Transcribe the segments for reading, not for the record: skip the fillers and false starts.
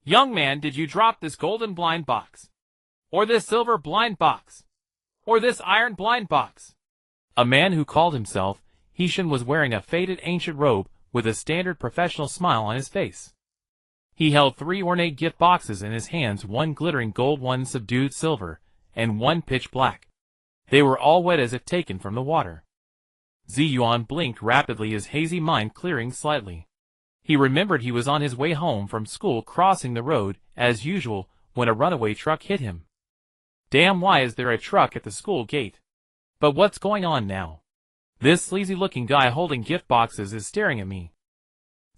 Young man, did you drop this golden blind box? Or this silver blind box? Or this iron blind box? A man who called himself Heshin was wearing a faded ancient robe with a standard professional smile on his face. He held 3 ornate gift boxes in his hands, one glittering gold, one subdued silver, and one pitch black. They were all wet as if taken from the water. Zi Yuan blinked rapidly, his hazy mind clearing slightly. He remembered he was on his way home from school, crossing the road, as usual, when a runaway truck hit him. Damn, why is there a truck at the school gate? But what's going on now? This sleazy-looking guy holding gift boxes is staring at me.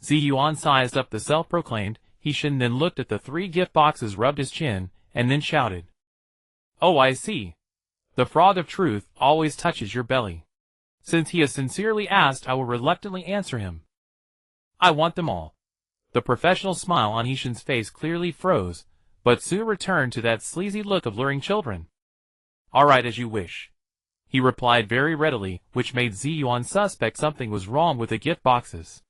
Zi Yuan sized up the self-proclaimed Heshin, then looked at the 3 gift boxes, rubbed his chin, and then shouted. Oh, I see. The froth of truth always touches your belly. Since he has sincerely asked, I will reluctantly answer him. I want them all. The professional smile on Heshin's face clearly froze, but soon returned to that sleazy look of luring children. All right, as you wish. He replied very readily, which made Zi Yuan suspect something was wrong with the gift boxes.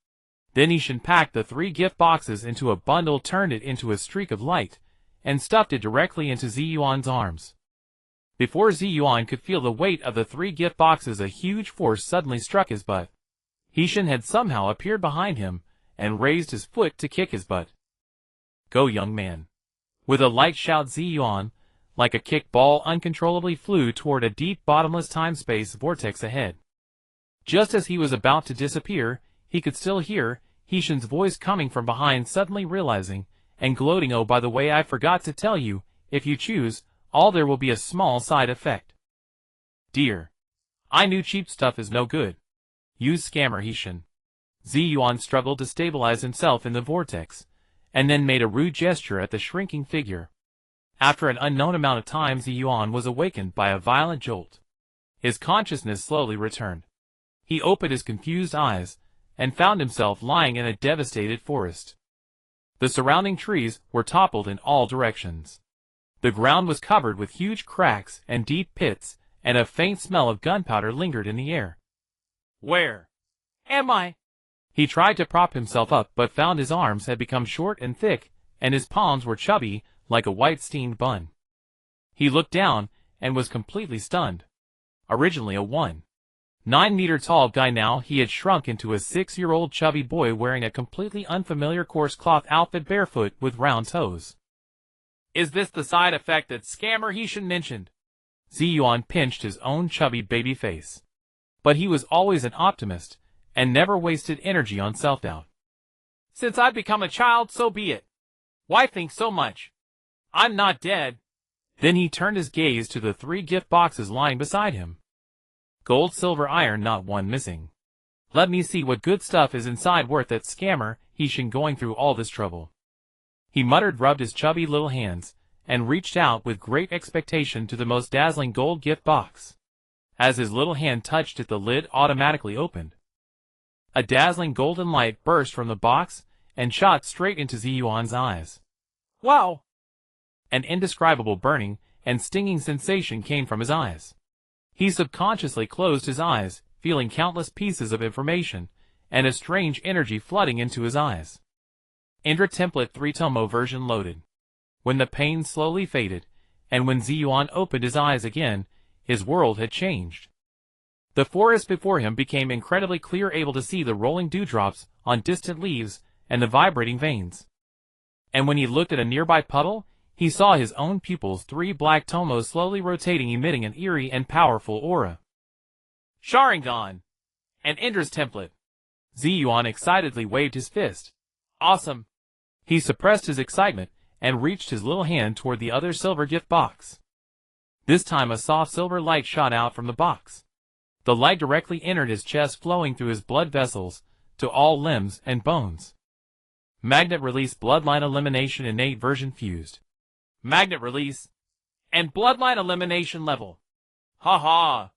Then Heshin packed the 3 gift boxes into a bundle, turned it into a streak of light, and stuffed it directly into Zi Yuan's arms. Before Zi Yuan could feel the weight of the 3 gift boxes, a huge force suddenly struck his butt. Heshin had somehow appeared behind him, and raised his foot to kick his butt. Go, young man. With a light shout, Zi Yuan, like a kick ball, uncontrollably flew toward a deep bottomless time-space vortex ahead. Just as he was about to disappear, he could still hear Heshin's voice coming from behind, suddenly realizing, and gloating, oh, by the way, I forgot to tell you, if you choose, all there will be a small side effect. Dear. I knew cheap stuff is no good. Use scammer, Heshin. Zi Yuan struggled to stabilize himself in the vortex, and then made a rude gesture at the shrinking figure. After an unknown amount of time, Zi Yuan was awakened by a violent jolt. His consciousness slowly returned. He opened his confused eyes, and found himself lying in a devastated forest. The surrounding trees were toppled in all directions. The ground was covered with huge cracks and deep pits, and a faint smell of gunpowder lingered in the air. Where am I? He tried to prop himself up, but found his arms had become short and thick, and his palms were chubby, like a white steamed bun. He looked down, and was completely stunned. Originally a 1.9-meter-tall guy, now he had shrunk into a 6-year-old chubby boy wearing a completely unfamiliar coarse cloth outfit, barefoot with round toes. Is this the side effect that scammer Heshin mentioned? Zi Yuan pinched his own chubby baby face. But he was always an optimist, and never wasted energy on self-doubt. Since I've become a child, so be it. Why think so much? I'm not dead. Then he turned his gaze to the 3 gift boxes lying beside him. Gold, silver, iron, not one missing. Let me see what good stuff is inside worth that scammer Heshin going through all this trouble. He muttered, rubbed his chubby little hands, and reached out with great expectation to the most dazzling gold gift box. As his little hand touched it, the lid automatically opened. A dazzling golden light burst from the box, and shot straight into Zi Yuan's eyes. Wow! An indescribable burning and stinging sensation came from his eyes. He subconsciously closed his eyes, feeling countless pieces of information, and a strange energy flooding into his eyes. Indra template Three-Tomoe version loaded. When the pain slowly faded, and when Zi Yuan opened his eyes again, his world had changed. The forest before him became incredibly clear, able to see the rolling dewdrops on distant leaves and the vibrating veins. And when he looked at a nearby puddle, he saw his own pupils, 3 black tomos slowly rotating, emitting an eerie and powerful aura. Sharingan! And Indra's template! Zi Yuan excitedly waved his fist. Awesome! He suppressed his excitement, and reached his little hand toward the other silver gift box. This time a soft silver light shot out from the box. The light directly entered his chest, flowing through his blood vessels, to all limbs and bones. Magnet release, Bloodline Elimination Innate version fused. Magnet release, and Bloodline Elimination level. Ha ha!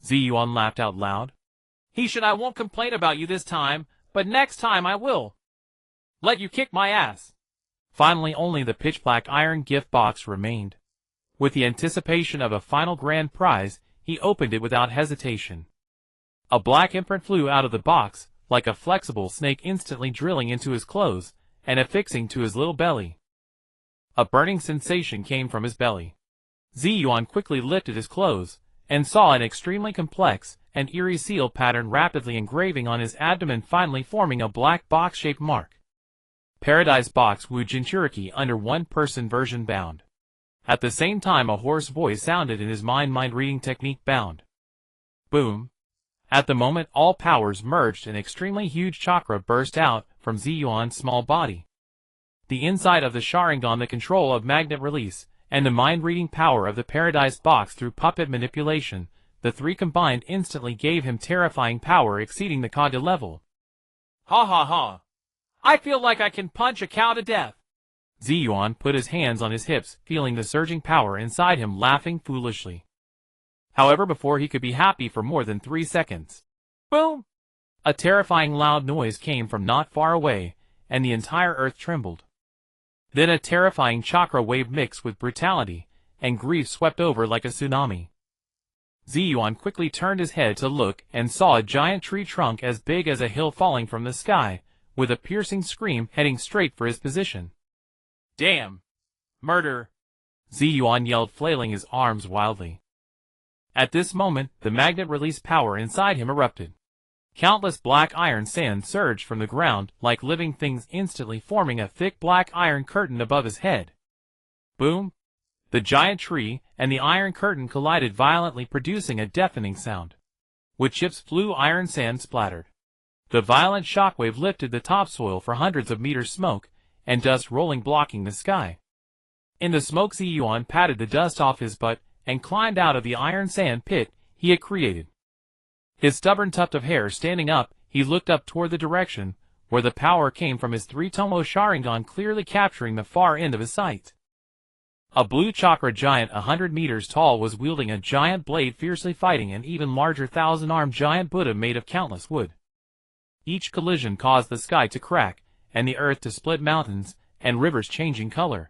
Zi Yuan laughed out loud. Heshin, I won't complain about you this time, but next time I will. Let you kick my ass. Finally, only the pitch-black iron gift box remained. With the anticipation of a final grand prize, he opened it without hesitation. A black imprint flew out of the box, like a flexible snake, instantly drilling into his clothes and affixing to his little belly. A burning sensation came from his belly. Zi Yuan quickly lifted his clothes, and saw an extremely complex and eerie seal pattern rapidly engraving on his abdomen, finally forming a black box-shaped mark. Paradise Box Wu Jinchuriki under one-person version bound. At the same time a hoarse voice sounded in his mind-reading technique bound. Boom. At the moment all powers merged and extremely huge chakra burst out from Zi Yuan's small body. The inside of the Sharingan, the control of magnet release, and the mind-reading power of the Paradise Box through puppet manipulation, the three combined instantly gave him terrifying power exceeding the Kage level. Ha ha ha. I feel like I can punch a cow to death. Zi Yuan put his hands on his hips, feeling the surging power inside him, laughing foolishly. However, before he could be happy for more than 3 seconds, boom! A terrifying loud noise came from not far away, and the entire earth trembled. Then a terrifying chakra wave mixed with brutality and grief swept over like a tsunami. Zi Yuan quickly turned his head to look and saw a giant tree trunk as big as a hill falling from the sky, with a piercing scream heading straight for his position. Damn! Murder! Zi Yuan yelled, flailing his arms wildly. At this moment, the magnet release power inside him erupted. Countless black iron sands surged from the ground like living things, instantly forming a thick black iron curtain above his head. Boom! The giant tree and the iron curtain collided violently, producing a deafening sound. With chips flew, iron sand splattered. The violent shockwave lifted the topsoil for hundreds of meters, smoke and dust rolling blocking the sky. In the smoke, Zi Yuan patted the dust off his butt and climbed out of the iron sand pit he had created. His stubborn tuft of hair standing up, he looked up toward the direction where the power came from his Three-Tomoe Sharingan, clearly capturing the far end of his sight. A blue chakra giant 100 meters tall was wielding a giant blade, fiercely fighting an even larger 1,000-armed giant Buddha made of countless wood. Each collision caused the sky to crack and the earth to split, mountains and rivers changing color.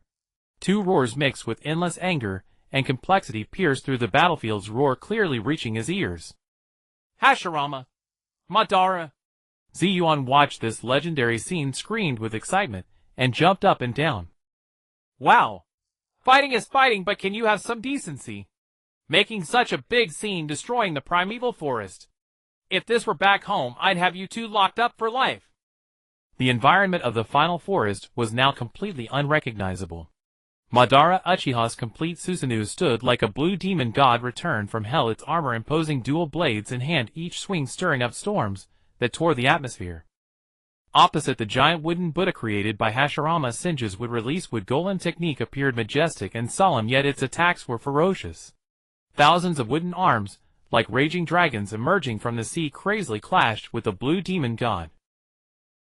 Two roars mixed with endless anger and complexity pierced through the battlefield's roar, clearly reaching his ears. Hashirama! Madara! Zi Yuan watched this legendary scene, screamed with excitement, and jumped up and down. Wow! Fighting is fighting, but can you have some decency? Making such a big scene, destroying the primeval forest. If this were back home, I'd have you two locked up for life. The environment of the final forest was now completely unrecognizable. Madara Uchiha's complete Susanoo stood like a blue demon god returned from hell, its armor imposing, dual blades in hand, each swing stirring up storms that tore the atmosphere. Opposite, the giant wooden Buddha created by Hashirama Senju's wood release wood golem technique appeared majestic and solemn, yet its attacks were ferocious. Thousands of wooden arms, like raging dragons emerging from the sea, crazily clashed with the blue demon god.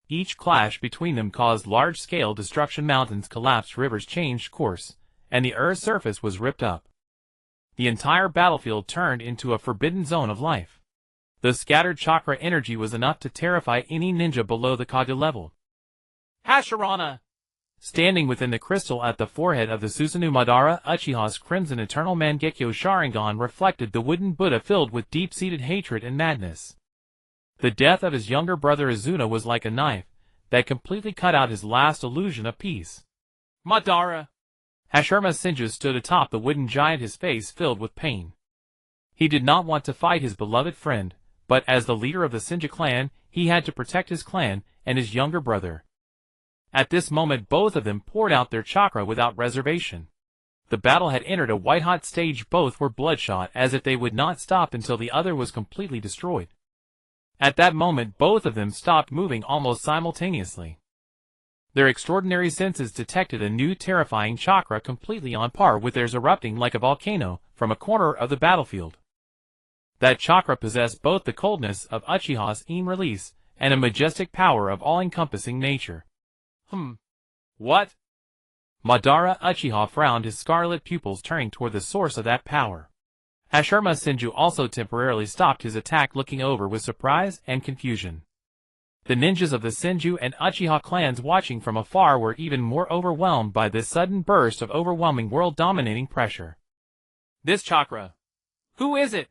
Each clash between them caused large-scale destruction. Mountains collapsed, rivers changed course, and the earth's surface was ripped up. The entire battlefield turned into a forbidden zone of life. The scattered chakra energy was enough to terrify any ninja below the Kage level. Hashirama! Standing within the crystal at the forehead of the Susanoo, Madara Uchiha's crimson eternal Mangekyo Sharingan reflected the wooden Buddha, filled with deep-seated hatred and madness. The death of his younger brother Izuna was like a knife that completely cut out his last illusion of peace. Madara! Hashirama Senju stood atop the wooden giant, his face filled with pain. He did not want to fight his beloved friend, but as the leader of the Senju clan, he had to protect his clan and his younger brother. At this moment both of them poured out their chakra without reservation. The battle had entered a white-hot stage. Both were bloodshot, as if they would not stop until the other was completely destroyed. At that moment both of them stopped moving almost simultaneously. Their extraordinary senses detected a new terrifying chakra completely on par with theirs, erupting like a volcano from a corner of the battlefield. That chakra possessed both the coldness of Uchiha's Yin release and a majestic power of all-encompassing nature. What? Madara Uchiha frowned, his scarlet pupils turning toward the source of that power. Hashirama Senju also temporarily stopped his attack, looking over with surprise and confusion. The ninjas of the Senju and Uchiha clans watching from afar were even more overwhelmed by this sudden burst of overwhelming world-dominating pressure. This chakra. Who is it?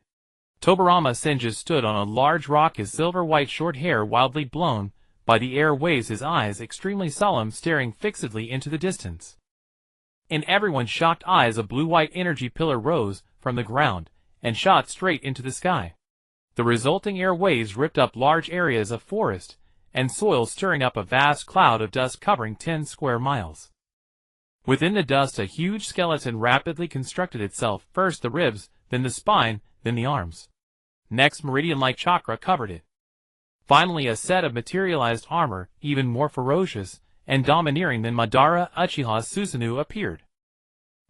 Tobirama Senju stood on a large rock, his silver-white short hair wildly blown by the air waves, his eyes extremely solemn, staring fixedly into the distance. In everyone's shocked eyes, a blue-white energy pillar rose from the ground and shot straight into the sky. The resulting air waves ripped up large areas of forest and soil, stirring up a vast cloud of dust covering 10 square miles. Within the dust, a huge skeleton rapidly constructed itself, first the ribs, then the spine, then the arms. Next, meridian-like chakra covered it. Finally, a set of materialized armor, even more ferocious and domineering than Madara Uchiha's Susanoo, appeared.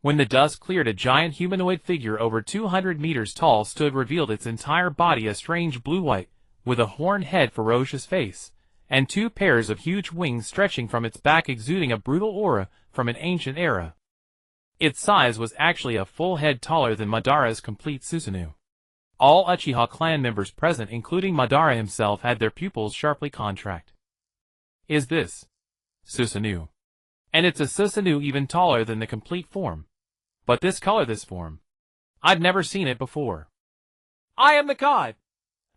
When the dust cleared, a giant humanoid figure over 200 meters tall stood, revealed its entire body a strange blue-white, with a horned head, ferocious face, and 2 pairs of huge wings stretching from its back, exuding a brutal aura from an ancient era. Its size was actually a full head taller than Madara's complete Susanoo. All Uchiha clan members present, including Madara himself, had their pupils sharply contract. Is this Susanoo? And it's a Susanoo even taller than the complete form. But this color, this form. I'd never seen it before. I am the god!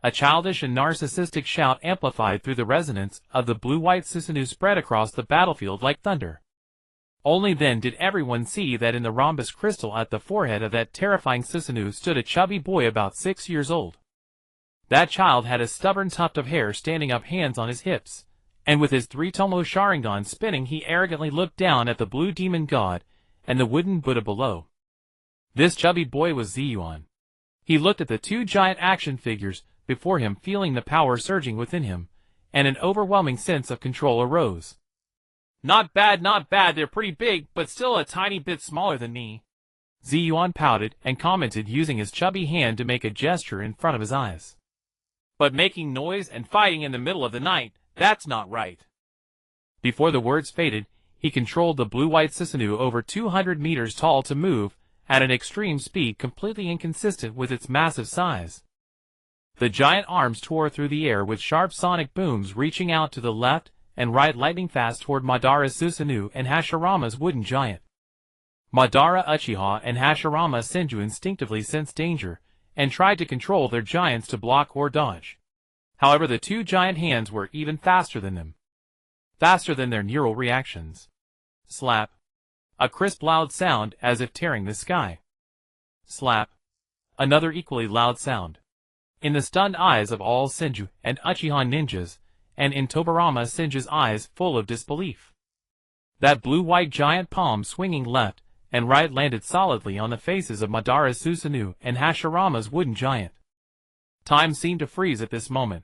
A childish and narcissistic shout amplified through the resonance of the blue-white Susanoo, spread across the battlefield like thunder. Only then did everyone see that in the rhombus crystal at the forehead of that terrifying Susanoo stood a chubby boy about 6 years old. That child had a stubborn tuft of hair standing up, hands on his hips, and with his Three-Tomoe Sharingan spinning, he arrogantly looked down at the blue demon god and the wooden Buddha below. This chubby boy was Zi Yuan. He looked at the 2 giant action figures before him, feeling the power surging within him, and an overwhelming sense of control arose. Not bad, they're pretty big, but still a tiny bit smaller than me. Zi Yuan pouted and commented, using his chubby hand to make a gesture in front of his eyes. But making noise and fighting in the middle of the night, that's not right. Before the words faded, he controlled the blue-white Susanoo, over 200 meters tall, to move at an extreme speed completely inconsistent with its massive size. The giant arms tore through the air with sharp sonic booms, reaching out to the left and right lightning fast toward Madara's Susanoo and Hashirama's wooden giant. Madara Uchiha and Hashirama Senju instinctively sensed danger and tried to control their giants to block or dodge. However, the 2 giant hands were even faster than them. Faster than their neural reactions. Slap. A crisp loud sound as if tearing the sky. Slap. Another equally loud sound. In the stunned eyes of all Senju and Uchiha ninjas, and in Tobirama Senju's eyes full of disbelief, that blue-white giant palm swinging left and right landed solidly on the faces of Madara's Susanoo and Hashirama's wooden giant. Time seemed to freeze at this moment.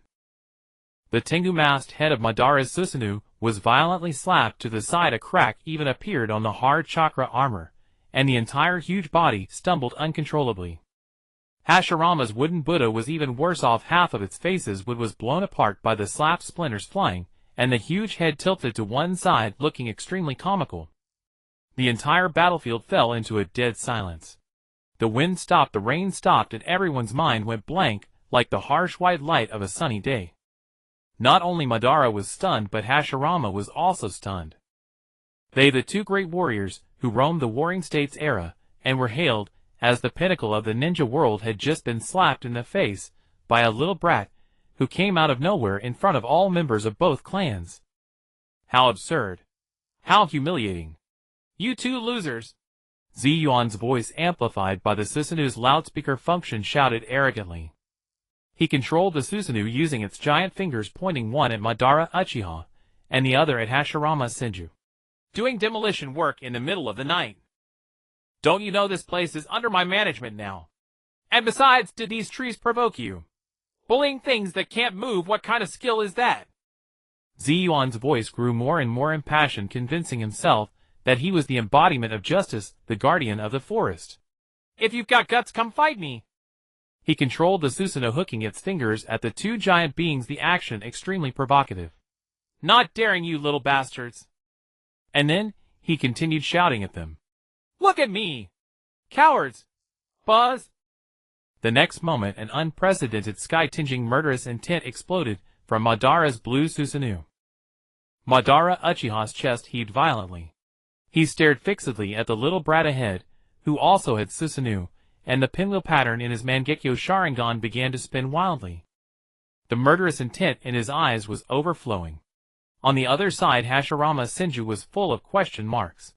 The Tengu-masked head of Madara's Susanoo was violently slapped to the side, a crack even appeared on the hard chakra armor, and the entire huge body stumbled uncontrollably. Hashirama's wooden Buddha was even worse off. Half of its face's wood was blown apart by the slap splinters flying, and the huge head tilted to one side, looking extremely comical. The entire battlefield fell into a dead silence. The wind stopped, the rain stopped, and everyone's mind went blank, like the harsh white light of a sunny day. Not only Madara was stunned, but Hashirama was also stunned. They, the 2 great warriors who roamed the Warring States era and were hailed as the pinnacle of the ninja world, had just been slapped in the face by a little brat who came out of nowhere in front of all members of both clans. How absurd. How humiliating. You 2 losers! Zi Yuan's voice, amplified by the Susanoo's loudspeaker function, shouted arrogantly. He controlled the Susanoo, using its giant fingers, pointing one at Madara Uchiha and the other at Hashirama Senju. Doing demolition work in the middle of the night. Don't you know this place is under my management now? And besides, did these trees provoke you? Bullying things that can't move, what kind of skill is that? Zi Yuan's voice grew more and more impassioned, convincing himself that he was the embodiment of justice, the guardian of the forest. If you've got guts, come fight me. He controlled the Susanoo, hooking its fingers at the 2 giant beings, the action extremely provocative. Not daring, you little bastards. And then, he continued shouting at them. Look at me! Cowards! Buzz! The next moment, an unprecedented sky-tinging murderous intent exploded from Madara's blue Susanoo. Madara Uchiha's chest heaved violently. He stared fixedly at the little brat ahead, who also had Susanoo, and the pinwheel pattern in his Mangekyo Sharingan began to spin wildly. The murderous intent in his eyes was overflowing. On the other side, Hashirama Senju was full of question marks.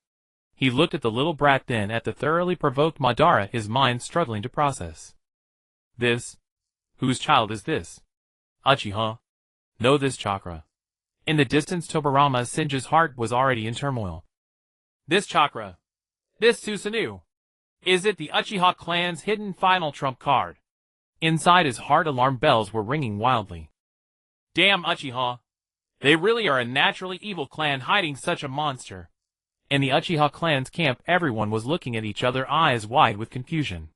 He looked at the little brat, then at the thoroughly provoked Madara, his mind struggling to process. This? Whose child is this? Uchiha? No, this chakra. In the distance, Tobirama Senju's heart was already in turmoil. This chakra. This Susanoo. Is it the Uchiha clan's hidden final trump card? Inside his heart, alarm bells were ringing wildly. Damn Uchiha. They really are a naturally evil clan hiding such a monster. In the Uchiha clan's camp, everyone was looking at each other, eyes wide with confusion.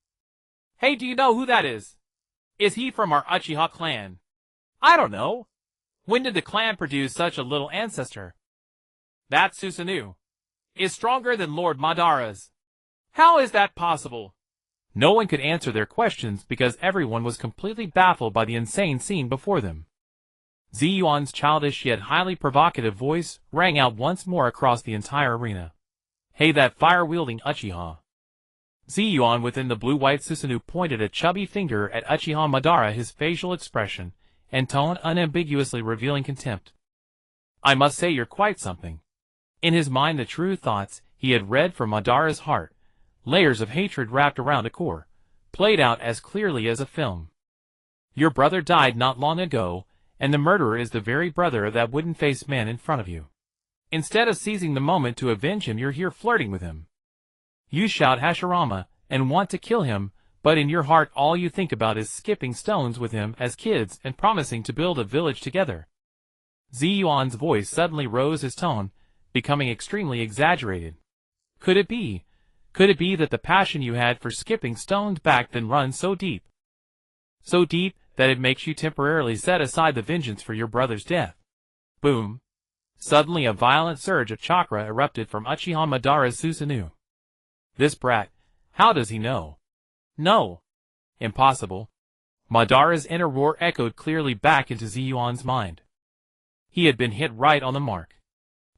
Hey, do you know who that is? Is he from our Uchiha clan? I don't know. When did the clan produce such a little ancestor? That Susanoo is stronger than Lord Madara's. How is that possible? No one could answer their questions because everyone was completely baffled by the insane scene before them. Zi Yuan's childish yet highly provocative voice rang out once more across the entire arena. Hey, that fire-wielding Uchiha. Zi Yuan within the blue-white Susanoo pointed a chubby finger at Uchiha Madara, his facial expression and tone unambiguously revealing contempt. I must say you're quite something. In his mind, the true thoughts he had read from Madara's heart, layers of hatred wrapped around a core, played out as clearly as a film. Your brother died not long ago, and the murderer is the very brother of that wooden-faced man in front of you. Instead of seizing the moment to avenge him, you're here flirting with him. You shout Hashirama and want to kill him, but in your heart all you think about is skipping stones with him as kids and promising to build a village together. Zi Yuan's voice suddenly rose, his tone becoming extremely exaggerated. Could it be that the passion you had for skipping stones back then runs so deep? So deep that it makes you temporarily set aside the vengeance for your brother's death. Boom! Suddenly a violent surge of chakra erupted from Uchiha Madara's Susanoo. This brat, how does he know? No. Impossible. Madara's inner roar echoed clearly back into Zi Yuan's mind. He had been hit right on the mark.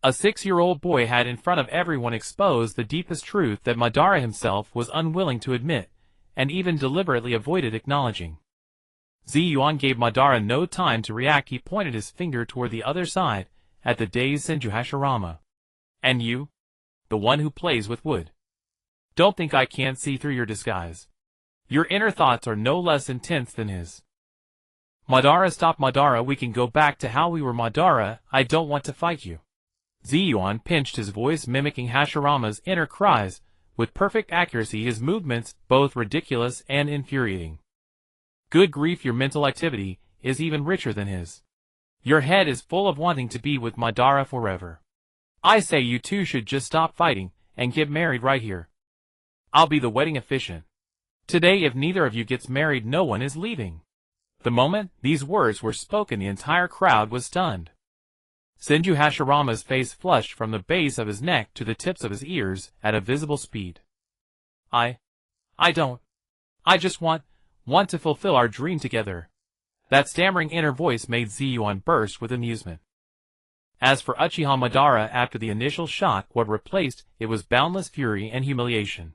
A 6-year-old boy had in front of everyone exposed the deepest truth that Madara himself was unwilling to admit, and even deliberately avoided acknowledging. Zi Yuan gave Madara no time to react. He pointed his finger toward the other side, at the dazed Senju Hashirama. And you? The one who plays with wood. Don't think I can't see through your disguise. Your inner thoughts are no less intense than his. Madara, stop Madara, we can go back to how we were. Madara, I don't want to fight you. Zi Yuan pinched his voice, mimicking Hashirama's inner cries, with perfect accuracy, his movements both ridiculous and infuriating. Good grief, your mental activity is even richer than his. Your head is full of wanting to be with Madara forever. I say you two should just stop fighting and get married right here. I'll be the wedding officiant. Today, if neither of you gets married, no one is leaving. The moment these words were spoken, the entire crowd was stunned. Senju Hashirama's face flushed from the base of his neck to the tips of his ears at a visible speed. I just want to fulfill our dream together. That stammering inner voice made Zi Yuan burst with amusement. As for Uchiha Madara, after the initial shock, what replaced it was boundless fury and humiliation.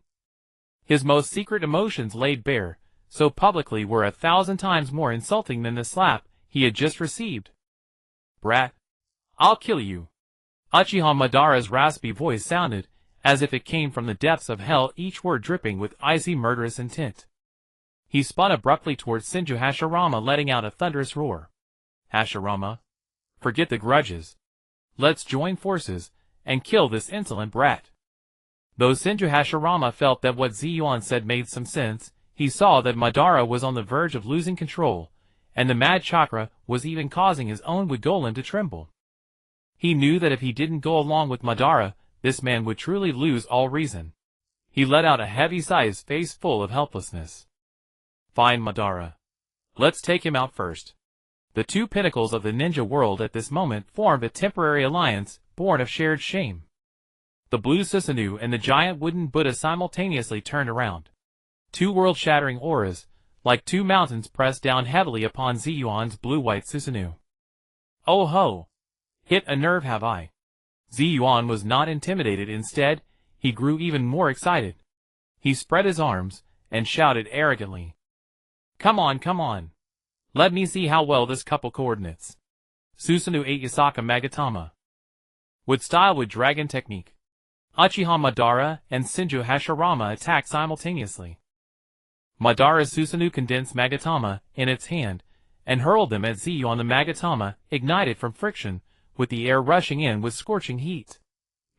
His most secret emotions laid bare, so publicly, were 1,000 times more insulting than the slap he had just received. Brat! I'll kill you! Uchiha Madara's raspy voice sounded as if it came from the depths of hell, each word dripping with icy murderous intent. He spun abruptly towards Senju Hashirama, letting out a thunderous roar. Hashirama, forget the grudges. Let's join forces and kill this insolent brat. Though Senju Hashirama felt that what Zi Yuan said made some sense, he saw that Madara was on the verge of losing control, and the mad chakra was even causing his own wood golem to tremble. He knew that if he didn't go along with Madara, this man would truly lose all reason. He let out a heavy sigh, his face full of helplessness. Fine, Madara. Let's take him out first. The two pinnacles of the ninja world at this moment formed a temporary alliance, born of shared shame. The blue Susanoo and the giant wooden Buddha simultaneously turned around. Two world-shattering auras, like two mountains, pressed down heavily upon Zi Yuan's blue-white Susanoo. Oh ho! Hit a nerve, have I? Zi Yuan was not intimidated. Instead, he grew even more excited. He spread his arms and shouted arrogantly. Come on, come on. Let me see how well this couple coordinates. Susanoo 8 Yasaka Magatama. Wood style with dragon technique. Uchiha Madara and Senju Hashirama attacked simultaneously. Madara Susanoo condensed Magatama in its hand, and hurled them at Zi Yuan. The Magatama ignited from friction, with the air rushing in with scorching heat.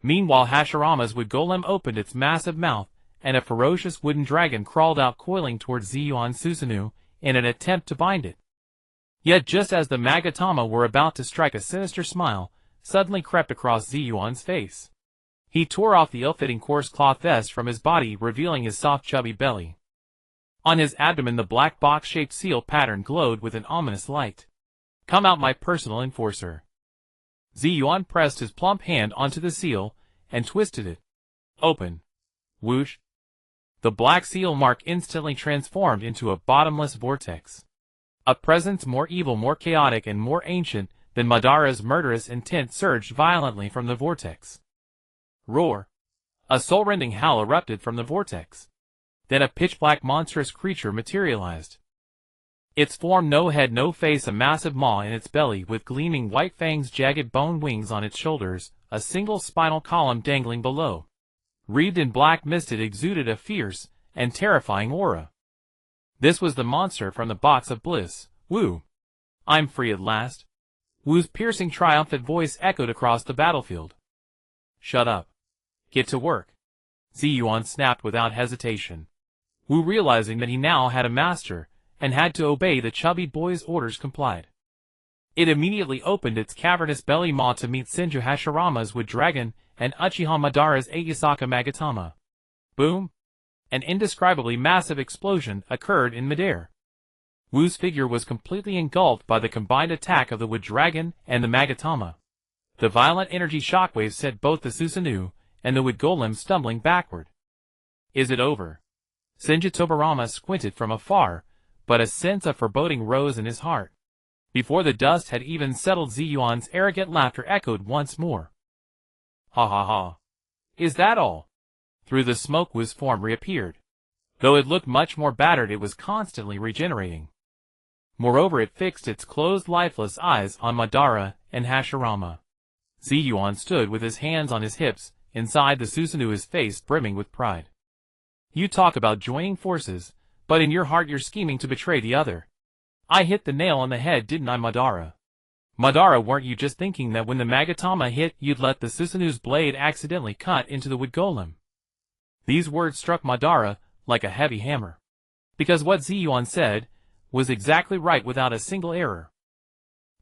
Meanwhile Hashirama's wood golem opened its massive mouth, and a ferocious wooden dragon crawled out coiling towards Zi Yuan Susanoo in an attempt to bind it. Yet just as the Magatama were about to strike, a sinister smile suddenly crept across Zi Yuan's face. He tore off the ill-fitting coarse cloth vest from his body, revealing his soft chubby belly. On his abdomen the black box-shaped seal pattern glowed with an ominous light. "Come out, my personal enforcer." Zi Yuan pressed his plump hand onto the seal, and twisted it. Open. Whoosh. The black seal mark instantly transformed into a bottomless vortex. A presence more evil, more chaotic, and more ancient than Madara's murderous intent surged violently from the vortex. Roar. A soul-rending howl erupted from the vortex. Then a pitch-black monstrous creature materialized. Its form: no head, no face, a massive maw in its belly with gleaming white fangs, jagged bone wings on its shoulders, a single spinal column dangling below. Wreathed in black mist, it exuded a fierce and terrifying aura. This was the monster from the box of bliss. Wu. I'm free at last. Wu's piercing, triumphant voice echoed across the battlefield. Shut up. Get to work. Zi Yuan snapped without hesitation. Wu, realizing that he now had a master, and had to obey the chubby boy's orders, complied. It immediately opened its cavernous belly maw to meet Senju Hashirama's wood dragon and Uchiha Madara's Agisaka Magatama. Boom! An indescribably massive explosion occurred in midair. Wu's figure was completely engulfed by the combined attack of the wood dragon and the Magatama. The violent energy shockwaves sent both the Susanoo and the wood golem stumbling backward. Is it over? Senju Tobarama squinted from afar, but a sense of foreboding rose in his heart. Before the dust had even settled, Zi Yuan's arrogant laughter echoed once more. Ha ha ha. Is that all? Through the smoke Wu's form reappeared. Though it looked much more battered, it was constantly regenerating. Moreover, it fixed its closed, lifeless eyes on Madara and Hashirama. Zi Yuan stood with his hands on his hips, inside the Susanoo, his face brimming with pride. You talk about joining forces, but in your heart you're scheming to betray the other. I hit the nail on the head, didn't I, Madara? Madara, weren't you just thinking that when the Magatama hit, you'd let the Susanoo's blade accidentally cut into the wood golem? These words struck Madara like a heavy hammer. Because what Zi Yuan said was exactly right, without a single error.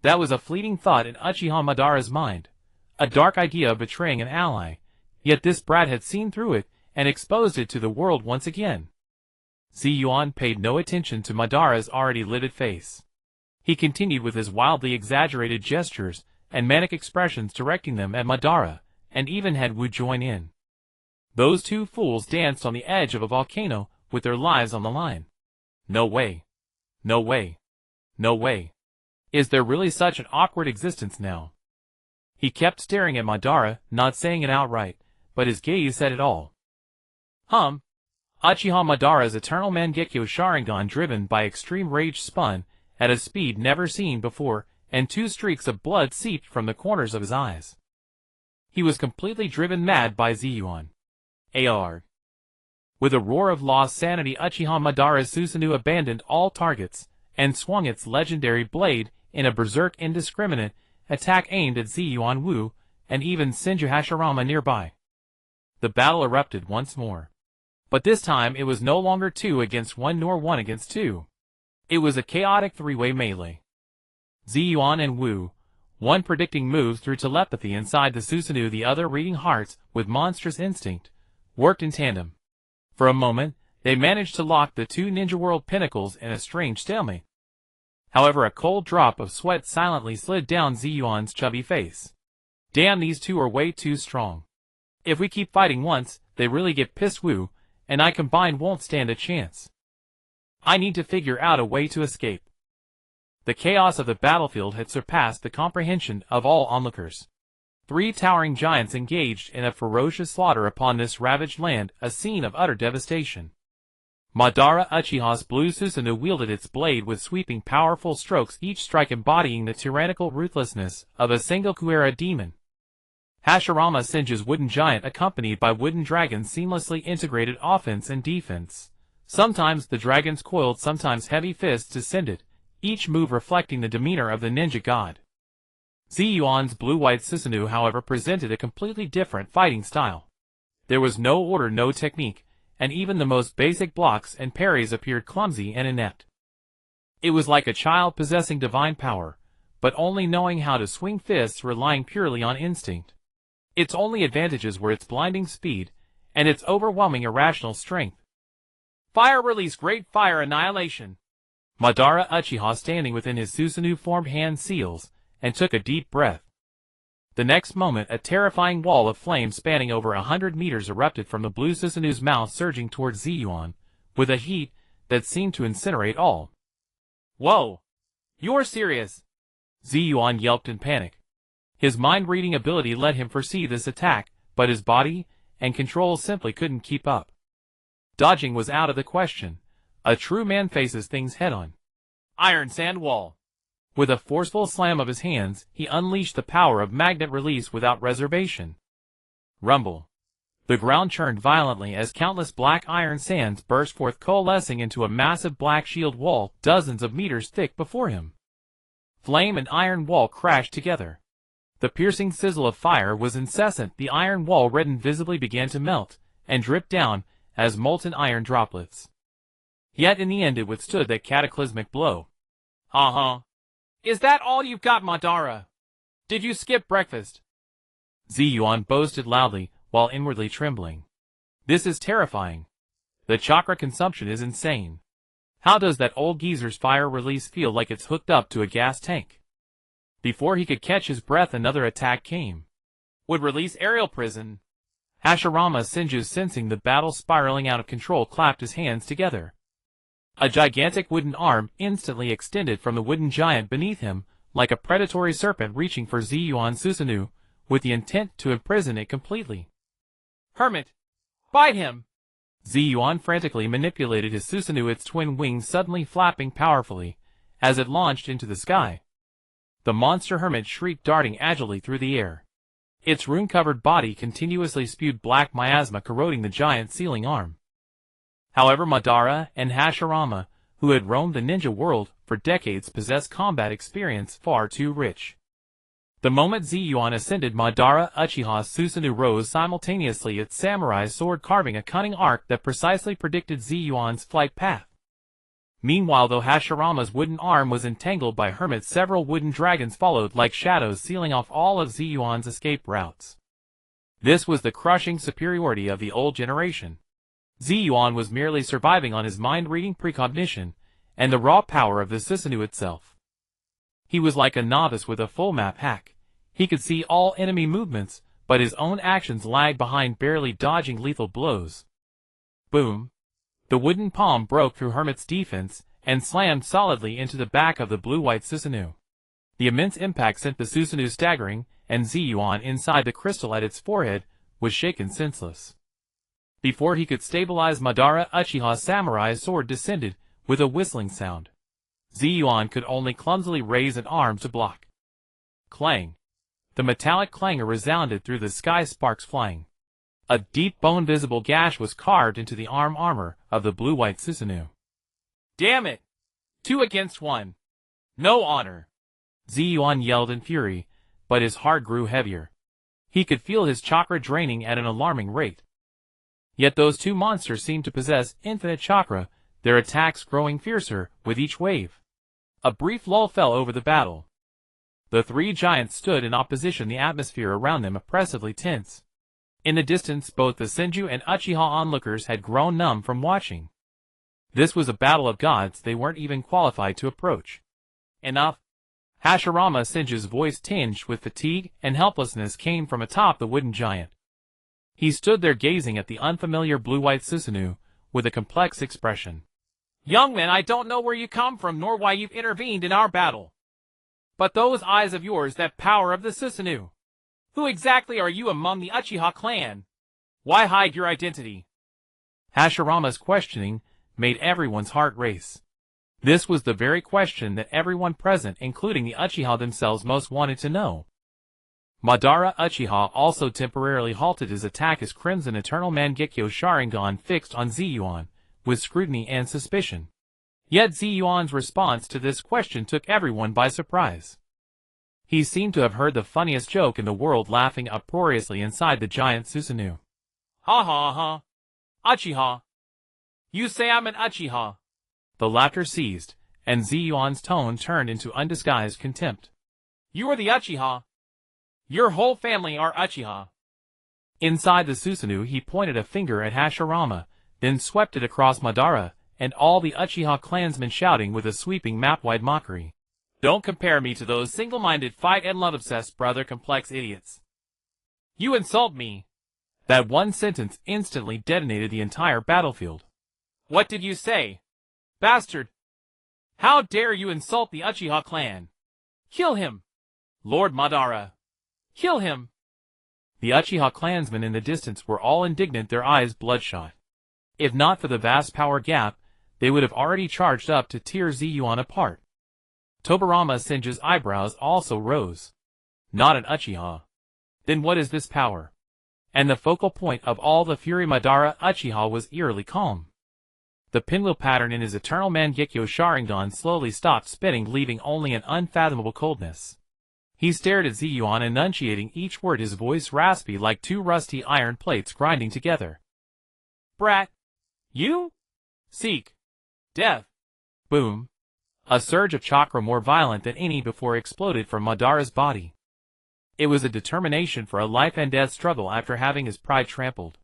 That was a fleeting thought in Uchiha Madara's mind, a dark idea of betraying an ally, yet this brat had seen through it and exposed it to the world once again. Zi Yuan paid no attention to Madara's already livid face. He continued with his wildly exaggerated gestures and manic expressions, directing them at Madara, and even had Wu join in. Those two fools danced on the edge of a volcano with their lives on the line. No way. No way. No way. Is there really such an awkward existence now? He kept staring at Madara, not saying it outright, but his gaze said it all. Uchiha Madara's eternal Mangekyo Sharingan, driven by extreme rage, spun at a speed never seen before, and two streaks of blood seeped from the corners of his eyes. He was completely driven mad by Zi Yuan. Arg. With a roar of lost sanity, Uchiha Madara's Susanoo abandoned all targets, and swung its legendary blade in a berserk indiscriminate attack aimed at Zi Yuan, Wu, and even Senju Hashirama nearby. The battle erupted once more. But this time it was no longer 2 against 1 nor 1 against 2. It was a chaotic three-way melee. Zi Yuan and Wu, one predicting moves through telepathy inside the Susanoo, the other reading hearts with monstrous instinct, worked in tandem. For a moment, they managed to lock the two Ninja World pinnacles in a strange stalemate. However, a cold drop of sweat silently slid down Zi Yuan's chubby face. Damn, these two are way too strong. If we keep fighting once, they really get pissed, Wu, and I combined won't stand a chance. I need to figure out a way to escape. The chaos of the battlefield had surpassed the comprehension of all onlookers. 3 towering giants engaged in a ferocious slaughter upon this ravaged land, a scene of utter devastation. Madara Uchiha's blue Susanoo wielded its blade with sweeping, powerful strokes, each strike embodying the tyrannical ruthlessness of a Sengoku-era demon. Hashirama Senju's wooden giant accompanied by wooden dragons seamlessly integrated offense and defense. Sometimes the dragons coiled, sometimes heavy fists descended, each move reflecting the demeanor of the ninja god. Zi Yuan's blue-white Susanoo, however, presented a completely different fighting style. There was no order, no technique, and even the most basic blocks and parries appeared clumsy and inept. It was like a child possessing divine power, but only knowing how to swing fists, relying purely on instinct. Its only advantages were its blinding speed and its overwhelming irrational strength. Fire release, great fire annihilation. Madara Uchiha, standing within his Susanoo, formed hand seals and took a deep breath. The next moment, a terrifying wall of flame spanning over 100 meters erupted from the blue Susanoo's mouth, surging towards Zi Yuan, with a heat that seemed to incinerate all. Whoa! You're serious? Zi Yuan yelped in panic. His mind-reading ability let him foresee this attack, but his body and controls simply couldn't keep up. Dodging was out of the question. A true man faces things head-on. Iron Sand Wall. With a forceful slam of his hands, he unleashed the power of magnet release without reservation. Rumble. The ground churned violently as countless black iron sands burst forth, coalescing into a massive black shield wall dozens of meters thick before him. Flame and iron wall crashed together. The piercing sizzle of fire was incessant. The iron wall reddened, visibly began to melt and drip down as molten iron droplets. Yet in the end it withstood that cataclysmic blow. Uh-huh. Is that all you've got, Madara? Did you skip breakfast? Zi Yuan boasted loudly, while inwardly trembling. This is terrifying. The chakra consumption is insane. How does that old geezer's fire release feel like it's hooked up to a gas tank? Before he could catch his breath, another attack came. Would release aerial prison. Hashirama Senju, sensing the battle spiraling out of control, clapped his hands together. A gigantic wooden arm instantly extended from the wooden giant beneath him, like a predatory serpent reaching for Zi Yuan's Susanoo, with the intent to imprison it completely. Hermit! Bite him! Zi Yuan frantically manipulated his Susanoo, its twin wings suddenly flapping powerfully as it launched into the sky. The monster hermit shrieked, darting agilely through the air. Its rune-covered body continuously spewed black miasma, corroding the giant's sealing arm. However, Madara and Hashirama, who had roamed the ninja world for decades, possessed combat experience far too rich. The moment Zi Yuan ascended, Madara Uchiha's Susanoo rose simultaneously, its samurai sword carving a cunning arc that precisely predicted Zi Yuan's flight path. Meanwhile, though Hashirama's wooden arm was entangled by hermits, several wooden dragons followed like shadows, sealing off all of Zi Yuan's escape routes. This was the crushing superiority of the old generation. Zi Yuan was merely surviving on his mind-reading precognition and the raw power of the Susanoo itself. He was like a novice with a full map hack. He could see all enemy movements, but his own actions lagged behind, barely dodging lethal blows. Boom! The wooden palm broke through Hermit's defense and slammed solidly into the back of the blue-white Susanoo. The immense impact sent the Susanoo staggering, and Zi Yuan, inside the crystal at its forehead, was shaken senseless. Before he could stabilize, Madara Uchiha's samurai's sword descended with a whistling sound. Zi Yuan could only clumsily raise an arm to block. Clang! The metallic clangor resounded through the sky, sparks flying. A deep bone-visible gash was carved into the arm armor of the blue-white Susanoo. Damn it! 2 against 1. No honor! Zi Yuan yelled in fury, but his heart grew heavier. He could feel his chakra draining at an alarming rate. Yet those two monsters seemed to possess infinite chakra, their attacks growing fiercer with each wave. A brief lull fell over the battle. The three giants stood in opposition, the atmosphere around them oppressively tense. In the distance, both the Senju and Uchiha onlookers had grown numb from watching. This was a battle of gods they weren't even qualified to approach. Enough! Hashirama Senju's voice, tinged with fatigue and helplessness, came from atop the wooden giant. He stood there gazing at the unfamiliar blue-white Susanoo with a complex expression. Young man, I don't know where you come from nor why you've intervened in our battle. But those eyes of yours, that power of the Susanoo. Who exactly are you among the Uchiha clan? Why hide your identity? Hashirama's questioning made everyone's heart race. This was the very question that everyone present, including the Uchiha themselves, most wanted to know. Madara Uchiha also temporarily halted his attack as Crimson Eternal Mangekyo Sharingan fixed on Zi Yuan, with scrutiny and suspicion. Yet Zi Yuan's response to this question took everyone by surprise. He seemed to have heard the funniest joke in the world laughing uproariously inside the giant Susanoo. Ha ha ha. Uchiha. You say I'm an Uchiha. The laughter ceased, and Zi Yuan's tone turned into undisguised contempt. You are the Uchiha. Your whole family are Uchiha. Inside the Susanoo he pointed a finger at Hashirama, then swept it across Madara, and all the Uchiha clansmen shouting with a sweeping map-wide mockery. Don't compare me to those single-minded fight and love-obsessed brother-complex idiots. You insult me. That one sentence instantly detonated the entire battlefield. What did you say? Bastard! How dare you insult the Uchiha clan? Kill him! Lord Madara! Kill him! The Uchiha clansmen in the distance were all indignant, their eyes bloodshot. If not for the vast power gap, they would have already charged up to tear Zi Yuan apart. Tobirama Senju's eyebrows also rose. Not an Uchiha. Then what is this power? And the focal point of all the fury, Madara Uchiha was eerily calm. The pinwheel pattern in his Eternal Mangekyo Sharingan slowly stopped spinning, leaving only an unfathomable coldness. He stared at Zi Yuan, enunciating each word, his voice raspy like two rusty iron plates grinding together. Brat! You? Seek death! Boom! A surge of chakra more violent than any before exploded from Madara's body. It was a determination for a life-and-death struggle after having his pride trampled.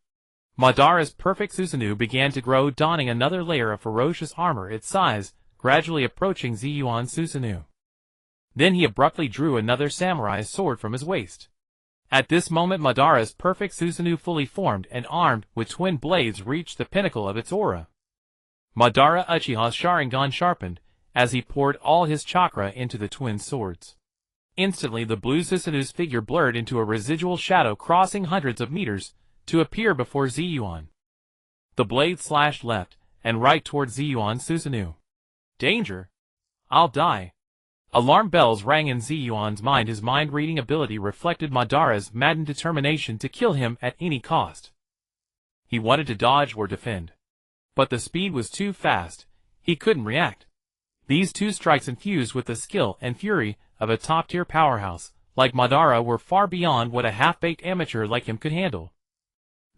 Madara's perfect Susanoo began to grow, donning another layer of ferocious armor, its size gradually approaching Zi Yuan's Susanoo. Then he abruptly drew another samurai sword from his waist. At this moment Madara's perfect Susanoo, fully formed and armed with twin blades, reached the pinnacle of its aura. Madara Uchiha's Sharingan sharpened as he poured all his chakra into the twin swords. Instantly the blue Susanoo's figure blurred into a residual shadow, crossing hundreds of meters to appear before Zi Yuan. The blade slashed left and right towards Zi Yuan's Susanoo. Danger! I'll die! Alarm bells rang in Zi Yuan's mind. His mind-reading ability reflected Madara's maddened determination to kill him at any cost. He wanted to dodge or defend, but the speed was too fast. He couldn't react. These two strikes, infused with the skill and fury of a top-tier powerhouse like Madara, were far beyond what a half-baked amateur like him could handle.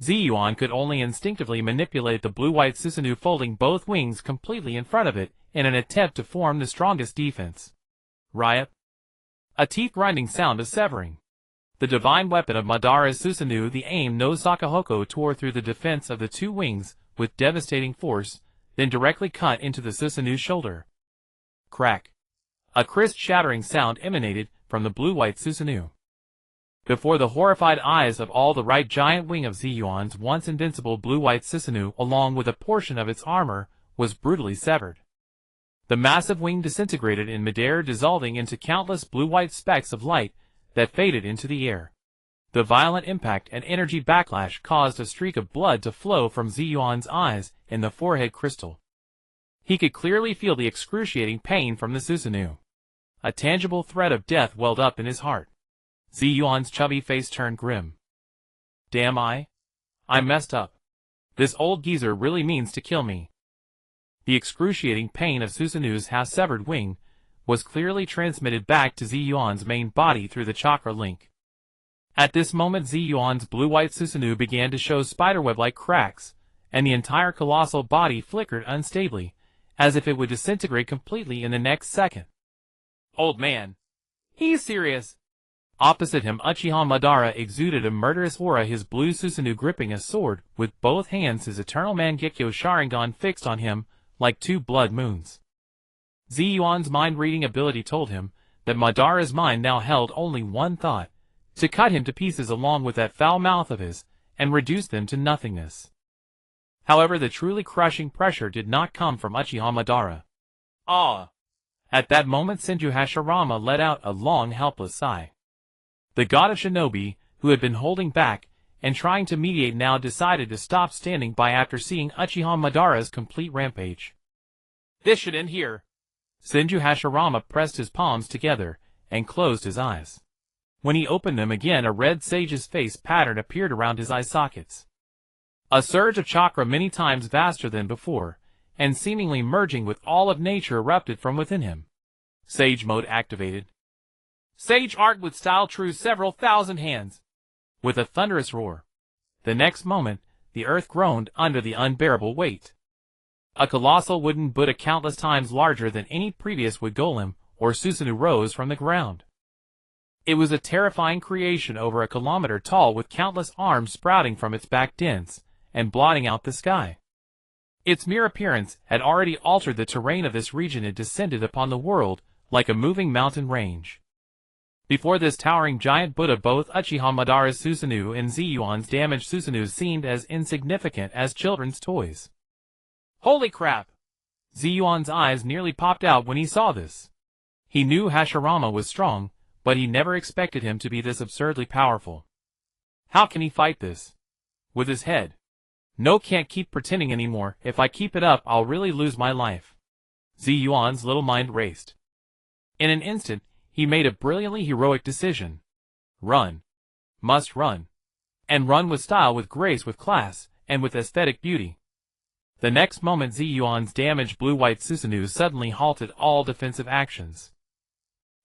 Zi Yuan could only instinctively manipulate the blue-white Susanoo, folding both wings completely in front of it in an attempt to form the strongest defense. Riot! A teeth-grinding sound of severing. The divine weapon of Madara's Susanoo, the aim no Sakahoko, tore through the defense of the two wings with devastating force, then directly cut into the Susanoo's shoulder. Crack! A crisp shattering sound emanated from the blue-white Susanoo. Before the horrified eyes of all, the right giant wing of Zi Yuan's once invincible blue-white Susanoo, along with a portion of its armor, was brutally severed. The massive wing disintegrated in midair, dissolving into countless blue-white specks of light that faded into the air. The violent impact and energy backlash caused a streak of blood to flow from Zi Yuan's eyes in the forehead crystal. He could clearly feel the excruciating pain from the Susanoo. A tangible threat of death welled up in his heart. Zi Yuan's chubby face turned grim. Damn, I messed up. This old geezer really means to kill me. The excruciating pain of Susanoo's half-severed wing was clearly transmitted back to Zi Yuan's main body through the chakra link. At this moment Zi Yuan's blue-white Susanoo began to show spiderweb-like cracks, and the entire colossal body flickered unstably, as if it would disintegrate completely in the next second. Old man. He's serious. Opposite him Uchiha Madara exuded a murderous aura, his blue Susanoo gripping a sword with both hands, his Eternal Mangekyo Sharingan fixed on him like two blood moons. Zi Yuan's mind-reading ability told him that Madara's mind now held only one thought: to cut him to pieces along with that foul mouth of his, and reduce them to nothingness. However, the truly crushing pressure did not come from Uchiha Madara. Ah! At that moment Senju Hashirama let out a long, helpless sigh. The god of shinobi, who had been holding back and trying to mediate, now decided to stop standing by after seeing Uchiha Madara's complete rampage. This should end here. Senju Hashirama pressed his palms together and closed his eyes. When he opened them again, a red sage's face pattern appeared around his eye sockets. A surge of chakra many times vaster than before, and seemingly merging with all of nature, erupted from within him. Sage mode activated. Sage art with style true several thousand hands. With a thunderous roar. The next moment, the earth groaned under the unbearable weight. A colossal wooden Buddha countless times larger than any previous wood golem or Susanoo rose from the ground. It was a terrifying creation over a kilometer tall, with countless arms sprouting from its back, dense and blotting out the sky. Its mere appearance had already altered the terrain of this region. It descended upon the world like a moving mountain range. Before this towering giant Buddha, both Uchiha Madara's Susanoo and Zi Yuan's damaged Susanoo seemed as insignificant as children's toys. Holy crap! Zi Yuan's eyes nearly popped out when he saw this. He knew Hashirama was strong, but he never expected him to be this absurdly powerful. How can he fight this? With his head? No, can't keep pretending anymore. If I keep it up, I'll really lose my life. Zi Yuan's little mind raced. In an instant, he made a brilliantly heroic decision. Run. Must run. And run with style, with grace, with class, and with aesthetic beauty. The next moment, Zi Yuan's damaged blue-white Susanoo suddenly halted all defensive actions.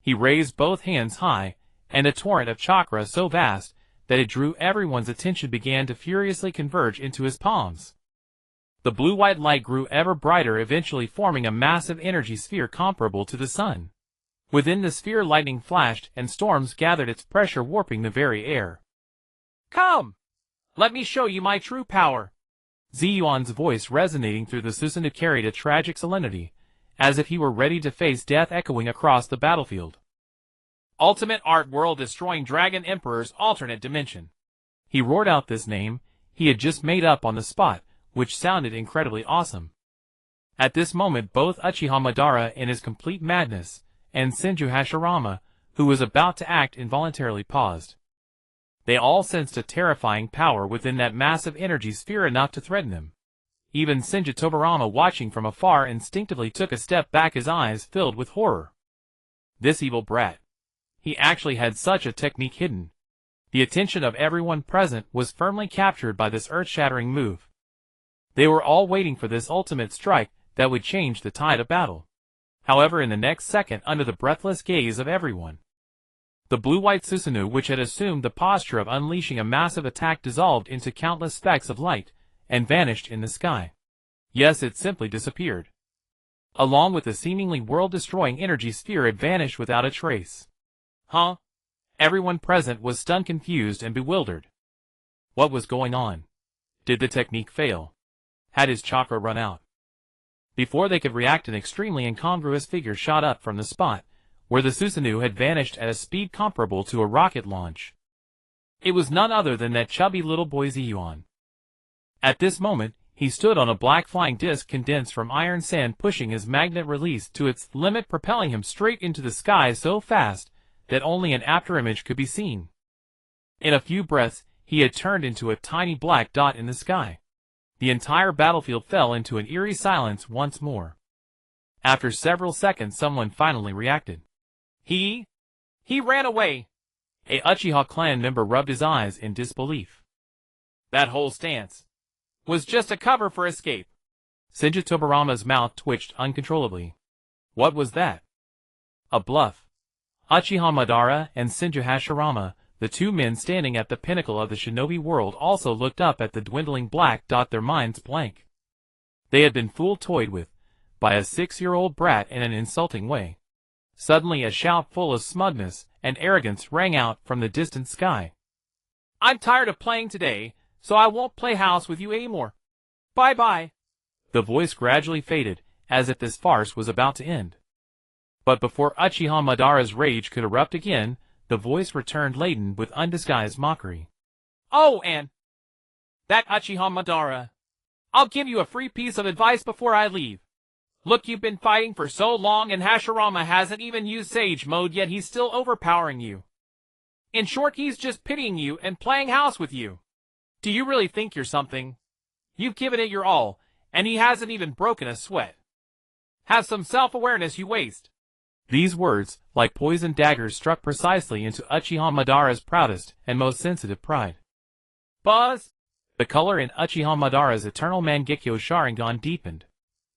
He raised both hands high, and a torrent of chakra so vast that it drew everyone's attention began to furiously converge into his palms. The blue-white light grew ever brighter, eventually forming a massive energy sphere comparable to the sun. Within the sphere, lightning flashed and storms gathered, its pressure warping the very air. Come! Let me show you my true power. Zi Yuan's voice, resonating through the Susanoo, carried a tragic solemnity, as if he were ready to face death echoing across the battlefield. Ultimate art, world-destroying Dragon Emperor's alternate dimension. He roared out this name he had just made up on the spot, which sounded incredibly awesome. At this moment, both Uchiha Madara, in his complete madness, and Senju Hashirama, who was about to act, involuntarily paused. They all sensed a terrifying power within that massive energy sphere, enough to threaten them. Even Senju Tobarama, watching from afar, instinctively took a step back, his eyes filled with horror. This evil brat. He actually had such a technique hidden. The attention of everyone present was firmly captured by this earth-shattering move. They were all waiting for this ultimate strike that would change the tide of battle. However, in the next second, under the breathless gaze of everyone, the blue-white Susanoo, which had assumed the posture of unleashing a massive attack, dissolved into countless specks of light and vanished in the sky. Yes, it simply disappeared. Along with the seemingly world-destroying energy sphere, it vanished without a trace. Huh? Everyone present was stunned, confused, and bewildered. What was going on? Did the technique fail? Had his chakra run out? Before they could react, an extremely incongruous figure shot up from the spot where the Susanoo had vanished at a speed comparable to a rocket launch. It was none other than that chubby little boy Zi Yuan. At this moment, he stood on a black flying disc condensed from iron sand, pushing his magnet release to its limit, propelling him straight into the sky so fast that only an afterimage could be seen. In a few breaths, he had turned into a tiny black dot in the sky. The entire battlefield fell into an eerie silence once more. After several seconds, someone finally reacted. He ran away. A Uchiha clan member rubbed his eyes in disbelief. That whole stance was just a cover for escape. Senju Tobarama's mouth twitched uncontrollably. What was that? A bluff. Uchiha Madara and Senju Hashirama, the two men standing at the pinnacle of the shinobi world, also looked up at the dwindling black dot, their minds blank. They had been toyed with by a 6-year-old brat in an insulting way. Suddenly, a shout full of smugness and arrogance rang out from the distant sky. I'm tired of playing today, so I won't play house with you anymore. Bye-bye. The voice gradually faded, as if this farce was about to end. But before Uchiha Madara's rage could erupt again, the voice returned, laden with undisguised mockery. Oh, and that Uchiha Madara. I'll give you a free piece of advice before I leave. Look, you've been fighting for so long and Hashirama hasn't even used Sage mode yet. He's still overpowering you. In short, he's just pitying you and playing house with you. Do you really think you're something? You've given it your all, and he hasn't even broken a sweat. Have some self-awareness, you waste. These words, like poisoned daggers, struck precisely into Uchiha Madara's proudest and most sensitive pride. Buzz! The color in Uchiha Madara's eternal Mangekyo Sharingan deepened.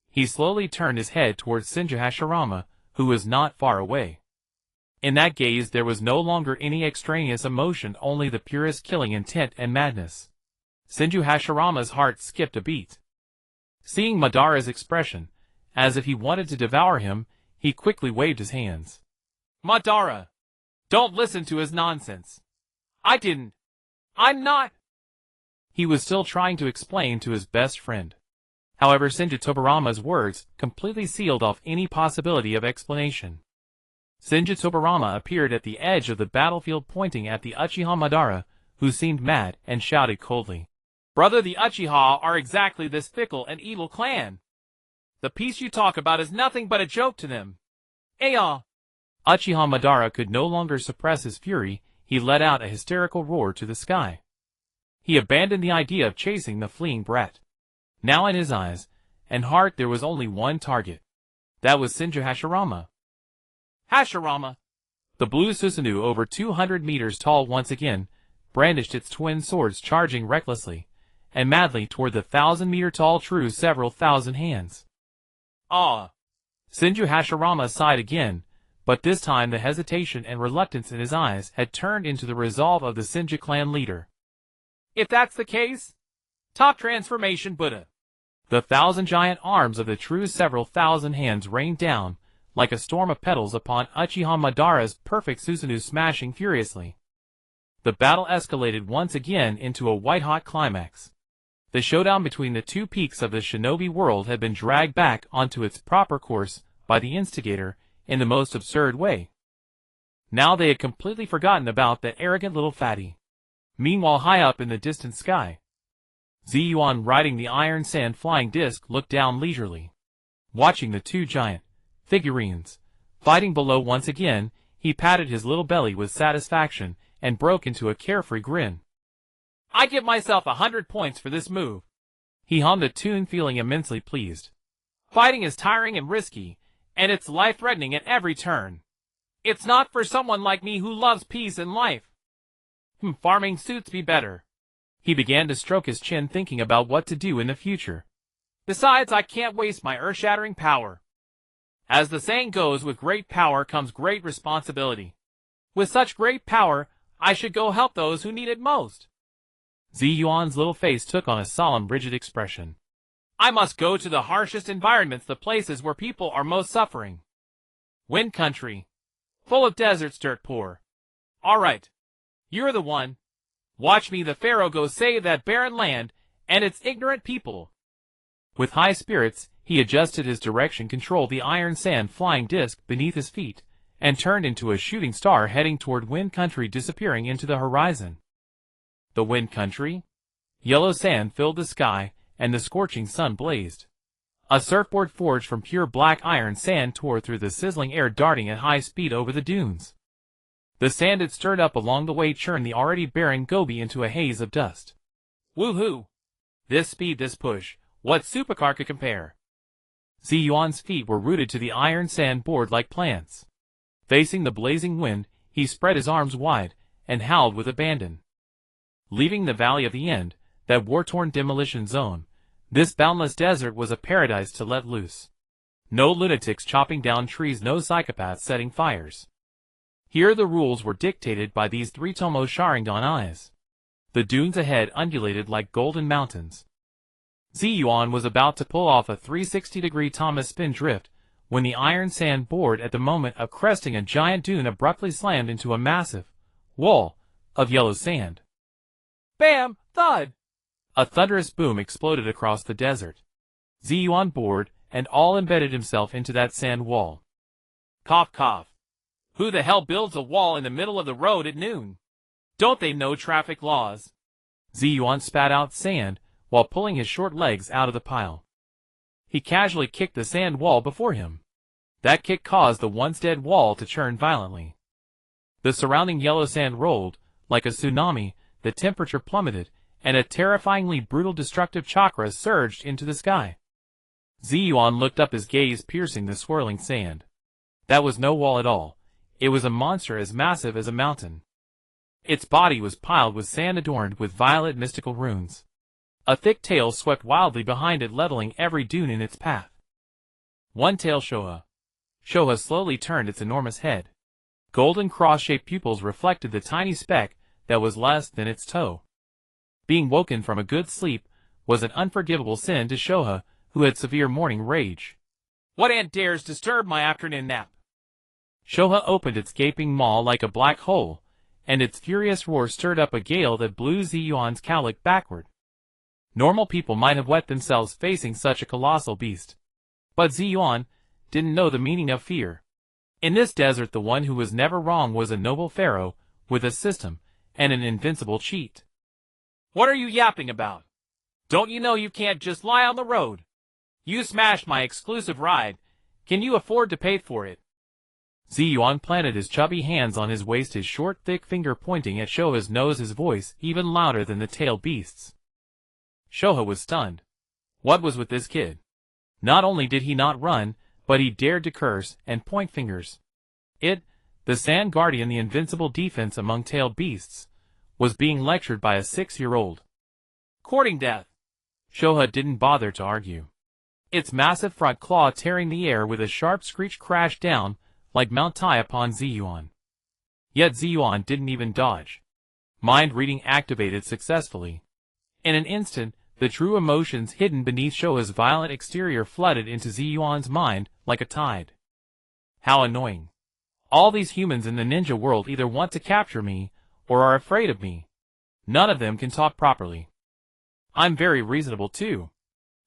He slowly turned his head towards Senju Hashirama, who was not far away. In that gaze there was no longer any extraneous emotion, only the purest killing intent and madness. Senju Hashirama's heart skipped a beat. Seeing Madara's expression, as if he wanted to devour him, he quickly waved his hands. Madara! Don't listen to his nonsense. I'm not. He was still trying to explain to his best friend. However, Senju Tobarama's words completely sealed off any possibility of explanation. Senju Tobarama appeared at the edge of the battlefield pointing at the Uchiha Madara, who seemed mad, and shouted coldly. Brother, the Uchiha are exactly this fickle and evil clan. The peace you talk about is nothing but a joke to them. Aya! Uchiha Madara could no longer suppress his fury. He let out a hysterical roar to the sky. He abandoned the idea of chasing the fleeing brat. Now in his eyes and heart there was only one target. That was Senju Hashirama. Hashirama! The blue Susanoo, over 200 meters tall, once again brandished its twin swords, charging recklessly and madly toward the 1,000-meter-tall true several thousand hands. Ah! Senju Hashirama sighed again, but this time the hesitation and reluctance in his eyes had turned into the resolve of the Senju clan leader. If that's the case, top transformation Buddha. The 1,000 giant arms of the true several thousand hands rained down like a storm of petals upon Uchiha Madara's perfect Susanoo, smashing furiously. The battle escalated once again into a white-hot climax. The showdown between the two peaks of the shinobi world had been dragged back onto its proper course by the instigator in the most absurd way. Now they had completely forgotten about that arrogant little fatty. Meanwhile, high up in the distant sky, Zi Yuan, riding the iron sand flying disc, looked down leisurely. Watching the two giant figurines fighting below once again, he patted his little belly with satisfaction and broke into a carefree grin. I give myself 100 points for this move. He hummed a tune, feeling immensely pleased. Fighting is tiring and risky, and it's life-threatening at every turn. It's not for someone like me who loves peace and life. Farming suits me better. He began to stroke his chin, thinking about what to do in the future. Besides, I can't waste my earth-shattering power. As the saying goes, with great power comes great responsibility. With such great power, I should go help those who need it most. Zi Yuan's little face took on a solemn, rigid expression. I must go to the harshest environments, the places where people are most suffering. Wind country. Full of deserts, dirt poor. All right. You're the one. Watch me, the Pharaoh, go save that barren land and its ignorant people. With high spirits, he adjusted his direction control, the iron sand flying disc beneath his feet, and turned into a shooting star heading toward Wind Country, disappearing into the horizon. The Wind Country? Yellow sand filled the sky, and the scorching sun blazed. A surfboard forged from pure black iron sand tore through the sizzling air, darting at high speed over the dunes. The sand it stirred up along the way churned the already barren Gobi into a haze of dust. Woohoo! This speed, this push, what supercar could compare? Zi Yuan's feet were rooted to the iron sand board like plants. Facing the blazing wind, he spread his arms wide and howled with abandon. Leaving the Valley of the End, that war-torn demolition zone, this boundless desert was a paradise to let loose. No lunatics chopping down trees, no psychopaths setting fires. Here the rules were dictated by these Three-Tomoe Sharingan eyes. The dunes ahead undulated like golden mountains. Zi Yuan was about to pull off a 360-degree Thomas spin drift when the iron sand board, at the moment of cresting a giant dune, abruptly slammed into a massive wall of yellow sand. Bam! Thud! A thunderous boom exploded across the desert. Zi Yuan bored and all embedded himself into that sand wall. Cough, cough. Who the hell builds a wall in the middle of the road at noon? Don't they know traffic laws? Zi Yuan spat out sand while pulling his short legs out of the pile. He casually kicked the sand wall before him. That kick caused the once dead wall to churn violently. The surrounding yellow sand rolled like a tsunami, the temperature plummeted, and a terrifyingly brutal destructive chakra surged into the sky. Zi Yuan looked up, his gaze piercing the swirling sand. That was no wall at all. It was a monster as massive as a mountain. Its body was piled with sand adorned with violet mystical runes. A thick tail swept wildly behind it, leveling every dune in its path. One tail Shoha. Shoha slowly turned its enormous head. Golden cross-shaped pupils reflected the tiny speck that was less than its toe. Being woken from a good sleep was an unforgivable sin to Shoha, who had severe morning rage. What ant dares disturb my afternoon nap? Shoha opened its gaping maw like a black hole, and its furious roar stirred up a gale that blew Zi Yuan's cowlick backward. Normal people might have wet themselves facing such a colossal beast. But Zi Yuan didn't know the meaning of fear. In this desert, the one who was never wrong was a noble pharaoh with a system and an invincible cheat. What are you yapping about? Don't you know you can't just lie on the road? You smashed my exclusive ride. Can you afford to pay for it? Zi Yuan planted his chubby hands on his waist, his short, thick finger pointing at Shoha's nose, his voice even louder than the tailed beast's. Shoha was stunned. What was with this kid? Not only did he not run, but he dared to curse and point fingers. The Sand Guardian, the invincible defense among tailed beasts, was being lectured by a 6-year-old. Courting death. Shoha didn't bother to argue. Its massive front claw tearing the air with a sharp screech crashed down like Mount Tai upon Zi Yuan. Yet Zi Yuan didn't even dodge. Mind reading activated successfully. In an instant, the true emotions hidden beneath Shoha's violent exterior flooded into Zi Yuan's mind like a tide. How annoying. All these humans in the ninja world either want to capture me, or are afraid of me. None of them can talk properly. I'm very reasonable too.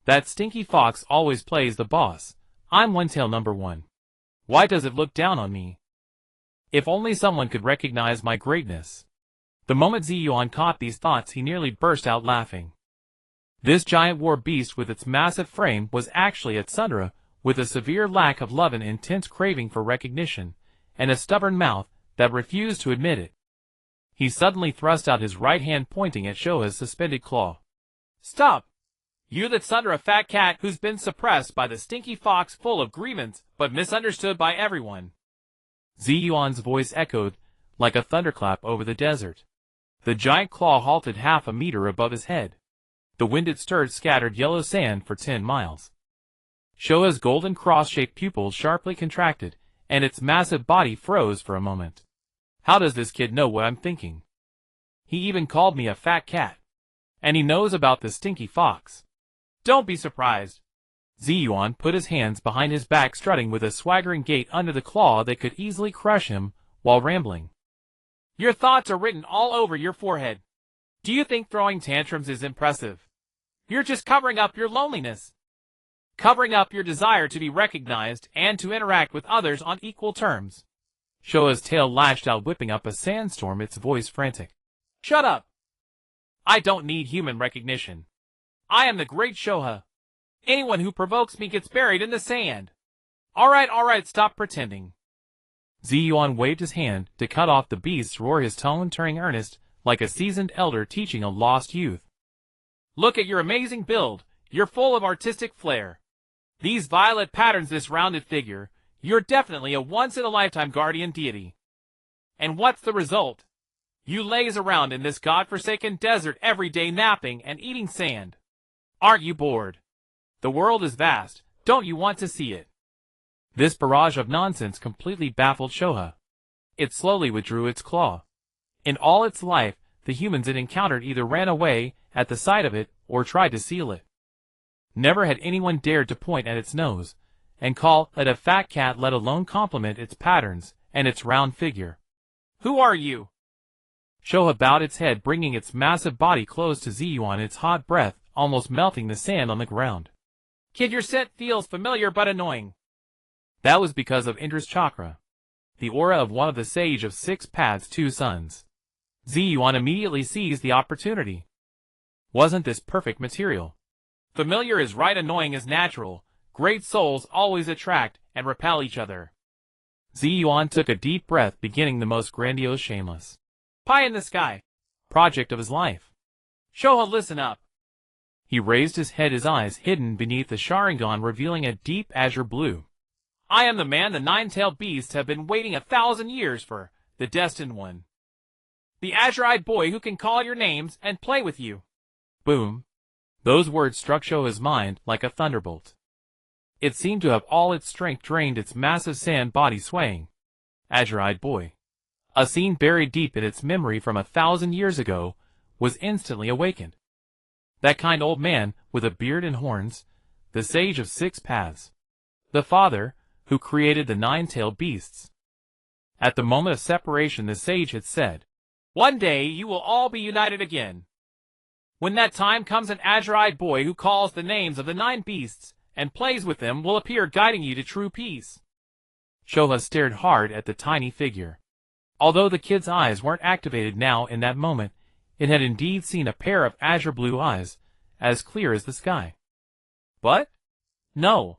That stinky fox always plays the boss. I'm one tail number one. Why does it look down on me? If only someone could recognize my greatness. The moment Zi Yuan caught these thoughts, he nearly burst out laughing. This giant war beast with its massive frame was actually a tsundere, with a severe lack of love and intense craving for recognition, and a stubborn mouth that refused to admit it. He suddenly thrust out his right hand, pointing at Shoha's suspended claw. Stop! You that tsundere fat cat who's been suppressed by the stinky fox, full of grievance, but misunderstood by everyone. Zi Yuan's voice echoed like a thunderclap over the desert. The giant claw halted half a meter above his head. The wind it stirred scattered yellow sand for 10 miles. Shoha's golden cross-shaped pupils sharply contracted, and its massive body froze for a moment. How does this kid know what I'm thinking? He even called me a fat cat. And he knows about the stinky fox. Don't be surprised. Zi Yuan put his hands behind his back, strutting with a swaggering gait under the claw that could easily crush him, while rambling. Your thoughts are written all over your forehead. Do you think throwing tantrums is impressive? You're just covering up your loneliness. Covering up your desire to be recognized and to interact with others on equal terms. Shoha's tail lashed out, whipping up a sandstorm, its voice frantic. Shut up. I don't need human recognition. I am the great Shoha. Anyone who provokes me gets buried in the sand. All right, stop pretending. Zi Yuan waved his hand to cut off the beast's roar, his tone turning earnest, like a seasoned elder teaching a lost youth. Look at your amazing build. You're full of artistic flair. These violet patterns, this rounded figure. You're definitely a once-in-a-lifetime guardian deity. And what's the result? You laze around in this godforsaken desert every day, napping and eating sand. Aren't you bored? The world is vast. Don't you want to see it? This barrage of nonsense completely baffled Shoha. It slowly withdrew its claw. In all its life, the humans it encountered either ran away at the sight of it or tried to seal it. Never had anyone dared to point at its nose and call it a fat cat, let alone compliment its patterns and its round figure. Who are you? Shoha bowed its head, bringing its massive body close to Zi Yuan, its hot breath almost melting the sand on the ground. Kid, your scent feels familiar but annoying. That was because of Indra's chakra, the aura of one of the Sage of 6 Paths 2 Sons. Zi Yuan immediately seized the opportunity. Wasn't this perfect material? Familiar is right, annoying is natural. Great souls always attract and repel each other. Zi Yuan took a deep breath, beginning the most grandiose, shameless pie in the sky project of his life. Shoha, listen up. He raised his head, his eyes hidden beneath the Sharingan revealing a deep azure blue. I am the man the nine-tailed beasts have been waiting 1,000 years for, the destined one. The azure-eyed boy who can call your names and play with you. Boom. Those words struck Shoha's mind like a thunderbolt. It seemed to have all its strength drained, its massive sand body swaying. Azure-eyed boy. A scene buried deep in its memory from 1,000 years ago was instantly awakened. That kind old man with a beard and horns, the sage of 6 paths. The father who created the nine-tailed beasts. At the moment of separation, the sage had said, "One day you will all be united again. When that time comes, an azure-eyed boy who calls the names of the 9 beasts and plays with them will appear, guiding you to true peace." Shoha stared hard at the tiny figure. Although the kid's eyes weren't activated now in that moment, it had indeed seen a pair of azure blue eyes, as clear as the sky. But? No.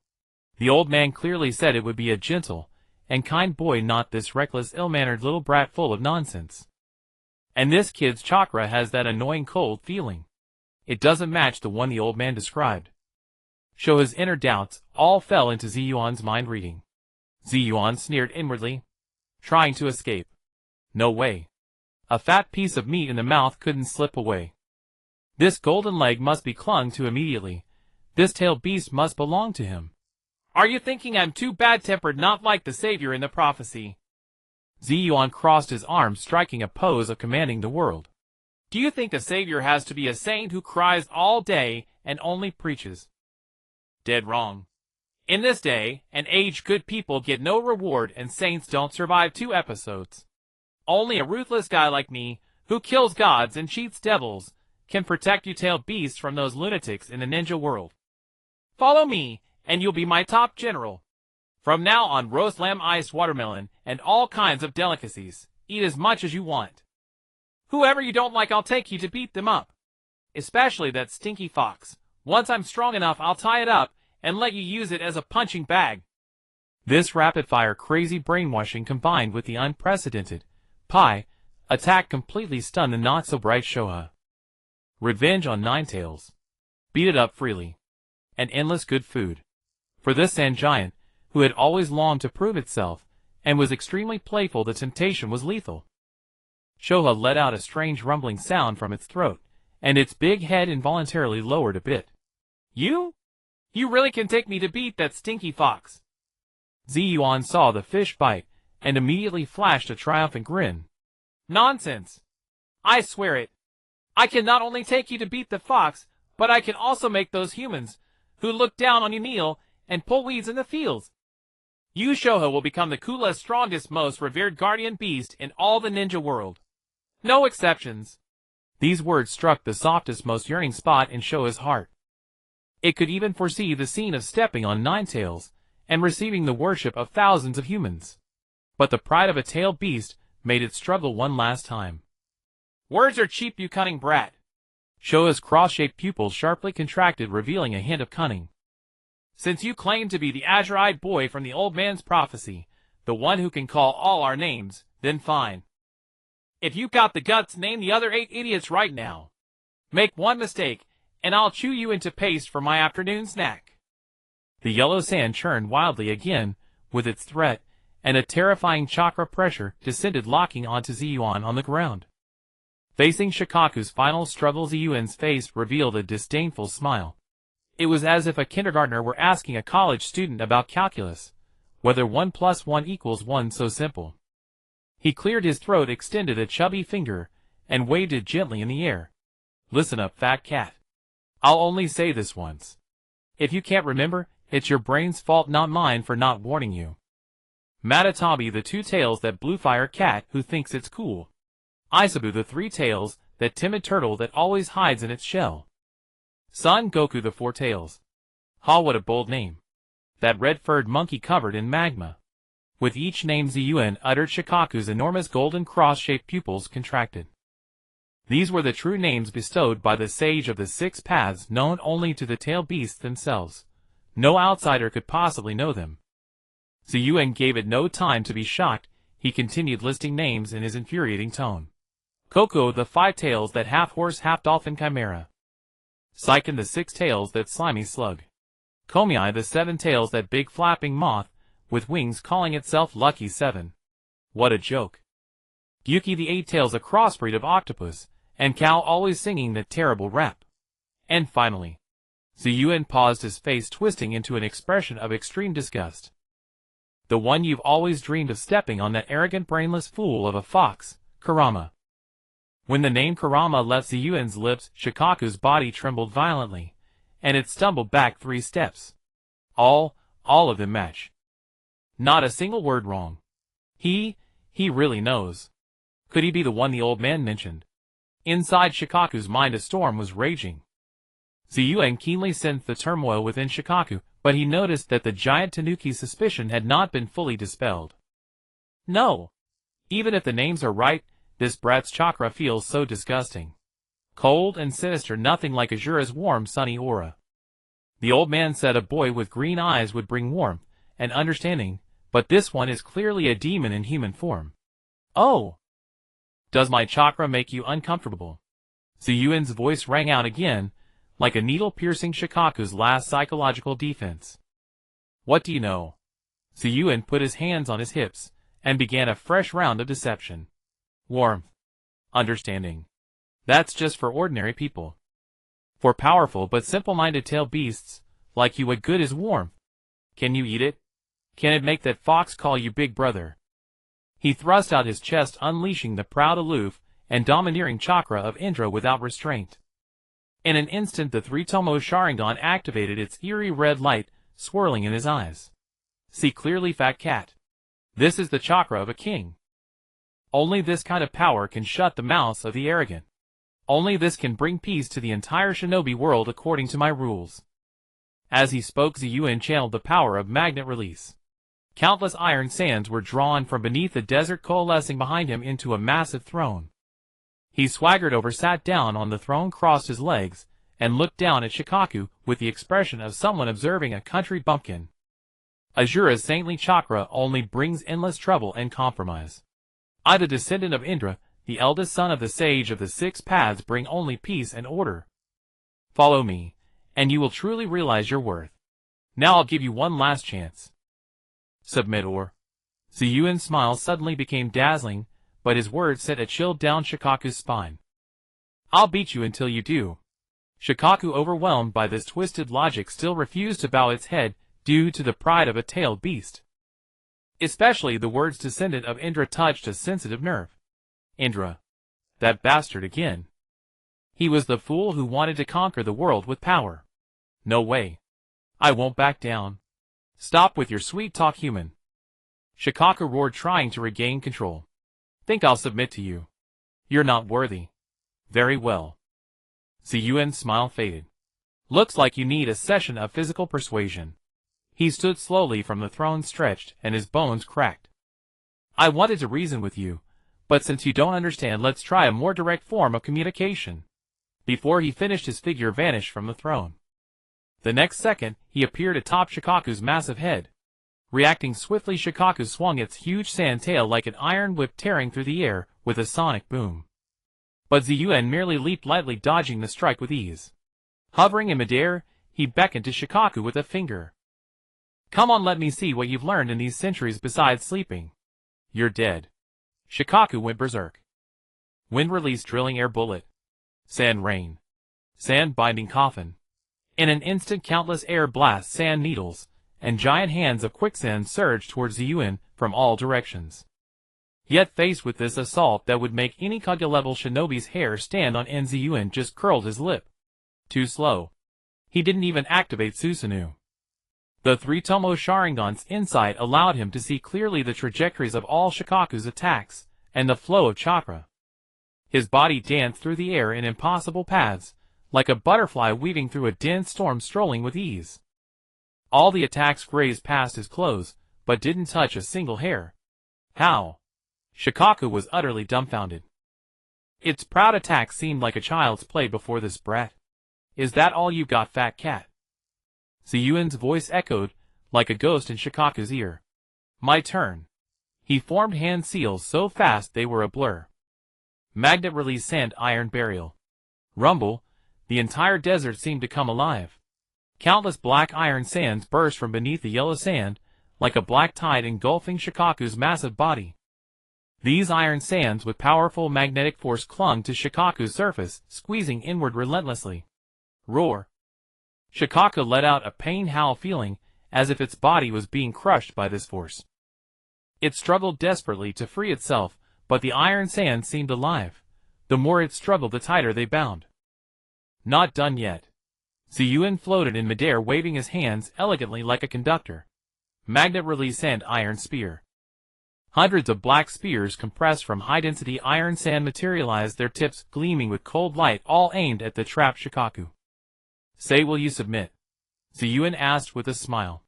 The old man clearly said it would be a gentle and kind boy, not this reckless, ill-mannered little brat full of nonsense. And this kid's chakra has that annoying cold feeling. It doesn't match the one the old man described. Shoha's inner doubts all fell into Zi Yuan's mind reading. Zi Yuan sneered inwardly, trying to escape. No way. A fat piece of meat in the mouth couldn't slip away. This golden leg must be clung to immediately. This tailed beast must belong to him. Are you thinking I'm too bad-tempered, not like the savior in the prophecy? Zi Yuan crossed his arms, striking a pose of commanding the world. Do you think the savior has to be a saint who cries all day and only preaches? Dead wrong. In this day and age, good people get no reward and saints don't survive 2 episodes. Only a ruthless guy like me, who kills gods and cheats devils, can protect you tailed beasts from those lunatics in the ninja world. Follow me, and you'll be my top general. From now on, roast lamb, iced watermelon, and all kinds of delicacies. Eat as much as you want. Whoever you don't like, I'll take you to beat them up. Especially that stinky fox. Once I'm strong enough, I'll tie it up and let you use it as a punching bag. This rapid-fire crazy brainwashing combined with the unprecedented attack completely stunned the not-so-bright Shoha. Revenge on Ninetales. Beat it up freely. And endless good food. For this sand giant, who had always longed to prove itself, and was extremely playful, the temptation was lethal. Shoha let out a strange rumbling sound from its throat, and its big head involuntarily lowered a bit. You? You really can take me to beat that stinky fox? Zi Yuan saw the fish bite, and immediately flashed a triumphant grin. Nonsense. I swear it. I can not only take you to beat the fox, but I can also make those humans, who look down on you, kneel and pull weeds in the fields. You, Shoha, will become the coolest, strongest, most revered guardian beast in all the ninja world. No exceptions. These words struck the softest, most yearning spot in Shoha's heart. It could even foresee the scene of stepping on Ninetales and receiving the worship of thousands of humans. But the pride of a tailed beast made it struggle one last time. Words are cheap, you cunning brat. Shoha's cross-shaped pupils sharply contracted, revealing a hint of cunning. Since you claim to be the azure-eyed boy from the old man's prophecy, the one who can call all our names, then fine. If you've got the guts, name the other 8 idiots right now. Make one mistake, and I'll chew you into paste for my afternoon snack. The yellow sand churned wildly again with its threat, and a terrifying chakra pressure descended, locking onto Zi Yuan on the ground. Facing Shikaku's final struggle, Zi Yuan's face revealed a disdainful smile. It was as if a kindergartner were asking a college student about calculus, whether 1 + 1 = 1, so simple. He cleared his throat, extended a chubby finger, and waved it gently in the air. Listen up, fat cat. I'll only say this once. If you can't remember, it's your brain's fault, not mine, for not warning you. Matatabi, the 2 tails, that blue fire cat who thinks it's cool. Isabu, the 3 tails, that timid turtle that always hides in its shell. Son Goku, the 4 tails. Ha, what a bold name. That red-furred monkey covered in magma. With each name Zi Yuan uttered, Shikaku's enormous golden cross-shaped pupils contracted. These were the true names bestowed by the sage of the 6 paths, known only to the tailed beasts themselves. No outsider could possibly know them. Zi Yuan gave it no time to be shocked. He continued listing names in his infuriating tone. Koko, the 5 tails, that half-horse, half-dolphin chimera. Seiken, the 6 tails, that slimy slug. Komiai, the 7 tails, that big flapping moth with wings calling itself Lucky 7. What a joke. Yuki the Eight-Tail's a crossbreed of octopus, and cow always singing that terrible rap. And finally, Zi Yuan paused, his face twisting into an expression of extreme disgust. The one you've always dreamed of, stepping on, that arrogant brainless fool of a fox, Kurama. When the name Kurama left Zi Yuan's lips, Shikaku's body trembled violently, and it stumbled back 3 steps. All of them match. Not a single word wrong. He really knows. Could he be the one the old man mentioned? Inside Shikaku's mind a storm was raging. Zi Yuan keenly sensed the turmoil within Shikaku, but he noticed that the giant Tanuki's suspicion had not been fully dispelled. No. Even if the names are right, this brat's chakra feels so disgusting. Cold and sinister, nothing like Azura's warm sunny aura. The old man said a boy with green eyes would bring warmth and understanding, but this one is clearly a demon in human form. Oh! Does my chakra make you uncomfortable? Zi Yuan's voice rang out again, like a needle piercing Shikaku's last psychological defense. What do you know? Zi Yuan put his hands on his hips, and began a fresh round of deception. Warmth. Understanding. That's just for ordinary people. For powerful but simple-minded tail beasts, like you, what good is warmth? Can you eat it? Can it make that fox call you big brother? He thrust out his chest, unleashing the proud, aloof, and domineering chakra of Indra without restraint. In an instant the Three-Tomoe Sharingan activated, its eerie red light swirling in his eyes. See clearly, fat cat. This is the chakra of a king. Only this kind of power can shut the mouths of the arrogant. Only this can bring peace to the entire shinobi world according to my rules. As he spoke, Zi Yuan channeled the power of magnet release. Countless iron sands were drawn from beneath the desert, coalescing behind him into a massive throne. He swaggered over, sat down on the throne, crossed his legs, and looked down at Shikaku with the expression of someone observing a country bumpkin. Azura's saintly chakra only brings endless trouble and compromise. I, the descendant of Indra, the eldest son of the sage of the 6 paths, bring only peace and order. Follow me, and you will truly realize your worth. Now I'll give you one last chance. Submit or... Zi Yuan's smile suddenly became dazzling, but his words sent a chill down Shikaku's spine. I'll beat you until you do. Shikaku, overwhelmed by this twisted logic, still refused to bow its head due to the pride of a tailed beast. Especially the words descendant of Indra touched a sensitive nerve. Indra. That bastard again. He was the fool who wanted to conquer the world with power. No way. I won't back down. Stop with your sweet talk, human. Shikaku roared, trying to regain control. Think I'll submit to you? You're not worthy. Very well. Zi Yuan's smile faded. Looks like you need a session of physical persuasion. He stood slowly from the throne, stretched, and his bones cracked. I wanted to reason with you, but since you don't understand, let's try a more direct form of communication. Before he finished, his figure vanished from the throne. The next second, he appeared atop Shikaku's massive head. Reacting swiftly, Shikaku swung its huge sand tail like an iron whip, tearing through the air with a sonic boom. But Zi Yuan merely leaped lightly, dodging the strike with ease. Hovering in midair, he beckoned to Shikaku with a finger. Come on, let me see what you've learned in these centuries besides sleeping. You're dead. Shikaku went berserk. Wind released drilling air bullet. Sand rain. Sand binding coffin. In an instant, countless air blasts, sand needles, and giant hands of quicksand surged towards Zi Yuan from all directions. Yet faced with this assault that would make any Kage-level shinobi's hair stand on end, Zi Yuan just curled his lip. Too slow. He didn't even activate Susanoo. The Three-Tomoe Sharingan's insight allowed him to see clearly the trajectories of all Shikaku's attacks, and the flow of chakra. His body danced through the air in impossible paths, like a butterfly weaving through a dense storm, strolling with ease. All the attacks grazed past his clothes, but didn't touch a single hair. How? Shikaku was utterly dumbfounded. Its proud attack seemed like a child's play before this brat. Is that all you got, fat cat? Zi Yuan's voice echoed like a ghost in Shikaku's ear. My turn. He formed hand seals so fast they were a blur. Magnet release, sand iron burial. Rumble, the entire desert seemed to come alive. Countless black iron sands burst from beneath the yellow sand, like a black tide engulfing Shikaku's massive body. These iron sands with powerful magnetic force clung to Shikaku's surface, squeezing inward relentlessly. Roar! Shikaku let out a pain howl, feeling as if its body was being crushed by this force. It struggled desperately to free itself, but the iron sands seemed alive. The more it struggled, the tighter they bound. Not done yet. Zi Yuan floated in midair, waving his hands elegantly like a conductor. Magnet release and iron spear. Hundreds of black spears compressed from high-density iron sand materialized, their tips gleaming with cold light, all aimed at the trapped Shikaku. Say, will you submit? Zi Yuan asked with a smile.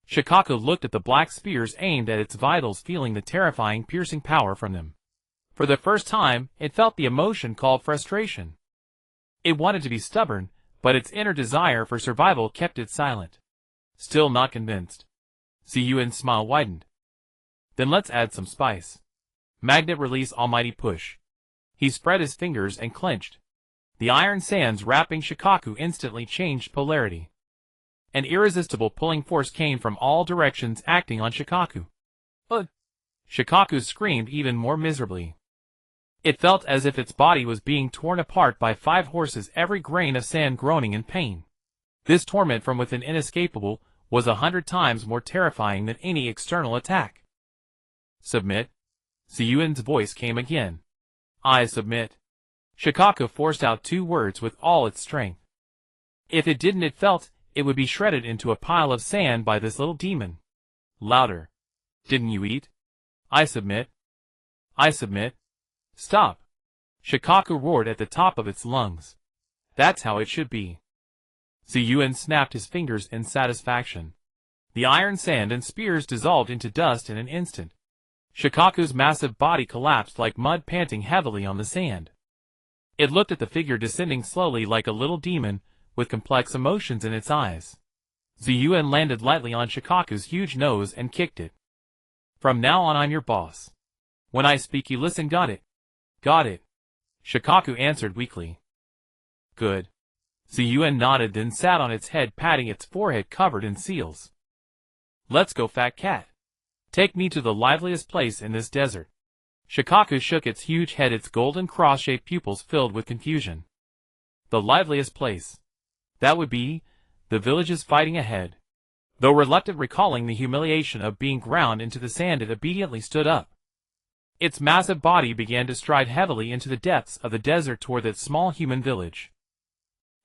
Shikaku looked at the black spears aimed at its vitals, feeling the terrifying piercing power from them. For the first time, it felt the emotion called frustration. It wanted to be stubborn, but its inner desire for survival kept it silent. Still not convinced. Zi Yuan's smile widened. Then let's add some spice. Magnet release, almighty push. He spread his fingers and clenched. The iron sands wrapping Shikaku instantly changed polarity. An irresistible pulling force came from all directions, acting on Shikaku. Shikaku screamed even more miserably. It felt as if its body was being torn apart by 5 horses, every grain of sand groaning in pain. This torment from within, inescapable, was 100 times more terrifying than any external attack. Submit? Zi Yuan's voice came again. I submit. Shikaku forced out 2 words with all its strength. If it didn't, it felt it would be shredded into a pile of sand by this little demon. Louder. Didn't you eat? I submit. I submit. Stop. Shikaku roared at the top of its lungs. That's how it should be. Zi Yuan snapped his fingers in satisfaction. The iron sand and spears dissolved into dust in an instant. Shikaku's massive body collapsed like mud, panting heavily on the sand. It looked at the figure descending slowly like a little demon, with complex emotions in its eyes. Zi Yuan landed lightly on Shikaku's huge nose and kicked it. From now on, I'm your boss. When I speak, you listen, got it? Got it. Shikaku answered weakly. Good. Zi Yuan nodded, then sat on its head, patting its forehead covered in seals. Let's go, fat cat. Take me to the liveliest place in this desert. Shikaku shook its huge head, its golden cross-shaped pupils filled with confusion. The liveliest place. That would be the villages fighting ahead. Though reluctant, recalling the humiliation of being ground into the sand, it obediently stood up. Its massive body began to stride heavily into the depths of the desert toward that small human village.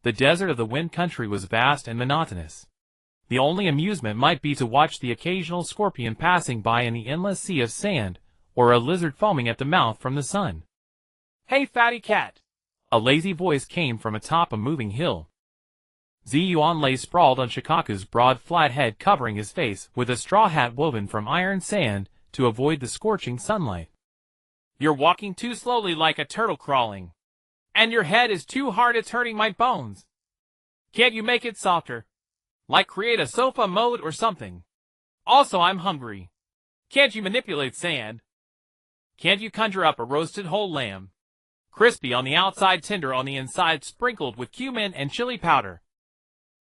The desert of the Wind Country was vast and monotonous. The only amusement might be to watch the occasional scorpion passing by in the endless sea of sand, or a lizard foaming at the mouth from the sun. Hey, fatty cat! A lazy voice came from atop a moving hill. Zi Yuan lay sprawled on Shikaku's broad flat head, covering his face with a straw hat woven from iron sand to avoid the scorching sunlight. You're walking too slowly, like a turtle crawling. And your head is too hard, it's hurting my bones. Can't you make it softer? Like create a sofa mode or something. Also, I'm hungry. Can't you manipulate sand? Can't you conjure up a roasted whole lamb? Crispy on the outside, tender on the inside, sprinkled with cumin and chili powder.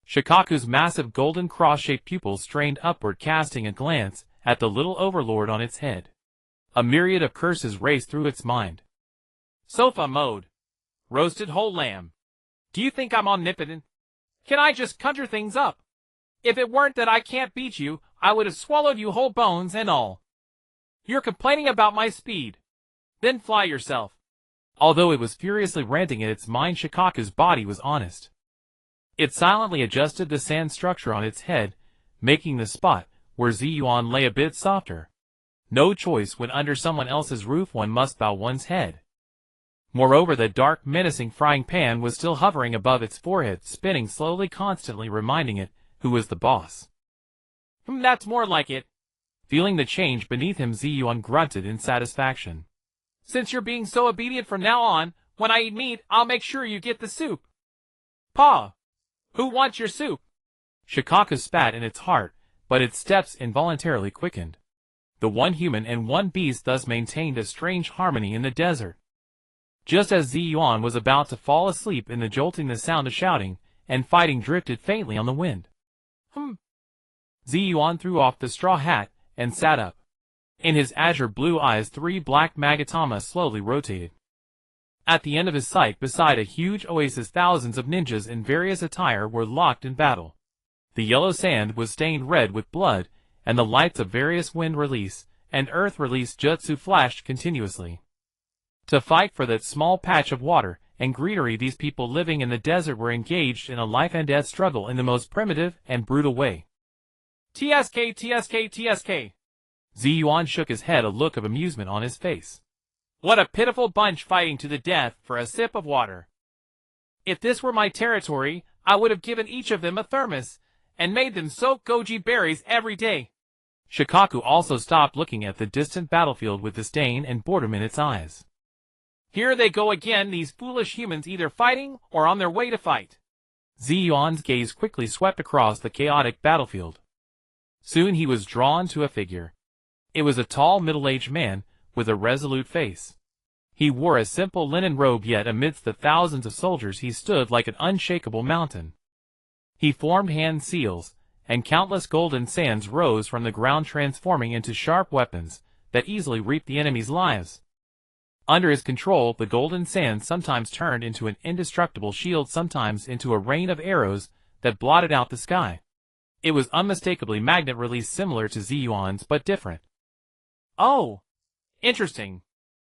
Shikaku's massive golden cross-shaped pupils strained upward, casting a glance at the little overlord on its head. A myriad of curses raced through its mind. Sofa mode. Roasted whole lamb. Do you think I'm omnipotent? Can I just conjure things up? If it weren't that I can't beat you, I would have swallowed you whole, bones and all. You're complaining about my speed. Then fly yourself. Although it was furiously ranting in its mind, Shikaku's body was honest. It silently adjusted the sand structure on its head, making the spot where Zi Yuan lay a bit softer. No choice: when under someone else's roof, one must bow one's head. Moreover, the dark, menacing frying pan was still hovering above its forehead, spinning slowly, constantly reminding it who was the boss. That's more like it. Feeling the change beneath him, Zi Yuan grunted in satisfaction. Since you're being so obedient from now on, when I eat meat, I'll make sure you get the soup. Pa! Who wants your soup? Shikaku spat in its heart, but its steps involuntarily quickened. The one human and one beast thus maintained a strange harmony in the desert. Just as Zi Yuan was about to fall asleep in the jolting, the sound of shouting and fighting drifted faintly on the wind. Zi Yuan threw off the straw hat and sat up. In his azure blue eyes 3 black magatama slowly rotated. At the end of his sight beside a huge oasis thousands of ninjas in various attire were locked in battle. The yellow sand was stained red with blood, and the lights of various wind release and earth release jutsu flashed continuously. To fight for that small patch of water and greenery, these people living in the desert were engaged in a life and death struggle in the most primitive and brutal way. TSK, TSK, TSK. Zi Yuan shook his head, a look of amusement on his face. What a pitiful bunch fighting to the death for a sip of water. If this were my territory, I would have given each of them a thermos and made them soak goji berries every day. Shikaku also stopped looking at the distant battlefield with disdain and boredom in its eyes. Here they go again, these foolish humans either fighting or on their way to fight. Zi Yuan's gaze quickly swept across the chaotic battlefield. Soon he was drawn to a figure. It was a tall middle-aged man with a resolute face. He wore a simple linen robe, yet amidst the thousands of soldiers he stood like an unshakable mountain. He formed hand seals, and countless golden sands rose from the ground, transforming into sharp weapons that easily reaped the enemy's lives. Under his control, the golden sands sometimes turned into an indestructible shield, sometimes into a rain of arrows that blotted out the sky. It was unmistakably magnet release, similar to Zi Yuan's, but different. Oh, interesting.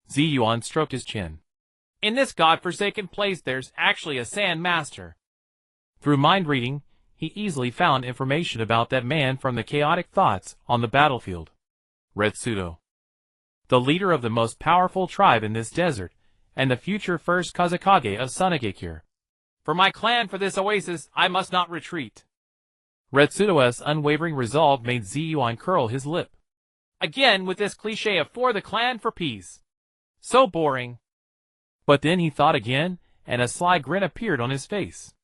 Zi Yuan stroked his chin. In this godforsaken place there's actually a sand master. Through mind reading, he easily found information about that man from the chaotic thoughts on the battlefield. Retsudo, the leader of the most powerful tribe in this desert, and the future first Kazekage of Sunagakure. For my clan, for this oasis, I must not retreat. Retsudo's unwavering resolve made Zi Yuan curl his lip. Again with this cliché of for the clan, for peace. So boring. But then he thought again, and a sly grin appeared on his face.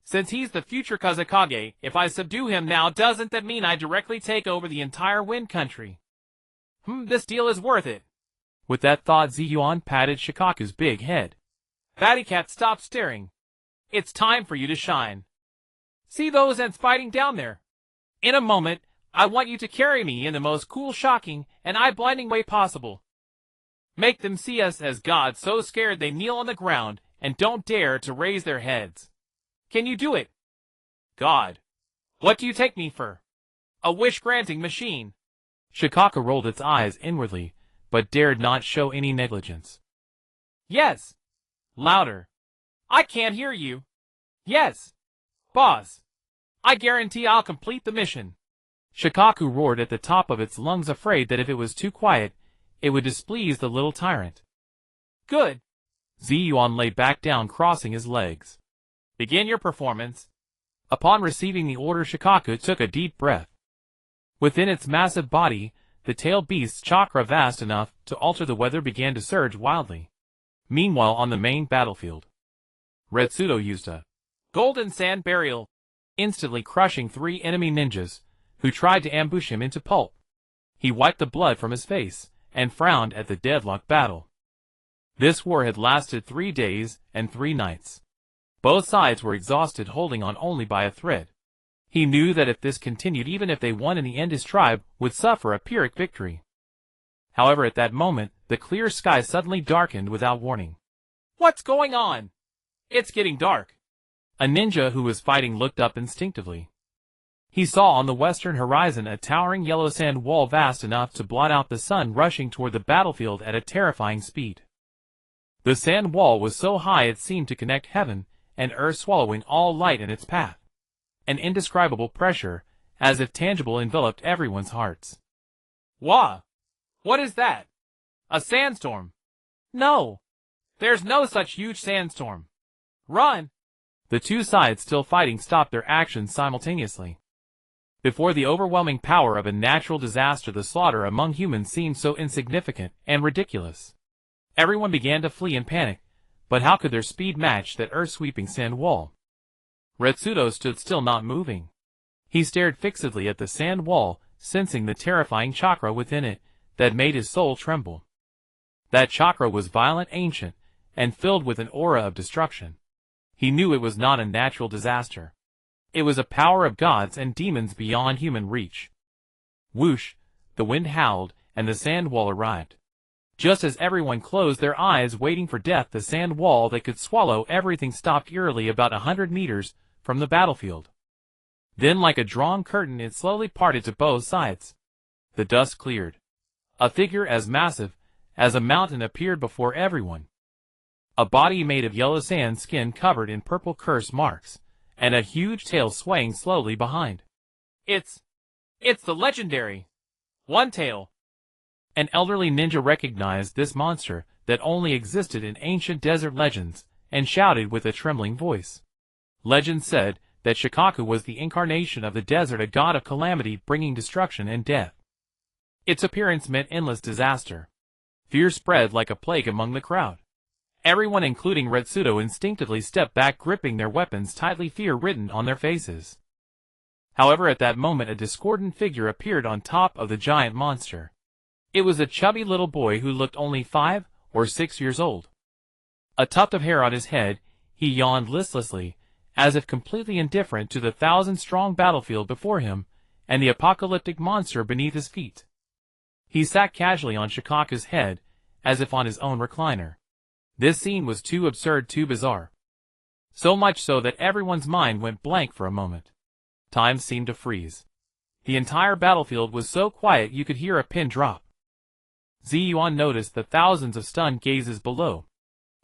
Since he's the future Kazekage, if I subdue him now, doesn't that mean I directly take over the entire Wind Country? This deal is worth it. With that thought, Zi Yuan patted Shikaku's big head. Fatty cat, stop staring. It's time for you to shine. See those ants fighting down there? In a moment, I want you to carry me in the most cool, shocking, and eye-blinding way possible. Make them see us as gods, so scared they kneel on the ground and don't dare to raise their heads. Can you do it? God, what do you take me for? A wish-granting machine. Shikaku rolled its eyes inwardly, but dared not show any negligence. Yes. Louder. I can't hear you. Yes. Boss. I guarantee I'll complete the mission. Shikaku roared at the top of its lungs, afraid that if it was too quiet, it would displease the little tyrant. Good. Zi Yuan lay back down, crossing his legs. Begin your performance. Upon receiving the order, Shikaku took a deep breath. Within its massive body, the tail beast's chakra, vast enough to alter the weather, began to surge wildly. Meanwhile, on the main battlefield, Retsudo used a golden sand burial, instantly crushing 3 enemy ninjas who tried to ambush him into pulp. He wiped the blood from his face and frowned at the deadlock battle. This war had lasted 3 days and 3 nights. Both sides were exhausted, holding on only by a thread. He knew that if this continued, even if they won in the end, his tribe would suffer a Pyrrhic victory. However, at that moment, the clear sky suddenly darkened without warning. What's going on? It's getting dark. A ninja who was fighting looked up instinctively. He saw on the western horizon a towering yellow sand wall, vast enough to blot out the sun, rushing toward the battlefield at a terrifying speed. The sand wall was so high it seemed to connect heaven and earth, swallowing all light in its path. An indescribable pressure, as if tangible, enveloped everyone's hearts. Wah! What is that? A sandstorm? No! There's no such huge sandstorm. Run! The two sides, still fighting, stopped their actions simultaneously. Before the overwhelming power of a natural disaster, the slaughter among humans seemed so insignificant and ridiculous. Everyone began to flee in panic, but how could their speed match that earth-sweeping sand wall? Retsudo stood still, not moving. He stared fixedly at the sand wall, sensing the terrifying chakra within it that made his soul tremble. That chakra was violent, ancient, and filled with an aura of destruction. He knew it was not a natural disaster. It was a power of gods and demons beyond human reach. Whoosh, the wind howled, and the sand wall arrived. Just as everyone closed their eyes waiting for death, the sand wall that could swallow everything stopped eerily about 100 meters from the battlefield. Then, like a drawn curtain, it slowly parted to both sides. The dust cleared. A figure as massive as a mountain appeared before everyone. A body made of yellow sand, skin covered in purple curse marks, and a huge tail swaying slowly behind. It's the legendary One Tail. An elderly ninja recognized this monster that only existed in ancient desert legends, and shouted with a trembling voice. Legend said that Shikaku was the incarnation of the desert, a god of calamity bringing destruction and death. Its appearance meant endless disaster. Fear spread like a plague among the crowd. Everyone, including Retsudo, instinctively stepped back, gripping their weapons tightly, fear written on their faces. However, at that moment a discordant figure appeared on top of the giant monster. It was a chubby little boy who looked only 5 or 6 years old. A tuft of hair on his head, he yawned listlessly, as if completely indifferent to the 1,000-strong battlefield before him and the apocalyptic monster beneath his feet. He sat casually on Shikaku's head, as if on his own recliner. This scene was too absurd, too bizarre. So much so that everyone's mind went blank for a moment. Time seemed to freeze. The entire battlefield was so quiet you could hear a pin drop. Zi Yuan noticed the thousands of stunned gazes below.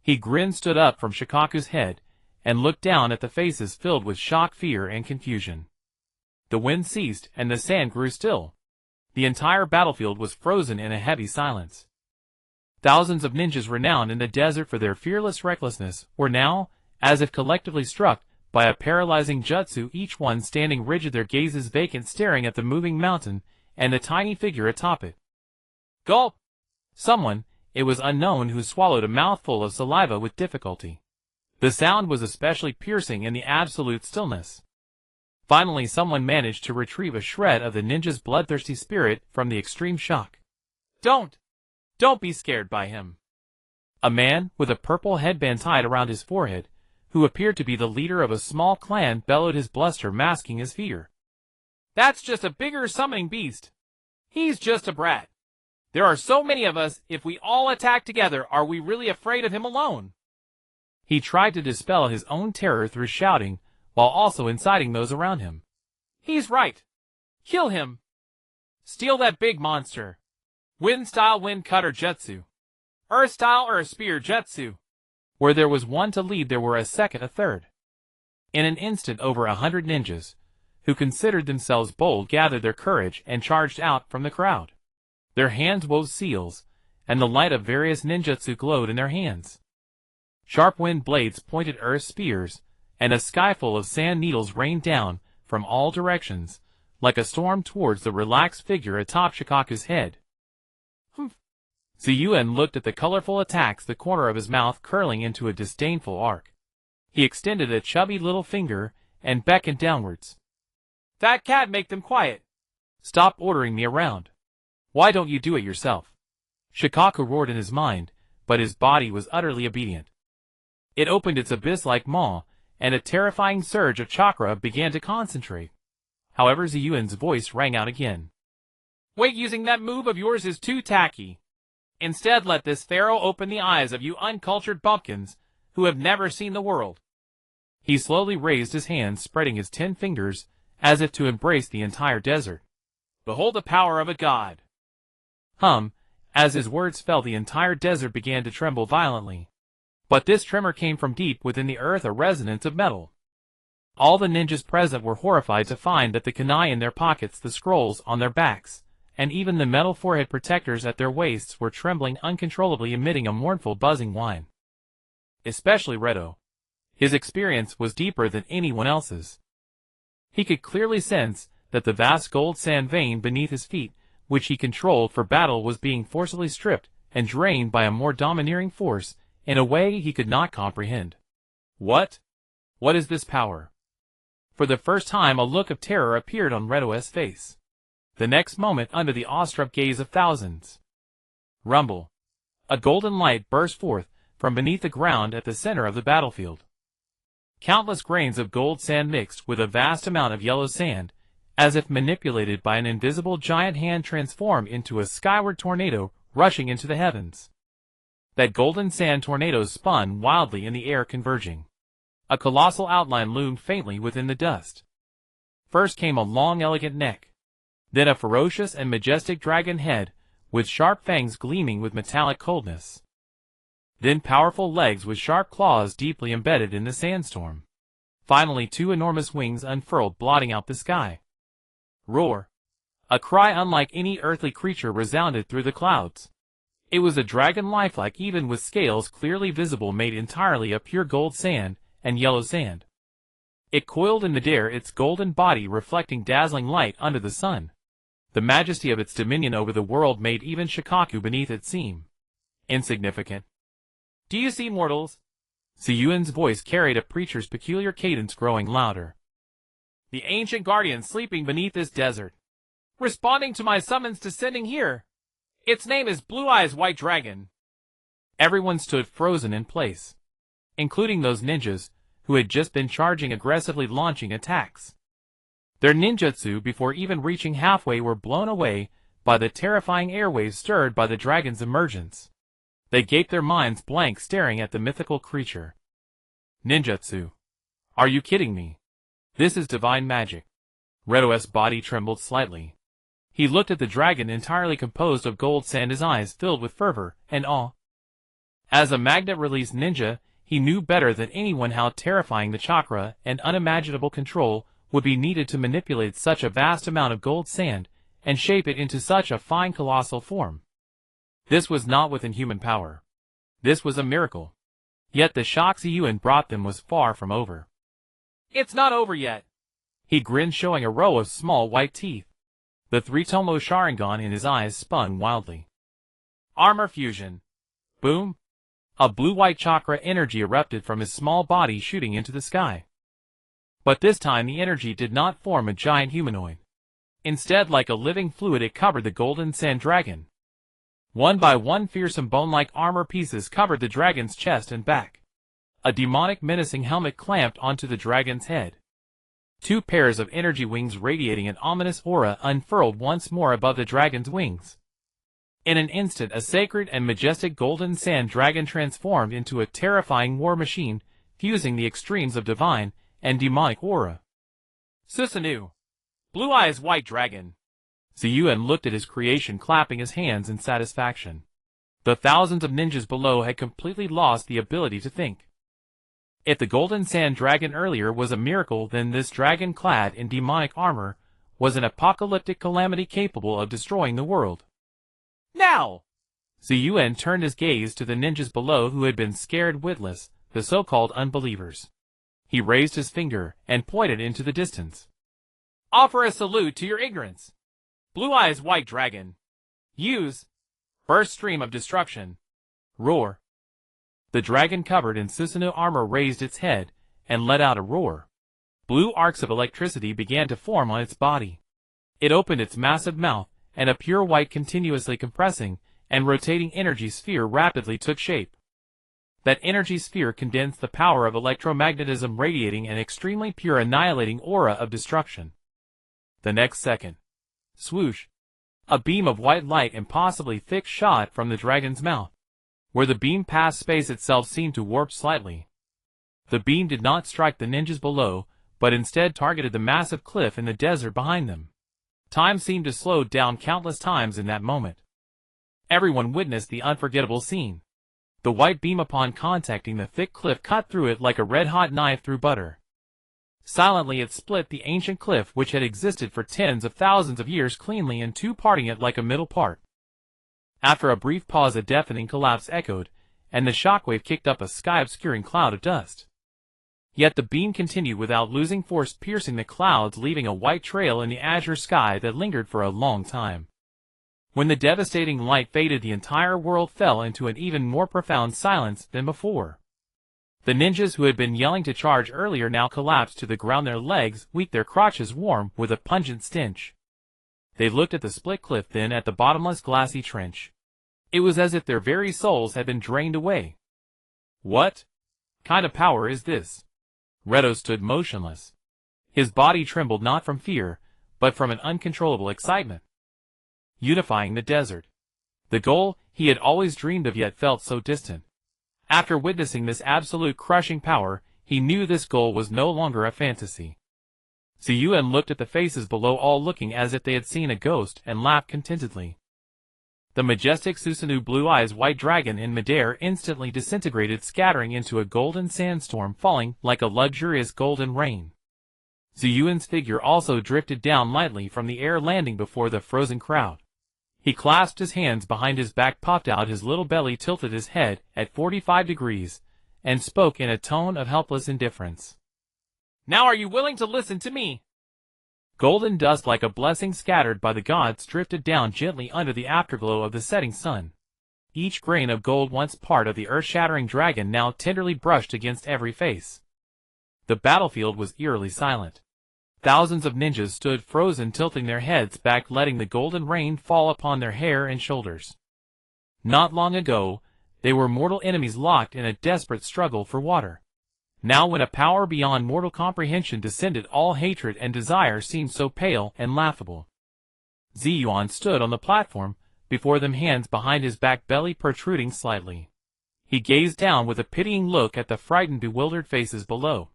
He grinned, stood up from Shikaku's head, and looked down at the faces filled with shock, fear, and confusion. The wind ceased, and the sand grew still. The entire battlefield was frozen in a heavy silence. Thousands of ninjas renowned in the desert for their fearless recklessness were now, as if collectively struck by a paralyzing jutsu, each one standing rigid, their gazes vacant, staring at the moving mountain and the tiny figure atop it. Gulp! Someone, it was unknown, who swallowed a mouthful of saliva with difficulty. The sound was especially piercing in the absolute stillness. Finally, someone managed to retrieve a shred of the ninja's bloodthirsty spirit from the extreme shock. Don't be scared by him. A man with a purple headband tied around his forehead, who appeared to be the leader of a small clan, bellowed his bluster, masking his fear. That's just a bigger summoning beast. He's just a brat. There are so many of us. If we all attack together, are we really afraid of him alone? He tried to dispel his own terror through shouting, while also inciting those around him. He's right. Kill him. Steal that big monster. Wind-style wind cutter jutsu. Earth-style earth spear jutsu. Where there was one to lead, there were a second, a third. In an instant, over 100 ninjas, who considered themselves bold, gathered their courage and charged out from the crowd. Their hands wove seals, and the light of various ninjutsu glowed in their hands. Sharp wind blades pointed earth spears, and a skyful of sand needles rained down from all directions, like a storm towards the relaxed figure atop Shikaku's head. Zi Yuan looked at the colorful attacks, the corner of his mouth curling into a disdainful arc. He extended a chubby little finger and beckoned downwards. That cat, make them quiet. Stop ordering me around. Why don't you do it yourself? Shikaku roared in his mind, but his body was utterly obedient. It opened its abyss-like maw, and a terrifying surge of chakra began to concentrate. However, Zi Yuan's voice rang out again. Wait, using that move of yours is too tacky. Instead, let this pharaoh open the eyes of you uncultured bumpkins who have never seen the world. He slowly raised his hands, spreading his 10 fingers, as if to embrace the entire desert. Behold the power of a god. As his words fell, the entire desert began to tremble violently. But this tremor came from deep within the earth, a resonance of metal. All the ninjas present were horrified to find that the kunai in their pockets, the scrolls on their backs, and even the metal forehead protectors at their waists were trembling uncontrollably, emitting a mournful buzzing whine. Especially Reto. His experience was deeper than anyone else's. He could clearly sense that the vast gold sand vein beneath his feet, which he controlled for battle, was being forcibly stripped and drained by a more domineering force in a way he could not comprehend. What is this power? For the first time, a look of terror appeared on Reto's face. The next moment, under the awestruck gaze of thousands, rumble! A golden light burst forth from beneath the ground at the center of the battlefield. Countless grains of gold sand mixed with a vast amount of yellow sand, as if manipulated by an invisible giant hand, transformed into a skyward tornado rushing into the heavens. That golden sand tornado spun wildly in the air, converging. A colossal outline loomed faintly within the dust. First came a long, elegant neck. Then a ferocious and majestic dragon head, with sharp fangs gleaming with metallic coldness. Then powerful legs with sharp claws deeply embedded in the sandstorm. Finally 2 enormous wings unfurled, blotting out the sky. Roar! A cry unlike any earthly creature resounded through the clouds. It was a dragon lifelike, even with scales clearly visible, made entirely of pure gold sand and yellow sand. It coiled in midair, its golden body reflecting dazzling light under the sun. The majesty of its dominion over the world made even Shikaku beneath it seem insignificant. Do you see, mortals? Zi Yuan's voice carried a preacher's peculiar cadence, growing louder. The ancient guardian sleeping beneath this desert, responding to my summons descending here. Its name is Blue Eyes White Dragon. Everyone stood frozen in place, including those ninjas who had just been charging, aggressively launching attacks. Their ninjutsu, before even reaching halfway, were blown away by the terrifying airwaves stirred by the dragon's emergence. They gaped, their minds blank, staring at the mythical creature. Ninjutsu? Are you kidding me? This is divine magic. Redo's body trembled slightly. He looked at the dragon, entirely composed of gold sand, his eyes filled with fervor and awe. As a magnet-released ninja, he knew better than anyone how terrifying the chakra and unimaginable control would be needed to manipulate such a vast amount of gold sand and shape it into such a fine, colossal form. This was not within human power. This was a miracle. Yet the shock Zi Yuan brought them was far from over. It's not over yet. He grinned, showing a row of small white teeth. The Three-Tomoe Sharingan in his eyes spun wildly. Armor fusion. Boom! A blue-white chakra energy erupted from his small body, shooting into the sky. But this time the energy did not form a giant humanoid. Instead, like a living fluid, it covered the golden sand dragon. One by one, fearsome bone-like armor pieces covered the dragon's chest and back. A demonic, menacing helmet clamped onto the dragon's head. 2 pairs of energy wings radiating an ominous aura unfurled once more above the dragon's wings. In an instant, a sacred and majestic golden sand dragon transformed into a terrifying war machine, fusing the extremes of divine and demonic aura. Susanoo. Blue Eyes White Dragon. Zi Yuan looked at his creation, clapping his hands in satisfaction. The thousands of ninjas below had completely lost the ability to think. If the golden sand dragon earlier was a miracle, then this dragon clad in demonic armor was an apocalyptic calamity capable of destroying the world. Now! Zi Yuan turned his gaze to the ninjas below, who had been scared witless, the so-called unbelievers. He raised his finger and pointed into the distance. Offer a salute to your ignorance. Blue Eyes White Dragon. Use. Burst stream of destruction. Roar. The dragon covered in Susanoo armor raised its head and let out a roar. Blue arcs of electricity began to form on its body. It opened its massive mouth, and a pure white, continuously compressing and rotating energy sphere rapidly took shape. That energy sphere condensed the power of electromagnetism, radiating an extremely pure, annihilating aura of destruction. The next second, swoosh! A beam of white light, impossibly thick, shot from the dragon's mouth. Where the beam passed, space itself seemed to warp slightly. The beam did not strike the ninjas below, but instead targeted the massive cliff in the desert behind them. Time seemed to slow down countless times in that moment. Everyone witnessed the unforgettable scene. The white beam, upon contacting the thick cliff, cut through it like a red-hot knife through butter. Silently it split the ancient cliff, which had existed for tens of thousands of years, cleanly in 2, parting it like a middle part. After a brief pause, a deafening collapse echoed, and the shockwave kicked up a sky-obscuring cloud of dust. Yet the beam continued without losing force, piercing the clouds, leaving a white trail in the azure sky that lingered for a long time. When the devastating light faded, the entire world fell into an even more profound silence than before. The ninjas who had been yelling to charge earlier now collapsed to the ground, their legs weak, their crotches warm with a pungent stench. They looked at the split cliff, then at the bottomless glassy trench. It was as if their very souls had been drained away. What kind of power is this? Redo stood motionless. His body trembled not from fear, but from an uncontrollable excitement. Unifying the desert. The goal he had always dreamed of yet felt so distant. After witnessing this absolute crushing power, he knew this goal was no longer a fantasy. Zi Yuan looked at the faces below, all looking as if they had seen a ghost, and laughed contentedly. The majestic Susanoo Blue Eyes White Dragon in midair instantly disintegrated, scattering into a golden sandstorm, falling like a luxurious golden rain. Zi Yuan's figure also drifted down lightly from the air, landing before the frozen crowd. He clasped his hands behind his back, popped out his little belly, tilted his head at 45 degrees, and spoke in a tone of helpless indifference. Now are you willing to listen to me? Golden dust like a blessing scattered by the gods drifted down gently under the afterglow of the setting sun. Each grain of gold, once part of the earth-shattering dragon, now tenderly brushed against every face. The battlefield was eerily silent. Thousands of ninjas stood frozen, tilting their heads back, letting the golden rain fall upon their hair and shoulders. Not long ago, they were mortal enemies locked in a desperate struggle for water. Now, when a power beyond mortal comprehension descended, all hatred and desire seemed so pale and laughable. Zi Yuan stood on the platform before them, hands behind his back, belly protruding slightly. He gazed down with a pitying look at the frightened, bewildered faces below.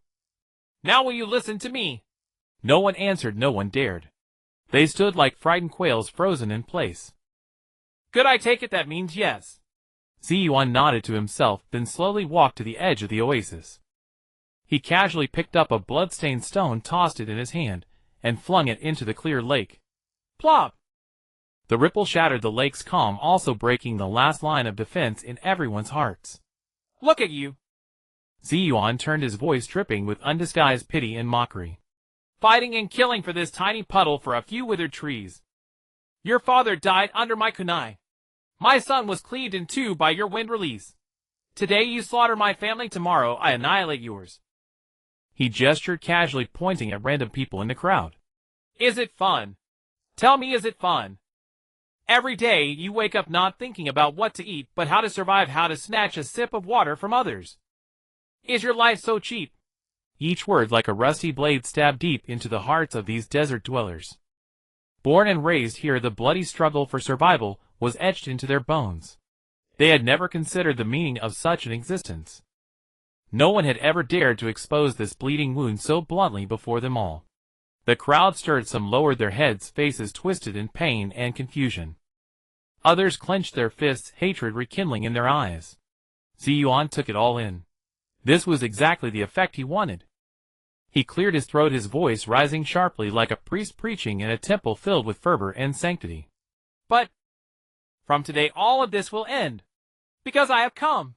Now will you listen to me? No one answered, no one dared. They stood like frightened quails, frozen in place. Good, I take it that means yes. Zi Yuan nodded to himself, then slowly walked to the edge of the oasis. He casually picked up a blood-stained stone, tossed it in his hand, and flung it into the clear lake. Plop! The ripple shattered the lake's calm, also breaking the last line of defense in everyone's hearts. Look at you! Zi Yuan turned, his voice dripping with undisguised pity and mockery. Fighting and killing for this tiny puddle, for a few withered trees. Your father died under my kunai. My son was cleaved in two by your wind release. Today you slaughter my family, tomorrow I annihilate yours. He gestured casually, pointing at random people in the crowd. Is it fun? Tell me, is it fun? Every day you wake up not thinking about what to eat, but how to survive, how to snatch a sip of water from others. Is your life so cheap? Each word like a rusty blade stabbed deep into the hearts of these desert dwellers. Born and raised here, the bloody struggle for survival was etched into their bones. They had never considered the meaning of such an existence. No one had ever dared to expose this bleeding wound so bluntly before them all. The crowd stirred, some lowered their heads, faces twisted in pain and confusion. Others clenched their fists, hatred rekindling in their eyes. Zi Yuan took it all in. This was exactly the effect he wanted. He cleared his throat, his voice rising sharply like a priest preaching in a temple filled with fervor and sanctity. But from today all of this will end, because I have come.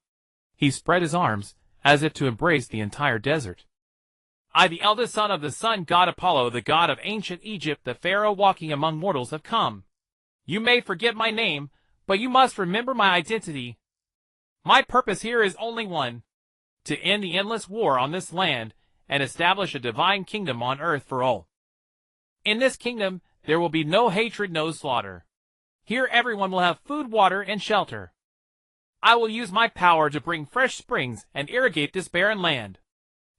He spread his arms, as if to embrace the entire desert. I, the eldest son of the sun god Apollo, the god of ancient Egypt, the pharaoh walking among mortals, have come. You may forget my name, but you must remember my identity. My purpose here is only one: to end the endless war on this land, and establish a divine kingdom on earth for all. In this kingdom, there will be no hatred, no slaughter. Here everyone will have food, water, and shelter. I will use my power to bring fresh springs and irrigate this barren land.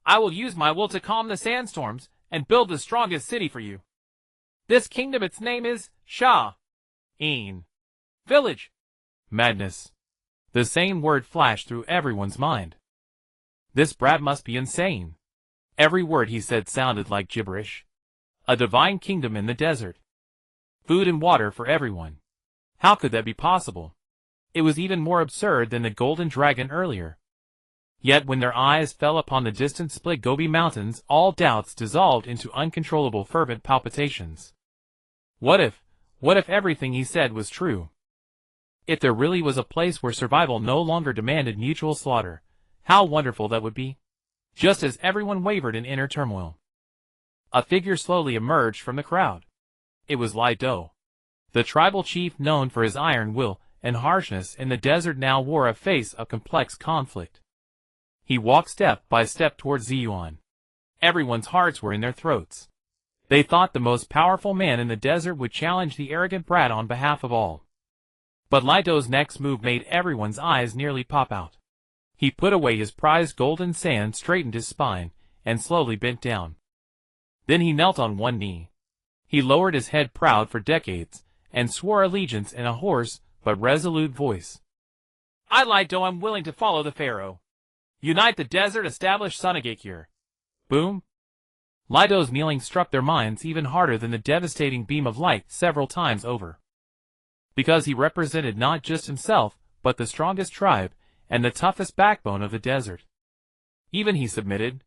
I will use my will to calm the sandstorms and build the strongest city for you. This kingdom, its name is Sha-in. Village. Madness. The same word flashed through everyone's mind. This brat must be insane. Every word he said sounded like gibberish. A divine kingdom in the desert. Food and water for everyone. How could that be possible? It was even more absurd than the golden dragon earlier. Yet when their eyes fell upon the distant split Gobi Mountains, all doubts dissolved into uncontrollable fervent palpitations. What if everything he said was true? If there really was a place where survival no longer demanded mutual slaughter, how wonderful that would be! Just as everyone wavered in inner turmoil, a figure slowly emerged from the crowd. It was Lido. The tribal chief, known for his iron will and harshness in the desert, now wore a face of complex conflict. He walked step by step towards Zi Yuan. Everyone's hearts were in their throats. They thought the most powerful man in the desert would challenge the arrogant brat on behalf of all. But Lido's next move made everyone's eyes nearly pop out. He put away his prized golden sand, straightened his spine, and slowly bent down. Then he knelt on one knee. He lowered his head proud for decades, and swore allegiance in a hoarse but resolute voice. I Lido am willing to follow the pharaoh. Unite the desert, establish Sunagakure. Boom! Lido's kneeling struck their minds even harder than the devastating beam of light several times over. Because he represented not just himself, but the strongest tribe, and the toughest backbone of the desert. Even he submitted.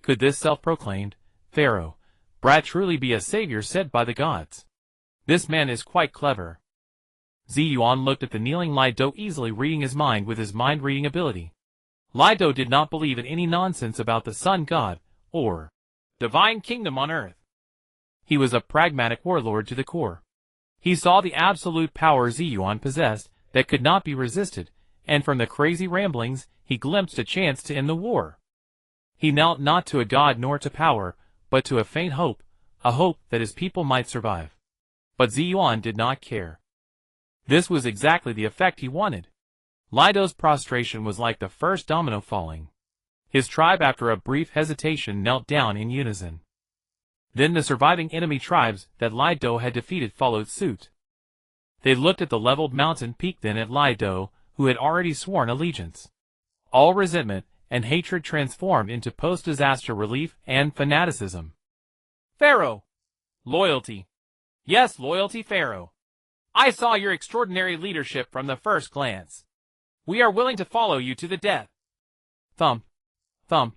Could this self-proclaimed pharaoh brat truly be a savior sent by the gods? This man is quite clever. Zi Yuan looked at the kneeling Lido, easily reading his mind with his mind-reading ability. Lido did not believe in any nonsense about the sun god, or divine kingdom on earth. He was a pragmatic warlord to the core. He saw the absolute power Zi Yuan possessed that could not be resisted, and from the crazy ramblings, he glimpsed a chance to end the war. He knelt not to a god nor to power, but to a faint hope, a hope that his people might survive. But Zi Yuan did not care. This was exactly the effect he wanted. Lido's prostration was like the first domino falling. His tribe, after a brief hesitation, knelt down in unison. Then the surviving enemy tribes that Lido had defeated followed suit. They looked at the leveled mountain peak, then at Lido, who had already sworn allegiance. All resentment and hatred transformed into post-disaster relief and fanaticism. Pharaoh! Loyalty. Yes, loyalty, Pharaoh. I saw your extraordinary leadership from the first glance. We are willing to follow you to the death. Thump, thump.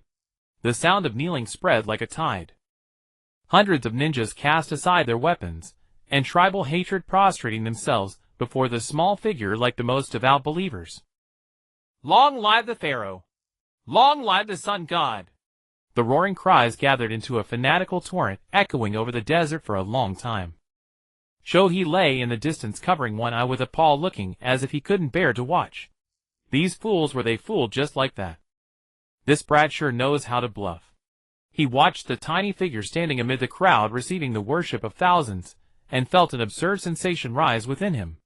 The sound of kneeling spread like a tide. Hundreds of ninjas cast aside their weapons, and tribal hatred prostrating themselves before the small figure like the most devout believers. Long live the pharaoh! Long live the sun god! The roaring cries gathered into a fanatical torrent, echoing over the desert for a long time. Shohei lay in the distance, covering one eye with a paw, looking as if he couldn't bear to watch. These fools, were they fooled just like that? This brat sure knows how to bluff. He watched the tiny figure standing amid the crowd receiving the worship of thousands, and felt an absurd sensation rise within him.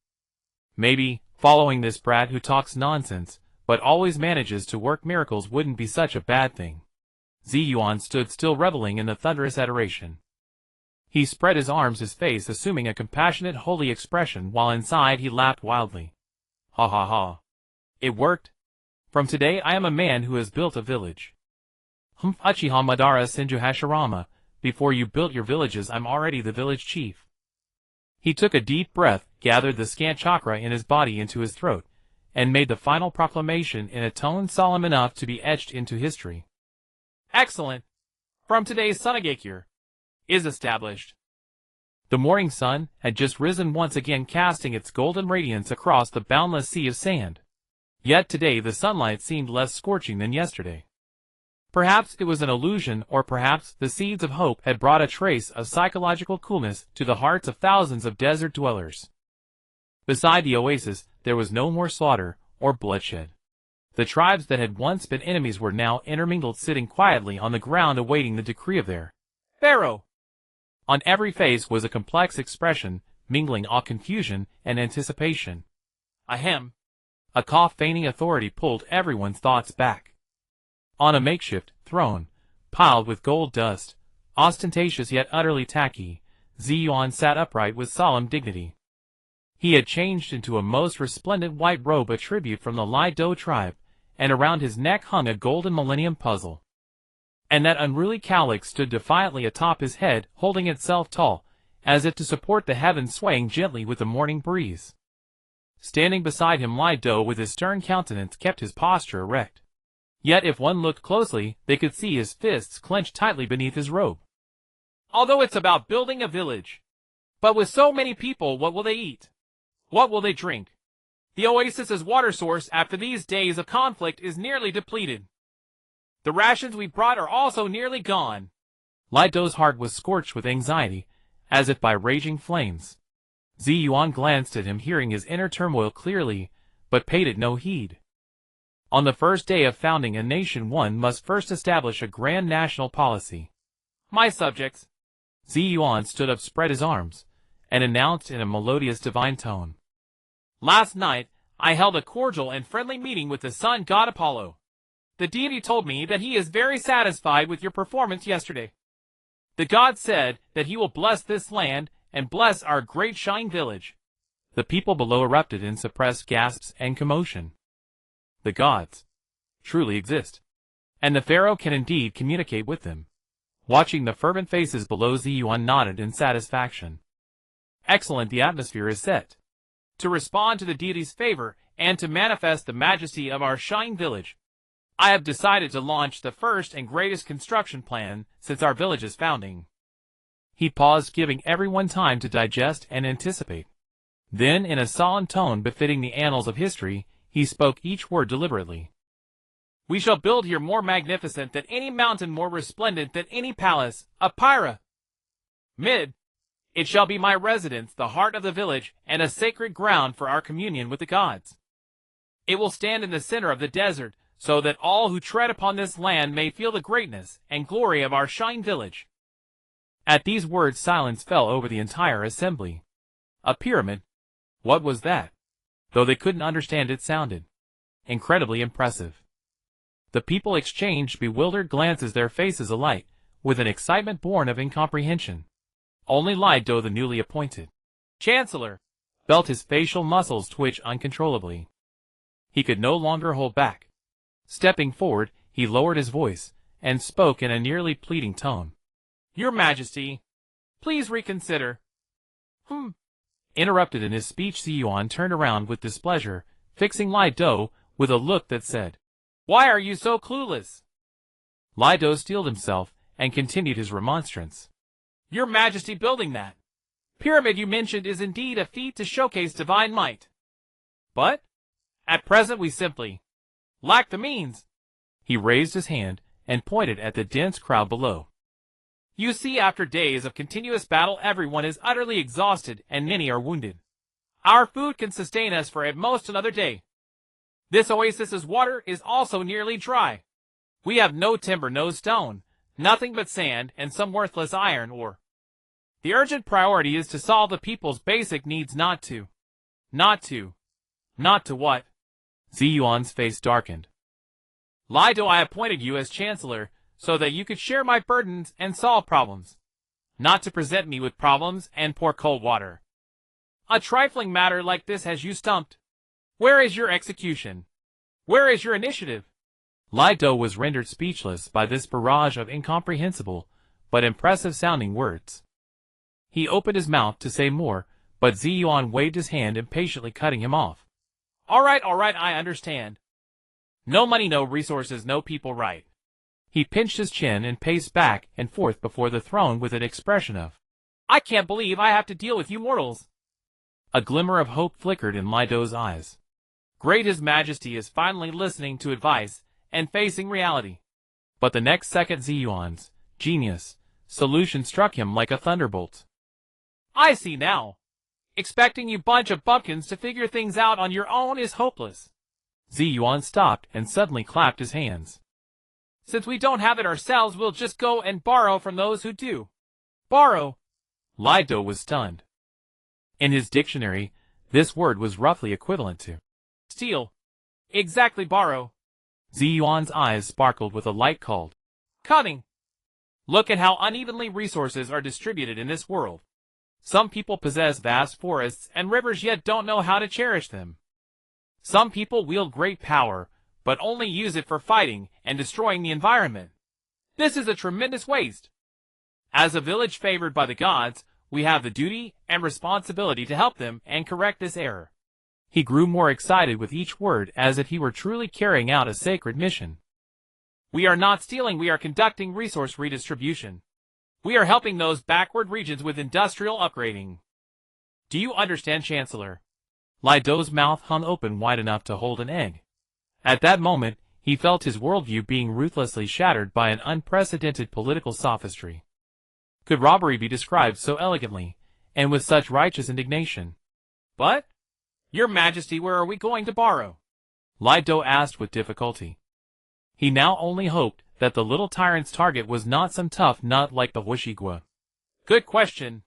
Maybe, following this brat who talks nonsense, but always manages to work miracles, wouldn't be such a bad thing. Zi Yuan stood still, reveling in the thunderous adoration. He spread his arms, his face assuming a compassionate, holy expression, while inside he laughed wildly. Ha ha ha. It worked. From today I am a man who has built a village. Uchiha Madara Senju Hashirama, before you built your villages I'm already the village chief. He took a deep breath, gathered the scant chakra in his body into his throat, and made the final proclamation in a tone solemn enough to be etched into history. Excellent. From today Sunagakure is established. The morning sun had just risen, once again casting its golden radiance across the boundless sea of sand. Yet today the sunlight seemed less scorching than yesterday. Perhaps it was an illusion, or perhaps the seeds of hope had brought a trace of psychological coolness to the hearts of thousands of desert dwellers. Beside the oasis, there was no more slaughter or bloodshed. The tribes that had once been enemies were now intermingled, sitting quietly on the ground awaiting the decree of their pharaoh. On every face was a complex expression, mingling awe, confusion, and anticipation. Ahem. A cough feigning authority pulled everyone's thoughts back. On a makeshift throne, piled with gold dust, ostentatious yet utterly tacky, Zi Yuan sat upright with solemn dignity. He had changed into a most resplendent white robe, a tribute from the Lido tribe, and around his neck hung a golden millennium puzzle. And that unruly cowlick stood defiantly atop his head, holding itself tall, as if to support the heavens, swaying gently with the morning breeze. Standing beside him, Lido, with his stern countenance, kept his posture erect. Yet if one looked closely, they could see his fists clenched tightly beneath his robe. Although it's about building a village. But with so many people, what will they eat? What will they drink? The oasis's water source after these days of conflict is nearly depleted. The rations we brought are also nearly gone. Lido's heart was scorched with anxiety, as if by raging flames. Zi Yuan glanced at him, hearing his inner turmoil clearly, but paid it no heed. On the first day of founding a nation, one must first establish a grand national policy. My subjects. Zi Yuan stood up, spread his arms, and announced in a melodious divine tone. Last night, I held a cordial and friendly meeting with the sun god Apollo. the deity told me that he is very satisfied with your performance yesterday. The god said that he will bless this land and bless our great Shine Village. The people below erupted in suppressed gasps and commotion. The gods truly exist, and the pharaoh can indeed communicate with them. Watching the fervent faces below, Zi Yuan nodded in satisfaction. Excellent, the atmosphere is set. To respond to the deity's favor and to manifest the majesty of our Shine Village, I have decided to launch the first and greatest construction plan since our village's founding. He paused, giving everyone time to digest and anticipate. Then, in a solemn tone befitting the annals of history, he spoke each word deliberately. We shall build here more magnificent than any mountain, more resplendent than any palace, a pyramid. It shall be my residence, the heart of the village, and a sacred ground for our communion with the gods. It will stand in the center of the desert, so that all who tread upon this land may feel the greatness and glory of our Shine Village. At these words, silence fell over the entire assembly. A pyramid? What was that? Though they couldn't understand, it sounded incredibly impressive. The people exchanged bewildered glances, their faces alight with an excitement born of incomprehension. Only Li Do, the newly appointed Chancellor, felt his facial muscles twitch uncontrollably. He could no longer hold back. Stepping forward, he lowered his voice and spoke in a nearly pleading tone. Your Majesty, please reconsider. Interrupted in his speech, Zi Yuan turned around with displeasure, fixing Li Do with a look that said, Why are you so clueless? Li Do steeled himself and continued his remonstrance. Your Majesty, building that pyramid you mentioned is indeed a feat to showcase divine might. But, at present we simply lack the means. He raised his hand and pointed at the dense crowd below. You see, after days of continuous battle, everyone is utterly exhausted and many are wounded. Our food can sustain us for at most another day. This oasis's water is also nearly dry. We have no timber, no stone, nothing but sand and some worthless iron ore. The urgent priority is to solve the people's basic needs, not to what? Zi Yuan's face darkened. Li Do, I appointed you as Chancellor so that you could share my burdens and solve problems, not to present me with problems and pour cold water. A trifling matter like this has you stumped. Where is your execution? Where is your initiative? Li Do was rendered speechless by this barrage of incomprehensible but impressive-sounding words. He opened his mouth to say more, but Zi Yuan waved his hand, impatiently cutting him off. All right, I understand. No money, no resources, no people, right? He pinched his chin and paced back and forth before the throne with an expression of, I can't believe I have to deal with you mortals. A glimmer of hope flickered in Li Do's eyes. Great, His Majesty is finally listening to advice and facing reality. But the next second, Zi Yuan's genius solution struck him like a thunderbolt. I see now. Expecting you bunch of bumpkins to figure things out on your own is hopeless. Zi Yuan stopped and suddenly clapped his hands. Since we don't have it ourselves, we'll just go and borrow from those who do. Borrow. Li Do was stunned. In his dictionary, this word was roughly equivalent to steal. Exactly, borrow. Zi Yuan's eyes sparkled with a light called cunning. Look at how unevenly resources are distributed in this world. Some people possess vast forests and rivers yet don't know how to cherish them. Some people wield great power, but only use it for fighting and destroying the environment. This is a tremendous waste. As a village favored by the gods, we have the duty and responsibility to help them and correct this error. He grew more excited with each word, as if he were truly carrying out a sacred mission. We are not stealing, we are conducting resource redistribution. We are helping those backward regions with industrial upgrading. Do you understand, Chancellor? Li Do's mouth hung open wide enough to hold an egg. At that moment, he felt his worldview being ruthlessly shattered by an unprecedented political sophistry. Could robbery be described so elegantly, and with such righteous indignation? But, Your Majesty, where are we going to borrow? Li Do asked with difficulty. He now only hoped that the little tyrant's target was not some tough nut like the Wushigua. Good question.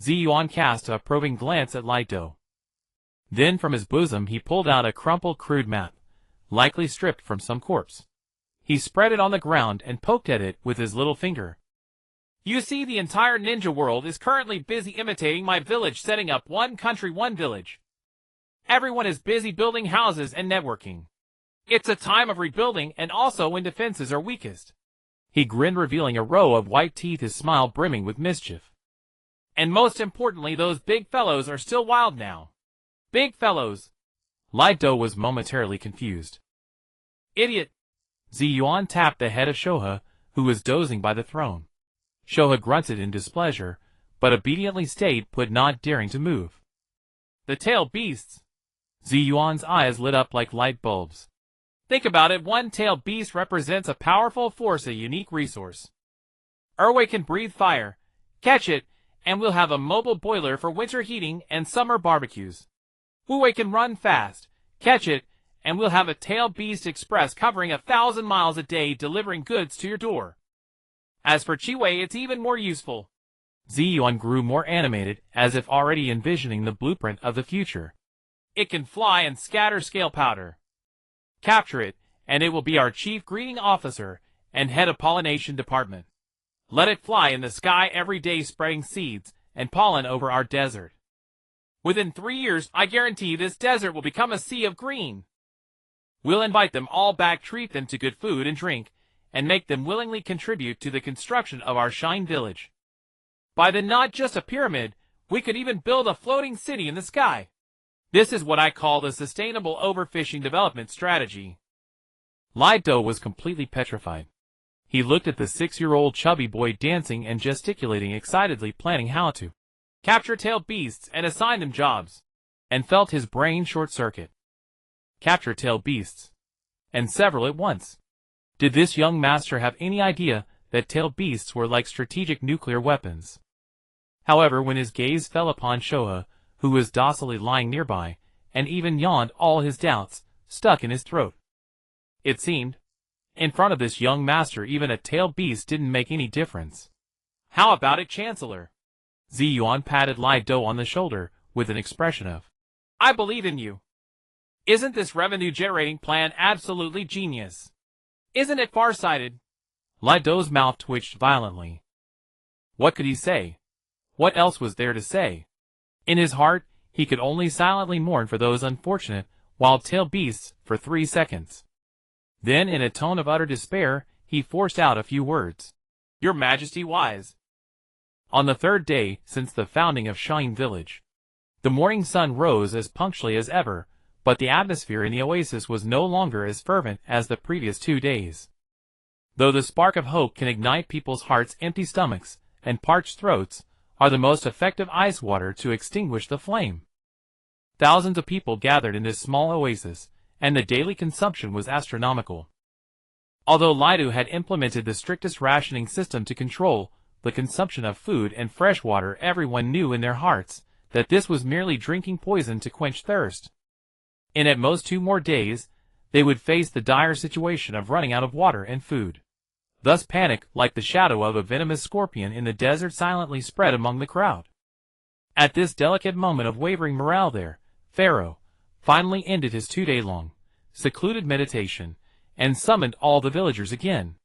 Zi Yuan cast a probing glance at Li Do. Then from his bosom he pulled out a crumpled crude map, likely stripped from some corpse. He spread it on the ground and poked at it with his little finger. You see, the entire ninja world is currently busy imitating my village, setting up one country, one village. Everyone is busy building houses and networking. It's a time of rebuilding and also when defenses are weakest. He grinned, revealing a row of white teeth, his smile brimming with mischief. And most importantly, those big fellows are still wild now. Big fellows. Lido was momentarily confused. Idiot. Zi Yuan tapped the head of Shoha, who was dozing by the throne. Shoha grunted in displeasure, but obediently stayed put, not daring to move. The tailed beasts. Zi Yuan's eyes lit up like light bulbs. Think about it, one tailed beast represents a powerful force, a unique resource. Erway can breathe fire. Catch it, and we'll have a mobile boiler for winter heating and summer barbecues. Wu-Wei can run fast. Catch it, and we'll have a tailed beast express covering 1,000 miles a day, delivering goods to your door. As for Chi-Wei, it's even more useful. Zi Yuan grew more animated, as if already envisioning the blueprint of the future. It can fly and scatter scale powder. Capture it, and it will be our chief greeting officer and head of pollination department. Let it fly in the sky every day, spreading seeds and pollen over our desert. Within 3 years, I guarantee this desert will become a sea of green. We'll invite them all back, treat them to good food and drink, and make them willingly contribute to the construction of our Shine Village. By then, not just a pyramid, we could even build a floating city in the sky. This is what I call the sustainable overfishing development strategy. Lido was completely petrified. He looked at the 6-year-old chubby boy dancing and gesticulating excitedly, planning how to capture tailed beasts and assign them jobs, and felt his brain short-circuit. Capture tailed beasts, and several at once. Did this young master have any idea that tailed beasts were like strategic nuclear weapons? However, when his gaze fell upon Shoha, who was docilely lying nearby, and even yawned, all his doubts stuck in his throat. It seemed, in front of this young master, even a tailed beast didn't make any difference. How about it, Chancellor? Zi Yuan patted Lido on the shoulder with an expression of, I believe in you. Isn't this revenue-generating plan absolutely genius? Isn't it far-sighted? Lido's mouth twitched violently. What could he say? What else was there to say? In his heart, he could only silently mourn for those unfortunate, wild-tailed beasts for 3 seconds. Then, in a tone of utter despair, he forced out a few words. Your Majesty wise. On the 3rd day since the founding of Shine Village, the morning sun rose as punctually as ever, but the atmosphere in the oasis was no longer as fervent as the previous 2 days. Though the spark of hope can ignite people's hearts, empty stomachs and parched throats are the most effective ice water to extinguish the flame. Thousands of people gathered in this small oasis, and the daily consumption was astronomical. Although Lido had implemented the strictest rationing system to control the consumption of food and fresh water, everyone knew in their hearts that this was merely drinking poison to quench thirst. In at most 2 more days, they would face the dire situation of running out of water and food. Thus panic, like the shadow of a venomous scorpion in the desert, silently spread among the crowd. At this delicate moment of wavering morale there, Pharaoh finally ended his 2-day-long, secluded meditation, and summoned all the villagers again.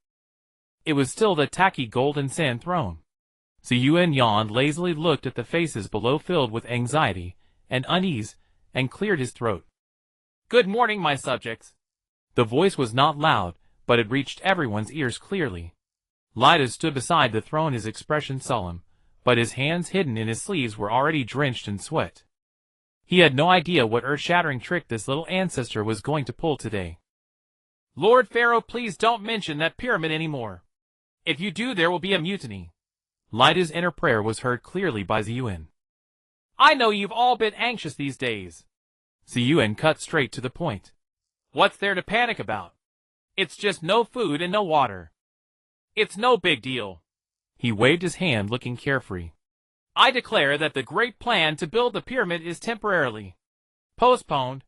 It was still the tacky golden sand throne. Zi Yuan yawned lazily, looked at the faces below filled with anxiety and unease, and cleared his throat. Good morning, my subjects. The voice was not loud, but it reached everyone's ears clearly. Lido stood beside the throne, his expression solemn, but his hands hidden in his sleeves were already drenched in sweat. He had no idea what earth-shattering trick this little ancestor was going to pull today. Lord Pharaoh, please don't mention that pyramid anymore. If you do, there will be a mutiny. Lido's inner prayer was heard clearly by Zi Yuan. I know you've all been anxious these days. Zi Yuan cut straight to the point. What's there to panic about? It's just no food and no water. It's no big deal. He waved his hand, looking carefree. I declare that the great plan to build the pyramid is temporarily postponed.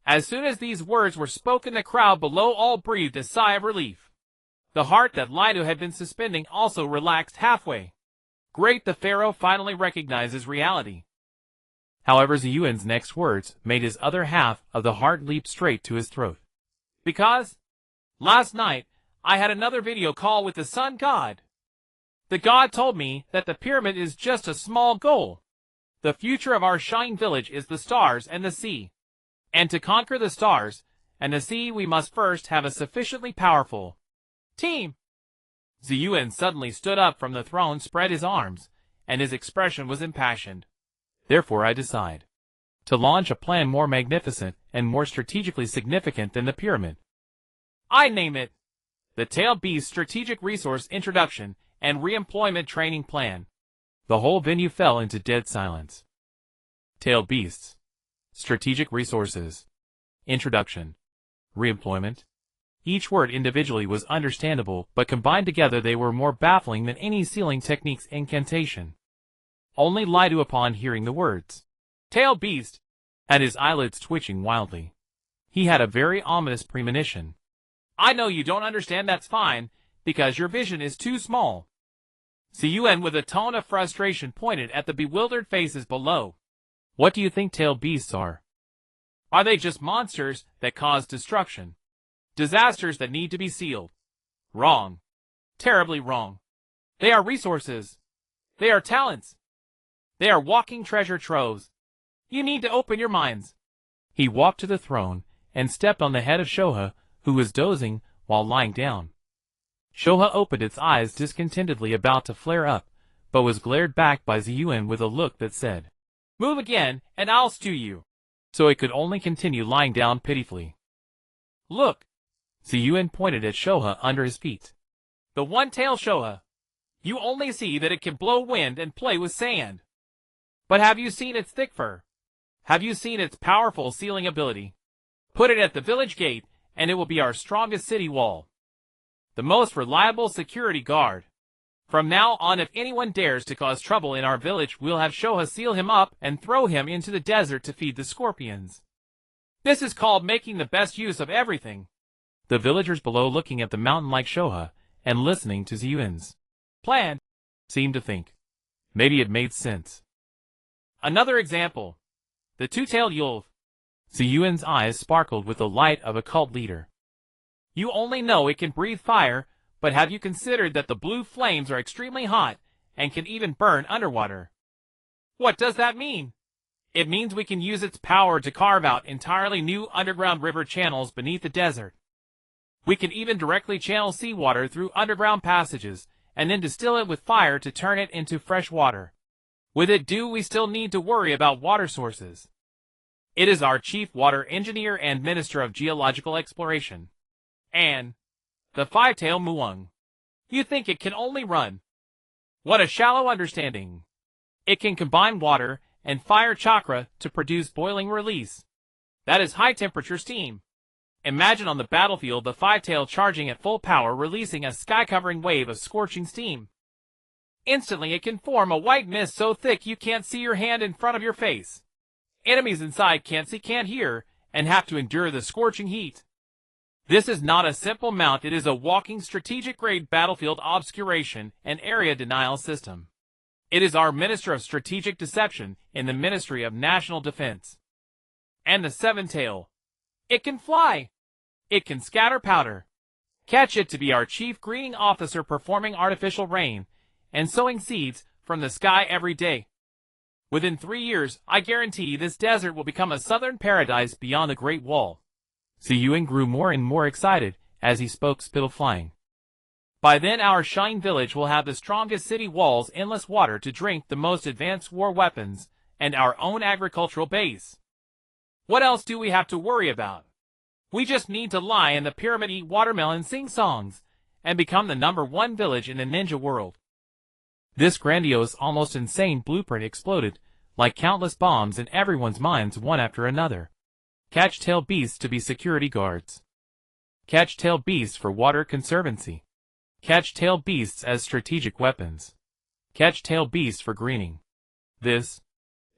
As soon as these words were spoken, the crowd below all breathed a sigh of relief. The heart that Lido had been suspending also relaxed halfway. Great, the Pharaoh finally recognizes reality. However, Zi Yuan's next words made his other half of the heart leap straight to his throat. Because Last night, I had another video call with the sun god. The god told me that the pyramid is just a small goal. The future of our Shine Village is the stars and the sea. And to conquer the stars and the sea, we must first have a sufficiently powerful team. Zi Yuan suddenly stood up from the throne, spread his arms, and his expression was impassioned. Therefore I decide to launch a plan more magnificent and more strategically significant than the pyramid. I name it the Tail Beast Strategic Resource Introduction and Reemployment Training Plan. The whole venue fell into dead silence. Tail Beasts. Strategic Resources. Introduction. Reemployment. Each word individually was understandable, but combined together they were more baffling than any sealing technique's incantation. Only Lidu upon hearing the words, Tail Beast, had his eyelids twitching wildly. He had a very ominous premonition. I know you don't understand, that's fine, because your vision is too small. Zi Yuan with a tone of frustration pointed at the bewildered faces below. What do you think tail beasts are? Are they just monsters that cause destruction? Disasters that need to be sealed? Wrong. Terribly wrong. They are resources. They are talents. They are walking treasure troves. You need to open your minds. He walked to the throne and stepped on the head of Shoha, who was dozing while lying down. Shoha opened its eyes discontentedly, about to flare up, but was glared back by Zi Yuan with a look that said, Move again, and I'll stew you. So it could only continue lying down pitifully. Look! Zi Yuan pointed at Shoha under his feet. The one-tailed Shoha. You only see that it can blow wind and play with sand. But have you seen its thick fur? Have you seen its powerful sealing ability? Put it at the village gate, and it will be our strongest city wall. The most reliable security guard. From now on, if anyone dares to cause trouble in our village, we'll have Shoha seal him up and throw him into the desert to feed the scorpions. This is called making the best use of everything. The villagers below, looking at the mountain like Shoha and listening to Zi Yuan's plan, seemed to think maybe it made sense. Another example. The two-tailed Yulv. Zi Yuan's eyes sparkled with the light of a cult leader. You only know it can breathe fire, but have you considered that the blue flames are extremely hot and can even burn underwater? What does that mean? It means we can use its power to carve out entirely new underground river channels beneath the desert. We can even directly channel seawater through underground passages and then distill it with fire to turn it into fresh water. With it, do we still need to worry about water sources? It is our chief water engineer and minister of geological exploration. And the five-tailed Muung. You think it can only run? What a shallow understanding. It can combine water and fire chakra to produce boiling release. That is high-temperature steam. Imagine on the battlefield the five-tail charging at full power, releasing a sky-covering wave of scorching steam. Instantly it can form a white mist so thick you can't see your hand in front of your face. Enemies inside can't see, can't hear, and have to endure the scorching heat. This is not a simple mount, it is a walking strategic-grade battlefield obscuration and area denial system. It is our Minister of Strategic Deception in the Ministry of National Defense. And the seven-tail. It can fly. It can scatter powder. Catch it to be our chief greening officer, performing artificial rain and sowing seeds from the sky every day. Within 3 years, I guarantee this desert will become a southern paradise beyond the Great Wall. Zi Yuan grew more and more excited as he spoke, spittle flying. By then our Shine Village will have the strongest city walls, endless water to drink, the most advanced war weapons, and our own agricultural base. What else do we have to worry about? We just need to lie in the pyramid, eat watermelon, sing songs, and become the #1 village in the ninja world. This grandiose, almost insane blueprint exploded like countless bombs in everyone's minds, one after another. Catch tail beasts to be security guards. Catch tail beasts for water conservancy. Catch tail beasts as strategic weapons. Catch tail beasts for greening. This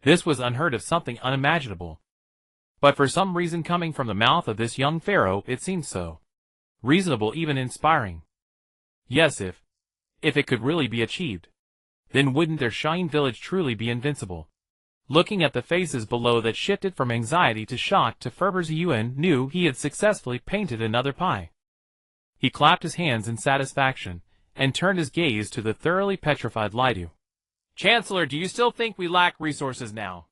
was unheard of, something unimaginable. But for some reason, coming from the mouth of this young pharaoh, it seemed so reasonable, even inspiring. Yes, if it could really be achieved, then wouldn't their Shine Village truly be invincible? Looking at the faces below that shifted from anxiety to shock to fervor, Zi Yuan knew he had successfully painted another pie. He clapped his hands in satisfaction, and turned his gaze to the thoroughly petrified Lidu. Chancellor, do you still think we lack resources now?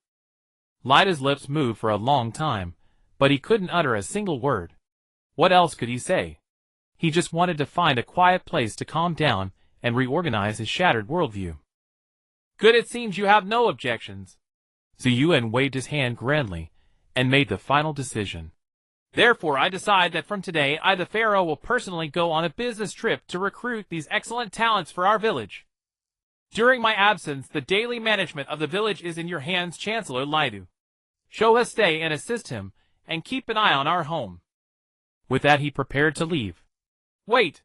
Lidu's lips moved for a long time, but he couldn't utter a single word. What else could he say? He just wanted to find a quiet place to calm down and reorganize his shattered worldview. Good, it seems you have no objections. Zi Yuan waved his hand grandly, and made the final decision. Therefore I decide that from today I the Pharaoh will personally go on a business trip to recruit these excellent talents for our village. During my absence the daily management of the village is in your hands, Chancellor Lidu. Shoha, stay and assist him, and keep an eye on our home. With that he prepared to leave. Wait!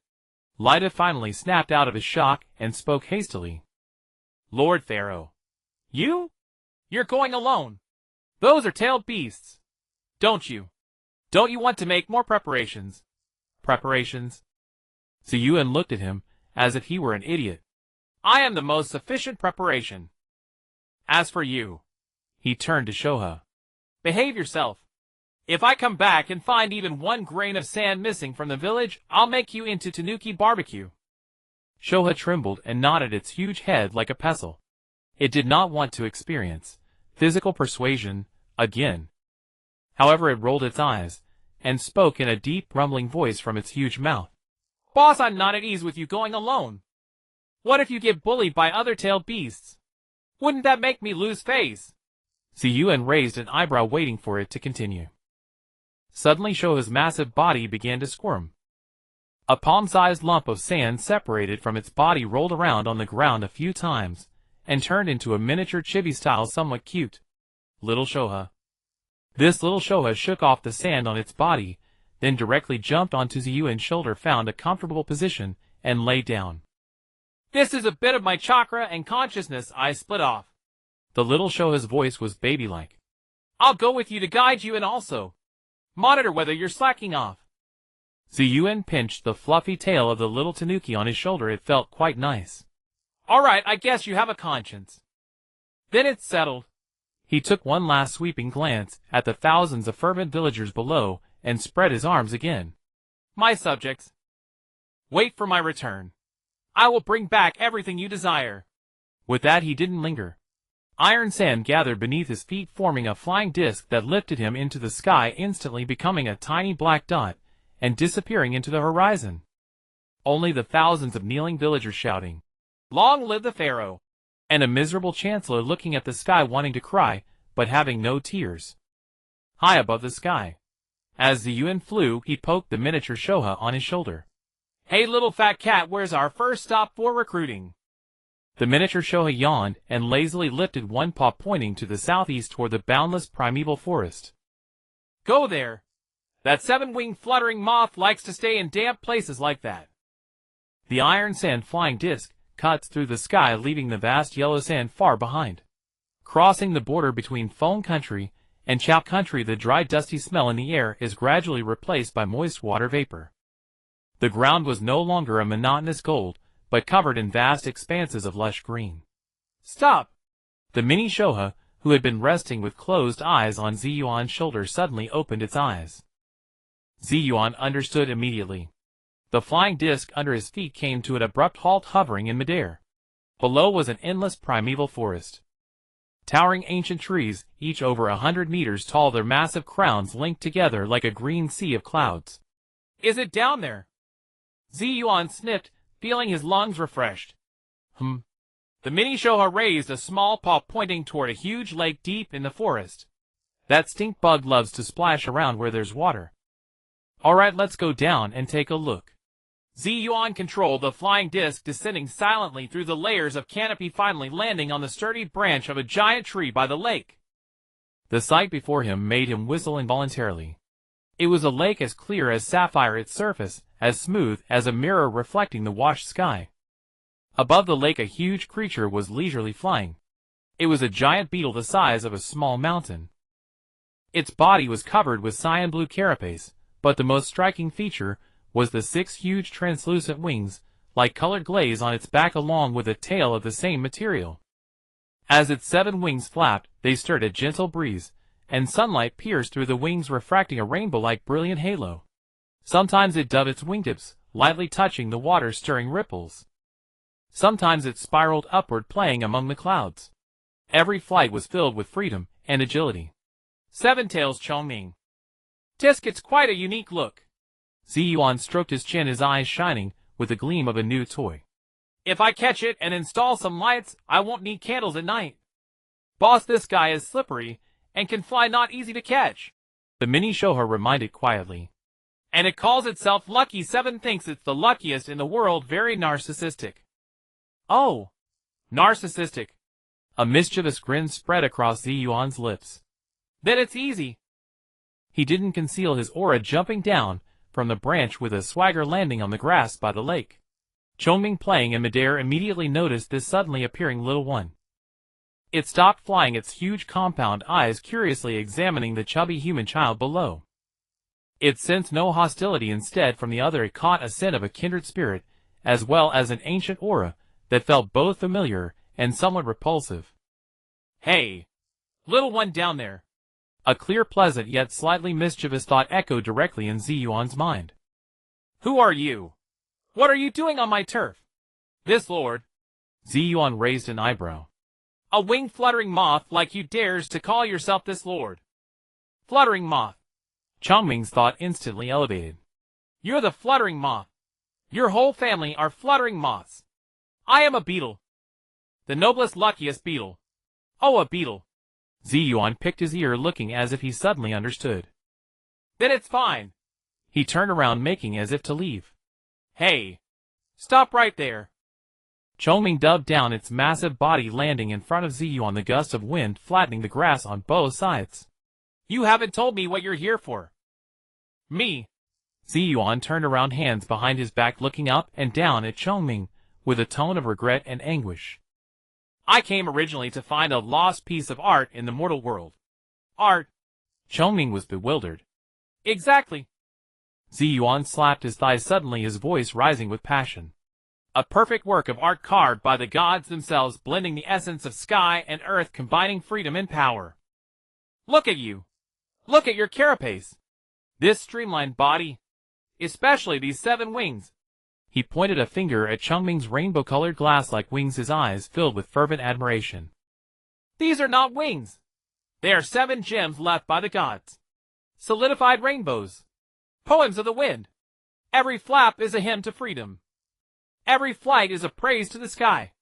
Lidu finally snapped out of his shock and spoke hastily. Lord Pharaoh. You? You're going alone. Those are tailed beasts. Don't you want to make more preparations? Preparations? Zi Yuan looked at him, as if he were an idiot. I am the most sufficient preparation. As for you, he turned to Shoha. Behave yourself. If I come back and find even one grain of sand missing from the village, I'll make you into Tanuki barbecue. Shoha trembled and nodded its huge head like a pestle. It did not want to experience physical persuasion again. However, it rolled its eyes, and spoke in a deep, rumbling voice from its huge mouth. Boss, I'm not at ease with you going alone. What if you get bullied by other tailed beasts? Wouldn't that make me lose face? Zi Yuan raised an eyebrow waiting for it to continue. Suddenly Shoha's massive body began to squirm. A palm-sized lump of sand separated from its body, rolled around on the ground a few times, and turned into a miniature chibi-style somewhat cute little Shoha. This little Shoha shook off the sand on its body, then directly jumped onto Zi Yuan's shoulder, found a comfortable position, and lay down. This is a bit of my chakra and consciousness I split off. The little Shoha's voice was baby-like. I'll go with you to guide you and also monitor whether you're slacking off. Zi Yuan pinched the fluffy tail of the little Tanuki on his shoulder. It felt quite nice. All right, I guess you have a conscience. Then it's settled. He took one last sweeping glance at the thousands of fervent villagers below and spread his arms again. My subjects, wait for my return. I will bring back everything you desire. With that he didn't linger. Iron sand gathered beneath his feet, forming a flying disc that lifted him into the sky, instantly becoming a tiny black dot and disappearing into the horizon. Only the thousands of kneeling villagers shouting, "Long live the Pharaoh!" and a miserable chancellor looking at the sky, wanting to cry, but having no tears. High above the sky, as Zi Yuan flew, he poked the miniature Shoha on his shoulder. Hey little fat cat, where's our first stop for recruiting? The miniature Shoha yawned and lazily lifted one paw, pointing to the southeast toward the boundless primeval forest. Go there. That seven-winged fluttering moth likes to stay in damp places like that. The iron sand flying disc cuts through the sky, leaving the vast yellow sand far behind. Crossing the border between Foam Country and Chao Country, the dry, dusty smell in the air is gradually replaced by moist water vapor. The ground was no longer a monotonous gold, but covered in vast expanses of lush green. Stop! The mini Shoha, who had been resting with closed eyes on Zi Yuan's shoulder, suddenly opened its eyes. Zi Yuan understood immediately. The flying disc under his feet came to an abrupt halt, hovering in midair. Below was an endless primeval forest. Towering ancient trees, each over 100 meters tall, their massive crowns linked together like a green sea of clouds. Is it down there? Zi Yuan sniffed, feeling his lungs refreshed. The mini Shoha raised a small paw, pointing toward a huge lake deep in the forest. That stink bug loves to splash around where there's water. All right, let's go down and take a look. Zi Yuan controlled the flying disc, descending silently through the layers of canopy, finally landing on the sturdy branch of a giant tree by the lake. The sight before him made him whistle involuntarily. It was a lake as clear as sapphire, its surface as smooth as a mirror reflecting the washed sky. Above the lake a huge creature was leisurely flying. It was a giant beetle the size of a small mountain. Its body was covered with cyan blue carapace, but the most striking feature was the 6 huge translucent wings, like colored glaze on its back, along with a tail of the same material. As its 7 wings flapped, they stirred a gentle breeze, and sunlight pierced through the wings, refracting a rainbow-like brilliant halo. Sometimes it dubbed its wingtips, lightly touching the water-stirring ripples. Sometimes it spiraled upward, playing among the clouds. Every flight was filled with freedom and agility. Seven Tails Chongming. Tisk, it's quite a unique look. Zi Yuan stroked his chin, his eyes shining with the gleam of a new toy. If I catch it and install some lights, I won't need candles at night. Boss, this guy is slippery and can fly, not easy to catch. The mini Shoha reminded quietly. And it calls itself Lucky 7, thinks it's the luckiest in the world, very narcissistic. Oh, narcissistic. A mischievous grin spread across Zi Yuan's lips. Then it's easy. He didn't conceal his aura, jumping down from the branch with a swagger, landing on the grass by the lake. Chongming, playing in midair, immediately noticed this suddenly appearing little one. It stopped flying, its huge compound eyes curiously examining the chubby human child below. It sensed no hostility. Instead, from the other it caught a scent of a kindred spirit, as well as an ancient aura that felt both familiar and somewhat repulsive. Hey, little one down there. A clear, pleasant, yet slightly mischievous thought echoed directly in Zi Yuan's mind. Who are you? What are you doing on my turf? This lord. Zi Yuan raised an eyebrow. A winged fluttering moth like you dares to call yourself this lord? Fluttering moth. Chongming's thought instantly elevated. You're the fluttering moth. Your whole family are fluttering moths. I am a beetle. The noblest, luckiest beetle. Oh, a beetle. Zi Yuan picked his ear, looking as if he suddenly understood. Then it's fine. He turned around, making as if to leave. Hey, stop right there. Chongming dubbed down its massive body, landing in front of Zi Yuan, the gust of wind flattening the grass on both sides. You haven't told me what you're here for. Me. Zi Yuan turned around, hands behind his back, looking up and down at Chongming with a tone of regret and anguish. I came originally to find a lost piece of art in the mortal world. Art? Chongming was bewildered. Exactly. Zi Yuan slapped his thigh, suddenly his voice rising with passion. A perfect work of art carved by the gods themselves, blending the essence of sky and earth, combining freedom and power. Look at you. Look at your carapace. This streamlined body. Especially these 7 wings. He pointed a finger at Chongming's rainbow-colored glass-like wings, his eyes filled with fervent admiration. These are not wings. They are 7 gems left by the gods. Solidified rainbows. Poems of the wind. Every flap is a hymn to freedom. Every flight is a praise to the sky.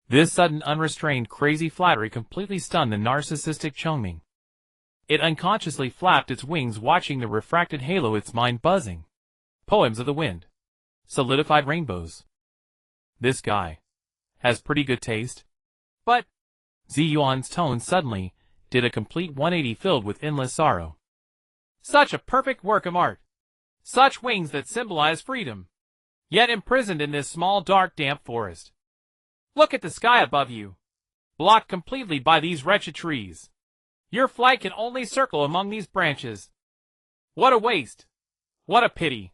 This sudden, unrestrained, crazy flattery completely stunned the narcissistic Chongming. It unconsciously flapped its wings, watching the refracted halo, its mind buzzing. Poems of the wind. Solidified rainbows. This guy has pretty good taste. But Zi Yuan's tone suddenly did a complete 180, filled with endless sorrow. Such a perfect work of art. Such wings that symbolize freedom. Yet imprisoned in this small, dark, damp forest. Look at the sky above you. Blocked completely by these wretched trees. Your flight can only circle among these branches. What a waste. What a pity.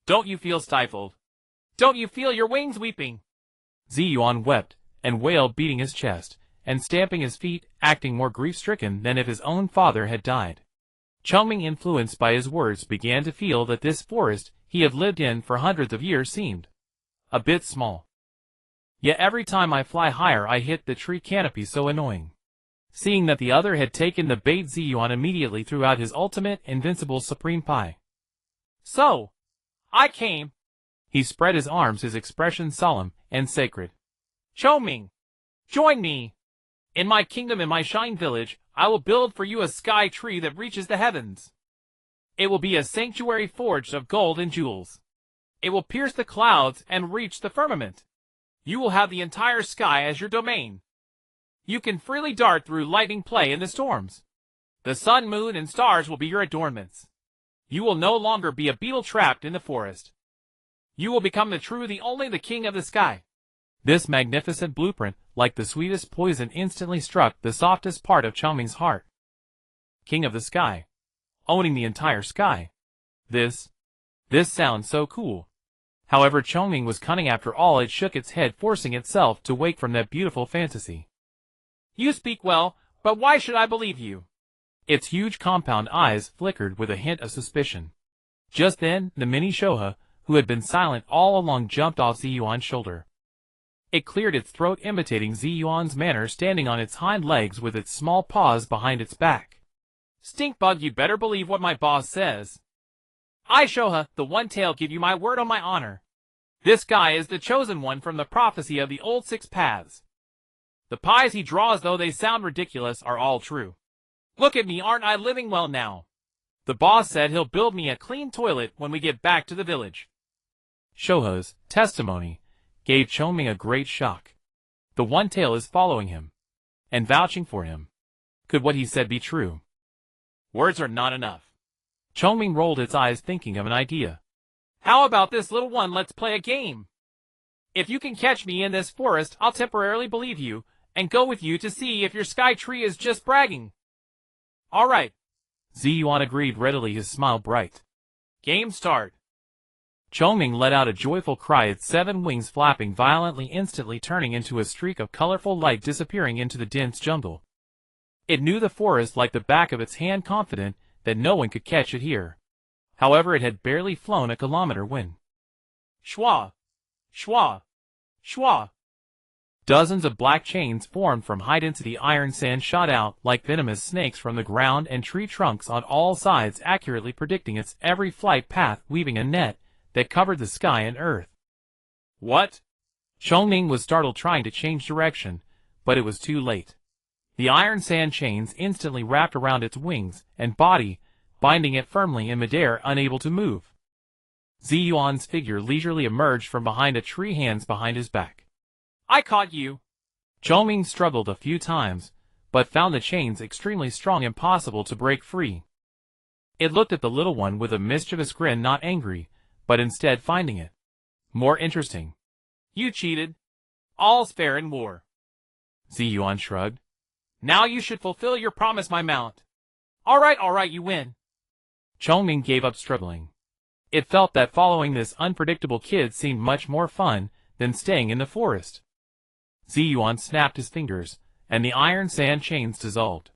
Don't you feel stifled? Don't you feel your wings weeping? Zi Yuan wept and wailed, beating his chest and stamping his feet, acting more grief-stricken than if his own father had died. Chongming, influenced by his words, began to feel that this forest he had lived in for hundreds of years seemed a bit small. Yet every time I fly higher I hit the tree canopy, so annoying. Seeing that the other had taken the bait, Zi Yuan immediately threw out his ultimate, invincible supreme pie. So, I came. He spread his arms, his expression solemn and sacred. Chongming, join me. In my kingdom, in my Shine Village, I will build for you a sky tree that reaches the heavens. It will be a sanctuary forged of gold and jewels. It will pierce the clouds and reach the firmament. You will have the entire sky as your domain. You can freely dart through lightning, play in the storms. The sun, moon, and stars will be your adornments. You will no longer be a beetle trapped in the forest. You will become the true, the only, the king of the sky. This magnificent blueprint, like the sweetest poison, instantly struck the softest part of Chongming's heart. King of the sky. Owning the entire sky. This sounds so cool. However, Chongming was cunning after all. It shook its head, forcing itself to wake from that beautiful fantasy. You speak well, but why should I believe you? Its huge compound eyes flickered with a hint of suspicion. Just then, the mini Shoha, who had been silent all along, jumped off Zi Yuan's shoulder. It cleared its throat, imitating Zi Yuan's manner, standing on its hind legs with its small paws behind its back. Stink bug, you'd better believe what my boss says. I, Shoha, the One-Tail, give you my word on my honor. This guy is the chosen one from the prophecy of the old 6 paths. The pies he draws, though they sound ridiculous, are all true. Look at me, aren't I living well now? The boss said he'll build me a clean toilet when we get back to the village. Shoha's testimony gave Chongming a great shock. The One-Tail is following him and vouching for him. Could what he said be true? Words are not enough. Chongming rolled its eyes, thinking of an idea. How about this, little one? Let's play a game. If you can catch me in this forest, I'll temporarily believe you and go with you to see if your sky tree is just bragging. All right. Zi Yuan agreed readily, his smile bright. Game start. Chongming let out a joyful cry, its 7 wings flapping violently, instantly turning into a streak of colorful light, disappearing into the dense jungle. It knew the forest like the back of its hand, confident that no one could catch it here. However, it had barely flown a kilometer when... Shwa! Shwa! Shwa! Dozens of black chains formed from high-density iron sand shot out like venomous snakes from the ground and tree trunks on all sides, accurately predicting its every flight path, weaving a net that covered the sky and earth. What? Chongming was startled, trying to change direction, but it was too late. The iron sand chains instantly wrapped around its wings and body, binding it firmly in midair, unable to move. Zi Yuan's figure leisurely emerged from behind a tree, hands behind his back. I caught you. Chongming struggled a few times, but found the chains extremely strong, impossible to break free. It looked at the little one with a mischievous grin, not angry, but instead finding it more interesting. You cheated. All's fair in war. Zi Yuan shrugged. Now you should fulfill your promise, my mount. All right, you win. Chongming gave up struggling. It felt that following this unpredictable kid seemed much more fun than staying in the forest. Zi Yuan snapped his fingers, and the iron sand chains dissolved.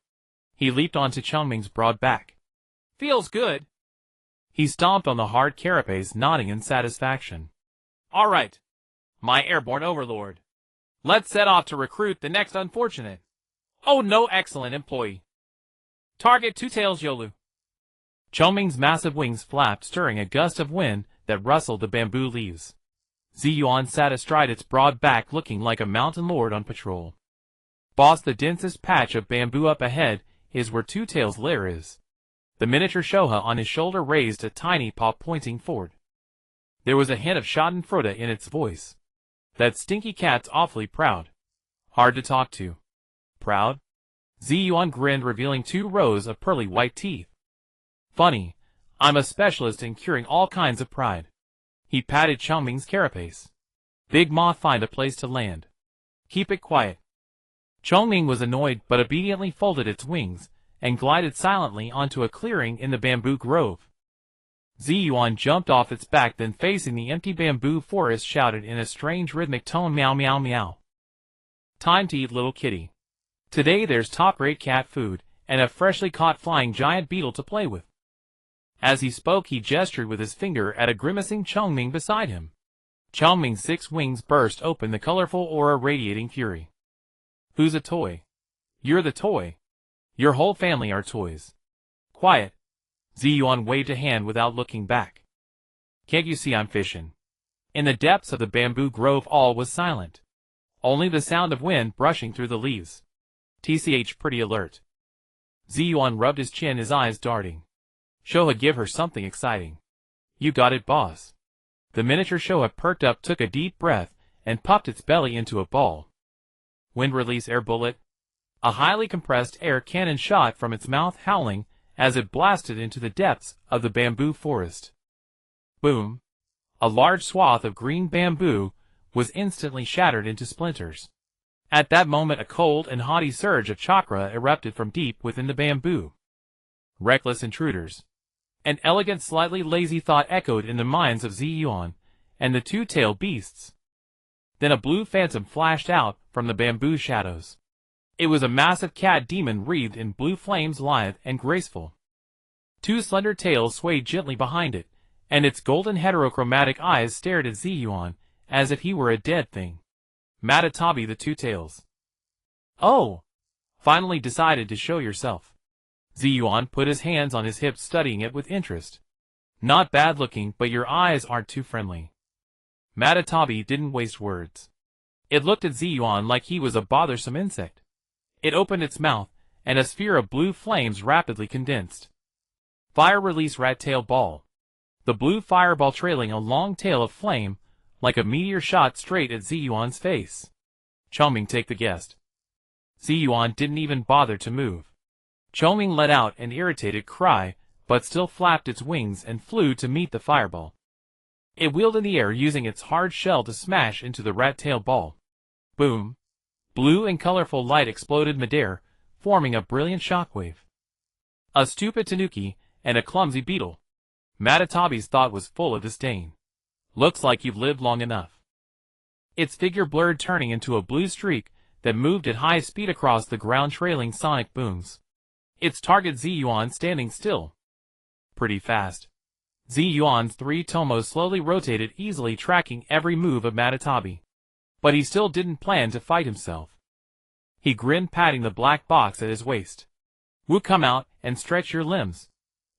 He leaped onto Chongming's broad back. Feels good. He stomped on the hard carapace, nodding in satisfaction. All right, my airborne overlord. Let's set off to recruit the next unfortunate. Oh no, excellent employee. Target 2 tails Yolu. Chongming's massive wings flapped, stirring a gust of wind that rustled the bamboo leaves. Zi Yuan sat astride its broad back, looking like a mountain lord on patrol. Boss, the densest patch of bamboo up ahead is where Two Tails' lair is. The miniature Shoha on his shoulder raised a tiny paw, pointing forward. There was a hint of schadenfreude in its voice. That stinky cat's awfully proud. Hard to talk to. Proud? Zi Yuan grinned, revealing 2 rows of pearly white teeth. Funny, I'm a specialist in curing all kinds of pride. He patted Chongming's carapace. Big Ma, find a place to land. Keep it quiet. Chongming was annoyed, but obediently folded its wings and glided silently onto a clearing in the bamboo grove. Zi Yuan jumped off its back, then facing the empty bamboo forest shouted in a strange rhythmic tone, meow meow meow. Time to eat, little kitty. Today there's top-rate cat food and a freshly caught flying giant beetle to play with. As he spoke, he gestured with his finger at a grimacing Chongming beside him. Chongming's 6 wings burst open, the colorful aura radiating fury. Who's a toy? You're the toy. Your whole family are toys. Quiet. Zi Yuan waved a hand without looking back. Can't you see I'm fishing? In the depths of the bamboo grove all was silent. Only the sound of wind brushing through the leaves. TCH, pretty alert. Zi Yuan rubbed his chin, his eyes darting. Shoha, give her something exciting. You got it, boss. The miniature Shoha perked up, took a deep breath, and puffed its belly into a ball. Wind release air bullet. A highly compressed air cannon shot from its mouth, howling as it blasted into the depths of the bamboo forest. Boom! A large swath of green bamboo was instantly shattered into splinters. At that moment, a cold and haughty surge of chakra erupted from deep within the bamboo. Reckless intruders. An elegant, slightly lazy thought echoed in the minds of Zi Yuan and the 2-tailed beasts. Then a blue phantom flashed out from the bamboo shadows. It was a massive cat demon wreathed in blue flames, lithe and graceful. 2 slender tails swayed gently behind it, and its golden heterochromatic eyes stared at Zi Yuan as if he were a dead thing. Matatabi the Two-Tails. Oh! Finally decided to show yourself. Zi Yuan put his hands on his hips, studying it with interest. Not bad looking, but your eyes aren't too friendly. Matatabi didn't waste words. It looked at Zi Yuan like he was a bothersome insect. It opened its mouth, and a sphere of blue flames rapidly condensed. Fire release rat tail ball. The blue fireball trailing a long tail of flame, like a meteor shot straight at Zi Yuan's face. Choming, take the guest. Zi Yuan didn't even bother to move. Choming let out an irritated cry, but still flapped its wings and flew to meet the fireball. It wheeled in the air, using its hard shell to smash into the rat tail ball. Boom! Blue and colorful light exploded midair, forming a brilliant shockwave. A stupid tanuki and a clumsy beetle. Matatabi's thought was full of disdain. Looks like you've lived long enough. Its figure blurred, turning into a blue streak that moved at high speed across the ground, trailing sonic booms. Its target, Zi Yuan, standing still. Pretty fast. Zi Yuan's Three-Tomoe slowly rotated, easily tracking every move of Matatabi. But he still didn't plan to fight himself. He grinned, patting the black box at his waist. Wu, come out and stretch your limbs.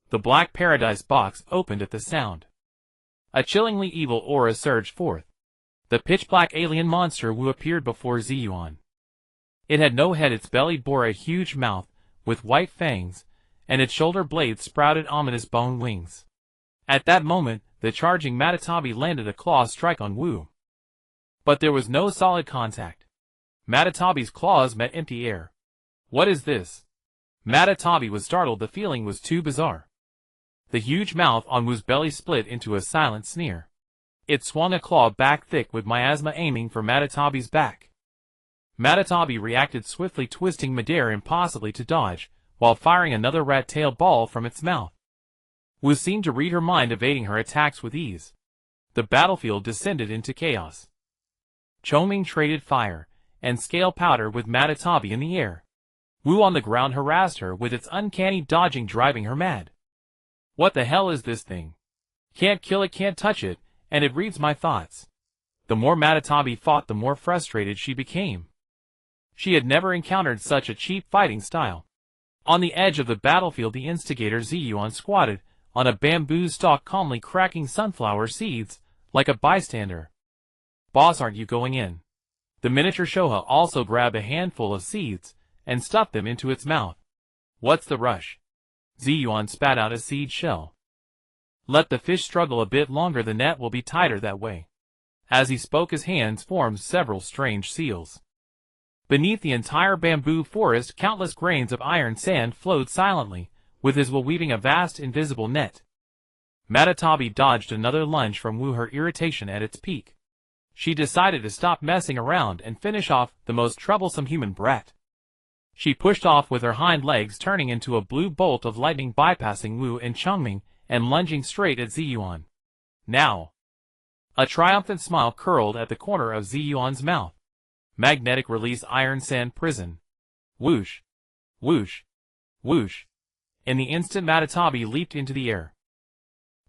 The black paradise box opened at the sound. A chillingly evil aura surged forth. The pitch-black alien monster Wu appeared before Zi Yuan. It had no head, its belly bore a huge mouth with white fangs, and its shoulder blades sprouted ominous bone wings. At that moment, the charging Matatabi landed a claw strike on Wu. But there was no solid contact. Matatabi's claws met empty air. What is this? Matatabi was startled. The feeling was too bizarre. The huge mouth on Wu's belly split into a silent sneer. It swung a claw back, thick with miasma, aiming for Matatabi's back. Matatabi reacted swiftly, twisting midair impossibly to dodge, while firing another rat tail ball from its mouth. Wu seemed to read her mind, evading her attacks with ease. The battlefield descended into chaos. Choming traded fire and scale powder with Matatabi in the air. Wu on the ground harassed her with its uncanny dodging, driving her mad. What the hell is this thing? Can't kill it, can't touch it, and it reads my thoughts. The more Matatabi fought, the more frustrated she became. She had never encountered such a cheap fighting style. On the edge of the battlefield, the instigator Zi Yuan squatted on a bamboo stalk, calmly cracking sunflower seeds like a bystander. Boss, aren't you going in? The miniature Shoha also grabbed a handful of seeds and stuffed them into its mouth. What's the rush? Zi Yuan spat out a seed shell. Let the fish struggle a bit longer, the net will be tighter that way. As he spoke, his hands formed several strange seals. Beneath the entire bamboo forest, countless grains of iron sand flowed silently, with his will weaving a vast invisible net. Matatabi dodged another lunge from Wu, her irritation at its peak. She decided to stop messing around and finish off the most troublesome human brat. She pushed off with her hind legs, turning into a blue bolt of lightning, bypassing Wu and Chongming and lunging straight at Zi Yuan. Now! A triumphant smile curled at the corner of Zi Yuan's mouth. Magnetic release iron sand prison. Whoosh! Whoosh! Whoosh! In the instant, Matatabi leaped into the air.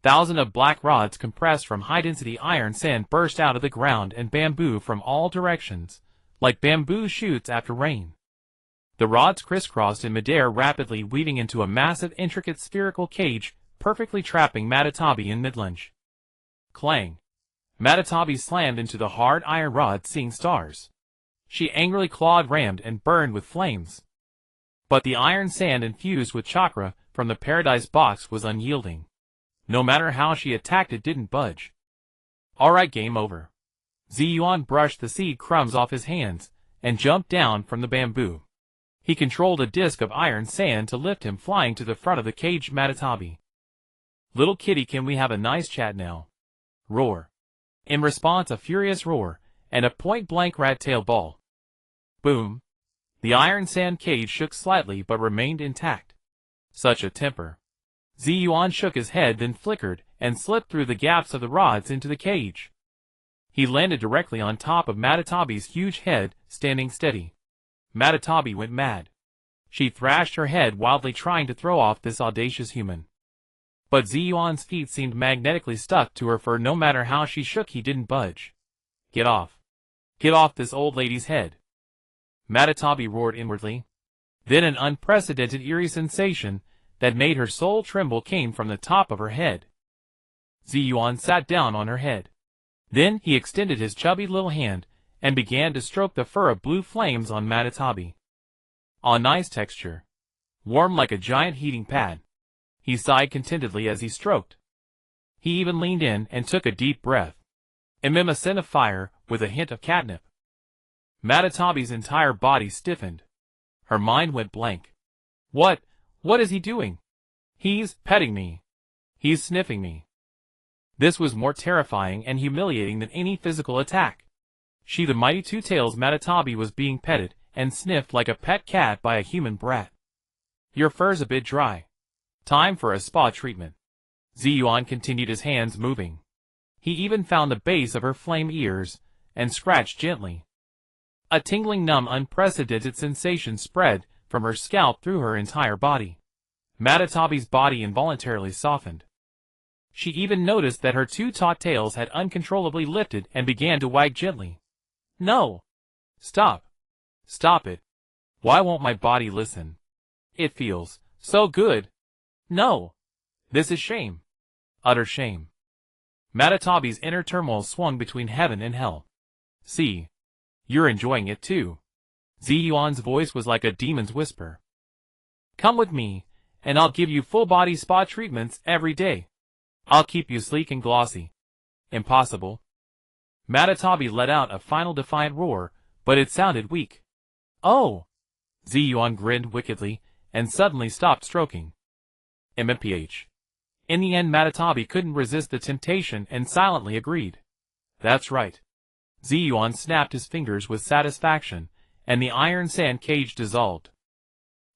Thousands of black rods compressed from high-density iron sand burst out of the ground and bamboo from all directions, like bamboo shoots after rain. The rods crisscrossed in midair, rapidly weaving into a massive, intricate spherical cage, perfectly trapping Matatabi in mid-lunge. Clang! Matatabi slammed into the hard iron rod, seeing stars. She angrily clawed, rammed, and burned with flames. But the iron sand infused with chakra from the paradise box was unyielding. No matter how she attacked, it didn't budge. Alright, game over. Zi Yuan brushed the seed crumbs off his hands and jumped down from the bamboo. He controlled a disc of iron sand to lift him, flying to the front of the caged Matatabi. Little kitty, can we have a nice chat now? Roar. In response, a furious roar and a point-blank rat-tail ball. Boom. The iron sand cage shook slightly but remained intact. Such a temper. Zi Yuan shook his head, then flickered and slipped through the gaps of the rods into the cage. He landed directly on top of Matatabi's huge head, standing steady. Matatabi went mad. She thrashed her head wildly, trying to throw off this audacious human. But Zi Yuan's feet seemed magnetically stuck to her fur. No matter how she shook, he didn't budge. Get off. Get off this old lady's head. Madatabi roared inwardly. Then an unprecedented eerie sensation that made her soul tremble came from the top of her head. Zi Yuan sat down on her head. Then he extended his chubby little hand and began to stroke the fur of blue flames on Madatabi. A nice texture. Warm like a giant heating pad. He sighed contentedly as he stroked. He even leaned in and took a deep breath. A scent of fire with a hint of catnip. Madatabi's entire body stiffened. Her mind went blank. What is he doing? He's petting me. He's sniffing me. This was more terrifying and humiliating than any physical attack. She, the mighty Two-Tails Madatabi, was being petted and sniffed like a pet cat by a human brat. Your fur's a bit dry. Time for a spa treatment. Zi Yuan continued, his hands moving. He even found the base of her flame ears and scratched gently. A tingling, numb, unprecedented sensation spread from her scalp through her entire body. Madatabi's body involuntarily softened. She even noticed that her two taut tails had uncontrollably lifted and began to wag gently. No! Stop! Stop it! Why won't my body listen? It feels so good! No! This is shame. Utter shame. Madatabi's inner turmoil swung between heaven and hell. See. You're enjoying it too. Zi Yuan's voice was like a demon's whisper. Come with me, and I'll give you full-body spa treatments every day. I'll keep you sleek and glossy. Impossible. Madatabi let out a final defiant roar, but it sounded weak. Oh! Zi Yuan grinned wickedly, and suddenly stopped stroking. MPH. In the end, Madatabi couldn't resist the temptation and silently agreed. That's right. Zi Yuan snapped his fingers with satisfaction, and the iron sand cage dissolved.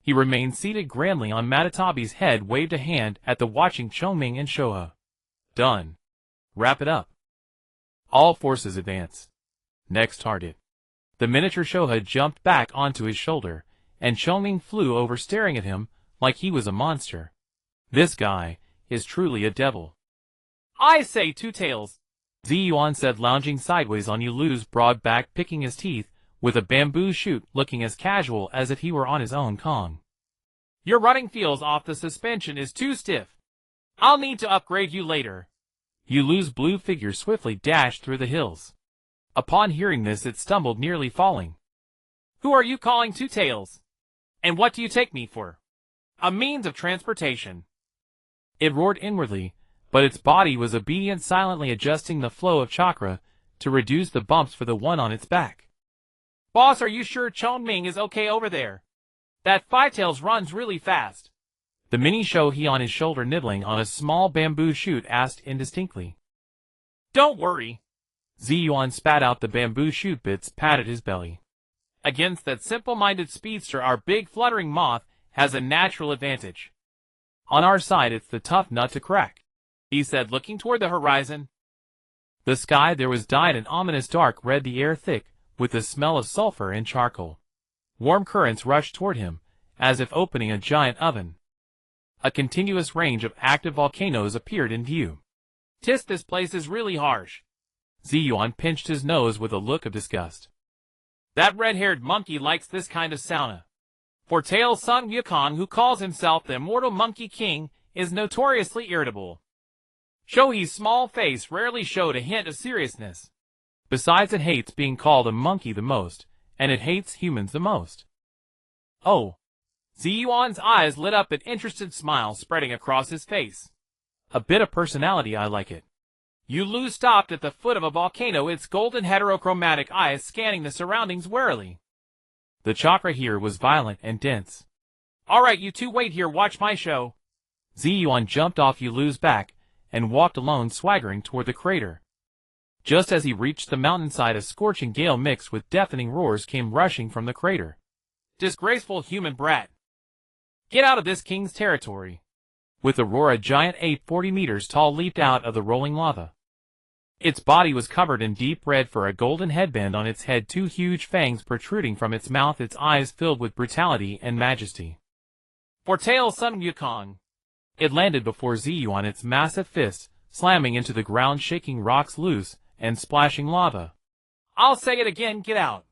He remained seated grandly on Madatabi's head, waved a hand at the watching Chongming and Shoha. Done. Wrap it up. All forces advance. Next target. The miniature Shoha jumped back onto his shoulder, and Chongming flew over, staring at him like he was a monster. This guy is truly a devil. I say, Two-Tails, Zi Yuan said, lounging sideways on Yulu's broad back, picking his teeth with a bamboo shoot, looking as casual as if he were on his own Kong. Your running feels off. The suspension is too stiff. I'll need to upgrade you later. Yulu's blue figure swiftly dashed through the hills. Upon hearing this, it stumbled, nearly falling. Who are you calling Two-Tails? And what do you take me for? A means of transportation. It roared inwardly, but its body was obedient, silently adjusting the flow of chakra to reduce the bumps for the one on its back. Boss, are you sure Chongming is okay over there? That Five-Tails runs really fast. The mini Shohi on his shoulder, nibbling on a small bamboo shoot, asked indistinctly. Don't worry. Zi Yuan spat out the bamboo shoot bits, patted his belly. Against that simple-minded speedster, our big fluttering moth has a natural advantage. On our side, it's the tough nut to crack, he said, looking toward the horizon. The sky there was dyed an ominous dark red, the air thick with the smell of sulfur and charcoal. Warm currents rushed toward him, as if opening a giant oven. A continuous range of active volcanoes appeared in view. Tis, this place is really harsh. Zi Yuan pinched his nose with a look of disgust. That red-haired monkey likes this kind of sauna. For Tail Sun Wukong, who calls himself the immortal Monkey King, is notoriously irritable. Shohi's small face rarely showed a hint of seriousness. Besides, it hates being called a monkey the most, and it hates humans the most. Oh. Zi Yuan's eyes lit up, an interested smile spreading across his face. A bit of personality, I like it. Yulu stopped at the foot of a volcano, its golden heterochromatic eyes scanning the surroundings warily. The chakra here was violent and dense. All right, you two wait here, watch my show. Zi Yuan jumped off Yulu's back and walked alone, swaggering toward the crater. Just as he reached the mountainside, a scorching gale mixed with deafening roars came rushing from the crater. Disgraceful human brat. Get out of this king's territory. With a roar, a giant ape 40 meters tall leaped out of the rolling lava. Its body was covered in deep red fur, a golden headband on its head, two huge fangs protruding from its mouth, its eyes filled with brutality and majesty. For Tail Sun Wukong. It landed before Zi Yuan, its massive fist, slamming into the ground, shaking rocks loose and splashing lava. I'll say it again, get out.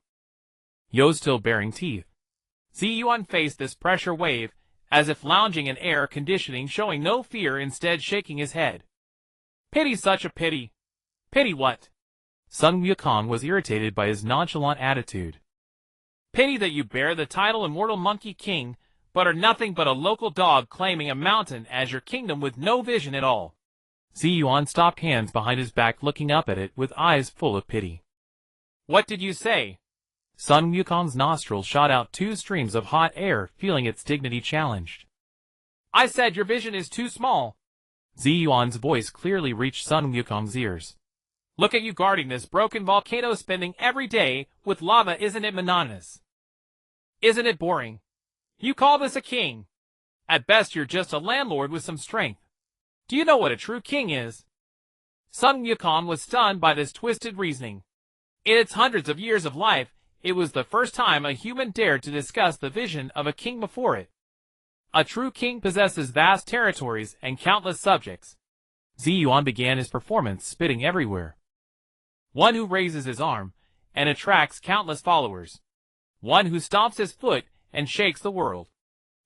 Yo, still baring teeth. Zi Yuan faced this pressure wave, as if lounging in air conditioning, showing no fear, instead shaking his head. Pity, such a pity. Pity what? Sun Wukong was irritated by his nonchalant attitude. Pity that you bear the title Immortal Monkey King, but are nothing but a local dog claiming a mountain as your kingdom with no vision at all. Zi Yuan stopped, hands behind his back, looking up at it with eyes full of pity. What did you say? Sun Wukong's nostrils shot out 2 streams of hot air, feeling its dignity challenged. I said your vision is too small. Zi Yuan's voice clearly reached Sun Wukong's ears. Look at you guarding this broken volcano, spending every day with lava. Isn't it monotonous? Isn't it boring? You call this a king? At best you're just a landlord with some strength. Do you know what a true king is? Sun Wukong was stunned by this twisted reasoning. In its hundreds of years of life, it was the first time a human dared to discuss the vision of a king before it. A true king possesses vast territories and countless subjects. Zi Yuan began his performance, spitting everywhere. One who raises his arm and attracts countless followers. One who stomps his foot and shakes the world.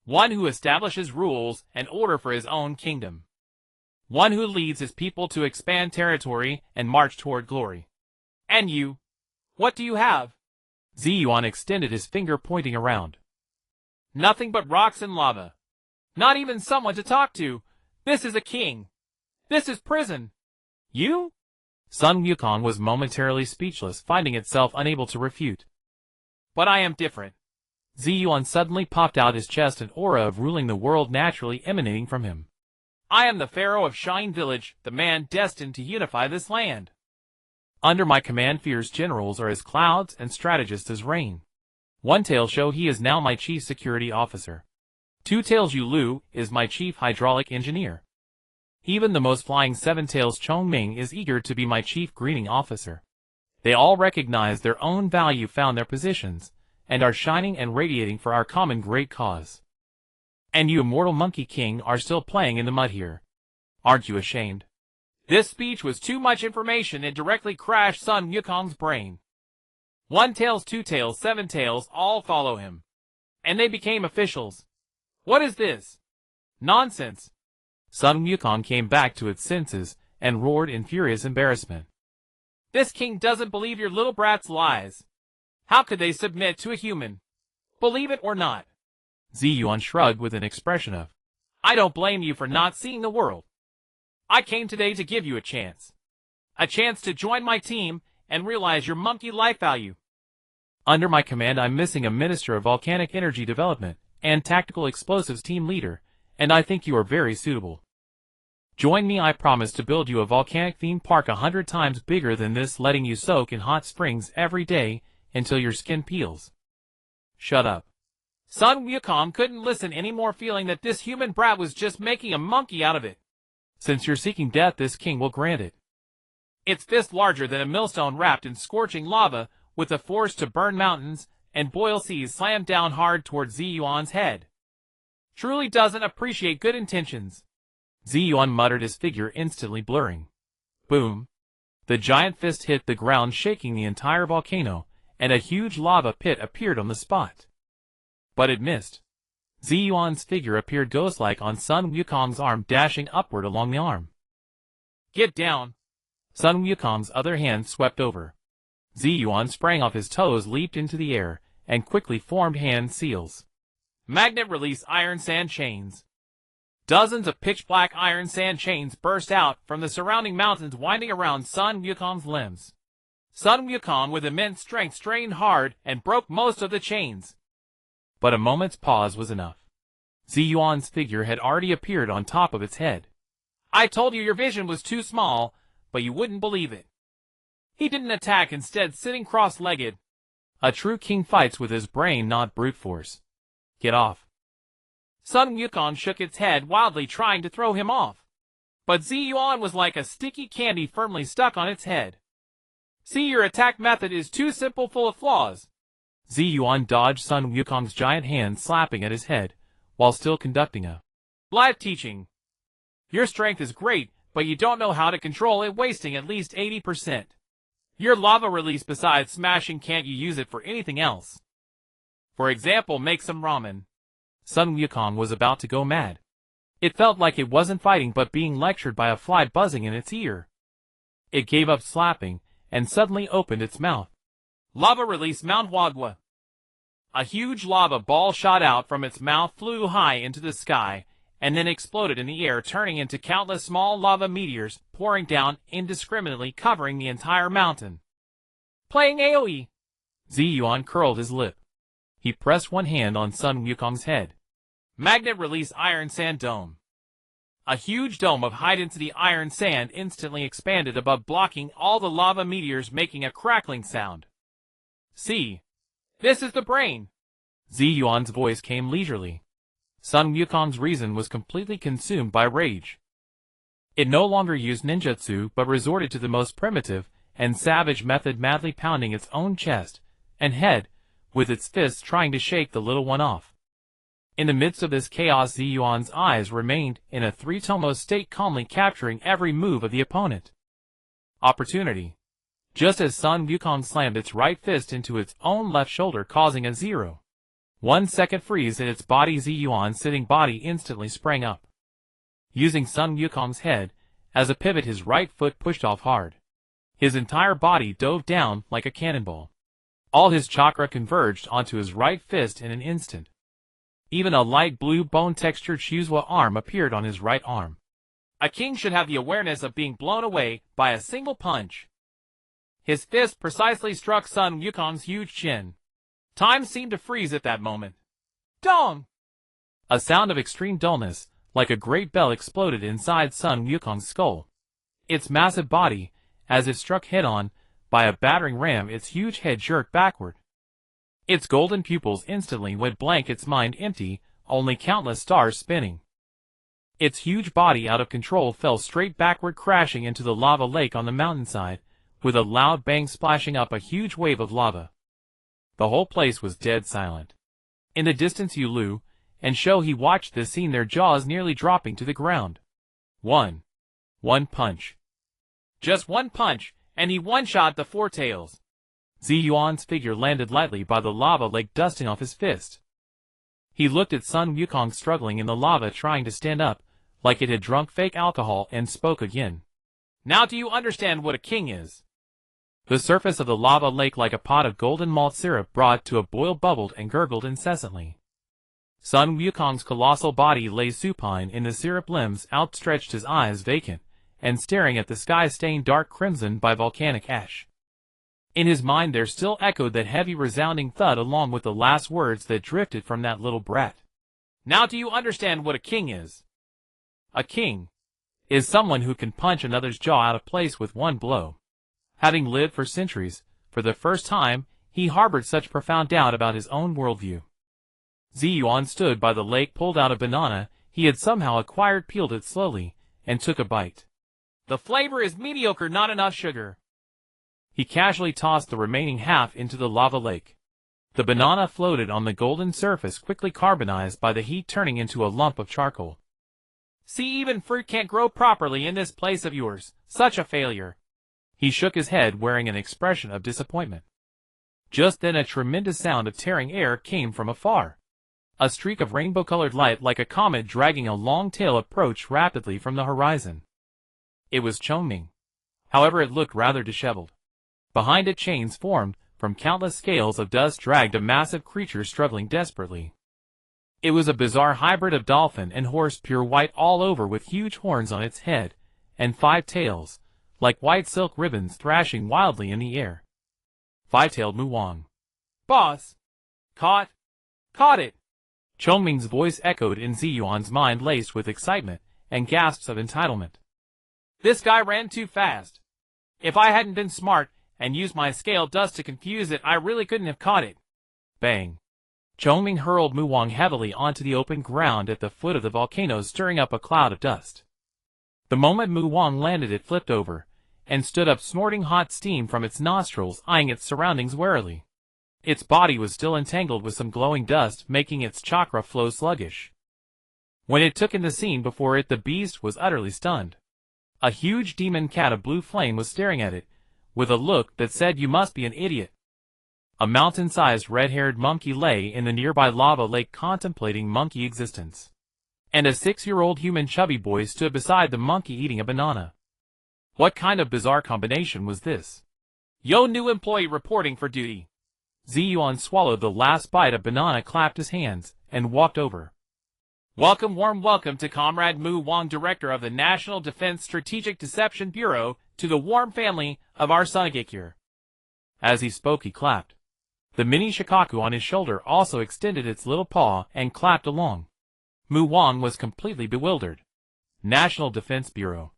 One who establishes rules and order for his own kingdom. One who leads his people to expand territory and march toward glory. And you? What do you have? Zi Yuan extended his finger, pointing around. Nothing but rocks and lava. Not even someone to talk to. This is a king. This is prison. You? Sun Wukong was momentarily speechless, finding itself unable to refute. But I am different. Zi Yuan suddenly popped out his chest, an aura of ruling the world naturally emanating from him. I am the pharaoh of Shine Village, the man destined to unify this land. Under my command, fierce generals are as clouds and strategists as rain. One Tail Shou he is now my chief security officer. Two Tails Yu Lu is my chief hydraulic engineer. Even the most flying Seven Tails Chong Ming is eager to be my chief greening officer. They all recognize their own value, found their positions, and are shining and radiating for our common great cause. And you, Immortal Monkey King, are still playing in the mud here. Aren't you ashamed? This speech was too much information and directly crashed Sun Wukong's brain. One Tails, Two Tails, Seven Tails all follow him. And they became officials. What is this? Nonsense. Sun Wukong came back to its senses and roared in furious embarrassment. This king doesn't believe your little brat's lies. How could they submit to a human? Believe it or not. Zi Yuan shrugged with an expression of, I don't blame you for not seeing the world. I came today to give you a chance. A chance to join my team and realize your monkey life value. Under my command, I'm missing a Minister of Volcanic Energy Development and Tactical Explosives team leader, and I think you are very suitable. Join me. I promise to build you a volcanic theme park 100 times bigger than this, letting you soak in hot springs every day until your skin peels. Shut up. Sun Wukong couldn't listen anymore, feeling that this human brat was just making a monkey out of it. Since you're seeking death, this king will grant it. Its fist larger than a millstone wrapped in scorching lava, with the force to burn mountains and boil seas, slammed down hard towards Zi Yuan's head. Truly doesn't appreciate good intentions. Zi Yuan muttered, his figure instantly blurring. Boom. The giant fist hit the ground, shaking the entire volcano, and a huge lava pit appeared on the spot. But it missed. Zi Yuan's figure appeared ghost-like on Sun Wukong's arm, dashing upward along the arm. Get down. Sun Wukong's other hand swept over. Zi Yuan sprang off his toes, leaped into the air, and quickly formed hand seals. Magnet release iron sand chains. Dozens of pitch-black iron sand chains burst out from the surrounding mountains, winding around Sun Wukong's limbs. Sun Wukong, with immense strength, strained hard and broke most of the chains. But a moment's pause was enough. Zi Yuan's figure had already appeared on top of its head. I told you your vision was too small, but you wouldn't believe it. He didn't attack, instead sitting cross-legged. A true king fights with his brain, not brute force. Get off. Sun Wukong shook its head wildly, trying to throw him off. But Zi Yuan was like a sticky candy firmly stuck on its head. See, your attack method is too simple, full of flaws. Zi Yuan dodged Sun Wukong's giant hand, slapping at his head, while still conducting a live teaching. Your strength is great, but you don't know how to control it, wasting at least 80%. Your lava release besides smashing, can't you use it for anything else? For example, make some ramen. Sun Wukong was about to go mad. It felt like it wasn't fighting but being lectured by a fly buzzing in its ear. It gave up slapping, and suddenly opened its mouth. Lava release Mount Wagwa. A huge lava ball shot out from its mouth, flew high into the sky, and then exploded in the air, turning into countless small lava meteors, pouring down indiscriminately, covering the entire mountain. Playing AoE. Zi Yuan curled his lip. He pressed one hand on Sun Wukong's head. Magnet release Iron Sand Dome. A huge dome of high-density iron sand instantly expanded above, blocking all the lava meteors, making a crackling sound. See. This is the brain. Zi Yuan's voice came leisurely. Sun Wukong's reason was completely consumed by rage. It no longer used ninjutsu but resorted to the most primitive and savage method, madly pounding its own chest and head with its fists, trying to shake the little one off. In the midst of this chaos, Zi Yuan's eyes remained in a Three-Tomoe state, calmly capturing every move of the opponent. Opportunity. Just as Sun Wukong slammed its right fist into its own left shoulder, causing a 0.1 second freeze in its body, Zi Yuan's sitting body instantly sprang up. Using Sun Wukong's head as a pivot, his right foot pushed off hard. His entire body dove down like a cannonball. All his chakra converged onto his right fist in an instant. Even a light blue bone-textured Shuzwa arm appeared on his right arm. A king should have the awareness of being blown away by a single punch. His fist precisely struck Sun Wukong's huge chin. Time seemed to freeze at that moment. Dong! A sound of extreme dullness, like a great bell, exploded inside Sun Wukong's skull. Its massive body, as if struck head-on by a battering ram, its huge head jerked backward. Its golden pupils instantly went blank, its mind empty, only countless stars spinning. Its huge body, out of control, fell straight backward, crashing into the lava lake on the mountainside, with a loud bang splashing up a huge wave of lava. The whole place was dead silent. In the distance, Yulu and Shohei watched this scene, their jaws nearly dropping to the ground. One punch. Just one punch, and he one-shot the Four Tails. Zi Yuan's figure landed lightly by the lava lake, dusting off his fist. He looked at Sun Wukong struggling in the lava, trying to stand up, like it had drunk fake alcohol, and spoke again. Now do you understand what a king is? The surface of the lava lake, like a pot of golden malt syrup brought to a boil, bubbled and gurgled incessantly. Sun Wukong's colossal body lay supine in the syrup, limbs outstretched, his eyes vacant and staring at the sky stained dark crimson by volcanic ash. In his mind there still echoed that heavy resounding thud, along with the last words that drifted from that little brat. Now do you understand what a king is? A king is someone who can punch another's jaw out of place with one blow. Having lived for centuries, for the first time, he harbored such profound doubt about his own worldview. Zi Yuan stood by the lake, pulled out a banana he had somehow acquired, peeled it slowly, and took a bite. The flavor is mediocre, not enough sugar. He casually tossed the remaining half into the lava lake. The banana floated on the golden surface, quickly carbonized by the heat, turning into a lump of charcoal. See, even fruit can't grow properly in this place of yours. Such a failure. He shook his head, wearing an expression of disappointment. Just then a tremendous sound of tearing air came from afar. A streak of rainbow-colored light, like a comet dragging a long tail, approached rapidly from the horizon. It was Chongming. However, it looked rather disheveled. Behind it, chains formed from countless scales of dust dragged a massive creature struggling desperately. It was a bizarre hybrid of dolphin and horse, pure white all over, with huge horns on its head and 5 tails, like white silk ribbons, thrashing wildly in the air. Five-tailed Muwang. Boss! Caught it! Chongming's voice echoed in Zi Yuan's mind, laced with excitement and gasps of entitlement. This guy ran too fast. If I hadn't been smart and used my scale dust to confuse it, I really couldn't have caught it. Bang! Chongming hurled Muwang heavily onto the open ground at the foot of the volcano, stirring up a cloud of dust. The moment Muwang landed, it flipped over and stood up, snorting hot steam from its nostrils, eyeing its surroundings warily. Its body was still entangled with some glowing dust, making its chakra flow sluggish. When it took in the scene before it, the beast was utterly stunned. A huge demon cat of blue flame was staring at it, with a look that said, "You must be an idiot." A mountain-sized red-haired monkey lay in the nearby lava lake contemplating monkey existence. And a 6-year-old human chubby boy stood beside the monkey eating a banana. What kind of bizarre combination was this? Yo, new employee reporting for duty. Zi Yuan swallowed the last bite of banana, clapped his hands, and walked over. Warm welcome to Comrade Mu Wang, Director of the National Defense Strategic Deception Bureau, to the warm family of our Sunagekure. As he spoke, he clapped. The mini Shikaku on his shoulder also extended its little paw and clapped along. Mu Wang was completely bewildered. National Defense Bureau.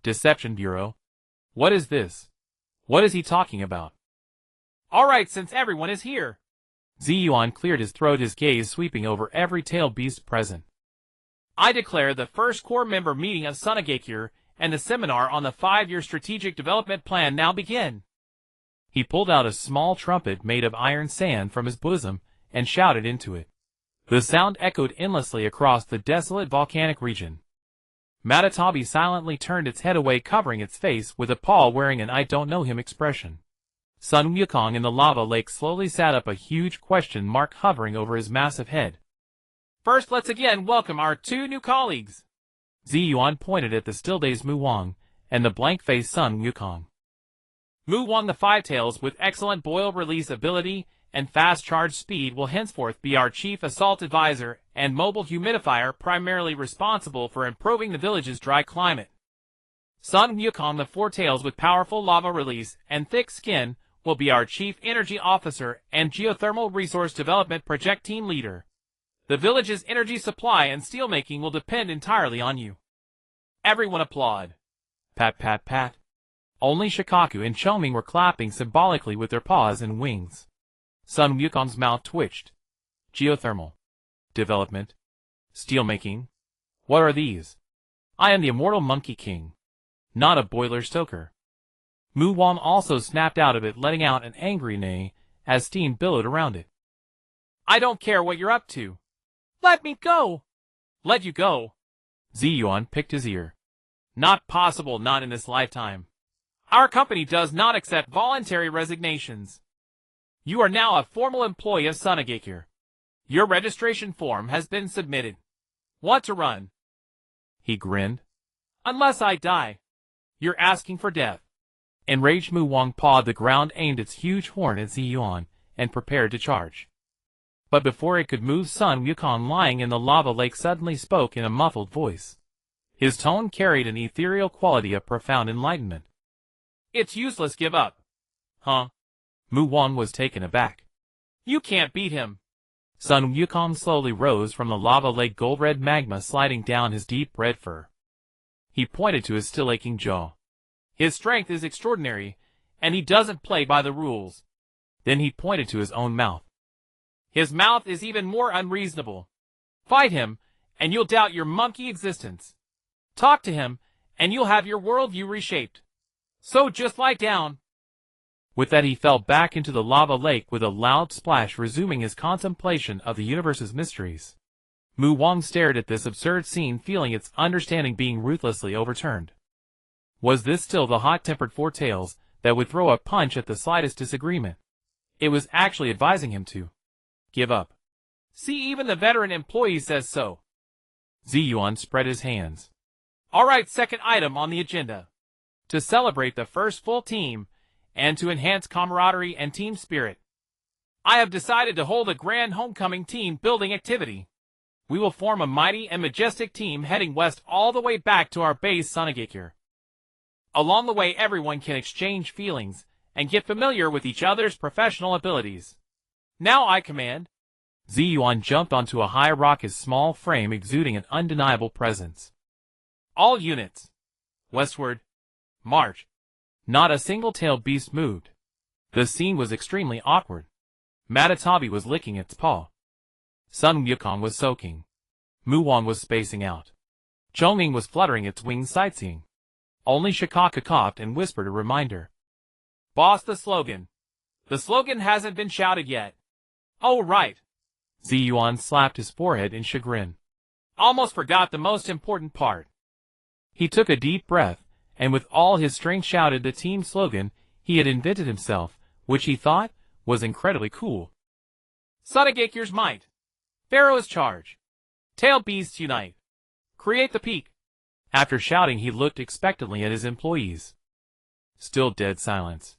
Deception Bureau. What is this? What is he talking about? Alright, since everyone is here. Zi Yuan cleared his throat, his gaze sweeping over every tailed beast present. I declare the first core member meeting of Sunagekure and the seminar on the 5-year strategic development plan now begin. He pulled out a small trumpet made of iron sand from his bosom and shouted into it. The sound echoed endlessly across the desolate volcanic region. Madara silently turned its head away, covering its face with a paw, wearing an "I don't know him" expression. Sun Wukong in the lava lake slowly sat up, a huge question mark hovering over his massive head. First, let's again welcome our 2 new colleagues. Zi Yuan pointed at the still-dazed Mu Wang and the blank-faced Sun Wukong. Mu Wang, the 5-tails with excellent boil release ability and fast charge speed, will henceforth be our chief assault advisor and mobile humidifier, primarily responsible for improving the village's dry climate. Sun Wukong, the 4-tails with powerful lava release and thick skin, will be our chief energy officer and geothermal resource development project team leader. The village's energy supply and steelmaking will depend entirely on you. Everyone applaud. Pat, pat, pat. Only Shikaku and Choming were clapping symbolically with their paws and wings. Sun Wukong's mouth twitched. Geothermal. Development. Steelmaking. What are these? I am the immortal Monkey King. Not a boiler stoker. Mu Wang also snapped out of it, letting out an angry neigh as steam billowed around it. I don't care what you're up to. Let me go. Let you go. Zi Yuan picked his ear. Not possible, not in this lifetime. Our company does not accept voluntary resignations. You are now a formal employee of Sunagekure. Your registration form has been submitted. Want to run? He grinned. Unless I die. You're asking for death. Enraged, Mu Wang pawed the ground, aimed its huge horn at Zi Yuan, and prepared to charge. But before it could move, Sun Wukong, lying in the lava lake, suddenly spoke in a muffled voice. His tone carried an ethereal quality of profound enlightenment. It's useless, give up. Huh? Mu Wang was taken aback. You can't beat him. Sun Wukong slowly rose from the lava lake, gold-red magma sliding down his deep red fur. He pointed to his still aching jaw. His strength is extraordinary, and he doesn't play by the rules. Then he pointed to his own mouth. His mouth is even more unreasonable. Fight him, and you'll doubt your monkey existence. Talk to him, and you'll have your worldview reshaped. So just lie down. With that, he fell back into the lava lake with a loud splash, resuming his contemplation of the universe's mysteries. Mu Wang stared at this absurd scene, feeling its understanding being ruthlessly overturned. Was this still the hot-tempered 4-tails that would throw a punch at the slightest disagreement? It was actually advising him to give up. See, even the veteran employee says so. Zi Yuan spread his hands. Alright, second item on the agenda. To celebrate the first full team, and to enhance camaraderie and team spirit, I have decided to hold a grand homecoming team building activity. We will form a mighty and majestic team heading west all the way back to our base Sunagekure. Along the way, everyone can exchange feelings and get familiar with each other's professional abilities. Now I command. Zi Yuan jumped onto a high rock, his small frame exuding an undeniable presence. All units, westward, march. Not a single tailed beast moved. The scene was extremely awkward. Madara was licking its paw. Sun Wukong was soaking. Mu Wang was spacing out. Choming was fluttering its wings sightseeing. Only Shikaku coughed and whispered a reminder. Boss, the slogan. The slogan hasn't been shouted yet. Oh, right. Zi Yuan slapped his forehead in chagrin. Almost forgot the most important part. He took a deep breath, and with all his strength shouted the team slogan he had invented himself, which he thought was incredibly cool. Sunagakir's might. Pharaoh's charge. Tail beasts unite. Create the peak. After shouting, he looked expectantly at his employees. Still dead silence.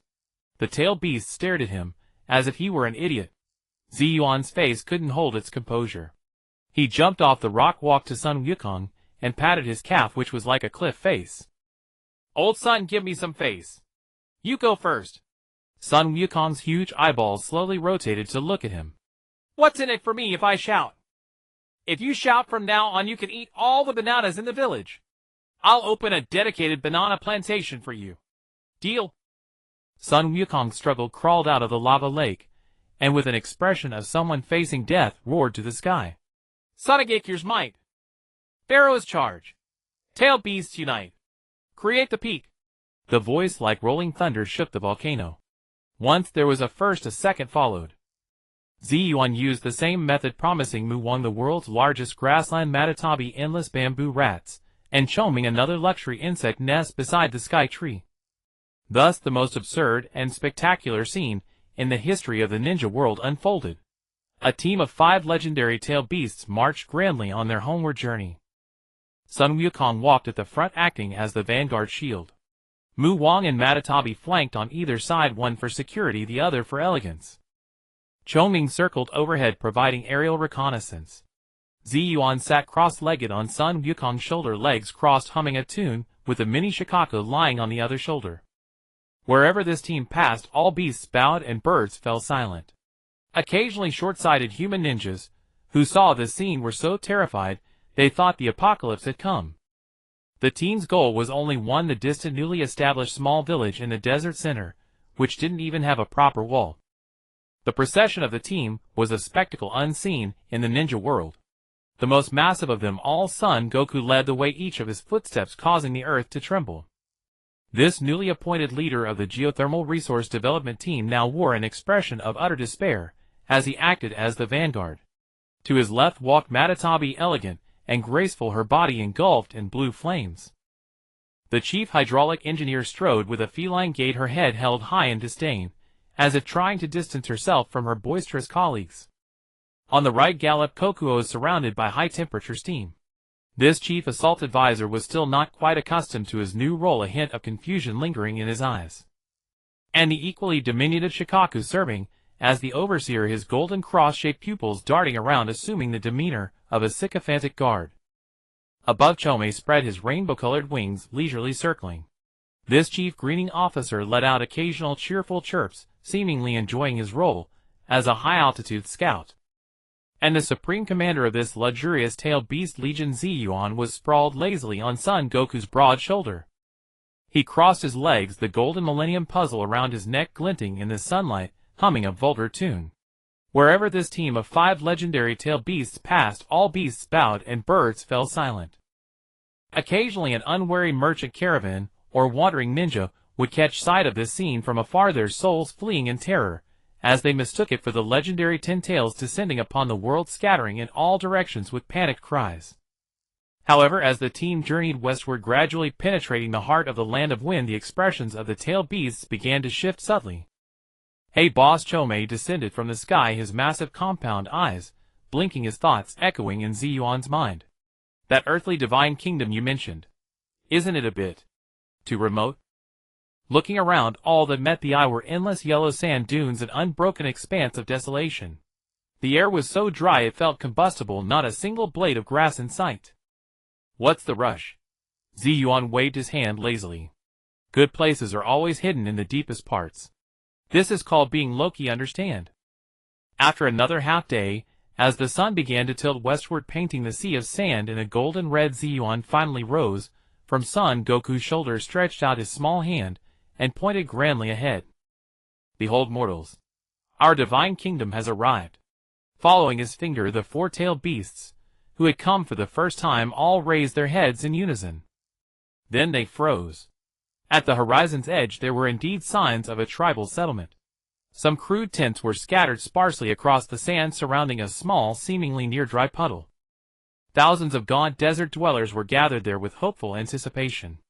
The tail beast stared at him, as if he were an idiot. Zi Yuan's face couldn't hold its composure. He jumped off the rock walk to Sun Wukong, and patted his calf, which was like a cliff face. Old Sun, give me some face. You go first. Sun Wukong's huge eyeballs slowly rotated to look at him. What's in it for me if I shout? If you shout from now on, you can eat all the bananas in the village. I'll open a dedicated banana plantation for you. Deal? Sun Wukong's struggle crawled out of the lava lake, and with an expression of someone facing death, roared to the sky. Sunagakir's might. Pharaoh's charge. Tail beasts unite. Create the peak. The voice like rolling thunder shook the volcano. Once there was a first, a second followed. Zi Yuan used the same method, promising Mu Wang the world's largest grassland Matatabi endless bamboo rats, and Choming another luxury insect nest beside the sky tree. Thus the most absurd and spectacular scene in the history of the ninja world unfolded. A team of 5 legendary tail beasts marched grandly on their homeward journey. Sun Wukong walked at the front, acting as the vanguard shield. Mu Wang and Matatabi flanked on either side, one for security, the other for elegance. Choming circled overhead, providing aerial reconnaissance. Zi Yuan sat cross-legged on Sun Wukong's shoulder, legs crossed, humming a tune, with a mini Shikaku lying on the other shoulder. Wherever this team passed, all beasts bowed and birds fell silent. Occasionally short-sighted human ninjas, who saw this scene, were so terrified they thought the apocalypse had come. The team's goal was only one: the distant, newly established small village in the desert center, which didn't even have a proper wall. The procession of the team was a spectacle unseen in the ninja world. The most massive of them all, Son Goku, led the way, each of his footsteps causing the earth to tremble. This newly appointed leader of the geothermal resource development team now wore an expression of utter despair, as he acted as the vanguard. To his left walked Matatabi, elegant and graceful, her body engulfed in blue flames. The chief hydraulic engineer strode with a feline gait, her head held high in disdain, as if trying to distance herself from her boisterous colleagues. On the right galloped Kokuo, surrounded by high-temperature steam. This chief assault advisor was still not quite accustomed to his new role, a hint of confusion lingering in his eyes. And the equally diminutive Shikaku serving as the overseer, his golden cross-shaped pupils darting around, assuming the demeanor of a sycophantic guard. Above, Chomei spread his rainbow-colored wings, leisurely circling. This chief greening officer let out occasional cheerful chirps, seemingly enjoying his role as a high-altitude scout. And the supreme commander of this luxurious tail beast legion, Zi Yuan, was sprawled lazily on Son Goku's broad shoulder. He crossed his legs, the golden millennium puzzle around his neck glinting in the sunlight, humming a vulgar tune. Wherever this team of 5 legendary tail beasts passed, all beasts bowed and birds fell silent. Occasionally an unwary merchant caravan or wandering ninja would catch sight of this scene from afar, their souls fleeing in terror, as they mistook it for the legendary 10 tails descending upon the world, scattering in all directions with panicked cries. However, as the team journeyed westward, gradually penetrating the heart of the land of wind, the expressions of the tail beasts began to shift subtly. "Hey boss," Chomei descended from the sky, his massive compound eyes blinking, his thoughts echoing in Zi Yuan's mind. "That earthly divine kingdom you mentioned, isn't it a bit too remote?" Looking around, all that met the eye were endless yellow sand dunes, an unbroken expanse of desolation. The air was so dry it felt combustible, not a single blade of grass in sight. "What's the rush?" Zi Yuan waved his hand lazily. "Good places are always hidden in the deepest parts. This is called being Loki, understand?" After another half day, as the sun began to tilt westward, painting the sea of sand in a golden red, Zi Yuan finally rose from Son Goku's shoulder, stretched out his small hand, and pointed grandly ahead. "Behold, mortals, our divine kingdom has arrived." Following his finger, the 4 tailed beasts, who had come for the first time, all raised their heads in unison. Then they froze. At the horizon's edge there were indeed signs of a tribal settlement. Some crude tents were scattered sparsely across the sand surrounding a small, seemingly near-dry puddle. Thousands of gaunt desert dwellers were gathered there with hopeful anticipation.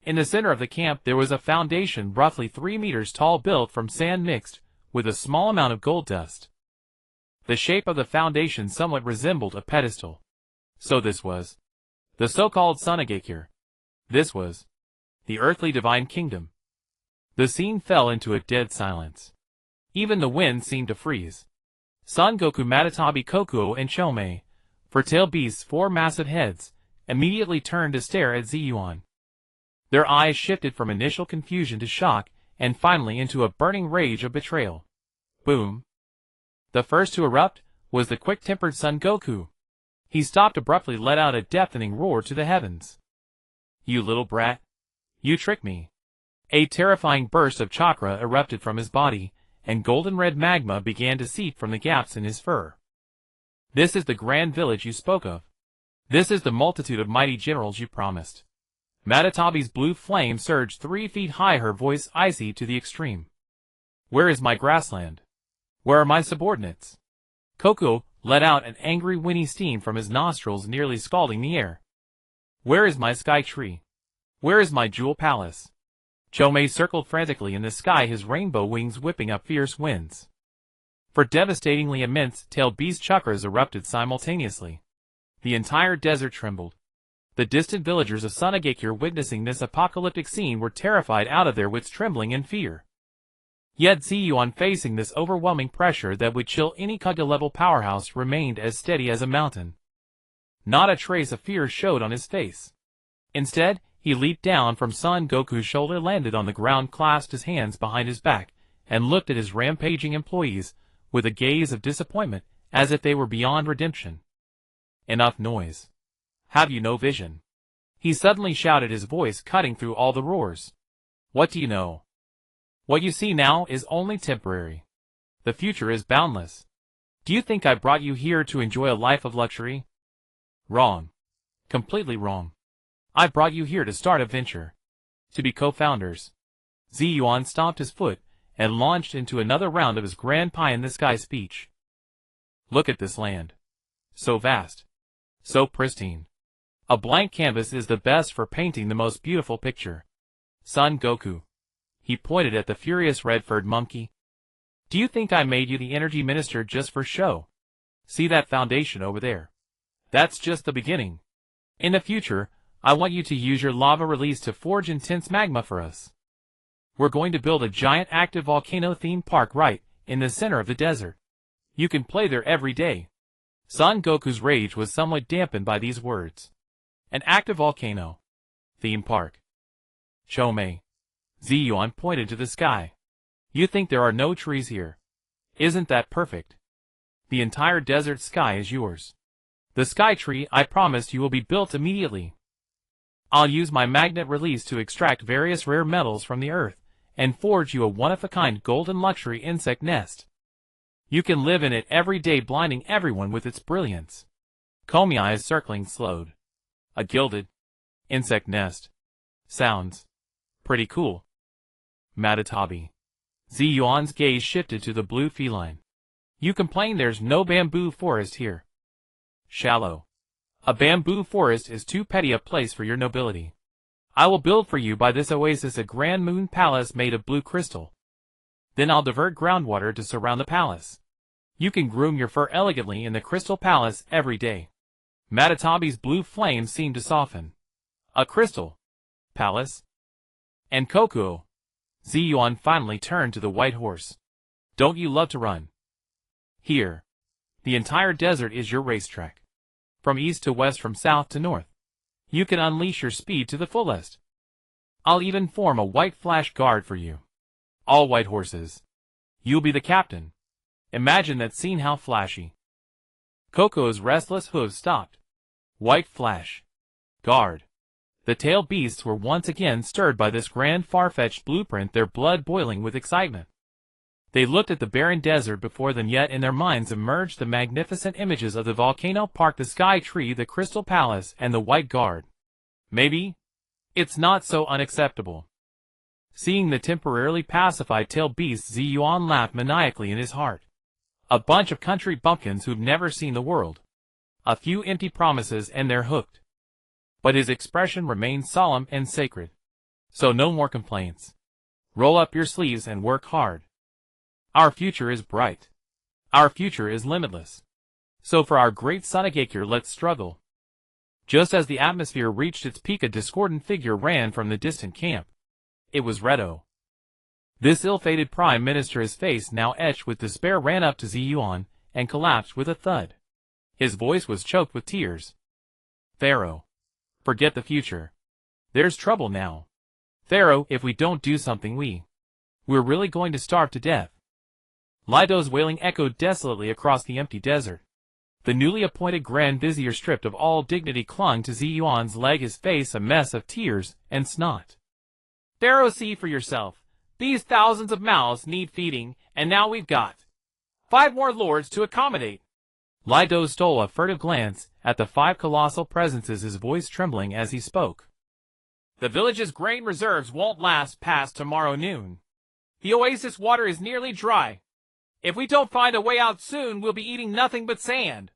In the center of the camp there was a foundation roughly 3 meters tall built from sand mixed with a small amount of gold dust. The shape of the foundation somewhat resembled a pedestal. So this was the so-called Sunagakure. This was the earthly divine kingdom. The scene fell into a dead silence. Even the wind seemed to freeze. Son Goku, Matatabi, Kokuo, and Chomei, for tail beasts' 4 massive heads, immediately turned to stare at Zi Yuan. Their eyes shifted from initial confusion to shock, and finally into a burning rage of betrayal. Boom. The first to erupt was the quick-tempered Son Goku. He stopped abruptly, let out a deafening roar to the heavens. You little brat. You tricked me. A terrifying burst of chakra erupted from his body, and golden-red magma began to seep from the gaps in his fur. This is the grand village you spoke of. This is the multitude of mighty generals you promised. Matatabi's blue flame surged 3 feet high, her voice icy to the extreme. Where is my grassland? Where are my subordinates? Kokuo let out an angry whinny steam from his nostrils, nearly scalding the air. Where is my sky tree? Where is my jewel palace? Chomei circled frantically in the sky, his rainbow wings whipping up fierce winds. For devastatingly immense tailed beast chakras erupted simultaneously. The entire desert trembled. The distant villagers of Sunagakure, witnessing this apocalyptic scene, were terrified out of their wits, trembling in fear. Yet Zi Yuan, facing this overwhelming pressure that would chill any Kaga-level powerhouse, remained as steady as a mountain. Not a trace of fear showed on his face. Instead, he leaped down from Son Goku's shoulder, landed on the ground, clasped his hands behind his back, and looked at his rampaging employees with a gaze of disappointment, as if they were beyond redemption. Enough noise. Have you no vision? He suddenly shouted, his voice cutting through all the roars. What do you know? What you see now is only temporary. The future is boundless. Do you think I brought you here to enjoy a life of luxury? Wrong. Completely wrong. I brought you here to start a venture. To be co-founders. Zi Yuan stomped his foot and launched into another round of his grand pie-in-the-sky speech. Look at this land. So vast. So pristine. A blank canvas is the best for painting the most beautiful picture. Son Goku. He pointed at the furious red-furred monkey. Do you think I made you the energy minister just for show? See that foundation over there? That's just the beginning. In the future, I want you to use your lava release to forge intense magma for us. We're going to build a giant active volcano theme park right in the center of the desert. You can play there every day. Son Goku's rage was somewhat dampened by these words. An active volcano. Theme park. Chomei. Zi Yuan pointed to the sky. You think there are no trees here? Isn't that perfect? The entire desert sky is yours. The sky tree I promised you will be built immediately. I'll use my magnet release to extract various rare metals from the earth and forge you a one-of-a-kind golden luxury insect nest. You can live in it every day, blinding everyone with its brilliance. Komi's eyes circling slowed. A gilded insect nest. Sounds pretty cool. Matatabi. Zi Yuan's gaze shifted to the blue feline. You complain there's no bamboo forest here. Shallow. A bamboo forest is too petty a place for your nobility. I will build for you by this oasis a grand moon palace made of blue crystal. Then I'll divert groundwater to surround the palace. You can groom your fur elegantly in the crystal palace every day. Matatabi's blue flame seemed to soften. A crystal palace? And Kokuo. Zi Yuan finally turned to the white horse. Don't you love to run? Here. The entire desert is your racetrack. From east to west, from south to north. You can unleash your speed to the fullest. I'll even form a white flash guard for you. All white horses. You'll be the captain. Imagine that scene, how flashy. Kokuo's restless hooves stopped. White flash. Guard. The tail beasts were once again stirred by this grand far-fetched blueprint, their blood boiling with excitement. They looked at the barren desert before them, yet in their minds emerged the magnificent images of the volcano park, the sky tree, the crystal palace, and the white guard. Maybe it's not so unacceptable. Seeing the temporarily pacified tail beasts, Zi Yuan laughed maniacally in his heart. A bunch of country bumpkins who've never seen the world. A few empty promises and they're hooked. But his expression remained solemn and sacred. So no more complaints. Roll up your sleeves and work hard. Our future is bright. Our future is limitless. So for our great Sonogakure, let's struggle. Just as the atmosphere reached its peak, a discordant figure ran from the distant camp. It was Redo. This ill-fated prime minister, his face now etched with despair, ran up to Zi Yuan and collapsed with a thud. His voice was choked with tears. Pharaoh. Forget the future. There's trouble now. Pharaoh, if we don't do something, we're really going to starve to death. Lido's wailing echoed desolately across the empty desert. The newly appointed Grand Vizier, stripped of all dignity, clung to Zi Yuan's leg, his face a mess of tears and snot. Pharaoh, see for yourself. These thousands of mouths need feeding, and now we've got 5 more lords to accommodate. Lido stole a furtive glance at the 5 colossal presences, his voice trembling as he spoke. The village's grain reserves won't last past tomorrow noon. The oasis water is nearly dry. If we don't find a way out soon, we'll be eating nothing but sand.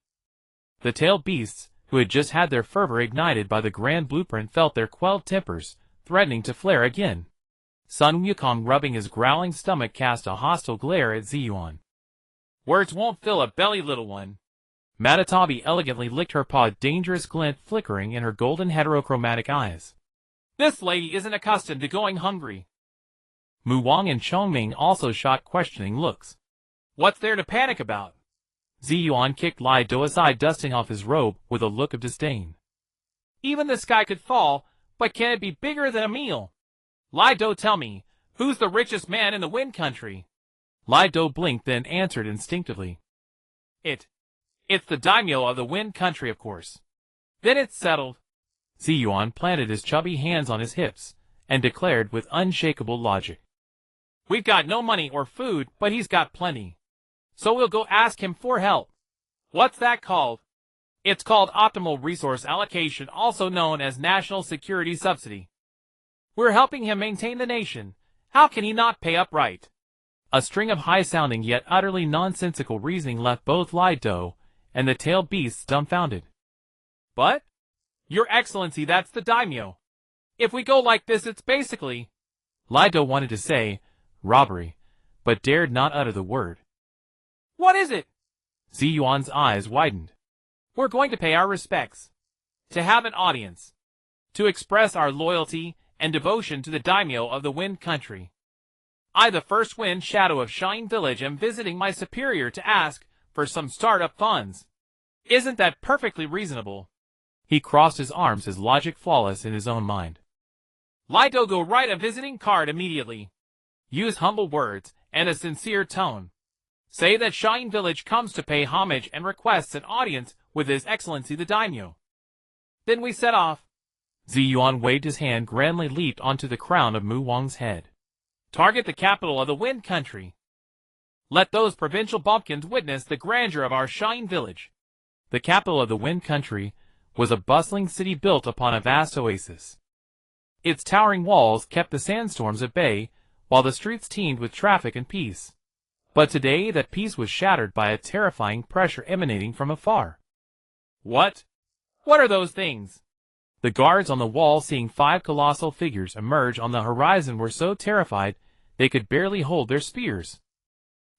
The tailed beasts, who had just had their fervor ignited by the grand blueprint, felt their quelled tempers threatening to flare again. Sun Wukong, rubbing his growling stomach, cast a hostile glare at Zi Yuan. Words won't fill a belly, little one. Matatabi elegantly licked her paw, dangerous glint flickering in her golden heterochromatic eyes. This lady isn't accustomed to going hungry. Mu Wang and Chongming also shot questioning looks. What's there to panic about? Zi Yuan kicked Lido aside, dusting off his robe with a look of disdain. Even the sky could fall, but can it be bigger than a meal? Lido, tell me, who's the richest man in the Wind Country? Lido blinked, then answered instinctively. It's the daimyo of the Wind Country, of course. Then it's settled. Zi Yuan planted his chubby hands on his hips and declared with unshakable logic. We've got no money or food, but he's got plenty. So we'll go ask him for help. What's that called? It's called optimal resource allocation, also known as national security subsidy. We're helping him maintain the nation. How can he not pay up right? A string of high-sounding yet utterly nonsensical reasoning left both Lido and the tailed beasts dumbfounded. But, Your Excellency, that's the daimyo. If we go like this, it's basically... Lido wanted to say robbery, but dared not utter the word. What is it? Zi Yuan's eyes widened. We're going to pay our respects. To have an audience. To express our loyalty and devotion to the daimyo of the Wind Country. I, the first Wind Shadow of Shine Village, am visiting my superior to ask for some startup funds. Isn't that perfectly reasonable? He crossed his arms, his logic flawless in his own mind. Lido, go write a visiting card immediately. Use humble words and a sincere tone. Say that Shine Village comes to pay homage and requests an audience with His Excellency the daimyo. Then we set off. Zi Yuan waved his hand, grandly leaped onto the crown of Mu Wang's head. Target the capital of the Wind Country. Let those provincial bumpkins witness the grandeur of our Shine Village. The capital of the Wind Country was a bustling city built upon a vast oasis. Its towering walls kept the sandstorms at bay, while the streets teemed with traffic and peace. But today that peace was shattered by a terrifying pressure emanating from afar. What? What are those things? The guards on the wall, seeing 5 colossal figures emerge on the horizon, were so terrified they could barely hold their spears.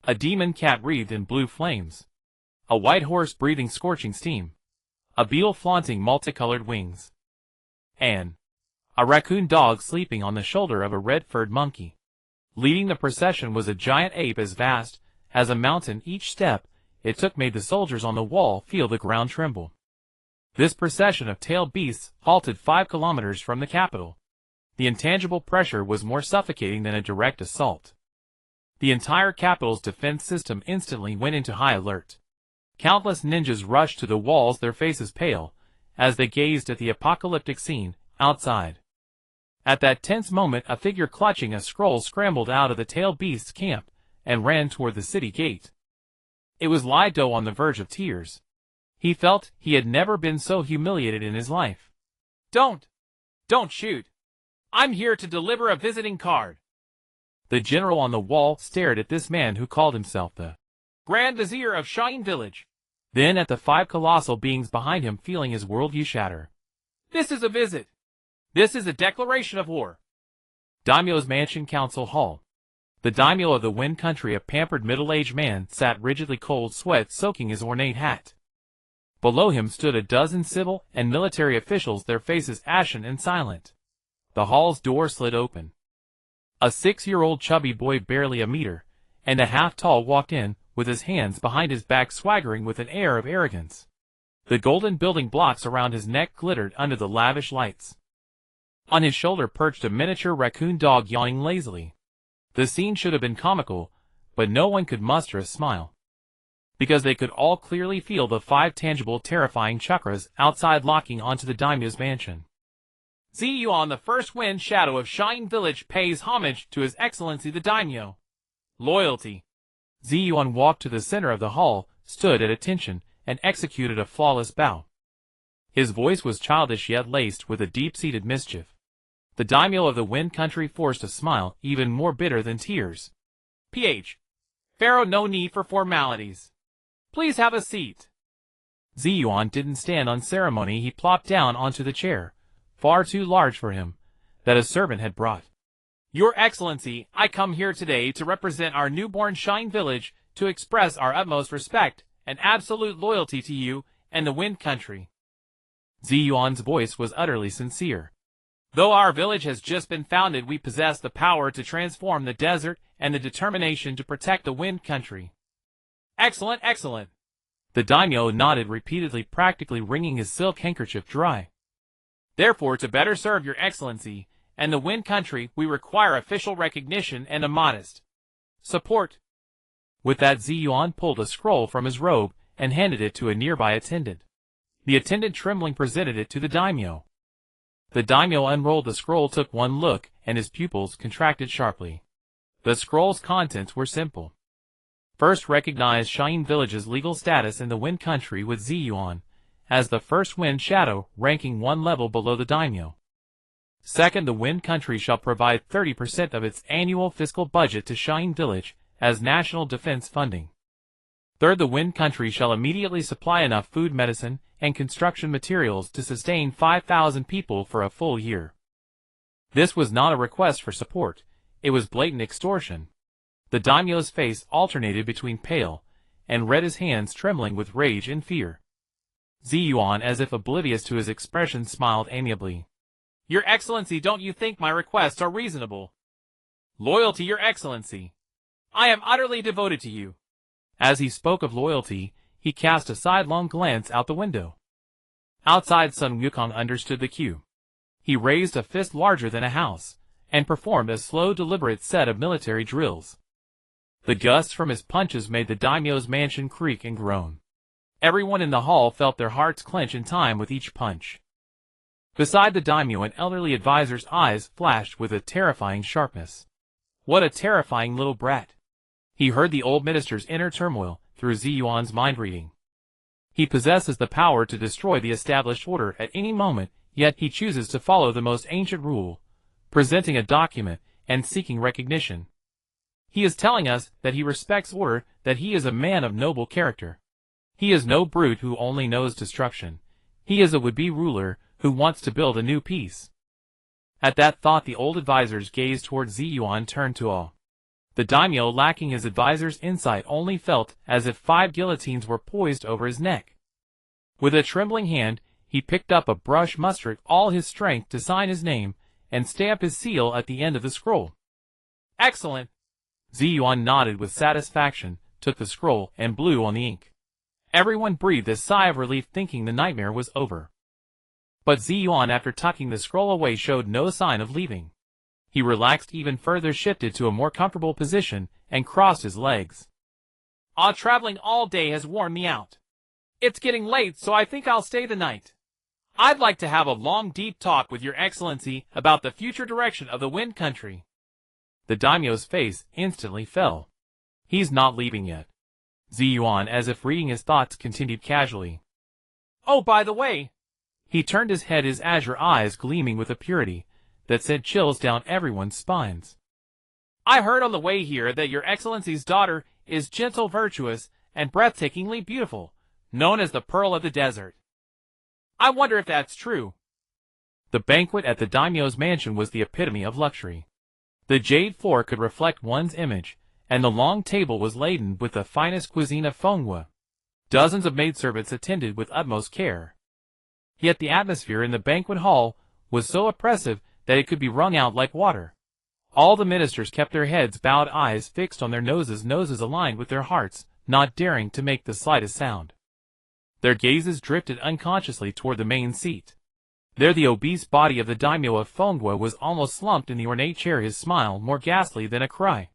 A demon cat wreathed in blue flames. A white horse breathing scorching steam. A beetle flaunting multicolored wings. And a raccoon dog sleeping on the shoulder of a red-furred monkey. Leading the procession was a giant ape as vast as a mountain. Each step it took made the soldiers on the wall feel the ground tremble. This procession of tailed beasts halted 5 kilometers from the capital. The intangible pressure was more suffocating than a direct assault. The entire capital's defense system instantly went into high alert. Countless ninjas rushed to the walls, their faces pale, as they gazed at the apocalyptic scene outside. At that tense moment, a figure clutching a scroll scrambled out of the tailed beast's camp and ran toward the city gate. It was Lido, on the verge of tears. He felt he had never been so humiliated in his life. Don't shoot. I'm here to deliver a visiting card. The general on the wall stared at this man who called himself the Grand Vizier of Shine Village. then at the 5 colossal beings behind him, feeling his worldview shatter. This is a visit. This is a declaration of war. Daimyo's Mansion Council Hall. The daimyo of the Wind Country, a pampered middle-aged man, sat rigidly, cold sweat soaking his ornate hat. Below him stood a dozen civil and military officials, their faces ashen and silent. The hall's door slid open. A 6-year-old chubby boy, barely a meter and a half tall, walked in, with his hands behind his back, swaggering with an air of arrogance. The golden building blocks around his neck glittered under the lavish lights. On his shoulder perched a miniature raccoon dog, yawning lazily. The scene should have been comical, but no one could muster a smile, because they could all clearly feel the 5 tangible, terrifying chakras outside locking onto the daimyo's mansion. Zi Yuan, the first wind shadow of Shine Village, pays homage to His Excellency the Daimyo. Loyalty. Zi Yuan walked to the center of the hall, stood at attention, and executed a flawless bow. His voice was childish yet laced with a deep-seated mischief. The daimyo of the Wind Country forced a smile even more bitter than tears. PH. Pharaoh, no need for formalities. Please have a seat. Zi Yuan didn't stand on ceremony. He plopped down onto the chair, far too large for him, that a servant had brought. Your Excellency, I come here today to represent our newborn Shine Village, to express our utmost respect and absolute loyalty to you and the Wind Country. Zi Yuan's voice was utterly sincere. Though our village has just been founded, we possess the power to transform the desert and the determination to protect the Wind Country. Excellent, excellent. The daimyo nodded repeatedly, practically wringing his silk handkerchief dry. Therefore, to better serve your Excellency and the Wind Country, we require official recognition and a modest support. With that, Zi Yuan pulled a scroll from his robe and handed it to a nearby attendant. The attendant, trembling, presented it to the daimyo. The daimyo unrolled the scroll, took one look, and his pupils contracted sharply. The scroll's contents were simple. First, recognize Shine Village's legal status in the Wind Country with Zi Yuan as the first wind shadow, ranking 1 level below the daimyo. Second, the Wind Country shall provide 30% of its annual fiscal budget to Shine Village as national defense funding. Third, the Wind Country shall immediately supply enough food, medicine, and construction materials to sustain 5,000 people for a full year. This was not a request for support, it was blatant extortion. The daimyo's face alternated between pale and red, his hands trembling with rage and fear. Zi Yuan, as if oblivious to his expression, smiled amiably. Your Excellency, don't you think my requests are reasonable? Loyalty, Your Excellency. I am utterly devoted to you. As he spoke of loyalty, he cast a sidelong glance out the window. Outside, Sun Wukong understood the cue. He raised a fist larger than a house, and performed a slow, deliberate set of military drills. The gusts from his punches made the daimyo's mansion creak and groan. Everyone in the hall felt their hearts clench in time with each punch. Beside the daimyo, an elderly advisor's eyes flashed with a terrifying sharpness. What a terrifying little brat! He heard the old minister's inner turmoil through Zi Yuan's mind-reading. He possesses the power to destroy the established order at any moment, yet he chooses to follow the most ancient rule, presenting a document and seeking recognition. He is telling us that he respects order, that he is a man of noble character. He is no brute who only knows destruction. He is a would-be ruler who wants to build a new peace. At that thought, the old advisor's gaze toward Zi Yuan turned to awe. The daimyo, lacking his advisor's insight, only felt as if 5 guillotines were poised over his neck. With a trembling hand, he picked up a brush, mustered all his strength to sign his name and stamp his seal at the end of the scroll. Excellent! Zi Yuan nodded with satisfaction, took the scroll, and blew on the ink. Everyone breathed a sigh of relief, thinking the nightmare was over. But Zi Yuan, after tucking the scroll away, showed no sign of leaving. He relaxed even further, shifted to a more comfortable position, and crossed his legs. Traveling all day has worn me out. It's getting late, so I think I'll stay the night. I'd like to have a long, deep talk with Your Excellency about the future direction of the Wind Country. The daimyo's face instantly fell. He's not leaving yet. Zi Yuan, as if reading his thoughts, continued casually. Oh, by the way. He turned his head, his azure eyes gleaming with a purity that sent chills down everyone's spines. I heard on the way here that Your Excellency's daughter is gentle, virtuous, and breathtakingly beautiful, known as the Pearl of the Desert. I wonder if that's true. The banquet at the daimyo's mansion was the epitome of luxury. The jade floor could reflect one's image, and the long table was laden with the finest cuisine of Fenghua. Dozens of maidservants attended with utmost care. Yet the atmosphere in the banquet hall was so oppressive that it could be wrung out like water. All the ministers kept their heads bowed, eyes fixed on their noses aligned with their hearts, not daring to make the slightest sound. Their gazes drifted unconsciously toward the main seat. There the obese body of the daimyo of Fenghua was almost slumped in the ornate chair, his smile more ghastly than a cry.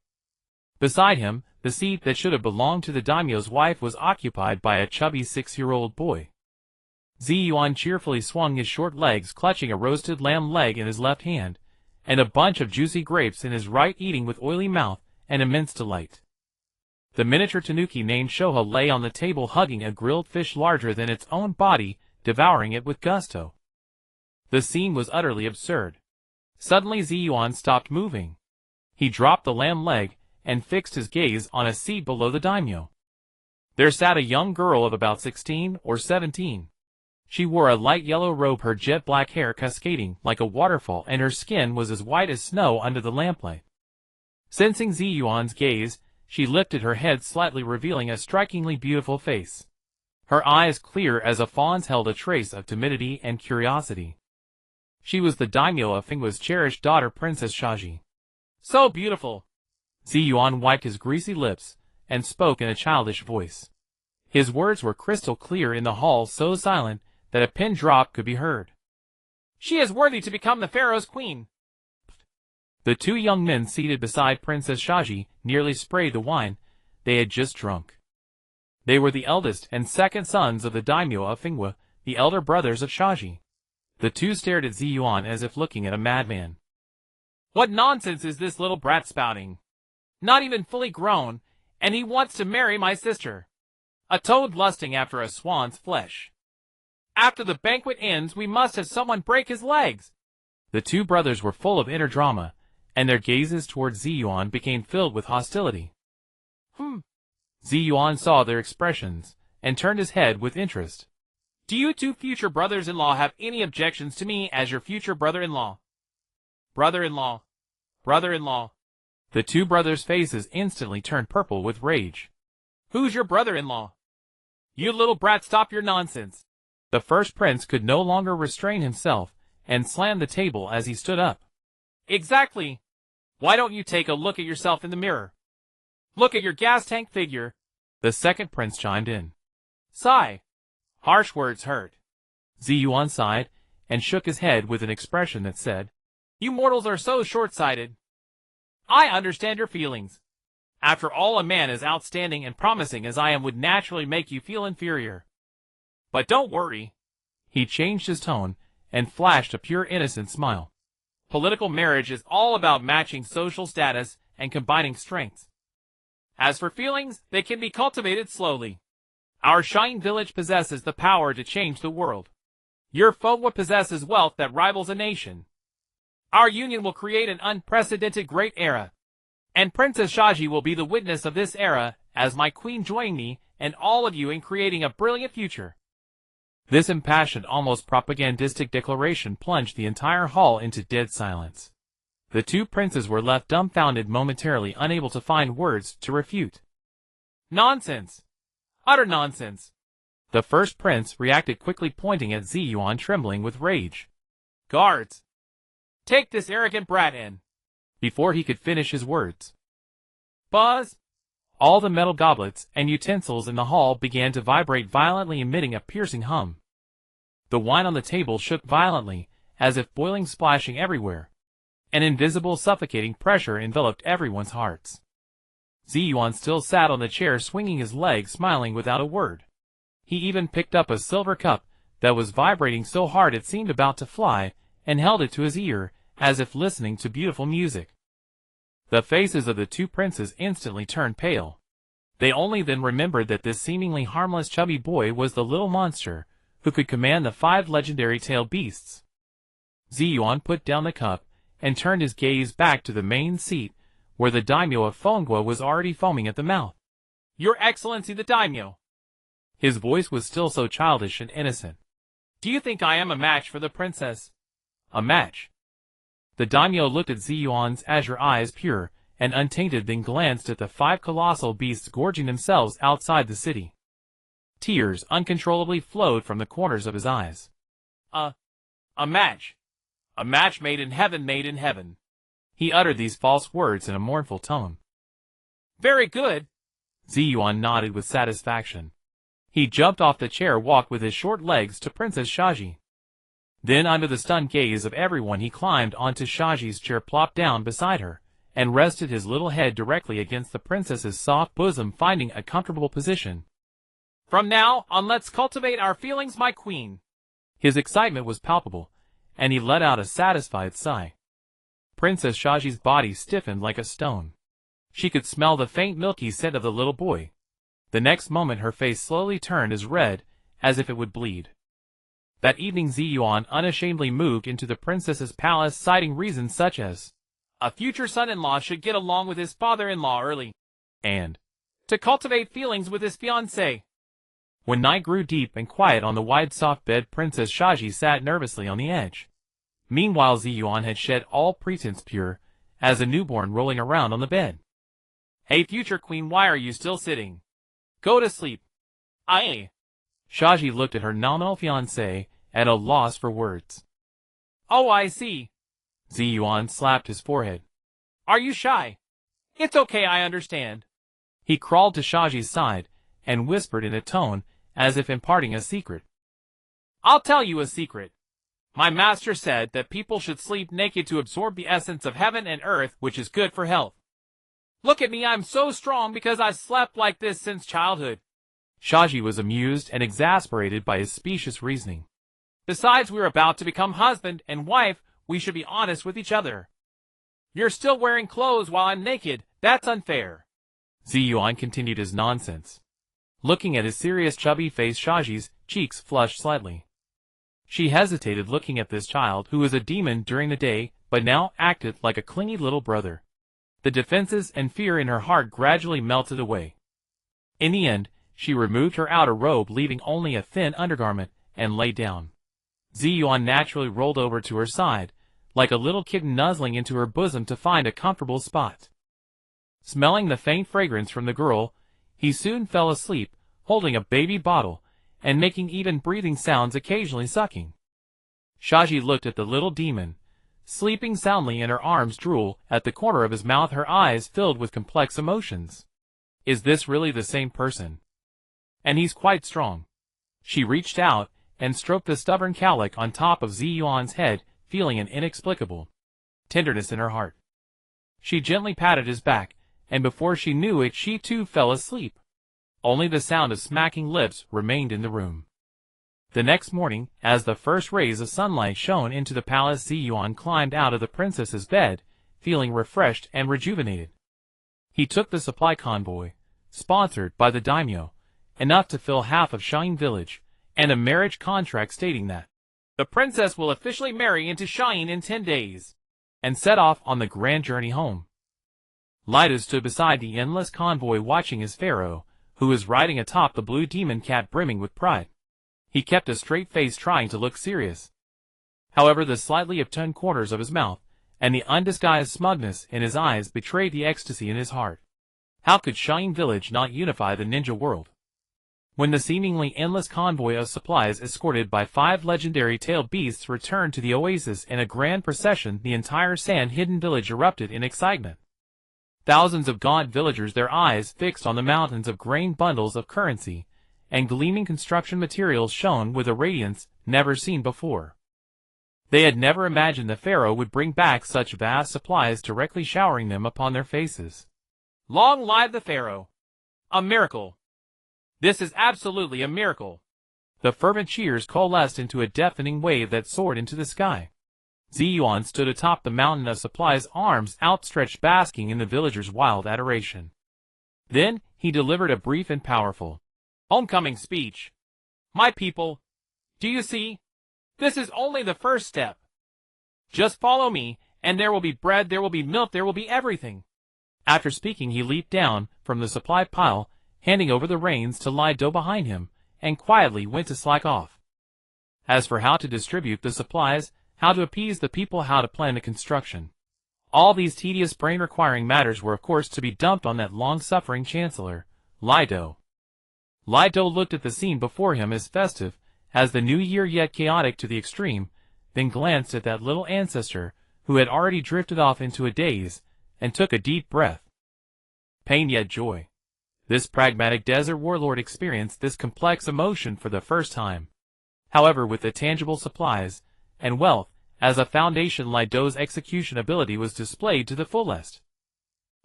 Beside him, the seat that should have belonged to the daimyo's wife was occupied by a chubby 6-year-old boy. Zi Yuan cheerfully swung his short legs, clutching a roasted lamb leg in his left hand, and a bunch of juicy grapes in his right, eating with oily mouth and immense delight. The miniature tanuki named Shoha lay on the table hugging a grilled fish larger than its own body, devouring it with gusto. The scene was utterly absurd. Suddenly Zi Yuan stopped moving. He dropped the lamb leg and fixed his gaze on a seat below the daimyo. There sat a young girl of about 16 or 17. She wore a light yellow robe, her jet black hair cascading like a waterfall, and her skin was as white as snow under the lamplight. Sensing Zi Yuan's gaze, she lifted her head slightly, revealing a strikingly beautiful face. Her eyes, clear as a fawn's, held a trace of timidity and curiosity. She was the daimyo of Fenghua's cherished daughter, Princess Shaji. So beautiful! Zi Yuan wiped his greasy lips and spoke in a childish voice. His words were crystal clear in the hall so silent that a pin drop could be heard. She is worthy to become the pharaoh's queen. The two young men seated beside Princess Shaji nearly sprayed the wine they had just drunk. They were the eldest and second sons of the daimyo of Fenghua, the elder brothers of Shaji. The two stared at Zi Yuan as if looking at a madman. What nonsense is this little brat spouting? Not even fully grown, and he wants to marry my sister. A toad lusting after a swan's flesh. After the banquet ends, we must have someone break his legs. The two brothers were full of inner drama, and their gazes towards Zi Yuan became filled with hostility. Zi Yuan saw their expressions, and turned his head with interest. Do you two future brothers-in-law have any objections to me as your future brother-in-law? Brother-in-law. Brother-in-law. The two brothers' faces instantly turned purple with rage. Who's your brother-in-law? You little brat, stop your nonsense. The first prince could no longer restrain himself, and slammed the table as he stood up. Exactly. Why don't you take a look at yourself in the mirror? Look at your gas tank figure. The second prince chimed in. Sigh. Harsh words hurt. Zi Yuan sighed, and shook his head with an expression that said, You mortals are so short-sighted. I understand your feelings. After all, a man as outstanding and promising as I am would naturally make you feel inferior. But don't worry. He changed his tone, and flashed a pure innocent smile. Political marriage is all about matching social status and combining strengths. As for feelings, they can be cultivated slowly. Our Shine Village possesses the power to change the world. Your Fenghua possesses wealth that rivals a nation. Our union will create an unprecedented great era. And Princess Shaji will be the witness of this era, as my queen, joining me and all of you in creating a brilliant future. This impassioned, almost propagandistic declaration plunged the entire hall into dead silence. The two princes were left dumbfounded, momentarily unable to find words to refute. Nonsense! Utter nonsense! The first prince reacted quickly, pointing at Zi Yuan, trembling with rage. Guards! Take this arrogant brat in. Before he could finish his words, buzz! All the metal goblets and utensils in the hall began to vibrate violently, emitting a piercing hum. The wine on the table shook violently, as if boiling, splashing everywhere. An invisible, suffocating pressure enveloped everyone's hearts. Zi Yuan still sat on the chair, swinging his legs, smiling without a word. He even picked up a silver cup that was vibrating so hard it seemed about to fly, and held it to his ear, as if listening to beautiful music. The faces of the two princes instantly turned pale. They only then remembered that this seemingly harmless chubby boy was the little monster who could command the 5 legendary tailed beasts. Zi Yuan put down the cup and turned his gaze back to the main seat, where the daimyo of Fenghua was already foaming at the mouth. Your Excellency the daimyo! His voice was still so childish and innocent. Do you think I am a match for the princess? A match? The daimyo looked at Zi Yuan's azure eyes, pure and untainted, then glanced at the 5 colossal beasts gorging themselves outside the city. Tears uncontrollably flowed from the corners of his eyes. A match. A match made in heaven, made in heaven. He uttered these false words in a mournful tone. Very good. Zi Yuan nodded with satisfaction. He jumped off the chair, walked with his short legs to Princess Shaji. Then, under the stunned gaze of everyone, he climbed onto Shaji's chair, plopped down beside her, and rested his little head directly against the princess's soft bosom, finding a comfortable position. From now on, let's cultivate our feelings, my queen. His excitement was palpable, and he let out a satisfied sigh. Princess Shaji's body stiffened like a stone. She could smell the faint milky scent of the little boy. The next moment her face slowly turned as red as if it would bleed. That evening Zi Yuan unashamedly moved into the princess's palace, citing reasons such as, a future son-in-law should get along with his father-in-law early, and to cultivate feelings with his fiancée. When night grew deep and quiet on the wide soft bed, Princess Shaji sat nervously on the edge. Meanwhile Zi Yuan had shed all pretense, pure as a newborn, rolling around on the bed. Hey future queen, why are you still sitting? Go to sleep. Aye. Shaji looked at her nominal fiancé, at a loss for words. Oh, I see. Zi Yuan slapped his forehead. Are you shy? It's okay, I understand. He crawled to Shaji's side and whispered in a tone as if imparting a secret. I'll tell you a secret. My master said that people should sleep naked to absorb the essence of heaven and earth, which is good for health. Look at me, I'm so strong because I slept like this since childhood. Shaji was amused and exasperated by his specious reasoning. Besides, we're about to become husband and wife, we should be honest with each other. You're still wearing clothes while I'm naked, that's unfair. Zi Yuan continued his nonsense. Looking at his serious chubby face, Shaji's cheeks flushed slightly. She hesitated, looking at this child who was a demon during the day, but now acted like a clingy little brother. The defenses and fear in her heart gradually melted away. In the end, she removed her outer robe, leaving only a thin undergarment, and lay down. Zi Yuan naturally rolled over to her side, like a little kitten nuzzling into her bosom to find a comfortable spot. Smelling the faint fragrance from the girl, he soon fell asleep, holding a baby bottle, and making even breathing sounds, occasionally sucking. Shaji looked at the little demon, sleeping soundly in her arms, drool at the corner of his mouth, her eyes filled with complex emotions. Is this really the same person? And he's quite strong. She reached out and stroked the stubborn cowlick on top of Zi Yuan's head, feeling an inexplicable tenderness in her heart. She gently patted his back, and before she knew it, she too fell asleep. Only the sound of smacking lips remained in the room. The next morning, as the first rays of sunlight shone into the palace, Zi Yuan climbed out of the princess's bed, feeling refreshed and rejuvenated. He took the supply convoy, sponsored by the daimyo, enough to fill half of Shine Village, and a marriage contract stating that the princess will officially marry into Shine in 10 days, and set off on the grand journey home. Lyda stood beside the endless convoy, watching his pharaoh, who was riding atop the blue demon cat, brimming with pride. He kept a straight face, trying to look serious. However, the slightly upturned corners of his mouth and the undisguised smugness in his eyes betrayed the ecstasy in his heart. How could Shine Village not unify the ninja world? When the seemingly endless convoy of supplies, escorted by 5 legendary tailed beasts, returned to the oasis in a grand procession, the entire sand-hidden village erupted in excitement. Thousands of gaunt villagers, their eyes fixed on the mountains of grain, bundles of currency, and gleaming construction materials, shone with a radiance never seen before. They had never imagined the pharaoh would bring back such vast supplies, directly showering them upon their faces. Long live the pharaoh! A miracle! This is absolutely a miracle! The fervent cheers coalesced into a deafening wave that soared into the sky. Zi Yuan stood atop the mountain of supplies, arms outstretched, basking in the villagers' wild adoration. Then, he delivered a brief and powerful homecoming speech. My people, do you see? This is only the first step. Just follow me, and there will be bread, there will be milk, there will be everything. After speaking, he leaped down from the supply pile, handing over the reins to Lyda behind him, and quietly went to slack off. As for how to distribute the supplies, how to appease the people, how to plan the construction, all these tedious brain-requiring matters were of course to be dumped on that long-suffering Chancellor, Lido. Lido looked at the scene before him as festive as the new year, yet chaotic to the extreme, then glanced at that little ancestor who had already drifted off into a daze, and took a deep breath. Pain yet joy. This pragmatic desert warlord experienced this complex emotion for the first time. However, with the tangible supplies and wealth as a foundation, Lido's execution ability was displayed to the fullest.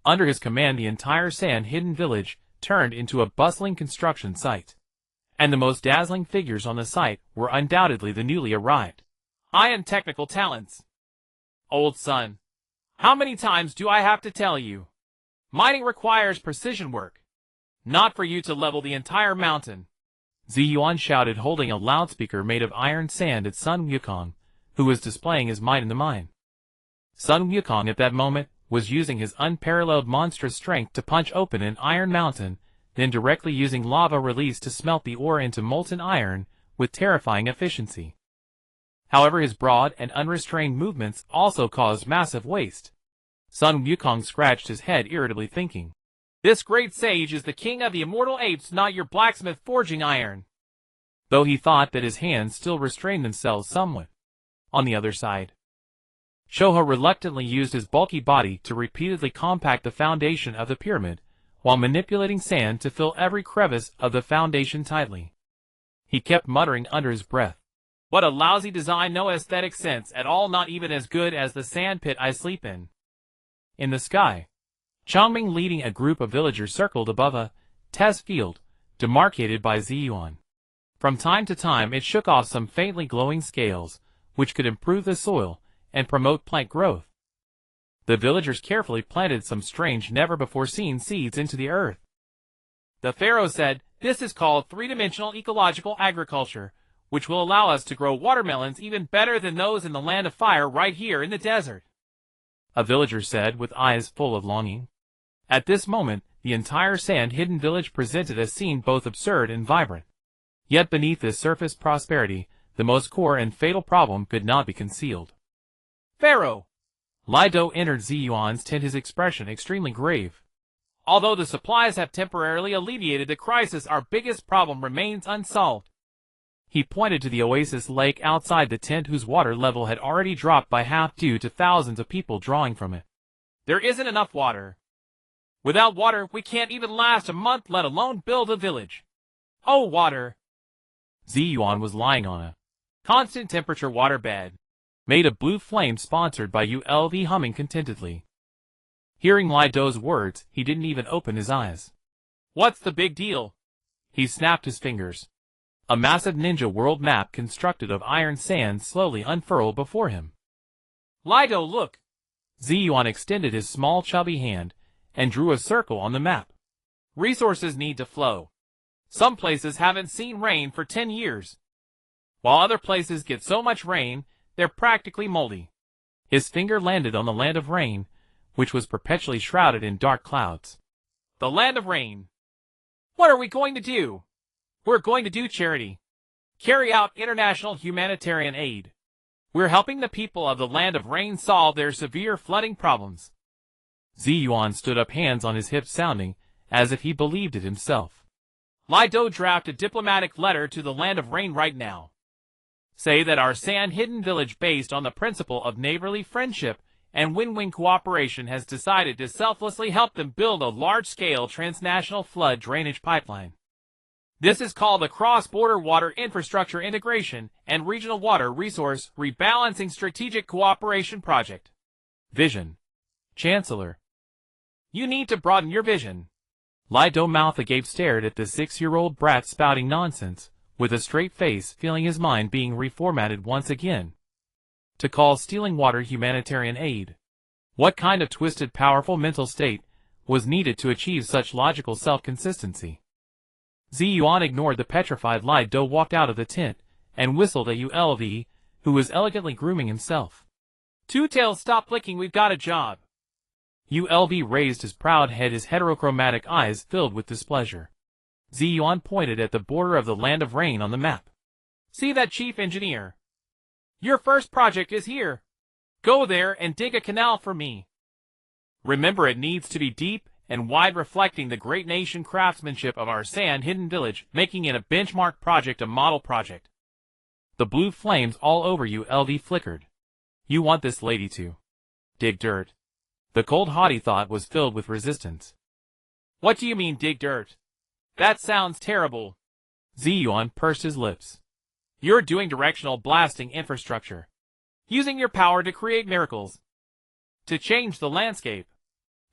Under his command, the entire sand-hidden village turned into a bustling construction site. And the most dazzling figures on the site were undoubtedly the newly arrived iron technical talents. Old son, how many times do I have to tell you? Mining requires precision work. Not for you to level the entire mountain. Zi Yuan shouted, holding a loudspeaker made of iron sand at Sun Wukong, who was displaying his might in the mine. Sun Wukong at that moment was using his unparalleled monstrous strength to punch open an iron mountain, then directly using lava release to smelt the ore into molten iron with terrifying efficiency. However, his broad and unrestrained movements also caused massive waste. Sun Wukong scratched his head irritably, thinking, "This great sage is the king of the immortal apes, not your blacksmith forging iron." Though he thought that his hands still restrained themselves somewhat. On the other side, Shoho reluctantly used his bulky body to repeatedly compact the foundation of the pyramid, while manipulating sand to fill every crevice of the foundation tightly. He kept muttering under his breath, "What a lousy design, no aesthetic sense at all, not even as good as the sand pit I sleep in." In the sky, Changming leading a group of villagers circled above a test field, demarcated by Zi Yuan. From time to time it shook off some faintly glowing scales, which could improve the soil and promote plant growth. The villagers carefully planted some strange, never-before-seen seeds into the earth. The pharaoh said, "This is called three-dimensional ecological agriculture, which will allow us to grow watermelons even better than those in the land of fire right here in the desert." A villager said with eyes full of longing. At this moment, the entire sand-hidden village presented a scene both absurd and vibrant. Yet beneath this surface prosperity, the most core and fatal problem could not be concealed. "Pharaoh!" Lido entered Zi Yuan's tent, his expression extremely grave. "Although the supplies have temporarily alleviated the crisis, our biggest problem remains unsolved." He pointed to the oasis lake outside the tent, whose water level had already dropped by half due to thousands of people drawing from it. "There isn't enough water. Without water, we can't even last a month, let alone build a village. Oh, water!" Zi Yuan was lying on a constant temperature water bed, made of blue flame, sponsored by ULV, humming contentedly. Hearing Lido's words, he didn't even open his eyes. "What's the big deal?" He snapped his fingers. A massive ninja world map constructed of iron sand slowly unfurled before him. "Lido, look!" Zi Yuan extended his small chubby hand and drew a circle on the map. "Resources need to flow. Some places haven't seen rain for 10 years. While other places get so much rain, they're practically moldy." His finger landed on the land of rain, which was perpetually shrouded in dark clouds. "The land of rain. What are we going to do?" "We're going to do charity. Carry out international humanitarian aid. We're helping the people of the land of rain solve their severe flooding problems." Zi Yuan stood up, hands on his hips, sounding as if he believed it himself. "Lido, draft a diplomatic letter to the land of rain right now. Say that our sand-hidden village, based on the principle of neighborly friendship and win-win cooperation, has decided to selflessly help them build a large-scale transnational flood drainage pipeline. This is called the Cross-Border Water Infrastructure Integration and Regional Water Resource Rebalancing Strategic Cooperation Project." Vision. Chancellor. "You need to broaden your vision." Lido, mouth agape, stared at the 6-year-old brat spouting nonsense, with a straight face, feeling his mind being reformatted once again. To call stealing water humanitarian aid. What kind of twisted, powerful mental state was needed to achieve such logical self-consistency? Zi Yuan ignored the petrified Lido, walked out of the tent, and whistled at ULV, who was elegantly grooming himself. "Two-Tails, stop licking, we've got a job." ULV raised his proud head, his heterochromatic eyes filled with displeasure. Zi Yuan pointed at the border of the Land of Rain on the map. See that, Chief Engineer? Your first project is here. Go there and dig a canal for me. Remember, it needs to be deep and wide, reflecting the great nation craftsmanship of our sand-hidden village, making it a benchmark project, a model project. The blue flames all over ULV flickered. You want this lady to dig dirt? The cold haughty thought was filled with resistance. What do you mean, dig dirt? That sounds terrible. Zi Yuan pursed his lips. You're doing directional blasting infrastructure. Using your power to create miracles. To change the landscape.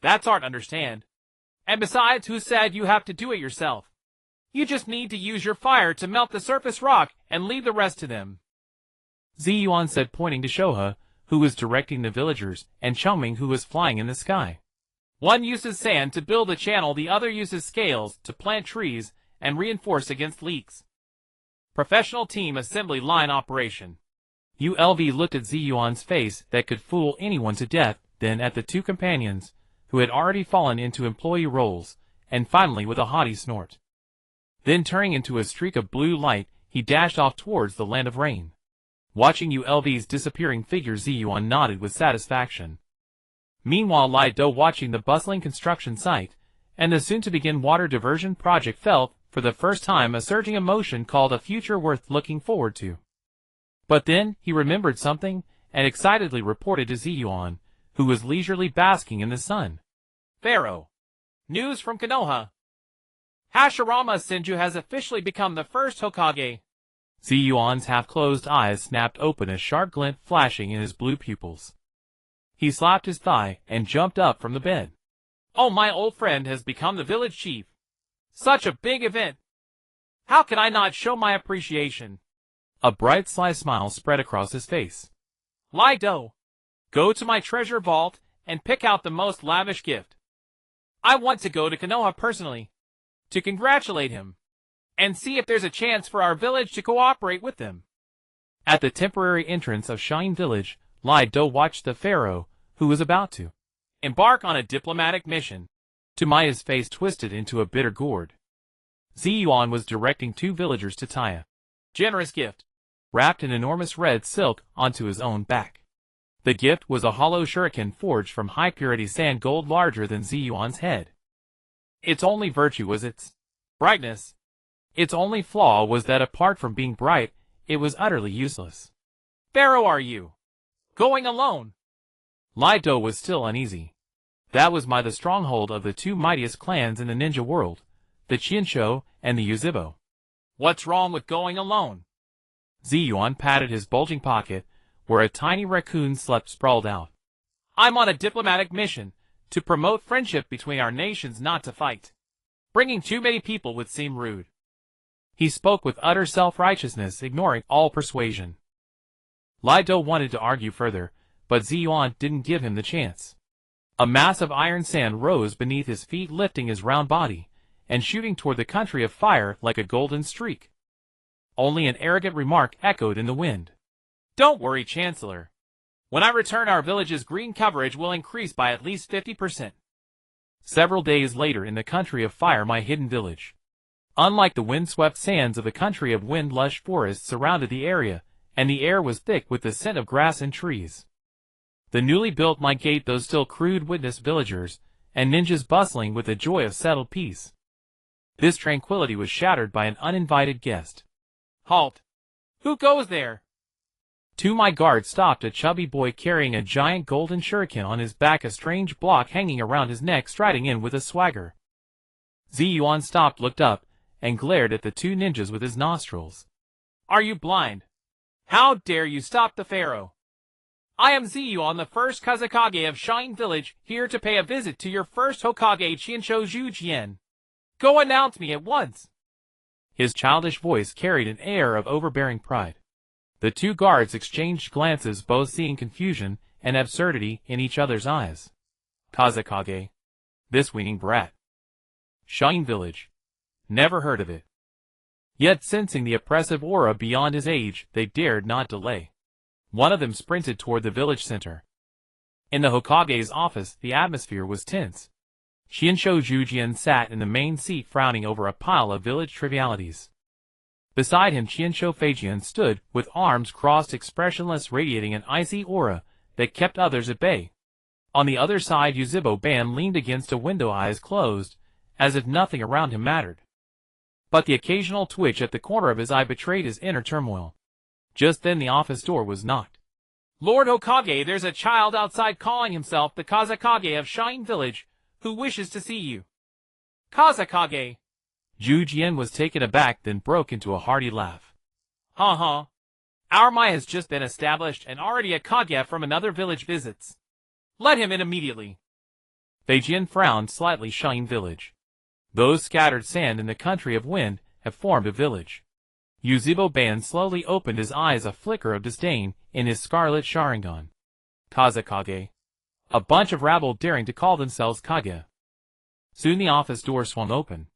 That's art, understand? And besides, who said you have to do it yourself? You just need to use your fire to melt the surface rock and leave the rest to them. Zi Yuan said, pointing to Shoha, who was directing the villagers, and Chongming, who was flying in the sky. One uses sand to build a channel, the other uses scales to plant trees and reinforce against leaks. Professional team assembly line operation. ULV looked at Zi Yuan's face that could fool anyone to death, then at the two companions, who had already fallen into employee roles, and finally with a haughty snort. Then turning into a streak of blue light, he dashed off towards the Land of Rain. Watching ULV's disappearing figure, Zi Yuan nodded with satisfaction. Meanwhile, Lai Do, watching the bustling construction site, and the soon-to-begin water diversion project, felt, for the first time, a surging emotion called a future worth looking forward to. But then, he remembered something, and excitedly reported to Zi Yuan, who was leisurely basking in the sun. Pharaoh. News from Konoha. Hashirama Senju has officially become the first Hokage. Zi Yuan's half-closed eyes snapped open, a sharp glint flashing in his blue pupils. He slapped his thigh and jumped up from the bed. Oh, my old friend has become the village chief. Such a big event. How can I not show my appreciation? A bright, sly smile spread across his face. Lai Do, go to my treasure vault and pick out the most lavish gift. I want to go to Konoha personally, to congratulate him, and see if there's a chance for our village to cooperate with them. At the temporary entrance of Shine Village, Lai Do watched the pharaoh, who was about to embark on a diplomatic mission. To Maya's face twisted into a bitter gourd. Zi Yuan was directing two villagers to tie a generous gift, wrapped in enormous red silk, onto his own back. The gift was a hollow shuriken forged from high-purity sand gold, larger than Zi Yuan's head. Its only virtue was its brightness. Its only flaw was that apart from being bright, it was utterly useless. Pharaoh, are you going alone? Lai Do was still uneasy. That was the stronghold of the two mightiest clans in the ninja world, the Chinsho and the Yuzibo. What's wrong with going alone? Zi Yuan patted his bulging pocket, where a tiny raccoon slept sprawled out. I'm on a diplomatic mission, to promote friendship between our nations, not to fight. Bringing too many people would seem rude. He spoke with utter self-righteousness, ignoring all persuasion. Lai Do wanted to argue further, but Zi Yuan didn't give him the chance. A mass of iron sand rose beneath his feet, lifting his round body, and shooting toward the country of fire like a golden streak. Only an arrogant remark echoed in the wind. Don't worry, Chancellor. When I return, our village's green coverage will increase by at least 50%. Several days later, in the country of fire, my hidden village. Unlike the wind-swept sands of the country of wind, lush forests surrounded the area, and the air was thick with the scent of grass and trees. The newly built my gate, those still crude, witnessed villagers and ninjas bustling with the joy of settled peace. This tranquility was shattered by an uninvited guest. Halt! Who goes there? To my guard stopped a chubby boy carrying a giant golden shuriken on his back, a strange block hanging around his neck, striding in with a swagger. Zi Yuan stopped, looked up, and glared at the two ninjas with his nostrils. Are you blind? How dare you stop the pharaoh? I am Zi Yuan, the first Kazakage of Shine Village, here to pay a visit to your first Hokage, Chinsho Zhujian. Go announce me at once. His childish voice carried an air of overbearing pride. The two guards exchanged glances, both seeing confusion and absurdity in each other's eyes. Kazakage. This weaning brat. Shine Village. Never heard of it. Yet, sensing the oppressive aura beyond his age, they dared not delay. One of them sprinted toward the village center. In the Hokage's office, the atmosphere was tense. Qianshu Zhujian sat in the main seat frowning over a pile of village trivialities. Beside him Qianshu Feijian stood, with arms crossed, expressionless, radiating an icy aura that kept others at bay. On the other side Yuzhibo Ban leaned against a window, eyes closed, as if nothing around him mattered. But the occasional twitch at the corner of his eye betrayed his inner turmoil. Just then the office door was knocked. Lord Hokage, there's a child outside calling himself the Kazekage of Shine Village, who wishes to see you. Kazekage. Zhu Jian was taken aback, then broke into a hearty laugh. Ha. Our Mai has just been established, and already a Kage from another village visits. Let him in immediately. Feijian frowned slightly. Shine Village. Those scattered sand in the country of wind have formed a village. Yuzhibo Ban slowly opened his eyes, a flicker of disdain in his scarlet Sharingan. Kazekage. A bunch of rabble daring to call themselves Kage. Soon the office door swung open.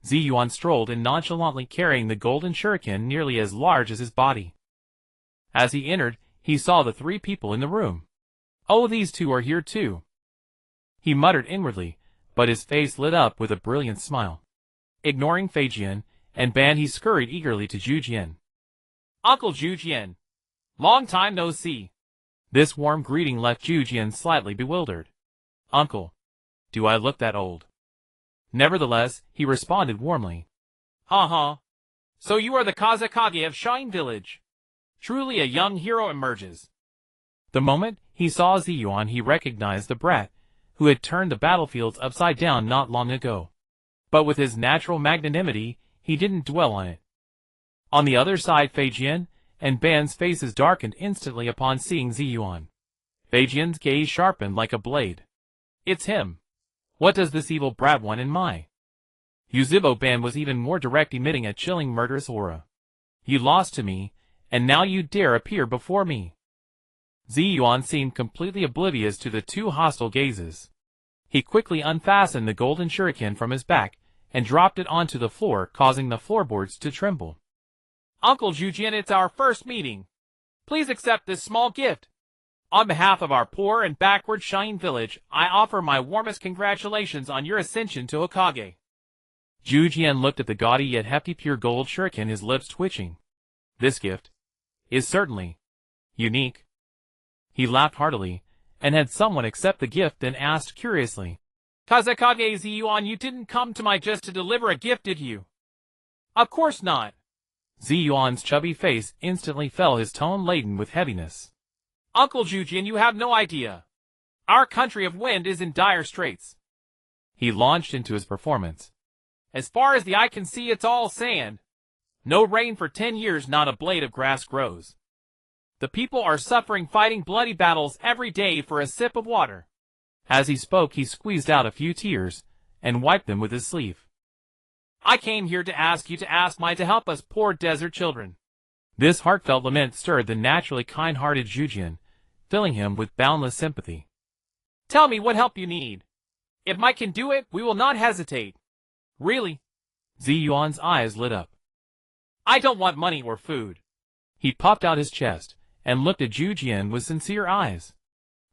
Zi Yuan strolled in nonchalantly, carrying the golden shuriken nearly as large as his body. As he entered, he saw the three people in the room. Oh, these two are here too. He muttered inwardly, but his face lit up with a brilliant smile. Ignoring Feijian and Ban, he scurried eagerly to Zhu Jian. Uncle Zhu Jian. Long time no see. This warm greeting left Zhu Jian slightly bewildered. Uncle, do I look that old? Nevertheless, he responded warmly. Ha. So you are the Kazekage of Shine Village. Truly a young hero emerges. The moment he saw Zi Yuan, he recognized the brat who had turned the battlefields upside down not long ago. But with his natural magnanimity, he didn't dwell on it. On the other side, Feijian and Ban's faces darkened instantly upon seeing Zi Yuan. Feijian's gaze sharpened like a blade. It's him. What does this evil brat want in my? Yuzhibo Ban was even more direct, emitting a chilling, murderous aura. You lost to me, and now you dare appear before me. Zi Yuan seemed completely oblivious to the two hostile gazes. He quickly unfastened the golden shuriken from his back and dropped it onto the floor, causing the floorboards to tremble. Uncle Zhu Jian, it's our first meeting. Please accept this small gift. On behalf of our poor and backward Shine Village, I offer my warmest congratulations on your ascension to Hokage. Zhu Jian looked at the gaudy yet hefty pure gold shuriken, his lips twitching. This gift is certainly unique. He laughed heartily, and had someone accept the gift, then asked curiously. Kazekage Zi Yuan, you didn't come to my just to deliver a gift, did you? Of course not. Zi Yuan's chubby face instantly fell, his tone laden with heaviness. Uncle Zhu Jian, you have no idea. Our country of wind is in dire straits. He launched into his performance. As far as the eye can see, it's all sand. No rain for 10 years, not a blade of grass grows. The people are suffering, fighting bloody battles every day for a sip of water. As he spoke, he squeezed out a few tears and wiped them with his sleeve. I came here to ask you to ask Mai to help us poor desert children. This heartfelt lament stirred the naturally kind-hearted Zhu Jian, filling him with boundless sympathy. Tell me what help you need. If Mai can do it, we will not hesitate. Really? Zi Yuan's eyes lit up. I don't want money or food. He popped out his chest and looked at Zhu Jian with sincere eyes.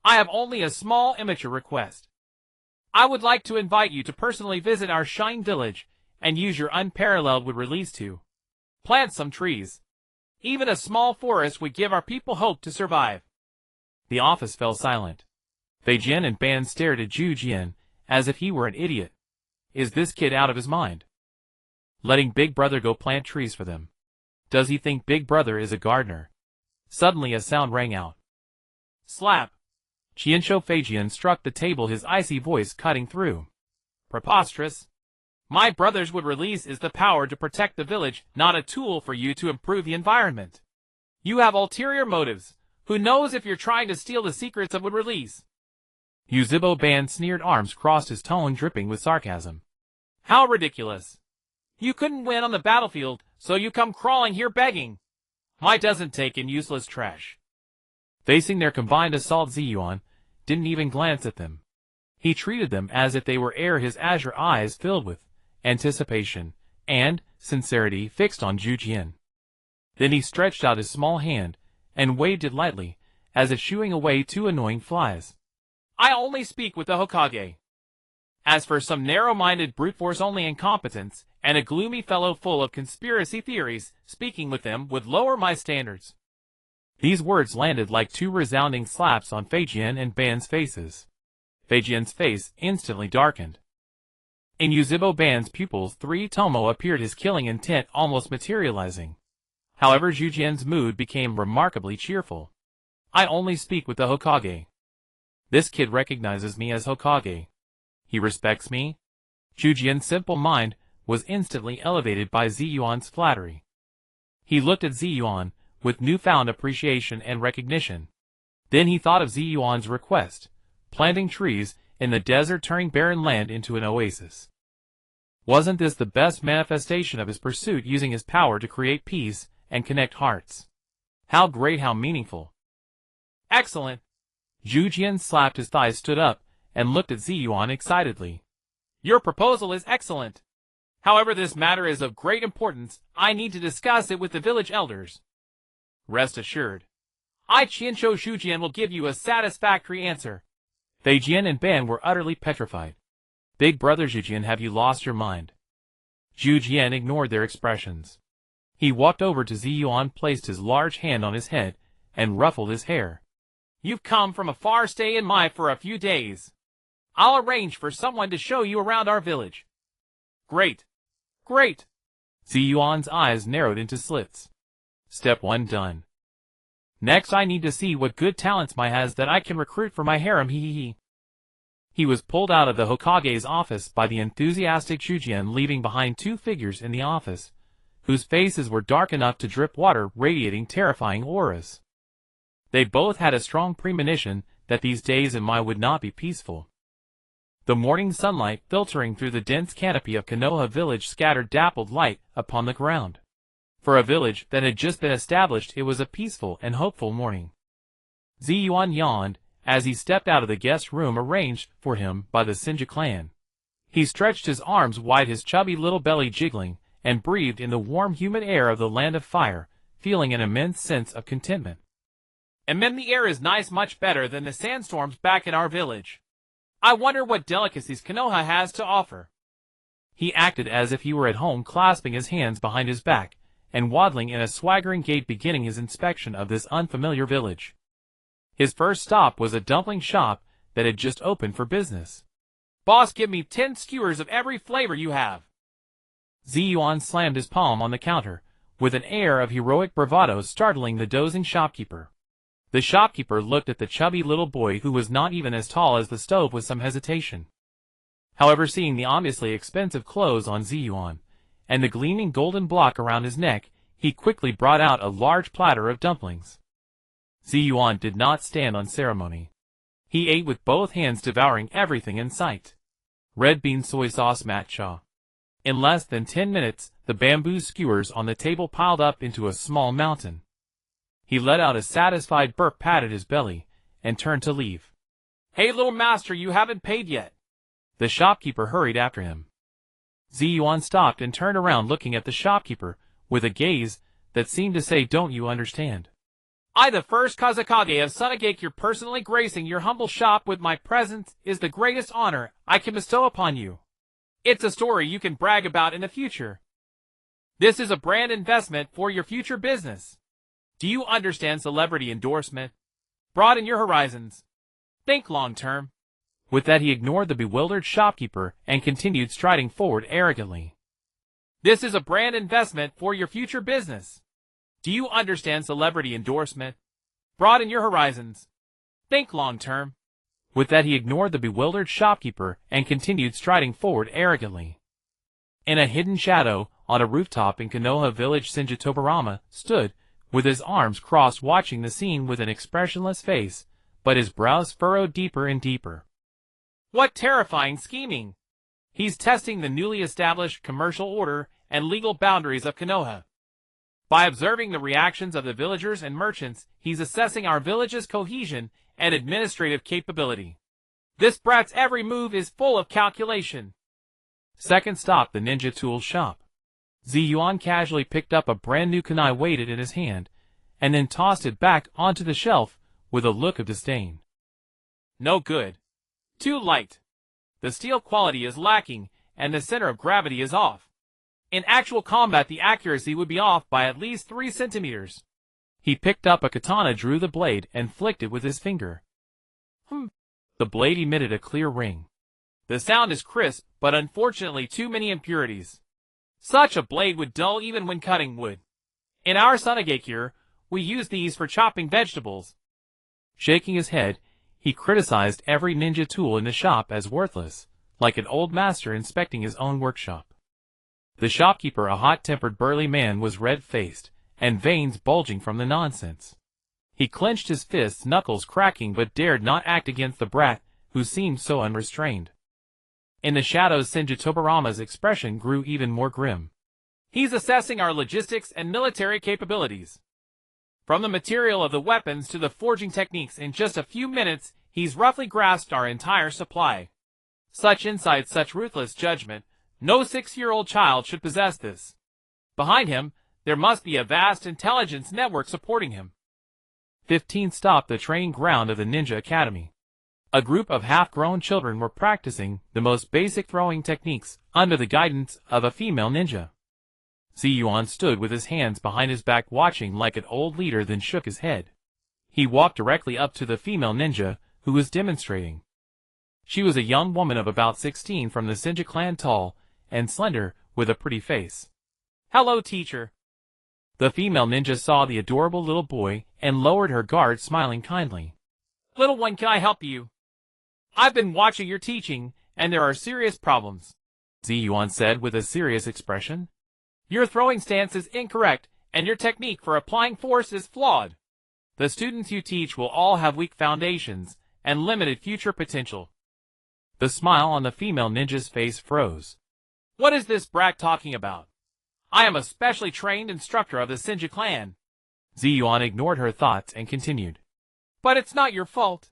I have only a small immature request. I would like to invite you to personally visit our Shine Village and use your unparalleled wood release to plant some trees. Even a small forest would give our people hope to survive. The office fell silent. Feijian and Ban stared at Zhu Jian as if he were an idiot. Is this kid out of his mind? Letting Big Brother go plant trees for them. Does he think Big Brother is a gardener? Suddenly a sound rang out. Slap. Qianshu Feijian struck the table, his icy voice cutting through. Preposterous. My brother's wood release is the power to protect the village, not a tool for you to improve the environment. You have ulterior motives. Who knows if you're trying to steal the secrets of wood release? Yuzhibo Ban sneered, arms crossed, his tone dripping with sarcasm. How ridiculous. You couldn't win on the battlefield, so you come crawling here begging. Mai doesn't take in useless trash. Facing their combined assault, Zi Yuan didn't even glance at them. He treated them as if they were air, his azure eyes filled with anticipation and sincerity fixed on Zhu Jian. Then he stretched out his small hand and waved it lightly, as if shooing away two annoying flies. I only speak with the Hokage. As for some narrow-minded brute force-only incompetence, and a gloomy fellow full of conspiracy theories, speaking with them would lower my standards. These words landed like two resounding slaps on Feijian and Ban's faces. Feijian's face instantly darkened. In Yuzhibo Ban's pupils, Three-Tomoe appeared, his killing intent almost materializing. However, Zhujian's mood became remarkably cheerful. I only speak with the Hokage. This kid recognizes me as Hokage. He respects me. Zhujian's simple mind was instantly elevated by Zi Yuan's flattery. He looked at Zi Yuan with newfound appreciation and recognition. Then he thought of Zi Yuan's request, planting trees in the desert, turning barren land into an oasis. Wasn't this the best manifestation of his pursuit, using his power to create peace and connect hearts? How great, how meaningful. Excellent. Zhujian slapped his thighs, stood up, and looked at Zi Yuan excitedly. Your proposal is excellent. However, this matter is of great importance. I need to discuss it with the village elders. Rest assured, Jinchuriki Zhujian will give you a satisfactory answer. Feijian and Ban were utterly petrified. Big brother Zhujian, have you lost your mind? Zhujian ignored their expressions. He walked over to Zi Yuan, placed his large hand on his head, and ruffled his hair. You've come from a far stay in Mai for a few days. I'll arrange for someone to show you around our village. Great. Great. Zi Yuan's eyes narrowed into slits. Step 1 done. Next, I need to see what good talents Mai has that I can recruit for my harem. He was pulled out of the Hokage's office by the enthusiastic Zhujian, leaving behind two figures in the office, whose faces were dark enough to drip water, radiating terrifying auras. They both had a strong premonition that these days in Mai would not be peaceful. The morning sunlight, filtering through the dense canopy of Konoha village, scattered dappled light upon the ground. For a village that had just been established, it was a peaceful and hopeful morning. Zi Yuan yawned as he stepped out of the guest room arranged for him by the Senju clan. He stretched his arms wide, his chubby little belly jiggling, and breathed in the warm, humid air of the land of fire, feeling an immense sense of contentment. And then the air is nice, much better than the sandstorms back in our village. I wonder what delicacies Konoha has to offer. He acted as if he were at home, clasping his hands behind his back and waddling in a swaggering gait, beginning his inspection of this unfamiliar village. His first stop was a dumpling shop that had just opened for business. Boss, give me 10 skewers of every flavor you have. Zi Yuan slammed his palm on the counter with an air of heroic bravado, startling the dozing shopkeeper. The shopkeeper looked at the chubby little boy, who was not even as tall as the stove, with some hesitation. However, seeing the obviously expensive clothes on Zi Yuan and the gleaming golden block around his neck, he quickly brought out a large platter of dumplings. Zi Yuan did not stand on ceremony. He ate with both hands, devouring everything in sight. Red bean soy sauce matcha. In less than 10 minutes, the bamboo skewers on the table piled up into a small mountain. He let out a satisfied burp, patted his belly, and turned to leave. Hey, little master, you haven't paid yet. The shopkeeper hurried after him. Zi Yuan stopped and turned around, looking at the shopkeeper with a gaze that seemed to say, "Don't you understand? I, the first Kazakage of Sunagake, personally gracing your humble shop with my presence, is the greatest honor I can bestow upon you. It's a story you can brag about in the future. This is a brand investment for your future business. Do you understand celebrity endorsement? Broaden your horizons. Think long term." With that, he ignored the bewildered shopkeeper and continued striding forward arrogantly. This is a brand investment for your future business. Do you understand celebrity endorsement? Broaden your horizons. Think long term. With that, he ignored the bewildered shopkeeper and continued striding forward arrogantly. In a hidden shadow, on a rooftop in Konoha village, Senju Tobarama stood, with his arms crossed, watching the scene with an expressionless face, but his brows furrowed deeper and deeper. What terrifying scheming! He's testing the newly established commercial order and legal boundaries of Konoha. By observing the reactions of the villagers and merchants, he's assessing our village's cohesion and administrative capability. This brat's every move is full of calculation. Second stop, the ninja tool shop. Zi Yuan casually picked up a brand new kunai, weighed it in his hand, and then tossed it back onto the shelf with a look of disdain. No good. Too light. The steel quality is lacking, and the center of gravity is off. In actual combat, the accuracy would be off by at least 3 centimeters. He picked up a katana, drew the blade, and flicked it with his finger. The blade emitted a clear ring. The sound is crisp, but unfortunately too many impurities. Such a blade would dull even when cutting wood. In our Sunagekure, we use these for chopping vegetables. Shaking his head, he criticized every ninja tool in the shop as worthless, like an old master inspecting his own workshop. The shopkeeper, a hot-tempered burly man, was red-faced, and veins bulging from the nonsense. He clenched his fists, knuckles cracking, but dared not act against the brat, who seemed so unrestrained. In the shadows, Senju Tobarama's expression grew even more grim. He's assessing our logistics and military capabilities. From the material of the weapons to the forging techniques, in just a few minutes, he's roughly grasped our entire supply. Such insight, such ruthless judgment, no 6-year-old child should possess this. Behind him, there must be a vast intelligence network supporting him. 15 stopped the training ground of the Ninja Academy. A group of half-grown children were practicing the most basic throwing techniques under the guidance of a female ninja. Zi Yuan stood with his hands behind his back, watching like an old leader, then shook his head. He walked directly up to the female ninja, who was demonstrating. She was a young woman of about 16 from the Senju clan, tall and slender, with a pretty face. "Hello, teacher." The female ninja saw the adorable little boy and lowered her guard, smiling kindly. "Little one, can I help you? I've been watching your teaching, and there are serious problems," Zi Yuan said with a serious expression. "Your throwing stance is incorrect, and your technique for applying force is flawed. The students you teach will all have weak foundations and limited future potential." The smile on the female ninja's face froze. "What is this brat talking about? I am a specially trained instructor of the Senju clan." Zi Yuan ignored her thoughts and continued. "But it's not your fault.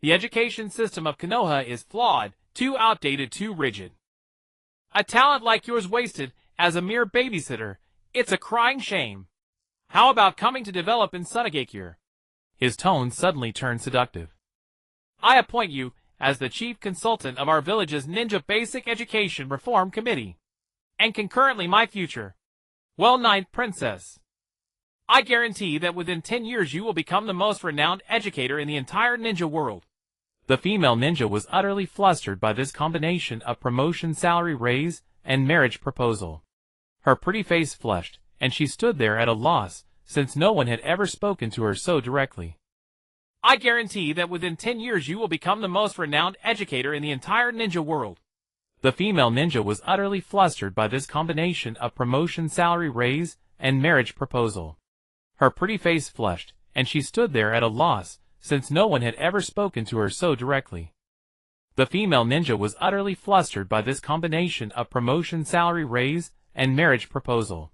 The education system of Konoha is flawed, too outdated, too rigid. A talent like yours wasted as a mere babysitter, it's a crying shame. How about coming to develop in Sunagekure?" His tone suddenly turned seductive. "I appoint you as the chief consultant of our village's Ninja Basic Education Reform Committee, and concurrently my future well-knight princess. I guarantee that within 10 years you will become the most renowned educator in the entire ninja world." The female ninja was utterly flustered by this combination of promotion, salary raise, and marriage proposal. Her pretty face flushed, and she stood there at a loss, since no one had ever spoken to her so directly. "I guarantee that within 10 years you will become the most renowned educator in the entire ninja world." The female ninja was utterly flustered by this combination of promotion, salary raise, and marriage proposal. Her pretty face flushed, and she stood there at a loss, since no one had ever spoken to her so directly. The female ninja was utterly flustered by this combination of promotion, salary raise, and marriage proposal.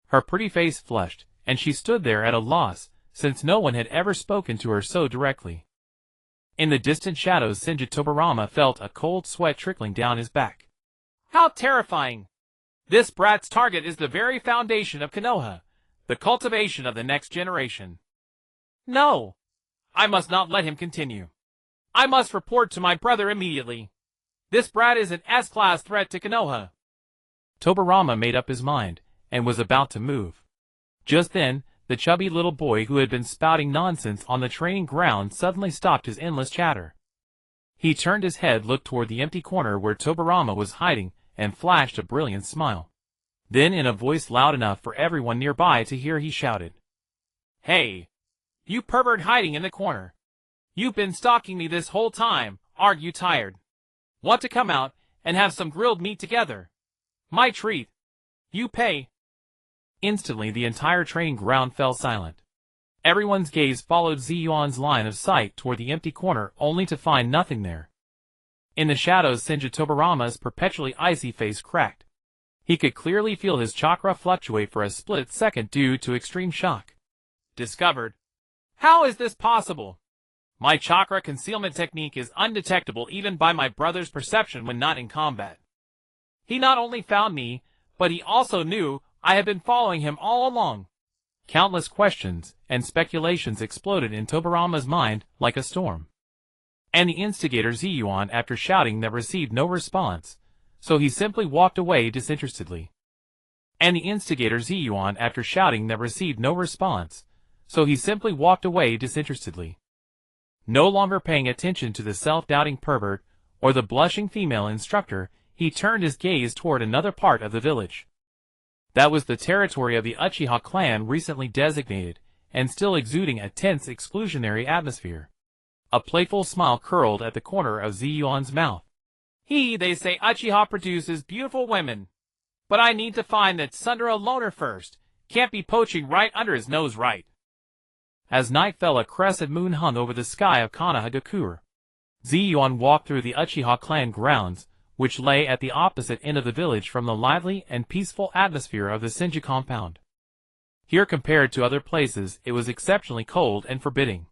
Her pretty face flushed, and she stood there at a loss, since no one had ever spoken to her so directly. In the distant shadows, Senju Tobarama felt a cold sweat trickling down his back. "How terrifying! This brat's target is the very foundation of Konoha, the cultivation of the next generation. No! I must not let him continue. I must report to my brother immediately. This brat is an S-class threat to Konoha." Tobarama made up his mind, and was about to move. Just then, the chubby little boy who had been spouting nonsense on the training ground suddenly stopped his endless chatter. He turned his head, looked toward the empty corner where Tobarama was hiding, and flashed a brilliant smile. Then, in a voice loud enough for everyone nearby to hear, he shouted, "Hey! You pervert hiding in the corner! You've been stalking me this whole time, aren't you tired? Want to come out and have some grilled meat together? My treat! You pay!" Instantly, the entire training ground fell silent. Everyone's gaze followed Zi Yuan's line of sight toward the empty corner, only to find nothing there. In the shadows, Senju Tobarama's perpetually icy face cracked. He could clearly feel his chakra fluctuate for a split second due to extreme shock. "Discovered? How is this possible? My chakra concealment technique is undetectable even by my brother's perception when not in combat. He not only found me, but he also knew I had been following him all along." Countless questions and speculations exploded in Tobarama's mind like a storm. And the instigator Zi Yuan, after shouting that, received no response, so he simply walked away disinterestedly. And the instigator Zi Yuan, after shouting that, received no response, so he simply walked away disinterestedly. No longer paying attention to the self-doubting pervert or the blushing female instructor, he turned his gaze toward another part of the village. That was the territory of the Uchiha clan, recently designated, and still exuding a tense exclusionary atmosphere. A playful smile curled at the corner of Zi Yuan's mouth. They say Uchiha produces beautiful women. But I need to find that Sundara loner first. Can't be poaching right under his nose, right? As night fell, a crescent moon hung over the sky of Konohagakure. Zi Yuan walked through the Uchiha clan grounds, which lay at the opposite end of the village from the lively and peaceful atmosphere of the Senju compound. Here, compared to other places, it was exceptionally cold and forbidding.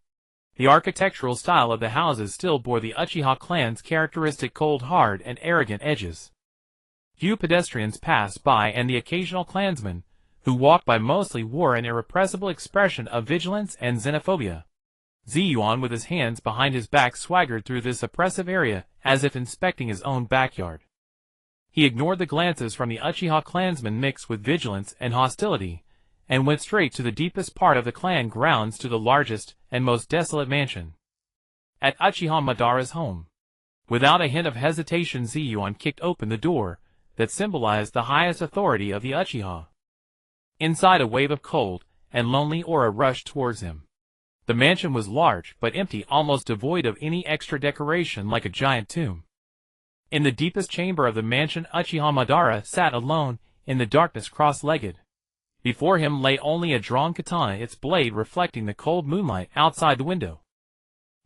The architectural style of the houses still bore the Uchiha clan's characteristic cold, hard, and arrogant edges. Few pedestrians passed by, and the occasional clansman, who walked by, mostly wore an irrepressible expression of vigilance and xenophobia. Zi Yuan, with his hands behind his back, swaggered through this oppressive area, as if inspecting his own backyard. He ignored the glances from the Uchiha clansmen mixed with vigilance and hostility, and went straight to the deepest part of the clan grounds, to the largest and most desolate mansion at Uchiha Madara's home. Without a hint of hesitation, Zi Yuan kicked open the door that symbolized the highest authority of the Uchiha. Inside, a wave of cold and lonely aura rushed towards him. The mansion was large but empty, almost devoid of any extra decoration, like a giant tomb. In the deepest chamber of the mansion, Uchiha Madara sat alone in the darkness, cross-legged. Before him lay only a drawn katana, its blade reflecting the cold moonlight outside the window.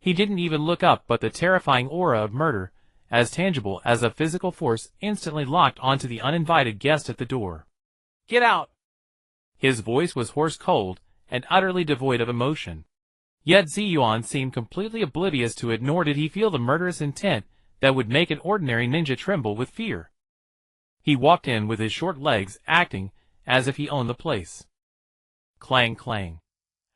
He didn't even look up, but the terrifying aura of murder, as tangible as a physical force, instantly locked onto the uninvited guest at the door. Get out! His voice was hoarse, cold, and utterly devoid of emotion. Yet Zi Yuan seemed completely oblivious to it, nor did he feel the murderous intent that would make an ordinary ninja tremble with fear. He walked in with his short legs, acting as if he owned the place. Clang, clang.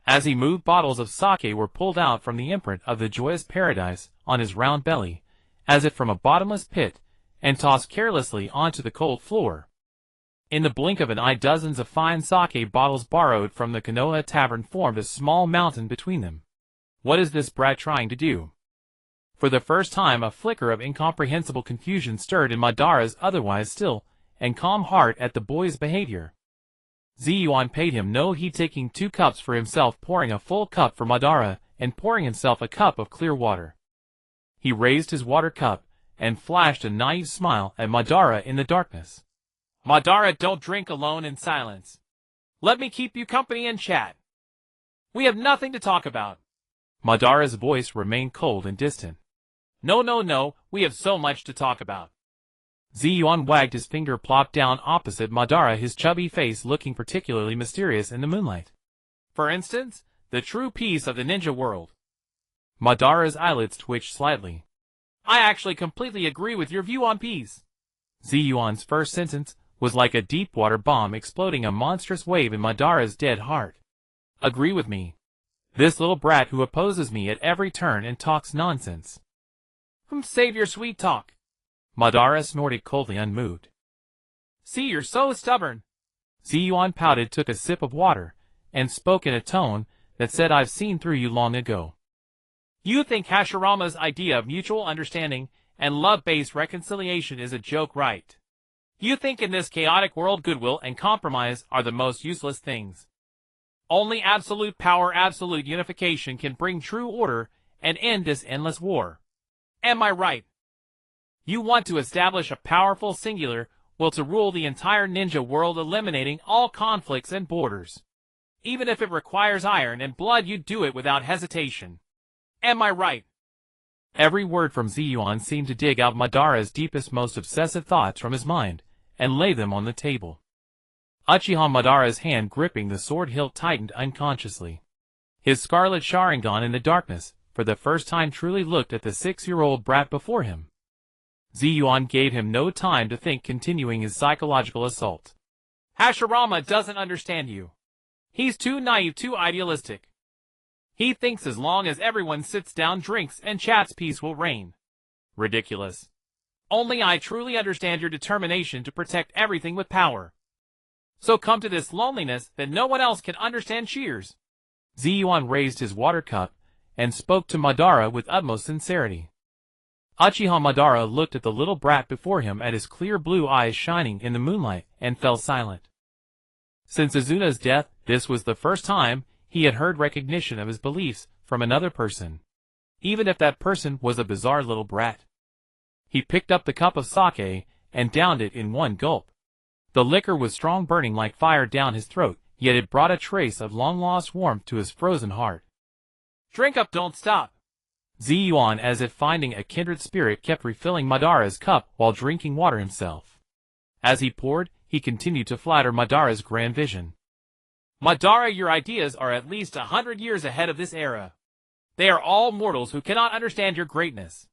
As he moved, bottles of sake were pulled out from the imprint of the joyous paradise on his round belly, as if from a bottomless pit, and tossed carelessly onto the cold floor. In the blink of an eye, dozens of fine sake bottles borrowed from the Konoha tavern formed a small mountain between them. What is this brat trying to do? For the first time, a flicker of incomprehensible confusion stirred in Madara's otherwise still and calm heart at the boy's behavior. Zi Yuan paid him no heed, taking 2 cups for himself, pouring a full cup for Madara, and pouring himself a cup of clear water. He raised his water cup and flashed a naive smile at Madara in the darkness. Madara, don't drink alone in silence. Let me keep you company and chat. We have nothing to talk about. Madara's voice remained cold and distant. No, we have so much to talk about. Zi Yuan wagged his finger, plopped down opposite Madara, his chubby face looking particularly mysterious in the moonlight. For instance, the true peace of the ninja world. Madara's eyelids twitched slightly. I actually completely agree with your view on peace. Zi Yuan's first sentence was like a deep-water bomb exploding a monstrous wave in Madara's dead heart. Agree with me? This little brat who opposes me at every turn and talks nonsense. Save your sweet talk. Madara snorted coldly, unmoved. See, you're so stubborn. Zi Yuan pouted, took a sip of water, and spoke in a tone that said, I've seen through you long ago. You think Hashirama's idea of mutual understanding and love-based reconciliation is a joke, right? You think in this chaotic world goodwill and compromise are the most useless things. Only absolute power, absolute unification can bring true order and end this endless war. Am I right? You want to establish a powerful singular will to rule the entire ninja world, eliminating all conflicts and borders. Even if it requires iron and blood, you'd do it without hesitation. Am I right? Every word from Zi Yuan seemed to dig out Madara's deepest, most obsessive thoughts from his mind, and lay them on the table. Uchiha Madara's hand gripping the sword hilt tightened unconsciously. His scarlet Sharingan in the darkness, for the first time, truly looked at the 6-year-old brat before him. Zi Yuan gave him no time to think, continuing his psychological assault. Hashirama doesn't understand you. He's too naive, too idealistic. He thinks as long as everyone sits down, drinks, and chats, peace will reign. Ridiculous. Only I truly understand your determination to protect everything with power. So come to this loneliness that no one else can understand. Cheers. Zi Yuan raised his water cup and spoke to Madara with utmost sincerity. Uchiha Madara looked at the little brat before him, at his clear blue eyes shining in the moonlight, and fell silent. Since Azuna's death, this was the first time he had heard recognition of his beliefs from another person, even if that person was a bizarre little brat. He picked up the cup of sake and downed it in one gulp. The liquor was strong, burning like fire down his throat, yet it brought a trace of long-lost warmth to his frozen heart. Drink up, don't stop. Zi Yuan, as if finding a kindred spirit, kept refilling Madara's cup while drinking water himself. As he poured, he continued to flatter Madara's grand vision. Madara, your ideas are at least 100 years ahead of this era. They are all mortals who cannot understand your greatness.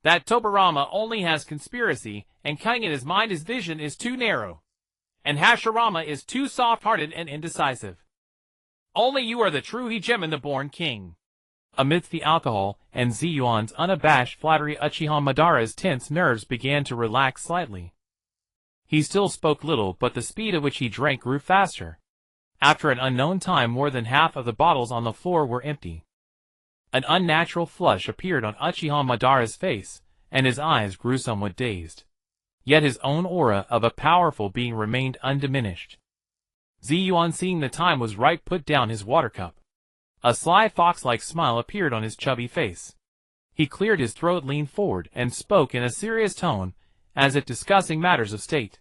That Tobirama only has conspiracy and cunning in his mind. His vision is too narrow. And Hashirama is too soft-hearted and indecisive. Only you are the true hegemon, the born king. Amidst the alcohol and Zi Yuan's unabashed flattery, Uchiha Madara's tense nerves began to relax slightly. He still spoke little, but the speed at which he drank grew faster. After an unknown time, more than half of the bottles on the floor were empty. An unnatural flush appeared on Uchiha Madara's face, and his eyes grew somewhat dazed. Yet his own aura of a powerful being remained undiminished. Zi Yuan, seeing the time was right, put down his water cup. A sly fox-like smile appeared on his chubby face. He cleared his throat, leaned forward, and spoke in a serious tone, as if discussing matters of state.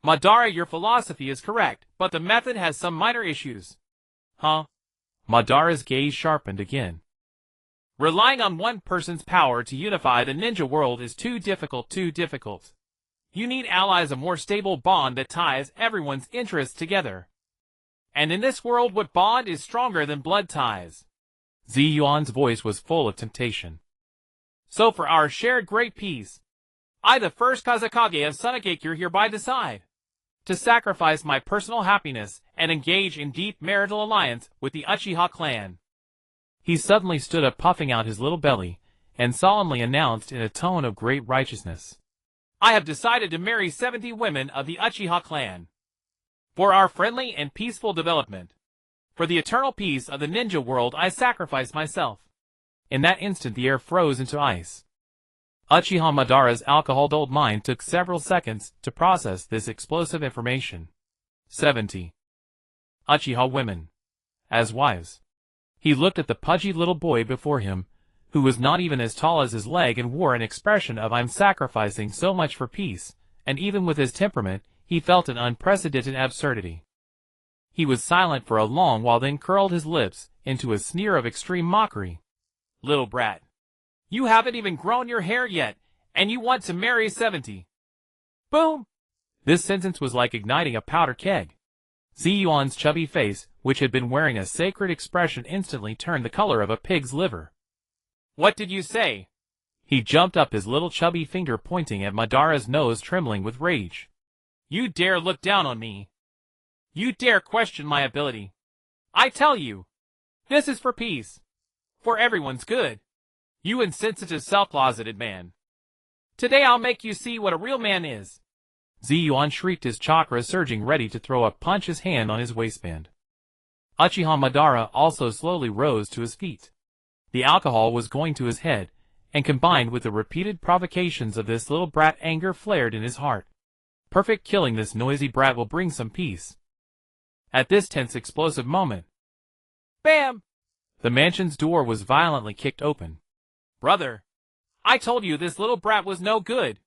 Madara, your philosophy is correct, but the method has some minor issues. Huh? Madara's gaze sharpened again. Relying on one person's power to unify the ninja world is too difficult. You need allies, a more stable bond that ties everyone's interests together. And in this world, what bond is stronger than blood ties? Zi Yuan's voice was full of temptation. So for our shared great peace, I, the first Kazekage of Sunagakure, hereby decide to sacrifice my personal happiness and engage in deep marital alliance with the Uchiha clan. He suddenly stood up, puffing out his little belly, and solemnly announced in a tone of great righteousness, I have decided to marry 70 women of the Uchiha clan. For our friendly and peaceful development. For the eternal peace of the ninja world, I sacrifice myself. In that instant the air froze into ice. Uchiha Madara's alcohol-dulled mind took several seconds to process this explosive information. 70 Uchiha women as wives. He looked at the pudgy little boy before him, who was not even as tall as his leg, and wore an expression of I'm sacrificing so much for peace, and even with his temperament, he felt an unprecedented absurdity. He was silent for a long while, then curled his lips into a sneer of extreme mockery. Little brat. You haven't even grown your hair yet, and you want to marry 70. Boom! This sentence was like igniting a powder keg. Zi Yuan's chubby face, which had been wearing a sacred expression, instantly turned the color of a pig's liver. What did you say? He jumped up, his little chubby finger pointing at Madara's nose, trembling with rage. You dare look down on me? You dare question my ability? I tell you, this is for peace. For everyone's good. You insensitive, self-closeted man. Today I'll make you see what a real man is. Zi Yuan shrieked, his chakra surging, ready to throw a punch, his hand on his waistband. Uchiha Madara also slowly rose to his feet. The alcohol was going to his head, and combined with the repeated provocations of this little brat, anger flared in his heart. Perfect, killing this noisy brat will bring some peace. At this tense, explosive moment, bam! The mansion's door was violently kicked open. Brother, I told you this little brat was no good.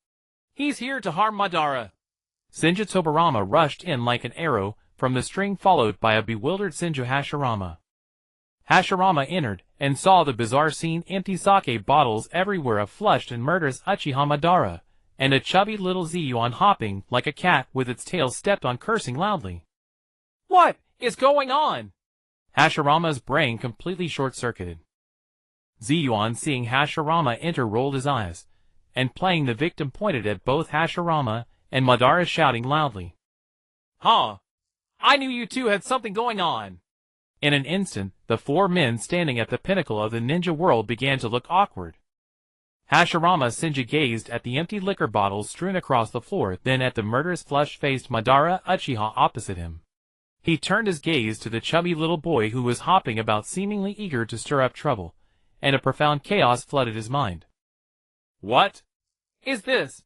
He's here to harm Madara. Senju Tobirama rushed in like an arrow from the string, followed by a bewildered Senju Hashirama. Hashirama entered and saw the bizarre scene: empty sake bottles everywhere, a flushed and murderous Uchiha Madara, and a chubby little Zi Yuan hopping like a cat with its tail stepped on, cursing loudly. What is going on? Hashirama's brain completely short-circuited. Zi Yuan, seeing Hashirama enter, rolled his eyes, and playing the victim, pointed at both Hashirama and Madara, shouting loudly, Huh? I knew you two had something going on. In an instant, the four men standing at the pinnacle of the ninja world began to look awkward. Hashirama Senju gazed at the empty liquor bottles strewn across the floor, then at the murderous flush-faced Madara Uchiha opposite him. He turned his gaze to the chubby little boy who was hopping about seemingly eager to stir up trouble, and a profound chaos flooded his mind. What is this?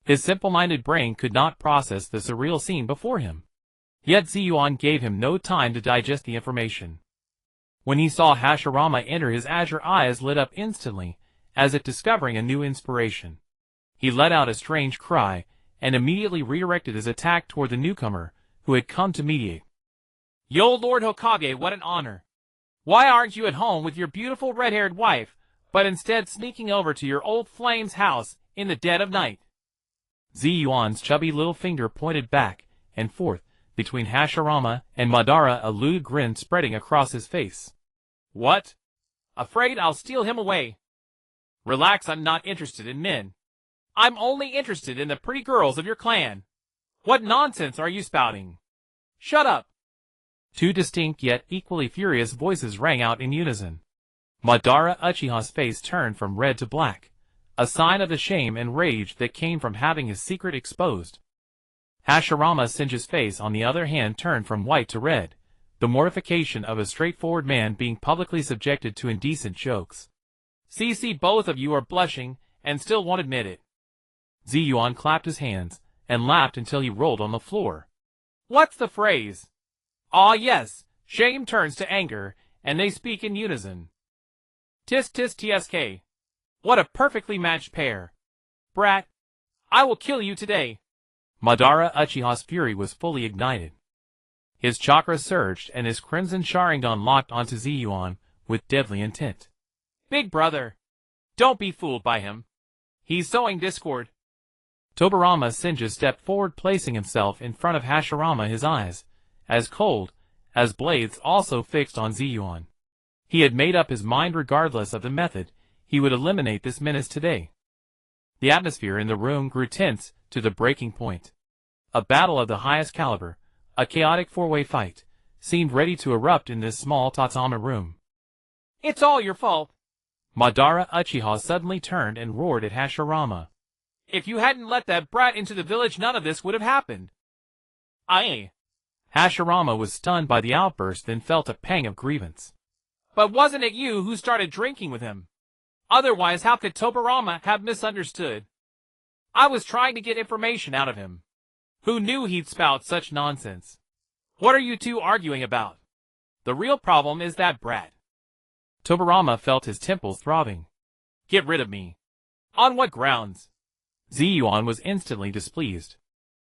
His simple-minded brain could not process the surreal scene before him. Yet Zi Yuan gave him no time to digest the information. When he saw Hashirama enter, his azure eyes lit up instantly, as if discovering a new inspiration. He let out a strange cry, and immediately redirected his attack toward the newcomer, who had come to mediate. Yo, Lord Hokage, what an honor! Why aren't you at home with your beautiful red-haired wife, but instead sneaking over to your old flame's house in the dead of night? Zi Yuan's chubby little finger pointed back and forth between Hashirama and Madara, a lewd grin spreading across his face. What? Afraid I'll steal him away? Relax, I'm not interested in men. I'm only interested in the pretty girls of your clan. What nonsense are you spouting? Shut up! Two distinct yet equally furious voices rang out in unison. Madara Uchiha's face turned from red to black, a sign of the shame and rage that came from having his secret exposed. Hashirama Senju's face, on the other hand, turned from white to red, the mortification of a straightforward man being publicly subjected to indecent jokes. See, both of you are blushing, and still won't admit it. Zi Yuan clapped his hands, and laughed until he rolled on the floor. What's the phrase? Ah yes, shame turns to anger, and they speak in unison. Tisk tisk tsk. What a perfectly matched pair. Brat, I will kill you today. Madara Uchiha's fury was fully ignited. His chakra surged, and his crimson Sharingan locked onto Zi Yuan with deadly intent. Big brother, don't be fooled by him. He's sowing discord. Tobirama Senju stepped forward, placing himself in front of Hashirama, his eyes, as cold as blades, also fixed on Zi Yuan. He had made up his mind, regardless of the method, he would eliminate this menace today. The atmosphere in the room grew tense to the breaking point. A battle of the highest caliber, a chaotic four-way fight, seemed ready to erupt in this small tatami room. It's all your fault. Madara Uchiha suddenly turned and roared at Hashirama. If you hadn't let that brat into the village, none of this would have happened. Aye. Hashirama was stunned by the outburst, then felt a pang of grievance. But wasn't it you who started drinking with him? Otherwise, how could Tobirama have misunderstood? I was trying to get information out of him. Who knew he'd spout such nonsense? What are you two arguing about? The real problem is that brat. Tobirama felt his temples throbbing. Get rid of me. On what grounds? Zi Yuan was instantly displeased.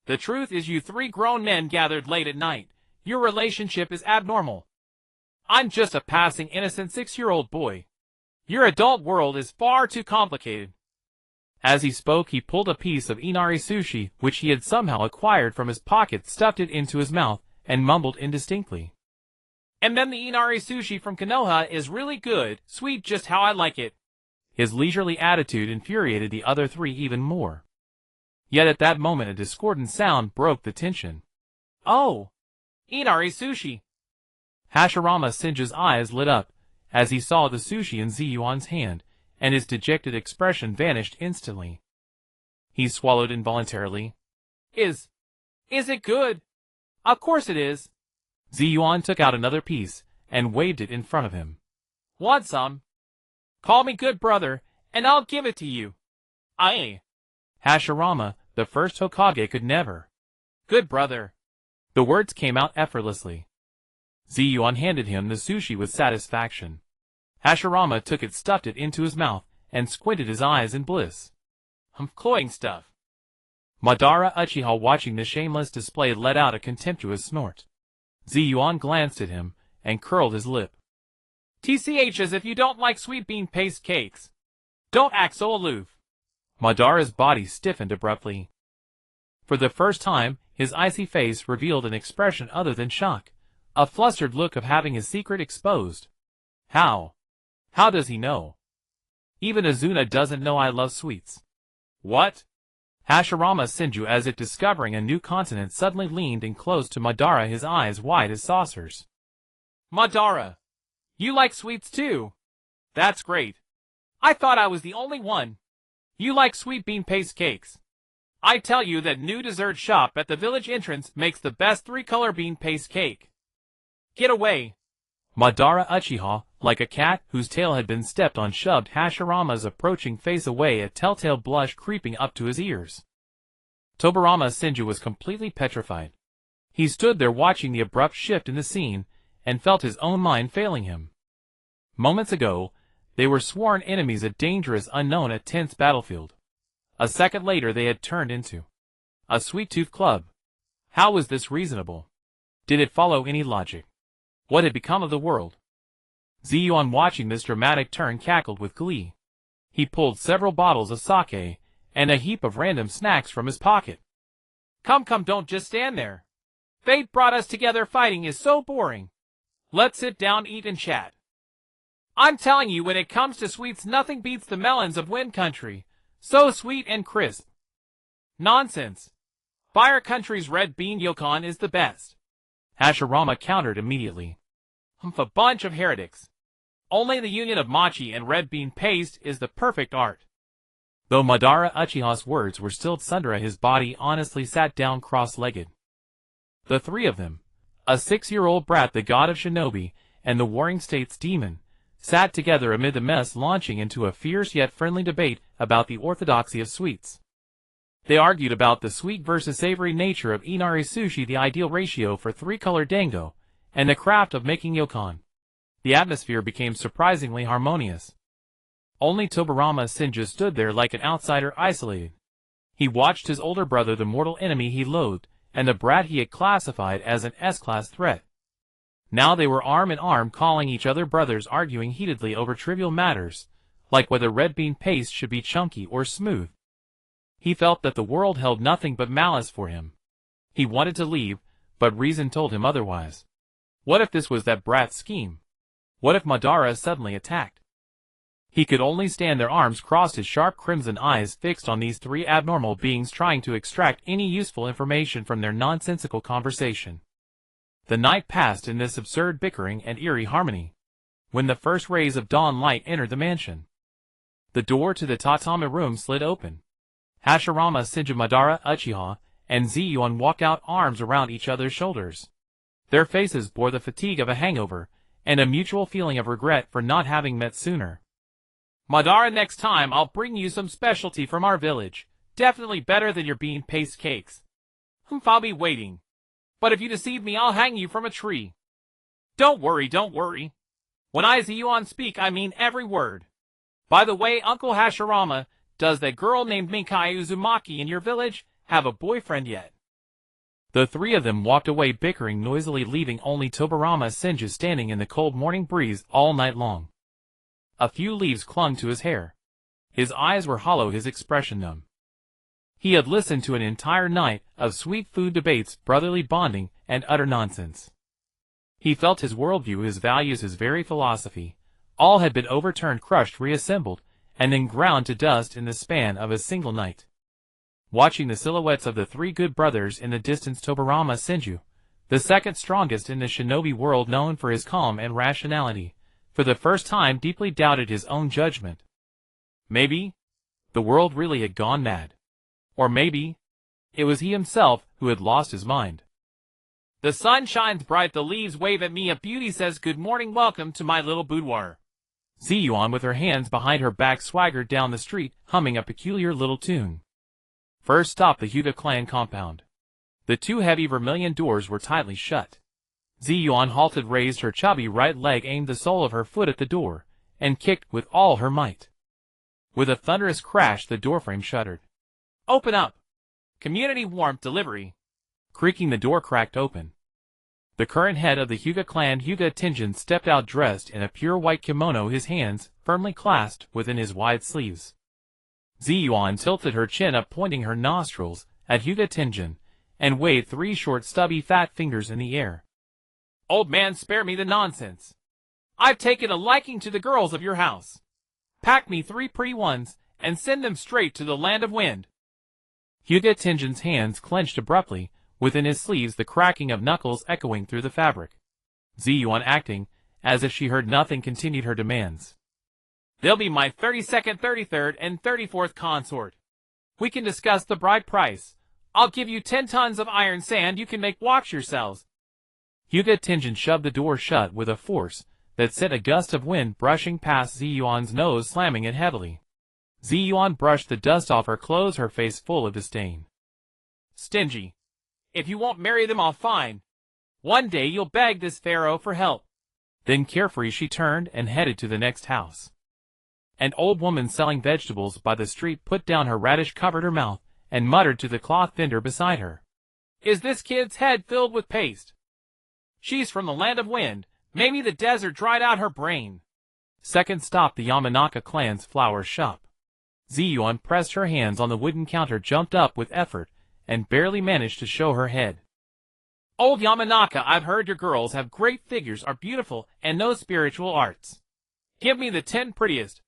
The truth is, you three grown men gathered late at night. Your relationship is abnormal. I'm just a passing innocent 6-year-old boy. Your adult world is far too complicated. As he spoke, he pulled a piece of inari sushi, which he had somehow acquired, from his pocket, stuffed it into his mouth, and mumbled indistinctly. And then the inari sushi from Konoha is really good, sweet, just how I like it. His leisurely attitude infuriated the other three even more. Yet at that moment a discordant sound broke the tension. Oh! Inari sushi! Hashirama Senju's eyes lit up as he saw the sushi in Zi Yuan's hand, and his dejected expression vanished instantly. He swallowed involuntarily. Is it good? Of course it is. Zi Yuan took out another piece and waved it in front of him. Want some? Call me good brother, and I'll give it to you. Aye. Hashirama, the first Hokage, could never. Good brother. The words came out effortlessly. Zi Yuan handed him the sushi with satisfaction. Hashirama took it, stuffed it into his mouth, and squinted his eyes in bliss. Cloying stuff. Madara Uchiha, watching the shameless display, let out a contemptuous snort. Zi Yuan glanced at him and curled his lip. TCH, as if you don't like sweet bean paste cakes. Don't act so aloof. Madara's body stiffened abruptly. For the first time, his icy face revealed an expression other than shock, a flustered look of having his secret exposed. How? How does he know? Even Azuna doesn't know I love sweets. What? Hashirama Senju, as if discovering a new continent, suddenly leaned in close to Madara, his eyes wide as saucers. Madara, you like sweets too? That's great. I thought I was the only one. You like sweet bean paste cakes. I tell you that new dessert shop at the village entrance makes the best three-color bean paste cake. Get away. Madara Uchiha, like a cat whose tail had been stepped on, shoved Hashirama's approaching face away, a telltale blush creeping up to his ears. Tobirama Senju was completely petrified. He stood there watching the abrupt shift in the scene, and felt his own mind failing him. Moments ago, they were sworn enemies, a dangerous unknown, a tense battlefield. A second later they had turned into a sweet-tooth club. How was this reasonable? Did it follow any logic? What had become of the world? Zi Yuan, watching this dramatic turn, cackled with glee. He pulled several bottles of sake and a heap of random snacks from his pocket. Come, don't just stand there. Fate brought us together. Fighting is so boring. Let's sit down, eat and chat. I'm telling you, when it comes to sweets, nothing beats the melons of Wind Country. So sweet and crisp. Nonsense. Fire Country's red bean yokon is the best. Hashirama countered immediately. A bunch of heretics. Only the union of mochi and red bean paste is the perfect art. Though Madara Uchiha's words were still Sundara, his body honestly sat down cross-legged. The three of them, a 6-year-old brat, the god of shinobi, and the Warring States demon, sat together amid the mess, launching into a fierce yet friendly debate about the orthodoxy of sweets. They argued about the sweet versus savory nature of inari sushi, the ideal ratio for three-color dango, and the craft of making yokon. The atmosphere became surprisingly harmonious. Only Tobirama Senju stood there like an outsider, isolated. He watched his older brother, the mortal enemy he loathed, and the brat he had classified as an S-class threat. Now they were arm in arm, calling each other brothers, arguing heatedly over trivial matters, like whether red bean paste should be chunky or smooth. He felt that the world held nothing but malice for him. He wanted to leave, but reason told him otherwise. What if this was that brat's scheme? What if Madara suddenly attacked? He could only stand there, arms crossed, his sharp crimson eyes fixed on these three abnormal beings, trying to extract any useful information from their nonsensical conversation. The night passed in this absurd bickering and eerie harmony, when the first rays of dawn light entered the mansion. The door to the tatami room slid open. Hashirama Senju, Madara Uchiha, and Zi Yuan walked out, arms around each other's shoulders. Their faces bore the fatigue of a hangover, and a mutual feeling of regret for not having met sooner. Madara, next time I'll bring you some specialty from our village. Definitely better than your bean paste cakes. I'll be waiting. But if you deceive me, I'll hang you from a tree. Don't worry. When I Zi Yuan speak, I mean every word. By the way, Uncle Hashirama, does that girl named Minkai Uzumaki in your village have a boyfriend yet? The three of them walked away, bickering noisily, leaving only Tobirama Senju standing in the cold morning breeze all night long. A few leaves clung to his hair. His eyes were hollow, his expression numb. He had listened to an entire night of sweet food debates, brotherly bonding, and utter nonsense. He felt his worldview, his values, his very philosophy, all had been overturned, crushed, reassembled, and then ground to dust in the span of a single night. Watching the silhouettes of the three good brothers in the distance, Tobirama Senju, the second strongest in the shinobi world, known for his calm and rationality, for the first time deeply doubted his own judgment. Maybe the world really had gone mad. Or maybe it was he himself who had lost his mind. The sun shines bright, the leaves wave at me, a beauty says good morning, welcome to my little boudoir. Zi Yuan, with her hands behind her back, swaggered down the street, humming a peculiar little tune. First stop, the Hyuga clan compound. The two heavy vermilion doors were tightly shut. Zi Yuan halted, raised her chubby right leg, aimed the sole of her foot at the door, and kicked with all her might. With a thunderous crash, the doorframe shuddered. Open up! Community warmth delivery. Creaking, the door cracked open. The current head of the Hyuga clan, Hyuga Tenjin, stepped out dressed in a pure white kimono, his hands firmly clasped within his wide sleeves. Zi Yuan tilted her chin up, pointing her nostrils at Hyuga Tenjin, and waved three short, stubby, fat fingers in the air. Old man, spare me the nonsense. I've taken a liking to the girls of your house. Pack me 3 pretty ones, and send them straight to the land of wind. Hyuga Tenjin's hands clenched abruptly within his sleeves, the cracking of knuckles echoing through the fabric. Zi Yuan, acting as if she heard nothing, continued her demands. They'll be my 32nd, 33rd, and 34th consort. We can discuss the bride price. I'll give you 10 tons of iron sand you can make walks yourselves. Hyuga Tenjin shoved the door shut with a force that sent a gust of wind brushing past Zi Yuan's nose, slamming it heavily. Zi Yuan brushed the dust off her clothes, her face full of disdain. Stingy. If you won't marry them, I'll fine. One day you'll beg this pharaoh for help. Then carefree she turned and headed to the next house. An old woman selling vegetables by the street put down her radish, covered her mouth, and muttered to the cloth vendor beside her. Is this kid's head filled with paste? She's from the land of wind. Maybe the desert dried out her brain. Second stop, the Yamanaka clan's flower shop. Zi Yuan pressed her hands on the wooden counter, jumped up with effort, and barely managed to show her head. Old Yamanaka, I've heard your girls have great figures, are beautiful, and know spiritual arts. Give me the 10 prettiest.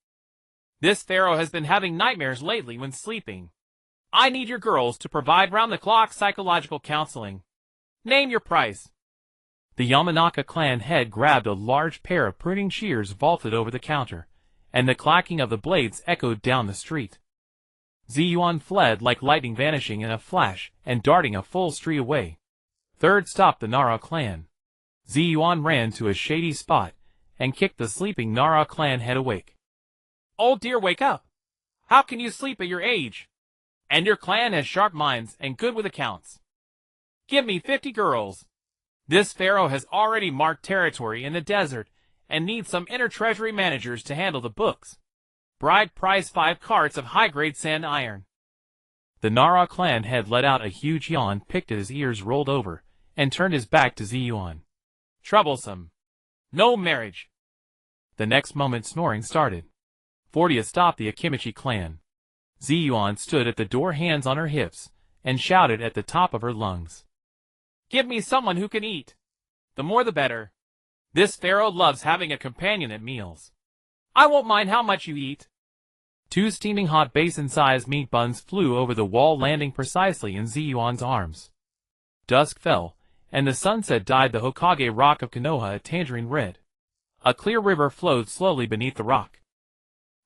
This pharaoh has been having nightmares lately when sleeping. I need your girls to provide round-the-clock psychological counseling. Name your price. The Yamanaka clan head grabbed a large pair of pruning shears, vaulted over the counter, and the clacking of the blades echoed down the street. Zi Yuan fled like lightning, vanishing in a flash and darting a full street away. Third stop, the Nara clan. Zi Yuan ran to a shady spot and kicked the sleeping Nara clan head awake. Old dear, wake up. How can you sleep at your age? And your clan has sharp minds and good with accounts. Give me 50 girls. This pharaoh has already marked territory in the desert and needs some inner treasury managers to handle the books. Bride price 5 carts of high-grade sand iron. The Nara clan head let out a huge yawn, picked at his ears, rolled over, and turned his back to Zi Yuan. Troublesome. No marriage. The next moment, snoring started. 40th stop, the Akimichi clan. Zi Yuan stood at the door, hands on her hips, and shouted at the top of her lungs. Give me someone who can eat. The more the better. This pharaoh loves having a companion at meals. I won't mind how much you eat. 2 steaming hot basin-sized meat buns flew over the wall, landing precisely in Zi Yuan's arms. Dusk fell, and the sunset dyed the Hokage rock of Konoha a tangerine red. A clear river flowed slowly beneath the rock.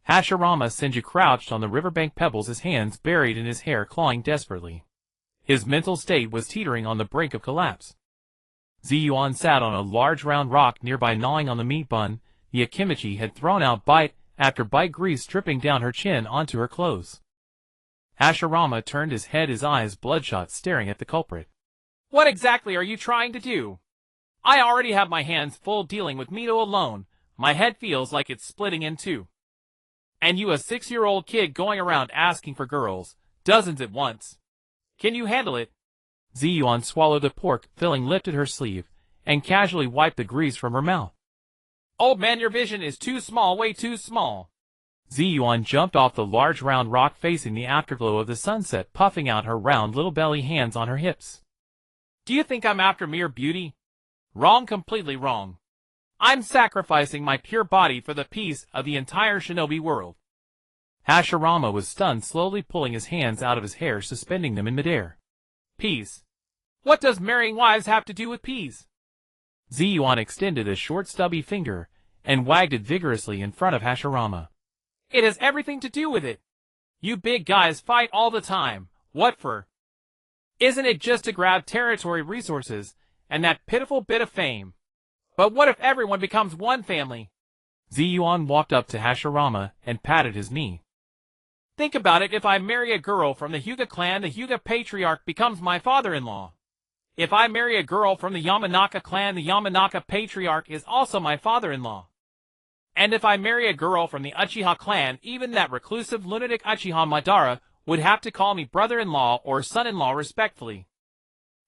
Hashirama Senju crouched on the riverbank pebbles, his hands buried in his hair, clawing desperately. His mental state was teetering on the brink of collapse. Zi Yuan sat on a large round rock nearby, gnawing on the meat bun the Akimichi had thrown out, bite after bite, grease dripping down her chin onto her clothes. Hashirama turned his head, his eyes bloodshot, staring at the culprit. What exactly are you trying to do? I already have my hands full dealing with Mito alone. My head feels like it's splitting in two. And you, a 6-year-old kid, going around asking for girls, dozens at once. Can you handle it? Zi Yuan swallowed the pork filling, lifted her sleeve, and casually wiped the grease from her mouth. Old man, your vision is too small, way too small. Zi Yuan jumped off the large round rock, facing the afterglow of the sunset, puffing out her round little belly, hands on her hips. Do you think I'm after mere beauty? Wrong, completely wrong. I'm sacrificing my pure body for the peace of the entire shinobi world. Hashirama was stunned, slowly pulling his hands out of his hair, suspending them in midair. Peace? What does marrying wives have to do with peace? Zi Yuan extended a short stubby finger and wagged it vigorously in front of Hashirama. It has everything to do with it. You big guys fight all the time. What for? Isn't it just to grab territory, resources, and that pitiful bit of fame? But what if everyone becomes one family? Zi Yuan walked up to Hashirama and patted his knee. Think about it. If I marry a girl from the Hyuga clan, the Hyuga patriarch becomes my father-in-law. If I marry a girl from the Yamanaka clan, the Yamanaka patriarch is also my father-in-law. And if I marry a girl from the Uchiha clan, even that reclusive lunatic Uchiha Madara would have to call me brother-in-law or son-in-law respectfully.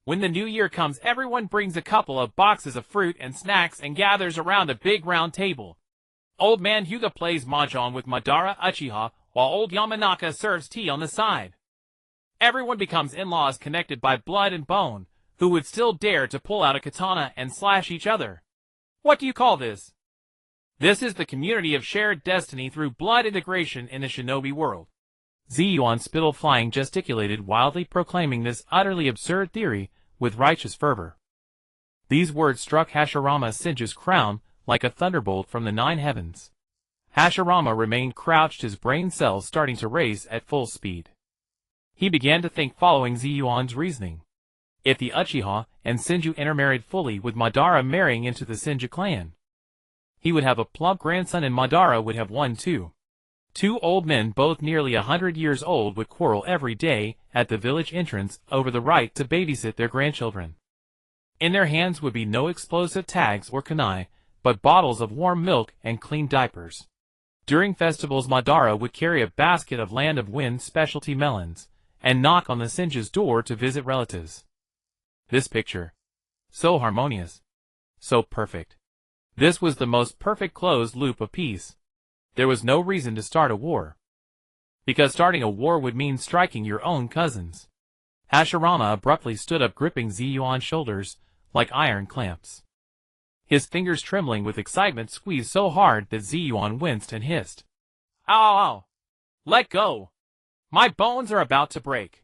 When the new year comes, everyone brings a couple of boxes of fruit and snacks and gathers around a big round table. Old man Hyuga plays mahjong with Madara Uchiha, while old Yamanaka serves tea on the side. Everyone becomes in-laws connected by blood and bone, who would still dare to pull out a katana and slash each other. What do you call this? This is the community of shared destiny through blood integration in the shinobi world. Zi Yuan, spittle flying, gesticulated wildly, proclaiming this utterly absurd theory with righteous fervor. These words struck Hashirama Senju's crown like a thunderbolt from the 9 heavens. Hashirama remained crouched, his brain cells starting to race at full speed. He began to think following Zi Yuan's reasoning. If the Uchiha and Senju intermarried fully, with Madara marrying into the Senju clan, he would have a plump grandson and Madara would have one too. 2 old men, both nearly 100 years old, would quarrel every day at the village entrance over the right to babysit their grandchildren. In their hands would be no explosive tags or kunai, but bottles of warm milk and clean diapers. During festivals, Madara would carry a basket of Land of Wind specialty melons and knock on the Senju's door to visit relatives. This picture. So harmonious. So perfect. This was the most perfect closed loop of peace. There was no reason to start a war, because starting a war would mean striking your own cousins. Hashirama abruptly stood up, gripping Zi Yuan's shoulders like iron clamps. His fingers, trembling with excitement, squeezed so hard that Zi Yuan winced and hissed. Ow, ow, ow! Let go! My bones are about to break.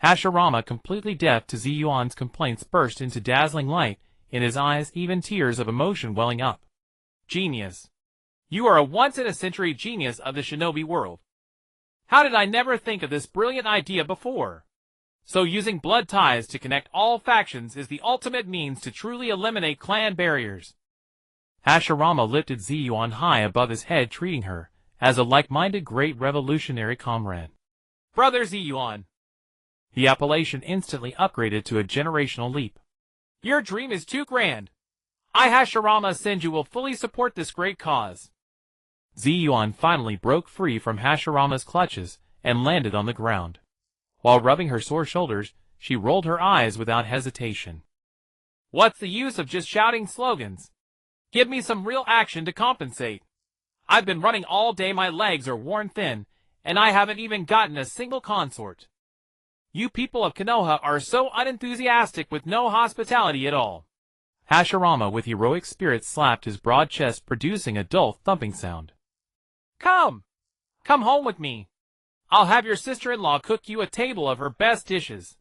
Hashirama, completely deaf to Zi Yuan's complaints, burst into dazzling light in his eyes, even tears of emotion welling up. Genius! You are a once-in-a-century genius of the shinobi world. How did I never think of this brilliant idea before? So using blood ties to connect all factions is the ultimate means to truly eliminate clan barriers. Hashirama lifted Zi Yuan high above his head, treating her as a like-minded great revolutionary comrade. Brother Zi Yuan. The appellation instantly upgraded to a generational leap. Your dream is too grand. I, Hashirama Senju, will fully support this great cause. Zi Yuan finally broke free from Hashirama's clutches and landed on the ground. While rubbing her sore shoulders, she rolled her eyes without hesitation. What's the use of just shouting slogans? Give me some real action to compensate. I've been running all day, my legs are worn thin, and I haven't even gotten a single consort. You people of Konoha are so unenthusiastic, with no hospitality at all. Hashirama, with heroic spirit, slapped his broad chest, producing a dull thumping sound. Come home with me. I'll have your sister-in-law cook you a table of her best dishes.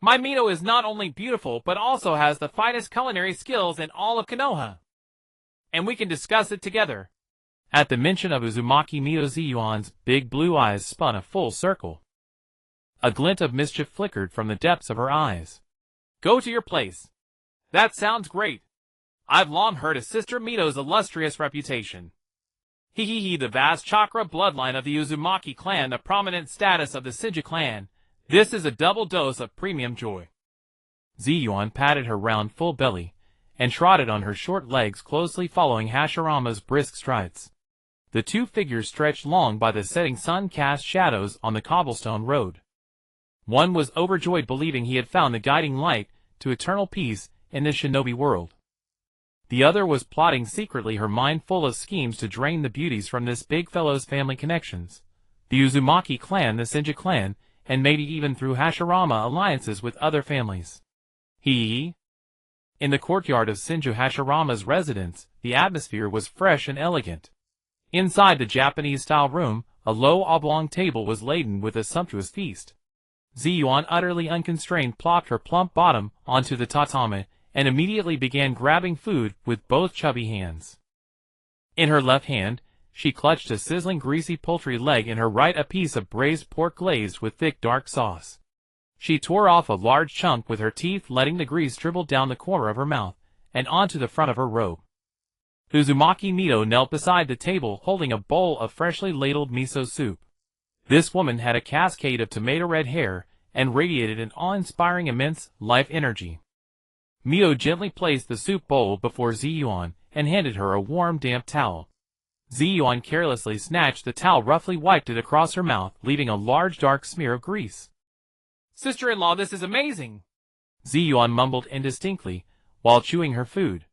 My Mito is not only beautiful but also has the finest culinary skills in all of Konoha. And we can discuss it together. At the mention of Uzumaki Mito, Zi Yuan's big blue eyes spun a full circle. A glint of mischief flickered from the depths of her eyes. Go to your place. That sounds great. I've long heard of Sister Mito's illustrious reputation. The vast chakra bloodline of the Uzumaki clan, the prominent status of the Senju clan. This is a double dose of premium joy. Zi Yuan patted her round full belly and trotted on her short legs, closely following Hashirama's brisk strides. The 2 figures stretched long by the setting sun, cast shadows on the cobblestone road. One was overjoyed, believing he had found the guiding light to eternal peace in the shinobi world. The other was plotting secretly, her mind full of schemes to drain the beauties from this big fellow's family connections, the Uzumaki clan, the Senju clan, and maybe even through Hashirama alliances with other families. In the courtyard of Senju Hashirama's residence, the atmosphere was fresh and elegant. Inside the Japanese-style room, a low oblong table was laden with a sumptuous feast. Zi Yuan, utterly unconstrained, plopped her plump bottom onto the tatami and immediately began grabbing food with both chubby hands. In her left hand, she clutched a sizzling greasy poultry leg, in her right a piece of braised pork glazed with thick dark sauce. She tore off a large chunk with her teeth, letting the grease dribble down the corner of her mouth and onto the front of her robe. Uzumaki Mito knelt beside the table, holding a bowl of freshly ladled miso soup. This woman had a cascade of tomato-red hair and radiated an awe-inspiring immense life energy. Mito gently placed the soup bowl before Zi Yuan and handed her a warm, damp towel. Zi Yuan carelessly snatched the towel, roughly wiped it across her mouth, leaving a large dark smear of grease. Sister-in-law, this is amazing, Zi Yuan mumbled indistinctly while chewing her food.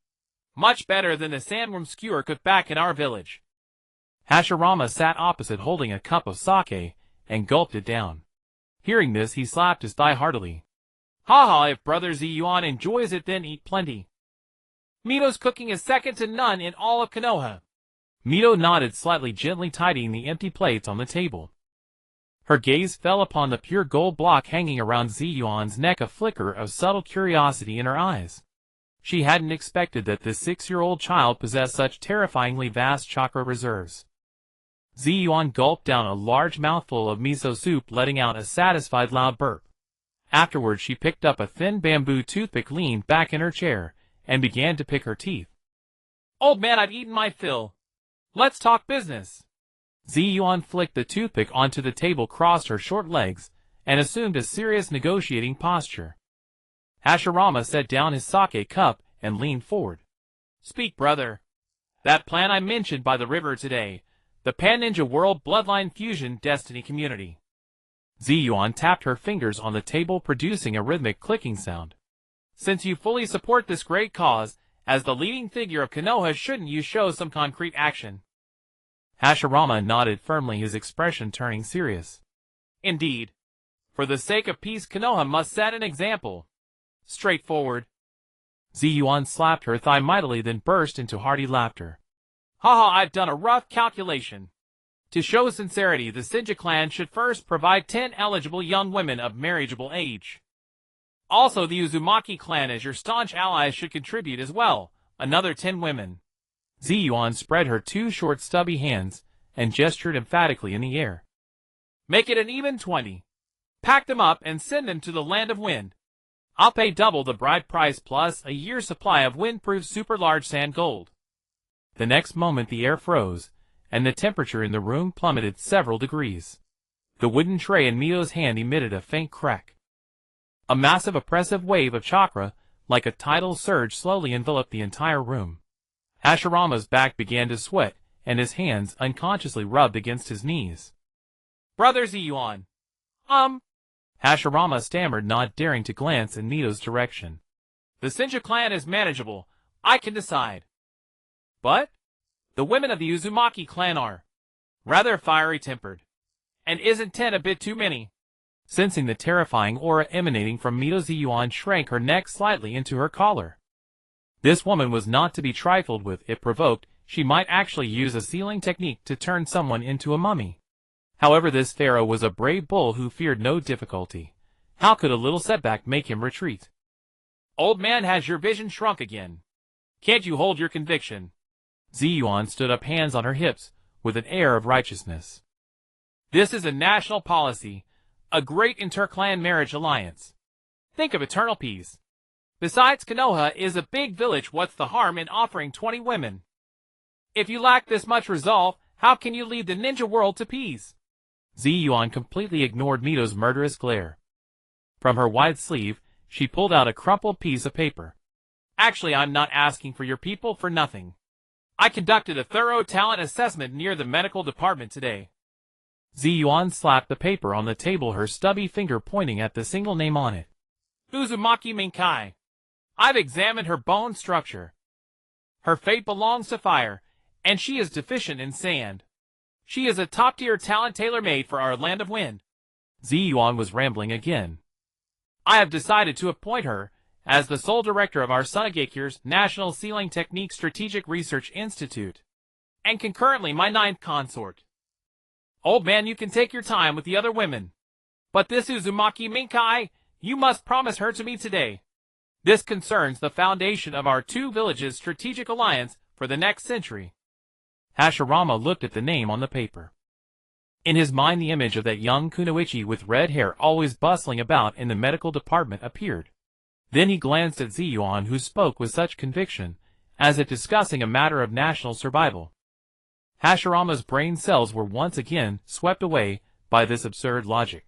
Much better than the sandworm skewer cooked back in our village. Hashirama sat opposite, holding a cup of sake, and gulped it down. Hearing this, he slapped his thigh heartily. Ha, if Brother Zi Yuan enjoys it, then eat plenty. Mito's cooking is second to none in all of Konoha. Mito nodded slightly, gently tidying the empty plates on the table. Her gaze fell upon the pure gold block hanging around Zi Yuan's neck, a flicker of subtle curiosity in her eyes. She hadn't expected that this 6-year-old child possessed such terrifyingly vast chakra reserves. Zi Yuan gulped down a large mouthful of miso soup, letting out a satisfied loud burp. Afterwards she picked up a thin bamboo toothpick, leaned back in her chair, and began to pick her teeth. Old man, I've eaten my fill. Let's talk business. Zi Yuan flicked the toothpick onto the table, crossed her short legs, and assumed a serious negotiating posture. Hashirama set down his sake cup and leaned forward. Speak, brother. That plan I mentioned by the river today, the Pan-Ninja World Bloodline Fusion Destiny Community. Zi Yuan tapped her fingers on the table, producing a rhythmic clicking sound. Since you fully support this great cause, as the leading figure of Konoha, shouldn't you show some concrete action? Hashirama nodded firmly, his expression turning serious. Indeed. For the sake of peace, Konoha must set an example. Straightforward. Zi Yuan slapped her thigh mightily, then burst into hearty laughter. Haha, I've done a rough calculation. To show sincerity, the Senju clan should first provide 10 eligible young women of marriageable age. Also, the Uzumaki clan as your staunch allies should contribute as well, another 10 women. Zi Yuan spread her 2 short stubby hands and gestured emphatically in the air. Make it an even 20. Pack them up and send them to the land of wind. I'll pay double the bride price plus a year's supply of windproof super large sand gold. The next moment the air froze, and the temperature in the room plummeted several degrees. The wooden tray in Mio's hand emitted a faint crack. A massive oppressive wave of chakra, like a tidal surge, slowly enveloped the entire room. Hashirama's back began to sweat, and his hands unconsciously rubbed against his knees. Brother Zi Yuan. Hashirama stammered, not daring to glance in Mio's direction. The Senju clan is manageable. I can decide. But the women of the Uzumaki clan are rather fiery-tempered. And isn't 10 a bit too many? Sensing the terrifying aura emanating from Mio, Zi Yuan shrank her neck slightly into her collar. This woman was not to be trifled with. If provoked, she might actually use a sealing technique to turn someone into a mummy. However, this pharaoh was a brave bull who feared no difficulty. How could a little setback make him retreat? Old man, has your vision shrunk again? Can't you hold your conviction? Zi Yuan stood up, hands on her hips, with an air of righteousness. This is a national policy, a great inter-clan marriage alliance. Think of eternal peace. Besides, Konoha is a big village. What's the harm in offering 20 women? If you lack this much resolve, how can you lead the ninja world to peace? Zi Yuan completely ignored Mito's murderous glare. From her wide sleeve, she pulled out a crumpled piece of paper. Actually, I'm not asking for your people for nothing. I conducted a thorough talent assessment near the medical department today. Zi Yuan slapped the paper on the table, her stubby finger pointing at the single name on it. Uzumaki Minkai. I've examined her bone structure. Her fate belongs to fire, and she is deficient in sand. She is a top-tier talent tailor-made for our land of wind. Zi Yuan was rambling again. I have decided to appoint her as the sole director of our Sunagekyo's National Sealing Technique Strategic Research Institute, and concurrently my 9th consort. Old man, you can take your time with the other women. But this Uzumaki Minkai, you must promise her to me today. This concerns the foundation of our 2 villages' strategic alliance for the next century. Hashirama looked at the name on the paper. In his mind, the image of that young kunoichi with red hair always bustling about in the medical department appeared. Then he glanced at Zi Yuan, who spoke with such conviction, as if discussing a matter of national survival. Hashirama's brain cells were once again swept away by this absurd logic.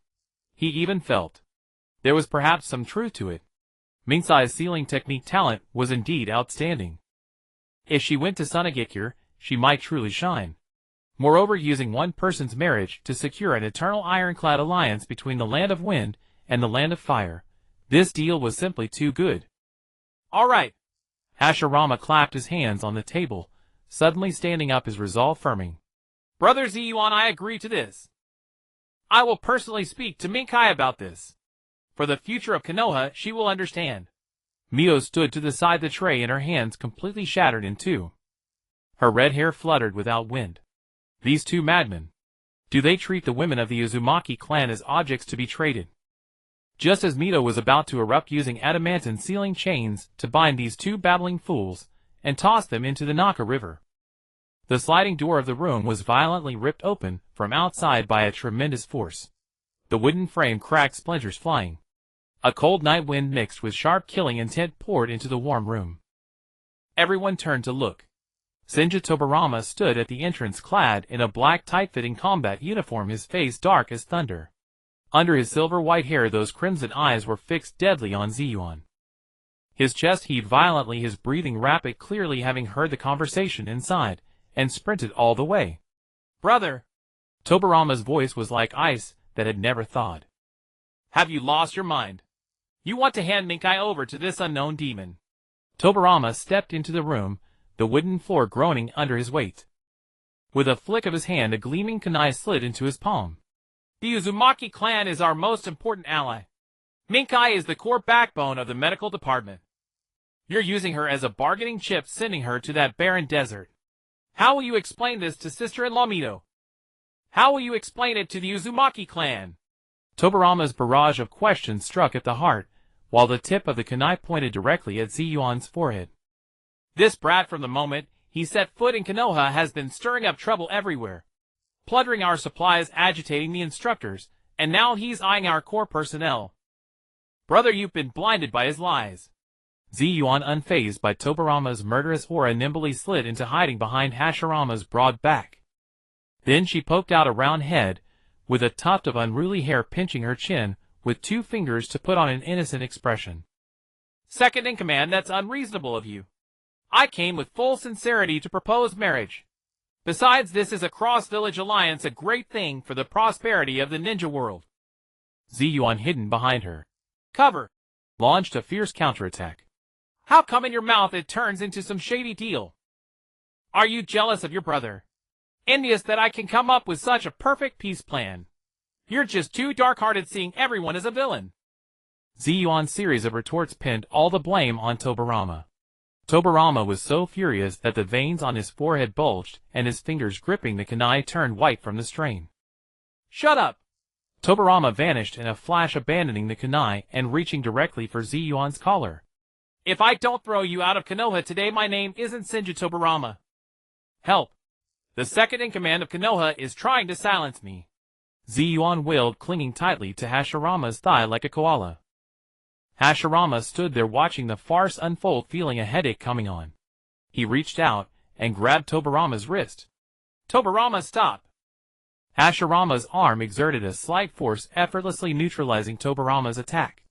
He even felt there was perhaps some truth to it. Minsai's sealing technique talent was indeed outstanding. If she went to Sunagekyo, she might truly shine. Moreover, using one person's marriage to secure an eternal ironclad alliance between the land of wind and the land of fire, this deal was simply too good. All right. Hashirama clapped his hands on the table, suddenly standing up, his resolve firming. Brother Zi Yuan, I agree to this. I will personally speak to Minkai about this. For the future of Konoha, she will understand. Mio stood to the side, the tray in her hands completely shattered in 2. Her red hair fluttered without wind. These 2 madmen. Do they treat the women of the Uzumaki clan as objects to be traded? Just as Mito was about to erupt using adamantine sealing chains to bind these two babbling fools and toss them into the Naka River. The sliding door of the room was violently ripped open from outside by a tremendous force. The wooden frame cracked, splinters flying. A cold night wind mixed with sharp killing intent poured into the warm room. Everyone turned to look. Senju Tobarama stood at the entrance clad in a black tight-fitting combat uniform, his face dark as thunder. Under his silver-white hair those crimson eyes were fixed deadly on Zi Yuan. His chest heaved violently, his breathing rapid, clearly having heard the conversation inside, and sprinted all the way. Brother! Tobarama's voice was like ice that had never thawed. Have you lost your mind? You want to hand Minkai over to this unknown demon? Tobarama stepped into the room, the wooden floor groaning under his weight. With a flick of his hand, a gleaming kunai slid into his palm. The Uzumaki clan is our most important ally. Minkai is the core backbone of the medical department. You're using her as a bargaining chip, sending her to that barren desert. How will you explain this to sister-in-law Mito? How will you explain it to the Uzumaki clan? Tobarama's barrage of questions struck at the heart, while the tip of the kunai pointed directly at Zi Yuan's forehead. This brat, from the moment he set foot in Konoha, has been stirring up trouble everywhere. Plundering our supplies, agitating the instructors, and now he's eyeing our core personnel. Brother, you've been blinded by his lies. Zi Yuan, unfazed by Tobarama's murderous aura, nimbly slid into hiding behind Hashirama's broad back. Then she poked out a round head, with a tuft of unruly hair pinching her chin, with two fingers to put on an innocent expression. Second in command, that's unreasonable of you. I came with full sincerity to propose marriage. Besides, this is a cross-village alliance, a great thing for the prosperity of the ninja world. Zi Yuan, hidden behind her, Cover! Launched a fierce counterattack. How come in your mouth it turns into some shady deal? Are you jealous of your brother? Envious that I can come up with such a perfect peace plan? You're just too dark-hearted, seeing everyone as a villain. Zi Yuan's series of retorts pinned all the blame on Tobarama. Tobarama was so furious that the veins on his forehead bulged, and his fingers gripping the kunai turned white from the strain. Shut up! Tobarama vanished in a flash, abandoning the kunai and reaching directly for Zi Yuan's collar. If I don't throw you out of Konoha today, my name isn't Senju Tobarama. Help! The second in command of Konoha is trying to silence me. Zi Yuan wailed, clinging tightly to Hashirama's thigh like a koala. Hashirama stood there watching the farce unfold, feeling a headache coming on. He reached out and grabbed Tobarama's wrist. Tobarama, stop! Hashirama's arm exerted a slight force, effortlessly neutralizing Tobarama's attack.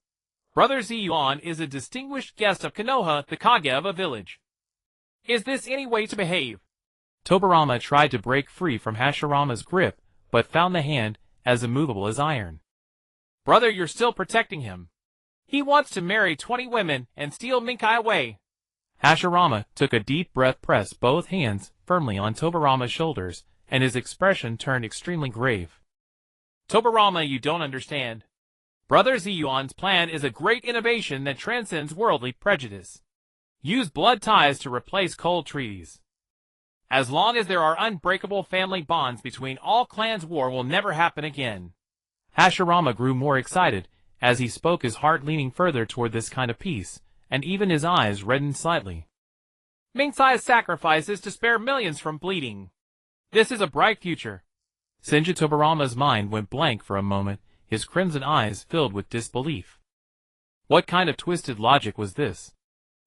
Brother Zi Yuan is a distinguished guest of Konoha, the Kage of a village. Is this any way to behave? Tobarama tried to break free from Hashirama's grip, but found the hand as immovable as iron. Brother, you're still protecting him. He wants to marry 20 women and steal Minkai away. Hashirama took a deep breath, pressed both hands firmly on Tobarama's shoulders, and his expression turned extremely grave. Tobarama, you don't understand. Brother Zi Yuan's plan is a great innovation that transcends worldly prejudice. Use blood ties to replace cold treaties. As long as there are unbreakable family bonds between all clans, war will never happen again. Hashirama grew more excited as he spoke, his heart leaning further toward this kind of peace, and even his eyes reddened slightly. Minkai's sacrifice is to spare millions from bleeding. This is a bright future. Senju Tobarama's mind went blank for a moment, his crimson eyes filled with disbelief. What kind of twisted logic was this?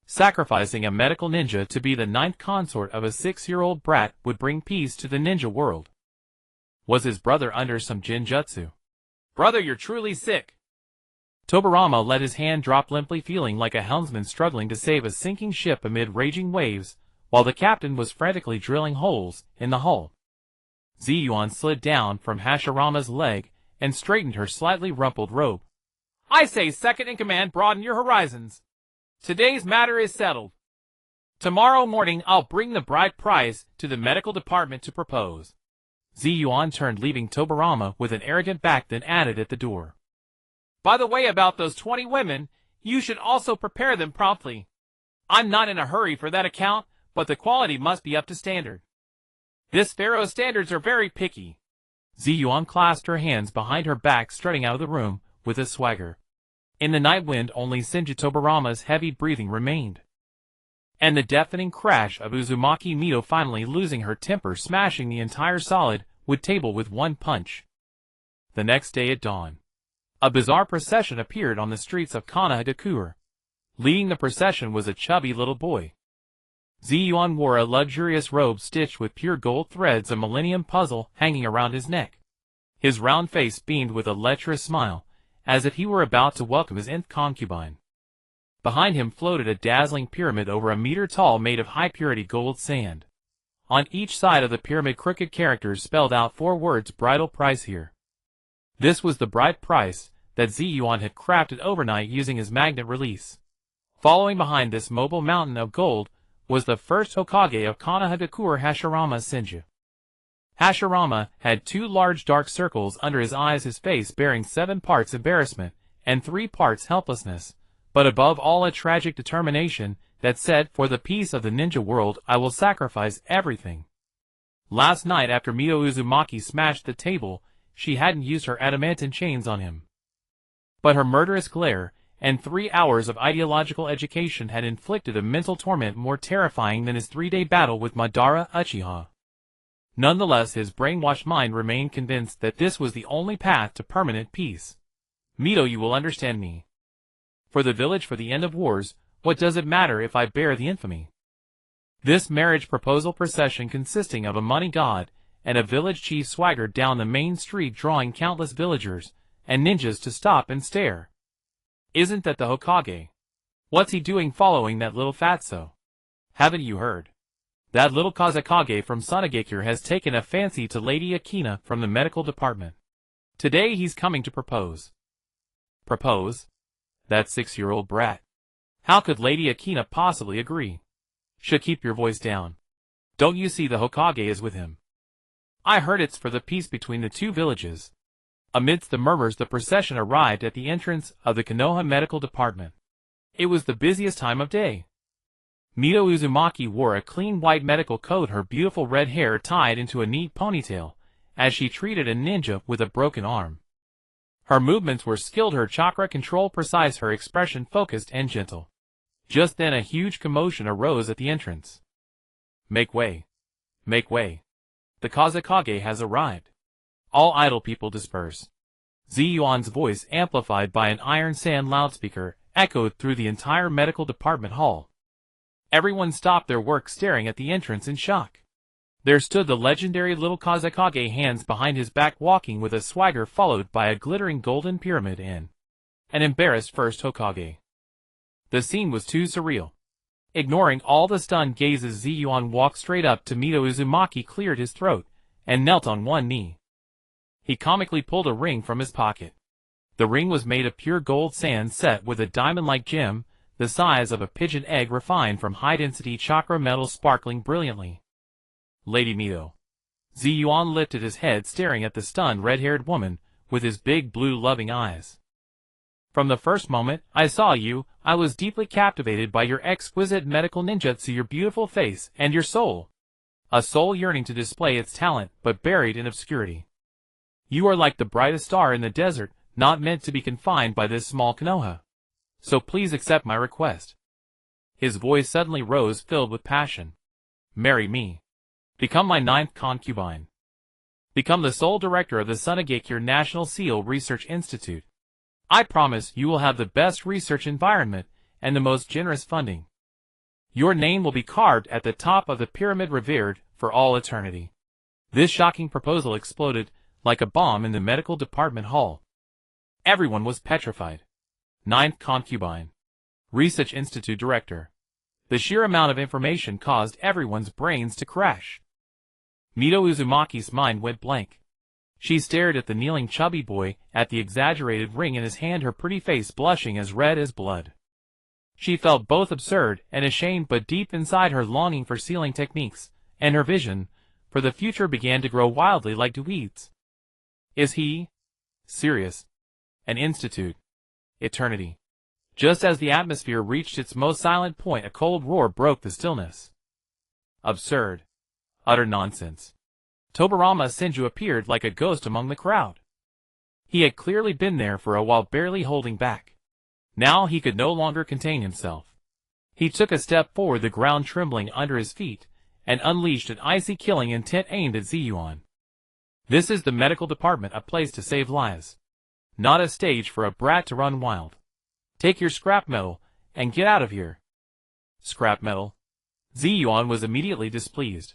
Sacrificing a medical ninja to be the 9th consort of a 6-year-old brat would bring peace to the ninja world. Was his brother under some jinjutsu? Brother, you're truly sick. Tobarama let his hand drop limply, feeling like a helmsman struggling to save a sinking ship amid raging waves, while the captain was frantically drilling holes in the hull. Zi Yuan slid down from Hashirama's leg and straightened her slightly rumpled robe. I say, second in command, broaden your horizons. Today's matter is settled. Tomorrow morning I'll bring the bride price to the medical department to propose. Zi Yuan turned, leaving Tobarama with an arrogant back, then added at the door. By the way, about those 20 women, you should also prepare them promptly. I'm not in a hurry for that account, but the quality must be up to standard. This pharaoh's standards are very picky. Zi Yuan clasped her hands behind her back, strutting out of the room with a swagger. In the night wind only Senju Tobarama's heavy breathing remained. And the deafening crash of Uzumaki Mito finally losing her temper, smashing the entire solid wood table with one punch. The next day at dawn, a bizarre procession appeared on the streets of Konohagakure. Leading the procession was a chubby little boy. Zi Yuan wore a luxurious robe stitched with pure gold threads, a millennium puzzle hanging around his neck. His round face beamed with a lecherous smile, as if he were about to welcome his nth concubine. Behind him floated a dazzling pyramid over a meter tall, made of high-purity gold sand. On each side of the pyramid, crooked characters spelled out 4 words: bridal price here. This was the bride price that Zi Yuan had crafted overnight using his magnet release. Following behind this mobile mountain of gold was the first Hokage of Konohagakure, Hashirama Senju. Hashirama had 2 large dark circles under his eyes, his face bearing 7 parts embarrassment and 3 parts helplessness, but above all a tragic determination that said, for the peace of the ninja world I will sacrifice everything. Last night after Mito Uzumaki smashed the table, she hadn't used her adamantine chains on him. But her murderous glare and 3 hours of ideological education had inflicted a mental torment more terrifying than his 3-day battle with Madara Uchiha. Nonetheless, his brainwashed mind remained convinced that this was the only path to permanent peace. Mito, you will understand me. For the village, for the end of wars, what does it matter if I bear the infamy? This marriage proposal procession, consisting of a money god and a village chief, swaggered down the main street, drawing countless villagers and ninjas to stop and stare. Isn't that the Hokage? What's he doing following that little fatso? Haven't you heard? That little Kazekage from Sunagakure has taken a fancy to Lady Akina from the medical department. Today he's coming to propose. Propose? That 6-year-old brat. How could Lady Akina possibly agree? Should keep your voice down. Don't you see the Hokage is with him? I heard it's for the peace between the 2 villages. Amidst the murmurs, the procession arrived at the entrance of the Konoha Medical Department. It was the busiest time of day. Mito Uzumaki wore a clean white medical coat, her beautiful red hair tied into a neat ponytail, as she treated a ninja with a broken arm. Her movements were skilled, her chakra control precise, her expression focused and gentle. Just then a huge commotion arose at the entrance. Make way. Make way. The Kazekage has arrived. All idle people disperse. Zi Yuan's voice, amplified by an iron sand loudspeaker, echoed through the entire medical department hall. Everyone stopped their work, staring at the entrance in shock. There stood the legendary little Kazekage, hands behind his back, walking with a swagger, followed by a glittering golden pyramid and an embarrassed first Hokage. The scene was too surreal. Ignoring all the stunned gazes, Zi Yuan walked straight up to Mito Uzumaki, cleared his throat, and knelt on one knee. He comically pulled a ring from his pocket. The ring was made of pure gold sand set with a diamond-like gem, the size of a pigeon egg, refined from high-density chakra metal, sparkling brilliantly. Lady Mito. Zi Yuan lifted his head, staring at the stunned red-haired woman with his big blue loving eyes. From the first moment I saw you, I was deeply captivated by your exquisite medical ninjutsu, your beautiful face, and your soul. A soul yearning to display its talent, but buried in obscurity. You are like the brightest star in the desert, not meant to be confined by this small Konoha. So please accept my request. His voice suddenly rose, filled with passion. Marry me. Become my 9th concubine. Become the sole director of the Sunagakure National Seal Research Institute. I promise you will have the best research environment and the most generous funding. Your name will be carved at the top of the pyramid, revered for all eternity. This shocking proposal exploded like a bomb in the medical department hall. Everyone was petrified. 9th concubine. Research Institute director. The sheer amount of information caused everyone's brains to crash. Mito Uzumaki's mind went blank. She stared at the kneeling chubby boy, at the exaggerated ring in his hand, her pretty face blushing as red as blood. She felt both absurd and ashamed, but deep inside her longing for sealing techniques, and her vision for the future began to grow wildly like weeds. Is he serious? An institute. Eternity. Just as the atmosphere reached its most silent point, a cold roar broke the stillness. Absurd. Utter nonsense. Tobarama Senju appeared like a ghost among the crowd. He had clearly been there for a while, barely holding back. Now he could no longer contain himself. He took a step forward, the ground trembling under his feet, and unleashed an icy killing intent aimed at Zi Yuan. This is the medical department, a place to save lives, not a stage for a brat to run wild. Take your scrap metal, and get out of here. Scrap metal? Zi Yuan was immediately displeased.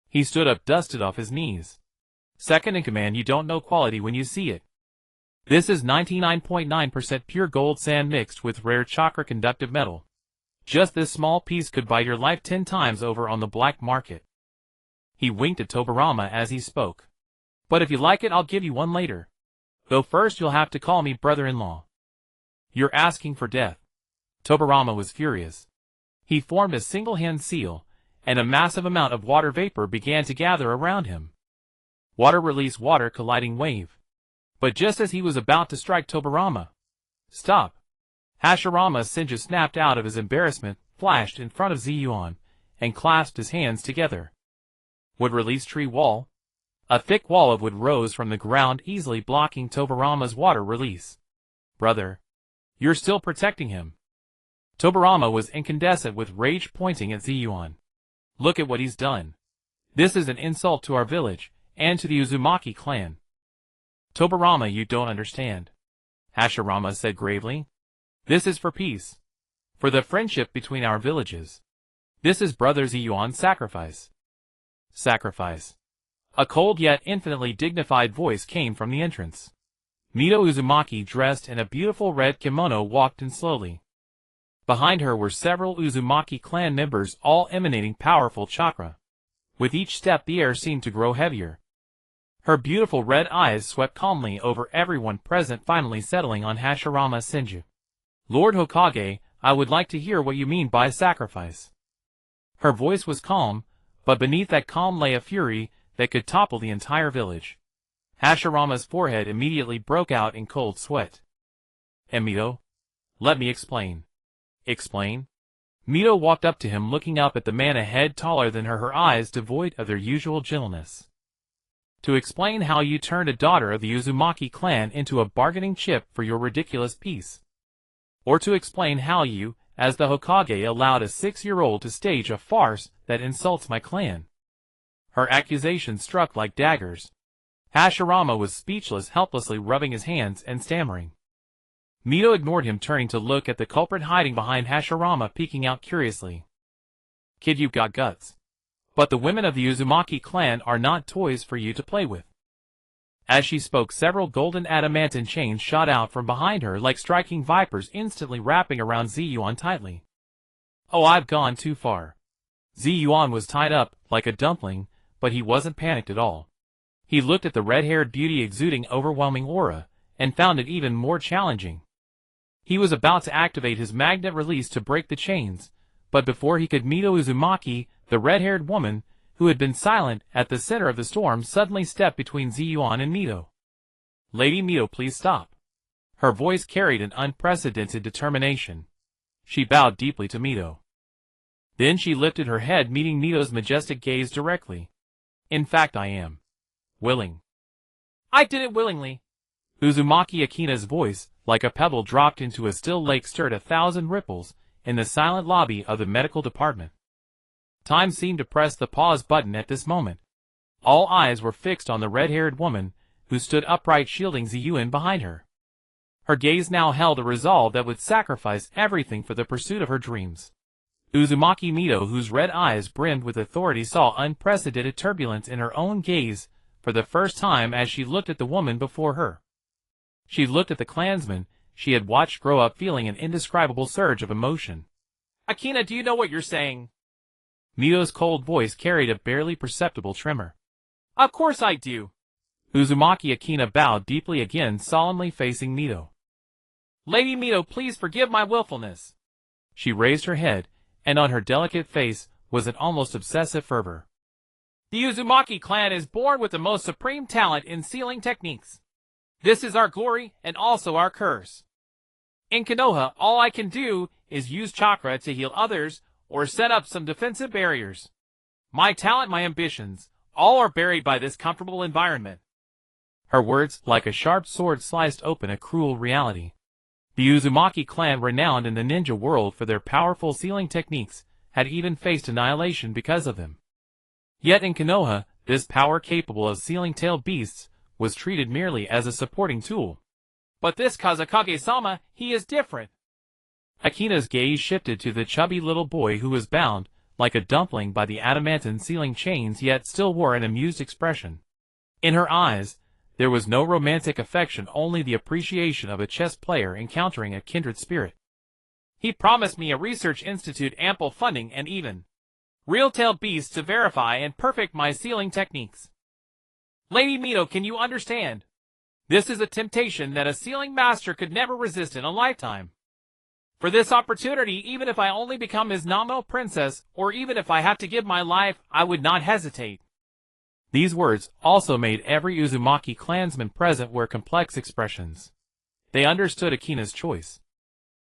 He stood up, dusted off his knees. Second in command, you don't know quality when you see it. This is 99.9% pure gold sand mixed with rare chakra conductive metal. Just this small piece could buy your life 10 times over on the black market. He winked at Tobirama as he spoke. But if you like it, I'll give you one later. Though first you'll have to call me brother-in-law. You're asking for death. Tobirama was furious. He formed a single-hand seal, and a massive amount of water vapor began to gather around him. Water release, water colliding wave. But just as he was about to strike Tobirama, stop! Hashirama Senju snapped out of his embarrassment, flashed in front of Zi Yuan, and clasped his hands together. Wood release tree wall. A thick wall of wood rose from the ground, easily blocking Tobirama's water release. Brother, you're still protecting him. Tobirama was incandescent with rage, pointing at Zi Yuan. Look at what he's done. This is an insult to our village, and to the Uzumaki clan. Tobirama, you don't understand. Hashirama said gravely. This is for peace. For the friendship between our villages. This is Brother Zi Yuan's sacrifice. Sacrifice. A cold yet infinitely dignified voice came from the entrance. Mito Uzumaki, dressed in a beautiful red kimono, walked in slowly. Behind her were several Uzumaki clan members, all emanating powerful chakra. With each step the air seemed to grow heavier. Her beautiful red eyes swept calmly over everyone present, finally settling on Hashirama Senju. Lord Hokage, I would like to hear what you mean by sacrifice. Her voice was calm, but beneath that calm lay a fury that could topple the entire village. Hashirama's forehead immediately broke out in cold sweat. Mito, let me explain. Explain? Mito walked up to him, looking up at the man a head taller than her, eyes devoid of their usual gentleness. To explain how you turned a daughter of the Uzumaki clan into a bargaining chip for your ridiculous peace. Or to explain how you, as the Hokage, allowed a 6-year-old to stage a farce that insults my clan. Her accusations struck like daggers. Hashirama was speechless, helplessly rubbing his hands and stammering. Mito ignored him, turning to look at the culprit hiding behind Hashirama, peeking out curiously. Kid, you've got guts. But the women of the Uzumaki clan are not toys for you to play with. As she spoke, several golden adamantine chains shot out from behind her like striking vipers, instantly wrapping around Zi Yuan tightly. Oh, I've gone too far. Zi Yuan was tied up like a dumpling, but he wasn't panicked at all. He looked at the red-haired beauty exuding overwhelming aura, and found it even more challenging. He was about to activate his magnet release to break the chains, but before he could, Mito Uzumaki, the red-haired woman, who had been silent at the center of the storm, suddenly stepped between Zi Yuan and Mito. Lady Mito, please stop. Her voice carried an unprecedented determination. She bowed deeply to Mito. Then she lifted her head, meeting Mito's majestic gaze directly. In fact, I am willing. I did it willingly. Uzumaki Akina's voice, like a pebble dropped into a still lake, stirred 1,000 ripples in the silent lobby of the medical department. Time seemed to press the pause button at this moment. All eyes were fixed on the red-haired woman, who stood upright, shielding Zi Yuan behind her. Her gaze now held a resolve that would sacrifice everything for the pursuit of her dreams. Uzumaki Mito, whose red eyes brimmed with authority, saw unprecedented turbulence in her own gaze for the first time as she looked at the woman before her. She looked at the clansman she had watched grow up, feeling an indescribable surge of emotion. Akina, do you know what you're saying? Mito's cold voice carried a barely perceptible tremor. Of course I do. Uzumaki Akina bowed deeply, again solemnly facing Mito. Lady Mito, please forgive my willfulness. She raised her head, and on her delicate face was an almost obsessive fervor. The Uzumaki clan is born with the most supreme talent in sealing techniques. This is our glory and also our curse. In Konoha, all I can do is use chakra to heal others or set up some defensive barriers. My talent, my ambitions, all are buried by this comfortable environment. Her words, like a sharp sword, sliced open a cruel reality. The Uzumaki clan, renowned in the ninja world for their powerful sealing techniques, had even faced annihilation because of them. Yet in Konoha, this power capable of sealing tailed beasts was treated merely as a supporting tool. But this Kazakage-sama, he is different. Akina's gaze shifted to the chubby little boy who was bound, like a dumpling, by the adamantine sealing chains, yet still wore an amused expression. In her eyes, there was no romantic affection, only the appreciation of a chess player encountering a kindred spirit. He promised me a research institute, ample funding, and even real-tailed beasts to verify and perfect my sealing techniques. Lady Mito, can you understand? This is a temptation that a sealing master could never resist in a lifetime. For this opportunity, even if I only become his nominal princess, or even if I have to give my life, I would not hesitate. These words also made every Uzumaki clansman present wear complex expressions. They understood Akina's choice,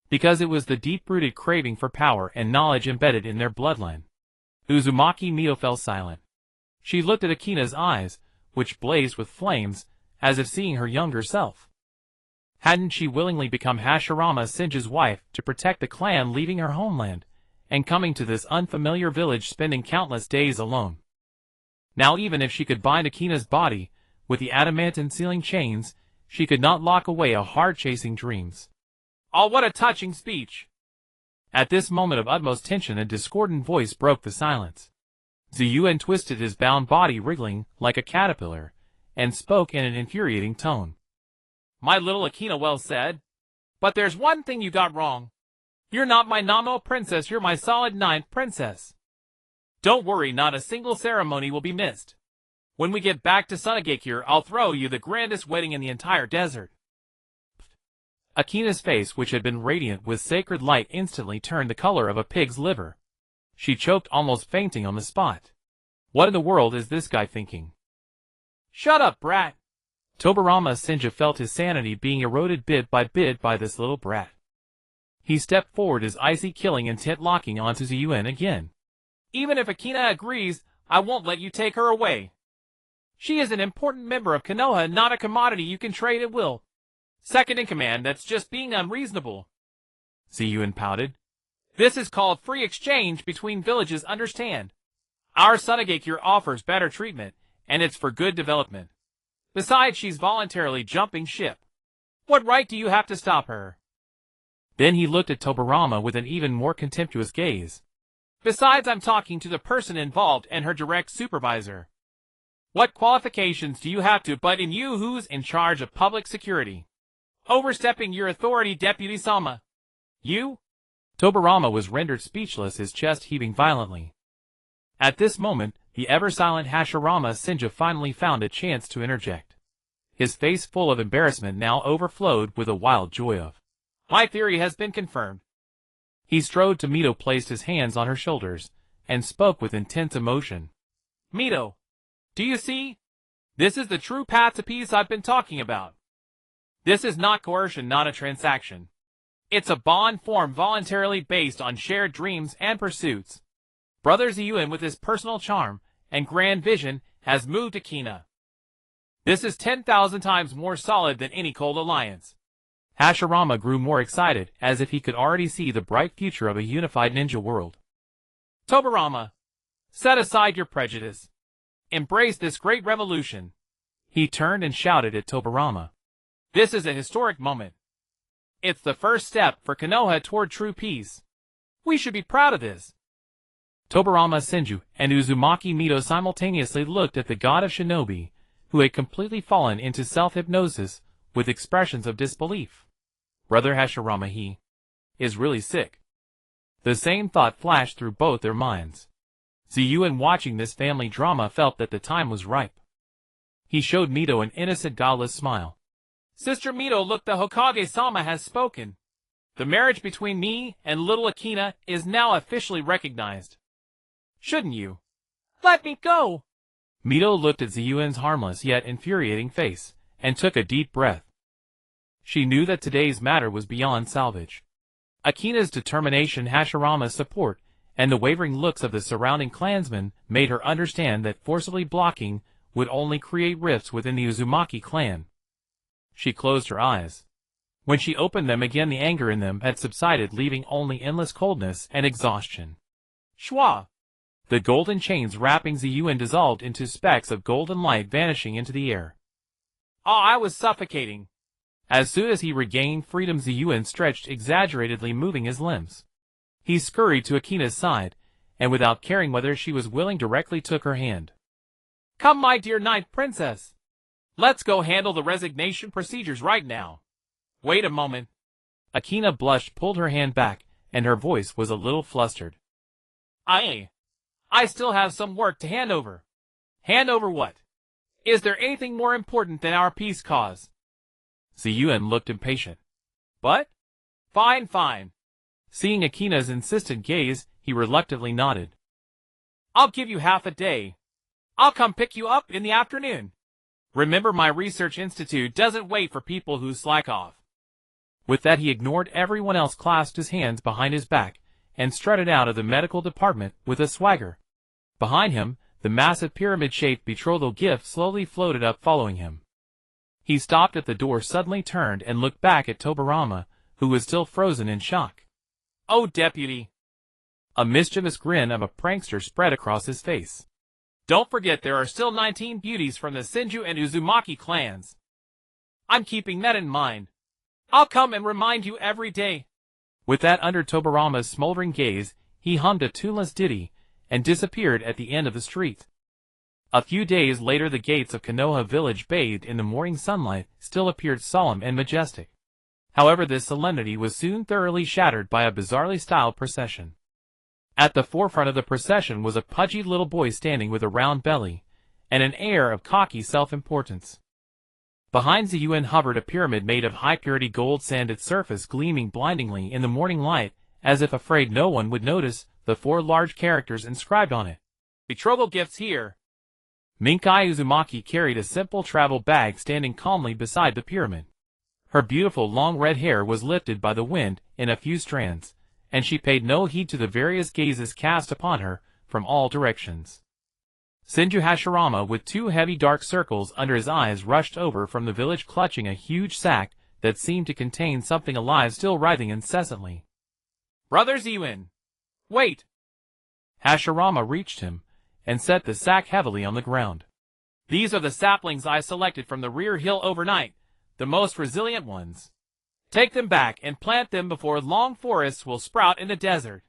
because it was the deep-rooted craving for power and knowledge embedded in their bloodline. Uzumaki Mito fell silent. She looked at Akina's eyes, which blazed with flames, as if seeing her younger self. Hadn't she willingly become Hashirama Senju's wife to protect the clan, leaving her homeland, and coming to this unfamiliar village, spending countless days alone? Now even if she could bind Akina's body with the adamantine sealing chains, she could not lock away a heart chasing dreams. Oh, what a touching speech! At this moment of utmost tension, a discordant voice broke the silence. Zi Yuan twisted his bound body, wriggling like a caterpillar, and spoke in an infuriating tone. My little Akina, well said. But there's one thing you got wrong. You're not my nominal princess, you're my solid ninth princess. Don't worry, not a single ceremony will be missed. When we get back to Sunagakure, I'll throw you the grandest wedding in the entire desert. Akina's face, which had been radiant with sacred light, instantly turned the color of a pig's liver. She choked, almost fainting on the spot. What in the world is this guy thinking? Shut up, brat! Tobirama Senju felt his sanity being eroded bit by this little brat. He stepped forward, his icy killing intent locking onto Zi Yuan again. Even if Akina agrees, I won't let you take her away. She is an important member of Konoha, not a commodity you can trade at will. Second in command, that's just being unreasonable. Zi Yuan pouted. This is called free exchange between villages, understand? Our Sunagakure offers better treatment, and it's for good development. Besides, she's voluntarily jumping ship. What right do you have to stop her? Then he looked at Tobirama with an even more contemptuous gaze. Besides, I'm talking to the person involved and her direct supervisor. What qualifications do you have to butt in, you who's in charge of public security? Overstepping your authority, Deputy Sama. You? Tobirama was rendered speechless, his chest heaving violently. At this moment, the ever-silent Hashirama Senju finally found a chance to interject. His face, full of embarrassment, now overflowed with a wild joy of, my theory has been confirmed. He strode to Mito, placed his hands on her shoulders, and spoke with intense emotion. Mito, do you see? This is the true path to peace I've been talking about. This is not coercion, not a transaction. It's a bond formed voluntarily based on shared dreams and pursuits. Brother Zi Yuan, with his personal charm and grand vision, has moved Akina. This is 10,000 times more solid than any cold alliance. Hashirama grew more excited, as if he could already see the bright future of a unified ninja world. Tobirama, set aside your prejudice. Embrace this great revolution. He turned and shouted at Tobirama. This is a historic moment. It's the first step for Konoha toward true peace. We should be proud of this. Tobirama Senju and Uzumaki Mito simultaneously looked at the god of shinobi, who had completely fallen into self-hypnosis, with expressions of disbelief. Brother Hashirama, he is really sick. The same thought flashed through both their minds. Zi Yuan, watching this family drama, felt that the time was ripe. He showed Mito an innocent, godless smile. Sister Mito, look, the Hokage-sama has spoken. The marriage between me and little Akina is now officially recognized. Shouldn't you let me go? Mito looked at Zi Yuan's harmless yet infuriating face, and took a deep breath. She knew that today's matter was beyond salvage. Akina's determination, Hashirama's support, and the wavering looks of the surrounding clansmen made her understand that forcibly blocking would only create rifts within the Uzumaki clan. She closed her eyes. When she opened them again, the anger in them had subsided, leaving only endless coldness and exhaustion. Schwa! The golden chains wrapping Zi Yuan dissolved into specks of golden light, vanishing into the air. Oh, I was suffocating. As soon as he regained freedom, Zi Yuan stretched exaggeratedly, moving his limbs. He scurried to Akina's side, and without caring whether she was willing, directly took her hand. Come, my dear Ninth Princess. Let's go handle the resignation procedures right now. Wait a moment. Akina blushed, pulled her hand back, and her voice was a little flustered. I still have some work to hand over. Hand over what? Is there anything more important than our peace cause? Zi Yuan looked impatient. But? Fine. Seeing Akina's insistent gaze, he reluctantly nodded. I'll give you half a day. I'll come pick you up in the afternoon. Remember, my research institute doesn't wait for people who slack off. With that, he ignored everyone else, clasped his hands behind his back, and strutted out of the medical department with a swagger. Behind him, the massive pyramid-shaped betrothal gift slowly floated up, following him. He stopped at the door, suddenly turned and looked back at Tobirama, who was still frozen in shock. Oh, Deputy! A mischievous grin of a prankster spread across his face. Don't forget, there are still 19 beauties from the Senju and Uzumaki clans. I'm keeping that in mind. I'll come and remind you every day. With that, under Tobirama's smoldering gaze, he hummed a tuneless ditty and disappeared at the end of the street. A few days later, the gates of Konoha village, bathed in the morning sunlight, still appeared solemn and majestic. However, this solemnity was soon thoroughly shattered by a bizarrely styled procession. At the forefront of the procession was a pudgy little boy standing with a round belly and an air of cocky self-importance. Behind Zi Yuan hovered a pyramid made of high-purity gold sand, its surface gleaming blindingly in the morning light, as if afraid no one would notice the 4 large characters inscribed on it. Betrothal gifts here. Minkai Uzumaki carried a simple travel bag, standing calmly beside the pyramid. Her beautiful long red hair was lifted by the wind in a few strands, and she paid no heed to the various gazes cast upon her from all directions. Senju Hashirama, with 2 heavy dark circles under his eyes, rushed over from the village, clutching a huge sack that seemed to contain something alive, still writhing incessantly. Brother Zi Yuan! Wait! Hashirama reached him and set the sack heavily on the ground. These are the saplings I selected from the rear hill overnight, the most resilient ones. Take them back and plant them before long forests will sprout in the desert.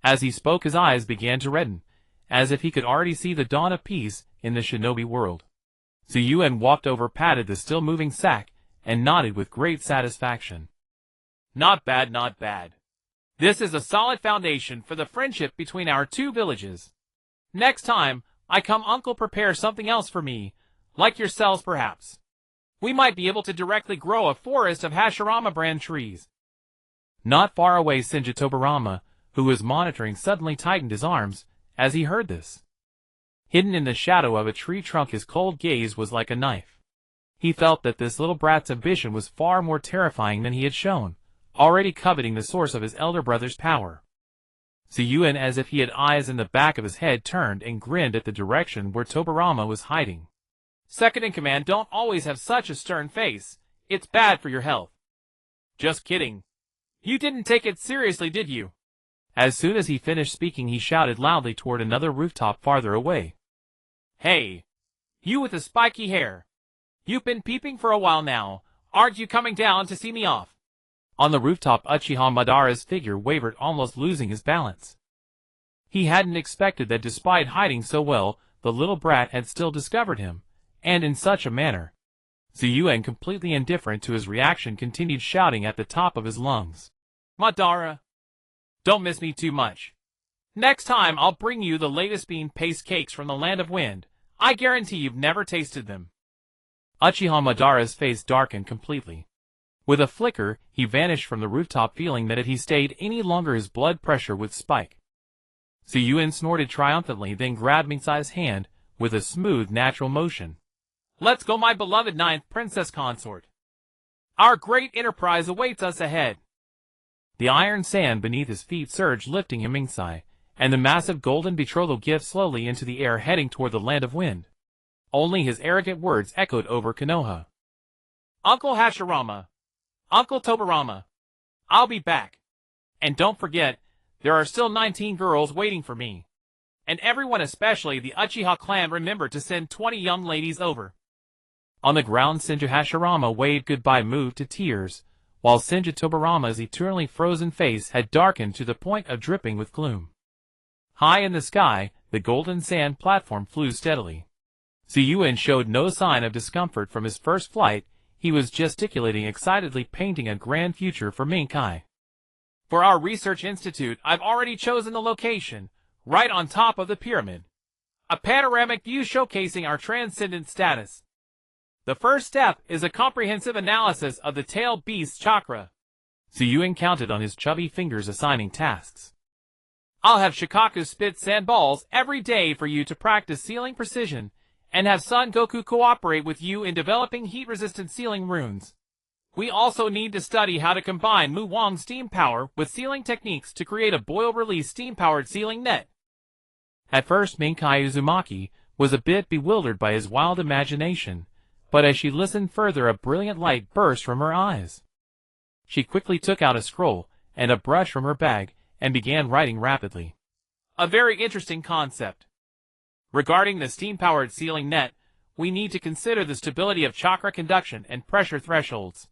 As he spoke, his eyes began to redden, as if he could already see the dawn of peace in the shinobi world. Zi Yuan walked over, patted the still-moving sack, and nodded with great satisfaction. Not bad, not bad. This is a solid foundation for the friendship between our 2 villages. Next time I come, Uncle, prepare something else for me, like yourselves perhaps. We might be able to directly grow a forest of Hashirama brand trees. Not far away, Senju Tobirama, who was monitoring, suddenly tightened his arms as he heard this. Hidden in the shadow of a tree trunk, his cold gaze was like a knife. He felt that this little brat's ambition was far more terrifying than he had shown, already coveting the source of his elder brother's power. Zi Yuan, as if he had eyes in the back of his head, turned and grinned at the direction where Tobirama was hiding. Second in command don't always have such a stern face. It's bad for your health. Just kidding. You didn't take it seriously, did you? As soon as he finished speaking, he shouted loudly toward another rooftop farther away. Hey! You with the spiky hair. You've been peeping for a while now. Aren't you coming down to see me off? On the rooftop, Uchiha Madara's figure wavered, almost losing his balance. He hadn't expected that despite hiding so well, the little brat had still discovered him, and in such a manner. Zi Yuan, completely indifferent to his reaction, continued shouting at the top of his lungs. Madara! Don't miss me too much. Next time I'll bring you the latest bean paste cakes from the land of wind. I guarantee you've never tasted them. Uchiha Madara's face darkened completely. With a flicker, he vanished from the rooftop, feeling that if he stayed any longer his blood pressure would spike. Zi Yuan snorted triumphantly, then grabbed Mingsai's hand with a smooth, natural motion. Let's go, my beloved 9th princess consort. Our great enterprise awaits us ahead. The iron sand beneath his feet surged, lifting him, Mingsai, and the massive golden betrothal gift slowly into the air, heading toward the land of wind. Only his arrogant words echoed over Konoha. Uncle Hashirama, Uncle Tobirama, I'll be back. And don't forget, there are still 19 girls waiting for me. And everyone, especially the Uchiha clan, remember to send 20 young ladies over. On the ground, Senju Hashirama waved goodbye, moved to tears, while Senju Tobirama's eternally frozen face had darkened to the point of dripping with gloom. High in the sky, the golden sand platform flew steadily. Zi Yuan showed no sign of discomfort from his first flight. He was gesticulating excitedly, painting a grand future for Minkai. For our research institute, I've already chosen the location, right on top of the pyramid. A panoramic view showcasing our transcendent status. The first step is a comprehensive analysis of the tail beast's chakra. Zi Yuan counted on his chubby fingers, assigning tasks. I'll have Shikaku spit sandballs every day for you to practice sealing precision, and have Son Goku cooperate with you in developing heat-resistant sealing runes. We also need to study how to combine Mu Wang's steam power with sealing techniques to create a boil-release steam-powered sealing net. At first, Minkai Uzumaki was a bit bewildered by his wild imagination, but as she listened further, a brilliant light burst from her eyes. She quickly took out a scroll and a brush from her bag and began writing rapidly. A very interesting concept. Regarding the steam-powered sealing net, we need to consider the stability of chakra conduction and pressure thresholds.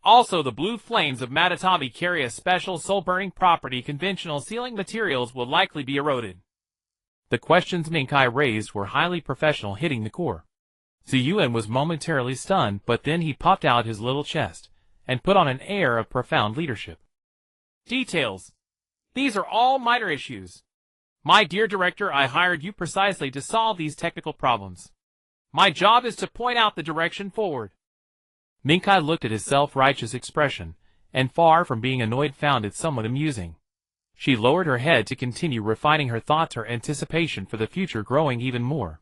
Also, the blue flames of Matatami carry a special soul-burning property. Conventional sealing materials will likely be eroded. The questions Minkai raised were highly professional, hitting the core. Zi Yuan was momentarily stunned, but then he popped out his little chest and put on an air of profound leadership. Details. These are all minor issues. My dear director, I hired you precisely to solve these technical problems. My job is to point out the direction forward. Minkai looked at his self-righteous expression, and far from being annoyed, found it somewhat amusing. She lowered her head to continue refining her thoughts, her anticipation for the future growing even more.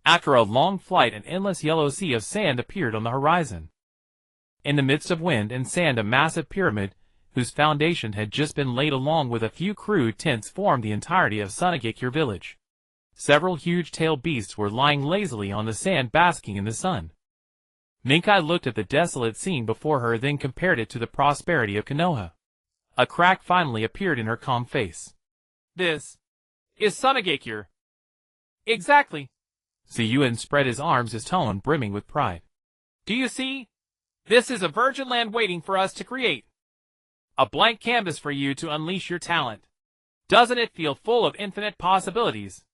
After a long flight, an endless yellow sea of sand appeared on the horizon. In the midst of wind and sand, a massive pyramid, whose foundation had just been laid along with a few crude tents, formed the entirety of Sunagakure village. Several huge tail beasts were lying lazily on the sand, basking in the sun. Minkai looked at the desolate scene before her, then compared it to the prosperity of Konoha. A crack finally appeared in her calm face. This is Sunagakure. Exactly. Zi Yuan spread his arms, his tone brimming with pride. Do you see? This is a virgin land waiting for us to create. A blank canvas for you to unleash your talent. Doesn't it feel full of infinite possibilities?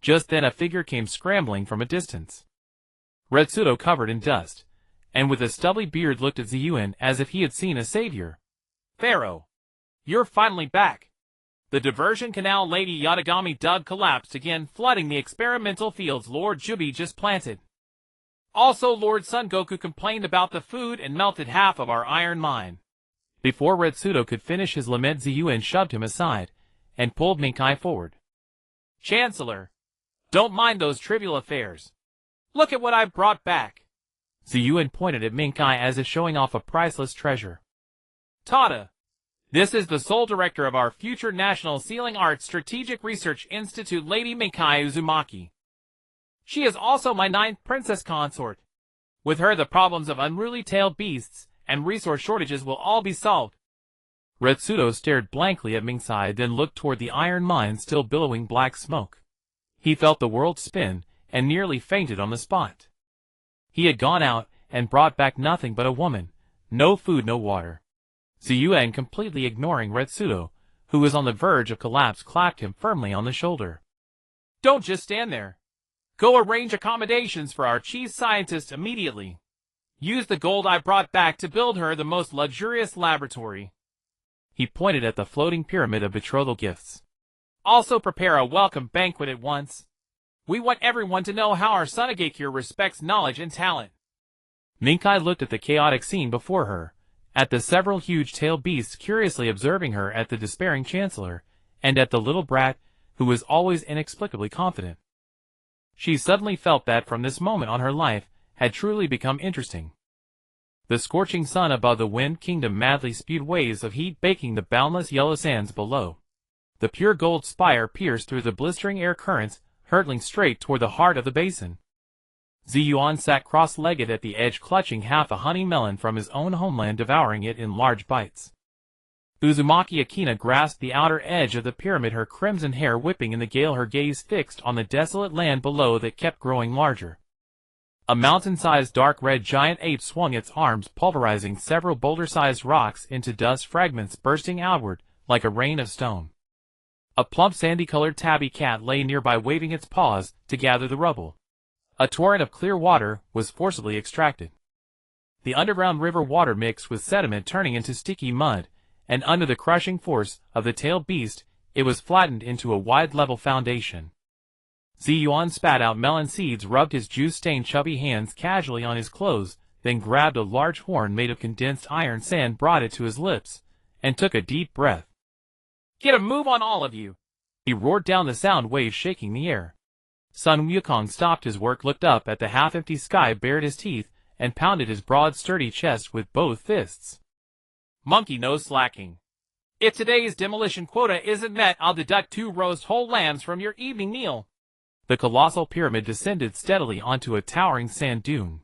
Just then a figure came scrambling from a distance. Retsudo, covered in dust, and with a stubbly beard, looked at Zi Yuan as if he had seen a savior. Pharaoh, you're finally back. The diversion canal Lady Yatagami dug collapsed again, flooding the experimental fields Lord Chubby just planted. Also, Lord Son Goku complained about the food and melted half of our iron mine. Before Retsudo could finish his lament, Zi Yuan shoved him aside and pulled Minkai forward. Chancellor, don't mind those trivial affairs. Look at what I've brought back. Zi Yuan pointed at Minkai as if showing off a priceless treasure. Tada! This is the sole director of our future National Sealing Arts Strategic Research Institute, Lady Minkai Uzumaki. She is also my 9th princess consort. With her, the problems of unruly tailed beasts and resource shortages will all be solved. Retsudo stared blankly at Minkai, then looked toward the iron mine still billowing black smoke. He felt the world spin and nearly fainted on the spot. He had gone out and brought back nothing but a woman, no food, no water. Zi Yuan, completely ignoring Retsudo, who was on the verge of collapse, clapped him firmly on the shoulder. Don't just stand there. Go arrange accommodations for our chief scientist immediately. Use the gold I brought back to build her the most luxurious laboratory. He pointed at the floating pyramid of betrothal gifts. Also prepare a welcome banquet at once. We want everyone to know how our Sunagakure respects knowledge and talent. Minkai looked at the chaotic scene before her, at the several huge tail beasts curiously observing her, at the despairing chancellor, and at the little brat, who was always inexplicably confident. She suddenly felt that from this moment on her life had truly become interesting. The scorching sun above the Wind Kingdom madly spewed waves of heat, baking the boundless yellow sands below. The pure gold spire pierced through the blistering air currents, hurtling straight toward the heart of the basin. Zi Yuan sat cross-legged at the edge, clutching half a honey melon from his own homeland, devouring it in large bites. Uzumaki Akina grasped the outer edge of the pyramid, her crimson hair whipping in the gale, her gaze fixed on the desolate land below that kept growing larger. A mountain-sized dark red giant ape swung its arms, pulverizing several boulder-sized rocks into dust fragments bursting outward like a rain of stone. A plump sandy-colored tabby cat lay nearby, waving its paws to gather the rubble. A torrent of clear water was forcibly extracted. The underground river water mixed with sediment, turning into sticky mud, and under the crushing force of the tailed beast, it was flattened into a wide level foundation. Zi Yuan spat out melon seeds, rubbed his juice-stained chubby hands casually on his clothes, then grabbed a large horn made of condensed iron sand, brought it to his lips, and took a deep breath. Get a move on, all of you! He roared down, the sound waves shaking the air. Sun Wukong stopped his work, looked up at the half-empty sky, bared his teeth, and pounded his broad, sturdy chest with both fists. Monkey no slacking. If today's demolition quota isn't met, I'll deduct 2 roast whole lambs from your evening meal. The colossal pyramid descended steadily onto a towering sand dune.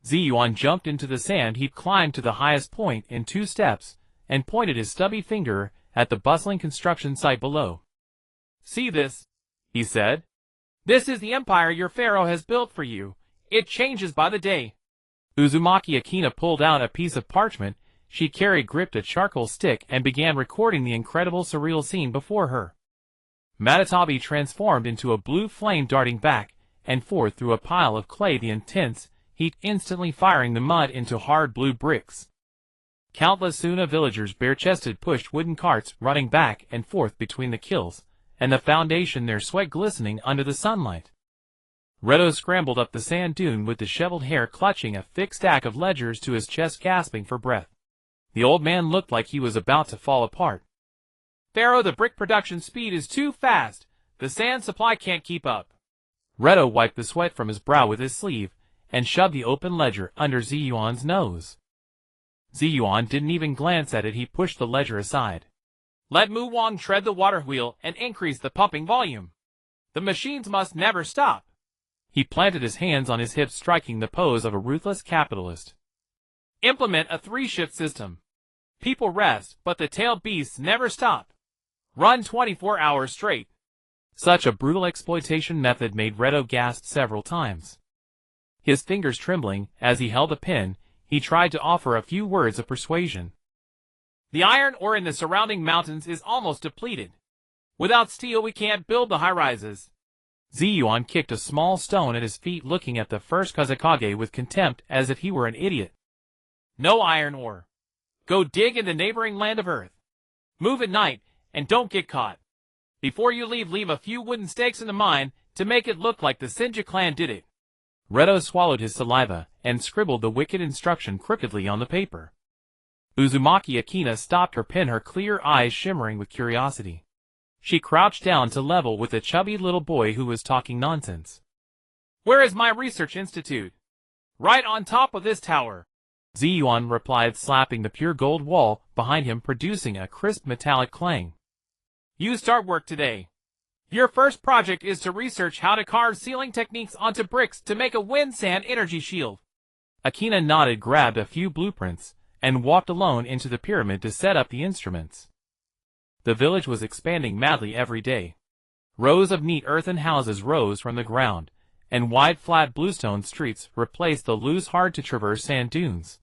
Zi Yuan jumped into the sand heap, climbed to the highest point in 2 steps, and pointed his stubby finger at the bustling construction site below. See this? He said. This is the empire your pharaoh has built for you. It changes by the day. Uzumaki Akina pulled out a piece of parchment she carried, gripped a charcoal stick, and began recording the incredible surreal scene before her. Matatabi transformed into a blue flame, darting back and forth through a pile of clay, the intense heat instantly firing the mud into hard blue bricks. Countless Suna villagers, bare-chested, pushed wooden carts, running back and forth between the kilns and the foundation, their sweat glistening under the sunlight. Redo scrambled up the sand dune with disheveled hair, clutching a thick stack of ledgers to his chest, gasping for breath. The old man looked like he was about to fall apart. Pharaoh, the brick production speed is too fast. The sand supply can't keep up. Redo wiped the sweat from his brow with his sleeve and shoved the open ledger under Zi Yuan's nose. Zi Yuan didn't even glance at it. He pushed the ledger aside. Let Mu Wang tread the water wheel and increase the pumping volume. The machines must never stop. He planted his hands on his hips, striking the pose of a ruthless capitalist. Implement a 3-shift system. People rest, but the tailed beasts never stop. Run 24 hours straight. Such a brutal exploitation method made Redo gasp several times. His fingers trembling as he held a pen, he tried to offer a few words of persuasion. The iron ore in the surrounding mountains is almost depleted. Without steel we can't build the high-rises. Zi Yuan kicked a small stone at his feet, looking at the first Kazekage with contempt as if he were an idiot. No iron ore. Go dig in the neighboring land of Earth. Move at night, and don't get caught. Before you leave a few wooden stakes in the mine to make it look like the Senju clan did it. Redo swallowed his saliva and scribbled the wicked instruction crookedly on the paper. Uzumaki Akina stopped her pen, her clear eyes shimmering with curiosity. She crouched down to level with the chubby little boy who was talking nonsense. Where is my research institute? Right on top of this tower. Zi Yuan replied, slapping the pure gold wall behind him, producing a crisp metallic clang. You start work today. Your first project is to research how to carve sealing techniques onto bricks to make a wind sand energy shield. Akina nodded, grabbed a few blueprints, and walked alone into the pyramid to set up the instruments. The village was expanding madly every day. Rows of neat earthen houses rose from the ground, and wide flat bluestone streets replaced the loose, hard-to-traverse sand dunes.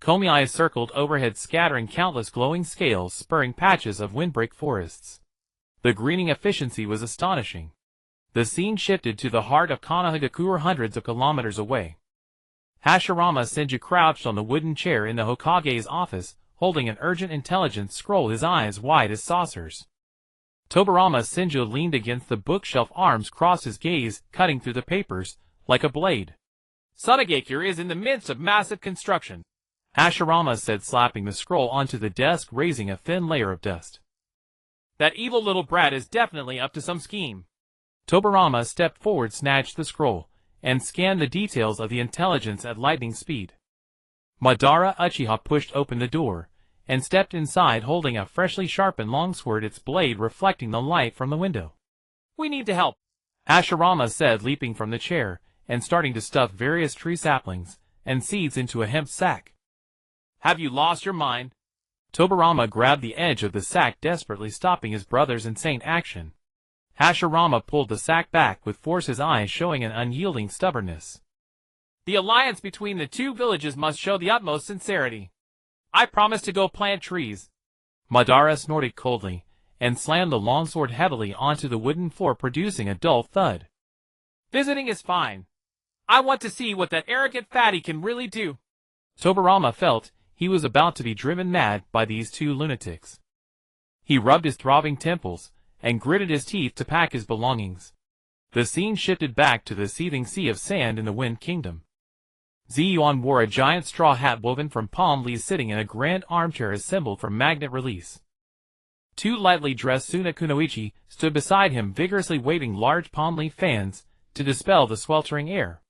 Komi circled overhead, scattering countless glowing scales, spurring patches of windbreak forests. The greening efficiency was astonishing. The scene shifted to the heart of Konohagakure, hundreds of kilometers away. Hashirama Senju crouched on the wooden chair in the Hokage's office, holding an urgent intelligence scroll, his eyes wide as saucers. Tobarama Senju leaned against the bookshelf, arms crossed, his gaze cutting through the papers like a blade. Sunagakure is in the midst of massive construction, Hashirama said, slapping the scroll onto the desk, raising a thin layer of dust. That evil little brat is definitely up to some scheme. Tobarama stepped forward, snatched the scroll, and scanned the details of the intelligence at lightning speed. Madara Uchiha pushed open the door and stepped inside, holding a freshly sharpened longsword, its blade reflecting the light from the window. We need to help, Hashirama said, leaping from the chair and starting to stuff various tree saplings and seeds into a hemp sack. Have you lost your mind? Tobirama grabbed the edge of the sack, desperately stopping his brother's insane action. Hashirama pulled the sack back with force, his eyes showing an unyielding stubbornness. The alliance between the two villages must show the utmost sincerity. I promise to go plant trees. Madara snorted coldly, and slammed the longsword heavily onto the wooden floor, producing a dull thud. Visiting is fine. I want to see what that arrogant fatty can really do. Tobirama felt he was about to be driven mad by these two lunatics. He rubbed his throbbing temples and gritted his teeth to pack his belongings. The scene shifted back to the seething sea of sand in the Wind Kingdom. Zi Yuan wore a giant straw hat woven from palm leaves, sitting in a grand armchair assembled from magnet release. Two lightly dressed Sunakunoichi stood beside him, vigorously waving large palm leaf fans to dispel the sweltering air.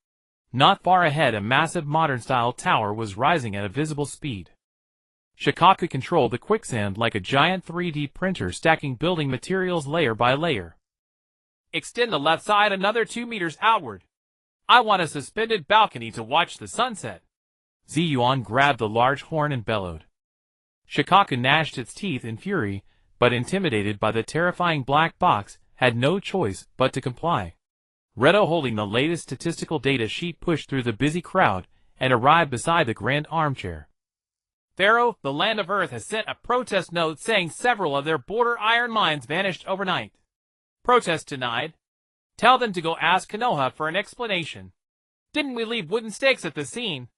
Not far ahead, a massive modern-style tower was rising at a visible speed. Shikaku controlled the quicksand like a giant 3D printer, stacking building materials layer by layer. Extend the left side another 2 meters outward. I want a suspended balcony to watch the sunset. Zi Yuan grabbed the large horn and bellowed. Shikaku gnashed its teeth in fury, but intimidated by the terrifying black box, had no choice but to comply. Redo, holding the latest statistical data sheet, pushed through the busy crowd and arrived beside the grand armchair. Pharaoh, the land of Earth has sent a protest note saying several of their border iron mines vanished overnight. Protest denied. Tell them to go ask Konoha for an explanation. Didn't we leave wooden stakes at the scene?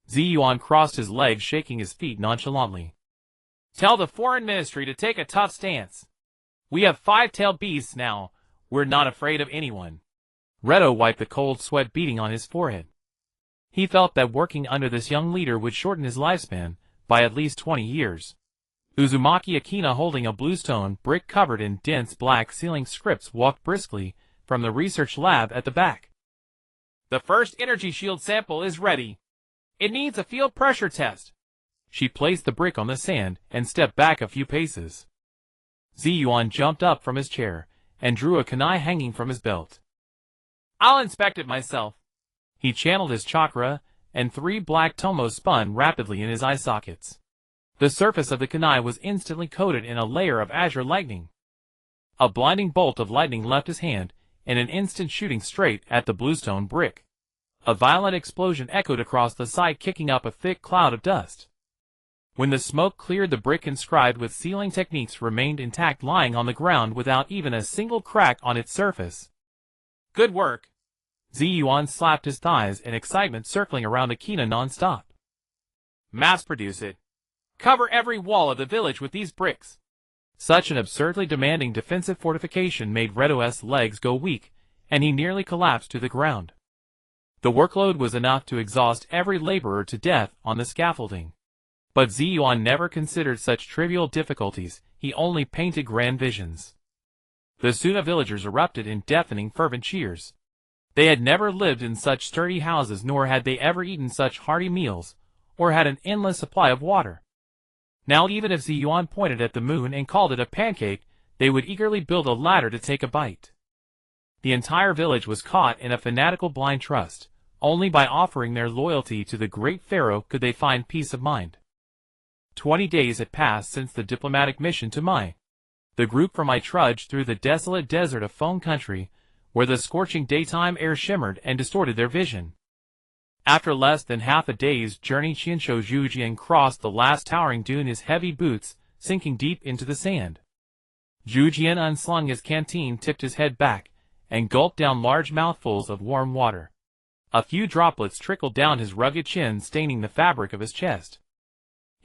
Zi Yuan crossed his legs, shaking his feet nonchalantly. Tell the foreign ministry to take a tough stance. We have 5-tailed beasts now. We're not afraid of anyone. Redo wiped the cold sweat beading on his forehead. He felt that working under this young leader would shorten his lifespan by at least 20 years. Uzumaki Akina, holding a bluestone brick covered in dense black ceiling scripts, walked briskly from the research lab at the back. The first energy shield sample is ready. It needs a field pressure test. She placed the brick on the sand and stepped back a few paces. Zi Yuan jumped up from his chair and drew a kunai hanging from his belt. I'll inspect it myself. He channeled his chakra, and 3 black tomos spun rapidly in his eye sockets. The surface of the kunai was instantly coated in a layer of azure lightning. A blinding bolt of lightning left his hand, in an instant shooting straight at the bluestone brick. A violent explosion echoed across the site, kicking up a thick cloud of dust. When the smoke cleared, the brick inscribed with sealing techniques remained intact, lying on the ground without even a single crack on its surface. Good work. Zi Yuan slapped his thighs in excitement, circling around Akina non-stop. Mass produce it. Cover every wall of the village with these bricks. Such an absurdly demanding defensive fortification made Redo's legs go weak, and he nearly collapsed to the ground. The workload was enough to exhaust every laborer to death on the scaffolding. But Zi Yuan never considered such trivial difficulties, he only painted grand visions. The Suna villagers erupted in deafening fervent cheers. They had never lived in such sturdy houses, nor had they ever eaten such hearty meals, or had an endless supply of water. Now even if Zi Yuan pointed at the moon and called it a pancake, they would eagerly build a ladder to take a bite. The entire village was caught in a fanatical blind trust. Only by offering their loyalty to the great pharaoh could they find peace of mind. 20 days had passed since the diplomatic mission to Mai. The group from Mai trudged through the desolate desert of Feng country, where the scorching daytime air shimmered and distorted their vision. After less than half a day's journey, Qianshou Zhujian crossed the last towering dune, his heavy boots sinking deep into the sand. Zhujian unslung his canteen, tipped his head back, and gulped down large mouthfuls of warm water. A few droplets trickled down his rugged chin, staining the fabric of his chest.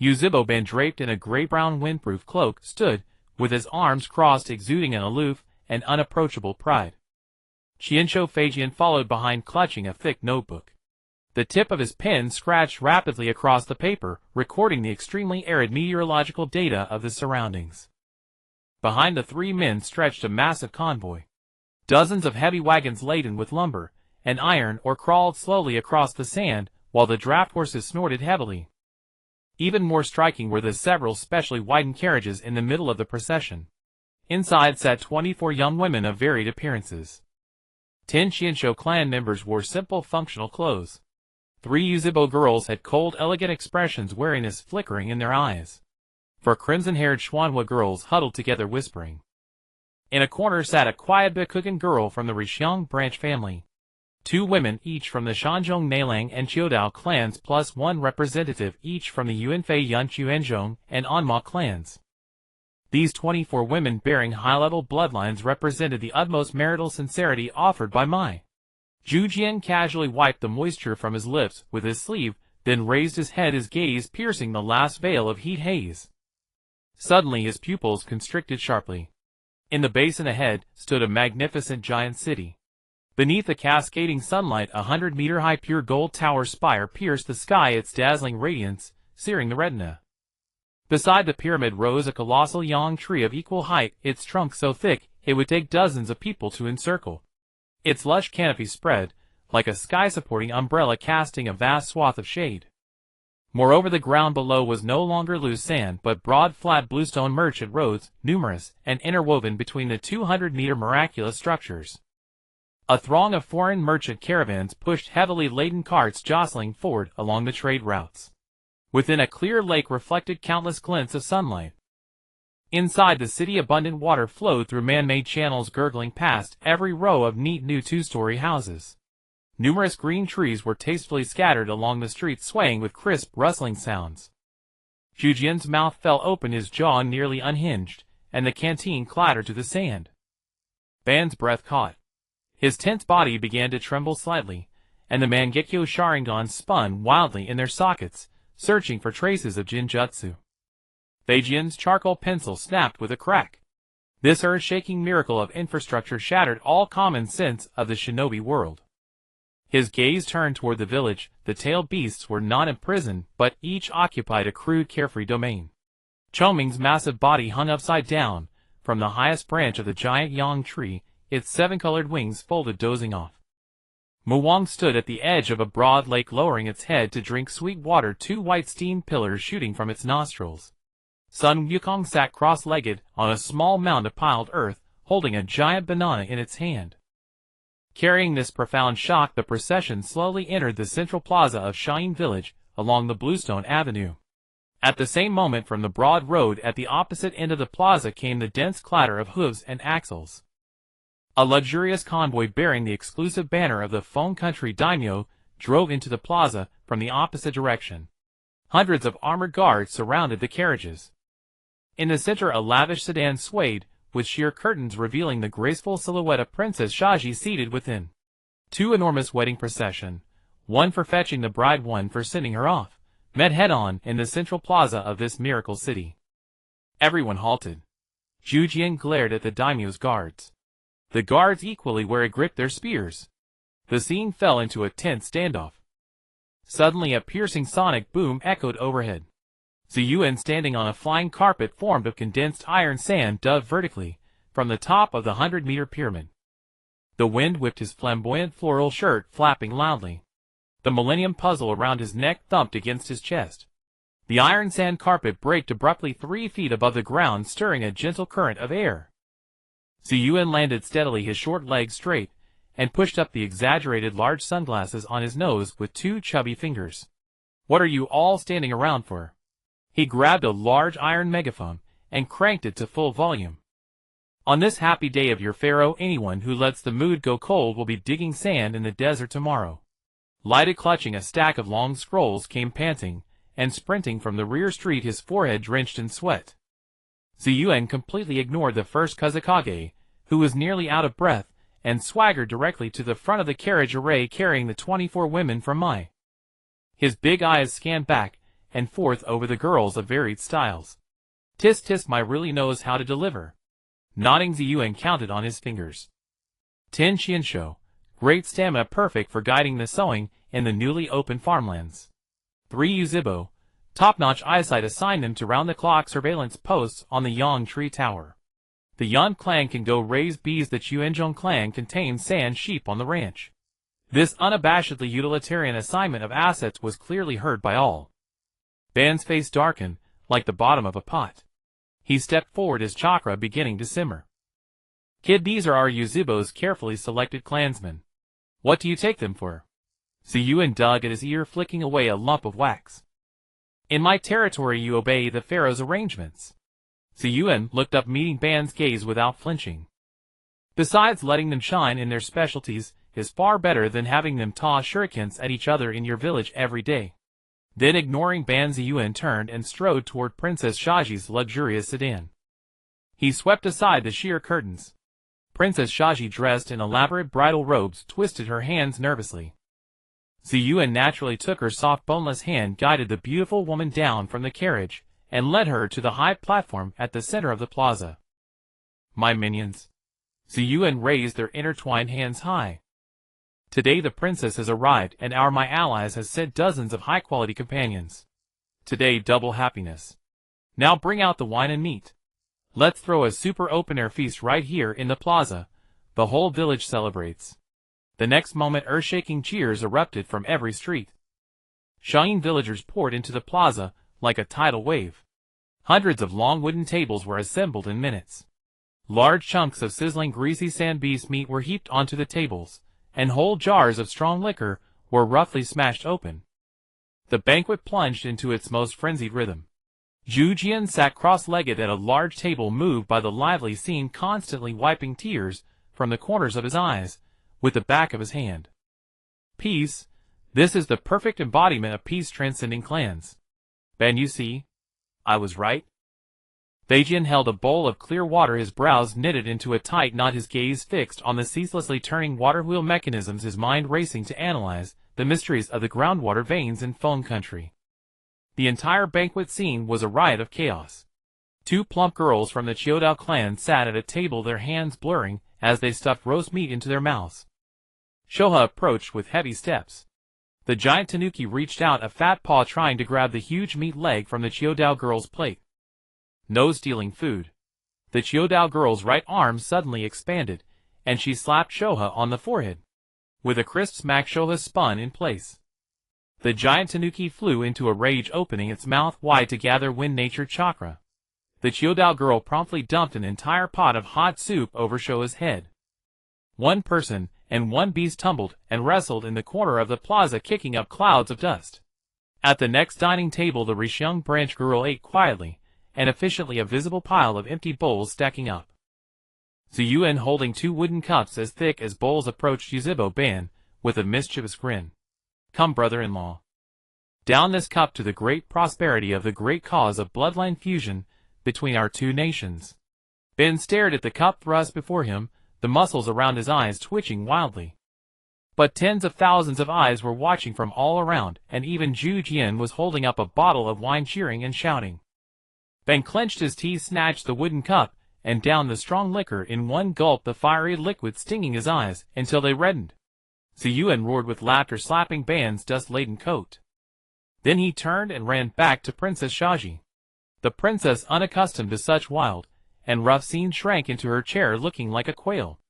Uzibo-ban, draped in a gray-brown windproof cloak, stood, with his arms crossed, exuding an aloof and unapproachable pride. Qianshou Feijian followed behind, clutching a thick notebook. The tip of his pen scratched rapidly across the paper, recording the extremely arid meteorological data of the surroundings. Behind the 3 men stretched a massive convoy. Dozens of heavy wagons laden with lumber and iron ore crawled slowly across the sand, while the draft horses snorted heavily. Even more striking were the several specially widened carriages in the middle of the procession. Inside sat 24 young women of varied appearances. 10 Shinsho clan members wore simple functional clothes. 3 Uzibo girls had cold elegant expressions, wariness flickering in their eyes. 4 crimson-haired Schwanhua girls huddled together whispering. In a corner sat a quiet Bikugan girl from the Rishiang branch family. 2 women each from the Shanzhong Neilang and Chiodao clans plus 1 representative each from the Yuanfei Yanchuanzhong and Anma clans. These 24 women bearing high-level bloodlines represented the utmost marital sincerity offered by Mai. Zhu Jian casually wiped the moisture from his lips with his sleeve, then raised his head, his gaze piercing the last veil of heat haze. Suddenly his pupils constricted sharply. In the basin ahead stood a magnificent giant city. Beneath the cascading sunlight, 100-meter-high pure gold tower spire pierced the sky, its dazzling radiance searing the retina. Beside the pyramid rose a colossal yang tree of equal height, its trunk so thick it would take dozens of people to encircle. Its lush canopy spread, like a sky-supporting umbrella casting a vast swath of shade. Moreover, the ground below was no longer loose sand but broad flat bluestone merchant roads, numerous and interwoven between the 200-meter miraculous structures. A throng of foreign merchant caravans pushed heavily laden carts jostling forward along the trade routes. Within a clear lake reflected countless glints of sunlight. Inside the city abundant water flowed through man-made channels gurgling past every row of neat new 2-story houses. Numerous green trees were tastefully scattered along the streets swaying with crisp rustling sounds. Zhu Jian's mouth fell open, his jaw nearly unhinged, and the canteen clattered to the sand. Ban's breath caught. His tense body began to tremble slightly, and the Mangekyo Sharingan spun wildly in their sockets, searching for traces of Jinjutsu. Feijian's charcoal pencil snapped with a crack. This earth-shaking miracle of infrastructure shattered all common sense of the shinobi world. His gaze turned toward the village. The tailed beasts were not imprisoned, but each occupied a crude, carefree domain. Choming's massive body hung upside down from the highest branch of the giant yang tree, its 7-colored wings folded dozing off. Muwang stood at the edge of a broad lake, lowering its head to drink sweet water, 2 white steam pillars shooting from its nostrils. Sun Wukong sat cross-legged on a small mound of piled earth, holding a giant banana in its hand. Carrying this profound shock, the procession slowly entered the central plaza of Shayin Village, along the Bluestone Avenue. At the same moment, from the broad road at the opposite end of the plaza came the dense clatter of hooves and axles. A luxurious convoy bearing the exclusive banner of the Feng Country daimyo drove into the plaza from the opposite direction. Hundreds of armored guards surrounded the carriages. In the center, a lavish sedan swayed, with sheer curtains revealing the graceful silhouette of Princess Shaji seated within. 2 enormous wedding procession, one for fetching the bride, one for sending her off, met head-on in the central plaza of this miracle city. Everyone halted. Zhu Jian glared at the daimyo's guards. The guards equally wary gripped their spears. The scene fell into a tense standoff. Suddenly a piercing sonic boom echoed overhead. Zi Yuan, standing on a flying carpet formed of condensed iron sand, dove vertically from the top of the 100-meter pyramid. The wind whipped his flamboyant floral shirt, flapping loudly. The millennium puzzle around his neck thumped against his chest. The iron sand carpet braked abruptly 3 feet above the ground, stirring a gentle current of air. Zi Yuan landed steadily, his short legs straight, and pushed up the exaggerated large sunglasses on his nose with 2 chubby fingers. "What are you all standing around for?" He grabbed a large iron megaphone and cranked it to full volume. "On this happy day of your pharaoh, anyone who lets the mood go cold will be digging sand in the desert tomorrow." Lighted, clutching a stack of long scrolls, came panting and sprinting from the rear street, his forehead drenched in sweat. Zi Yuan completely ignored the first Kazakage, who was nearly out of breath, and swaggered directly to the front of the carriage array carrying the 24 women from Mai. His big eyes scanned back and forth over the girls of varied styles. "Tisk tisk, Mai really knows how to deliver." Nodding, Zi Yuan counted on his fingers. 10 Xinsho, great stamina perfect for guiding the sowing in the newly opened farmlands. 3 Uzibo, top-notch eyesight assigned them to round-the-clock surveillance posts on the Yang Tree Tower. The Yan clan can go raise bees, the Chuanzhong clan contains sand sheep on the ranch. This unabashedly utilitarian assignment of assets was clearly heard by all. Ban's face darkened, like the bottom of a pot. He stepped forward, his chakra beginning to simmer. Kid, these are our Yuzhibo's carefully selected clansmen. What do you take them for? Zi Yuan dug at his ear, flicking away a lump of wax. In my territory you obey the pharaoh's arrangements. Zi Yuan looked up, meeting Ban's gaze without flinching. Besides, letting them shine in their specialties is far better than having them toss shurikens at each other in your village every day. Then, ignoring Ban, Zi Yuan turned and strode toward Princess Shaji's luxurious sedan. He swept aside the sheer curtains. Princess Shaji, dressed in elaborate bridal robes, twisted her hands nervously. Zi Yuan naturally took her soft, boneless hand, guided the beautiful woman down from the carriage, and led her to the high platform at the center of the plaza. My minions. Zi Yuan raised their intertwined hands high. Today the princess has arrived, and my allies has sent dozens of high-quality companions. Today double happiness. Now bring out the wine and meat. Let's throw a super open-air feast right here in the plaza. The whole village celebrates. The next moment, earth-shaking cheers erupted from every street. Shayin villagers poured into the plaza like a tidal wave. Hundreds of long wooden tables were assembled in minutes. Large chunks of sizzling, greasy sand beast meat were heaped onto the tables, and whole jars of strong liquor were roughly smashed open. The banquet plunged into its most frenzied rhythm. Zhu Jian sat cross-legged at a large table, moved by the lively scene, constantly wiping tears from the corners of his eyes with the back of his hand. Peace. This is the perfect embodiment of peace transcending clans. Ben, you see, I was right. Beijian held a bowl of clear water, his brows knitted into a tight knot, his gaze fixed on the ceaselessly turning water wheel mechanisms, his mind racing to analyze the mysteries of the groundwater veins in Feng country. The entire banquet scene was a riot of chaos. Two plump girls from the Chiodao clan sat at a table, their hands blurring as they stuffed roast meat into their mouths. Shoha approached with heavy steps. The giant tanuki reached out a fat paw, trying to grab the huge meat leg from the Chiodao girl's plate. No stealing food. The Chiodao girl's right arm suddenly expanded, and she slapped Shoha on the forehead. With a crisp smack, Shoha spun in place. The giant tanuki flew into a rage, opening its mouth wide to gather wind nature chakra. The Chiodao girl promptly dumped an entire pot of hot soup over Shoha's head. One person and one beast tumbled and wrestled in the corner of the plaza, kicking up clouds of dust. At the next dining table, the Rishyung branch girl ate quietly and efficiently, a visible pile of empty bowls stacking up. Zi Yuan, holding two wooden cups as thick as bowls, approached Yuzhibo Ban with a mischievous grin. Come, brother-in-law. Down this cup to the great prosperity of the great cause of bloodline fusion between our two nations. Ben stared at the cup thrust before him, the muscles around his eyes twitching wildly. But tens of thousands of eyes were watching from all around, and even Zhu Jian was holding up a bottle of wine, cheering and shouting. Ben clenched his teeth, snatched the wooden cup, and downed the strong liquor in one gulp, the fiery liquid stinging his eyes until they reddened. Zi Yuan roared with laughter, slapping Ban's dust-laden coat. Then he turned and ran back to Princess Shaji. The princess, unaccustomed to such wild and rough scenes, shrank into her chair, looking like a quail.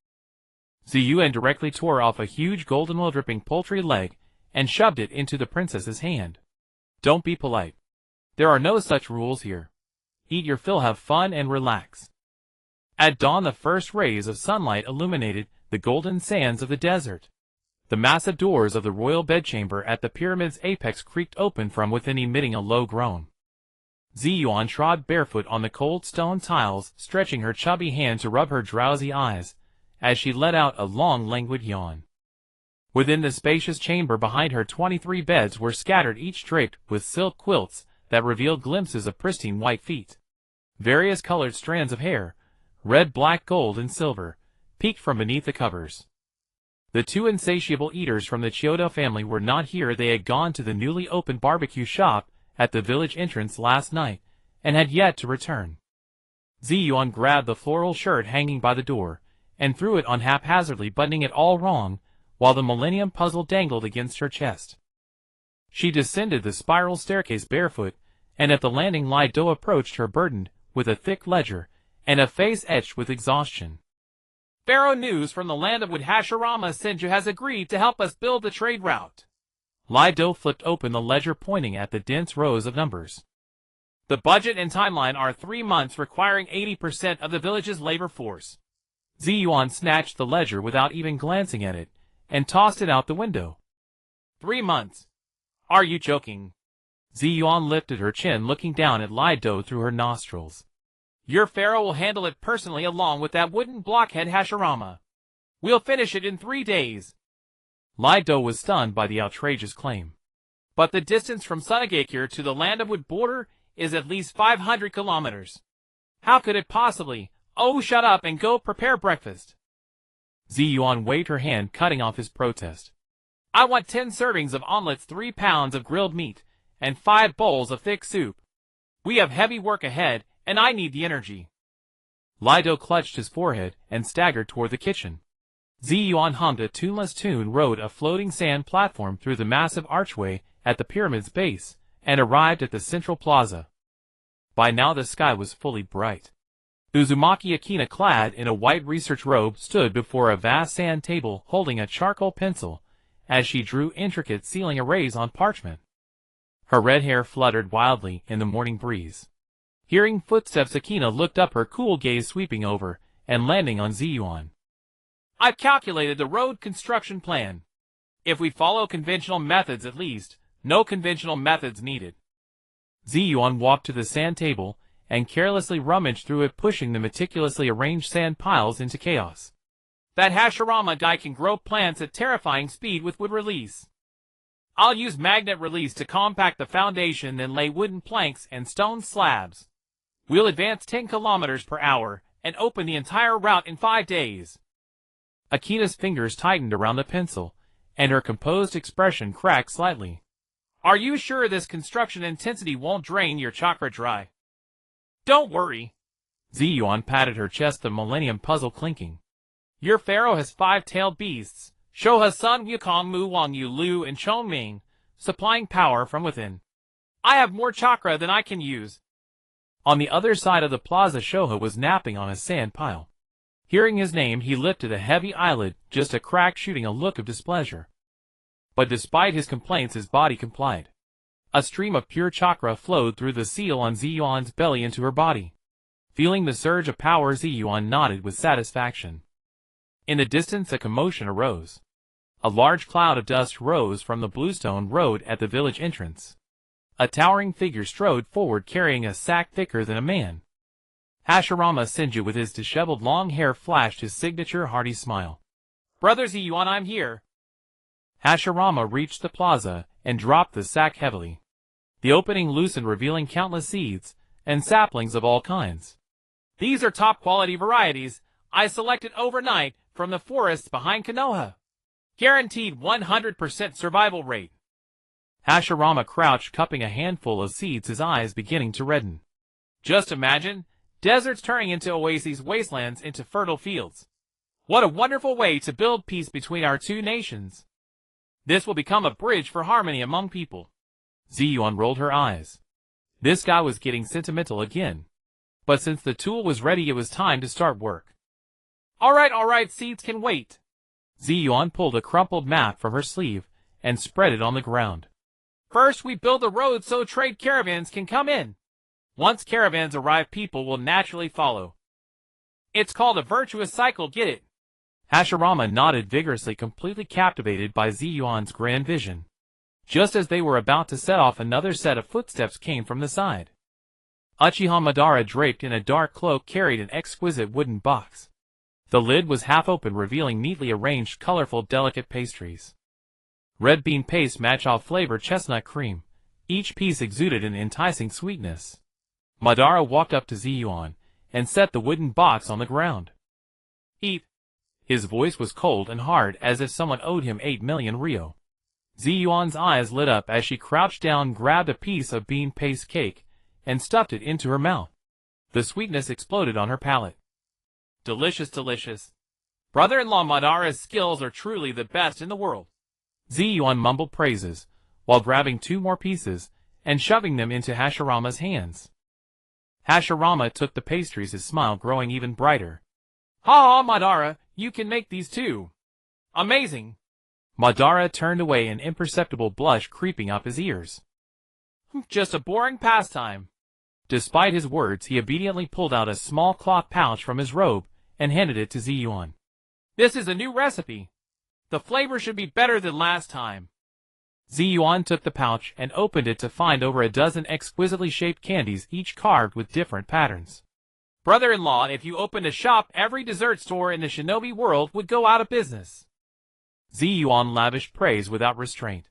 Zi Yuan directly tore off a huge golden oil-dripping poultry leg and shoved it into the princess's hand. Don't be polite. There are no such rules here. Eat your fill, have fun, and relax. At dawn, the first rays of sunlight illuminated the golden sands of the desert. The massive doors of the royal bedchamber at the pyramid's apex creaked open from within, emitting a low groan. Zi Yuan trod barefoot on the cold stone tiles, stretching her chubby hand to rub her drowsy eyes, as she let out a long, languid yawn. Within the spacious chamber behind her, 23 beds were scattered, each draped with silk quilts that revealed glimpses of pristine white feet. Various colored strands of hair, red, black, gold, and silver, peeked from beneath the covers. The two insatiable eaters from the Chiodao family were not here. They had gone to the newly opened barbecue shop at the village entrance last night, and had yet to return. Zi Yuan grabbed the floral shirt hanging by the door, and threw it on haphazardly, buttoning it all wrong, while the Millennium Puzzle dangled against her chest. She descended the spiral staircase barefoot, and at the landing Lai Do approached her, burdened with a thick ledger and a face etched with exhaustion. Pharaoh news from the land of Wood. Hashirama Senju has agreed to help us build the trade route. Lai Do flipped open the ledger, pointing at the dense rows of numbers. The budget and timeline are 3 months, requiring 80% of the village's labor force. Zi Yuan snatched the ledger without even glancing at it, and tossed it out the window. 3 months. Are you joking? Zi Yuan lifted her chin, looking down at Lido through her nostrils. Your pharaoh will handle it personally along with that wooden blockhead Hashirama. We'll finish it in 3 days. Lido was stunned by the outrageous claim. But the distance from Sunagakure to the Land of Wood border is at least 500 kilometers. How could it possibly? Oh, shut up and go prepare breakfast. Zi Yuan waved her hand, cutting off his protest. I want 10 servings of omelets, 3 pounds of grilled meat, and 5 bowls of thick soup. We have heavy work ahead, and I need the energy. Lido clutched his forehead and staggered toward the kitchen. Zi Yuan hummed a tuneless tune, rode a floating sand platform through the massive archway at the pyramid's base, and arrived at the central plaza. By now the sky was fully bright. Uzumaki Akina, clad in a white research robe, stood before a vast sand table holding a charcoal pencil as she drew intricate ceiling arrays on parchment. Her red hair fluttered wildly in the morning breeze. Hearing footsteps, Akina looked up, her cool gaze sweeping over and landing on Zi Yuan. I've calculated the road construction plan. If we follow conventional methods, at least, no conventional methods needed. Zi Yuan walked to the sand table and carelessly rummaged through it, pushing the meticulously arranged sand piles into chaos. That Hashirama guy can grow plants at terrifying speed with wood release. I'll use magnet release to compact the foundation, then lay wooden planks and stone slabs. We'll advance 10 kilometers per hour and open the entire route in 5 days. Akina's fingers tightened around the pencil, and her composed expression cracked slightly. Are you sure this construction intensity won't drain your chakra dry? Don't worry. Zi Yuan patted her chest, the Millennium Puzzle clinking. Your pharaoh has 5-tailed beasts, Shoha Sun Wukong Mu Wang Yu Lu and Chongming, supplying power from within. I have more chakra than I can use. On the other side of the plaza, Shoha was napping on a sand pile. Hearing his name, he lifted a heavy eyelid, just a crack, shooting a look of displeasure. But despite his complaints, his body complied. A stream of pure chakra flowed through the seal on Zi Yuan's belly into her body. Feeling the surge of power, Zi Yuan nodded with satisfaction. In the distance, a commotion arose. A large cloud of dust rose from the bluestone road at the village entrance. A towering figure strode forward, carrying a sack thicker than a man. Hashirama Senju, with his disheveled long hair, flashed his signature hearty smile. Brother Zi Yuan, I'm here. Hashirama reached the plaza and dropped the sack heavily. The opening loosened, revealing countless seeds and saplings of all kinds. These are top-quality varieties I selected overnight from the forests behind Konoha. Guaranteed 100% survival rate. Hashirama crouched, cupping a handful of seeds, his eyes beginning to redden. Just imagine, deserts turning into oases, wastelands into fertile fields. What a wonderful way to build peace between our two nations. This will become a bridge for harmony among people. Zi Yuan rolled her eyes. This guy was getting sentimental again. But since the tool was ready, it was time to start work. All right, seeds can wait. Zi Yuan pulled a crumpled map from her sleeve and spread it on the ground. First, we build the road so trade caravans can come in. Once caravans arrive, people will naturally follow. It's called a virtuous cycle, get it? Hashirama nodded vigorously, completely captivated by Zi Yuan's grand vision. Just as they were about to set off, another set of footsteps came from the side. Uchiha Madara, draped in a dark cloak, carried an exquisite wooden box. The lid was half open, revealing neatly arranged, colorful, delicate pastries. Red bean paste, matcha flavored chestnut cream. Each piece exuded an enticing sweetness. Madara walked up to Zi Yuan and set the wooden box on the ground. Eat. His voice was cold and hard, as if someone owed him 8 million ryo. Zi Yuan's eyes lit up as she crouched down, grabbed a piece of bean paste cake, and stuffed it into her mouth. The sweetness exploded on her palate. Delicious, delicious. Brother-in-law Madara's skills are truly the best in the world. Zi Yuan mumbled praises, while grabbing 2 more pieces and shoving them into Hashirama's hands. Hashirama took the pastries, his smile growing even brighter. Ha ha, Madara, you can make these too. Amazing. Madara turned away, an imperceptible blush creeping up his ears. Just a boring pastime. Despite his words, he obediently pulled out a small cloth pouch from his robe and handed it to Zi Yuan. This is a new recipe. The flavor should be better than last time. Zi Yuan took the pouch and opened it to find over a dozen exquisitely shaped candies, each carved with different patterns. Brother-in-law, if you opened a shop, every dessert store in the shinobi world would go out of business. Zi Yuan lavished praise without restraint.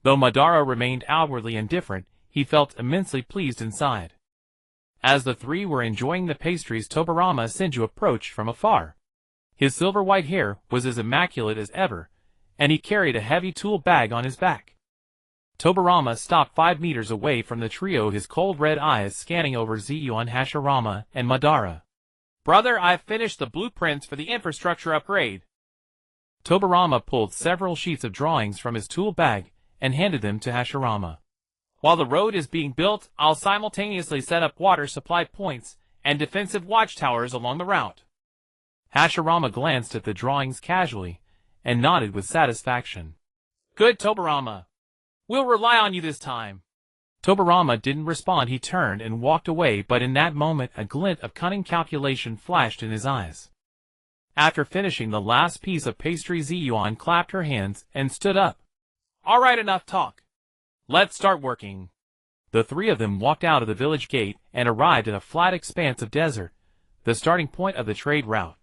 Though Madara remained outwardly indifferent, he felt immensely pleased inside. As the three were enjoying the pastries, Tobirama Senju approached from afar. His silver-white hair was as immaculate as ever, and he carried a heavy tool bag on his back. Tobirama stopped 5 meters away from the trio, his cold red eyes scanning over Zi Yuan, Hashirama, and Madara. Brother, I've finished the blueprints for the infrastructure upgrade. Tobirama pulled several sheets of drawings from his tool bag and handed them to Hashirama. While the road is being built, I'll simultaneously set up water supply points and defensive watchtowers along the route. Hashirama glanced at the drawings casually and nodded with satisfaction. Good, Tobirama. We'll rely on you this time. Tobirama didn't respond. He turned and walked away, but in that moment a glint of cunning calculation flashed in his eyes. After finishing the last piece of pastry, Zi Yuan clapped her hands and stood up. All right, enough talk. Let's start working. The three of them walked out of the village gate and arrived at a flat expanse of desert, the starting point of the trade route.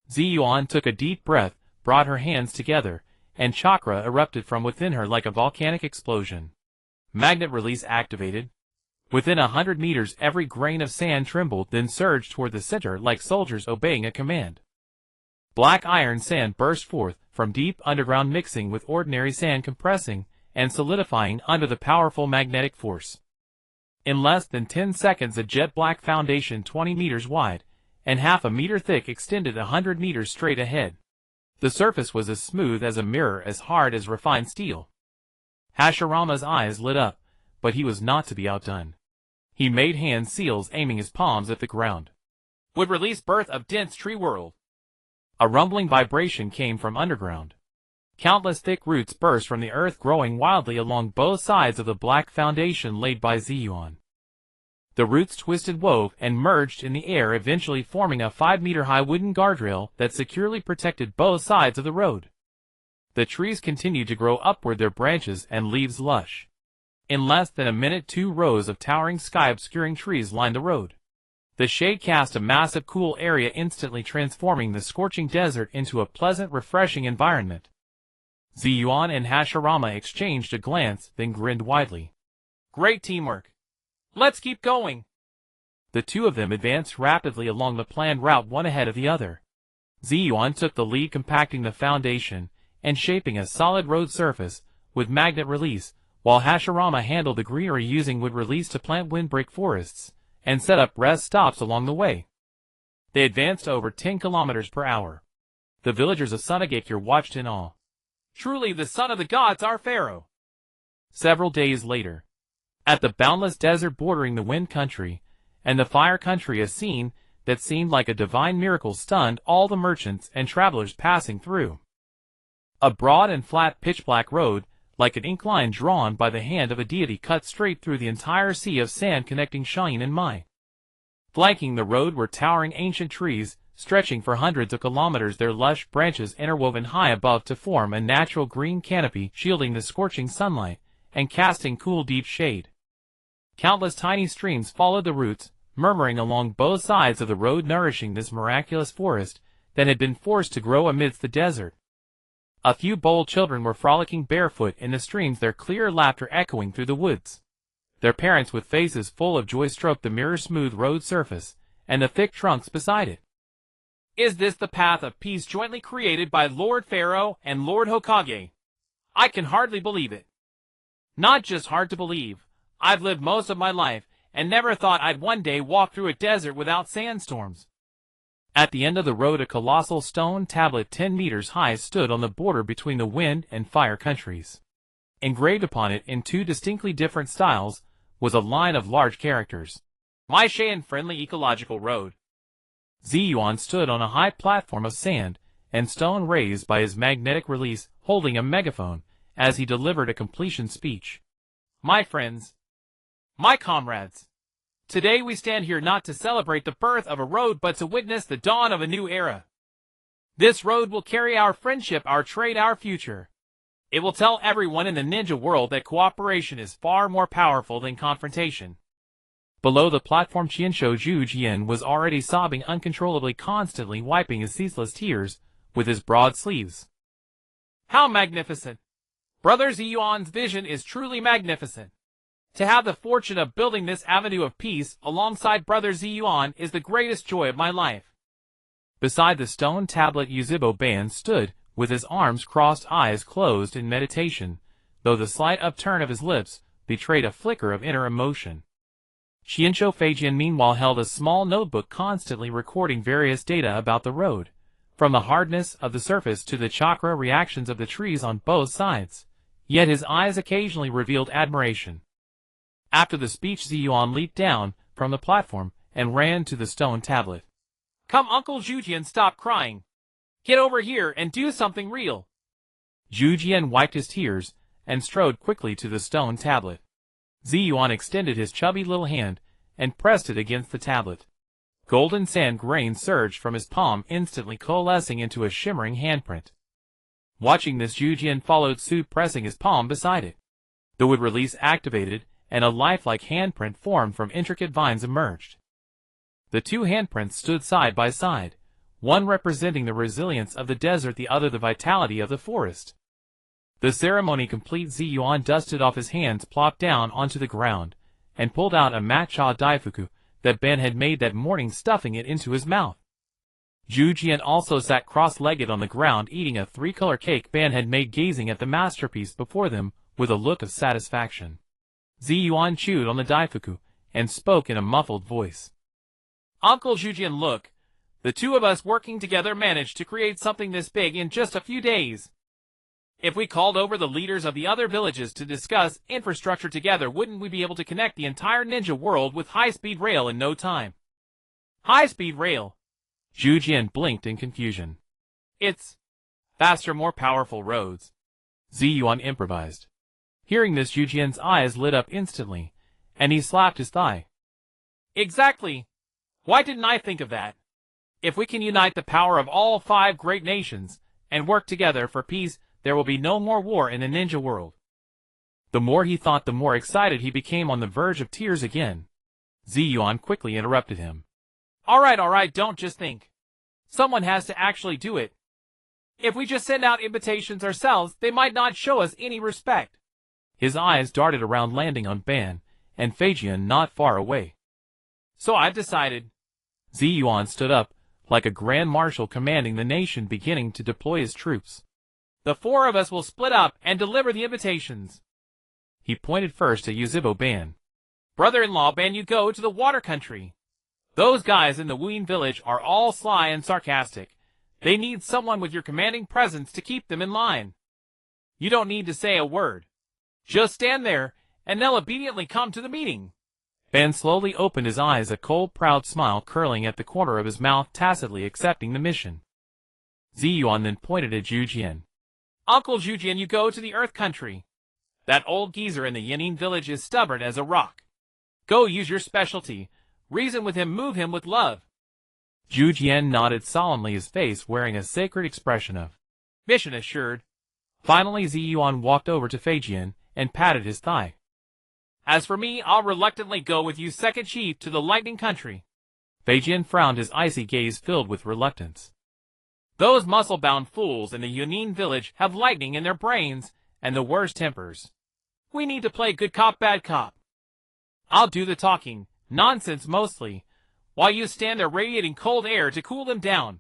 Zi Yuan took a deep breath, brought her hands together, and chakra erupted from within her like a volcanic explosion. Magnet release activated. Within 100 meters, every grain of sand trembled, then surged toward the center like soldiers obeying a command. Black iron sand burst forth from deep underground, mixing with ordinary sand, compressing and solidifying under the powerful magnetic force. In less than 10 seconds, a jet-black foundation 20 meters wide and half a meter thick extended 100 meters straight ahead. The surface was as smooth as a mirror, as hard as refined steel. Hashirama's eyes lit up, but he was not to be outdone. He made hand seals, aiming his palms at the ground. Would release birth of dense tree world. A rumbling vibration came from underground. Countless thick roots burst from the earth, growing wildly along both sides of the black foundation laid by Zi Yuan. The roots twisted, wove, and merged in the air, eventually forming a 5-meter-high wooden guardrail that securely protected both sides of the road. The trees continued to grow upward, their branches and leaves lush. In less than a minute, 2 rows of towering, sky-obscuring trees lined the road. The shade cast a massive, cool area, instantly transforming the scorching desert into a pleasant, refreshing environment. Zi Yuan and Hashirama exchanged a glance, then grinned widely. Great teamwork. Let's keep going. The two of them advanced rapidly along the planned route, one ahead of the other. Zi Yuan took the lead, compacting the foundation and shaping a solid road surface with magnet release, while Hashirama handled the greenery, using wood release to plant windbreak forests and set up rest stops along the way. They advanced over 10 kilometers per hour. The villagers of Sunagakure watched in awe. Truly the son of the gods, our pharaoh. Several days later, at the boundless desert bordering the wind country and the fire country, a scene that seemed like a divine miracle stunned all the merchants and travelers passing through. A broad and flat pitch-black road, like an ink line drawn by the hand of a deity, cut straight through the entire sea of sand connecting Cheyenne and Mai. Flanking the road were towering ancient trees, stretching for hundreds of kilometers, their lush branches interwoven high above to form a natural green canopy, shielding the scorching sunlight and casting cool, deep shade. Countless tiny streams followed the roots, murmuring along both sides of the road, nourishing this miraculous forest that had been forced to grow amidst the desert. A few bold children were frolicking barefoot in the streams, their clear laughter echoing through the woods. Their parents, with faces full of joy, stroked the mirror-smooth road surface and the thick trunks beside it. Is this the path of peace jointly created by Lord Pharaoh and Lord Hokage? I can hardly believe it. Not just hard to believe. I've lived most of my life and never thought I'd one day walk through a desert without sandstorms. At the end of the road, a colossal stone tablet 10 meters high stood on the border between the wind and fire countries. Engraved upon it in 2 distinctly different styles was a line of large characters. My Cheyenne-friendly ecological road. Zi Yuan stood on a high platform of sand and stone raised by his magnetic release, holding a megaphone as he delivered a completion speech. My friends, my comrades, Today we stand here not to celebrate the birth of a road but to witness the dawn of a new era. This road will carry our friendship, our trade, our future. It will tell everyone in the ninja world that cooperation is far more powerful than confrontation. Below the platform, Qianshou Zhu Jian was already sobbing uncontrollably, constantly wiping his ceaseless tears with his broad sleeves. How magnificent! Brother Zi Yuan's vision is truly magnificent. To have the fortune of building this avenue of peace alongside Brother Zi Yuan is the greatest joy of my life. Beside the stone tablet, Yuzhibo Ban stood, with his arms crossed, eyes closed in meditation, though the slight upturn of his lips betrayed a flicker of inner emotion. Qianshou Feijian meanwhile held a small notebook, constantly recording various data about the road, from the hardness of the surface to the chakra reactions of the trees on both sides, yet his eyes occasionally revealed admiration. After the speech, Zi Yuan leaped down from the platform and ran to the stone tablet. Come, Uncle Zhujian, stop crying. Get over here and do something real. Zhu Jian wiped his tears and strode quickly to the stone tablet. Zi Yuan extended his chubby little hand and pressed it against the tablet. Golden sand grains surged from his palm, instantly coalescing into a shimmering handprint. Watching this, Zhu Jian followed suit, pressing his palm beside it. The wood release activated, and a lifelike handprint formed from intricate vines emerged. The two handprints stood side by side, one representing the resilience of the desert, the other the vitality of the forest. The ceremony complete, Zi Yuan dusted off his hands, plopped down onto the ground, and pulled out a matcha daifuku that Ben had made that morning, stuffing it into his mouth. Zhu Jian also sat cross-legged on the ground, eating a three-color cake Ben had made, gazing at the masterpiece before them with a look of satisfaction. Zi Yuan chewed on the daifuku and spoke in a muffled voice. Uncle Zhujian, look. The two of us working together managed to create something this big in just a few days. If we called over the leaders of the other villages to discuss infrastructure together, wouldn't we be able to connect the entire ninja world with high-speed rail in no time? High-speed rail? Zhu Jian blinked in confusion. It's faster, more powerful roads. Zi Yuan improvised. Hearing this, Zhu Jian's eyes lit up instantly, and he slapped his thigh. Exactly. Why didn't I think of that? If we can unite the power of all 5 great nations and work together for peace, there will be no more war in the ninja world. The more he thought, the more excited he became, on the verge of tears again. Zi Yuan quickly interrupted him. All right, don't just think. Someone has to actually do it. If we just send out invitations ourselves, they might not show us any respect. His eyes darted around, landing on Ban and Feijian not far away. So I've decided. Zi Yuan stood up, like a grand marshal commanding the nation, beginning to deploy his troops. The 4 of us will split up and deliver the invitations. He pointed first at Yuzhibo Ban. Brother-in-law Ban, you go to the water country. Those guys in the Wuyin village are all sly and sarcastic. They need someone with your commanding presence to keep them in line. You don't need to say a word. Just stand there, and they'll obediently come to the meeting. Ban slowly opened his eyes, a cold, proud smile curling at the corner of his mouth, tacitly accepting the mission. Zi Yuan then pointed at Zhu Jian. Uncle Zhujian, you go to the Earth Country. That old geezer in the Yanin village is stubborn as a rock. Go use your specialty. Reason with him, move him with love. Zhu Jian nodded solemnly, his face wearing a sacred expression of mission assured. Finally, Zi Yuan walked over to Feijian and patted his thigh. As for me, I'll reluctantly go with you, second chief, to the Lightning Country. Feijian frowned, his icy gaze filled with reluctance. Those muscle-bound fools in the Yanin village have lightning in their brains and the worst tempers. We need to play good cop, bad cop. I'll do the talking, nonsense mostly, while you stand there radiating cold air to cool them down.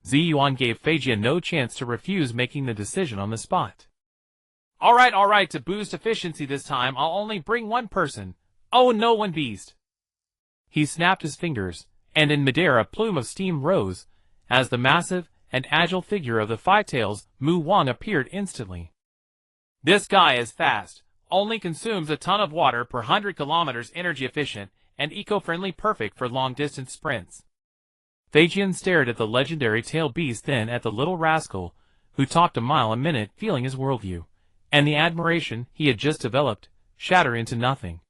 Zi Yuan gave Feijian no chance to refuse, making the decision on the spot. All right, to boost efficiency this time, I'll only bring one person. Oh, no, one beast. He snapped his fingers, and in midair a plume of steam rose, as the massive and agile figure of the Five-Tails Mu Wang appeared instantly. This guy is fast, only consumes a ton of water per 100 kilometers, energy efficient, and eco-friendly, perfect for long-distance sprints. Feijian stared at the legendary tail beast, then at the little rascal, who talked a mile a minute, feeling his worldview, and the admiration he had just developed, shatter into nothing.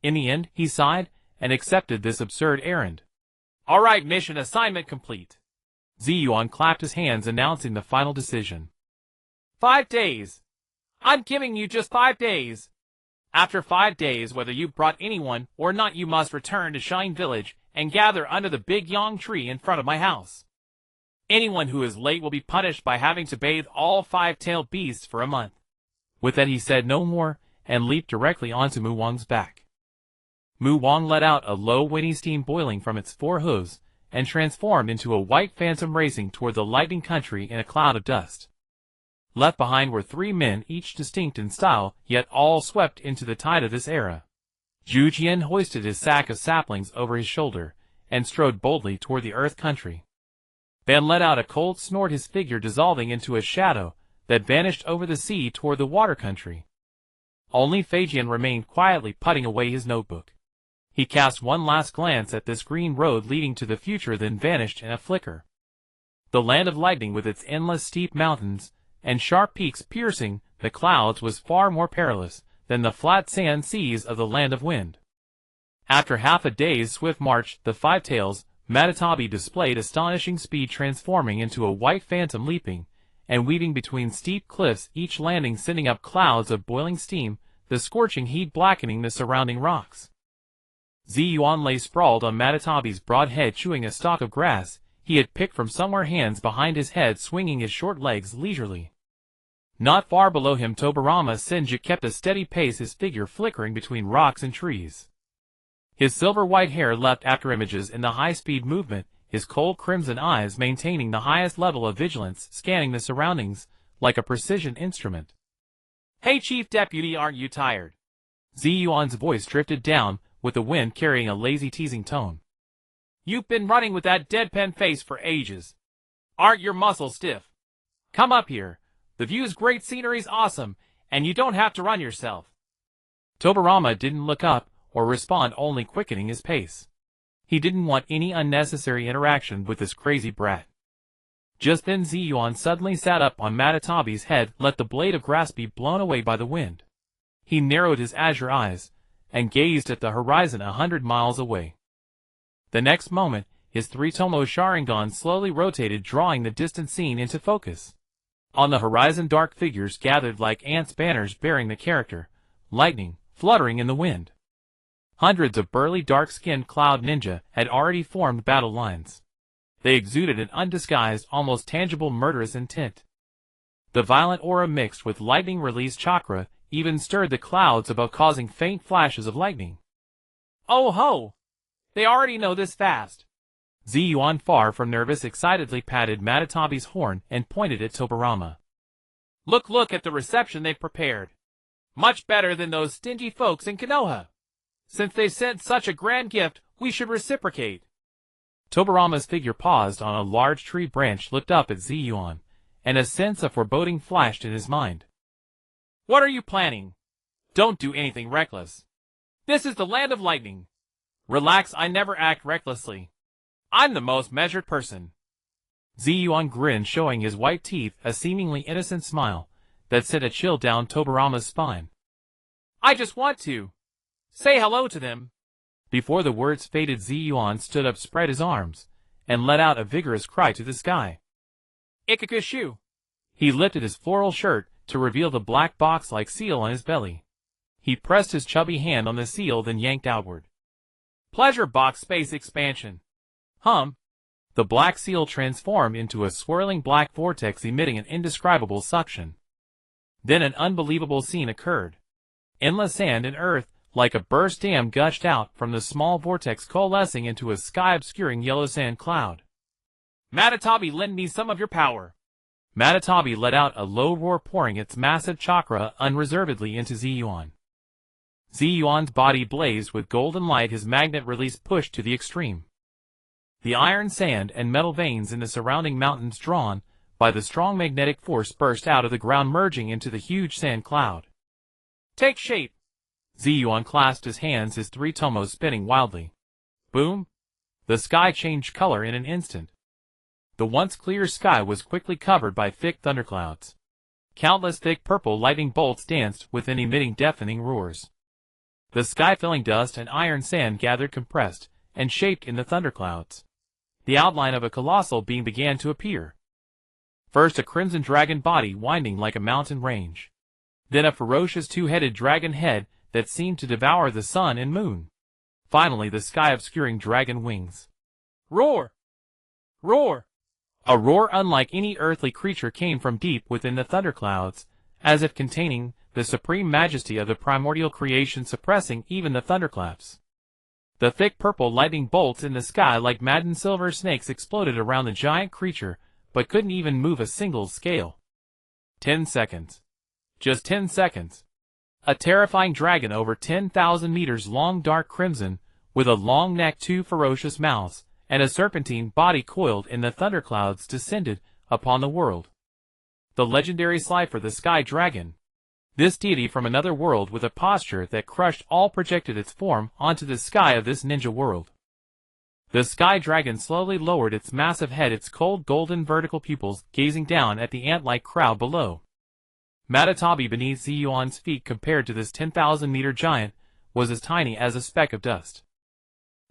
In the end, he sighed and accepted this absurd errand. Alright, mission assignment complete. Zi Yuan clapped his hands announcing the final decision. 5 days. I'm giving you just 5 days. After 5 days, whether you brought anyone or not, you must return to Shine Village and gather under the big yang tree in front of my house. Anyone who is late will be punished by having to bathe all 5-tailed beasts for a month. With that he said no more, and leaped directly onto Mu Wang's back. Mu Wang let out a low whinny, steam boiling from its 4 hooves, and transformed into a white phantom racing toward the lightning country in a cloud of dust. Left behind were 3 men, each distinct in style, yet all swept into the tide of this era. Zhu Jian hoisted his sack of saplings over his shoulder, and strode boldly toward the earth country. Ban let out a cold snort, his figure dissolving into a shadow that vanished over the sea toward the water country. Only Feijian remained quietly putting away his notebook. He cast one last glance at this green road leading to the future, then vanished in a flicker. The land of lightning, with its endless steep mountains and sharp peaks piercing the clouds, was far more perilous than the flat sand seas of the land of wind. After half a day's swift march, the 5 tails Matatabi displayed astonishing speed, transforming into a white phantom, leaping and weaving between steep cliffs, each landing sending up clouds of boiling steam, the scorching heat blackening the surrounding rocks. Zi Yuan lay sprawled on Matatabi's broad head, chewing a stalk of grass he had picked from somewhere, hands behind his head, swinging his short legs leisurely. Not far below him, Hashirama Senju kept a steady pace, his figure flickering between rocks and trees. His silver-white hair leapt after images in the high-speed movement, his cold crimson eyes maintaining the highest level of vigilance, scanning the surroundings like a precision instrument. Hey Chief Deputy, aren't you tired? Zi Yuan's voice drifted down, with the wind carrying a lazy, teasing tone. You've been running with that deadpan face for ages. Aren't your muscles stiff? Come up here. The view's great, scenery's awesome, and you don't have to run yourself. Hashirama didn't look up or respond, only quickening his pace. He didn't want any unnecessary interaction with this crazy brat. Just then Zi Yuan suddenly sat up on Matatabi's head, let the blade of grass be blown away by the wind. He narrowed his azure eyes and gazed at the horizon 100 miles away. The next moment, his Three-Tomoe Sharingan slowly rotated, drawing the distant scene into focus. On the horizon, dark figures gathered like ants, banners bearing the character lightning fluttering in the wind. Hundreds of burly, dark-skinned cloud ninja had already formed battle lines. They exuded an undisguised, almost tangible murderous intent. The violent aura mixed with lightning-released chakra even stirred the clouds above, causing faint flashes of lightning. Oh ho! They already know this fast. Zi Yuan, far from nervous, excitedly patted Matatabi's horn and pointed at Hashirama. Look at the reception they've prepared. Much better than those stingy folks in Konoha. Since they sent such a grand gift, we should reciprocate. Hashirama's figure paused on a large tree branch, looked up at Zi Yuan, and a sense of foreboding flashed in his mind. What are you planning? Don't do anything reckless. This is the land of lightning. Relax, I never act recklessly. I'm the most measured person. Zi Yuan grinned, showing his white teeth, a seemingly innocent smile that sent a chill down Hashirama's spine. I just want to say hello to them. Before the words faded, Zi Yuan stood up, spread his arms, and let out a vigorous cry to the sky. Ikakushu. He lifted his floral shirt to reveal the black box-like seal on his belly. He pressed his chubby hand on the seal, then yanked outward. Pleasure box space expansion. The black seal transformed into a swirling black vortex, emitting an indescribable suction. Then an unbelievable scene occurred. Endless sand and earth, like a burst dam, gushed out from the small vortex, coalescing into a sky-obscuring yellow sand cloud. Matatabi, lend me some of your power. Matatabi let out a low roar, pouring its massive chakra unreservedly into Zi Yuan. Zi Yuan's body blazed with golden light, his magnet release pushed to the extreme. The iron, sand, and metal veins in the surrounding mountains, drawn by the strong magnetic force, burst out of the ground, merging into the huge sand cloud. Take shape. Zi Yuan clasped his hands, his Three-Tomoe spinning wildly. Boom! The sky changed color in an instant. The once clear sky was quickly covered by thick thunderclouds. Countless thick purple lightning bolts danced within, emitting deafening roars. The sky filling dust and iron sand gathered compressed and shaped in the thunderclouds. The outline of a colossal being began to appear. First a crimson dragon body winding like a mountain range. Then a ferocious two-headed dragon head that seemed to devour the sun and moon. Finally the sky-obscuring dragon wings. Roar! Roar! A roar unlike any earthly creature came from deep within the thunderclouds, as if containing the supreme majesty of the primordial creation, suppressing even the thunderclaps. The thick purple lightning bolts in the sky like maddened silver snakes exploded around the giant creature, but couldn't even move a single scale. 10 seconds. Just 10 seconds. A terrifying dragon over 10,000 meters long, dark crimson, with a long neck, two ferocious mouths, and a serpentine body coiled in the thunderclouds descended upon the world. The legendary Slifer, the Sky Dragon. This deity from another world with a posture that crushed all projected its form onto the sky of this ninja world. The Sky Dragon slowly lowered its massive head, its cold golden vertical pupils gazing down at the ant-like crowd below. Matatabi beneath Zi Yuan's feet compared to this 10,000-meter giant was as tiny as a speck of dust.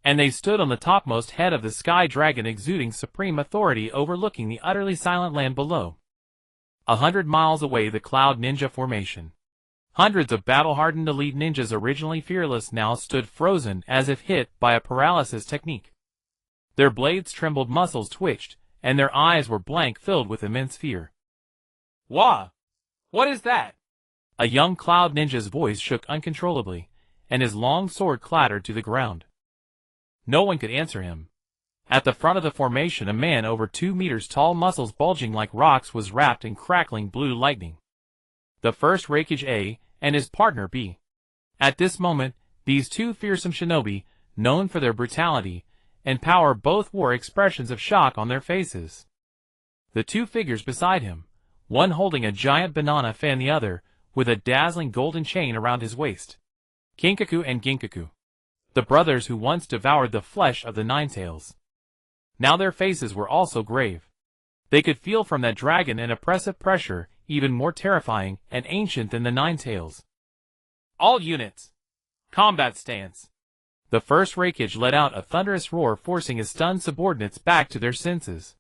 And they stood on the topmost head of the Sky Dragon, exuding supreme authority, overlooking the utterly silent land below. 100 miles away, the Cloud Ninja Formation. Hundreds of battle-hardened elite ninjas, originally fearless, now stood frozen as if hit by a paralysis technique. Their blades trembled, muscles twitched, and their eyes were blank, filled with immense fear. Wah! What is that? A young Cloud Ninja's voice shook uncontrollably, and his long sword clattered to the ground. No one could answer him. At the front of the formation, a man over 2 meters tall, muscles bulging like rocks, was wrapped in crackling blue lightning. The first Raikage A and his partner B. At this moment, these two fearsome shinobi, known for their brutality and power, both wore expressions of shock on their faces. The two figures beside him, one holding a giant banana fan, the other with a dazzling golden chain around his waist. Kinkaku and Ginkaku. The brothers who once devoured the flesh of the Ninetales. Now their faces were also grave. They could feel from that dragon an oppressive pressure, even more terrifying and ancient than the Ninetales. All units. Combat stance. The first Raikage let out a thunderous roar, forcing his stunned subordinates back to their senses.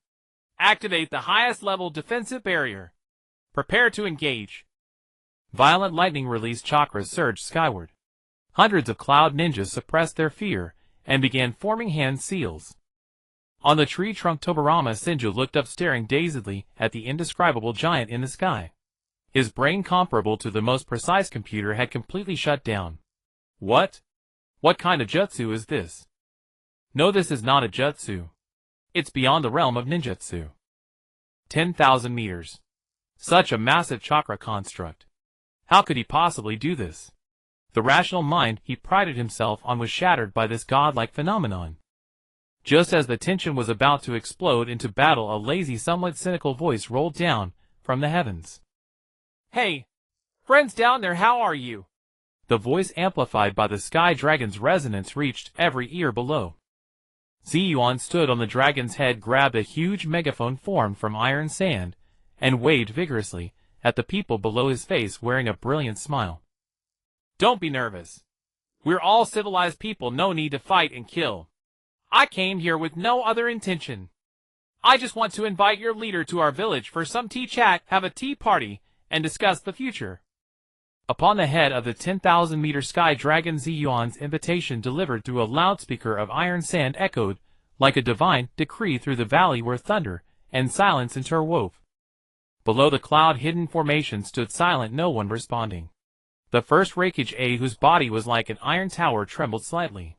Activate the highest level defensive barrier. Prepare to engage. Violent lightning released chakras surged skyward. Hundreds of Cloud Ninjas suppressed their fear and began forming hand seals. On the tree trunk, Hashirama Senju looked up, staring dazedly at the indescribable giant in the sky. His brain, comparable to the most precise computer, had completely shut down. What? What kind of jutsu is this? No, this is not a jutsu. It's beyond the realm of ninjutsu. 10,000 meters. Such a massive chakra construct. How could he possibly do this? The rational mind he prided himself on was shattered by this godlike phenomenon. Just as the tension was about to explode into battle, a lazy, somewhat cynical voice rolled down from the heavens. Hey, friends down there, how are you? The voice, amplified by the Sky Dragon's resonance, reached every ear below. Zi Yuan stood on the dragon's head, grabbed a huge megaphone formed from iron sand, and waved vigorously at the people below his face, wearing a brilliant smile. Don't be nervous. We're all civilized people, no need to fight and kill. I came here with no other intention. I just want to invite your leader to our village for some tea chat, have a tea party, and discuss the future. Upon the head of the 10,000-meter Sky Dragon, Zi Yuan's invitation, delivered through a loudspeaker of iron sand, echoed like a divine decree through the valley where thunder and silence interwove. Below, the cloud-hidden formation stood silent, no one responding. The first Raikage A, whose body was like an iron tower, trembled slightly.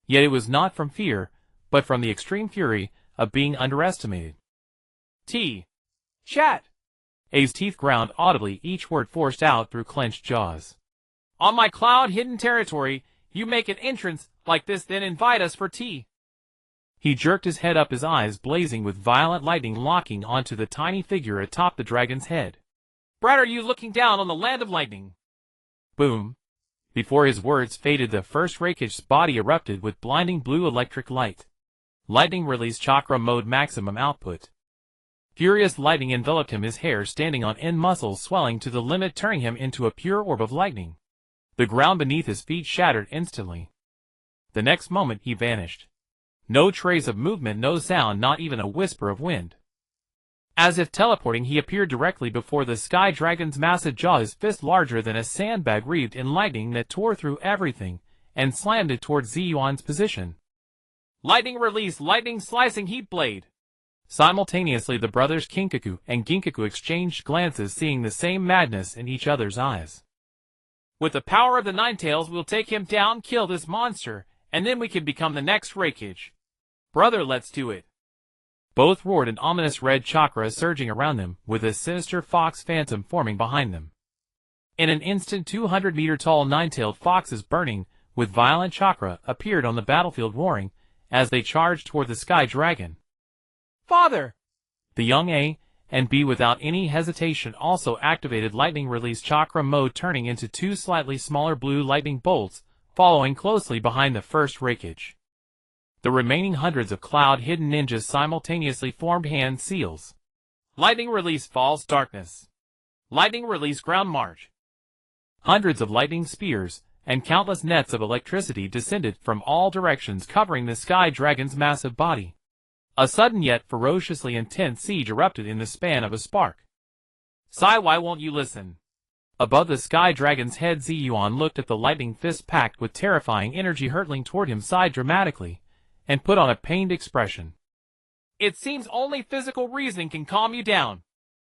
Yet it was not from fear, but from the extreme fury of being underestimated. Chat. A's teeth ground audibly, each word forced out through clenched jaws. On my cloud-hidden territory, you make an entrance like this, then invite us for tea. He jerked his head up, his eyes blazing with violent lightning, locking onto the tiny figure atop the dragon's head. Brad, are you looking down on the land of lightning? Boom. Before his words faded, the first Raikage's body erupted with blinding blue electric light. Lightning released chakra mode maximum output. Furious lightning enveloped him, his hair standing on end, muscles swelling to the limit, turning him into a pure orb of lightning. The ground beneath his feet shattered instantly. The next moment he vanished. No trace of movement, no sound, not even a whisper of wind. As if teleporting, he appeared directly before the Sky Dragon's massive jaw, his fist larger than a sandbag wreathed in lightning that tore through everything and slammed it towards Zi Yuan's position. Lightning release, lightning slicing heat blade. Simultaneously, the brothers Kinkaku and Ginkaku exchanged glances, seeing the same madness in each other's eyes. With the power of the Ninetales, we'll take him down, kill this monster, and then we can become the next Raikage. Brother, let's do it. Both roared, an ominous red chakra surging around them, with a sinister fox phantom forming behind them. In an instant, 200-meter-tall nine-tailed foxes burning with violent chakra appeared on the battlefield, roaring as they charged toward the Sky Dragon. Father! The young A and B, without any hesitation, also activated lightning release chakra mode, turning into two slightly smaller blue lightning bolts, following closely behind the first Raikage. The remaining hundreds of cloud-hidden ninjas simultaneously formed hand seals. Lightning release false darkness. Lightning release ground march. Hundreds of lightning spears and countless nets of electricity descended from all directions, covering the Sky Dragon's massive body. A sudden yet ferociously intense siege erupted in the span of a spark. Sai, why won't you listen? Above the Sky Dragon's head, Zi Yuan looked at the lightning fist packed with terrifying energy hurtling toward him, sighed dramatically, and put on a pained expression. It seems only physical reasoning can calm you down.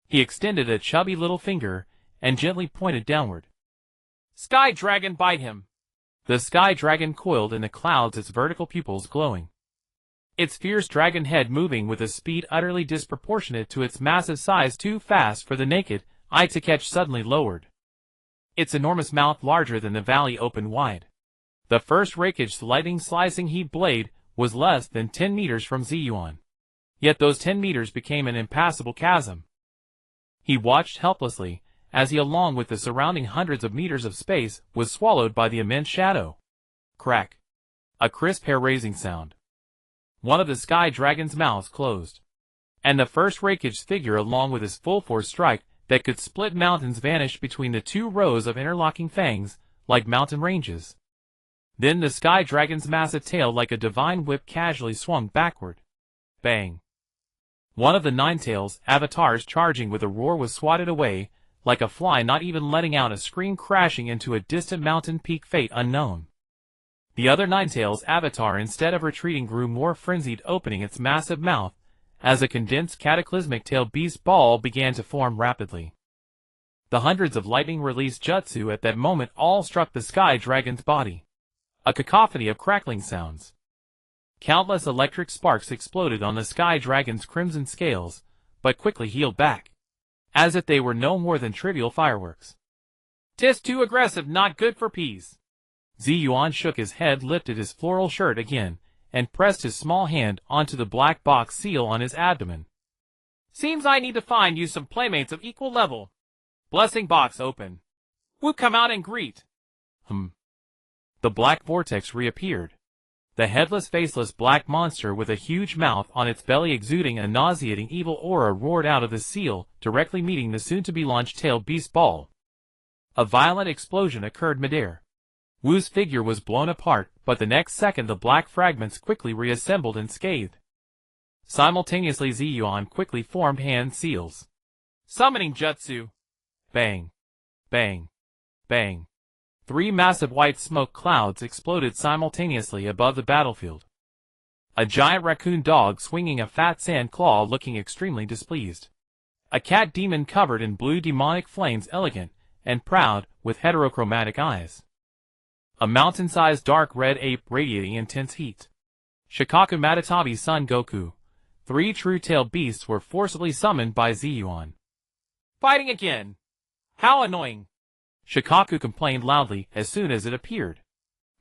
He extended a chubby little finger and gently pointed downward. Sky Dragon, bite him. The Sky Dragon coiled in the clouds, its vertical pupils glowing. Its fierce dragon head moving with a speed utterly disproportionate to its massive size, too fast for the naked eye to catch, suddenly lowered. Its enormous mouth, larger than the valley, opened wide. The first Raikage's lightning slicing heat blade was less than 10 meters from Zi Yuan. Yet those 10 meters became an impassable chasm. He watched helplessly as he, along with the surrounding hundreds of meters of space, was swallowed by the immense shadow. Crack. A crisp hair-raising sound. One of the Sky Dragon's mouths closed. And the first Raikage's figure, along with his full force strike that could split mountains, vanished between the two rows of interlocking fangs like mountain ranges. Then the Sky Dragon's massive tail, like a divine whip, casually swung backward. Bang. One of the Ninetales' avatars, charging with a roar, was swatted away like a fly, not even letting out a scream, crashing into a distant mountain peak, fate unknown. The other Ninetales' avatar, instead of retreating, grew more frenzied, opening its massive mouth as a condensed cataclysmic tail beast ball began to form rapidly. The hundreds of lightning release jutsu at that moment all struck the Sky Dragon's body. A cacophony of crackling sounds. Countless electric sparks exploded on the Sky Dragon's crimson scales, but quickly healed back, as if they were no more than trivial fireworks. "'Tis too aggressive, not good for peace." Zi Yuan shook his head, lifted his floral shirt again, and pressed his small hand onto the black box seal on his abdomen. "Seems I need to find you some playmates of equal level. Blessing box open. Woo, come out and greet." The black vortex reappeared. The headless, faceless black monster with a huge mouth on its belly, exuding a nauseating evil aura, roared out of the seal, directly meeting the soon-to-be-launched tail beast ball. A violent explosion occurred midair. Wu's figure was blown apart, but the next second the black fragments quickly reassembled unscathed. Simultaneously, Zi Yuan quickly formed hand seals. Summoning jutsu. Bang. Bang. Bang. 3 massive white smoke clouds exploded simultaneously above the battlefield. A giant raccoon dog swinging a fat sand claw, looking extremely displeased. A cat demon covered in blue demonic flames, elegant and proud, with heterochromatic eyes. A mountain-sized dark red ape radiating intense heat. Shikaku Matatabi's son Goku. 3 true-tailed beasts were forcibly summoned by Zi Yuan. "Fighting again! How annoying!" Shikaku complained loudly as soon as it appeared.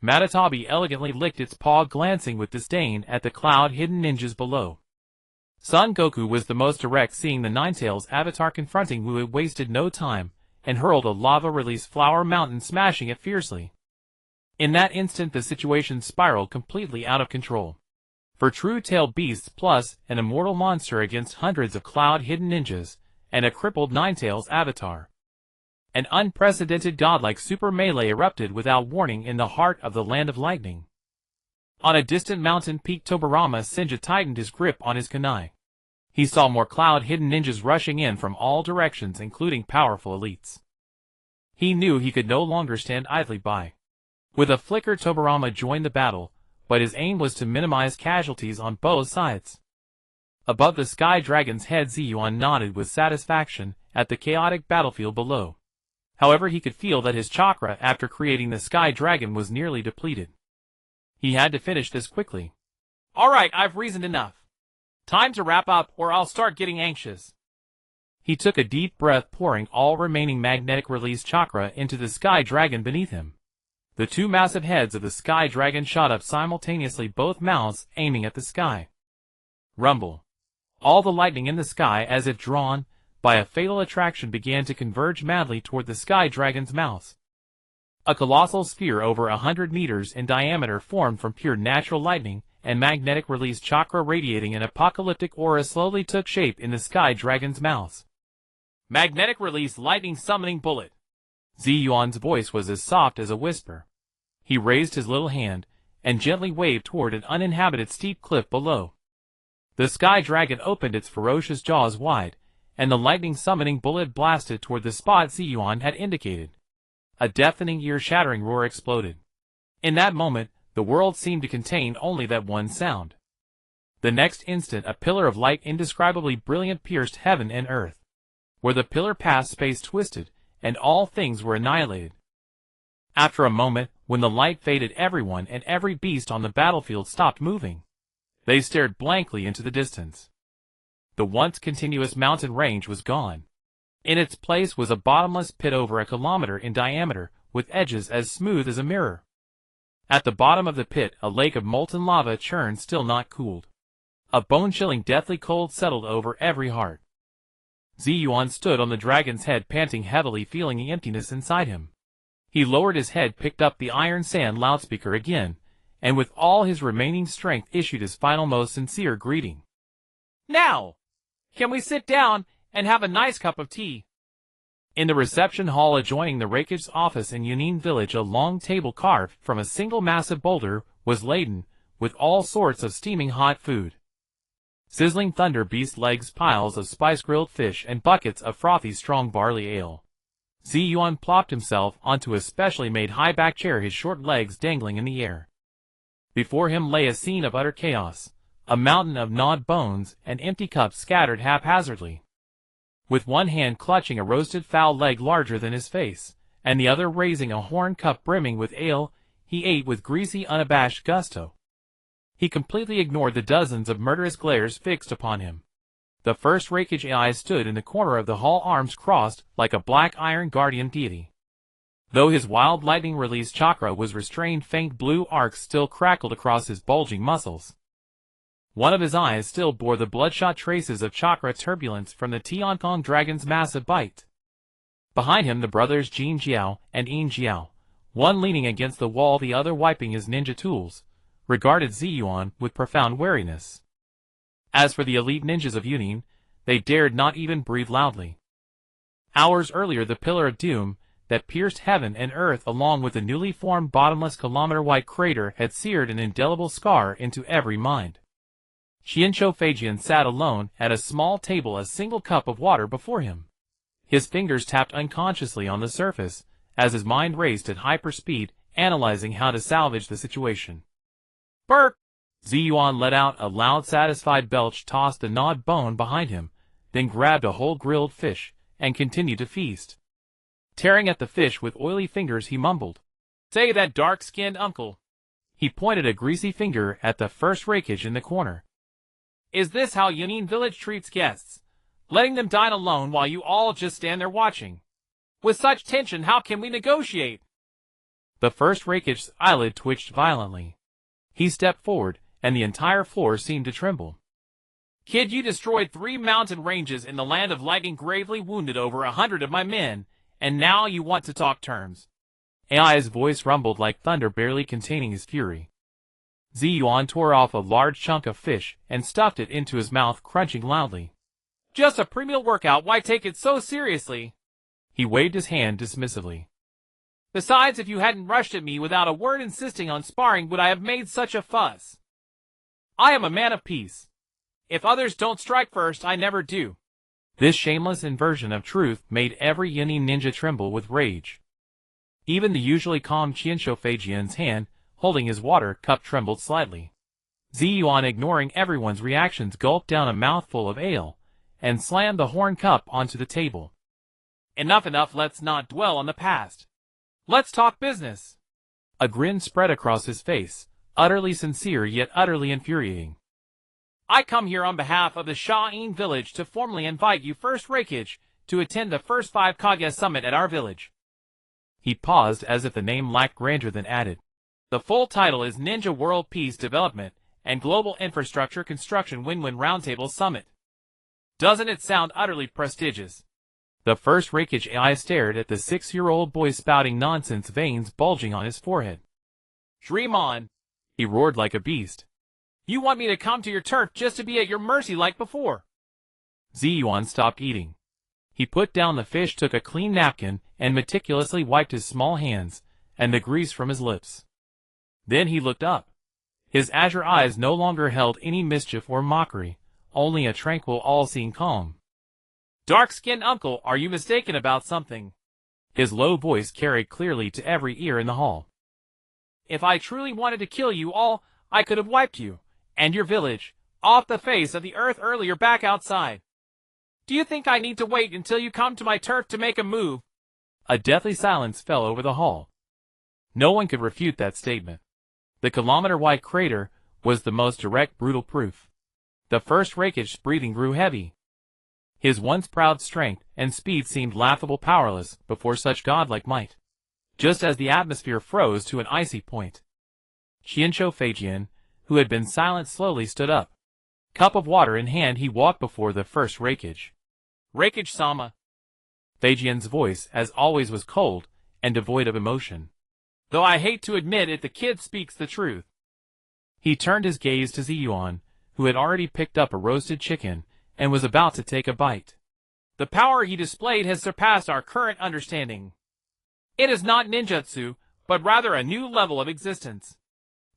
Matatabi elegantly licked its paw, glancing with disdain at the cloud-hidden ninjas below. Son Goku was the most direct, seeing the Ninetales' avatar confronting Wu. It wasted no time and hurled a lava-release flower mountain, smashing it fiercely. In that instant the situation spiraled completely out of control. For true-tailed beasts plus an immortal monster against hundreds of cloud-hidden ninjas and a crippled Ninetales avatar. An unprecedented godlike super melee erupted without warning in the heart of the land of lightning. On a distant mountain peak, Tobirama Senju tightened his grip on his kunai. He saw more cloud-hidden ninjas rushing in from all directions, including powerful elites. He knew he could no longer stand idly by. With a flicker, Tobirama joined the battle, but his aim was to minimize casualties on both sides. Above the Sky Dragon's head, Zi Yuan nodded with satisfaction at the chaotic battlefield below. However, he could feel that his chakra after creating the Sky Dragon was nearly depleted. He had to finish this quickly. Alright, I've reasoned enough. Time to wrap up or I'll start getting anxious. He took a deep breath, pouring all remaining magnetic release chakra into the Sky Dragon beneath him. The two massive heads of the Sky Dragon shot up simultaneously, both mouths aiming at the sky. Rumble. All the lightning in the sky, as if drawn by a fatal attraction, began to converge madly toward the Sky Dragon's mouth. A colossal sphere over 100 meters in diameter formed from pure natural lightning and magnetic release chakra, radiating an apocalyptic aura, slowly took shape in the Sky Dragon's mouth. Magnetic release lightning summoning bullet. Zi Yuan's voice was as soft as a whisper. He raised his little hand and gently waved toward an uninhabited steep cliff below. The Sky Dragon opened its ferocious jaws wide, and the lightning summoning bullet blasted toward the spot Zi Yuan had indicated. A deafening, ear-shattering roar exploded. In that moment, the world seemed to contain only that one sound. The next instant, a pillar of light indescribably brilliant pierced heaven and earth. Where the pillar passed, space twisted, and all things were annihilated. After a moment, when the light faded, everyone and every beast on the battlefield stopped moving. They stared blankly into the distance. The once continuous mountain range was gone. In its place was a bottomless pit over a kilometer in diameter, with edges as smooth as a mirror. At the bottom of the pit, a lake of molten lava churned, still not cooled. A bone-chilling, deathly cold settled over every heart. Zi Yuan stood on the dragon's head, panting heavily, feeling the emptiness inside him. He lowered his head, picked up the iron sand loudspeaker again, and with all his remaining strength issued his final, most sincere greeting. Now, can we sit down and have a nice cup of tea? In the reception hall adjoining the Rake's office in Yunin village, a long table carved from a single massive boulder was laden with all sorts of steaming hot food. Sizzling thunder beast legs, piles of spice-grilled fish, and buckets of frothy strong barley ale. Zi Yuan plopped himself onto a specially made high-back chair, his short legs dangling in the air. Before him lay a scene of utter chaos, a mountain of gnawed bones and empty cups scattered haphazardly. With one hand clutching a roasted fowl leg larger than his face, and the other raising a horn cup brimming with ale, he ate with greasy, unabashed gusto. He completely ignored the dozens of murderous glares fixed upon him. The first rakish eye stood in the corner of the hall, arms crossed like a black iron guardian deity. Though his wild lightning release chakra was restrained, faint blue arcs still crackled across his bulging muscles. One of his eyes still bore the bloodshot traces of chakra turbulence from the Tiankong dragon's massive bite. Behind him, the brothers Jin Jiao and Yin Jiao, one leaning against the wall, the other wiping his ninja tools, regarded Zi Yuan with profound wariness. As for the elite ninjas of Yunin, they dared not even breathe loudly. Hours earlier, the Pillar of Doom that pierced heaven and earth along with the newly formed bottomless kilometer-wide crater had seared an indelible scar into every mind. Xianqiu Feijian sat alone at a small table, a single cup of water before him. His fingers tapped unconsciously on the surface as his mind raced at hyperspeed, analyzing how to salvage the situation. Burp! Zi Yuan let out a loud, satisfied belch, tossed a gnawed bone behind him, then grabbed a whole grilled fish, and continued to feast. Tearing at the fish with oily fingers, he mumbled, "Say, that dark-skinned uncle." He pointed a greasy finger at the first rakage in the corner. "Is this how Yunin village treats guests? Letting them dine alone while you all just stand there watching? With such tension, how can we negotiate?" The first rakage's eyelid twitched violently. He stepped forward, and the entire floor seemed to tremble. "Kid, you destroyed 3 mountain ranges in the land of lightning, gravely wounded over 100 of my men, and now you want to talk terms?" AI's voice rumbled like thunder, barely containing his fury. Zi Yuan tore off a large chunk of fish and stuffed it into his mouth, crunching loudly. "Just a pre-meal workout, why take it so seriously?" He waved his hand dismissively. Besides, if you hadn't rushed at me without a word insisting on sparring, would I have made such a fuss? I am a man of peace. If others don't strike first, I never do. This shameless inversion of truth made every Yunin ninja tremble with rage. Even the usually calm Jinchuriki's hand, holding his water cup, trembled slightly. Zi Yuan, ignoring everyone's reactions, gulped down a mouthful of ale, and slammed the horn cup onto the table. Enough, let's not dwell on the past. Let's talk business. A grin spread across his face, utterly sincere yet utterly infuriating. I come here on behalf of the Sha'in village to formally invite you, First Raikage, to attend the first 5 Kage summit at our village. He paused as if the name lacked grandeur, then added, The full title is Ninja World Peace Development and Global Infrastructure Construction Win-Win Roundtable Summit. Doesn't it sound utterly prestigious? The First Raikage AI stared at the 6-year-old boy spouting nonsense, veins bulging on his forehead. Dream on, he roared like a beast. You want me to come to your turf just to be at your mercy like before? Zi Yuan stopped eating. He put down the fish, took a clean napkin, and meticulously wiped his small hands and the grease from his lips. Then he looked up. His azure eyes no longer held any mischief or mockery, only a tranquil, all-seeing calm. Dark-skinned uncle, are you mistaken about something? His low voice carried clearly to every ear in the hall. If I truly wanted to kill you all, I could have wiped you and your village off the face of the earth earlier, back outside. Do you think I need to wait until you come to my turf to make a move? A deathly silence fell over the hall. No one could refute that statement. The kilometer-wide crater was the most direct, brutal proof. The First Raikage's breathing grew heavy. His once proud strength and speed seemed laughable powerless before such godlike might. Just as the atmosphere froze to an icy point, Jinchuriki, who had been silent, slowly stood up. Cup of water in hand, he walked before the First Raikage. Raikage-sama. Feijian's voice, as always, was cold and devoid of emotion. Though I hate to admit it, the kid speaks the truth. He turned his gaze to Zi Yuan, who had already picked up a roasted chicken and was about to take a bite. The power he displayed has surpassed our current understanding. It is not ninjutsu, but rather a new level of existence.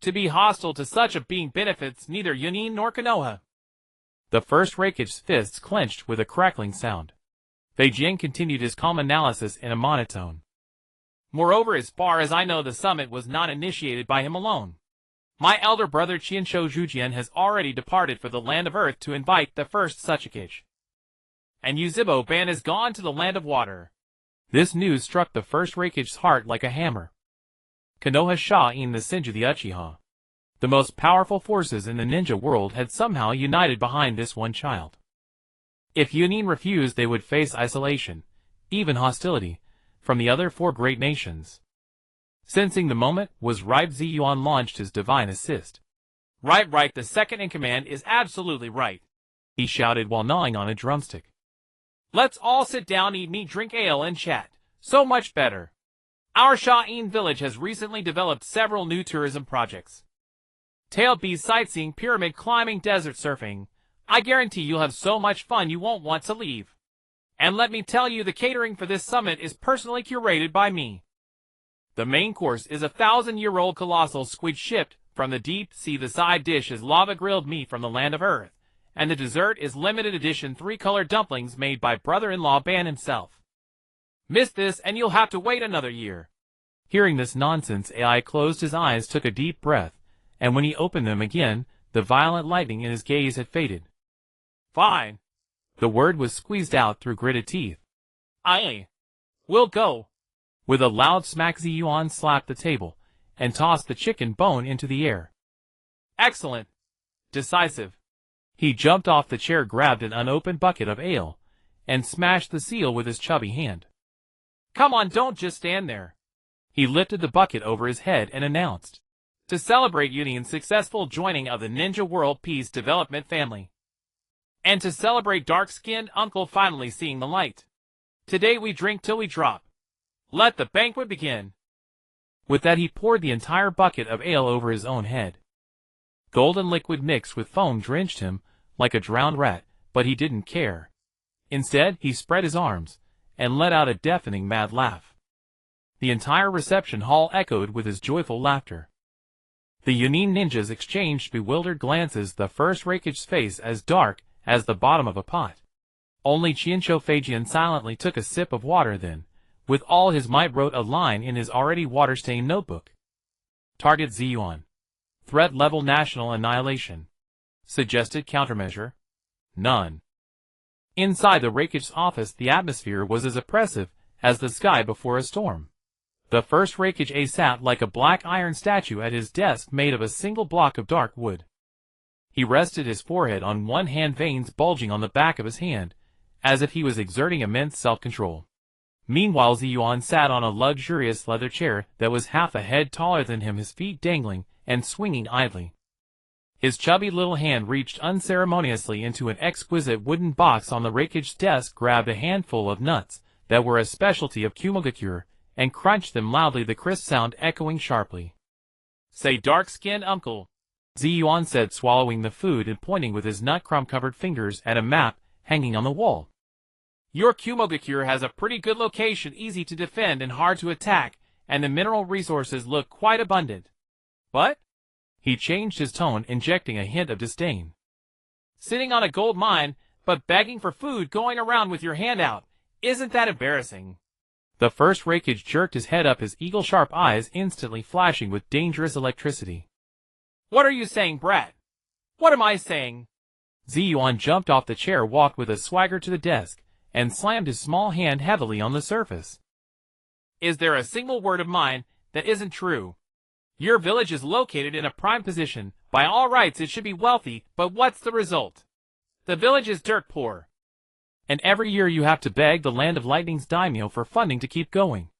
To be hostile to such a being benefits neither Yunin nor Konoha. The First Raikage's fists clenched with a crackling sound. Feijian continued his calm analysis in a monotone. Moreover, as far as I know, the summit was not initiated by him alone. My elder brother Jinchuriki has already departed for the land of earth to invite the first Raikage. And Yuzhibo Ban has gone to the land of water. This news struck the First Raikage's heart like a hammer. Konoha Sha'in, the Senju, the Uchiha, the most powerful forces in the ninja world, had somehow united behind this one child. If Yunin refused, they would face isolation, even hostility, from the other 4 great nations. Sensing the moment was ripe, Zi Yuan launched his divine assist. Right, the second in command is absolutely right, he shouted while gnawing on a drumstick. Let's all sit down, eat meat, drink ale, and chat. So much better. Our Sha'in village has recently developed several new tourism projects. Tail bees, sightseeing, pyramid climbing, desert surfing. I guarantee you'll have so much fun you won't want to leave. And let me tell you, the catering for this summit is personally curated by me. The main course is a 1,000-year-old colossal squid shipped from the deep sea. The side dish is lava-grilled meat from the land of earth. And the dessert is limited edition 3-color dumplings made by brother-in-law Ban himself. Miss this and you'll have to wait another year. Hearing this nonsense, AI closed his eyes, took a deep breath, and when he opened them again, the violent lightning in his gaze had faded. Fine. The word was squeezed out through gritted teeth. We'll go. With a loud smack, Zi Yuan slapped the table and tossed the chicken bone into the air. Excellent. Decisive. He jumped off the chair, grabbed an unopened bucket of ale, and smashed the seal with his chubby hand. Come on, don't just stand there. He lifted the bucket over his head and announced, to celebrate Yunin's successful joining of the Ninja World Peace Development family. And to celebrate dark-skinned uncle finally seeing the light. Today we drink till we drop. Let the banquet begin. With that, he poured the entire bucket of ale over his own head. Golden liquid mixed with foam drenched him like a drowned rat, but he didn't care. Instead, he spread his arms and let out a deafening mad laugh. The entire reception hall echoed with his joyful laughter. The Yunin ninjas exchanged bewildered glances, the first Raikage's face as dark as the bottom of a pot. Only Jinchuriki silently took a sip of water, then, with all his might, wrote a line in his already water-stained notebook. Target Zi Yuan. Threat level national annihilation. Suggested countermeasure? None. Inside the Raikage's office, the atmosphere was as oppressive as the sky before a storm. The first Raikage sat like a black iron statue at his desk made of a single block of dark wood. He rested his forehead on one hand, veins bulging on the back of his hand, as if he was exerting immense self-control. Meanwhile, Zi Yuan sat on a luxurious leather chair that was half a head taller than him, his feet dangling and swinging idly. His chubby little hand reached unceremoniously into an exquisite wooden box on the Raikage's desk, grabbed a handful of nuts that were a specialty of Kumogakure, and crunched them loudly, the crisp sound echoing sharply. "Say, dark-skinned uncle," Zi Yuan said, swallowing the food and pointing with his nut-crumb-covered fingers at a map hanging on the wall. "Your Kumogakure has a pretty good location, easy to defend and hard to attack, and the mineral resources look quite abundant. But," he changed his tone, injecting a hint of disdain, "sitting on a gold mine, but begging for food, going around with your hand out, isn't that embarrassing?" The first Raikage jerked his head up, his eagle-sharp eyes instantly flashing with dangerous electricity. "What are you saying, brat? What am I saying?" Zi Yuan jumped off the chair, walked with a swagger to the desk, and slammed his small hand heavily on the surface. "Is there a single word of mine that isn't true? Your village is located in a prime position. By all rights it should be wealthy, but what's the result? The village is dirt poor. And every year you have to beg the Land of Lightning's daimyo for funding to keep going.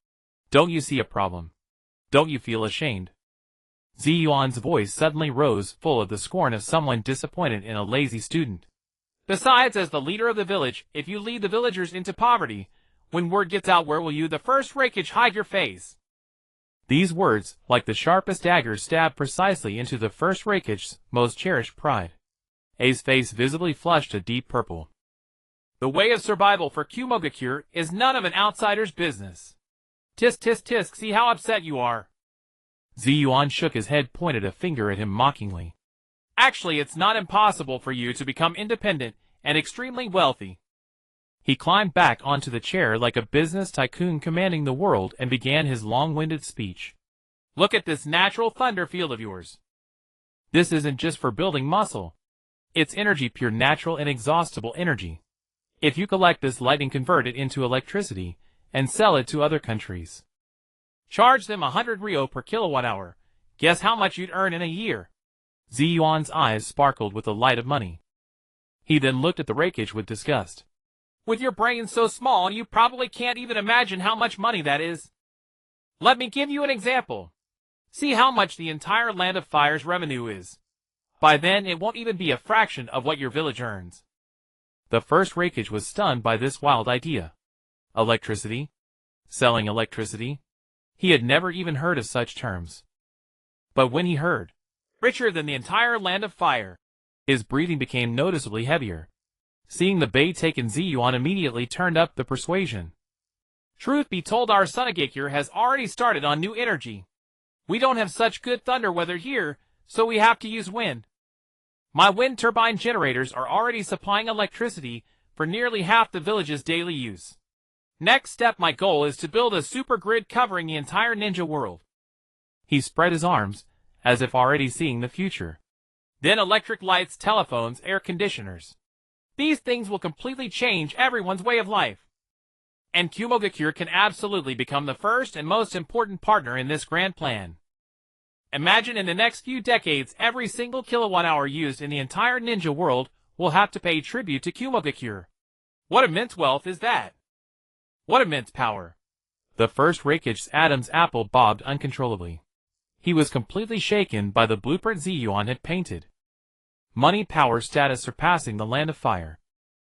Don't you see a problem? Don't you feel ashamed?" Zi Yuan's voice suddenly rose, full of the scorn of someone disappointed in a lazy student. "Besides, as the leader of the village, if you lead the villagers into poverty, when word gets out, where will you, the first Raikage, hide your face?" These words, like the sharpest daggers, stabbed precisely into the first Raikage's most cherished pride. A's face visibly flushed a deep purple. "The way of survival for Kumogakure is none of an outsider's business. Tisk tisk tisk, see how upset you are." Zi Yuan shook his head, pointed a finger at him mockingly. "Actually, it's not impossible for you to become independent and extremely wealthy." He climbed back onto the chair like a business tycoon commanding the world and began his long-winded speech. "Look at this natural thunder field of yours. This isn't just for building muscle. It's energy, pure, natural, inexhaustible energy. If you collect this lightning, convert it into electricity, and sell it to other countries. Charge them 100 ryo per kilowatt-hour. Guess how much you'd earn in a year?" Zi Yuan's eyes sparkled with the light of money. He then looked at the Raikage with disgust. "With your brain so small, you probably can't even imagine how much money that is. Let me give you an example. See how much the entire Land of Fire's revenue is. By then, it won't even be a fraction of what your village earns." The first Raikage was stunned by this wild idea. Electricity? Selling electricity? He had never even heard of such terms. But when he heard, "richer than the entire Land of Fire," his breathing became noticeably heavier. Seeing the bait taken, Zi Yuan immediately turned up the persuasion. "Truth be told, our Sunagakure has already started on new energy. We don't have such good thunder weather here, so we have to use wind. My wind turbine generators are already supplying electricity for nearly half the village's daily use. Next step, my goal is to build a super grid covering the entire ninja world." He spread his arms, as if already seeing the future. "Then electric lights, telephones, air conditioners. These things will completely change everyone's way of life. And Kumogakure can absolutely become the first and most important partner in this grand plan. Imagine in the next few decades, every single kilowatt-hour used in the entire ninja world will have to pay tribute to Kumogakure. What immense wealth is that? What immense power!" The first Raikage's Adam's apple bobbed uncontrollably. He was completely shaken by the blueprint Zi Yuan had painted. Money, power, status surpassing the Land of Fire.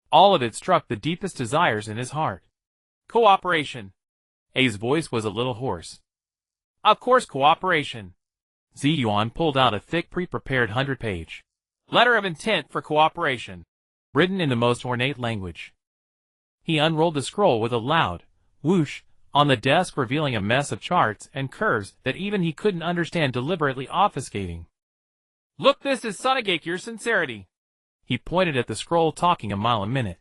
All of it struck the deepest desires in his heart. "Cooperation." A's voice was a little hoarse. "Of course, cooperation." Zi Yuan pulled out a thick pre-prepared 100-page letter of intent for cooperation, written in the most ornate language. He unrolled the scroll with a loud whoosh on the desk, revealing a mess of charts and curves that even he couldn't understand, deliberately obfuscating. Look, this is Sunagakure's sincerity. He pointed at the scroll, talking a mile a minute.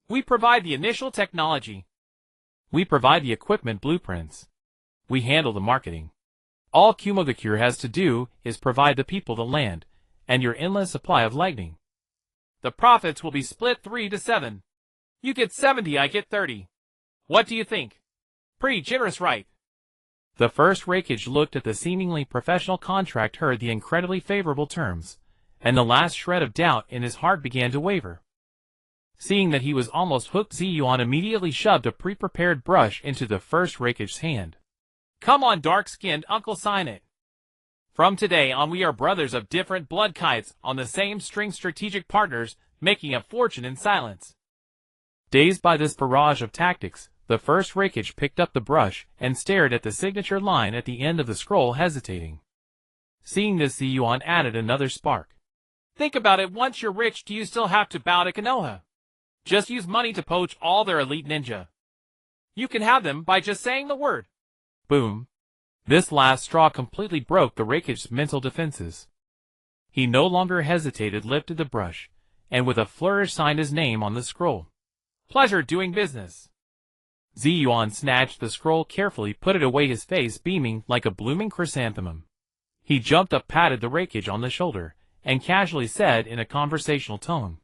We provide the initial technology. We provide the equipment blueprints. We handle the marketing. All Kumogakure has to do is provide the people the land, and your endless supply of lightning. The profits will be split 3 to 7. You get 70, I get 30. What do you think? Pretty generous, right? The first Raikage looked at the seemingly professional contract, heard the incredibly favorable terms, and the last shred of doubt in his heart began to waver. Seeing that he was almost hooked, Zi Yuan immediately shoved a pre-prepared brush into the first Raikage's hand. Come on, dark-skinned uncle, sign it. From today on, we are brothers of different blood kites on the same string, strategic partners, making a fortune in silence. Dazed by this barrage of tactics, the first Raikage picked up the brush and stared at the signature line at the end of the scroll, hesitating. Seeing this, Zi Yuan added another spark. Think about it, once you're rich, do you still have to bow to Konoha? Just use money to poach all their elite ninja. You can have them by just saying the word. Boom. This last straw completely broke the Raikage's mental defenses. He no longer hesitated, lifted the brush, and with a flourish signed his name on the scroll. Pleasure doing business. Zi Yuan snatched the scroll carefully, put it away, his face beaming like a blooming chrysanthemum. He jumped up, patted the Raikage on the shoulder, and casually said in a conversational tone,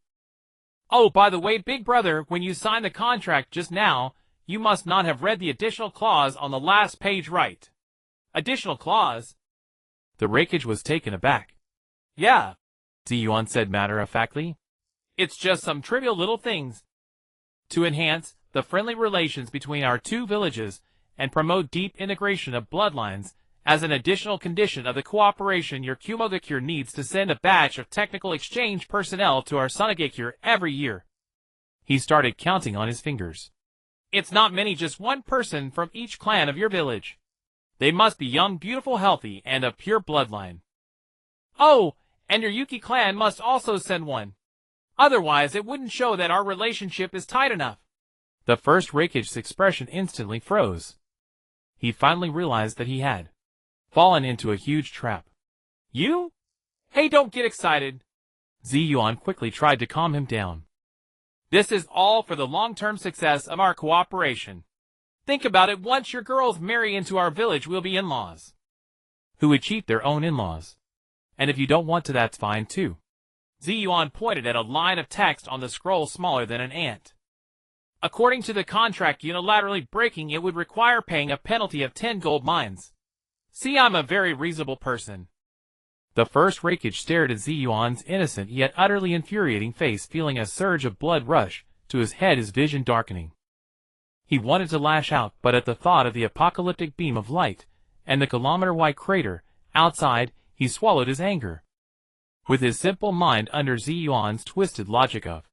Oh, by the way, big brother, when you signed the contract just now, you must not have read the additional clause on the last page, right? Additional clause? The Raikage was taken aback. Yeah, Zi Yuan said matter-of-factly. It's just some trivial little things. To enhance the friendly relations between our two villages and promote deep integration of bloodlines, as an additional condition of the cooperation, your Kumogakure needs to send a batch of technical exchange personnel to our Sunagakure every year. He started counting on his fingers. It's not many, just one person from each clan of your village. They must be young, beautiful, healthy, and of pure bloodline. Oh, and your Yuki clan must also send one. Otherwise, it wouldn't show that our relationship is tight enough. The first Raikage's expression instantly froze. He finally realized that he had fallen into a huge trap. You? Hey, don't get excited. Zi Yuan quickly tried to calm him down. This is all for the long-term success of our cooperation. Think about it, once your girls marry into our village, we'll be in-laws. Who would cheat their own in-laws. And if you don't want to, that's fine too. Zi Yuan pointed at a line of text on the scroll smaller than an ant. According to the contract, unilaterally breaking it would require paying a penalty of 10 gold mines. See, I'm a very reasonable person. The first Raikage stared at Zi Yuan's innocent yet utterly infuriating face, feeling a surge of blood rush to his head, his vision darkening. He wanted to lash out, but at the thought of the apocalyptic beam of light and the kilometer-wide crater outside, he swallowed his anger. With his simple mind under Zi Yuan's twisted logic of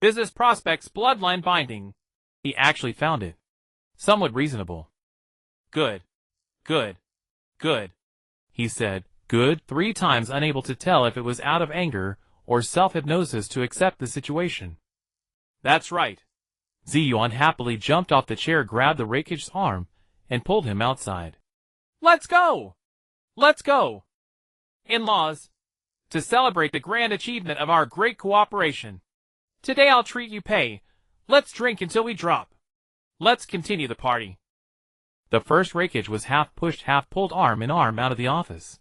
business prospects, bloodline binding, he actually found it somewhat reasonable. Good. Good. Good. He said, good, 3 times, unable to tell if it was out of anger or self-hypnosis to accept the situation. That's right. Zi Yuan happily jumped off the chair, grabbed the Raikage's arm, and pulled him outside. Let's go! Let's go! In-laws, to celebrate the grand achievement of our great cooperation. Today I'll treat you pay. Let's drink until we drop. Let's continue the party. The first Raikage was half pushed, half pulled arm in arm out of the office.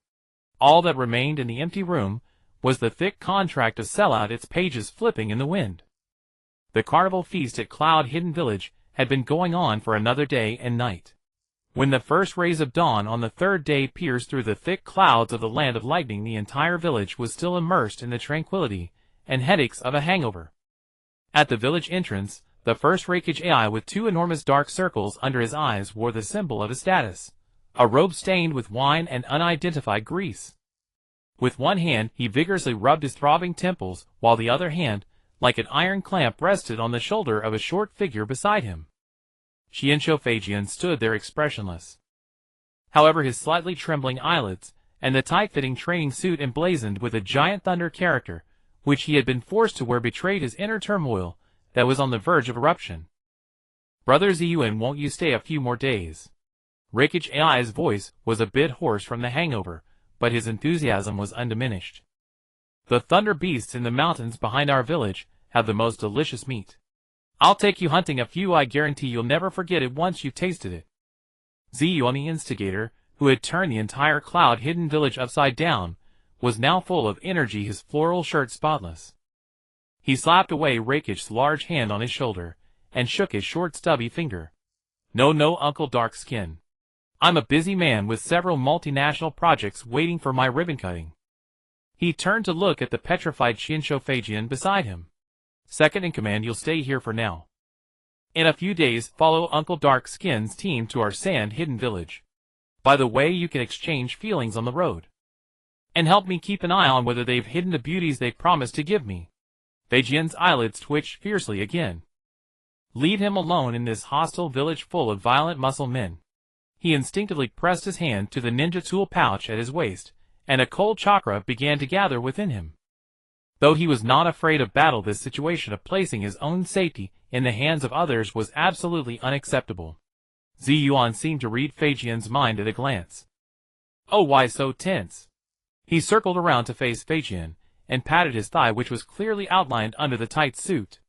All that remained in the empty room was the thick contract to sell out, its pages flipping in the wind. The carnival feast at Cloud Hidden Village had been going on for another day and night. When the first rays of dawn on the third day pierced through the thick clouds of the land of lightning, the entire village was still immersed in the tranquility and headaches of a hangover. At the village entrance, the first Raikage AI, with 2 enormous dark circles under his eyes, wore the symbol of his status, a robe stained with wine and unidentified grease. With one hand, he vigorously rubbed his throbbing temples, while the other hand, like an iron clamp, rested on the shoulder of a short figure beside him. Shinsho stood there expressionless. However, his slightly trembling eyelids and the tight-fitting training suit emblazoned with a giant thunder character, which he had been forced to wear, betrayed his inner turmoil that was on the verge of eruption. Brother Zi Yuan, won't you stay a few more days? Rakich's AI's voice was a bit hoarse from the hangover, but his enthusiasm was undiminished. The thunder beasts in the mountains behind our village have the most delicious meat. I'll take you hunting a few. I guarantee you'll never forget it once you've tasted it. Zi Yuan, the instigator, who had turned the entire cloud-hidden village upside down, was now full of energy, his floral shirt spotless. He slapped away Rakich's large hand on his shoulder, and shook his short stubby finger. No, Uncle Dark Skin. I'm a busy man with several multinational projects waiting for my ribbon cutting. He turned to look at the petrified Jinchuriki beside him. Second in command, you'll stay here for now. In a few days, follow Uncle Dark Skin's team to our sand-hidden village. By the way, you can exchange feelings on the road. And help me keep an eye on whether they've hidden the beauties they promised to give me. Feijian's eyelids twitched fiercely again. Leave him alone in this hostile village full of violent muscle men. He instinctively pressed his hand to the ninja tool pouch at his waist, and a cold chakra began to gather within him. Though he was not afraid of battle, this situation of placing his own safety in the hands of others was absolutely unacceptable. Zi Yuan seemed to read Feijian's mind at a glance. Oh, why so tense? He circled around to face Feijian, and patted his thigh, which was clearly outlined under the tight suit.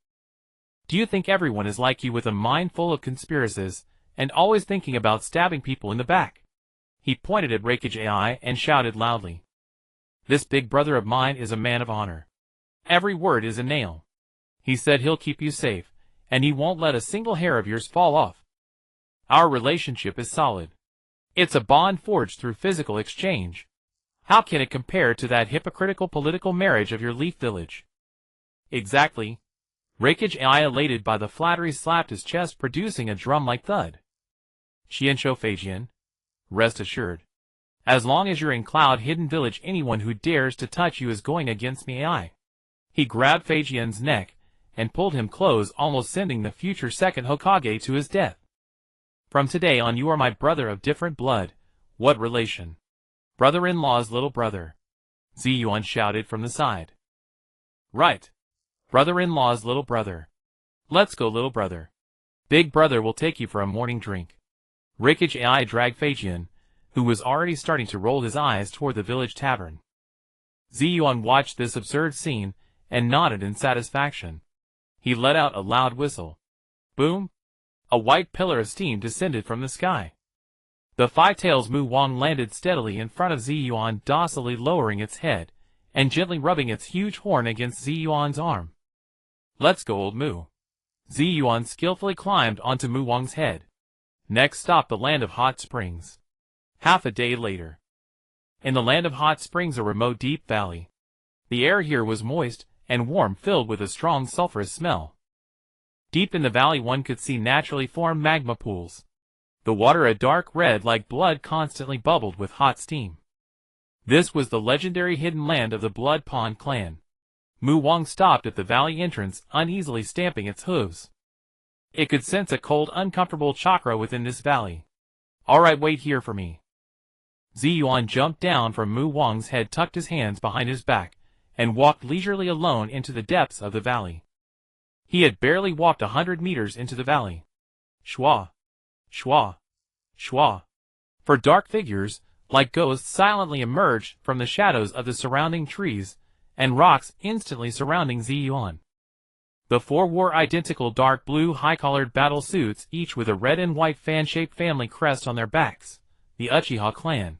Do you think everyone is like you, with a mind full of conspiracies, and always thinking about stabbing people in the back? He pointed at Rakich's AI and shouted loudly. This big brother of mine is a man of honor. Every word is a nail. He said he'll keep you safe, and he won't let a single hair of yours fall off. Our relationship is solid. It's a bond forged through physical exchange. How can it compare to that hypocritical political marriage of your Leaf Village? Exactly. Rakich's AI, elated by the flattery, slapped his chest, producing a drum-like thud. Feijian, rest assured. As long as you're in Cloud-Hidden Village, anyone who dares to touch you is going against me. AI. He grabbed Feijian's neck and pulled him close, almost sending the future second Hokage to his death. From today on, you are my brother of different blood. What relation? Brother-in-law's little brother. Zi Yuan shouted from the side. Right. Brother-in-law's little brother. Let's go, little brother. Big brother will take you for a morning drink. Rakich's AI dragged Feijian, who was already starting to roll his eyes toward the village tavern. Zi Yuan watched this absurd scene and nodded in satisfaction. He let out a loud whistle. Boom! A white pillar of steam descended from the sky. The five-tails Mu Wang landed steadily in front of Zi Yuan, docilely lowering its head and gently rubbing its huge horn against Zi Yuan's arm. Let's go, old Mu. Zi Yuan skillfully climbed onto Mu Wang's head. Next stop, the land of hot springs. Half a day later. In the land of hot springs, a remote deep valley. The air here was moist and warm, filled with a strong sulphurous smell. Deep in the valley one could see naturally formed magma pools. The water, a dark red like blood, constantly bubbled with hot steam. This was the legendary hidden land of the Blood Pond clan. Mu Wang stopped at the valley entrance, uneasily stamping its hooves. It could sense a cold, uncomfortable chakra within this valley. All right, wait here for me. Zi Yuan jumped down from Mu Wang's head, tucked his hands behind his back, and walked leisurely alone into the depths of the valley. He had barely walked 100 meters into the valley. Shwa! Shwa! Shwa! For dark figures, like ghosts, silently emerged from the shadows of the surrounding trees and rocks instantly surrounding Zi Yuan. The four wore identical dark blue high-collared battle suits, each with a red and white fan-shaped family crest on their backs, the Uchiha clan.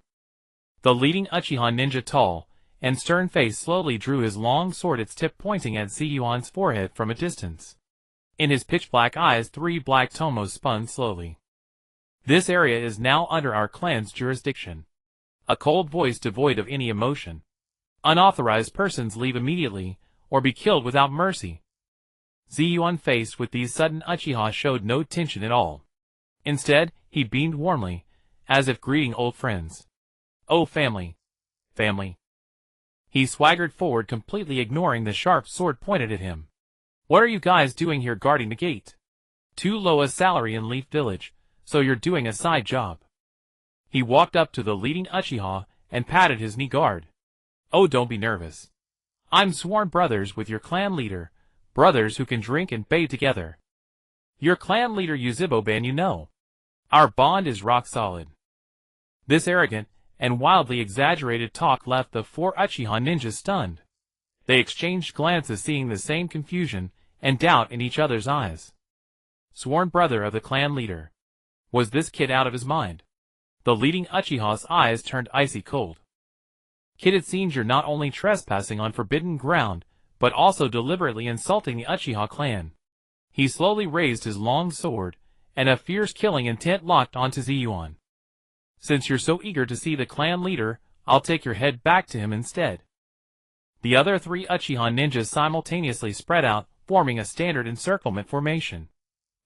The leading Uchiha ninja, tall and stern face, slowly drew his long sword, its tip pointing at Zi Yuan's forehead from a distance. In his pitch-black eyes, 3 black tomos spun slowly. This area is now under our clan's jurisdiction. A cold voice devoid of any emotion. Unauthorized persons leave immediately, or be killed without mercy. Zi Yuan, faced with these sudden Uchiha, showed no tension at all. Instead, he beamed warmly, as if greeting old friends. Oh, family. Family. He swaggered forward, completely ignoring the sharp sword pointed at him. What are you guys doing here guarding the gate? Too low a salary in Leaf Village, so you're doing a side job. He walked up to the leading Uchiha and patted his knee guard. Oh, don't be nervous. I'm sworn brothers with your clan leader, brothers who can drink and bathe together. Your clan leader Yuzhibo-ban, you know. Our bond is rock solid. This arrogant and wildly exaggerated talk left the 4 Uchiha ninjas stunned. They exchanged glances, seeing the same confusion and doubt in each other's eyes. Sworn brother of the clan leader. Was this kid out of his mind? The leading Uchiha's eyes turned icy cold. Kid, it seems you're not only trespassing on forbidden ground, but also deliberately insulting the Uchiha clan. He slowly raised his long sword, and a fierce killing intent locked onto Zi Yuan. Since you're so eager to see the clan leader, I'll take your head back to him instead. The other 3 Uchiha ninjas simultaneously spread out, forming a standard encirclement formation.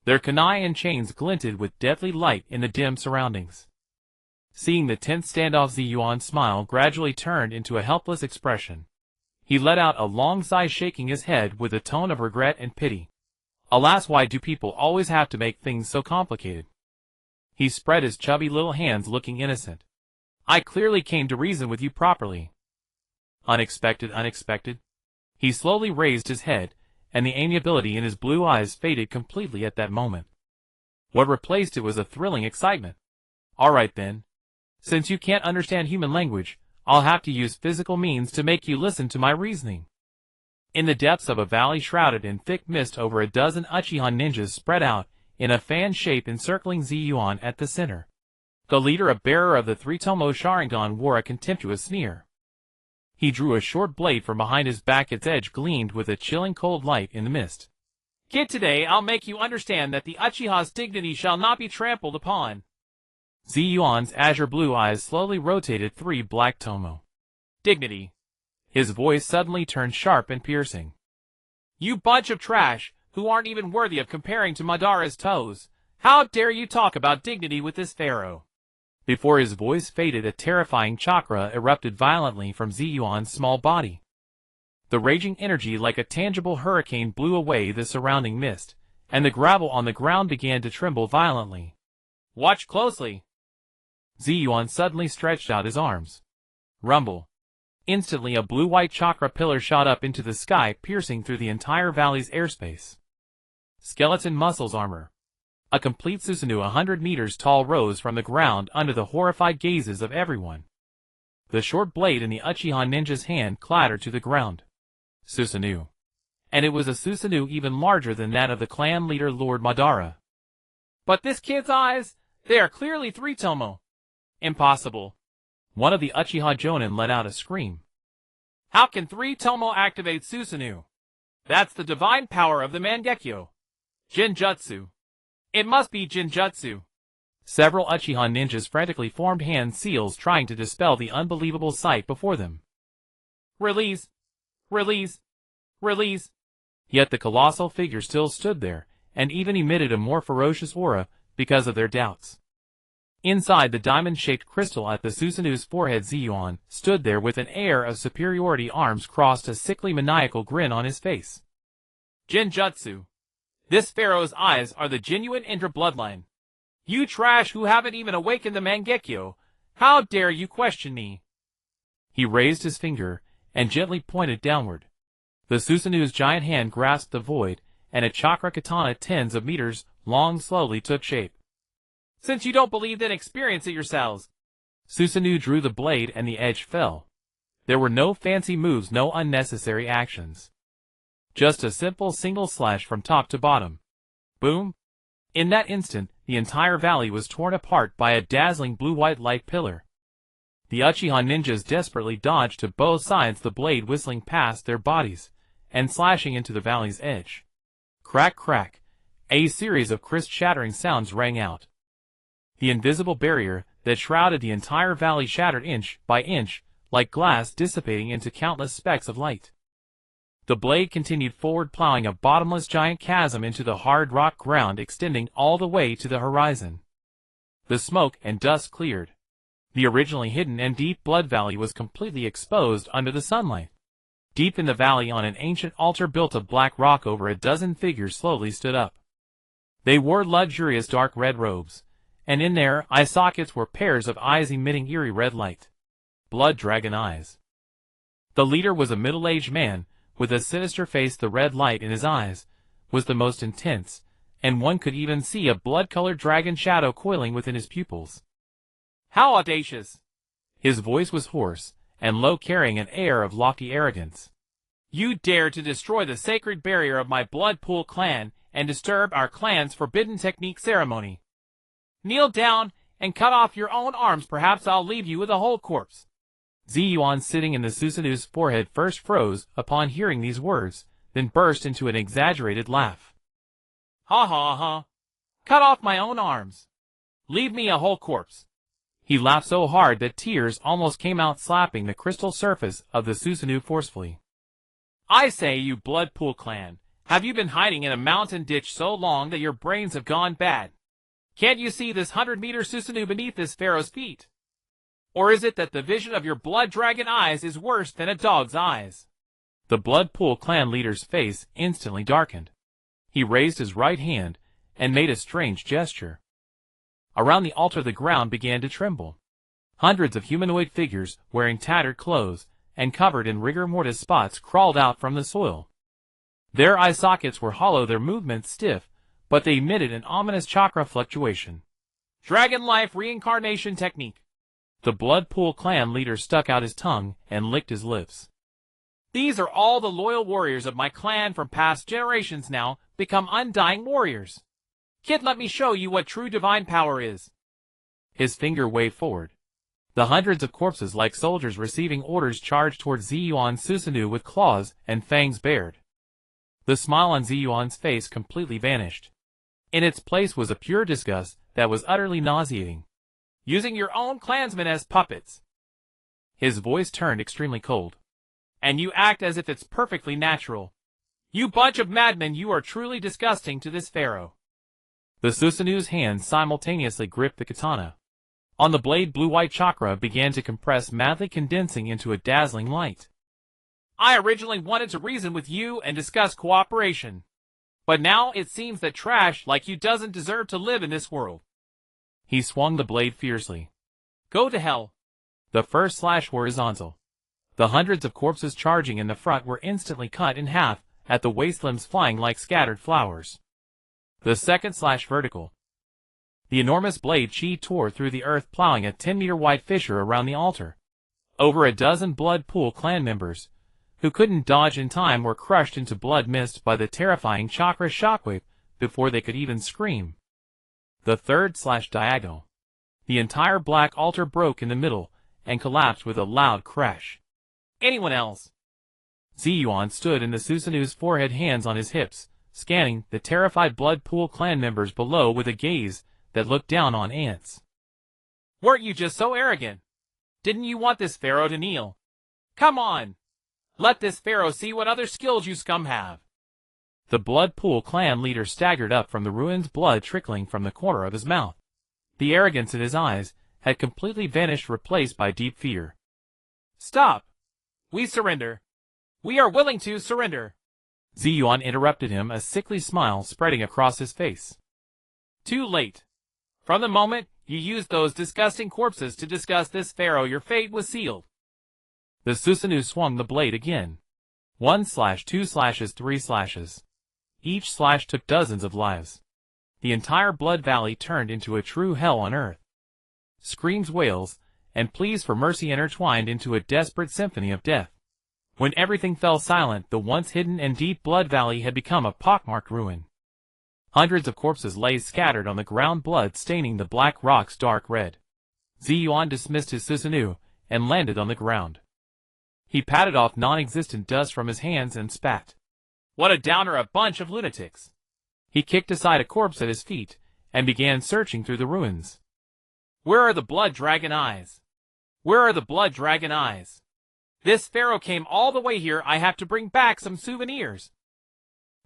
Their kunai and chains glinted with deadly light in the dim surroundings. Seeing the tense standoff, Zi Yuan's smile gradually turned into a helpless expression. He let out a long sigh, shaking his head with a tone of regret and pity. Alas, why do people always have to make things so complicated? He spread his chubby little hands, looking innocent. I clearly came to reason with you properly. Unexpected. He slowly raised his head, and the amiability in his blue eyes faded completely at that moment. What replaced it was a thrilling excitement. Alright then. Since you can't understand human language, I'll have to use physical means to make you listen to my reasoning. In the depths of a valley shrouded in thick mist, over a dozen Uchiha ninjas spread out in a fan shape, encircling Zi Yuan at the center. The leader, a bearer of the Three-Tomoe Sharingan, wore a contemptuous sneer. He drew a short blade from behind his back. Its edge gleamed with a chilling cold light in the mist. Kid, today I'll make you understand that the Uchiha's dignity shall not be trampled upon. Zi Yuan's azure blue eyes slowly rotated 3 black tomo. Dignity. His voice suddenly turned sharp and piercing. You bunch of trash, who aren't even worthy of comparing to Madara's toes. How dare you talk about dignity with this pharaoh? Before his voice faded, a terrifying chakra erupted violently from Zi Yuan's small body. The raging energy, like a tangible hurricane, blew away the surrounding mist, and the gravel on the ground began to tremble violently. Watch closely. Zi Yuan suddenly stretched out his arms. Rumble. Instantly, a blue-white chakra pillar shot up into the sky, piercing through the entire valley's airspace. Skeleton muscles armor. A complete Susanoo 100 meters tall rose from the ground under the horrified gazes of everyone. The short blade in the Uchiha ninja's hand clattered to the ground. Susanoo. And it was a Susanoo even larger than that of the clan leader Lord Madara. But this kid's eyes, they are clearly Three-Tomoe. Impossible. One of the Uchiha Jonin let out a scream. How can Three-Tomoe activate Susanoo? That's the divine power of the Mangekyo. Jinjutsu. It must be Jinjutsu. Several Uchiha ninjas frantically formed hand seals, trying to dispel the unbelievable sight before them. Release! Release! Release! Yet the colossal figure still stood there, and even emitted a more ferocious aura because of their doubts. Inside the diamond-shaped crystal at the Susanoo's forehead, Zi Yuan stood there with an air of superiority, arms crossed, a sickly maniacal grin on his face. Jinjutsu. This pharaoh's eyes are the genuine Indra bloodline. You trash who haven't even awakened the Mangekyo, how dare you question me? He raised his finger and gently pointed downward. The Susanoo's giant hand grasped the void, and a chakra katana tens of meters long slowly took shape. Since you don't believe, then experience it yourselves. Susanoo drew the blade and the edge fell. There were no fancy moves, no unnecessary actions. Just a simple single slash from top to bottom. Boom! In that instant, the entire valley was torn apart by a dazzling blue-white light pillar. The Uchiha ninjas desperately dodged to both sides, the blade whistling past their bodies and slashing into the valley's edge. Crack, crack! A series of crisp shattering sounds rang out. The invisible barrier that shrouded the entire valley shattered inch by inch, like glass dissipating into countless specks of light. The blade continued forward, plowing a bottomless giant chasm into the hard rock ground, extending all the way to the horizon. The smoke and dust cleared. The originally hidden and deep blood valley was completely exposed under the sunlight. Deep in the valley, on an ancient altar built of black rock, over a dozen figures slowly stood up. They wore luxurious dark red robes, and in their eye sockets were pairs of eyes emitting eerie red light. Blood dragon eyes. The leader was a middle-aged man, with a sinister face. The red light in his eyes was the most intense and one could even see a blood-colored dragon shadow coiling within his pupils. How audacious! His voice was hoarse and low, carrying an air of lofty arrogance. You dare to destroy the sacred barrier of my blood pool clan and disturb our clan's forbidden technique ceremony. Kneel down and cut off your own arms. Perhaps I'll leave you with a whole corpse. Zi Yuan, sitting in the Susanu's forehead, first froze upon hearing these words, then burst into an exaggerated laugh. Ha ha ha! Cut off my own arms. Leave me a whole corpse. He laughed so hard that tears almost came out, slapping the crystal surface of the Susanu forcefully. I say, you blood pool clan, have you been hiding in a mountain ditch so long that your brains have gone bad? Can't you see this 100-meter Susanu beneath this pharaoh's feet? Or is it that the vision of your blood dragon eyes is worse than a dog's eyes? The blood pool clan leader's face instantly darkened. He raised his right hand and made a strange gesture. Around the altar the ground began to tremble. Hundreds of humanoid figures, wearing tattered clothes and covered in rigor mortis spots, crawled out from the soil. Their eye sockets were hollow, their movements stiff, but they emitted an ominous chakra fluctuation. Dragon life reincarnation technique. The blood pool clan leader stuck out his tongue and licked his lips. These are all the loyal warriors of my clan from past generations now, become undying warriors. Kid, let me show you what true divine power is. His finger waved forward. The hundreds of corpses, like soldiers receiving orders, charged towards Zi Yuan's Susanu with claws and fangs bared. The smile on Zi Yuan's face completely vanished. In its place was a pure disgust that was utterly nauseating. Using your own clansmen as puppets. His voice turned extremely cold. And you act as if it's perfectly natural. You bunch of madmen, you are truly disgusting to this pharaoh. The Susanu's hands simultaneously gripped the katana. On the blade, blue-white chakra began to compress, madly condensing into a dazzling light. I originally wanted to reason with you and discuss cooperation. But now it seems that trash like you doesn't deserve to live in this world. He swung the blade fiercely. Go to hell. The first slash horizontal. The hundreds of corpses charging in the front were instantly cut in half, at the waist, limbs flying like scattered flowers. The second slash vertical. The enormous blade chi tore through the earth, plowing a 10-meter wide fissure around the altar. Over a dozen blood pool clan members, who couldn't dodge in time, were crushed into blood mist by the terrifying chakra shockwave before they could even scream. The third slash diagonal. The entire black altar broke in the middle and collapsed with a loud crash. Anyone else? Zi Yuan stood in the Susanu's forehead, hands on his hips, scanning the terrified blood pool clan members below with a gaze that looked down on ants. Weren't you just so arrogant? Didn't you want this pharaoh to kneel? Come on! Let this pharaoh see what other skills you scum have. The blood pool clan leader staggered up from the ruins, blood trickling from the corner of his mouth. The arrogance in his eyes had completely vanished, replaced by deep fear. Stop! We surrender. We are willing to surrender. Zi Yuan interrupted him, a sickly smile spreading across his face. Too late. From the moment you used those disgusting corpses to discuss this pharaoh, your fate was sealed. The Susanu swung the blade again. 1 slash, 2 slashes, 3 slashes. Each slash took dozens of lives. The entire Blood Valley turned into a true hell on earth. Screams, wails, and pleas for mercy intertwined into a desperate symphony of death. When everything fell silent, the once hidden and deep Blood Valley had become a pockmarked ruin. Hundreds of corpses lay scattered on the ground, blood staining the black rocks dark red. Zi Yuan dismissed his Susanu and landed on the ground. He patted off non-existent dust from his hands and spat. What a downer, a bunch of lunatics. He kicked aside a corpse at his feet and began searching through the ruins. Where are the blood dragon eyes? Where are the blood dragon eyes? This pharaoh came all the way here. I have to bring back some souvenirs.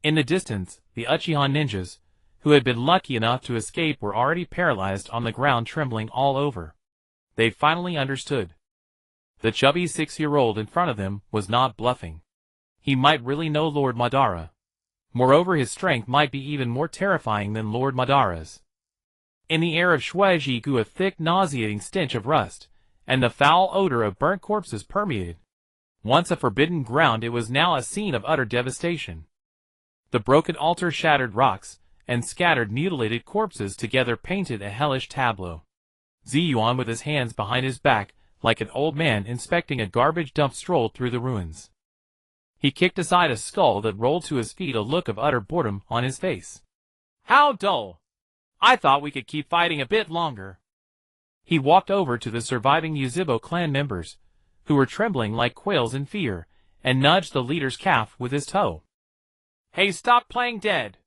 In the distance, the Uchiha ninjas, who had been lucky enough to escape, were already paralyzed on the ground, trembling all over. They finally understood. The chubby 6-year-old in front of them was not bluffing. He might really know Lord Madara. Moreover, his strength might be even more terrifying than Lord Madara's. In the air of Shueji grew a thick, nauseating stench of rust, and the foul odor of burnt corpses permeated. Once a forbidden ground, it was now a scene of utter devastation. The broken altar, shattered rocks, and scattered mutilated corpses together painted a hellish tableau. Zi Yuan, with his hands behind his back, like an old man inspecting a garbage dump, strolled through the ruins. He kicked aside a skull that rolled to his feet, a look of utter boredom on his face. How dull! I thought we could keep fighting a bit longer. He walked over to the surviving Yuzhibo clan members, who were trembling like quails in fear, and nudged the leader's calf with his toe. Hey, stop playing dead.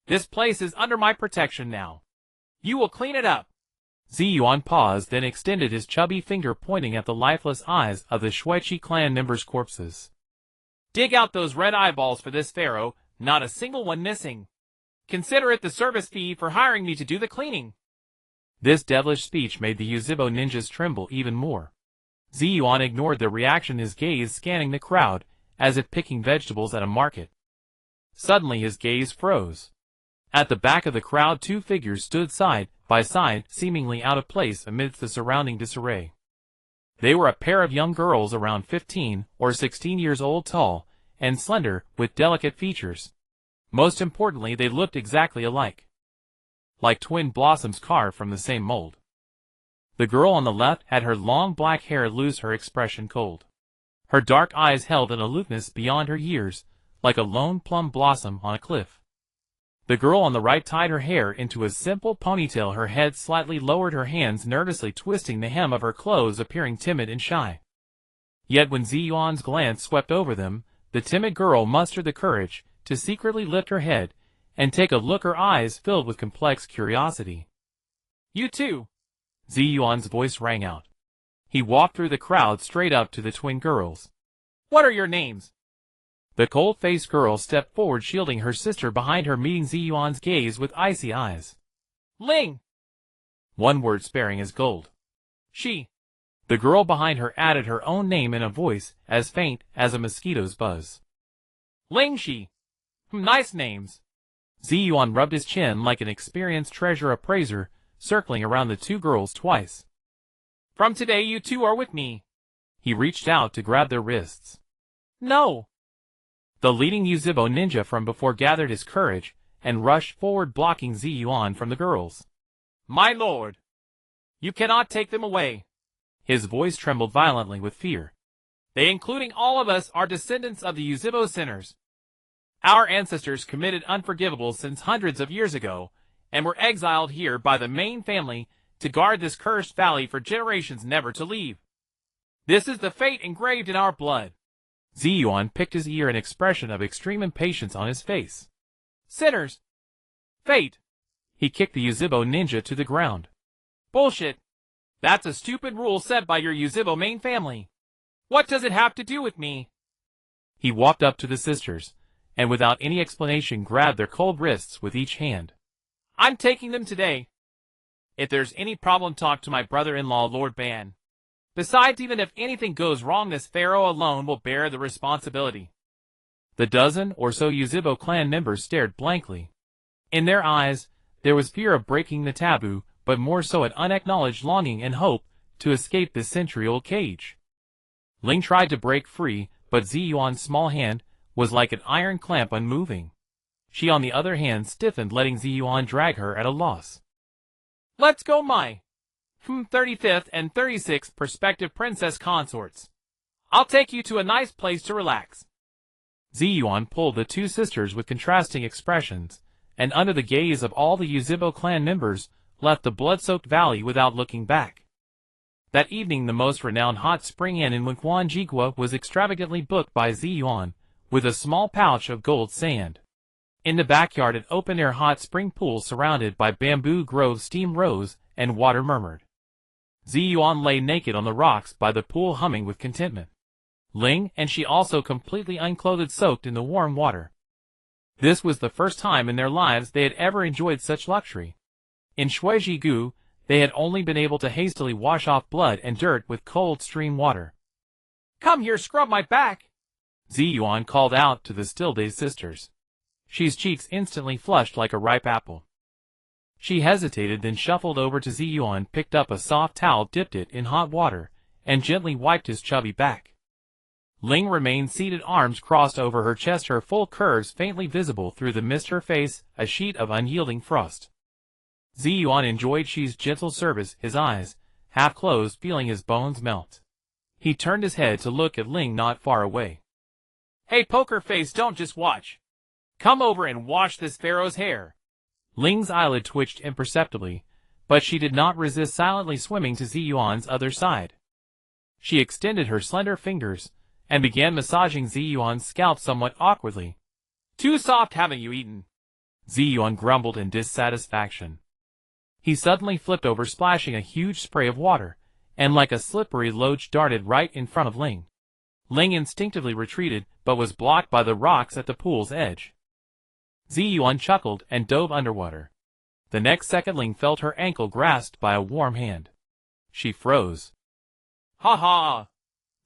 This place is under my protection now. You will clean it up. Zi Yuan paused, then extended his chubby finger, pointing at the lifeless eyes of the Shuichi clan members' corpses. Dig out those red eyeballs for this pharaoh, not a single one missing. Consider it the service fee for hiring me to do the cleaning. This devilish speech made the Yuzhibo ninjas tremble even more. Zi Yuan ignored their reaction, his gaze scanning the crowd, as if picking vegetables at a market. Suddenly his gaze froze. At the back of the crowd, two figures stood side by side, seemingly out of place amidst the surrounding disarray. They were a pair of young girls around 15 or 16 years old, tall and slender, with delicate features. Most importantly, they looked exactly alike. Like twin blossoms carved from the same mold. The girl on the left had her long black hair loose, her expression cold. Her dark eyes held an aloofness beyond her years, like a lone plum blossom on a cliff. The girl on the right tied her hair into a simple ponytail, her head slightly lowered, her hands nervously twisting the hem of her clothes, appearing timid and shy. Yet when Zi Yuan's glance swept over them, the timid girl mustered the courage to secretly lift her head and take a look, her eyes filled with complex curiosity. You too! Zi Yuan's voice rang out. He walked through the crowd straight up to the twin girls. What are your names? The cold-faced girl stepped forward, shielding her sister behind her, meeting Zi Yuan's gaze with icy eyes. Ling! One word sparing as gold. She. The girl behind her added her own name in a voice as faint as a mosquito's buzz. Ling Shi. Nice names. Zi Yuan rubbed his chin like an experienced treasure appraiser, circling around the two girls twice. From today you two are with me. He reached out to grab their wrists. No. The leading Yuzhibo ninja from before gathered his courage and rushed forward, blocking Zi Yuan from the girls. My lord! You cannot take them away. His voice trembled violently with fear. They, including all of us, are descendants of the Yuzhibo sinners. Our ancestors committed unforgivable sins hundreds of years ago, and were exiled here by the main family to guard this cursed valley for generations, never to leave. This is the fate engraved in our blood. Zi Yuan picked his ear, an expression of extreme impatience on his face. Sinners! Fate! He kicked the Yuzhibo ninja to the ground. Bullshit! That's a stupid rule set by your Yuzhibo main family. What does it have to do with me? He walked up to the sisters, and without any explanation grabbed their cold wrists with each hand. I'm taking them today. If there's any problem, talk to my brother-in-law, Lord Ban. Besides, even if anything goes wrong, this pharaoh alone will bear the responsibility. The dozen or so Yuzhibo clan members stared blankly. In their eyes, there was fear of breaking the taboo, but more so an unacknowledged longing and hope to escape this century-old cage. Ling tried to break free, but Zi Yuan's small hand was like an iron clamp, unmoving. She, on the other hand, stiffened, letting Zi Yuan drag her at a loss. Let's go, my 35th and 36th prospective princess consorts. I'll take you to a nice place to relax. Zi Yuan pulled the two sisters with contrasting expressions, and under the gaze of all the Yuzhibo clan members, left the blood-soaked valley without looking back. That evening, the most renowned hot spring inn in Wenquan was extravagantly booked by Zi Yuan, with a small pouch of gold sand. In the backyard, an open-air hot spring pool surrounded by bamboo groves steam rose and water murmured. Zi Yuan lay naked on the rocks by the pool, humming with contentment. Ling and she also completely unclothed, soaked in the warm water. This was the first time in their lives they had ever enjoyed such luxury. In Shuichi, they had only been able to hastily wash off blood and dirt with cold stream water. Come here, scrub my back! Zi Yuan called out to the still-dazed sisters. She's cheeks instantly flushed like a ripe apple. She hesitated, then shuffled over to Zi Yuan, picked up a soft towel, dipped it in hot water, and gently wiped his chubby back. Ling remained seated, arms crossed over her chest, her full curves faintly visible through the mist, her face a sheet of unyielding frost. Zi Yuan enjoyed Shi's gentle service, his eyes, half closed, feeling his bones melt. He turned his head to look at Ling not far away. Hey poker face, don't just watch. Come over and wash this pharaoh's hair. Ling's eyelid twitched imperceptibly, but she did not resist, silently swimming to Zi Yuan's other side. She extended her slender fingers and began massaging Zi Yuan's scalp somewhat awkwardly. Too soft, haven't you eaten? Zi Yuan grumbled in dissatisfaction. He suddenly flipped over, splashing a huge spray of water, and like a slippery loach darted right in front of Ling. Ling instinctively retreated, but was blocked by the rocks at the pool's edge. Zi Yuan chuckled and dove underwater. The next second Ling felt her ankle grasped by a warm hand. She froze. Ha ha!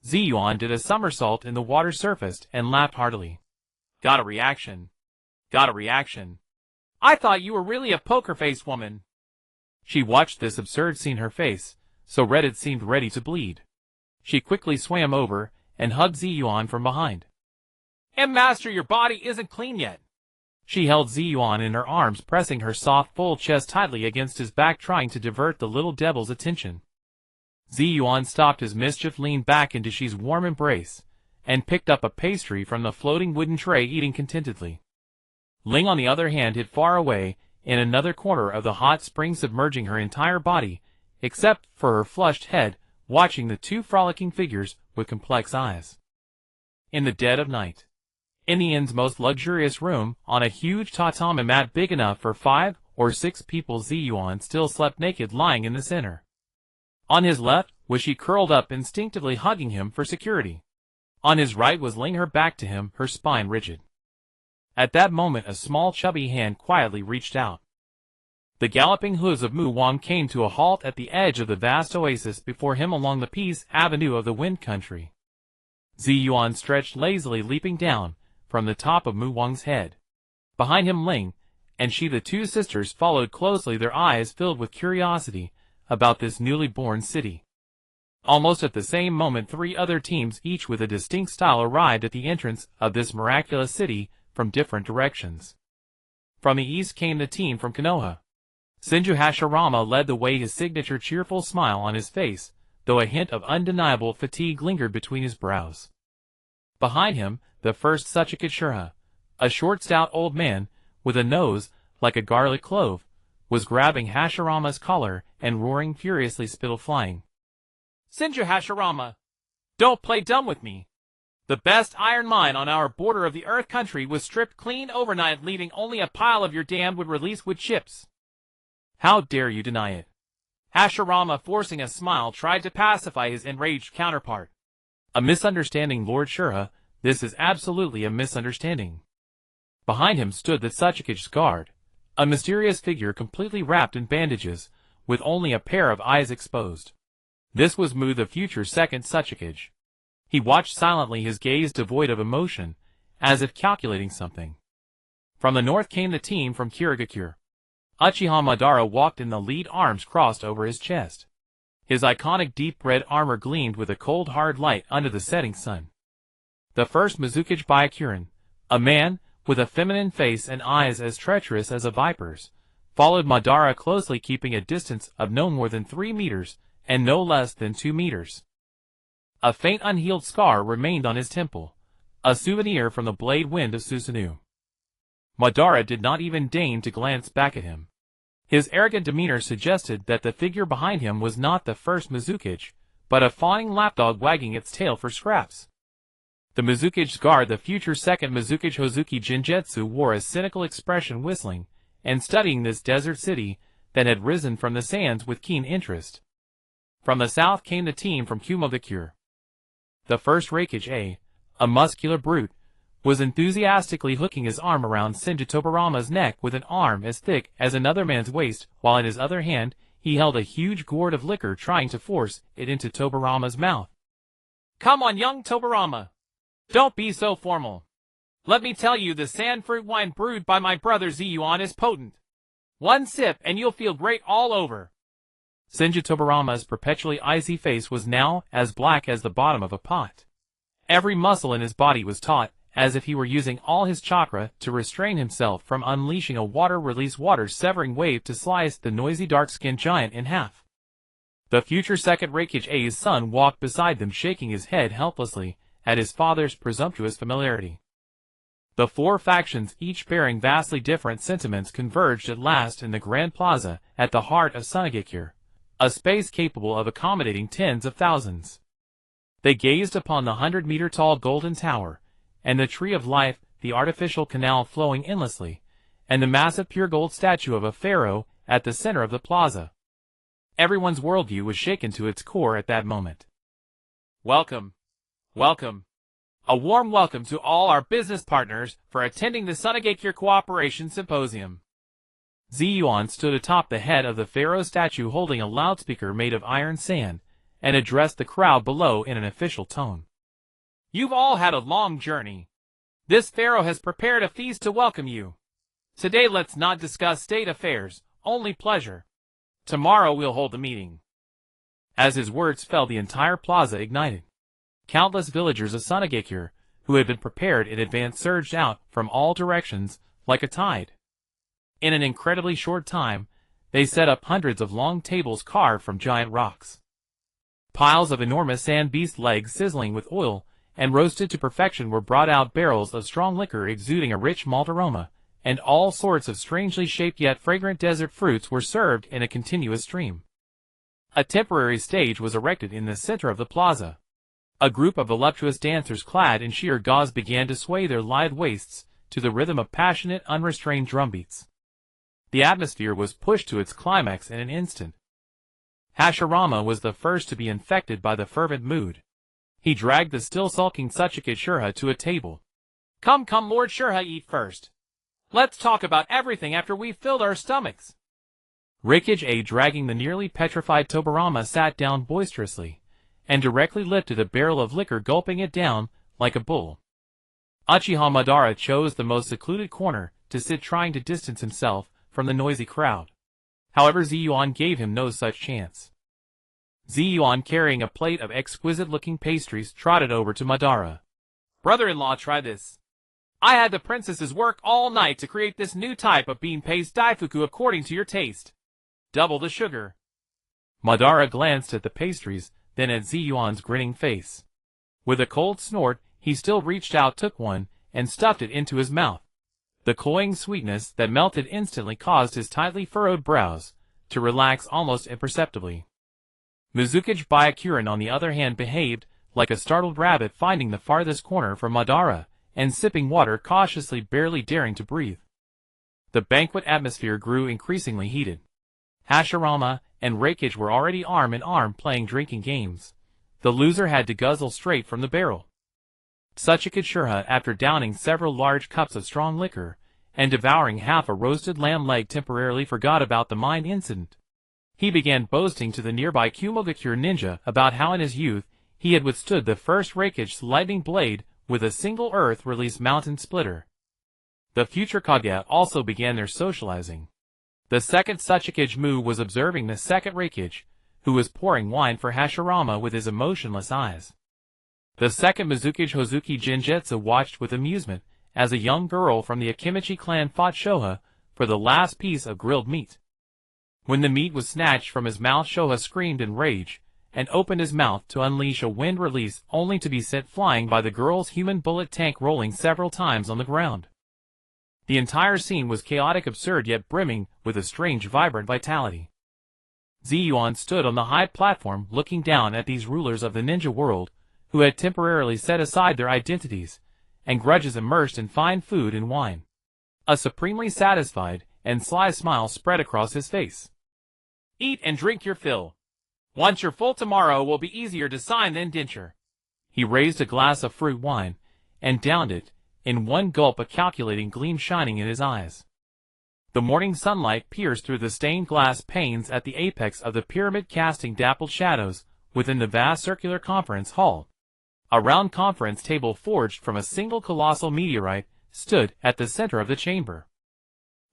Zi Yuan did a somersault in the water, surfaced, and laughed heartily. Got a reaction. Got a reaction. I thought you were really a poker-faced woman. She watched this absurd scene, her face, so red it seemed ready to bleed. She quickly swam over and hugged Zi Yuan from behind. Master, your body isn't clean yet. She held Zi Yuan in her arms, pressing her soft, full chest tightly against his back, trying to divert the little devil's attention. Zi Yuan stopped his mischief, leaned back into Shi's warm embrace, and picked up a pastry from the floating wooden tray, eating contentedly. Ling, on the other hand, hid far away in another corner of the hot spring, submerging her entire body, except for her flushed head, watching the two frolicking figures with complex eyes. In the dead of night, in the inn's most luxurious room, on a huge tatami mat big enough for 5 or 6 people, Zi Yuan still slept naked, lying in the center. On his left was Shi, curled up, instinctively hugging him for security. On his right was Ling, her back to him, her spine rigid. At that moment a small chubby hand quietly reached out. The galloping hooves of Mu Wang came to a halt at the edge of the vast oasis before him along the Peace Avenue of the Wind Country. Zi Yuan stretched lazily, leaping down from the top of Mu Wang's head. Behind him Ling and Shi, the two sisters, followed closely, their eyes filled with curiosity about this newly born city. Almost at the same moment 3 other teams, each with a distinct style, arrived at the entrance of this miraculous city from different directions. From the east came the team from Konoha. Senju Hashirama led the way, his signature cheerful smile on his face, though a hint of undeniable fatigue lingered between his brows. Behind him, the first Tsuchikage, a short stout old man, with a nose like a garlic clove, was grabbing Hashirama's collar and roaring furiously, spittle flying. Senju Hashirama, don't play dumb with me. The best iron mine on our border of the Earth Country was stripped clean overnight, leaving only a pile of your damned wood release wood chips. How dare you deny it? Hashirama, forcing a smile, tried to pacify his enraged counterpart. A misunderstanding, Lord Shura. This is absolutely a misunderstanding. Behind him stood the Tsuchikage's guard, a mysterious figure completely wrapped in bandages, with only a pair of eyes exposed. This was Mu, the future second Tsuchikage. He watched silently, his gaze devoid of emotion, as if calculating something. From the north came the team from Kirigakure. Uchiha Madara walked in the lead, arms crossed over his chest. His iconic deep red armor gleamed with a cold hard light under the setting sun. The first Mizukage Byakuren, a man with a feminine face and eyes as treacherous as a viper's, followed Madara closely, keeping a distance of no more than 3 meters and no less than 2 meters. A faint unhealed scar remained on his temple, a souvenir from the blade wind of Susanoo. Madara did not even deign to glance back at him. His arrogant demeanor suggested that the figure behind him was not the first Mizukage, but a fawning lapdog wagging its tail for scraps. The Mizukage's guard, the future second Mizukage Hozuki Jinjetsu, wore a cynical expression, whistling and studying this desert city that had risen from the sands with keen interest. From the south came the team from Kumogakure. The first Raikage, a muscular brute, was enthusiastically hooking his arm around Senju Tobarama's neck with an arm as thick as another man's waist, while in his other hand he held a huge gourd of liquor, trying to force it into Tobarama's mouth. Come on, young Tobarama. Don't be so formal. Let me tell you, the sand fruit wine brewed by my brother Zi Yuan is potent. One sip and you'll feel great all over. Senju Tobarama's perpetually icy face was now as black as the bottom of a pot. Every muscle in his body was taut, as if he were using all his chakra to restrain himself from unleashing a water-severing wave to slice the noisy dark-skinned giant in half. The future second Reikige's son walked beside them, shaking his head helplessly at his father's presumptuous familiarity. The four factions, each bearing vastly different sentiments, converged at last in the Grand Plaza at the heart of Sunagekure, a space capable of accommodating tens of thousands. They gazed upon the 100-meter-tall golden tower, and the tree of life, the artificial canal flowing endlessly, and the massive pure gold statue of a pharaoh at the center of the plaza. Everyone's worldview was shaken to its core at that moment. Welcome. Welcome. A warm welcome to all our business partners for attending the Sunagekure Cooperation Symposium. Zi Yuan stood atop the head of the pharaoh statue holding a loudspeaker made of iron sand, and addressed the crowd below in an official tone. You've all had a long journey. This pharaoh has prepared a feast to welcome you. Today let's not discuss state affairs, only pleasure. Tomorrow we'll hold a meeting. As his words fell, the entire plaza ignited. Countless villagers of Sunagekure, who had been prepared in advance, surged out from all directions like a tide. In an incredibly short time, they set up hundreds of long tables carved from giant rocks. Piles of enormous sand beast legs sizzling with oil and roasted to perfection were brought out, barrels of strong liquor exuding a rich malt aroma, and all sorts of strangely shaped yet fragrant desert fruits were served in a continuous stream. A temporary stage was erected in the center of the plaza. A group of voluptuous dancers clad in sheer gauze began to sway their lithe waists to the rhythm of passionate, unrestrained drumbeats. The atmosphere was pushed to its climax in an instant. Hashirama was the first to be infected by the fervent mood. He dragged the still sulking Tsuchikage to a table. Come, Lord Shurha, eat first. Let's talk about everything after we've filled our stomachs. Reikage, dragging the nearly petrified Tobarama, sat down boisterously, and directly lifted a barrel of liquor, gulping it down like a bull. Uchiha Madara chose the most secluded corner to sit, trying to distance himself from the noisy crowd. However, Zi Yuan gave him no such chance. Zi Yuan, carrying a plate of exquisite-looking pastries, trotted over to Madara. Brother-in-law, try this. I had the princesses work all night to create this new type of bean paste daifuku according to your taste. Double the sugar. Madara glanced at the pastries, then at Zi Yuan's grinning face. With a cold snort, he still reached out, took one, and stuffed it into his mouth. The cloying sweetness that melted instantly caused his tightly furrowed brows to relax almost imperceptibly. Mizukage Byakuren, on the other hand, behaved like a startled rabbit, finding the farthest corner from Madara and sipping water cautiously, barely daring to breathe. The banquet atmosphere grew increasingly heated. Hashirama and Reikage were already arm in arm playing drinking games. The loser had to guzzle straight from the barrel. Tsuchikage, after downing several large cups of strong liquor and devouring half a roasted lamb leg, temporarily forgot about the mine incident. He began boasting to the nearby Kumogakure ninja about how in his youth he had withstood the first Reikage's lightning blade with a single earth-release mountain splitter. The future Kage also began their socializing. The second Tsuchikage was observing the second Reikage, who was pouring wine for Hashirama with his emotionless eyes. The second Mizukage Hozuki Jinjetsu watched with amusement as a young girl from the Akimichi clan fought Shoha for the last piece of grilled meat. When the meat was snatched from his mouth, Shoha screamed in rage and opened his mouth to unleash a wind release, only to be sent flying by the girl's human bullet tank, rolling several times on the ground. The entire scene was chaotic, absurd, yet brimming with a strange, vibrant vitality. Zi Yuan stood on the high platform, looking down at these rulers of the ninja world, who had temporarily set aside their identities and grudges, immersed in fine food and wine. A supremely satisfied and sly smile spread across his face. Eat and drink your fill. Once you're full, tomorrow will be easier to sign than denture. He raised a glass of fruit wine and downed it in one gulp, a calculating gleam shining in his eyes. The morning sunlight pierced through the stained glass panes at the apex of the pyramid, casting dappled shadows within the vast circular conference hall. A round conference table forged from a single colossal meteorite stood at the center of the chamber.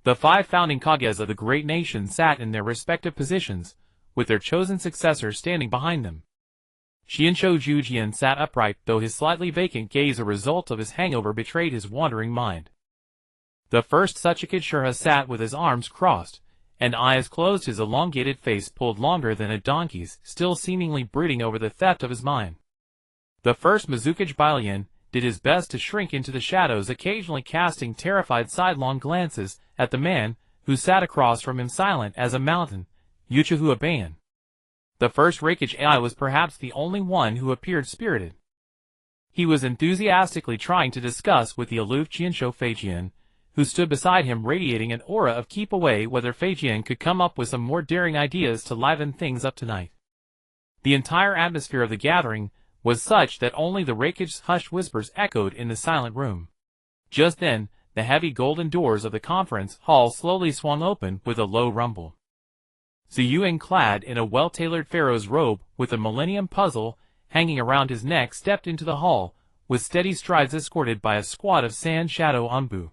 The 5 founding Kages of the great nation sat in their respective positions, with their chosen successors standing behind them. Jian Jujian sat upright, though his slightly vacant gaze, a result of his hangover, betrayed his wandering mind. The first Sachikid sat with his arms crossed and eyes closed, his elongated face pulled longer than a donkey's, still seemingly brooding over the theft of his mind. The first Mizukage Bailan did his best to shrink into the shadows, occasionally casting terrified sidelong glances at the man who sat across from him, silent as a mountain, Uchiha Ban. The first Raikage AI was perhaps the only one who appeared spirited. He was enthusiastically trying to discuss with the aloof Jinsho Feijian, who stood beside him, radiating an aura of keep away, whether Feijian could come up with some more daring ideas to liven things up tonight. The entire atmosphere of the gathering was such that only the Raikage's hushed whispers echoed in the silent room. Just then, the heavy golden doors of the conference hall slowly swung open with a low rumble. Zi Yuan, clad in a well-tailored pharaoh's robe with a millennium puzzle hanging around his neck, stepped into the hall with steady strides, escorted by a squad of sand shadow Anbu.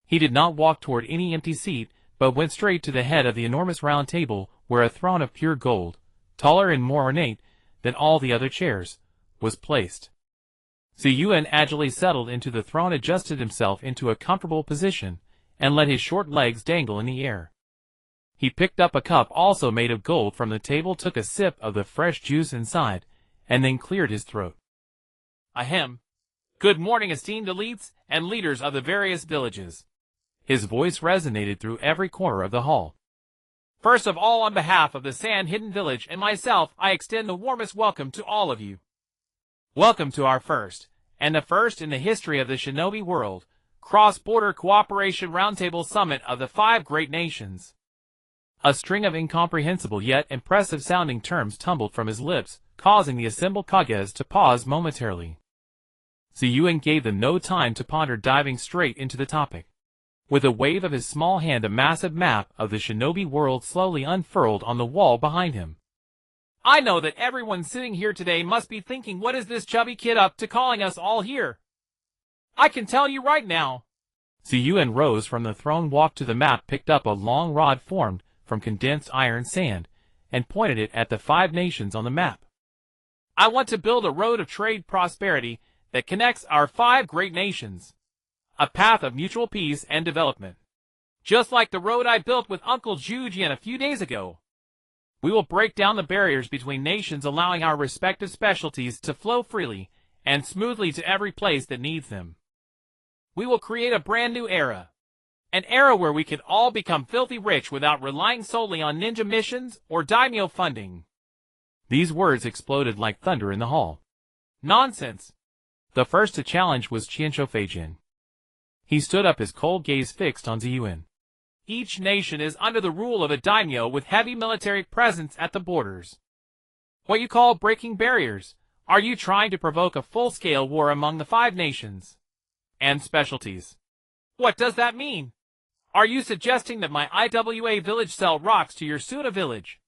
He did not walk toward any empty seat, but went straight to the head of the enormous round table where a throne of pure gold, taller and more ornate than all the other chairs, was placed. Zi Yuan agilely settled into the throne, adjusted himself into a comfortable position, and let his short legs dangle in the air. He picked up a cup also made of gold from the table, took a sip of the fresh juice inside, and then cleared his throat. Ahem. Good morning, esteemed elites and leaders of the various villages. His voice resonated through every corner of the hall. First of all, on behalf of the Sand Hidden Village and myself, I extend the warmest welcome to all of you. Welcome to our first, and the first in the history of the Shinobi world, Cross-Border Cooperation Roundtable Summit of the 5 Great Nations. A string of incomprehensible yet impressive-sounding terms tumbled from his lips, causing the assembled Kages to pause momentarily. Zi Yuan gave them no time to ponder, diving straight into the topic. With a wave of his small hand, a massive map of the Shinobi world slowly unfurled on the wall behind him. I know that everyone sitting here today must be thinking, what is this chubby kid up to calling us all here? I can tell you right now. Zi Yuan rose from the throne, walked to the map, picked up a long rod formed from condensed iron sand, and pointed it at the 5 nations on the map. I want to build a road of trade prosperity that connects our 5 great nations. A path of mutual peace and development. Just like the road I built with Uncle Jujian a few days ago. We will break down the barriers between nations, allowing our respective specialties to flow freely and smoothly to every place that needs them. We will create a brand new era. An era where we can all become filthy rich without relying solely on ninja missions or daimyo funding. These words exploded like thunder in the hall. Nonsense. The first to challenge was Jinsho Feijian. He stood up, his cold gaze fixed on Zi Yuan. Each nation is under the rule of a daimyo with heavy military presence at the borders. What you call breaking barriers? Are you trying to provoke a full-scale war among the 5 nations? And specialties. What does that mean? Are you suggesting that my IWA village sell rocks to your Suna village?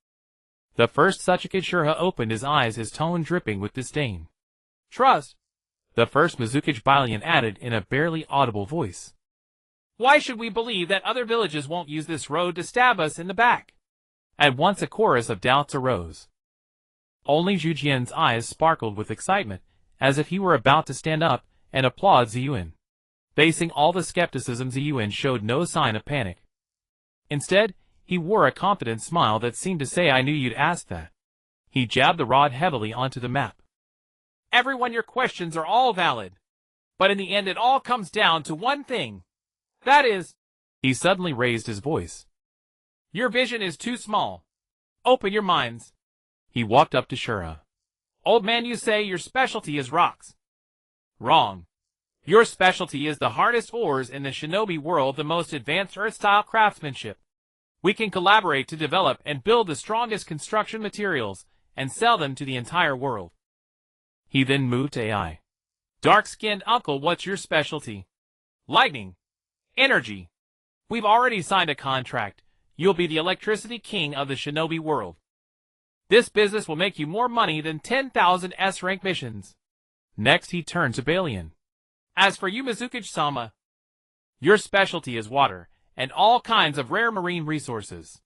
The first Sachikid opened his eyes, his tone dripping with disdain. Trust. The first Mizukage Bailan added in a barely audible voice. Why should we believe that other villages won't use this road to stab us in the back? At once a chorus of doubts arose. Only Jujian's eyes sparkled with excitement, as if he were about to stand up and applaud Zi Yuan. Facing all the skepticism, Zi Yuan showed no sign of panic. Instead, he wore a confident smile that seemed to say, I knew you'd ask that. He jabbed the rod heavily onto the map. Everyone, your questions are all valid. But in the end, it all comes down to one thing. That is... He suddenly raised his voice. Your vision is too small. Open your minds. He walked up to Shura. Old man, you say your specialty is rocks. Wrong. Your specialty is the hardest ores in the shinobi world, the most advanced earth-style craftsmanship. We can collaborate to develop and build the strongest construction materials and sell them to the entire world. He then moved to AI. Dark-skinned uncle, what's your specialty? Lightning. Energy. We've already signed a contract. You'll be the electricity king of the shinobi world. This business will make you more money than 10,000 S-rank missions. Next he turned to Balian. As for you, Mizukage-sama, your specialty is water and all kinds of rare marine resources.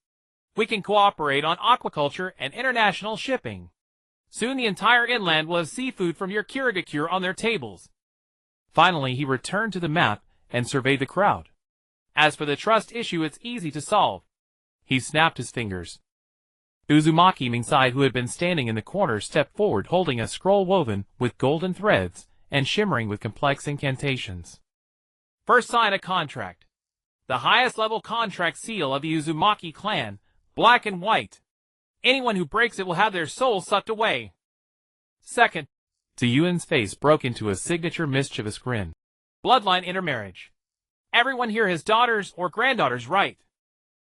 We can cooperate on aquaculture and international shipping. Soon the entire inland will have seafood from your Kirigakure on their tables. Finally, he returned to the map and surveyed the crowd. As for the trust issue, it's easy to solve. He snapped his fingers. Uzumaki Mingsai, who had been standing in the corner, stepped forward holding a scroll woven with golden threads and shimmering with complex incantations. First, sign a contract. The highest level contract seal of the Uzumaki clan, black and white. Anyone who breaks it will have their soul sucked away. Second, Zi Yuan's face broke into a signature mischievous grin. Bloodline intermarriage. Everyone here has daughters or granddaughters, right?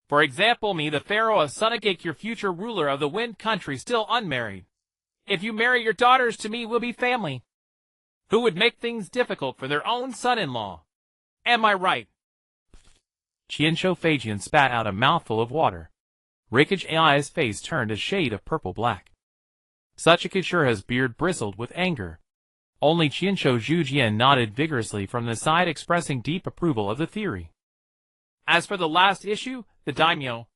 For example, me, the Pharaoh of Sunagake, your future ruler of the Wind Country, still unmarried. If you marry your daughters to me, we'll be family. Who would make things difficult for their own son-in-law? Am I right? Qianshou Feijian spat out a mouthful of water. Rikage AI's face turned a shade of purple-black. Suchikachura's beard bristled with anger. Only Qianshou Zhujian nodded vigorously from the side, expressing deep approval of the theory. As for the last issue, the daimyo.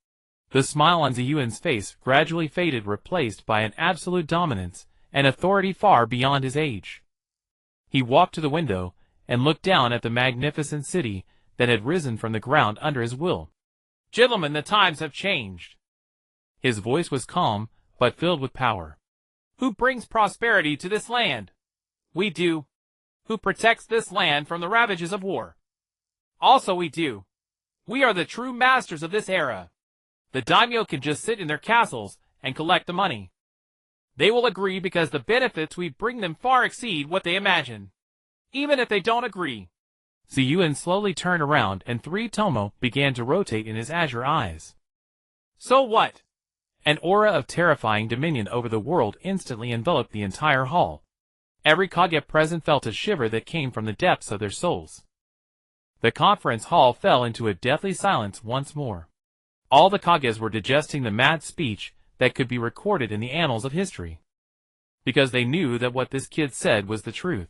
The smile on Zi Yuan's face gradually faded, replaced by an absolute dominance and authority far beyond his age. He walked to the window and looked down at the magnificent city that had risen from the ground under his will. Gentlemen, the times have changed. His voice was calm, but filled with power. Who brings prosperity to this land? We do. Who protects this land from the ravages of war? Also we do. We are the true masters of this era. The daimyo can just sit in their castles and collect the money. They will agree because the benefits we bring them far exceed what they imagine. Even if they don't agree. Zi Yuan slowly turned around and Three-Tomoe began to rotate in his azure eyes. So what? An aura of terrifying dominion over the world instantly enveloped the entire hall. Every Kage present felt a shiver that came from the depths of their souls. The conference hall fell into a deathly silence once more. All the Kages were digesting the mad speech that could be recorded in the annals of history. Because they knew that what this kid said was the truth.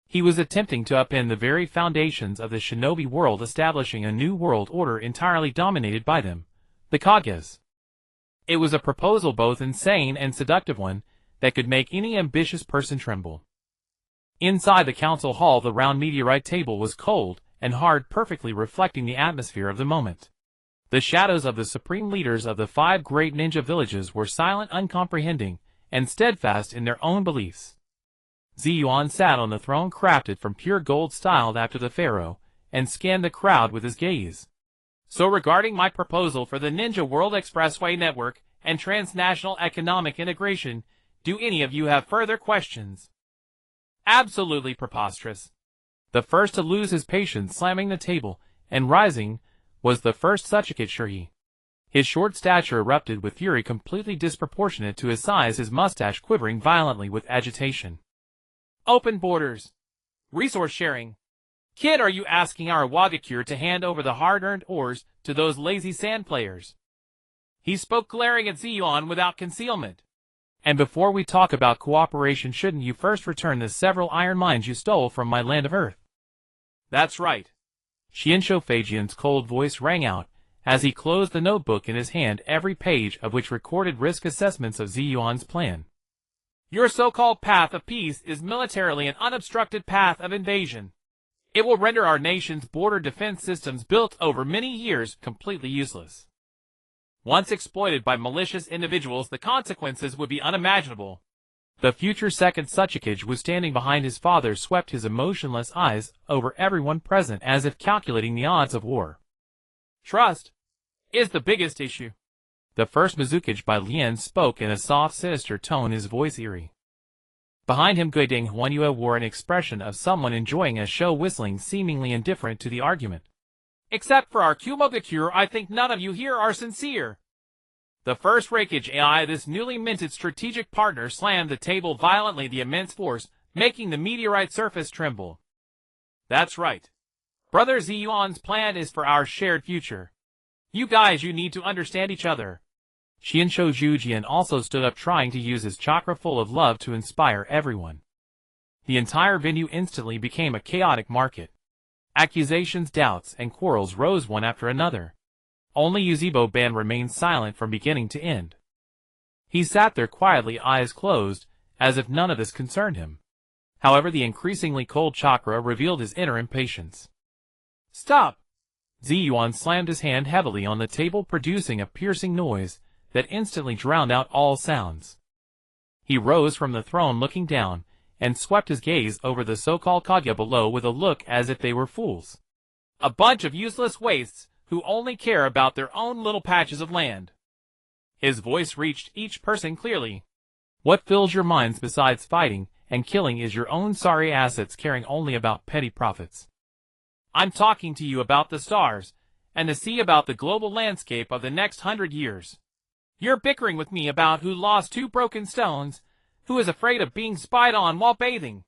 He was attempting to upend the very foundations of the shinobi world, establishing a new world order entirely dominated by them, the Kages. It was a proposal both insane and seductive one that could make any ambitious person tremble. Inside the council hall, the round meteorite table was cold and hard, perfectly reflecting the atmosphere of the moment. The shadows of the supreme leaders of the 5 great ninja villages were silent, uncomprehending, and steadfast in their own beliefs. Zi Yuan sat on the throne crafted from pure gold styled after the pharaoh, and scanned the crowd with his gaze. So regarding my proposal for the Ninja World Expressway Network and transnational economic integration, do any of you have further questions? Absolutely preposterous. The first to lose his patience, slamming the table and rising, was the first Suchikachuri. His short stature erupted with fury completely disproportionate to his size, his mustache quivering violently with agitation. Open borders. Resource sharing. Kid, are you asking our Wagakure to hand over the hard-earned ores to those lazy sand players? He spoke, glaring at Zi Yuan without concealment. And before we talk about cooperation, shouldn't you first return the several iron mines you stole from my land of Earth? That's right. Qianshou Feijian's cold voice rang out as he closed the notebook in his hand, every page of which recorded risk assessments of Zi Yuan's plan. Your so-called path of peace is militarily an unobstructed path of invasion. It will render our nation's border defense systems built over many years completely useless. Once exploited by malicious individuals, the consequences would be unimaginable. The future second Suchikage was standing behind his father, swept his emotionless eyes over everyone present as if calculating the odds of war. Trust is the biggest issue. The first Mizukage by Lian spoke in a soft, sinister tone, his voice eerie. Behind him, Guiding Huanyue wore an expression of someone enjoying a show, whistling, seemingly indifferent to the argument. Except for our Kumogakure, I think none of you here are sincere. The first Reikage AI, this newly minted strategic partner, slammed the table violently, the immense force making the meteorite surface tremble. That's right. Brother Zi Yuan's plan is for our shared future. You guys, you need to understand each other. Qianshou Zhujian also stood up, trying to use his chakra full of love to inspire everyone. The entire venue instantly became a chaotic market. Accusations, doubts, and quarrels rose one after another. Only Yuzebo Ban remained silent from beginning to end. He sat there quietly, eyes closed, as if none of this concerned him. However, the increasingly cold chakra revealed his inner impatience. Stop! Zi Yuan slammed his hand heavily on the table, producing a piercing noise that instantly drowned out all sounds. He rose from the throne, looking down, and swept his gaze over the so-called Kage below with a look as if they were fools. A bunch of useless wastes who only care about their own little patches of land. His voice reached each person clearly. What fills your minds besides fighting and killing is your own sorry assets caring only about petty profits. I'm talking to you about the stars, and the sea, about the global landscape of the next 100 years. You're bickering with me about who lost 2 broken stones, who is afraid of being spied on while bathing.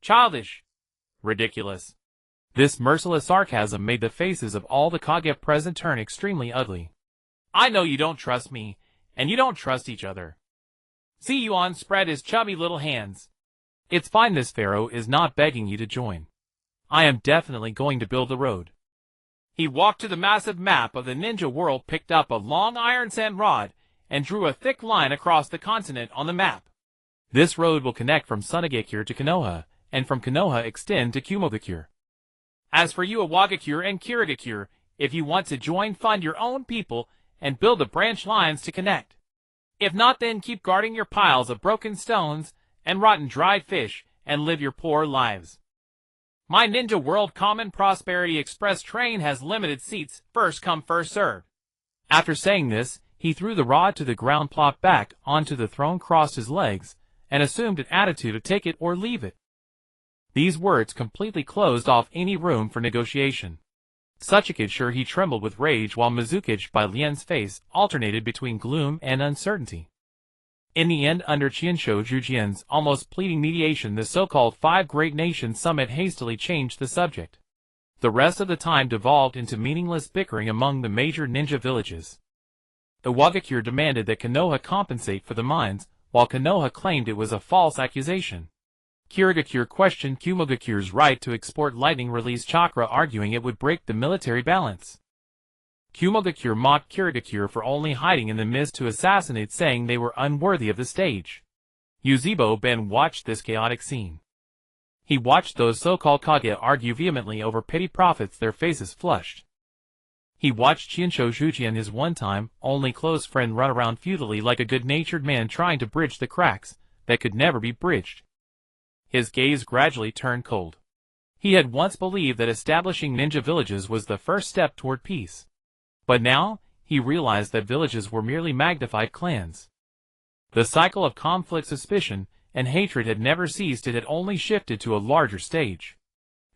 Childish. Ridiculous. This merciless sarcasm made the faces of all the Kage present turn extremely ugly. I know you don't trust me, and you don't trust each other. Zi Yuan spread his chubby little hands. It's fine, this pharaoh is not begging you to join. I am definitely going to build the road. He walked to the massive map of the ninja world, picked up a long iron sand rod, and drew a thick line across the continent on the map. This road will connect from Sunagakure to Konoha, and from Konoha extend to Kumogakure. As for you, Awagakure and Kirigakure, if you want to join, find your own people and build the branch lines to connect. If not, then keep guarding your piles of broken stones and rotten dried fish and live your poor lives. My Ninja World Common Prosperity Express train has limited seats, first come first served. After saying this, he threw the rod to the ground, plopped back onto the throne, crossed his legs, and assumed an attitude of take it or leave it. These words completely closed off any room for negotiation. Suchikage sure he trembled with rage, while Mizukage by Lien's face alternated between gloom and uncertainty. In the end, under Qianshou Zhujian's almost pleading mediation, the so-called 5 Great Nations Summit hastily changed the subject. The rest of the time devolved into meaningless bickering among the major ninja villages. Awagakure demanded that Konoha compensate for the mines, while Konoha claimed it was a false accusation. Kirigakure questioned Kumogakure's right to export lightning-release chakra, arguing it would break the military balance. Kumogakure mocked Kirigakure for only hiding in the mist to assassinate, saying they were unworthy of the stage. Yuzebo Ben watched this chaotic scene. He watched those so-called Kage argue vehemently over petty profits, their faces flushed. He watched Qianshou Zhujian, his one-time, only close friend, run around futilely like a good-natured man trying to bridge the cracks that could never be bridged. His gaze gradually turned cold. He had once believed that establishing ninja villages was the first step toward peace. But now, he realized that villages were merely magnified clans. The cycle of conflict, suspicion, and hatred had never ceased, it had only shifted to a larger stage.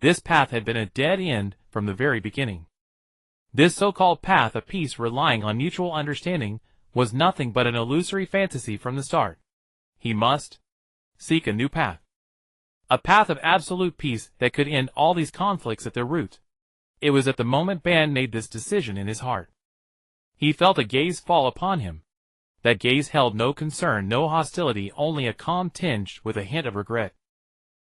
This path had been a dead end from the very beginning. This so-called path of peace, relying on mutual understanding, was nothing but an illusory fantasy from the start. He must seek a new path. A path of absolute peace that could end all these conflicts at their root. It was at the moment Ban made this decision in his heart. He felt a gaze fall upon him. That gaze held no concern, no hostility, only a calm tinged with a hint of regret.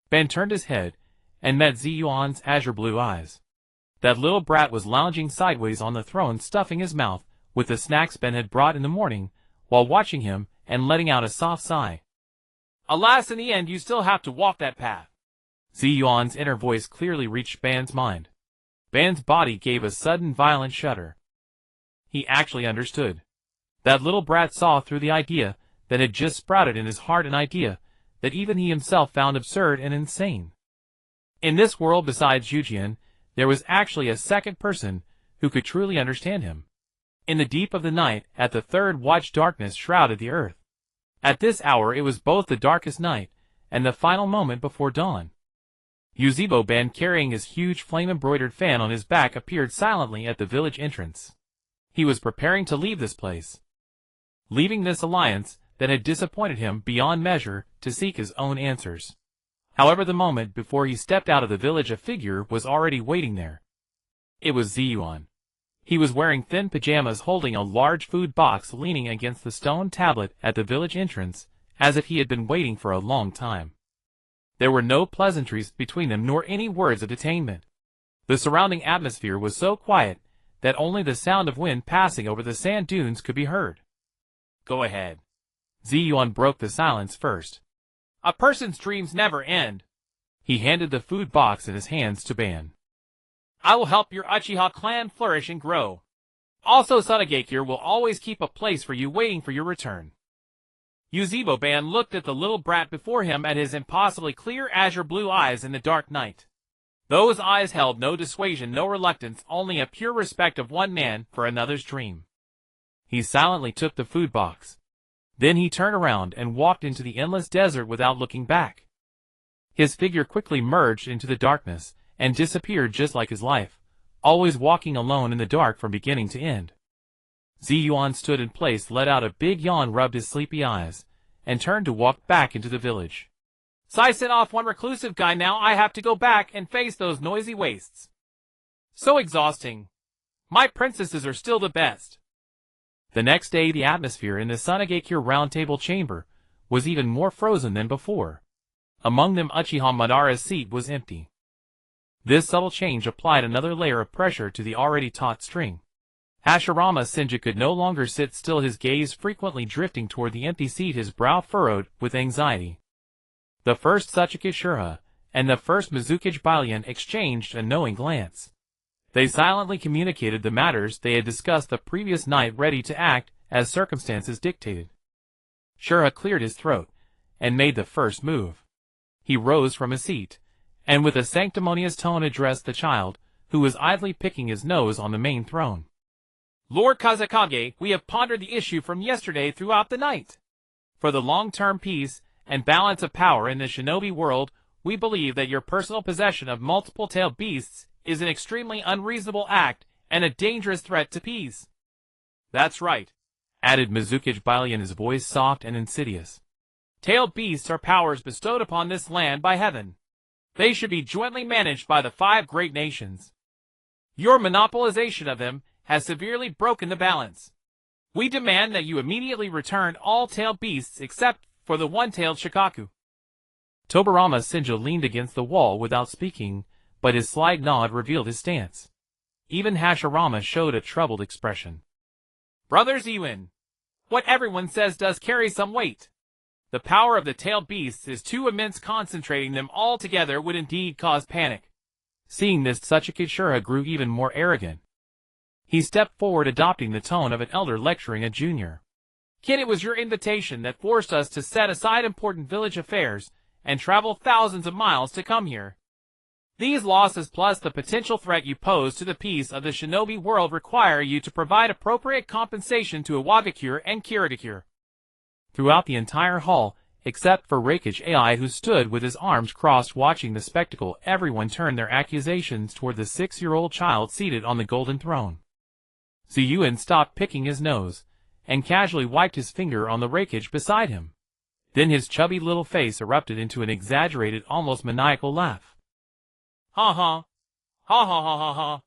Ben turned his head and met Zi Yuan's azure blue eyes. That little brat was lounging sideways on the throne, stuffing his mouth with the snacks Ben had brought in the morning, while watching him and letting out a soft sigh. Alas, in the end you still have to walk that path. Zi Yuan's inner voice clearly reached Ban's mind. Ban's body gave a sudden violent shudder. He actually understood. That little brat saw through the idea that had just sprouted in his heart, an idea that even he himself found absurd and insane. In this world besides Zhujian, there was actually a second person who could truly understand him. In the deep of the night, at the third watch, darkness shrouded the earth. At this hour it was both the darkest night and the final moment before dawn. Yuzebo Ben, carrying his huge flame-embroidered fan on his back, appeared silently at the village entrance. He was preparing to leave this place, leaving this alliance that had disappointed him beyond measure, to seek his own answers. However, the moment before he stepped out of the village, a figure was already waiting there. It was Zi Yuan. He was wearing thin pajamas, holding a large food box, leaning against the stone tablet at the village entrance, as if he had been waiting for a long time. There were no pleasantries between them, nor any words of detainment. The surrounding atmosphere was so quiet that only the sound of wind passing over the sand dunes could be heard. Go ahead. Zi Yuan broke the silence first. A person's dreams never end. He handed the food box in his hands to Ban. I will help your Uchiha clan flourish and grow. Also, Sunagakure will always keep a place for you waiting for your return. Yuzebo Ban looked at the little brat before him at his impossibly clear azure blue eyes in the dark night. Those eyes held no dissuasion, no reluctance, only a pure respect of one man for another's dream. He silently took the food box. Then he turned around and walked into the endless desert without looking back. His figure quickly merged into the darkness and disappeared just like his life, always walking alone in the dark from beginning to end. Zi Yuan stood in place, let out a big yawn, rubbed his sleepy eyes, and turned to walk back into the village. I sent off one reclusive guy, now I have to go back and face those noisy wastes. So exhausting. My princesses are still the best. The next day the atmosphere in the Sunagakure round table chamber was even more frozen than before. Among them Uchiha Madara's seat was empty. This subtle change applied another layer of pressure to the already taut string. Hashirama Senju could no longer sit still, his gaze frequently drifting toward the empty seat, his brow furrowed with anxiety. The first Tsuchikage and the first Mizukage Bailan exchanged a knowing glance. They silently communicated the matters they had discussed the previous night, ready to act as circumstances dictated. Shura cleared his throat and made the first move. He rose from his seat, and with a sanctimonious tone addressed the child, who was idly picking his nose on the main throne. Lord Kazekage, we have pondered the issue from yesterday throughout the night. For the long-term peace and balance of power in the shinobi world, we believe that your personal possession of multiple-tailed beasts is an extremely unreasonable act and a dangerous threat to peace. That's right, added Mizukage Bailan, his voice soft and insidious. Tailed beasts are powers bestowed upon this land by heaven. They should be jointly managed by the 5 great nations. Your monopolization of them has severely broken the balance. We demand that you immediately return all tailed beasts except for the one-tailed Shikaku. Tobirama Senju leaned against the wall without speaking, but his slight nod revealed his stance. Even Hashirama showed a troubled expression. Brother Zi Yuan, what everyone says does carry some weight. The power of the tailed beasts is too immense, concentrating them all together would indeed cause panic. Seeing this, Tsuchikage grew even more arrogant. He stepped forward, adopting the tone of an elder lecturing a junior. Kid, it was your invitation that forced us to set aside important village affairs and travel thousands of miles to come here. These losses plus the potential threat you pose to the peace of the shinobi world require you to provide appropriate compensation to Iwagakure and Kirigakure. Throughout the entire hall, except for Reikage Ai, who stood with his arms crossed watching the spectacle, everyone turned their accusations toward the 6-year-old child seated on the golden throne. Zi Yuan stopped picking his nose, and casually wiped his finger on the Reikage beside him. Then his chubby little face erupted into an exaggerated, almost maniacal laugh. Ha ha. Ha ha ha ha ha.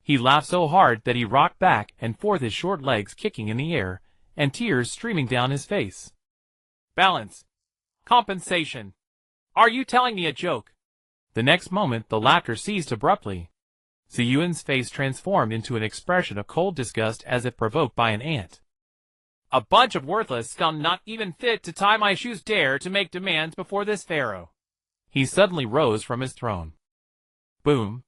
He laughed so hard that he rocked back and forth, his short legs kicking in the air, and tears streaming down his face. Balance. Compensation. Are you telling me a joke? The next moment the laughter ceased abruptly. Zi Yuan's face transformed into an expression of cold disgust, as if provoked by an ant. A bunch of worthless scum not even fit to tie my shoes dare to make demands before this pharaoh. He suddenly rose from his throne. Boom.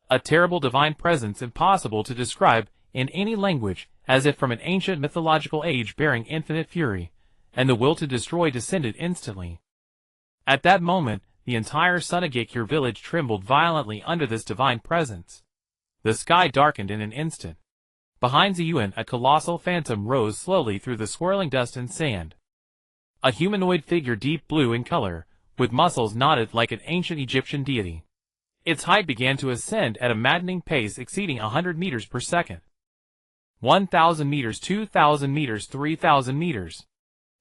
A terrible divine presence impossible to describe in any language, as if from an ancient mythological age, bearing infinite fury, and the will to destroy descended instantly. At that moment, the entire Sunagakure village trembled violently under this divine presence. The sky darkened in an instant. Behind Zi Yuan, a colossal phantom rose slowly through the swirling dust and sand. A humanoid figure, deep blue in color, with muscles knotted like an ancient Egyptian deity. Its height began to ascend at a maddening pace exceeding 100 meters per second. 1,000 meters, 2,000 meters, 3,000 meters.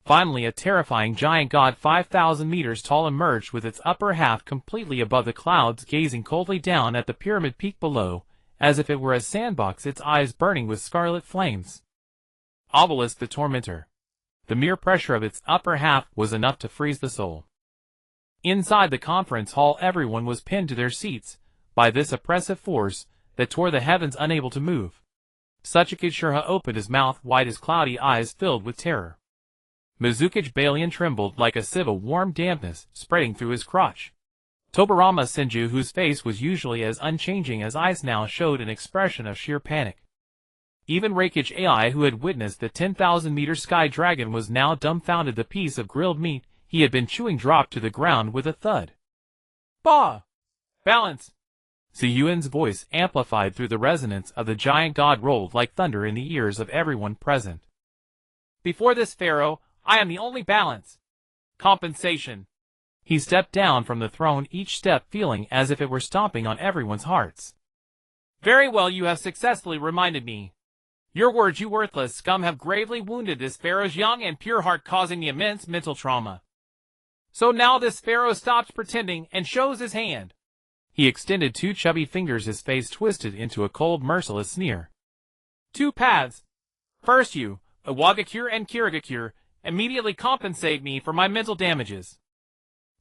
Finally, a terrifying giant god 5,000 meters tall emerged, with its upper half completely above the clouds, gazing coldly down at the pyramid peak below, as if it were a sandbox, its eyes burning with scarlet flames. Obelisk the Tormentor. The mere pressure of its upper half was enough to freeze the soul. Inside the conference hall, everyone was pinned to their seats by this oppressive force that tore the heavens, unable to move. Tsuchikage opened his mouth wide, his cloudy eyes filled with terror. Mizukage Balian trembled like a sieve of warm dampness spreading through his crotch. Tobirama Senju, whose face was usually as unchanging as ice, now showed an expression of sheer panic. Even Raikage AI, who had witnessed the 10,000-meter sky dragon, was now dumbfounded. The piece of grilled meat he had been chewing dropped to the ground with a thud. Bah! Balance! Zi Yuan's voice, amplified through the resonance of the giant god, rolled like thunder in the ears of everyone present. Before this pharaoh, I am the only balance. Compensation. He stepped down from the throne, each step feeling as if it were stomping on everyone's hearts. Very well, you have successfully reminded me. Your words, you worthless scum, have gravely wounded this pharaoh's young and pure heart, causing me immense mental trauma. So now this pharaoh stops pretending and shows his hand. He extended two chubby fingers, his face twisted into a cold, merciless sneer. Two paths. First, you, Iwagakure and Kirigakure, immediately compensate me for my mental damages.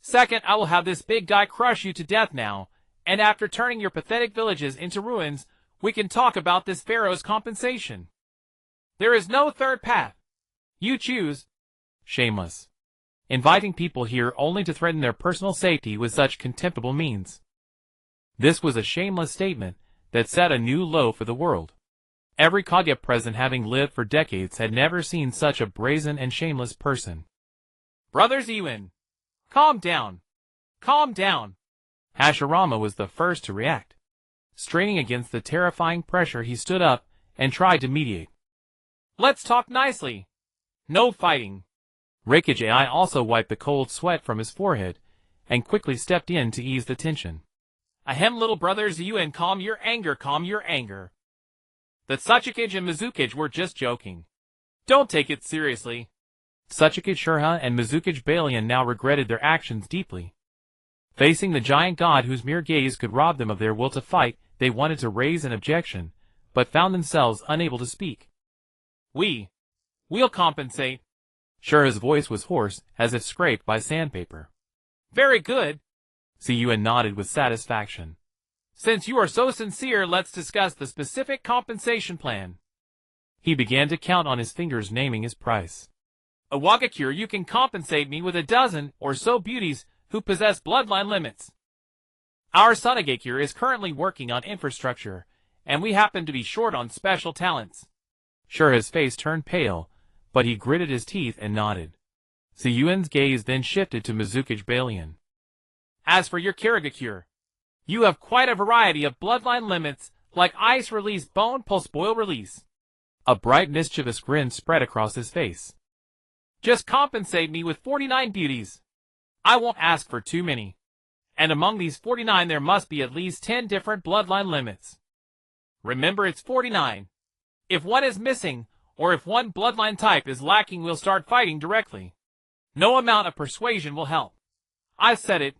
Second, I will have this big guy crush you to death now, and after turning your pathetic villages into ruins, we can talk about this pharaoh's compensation. There is no third path. You choose. Shameless. Inviting people here only to threaten their personal safety with such contemptible means. This was a shameless statement that set a new low for the world. Every Kage present, having lived for decades, had never seen such a brazen and shameless person. Brother Zi Yuan, calm down. Calm down. Hashirama was the first to react. Straining against the terrifying pressure, he stood up and tried to mediate. Let's talk nicely. No fighting. Raikage AI also wiped the cold sweat from his forehead and quickly stepped in to ease the tension. Ahem, little brother Zi Yuan, calm your anger, calm your anger. The Tsuchikage and Mizukage were just joking. Don't take it seriously. Tsuchikage Shurha and Mizukage Balian now regretted their actions deeply. Facing the giant god whose mere gaze could rob them of their will to fight, they wanted to raise an objection, but found themselves unable to speak. We'll compensate. Shurha's voice was hoarse, as if scraped by sandpaper. Very good. Zi Yuan nodded with satisfaction. Since you are so sincere, let's discuss the specific compensation plan. He began to count on his fingers, naming his price. Iwagakure, you can compensate me with a dozen or so beauties who possess bloodline limits. Our Sunagakure is currently working on infrastructure, and we happen to be short on special talents. Shurha's face turned pale, but he gritted his teeth and nodded. Zi Yuan's gaze then shifted to Mizukage Balian. As for your Kirigakure, you have quite a variety of bloodline limits, like ice release, bone pulse, boil release. A bright, mischievous grin spread across his face. Just compensate me with 49 beauties. I won't ask for too many. And among these 49 there must be at least 10 different bloodline limits. Remember, it's 49. If one is missing, or if one bloodline type is lacking, we'll start fighting directly. No amount of persuasion will help. I've said it.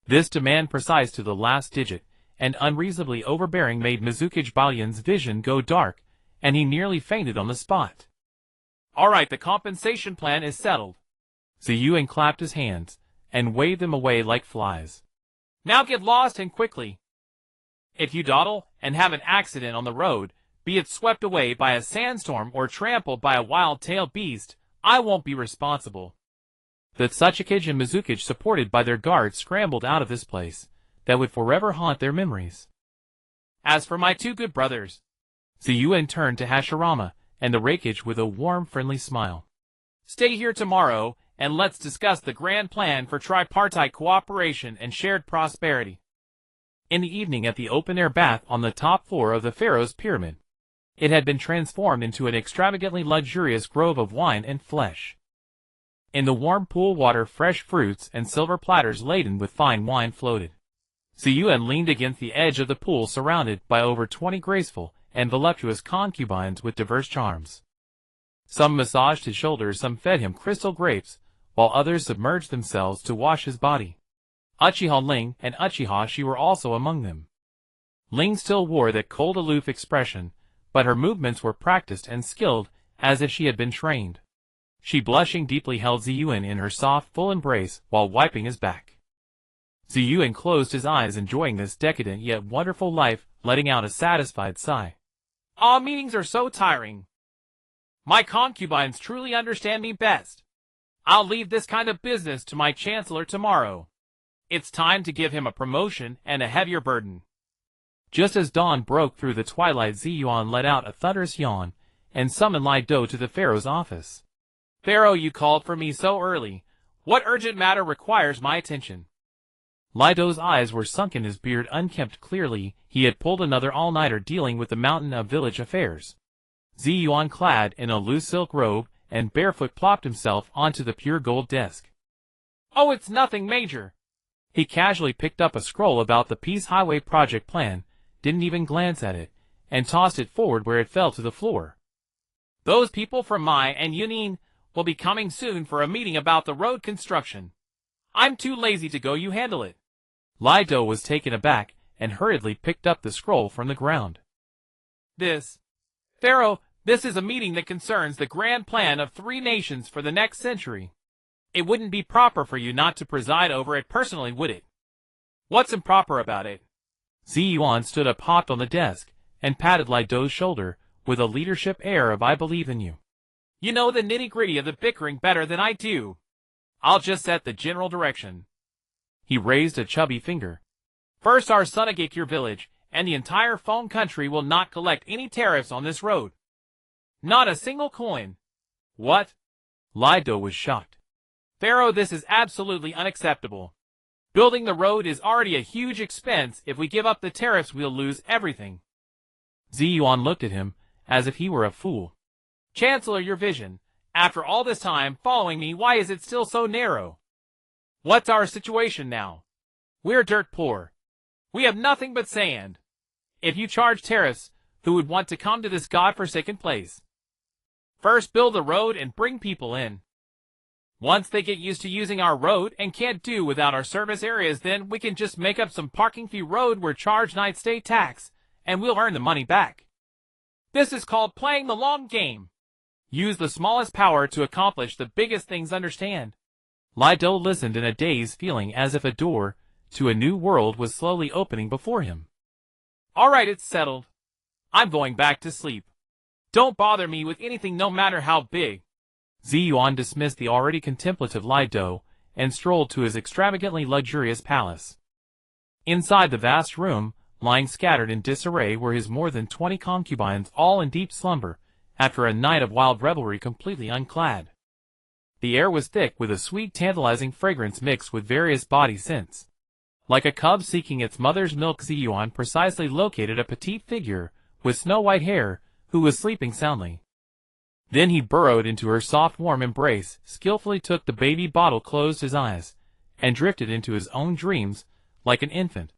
This demand, precise to the last digit and unreasonably overbearing, made Mizukage Balian's vision go dark, and he nearly fainted on the spot. All right, the compensation plan is settled. Zi Yuan clapped his hands and waved them away like flies. Now get lost, and quickly. If you dawdle and have an accident on the road, be it swept away by a sandstorm or trampled by a wild-tailed beast, I won't be responsible. The Tsuchikage and Mizukage, supported by their guards, scrambled out of this place that would forever haunt their memories. As for my two good brothers, Zi Yuan turned to Hashirama and the Raikage with a warm, friendly smile. Stay here tomorrow, and let's discuss the grand plan for tripartite cooperation and shared prosperity. In the evening, at the open-air bath on the top floor of the pharaoh's pyramid, it had been transformed into an extravagantly luxurious grove of wine and flesh. In the warm pool water, fresh fruits and silver platters laden with fine wine floated. Zi Yuan leaned against the edge of the pool, surrounded by over 20 graceful and voluptuous concubines with diverse charms. Some massaged his shoulders, some fed him crystal grapes, while others submerged themselves to wash his body. Uchiha Ling and Uchiha Shi were also among them. Ling still wore that cold, aloof expression, but her movements were practiced and skilled, as if she had been trained. She, blushing deeply, held Zi Yuan in her soft, full embrace while wiping his back. Zi Yuan closed his eyes, enjoying this decadent yet wonderful life, letting out a satisfied sigh. Meetings are so tiring. My concubines truly understand me best. I'll leave this kind of business to my chancellor tomorrow. It's time to give him a promotion and a heavier burden. Just as dawn broke through the twilight, Zi Yuan let out a thunderous yawn and summoned Lai Do to the pharaoh's office. Pharaoh, you called for me so early. What urgent matter requires my attention? Lai Do's eyes were sunken, his beard unkempt. Clearly, he had pulled another all-nighter dealing with the mountain of village affairs. Zi Yuan, clad in a loose silk robe and barefoot, plopped himself onto the pure gold desk. Oh, it's nothing major. He casually picked up a scroll about the Peace Highway project plan, didn't even glance at it, and tossed it forward where it fell to the floor. Those people from Mai and Yunin will be coming soon for a meeting about the road construction. I'm too lazy to go, you handle it. Lai Do was taken aback and hurriedly picked up the scroll from the ground. Pharaoh, this is a meeting that concerns the grand plan of 3 nations for the next century. It wouldn't be proper for you not to preside over it personally, would it? What's improper about it? Zi Yuan stood up, hopped on the desk, and patted Lai Do's shoulder with a leadership air of "I believe in you." You know the nitty-gritty of the bickering better than I do. I'll just set the general direction. He raised a chubby finger. First, our Sunagakure village and the entire phone country will not collect any tariffs on this road. Not a single coin. What? Lai Do was shocked. Pharaoh, this is absolutely unacceptable. Building the road is already a huge expense. If we give up the tariffs, we'll lose everything. Zi Yuan looked at him as if he were a fool. Chancellor, your vision, after all this time following me, why is it still so narrow? What's our situation now? We're dirt poor. We have nothing but sand. If you charge tariffs, who would want to come to this godforsaken place? First, build the road and bring people in. Once they get used to using our road and can't do without our service areas, then we can just make up some parking fee road where charge night state tax, and we'll earn the money back. This is called playing the long game. Use the smallest power to accomplish the biggest things, understand? Lai Do listened in a daze, feeling as if a door to a new world was slowly opening before him. All right, it's settled. I'm going back to sleep. Don't bother me with anything, no matter how big. Zi Yuan dismissed the already contemplative Lai Do and strolled to his extravagantly luxurious palace. Inside the vast room, lying scattered in disarray, were his more than 20 concubines, all in deep slumber, after a night of wild revelry, completely unclad. The air was thick with a sweet, tantalizing fragrance mixed with various body scents. Like a cub seeking its mother's milk, Zi Yuan precisely located a petite figure with snow-white hair who was sleeping soundly. Then he burrowed into her soft, warm embrace, skillfully took the baby bottle, closed his eyes, and drifted into his own dreams like an infant.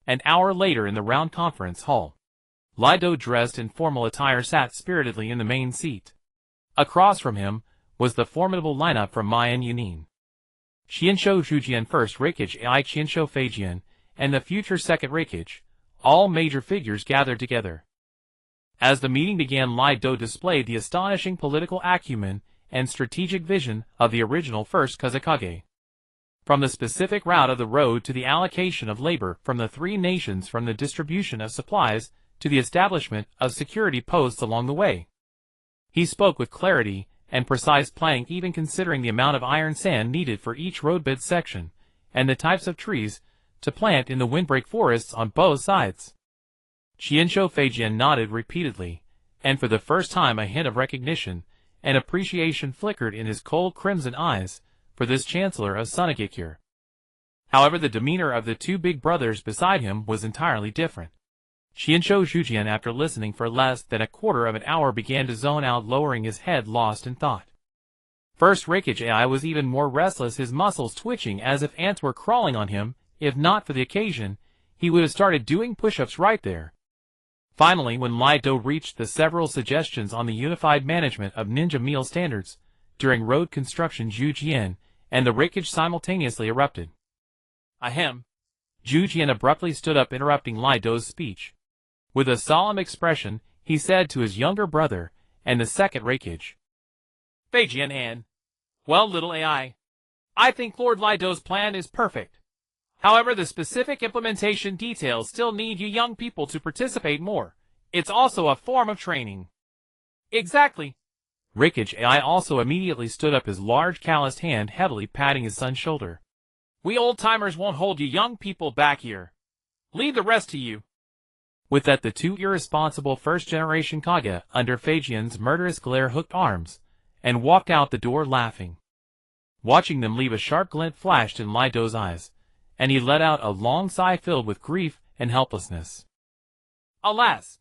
An hour later, in the round conference hall, Lai Do, dressed in formal attire, sat spiritedly in the main seat. Across from him was the formidable lineup from Mai and Yunin. Qianshou Zhujian, first Reikage AI, Qianshou Feijian, and the future second Reikage, all major figures gathered together. As the meeting began, Lai Do displayed the astonishing political acumen and strategic vision of the original first Kazekage. From the specific route of the road to the allocation of labor from the 3 nations, from the distribution of supplies to the establishment of security posts along the way. He spoke with clarity and precise planning, even considering the amount of iron sand needed for each roadbed section, and the types of trees to plant in the windbreak forests on both sides. Qianshou Feijian nodded repeatedly, and for the first time a hint of recognition and appreciation flickered in his cold crimson eyes for this chancellor of Sunagakure. However, the demeanor of the 2 big brothers beside him was entirely different. Qianshou Zhujian, after listening for less than a quarter of an hour, began to zone out, lowering his head, lost in thought. First Reikage AI was even more restless, his muscles twitching as if ants were crawling on him. If not for the occasion, he would have started doing push-ups right there. Finally, when Lai Do reached the several suggestions on the unified management of ninja meal standards during road construction, Zhu Jian and the Reikage simultaneously erupted. Ahem. Zhu Jian abruptly stood up, interrupting Lai Do's speech. With a solemn expression, he said to his younger brother and the second Reikage, Feijian An. Well, little AI, I think Lord Lai Do's plan is perfect. However, the specific implementation details still need you young people to participate more. It's also a form of training. Exactly. Rikage AI also immediately stood up, his large calloused hand heavily patting his son's shoulder. We old-timers won't hold you young people back here. Leave the rest to you. With that, the two irresponsible first-generation Kage under Phaeton's murderous glare hooked arms, and walked out the door laughing. Watching them leave, a sharp glint flashed in Lido's eyes, and he let out a long sigh filled with grief and helplessness. Alas!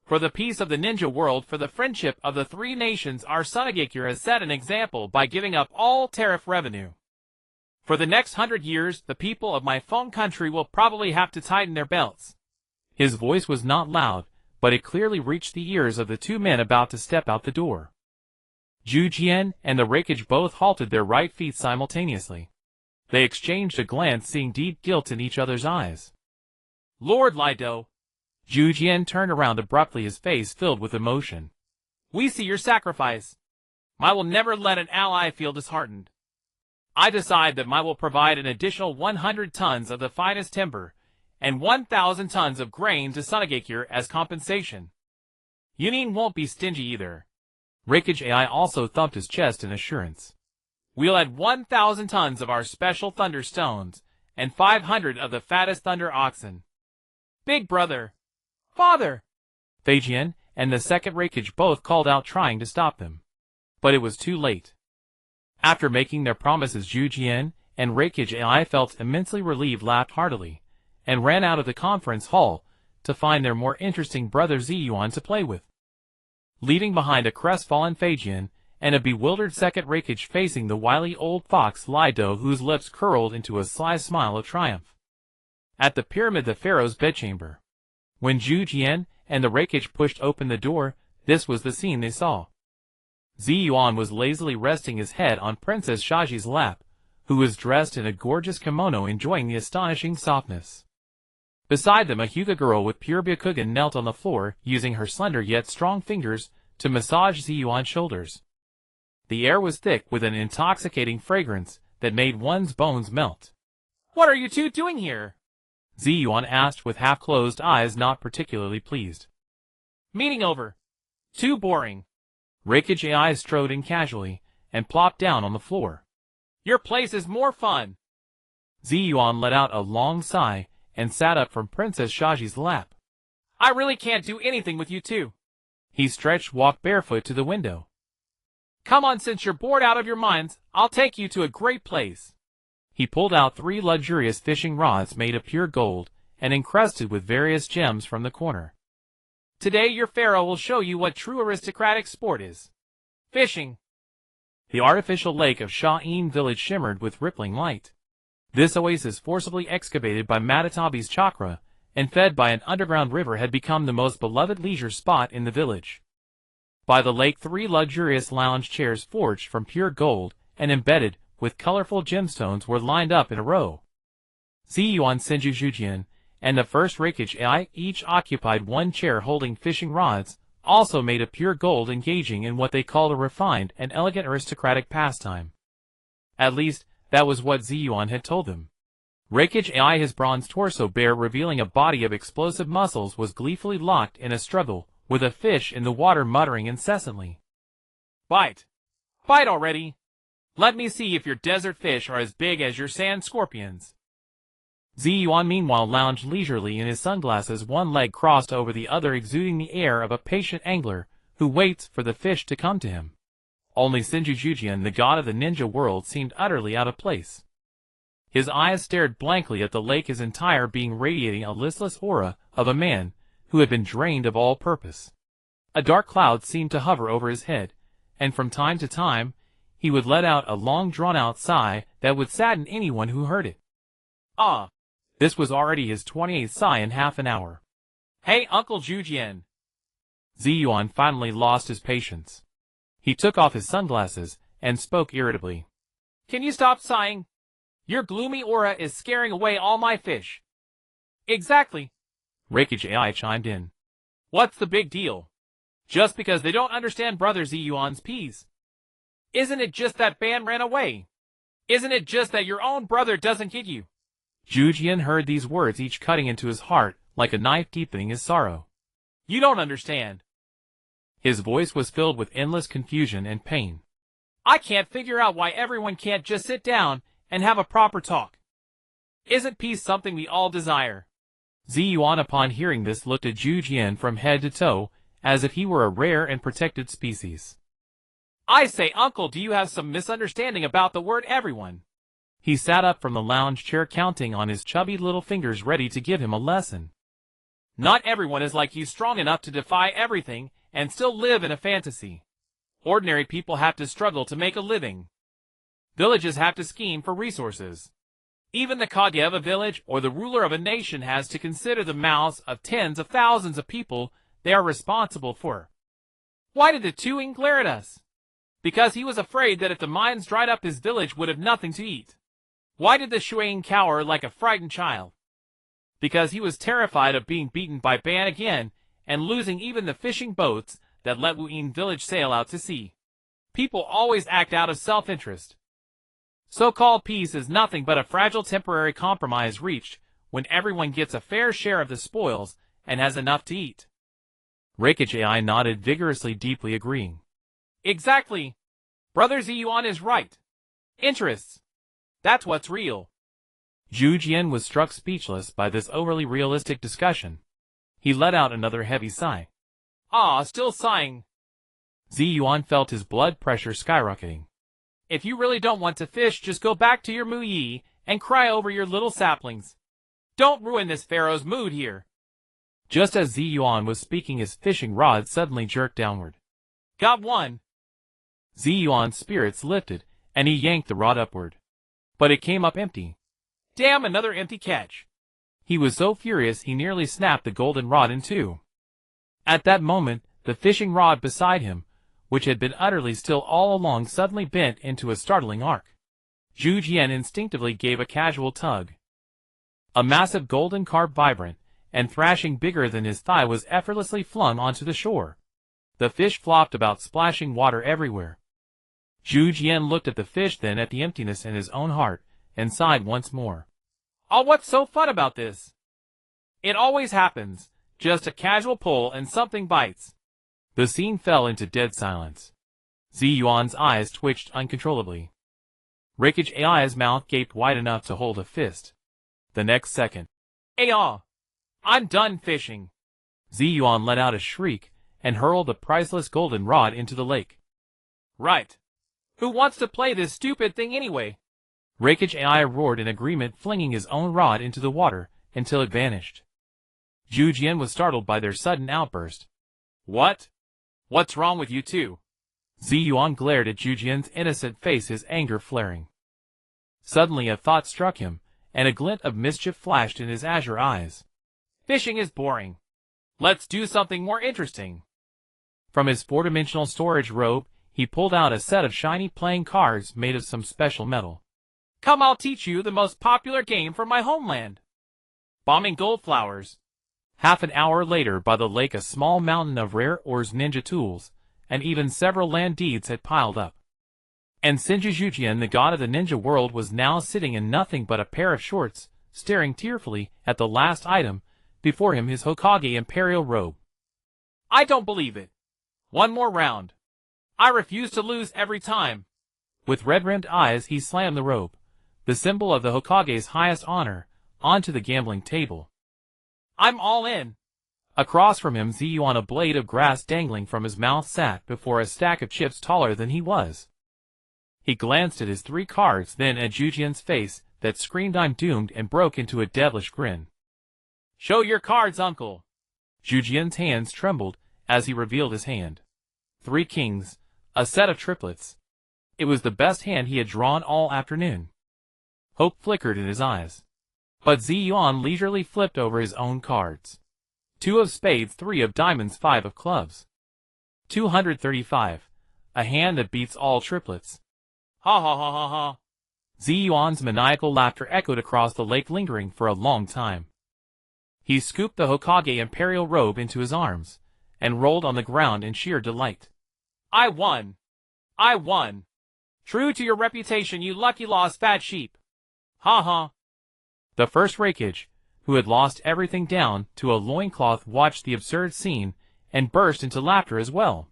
For the peace of the ninja world, for the friendship of the three nations, our Sunagakure has set an example by giving up all tariff revenue. For the next 100 years, the people of my phone country will probably have to tighten their belts. His voice was not loud, but it clearly reached the ears of the two men about to step out the door. Zhu Jian and the Rikage both halted their right feet simultaneously. They exchanged a glance, seeing deep guilt in each other's eyes. Lord Lido. Zhu Jian turned around abruptly, his face filled with emotion. We see your sacrifice. I will never let an ally feel disheartened. I decide that I will provide an additional 100 tons of the finest timber and 1,000 tons of grain to Sunagakure as compensation. Yunin won't be stingy either. Rikage AI also thumped his chest in assurance. We'll add 1,000 tons of our special thunder stones and 500 of the fattest thunder oxen. Big brother! Father! Phaeton and the second Rikage both called out, trying to stop them. But it was too late. After making their promises, Zhu Jian and Rikage AI felt immensely relieved, laughed heartily, and ran out of the conference hall to find their more interesting brother Zi Yuan to play with. Leaving behind a crestfallen Phaeton and a bewildered second Rikage facing the wily old fox Lido, whose lips curled into a sly smile of triumph. At the pyramid, the pharaoh's bedchamber. When Zhu Jian and the Rikage pushed open the door, this was the scene they saw. Zi Yuan was lazily resting his head on Princess Shaji's lap, who was dressed in a gorgeous kimono, enjoying the astonishing softness. Beside them, a Hyuga girl with pure Byakugan knelt on the floor, using her slender yet strong fingers to massage Zi Yuan's shoulders. The air was thick with an intoxicating fragrance that made one's bones melt. What are you two doing here? Zi Yuan asked with half-closed eyes, not particularly pleased. Meeting over. Too boring. Rikage AI strode in casually and plopped down on the floor. Your place is more fun. Zi Yuan let out a long sigh and sat up from Princess Shaji's lap. I really can't do anything with you two. He stretched, walked barefoot to the window. Come on, since you're bored out of your minds, I'll take you to a great place. He pulled out 3 luxurious fishing rods made of pure gold and encrusted with various gems from the corner. Today your pharaoh will show you what true aristocratic sport is. Fishing. The artificial lake of Sha'in village shimmered with rippling light. This oasis, forcibly excavated by Matatabi's chakra and fed by an underground river, had become the most beloved leisure spot in the village. By the lake, 3 luxurious lounge chairs forged from pure gold and embedded with colorful gemstones were lined up in a row. Zi Yuan, Senju, Zhu Jian, and the first Rikage AI each occupied 1 chair holding fishing rods, also made of pure gold, engaging in what they called a refined and elegant aristocratic pastime. At least, that was what Zi Yuan had told them. Rikage AI, his bronze torso bare, revealing a body of explosive muscles, was gleefully locked in a struggle with a fish in the water, muttering incessantly. Bite! Bite already! Let me see if your desert fish are as big as your sand scorpions. Zi Yuan meanwhile lounged leisurely in his sunglasses, one leg crossed over the other, exuding the air of a patient angler who waits for the fish to come to him. Only Senju Jujian, the god of the ninja world, seemed utterly out of place. His eyes stared blankly at the lake, his entire being radiating a listless aura of a man who had been drained of all purpose. A dark cloud seemed to hover over his head, and from time to time he would let out a long drawn-out sigh that would sadden anyone who heard it. Ah! This was already his 28th sigh in half an hour. Hey, Uncle Jujian! Zi Yuan finally lost his patience. He took off his sunglasses and spoke irritably. Can you stop sighing? Your gloomy aura is scaring away all my fish. Exactly. Rikage AI chimed in. What's the big deal? Just because they don't understand Brother Zi Yuan's peas. Isn't it just that Ban ran away? Isn't it just that your own brother doesn't get you? Jujian heard these words, each cutting into his heart like a knife, deepening his sorrow. You don't understand. His voice was filled with endless confusion and pain. I can't figure out why everyone can't just sit down and have a proper talk. Isn't peace something we all desire? Zi Yuan upon hearing this looked at Zhu Jian from head to toe, as if he were a rare and protected species. I say, uncle, do you have some misunderstanding about the word everyone? He sat up from the lounge chair, counting on his chubby little fingers, ready to give him a lesson. Not everyone is like you, strong enough to defy everything and still live in a fantasy. Ordinary people have to struggle to make a living. Villages have to scheme for resources. Even the Kage of a village or the ruler of a nation has to consider the mouths of tens of thousands of people they are responsible for. Why did the Tuing glare at us? Because he was afraid that if the mines dried up, his village would have nothing to eat. Why did the Shuang cower like a frightened child? Because he was terrified of being beaten by Ban again and losing even the fishing boats that let Wuyin village sail out to sea. People always act out of self-interest. So-called peace is nothing but a fragile temporary compromise reached when everyone gets a fair share of the spoils and has enough to eat. Rakic AI nodded vigorously, deeply agreeing. Exactly. Brother Zi Yuan is right. Interests. That's what's real. Zhu Jian was struck speechless by this overly realistic discussion. He let out another heavy sigh. Ah, still sighing. Zi Yuan felt his blood pressure skyrocketing. If you really don't want to fish, just go back to your Mu Yi and cry over your little saplings. Don't ruin this pharaoh's mood here. Just as Zi Yuan was speaking, his fishing rod suddenly jerked downward. Got one. Zi Yuan's spirits lifted, and he yanked the rod upward. But it came up empty. Damn, another empty catch. He was so furious he nearly snapped the golden rod in two. At that moment, the fishing rod beside him, which had been utterly still all along, suddenly bent into a startling arc. Zhu Jian instinctively gave a casual tug. A massive golden carp, vibrant and thrashing bigger than his thigh, was effortlessly flung onto the shore. The fish flopped about, splashing water everywhere. Zhu Jian looked at the fish, then at the emptiness in his own heart, and sighed once more. Oh, what's so fun about this? It always happens. Just a casual pull and something bites. The scene fell into dead silence. Zi Yuan's eyes twitched uncontrollably. Rakic AI's mouth gaped wide enough to hold a fist. The next second, Ah! I'm done fishing. Zi Yuan let out a shriek and hurled the priceless golden rod into the lake. Right. Who wants to play this stupid thing anyway? Rakic AI roared in agreement, flinging his own rod into the water until it vanished. Zhu Jian was startled by their sudden outburst. What? What's wrong with you two? Zi Yuan glared at Zhu Jian's innocent face, his anger flaring. Suddenly a thought struck him, and a glint of mischief flashed in his azure eyes. Fishing is boring. Let's do something more interesting. From his four-dimensional storage robe, he pulled out a set of shiny playing cards made of some special metal. Come, I'll teach you the most popular game from my homeland. Bombing gold flowers. Half an hour later, by the lake, a small mountain of rare ores, ninja tools, and even several land deeds had piled up. And Senju Jian, the god of the ninja world, was now sitting in nothing but a pair of shorts, staring tearfully at the last item before him, his Hokage imperial robe. I don't believe it. One more round. I refuse to lose every time. With red-rimmed eyes, he slammed the robe, the symbol of the Hokage's highest honor, onto the gambling table. I'm all in. Across from him, Zi Yuan, a blade of grass dangling from his mouth, sat before a stack of chips taller than he was. He glanced at his three cards, then at Zhu Jian's face that screamed "I'm doomed," and broke into a devilish grin. Show your cards, uncle. Zhu Jian's hands trembled as he revealed his hand. 3 kings, a set of triplets. It was the best hand he had drawn all afternoon. Hope flickered in his eyes. But Zi Yuan leisurely flipped over his own cards. 2 of spades, 3 of diamonds, 5 of clubs. 235, a hand that beats all triplets. Ha ha ha ha ha. Zi Yuan's maniacal laughter echoed across the lake, lingering for a long time. He scooped the Hokage imperial robe into his arms, and rolled on the ground in sheer delight. I won. I won. True to your reputation, you lucky lost fat sheep. Ha ha. The first Rakic, who had lost everything down to a loincloth, watched the absurd scene and burst into laughter as well.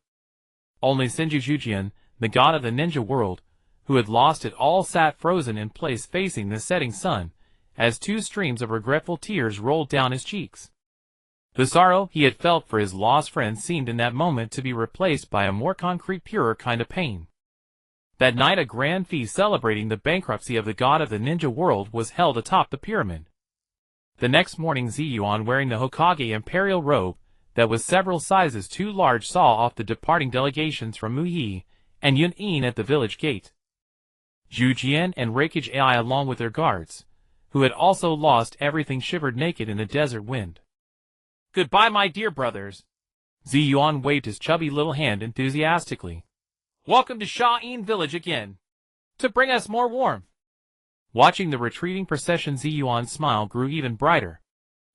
Only Senju, the god of the ninja world, who had lost it all, sat frozen in place facing the setting sun, as two streams of regretful tears rolled down his cheeks. The sorrow he had felt for his lost friend seemed in that moment to be replaced by a more concrete, purer kind of pain. That night a grand feast celebrating the bankruptcy of the god of the ninja world was held atop the pyramid. The next morning Zi Yuan, wearing the Hokage imperial robe that was several sizes too large, saw off the departing delegations from Muyi and Yun at the village gate. Zhu Jian and Raikage Ai, along with their guards, who had also lost everything, shivered naked in the desert wind. Goodbye, my dear brothers. Zi Yuan waved his chubby little hand enthusiastically. Welcome to Sha'in Village again, to bring us more warmth. Watching the retreating procession, Zi Yuan's smile grew even brighter.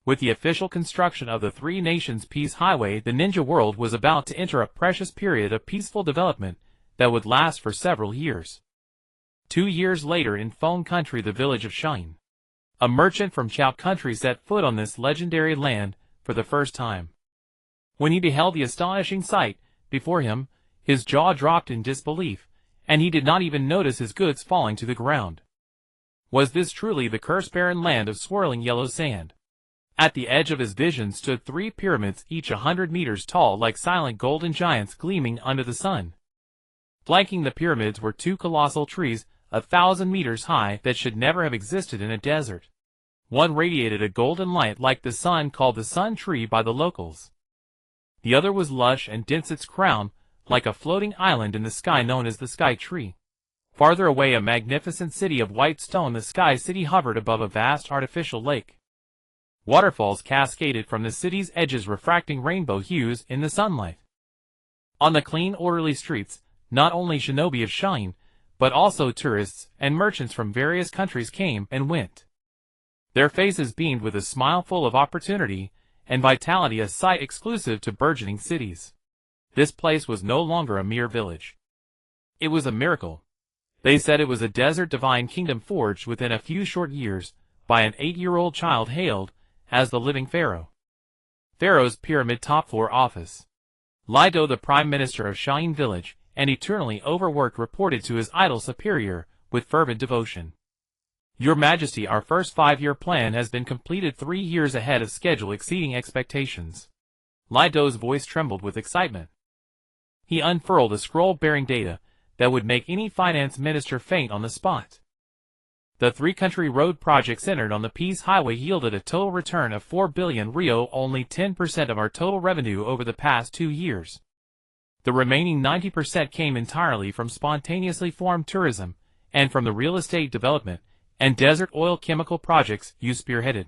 With the official construction of the Three Nations Peace Highway, the ninja world was about to enter a precious period of peaceful development that would last for several years. 2 years later, in Feng Country, the village of Sha'in, a merchant from Chao Country set foot on this legendary land for the first time. When he beheld the astonishing sight before him, his jaw dropped in disbelief, and he did not even notice his goods falling to the ground. Was this truly the curse-barren land of swirling yellow sand? At the edge of his vision stood 3 pyramids, each 100 meters tall, like silent golden giants gleaming under the sun. Flanking the pyramids were 2 colossal trees, 1,000 meters high, that should never have existed in a desert. One radiated a golden light like the sun, called the sun tree by the locals. The other was lush and dense, its crown like a floating island in the sky, known as the sky tree. Farther away, a magnificent city of white stone, the Sky City, hovered above a vast artificial lake. Waterfalls cascaded from the city's edges, refracting rainbow hues in the sunlight. On the clean, orderly streets, not only shinobi of Sha'in, but also tourists and merchants from various countries came and went. Their faces beamed with a smile full of opportunity and vitality, a sight exclusive to burgeoning cities. This place was no longer a mere village. It was a miracle. They said it was a desert-divine kingdom forged within a few short years by an 8-year-old child hailed as the living pharaoh. Pharaoh's pyramid top floor office. Lido, the prime minister of Sha'in village, and eternally overworked, reported to his idol superior with fervent devotion. Your Majesty, our first 5-year plan has been completed 3 years ahead of schedule, exceeding expectations. Lido's voice trembled with excitement. He unfurled a scroll bearing data that would make any finance minister faint on the spot. The 3-country road project centered on the Peace Highway yielded a total return of 4 billion Rio, only 10% of our total revenue over the past 2 years. The remaining 90% came entirely from spontaneously formed tourism and from the real estate development and desert oil chemical projects you spearheaded.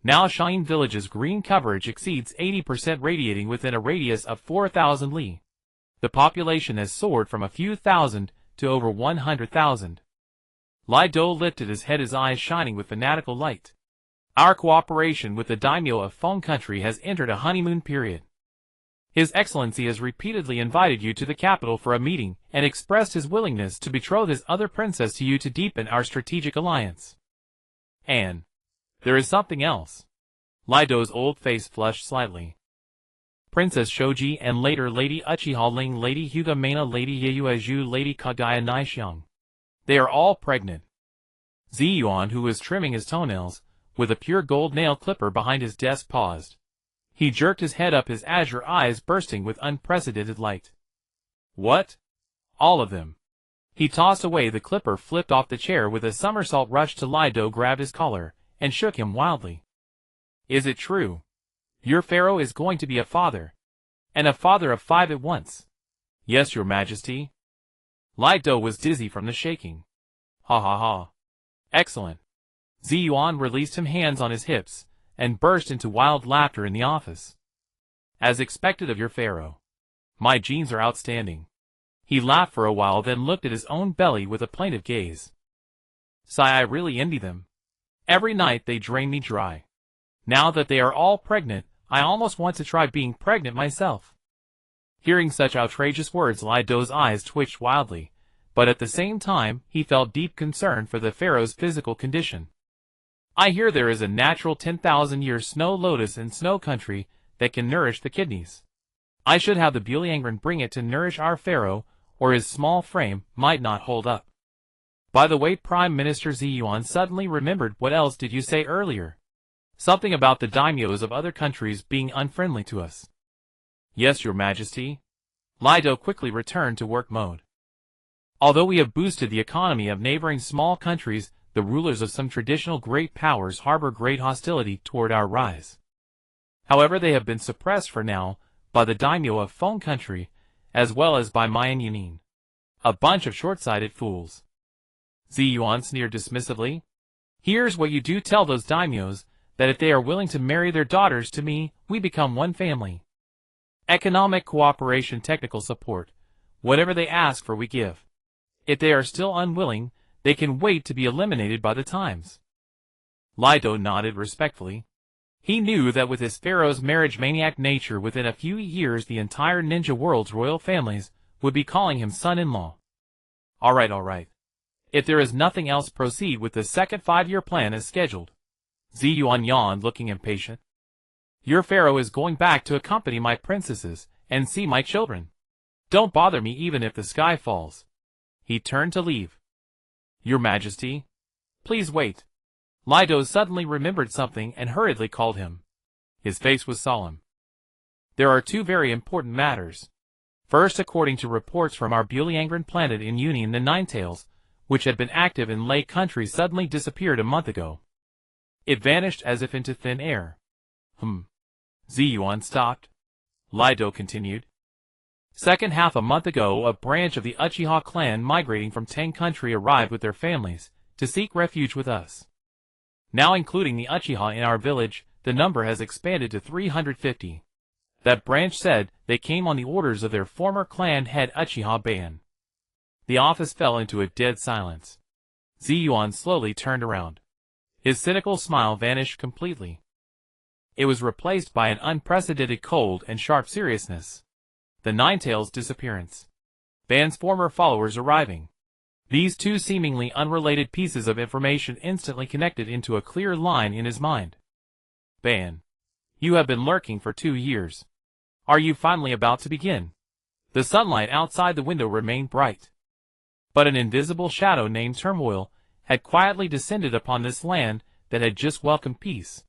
Now Sha'in Village's green coverage exceeds 80%, radiating within a radius of 4,000 li. The population has soared from a few thousand to over 100,000. Lido lifted his head, his eyes shining with fanatical light. Our cooperation with the daimyo of Feng Country has entered a honeymoon period. His Excellency has repeatedly invited you to the capital for a meeting and expressed his willingness to betroth his other princess to you to deepen our strategic alliance. And there is something else. Lido's old face flushed slightly. Princess Shoji and later Lady Uchiha Ling, Lady Hyuga Mena, Lady Yeyuezhu, Lady Kagaya Naisheng. They are all pregnant. Zi Yuan, who was trimming his toenails with a pure gold nail clipper behind his desk, paused. He jerked his head up, his azure eyes bursting with unprecedented light. What? All of them? He tossed away the clipper, flipped off the chair with a somersault, rushed to Lido, grabbed his collar, and shook him wildly. Is it true? Your pharaoh is going to be a father. And a father of 5 at once. Yes, your majesty. Lido was dizzy from the shaking. Ha ha ha. Excellent. Zi Yuan released him, hands on his hips, and burst into wild laughter in the office. As expected of your pharaoh. My genes are outstanding. He laughed for a while, then looked at his own belly with a plaintive gaze. Sigh, I really envy them. Every night they drain me dry. Now that they are all pregnant, I almost want to try being pregnant myself. Hearing such outrageous words, Lido's eyes twitched wildly, but at the same time he felt deep concern for the pharaoh's physical condition. I hear there is a natural 10,000-year snow lotus in Snow Country that can nourish the kidneys. I should have the bewildered bring it to nourish our pharaoh, or his small frame might not hold up. By the way, Prime Minister Zi Yuan suddenly remembered, what else did you say earlier? Something about the daimyos of other countries being unfriendly to us. Yes, Your Majesty. Lido quickly returned to work mode. Although we have boosted the economy of neighboring small countries, the rulers of some traditional great powers harbor great hostility toward our rise. However, they have been suppressed for now by the daimyo of Feng country, as well as by Mayan Yunin. A bunch of short-sighted fools. Zi Yuan sneered dismissively. Here's what you do tell those daimyos, that if they are willing to marry their daughters to me, we become one family. Economic cooperation, technical support, whatever they ask for we give. If they are still unwilling, they can wait to be eliminated by the times. Lido nodded respectfully. He knew that with his pharaoh's marriage maniac nature, within a few years the entire ninja world's royal families would be calling him son-in-law. All right. If there is nothing else, proceed with the second 5-year plan as scheduled. Zi Yuan yawned, looking impatient. Your pharaoh is going back to accompany my princesses and see my children. Don't bother me even if the sky falls. He turned to leave. Your Majesty, please wait. Lido suddenly remembered something and hurriedly called him. His face was solemn. There are 2 very important matters. First, according to reports from our bewildered planet in Union, the Ninetales, which had been active in Lei country, suddenly disappeared a month ago. It vanished as if into thin air. Zi Yuan stopped. Lido continued. Second, half a month ago, a branch of the Uchiha clan migrating from Tang country arrived with their families to seek refuge with us. Now, including the Uchiha in our village, the number has expanded to 350. That branch said they came on the orders of their former clan head Uchiha Ban. The office fell into a dead silence. Zi Yuan slowly turned around. His cynical smile vanished completely. It was replaced by an unprecedented cold and sharp seriousness. The Ninetales' disappearance. Ban's former followers arriving. These 2 seemingly unrelated pieces of information instantly connected into a clear line in his mind. Ban, you have been lurking for 2 years. Are you finally about to begin? The sunlight outside the window remained bright. But an invisible shadow named Turmoil had quietly descended upon this land that had just welcomed peace.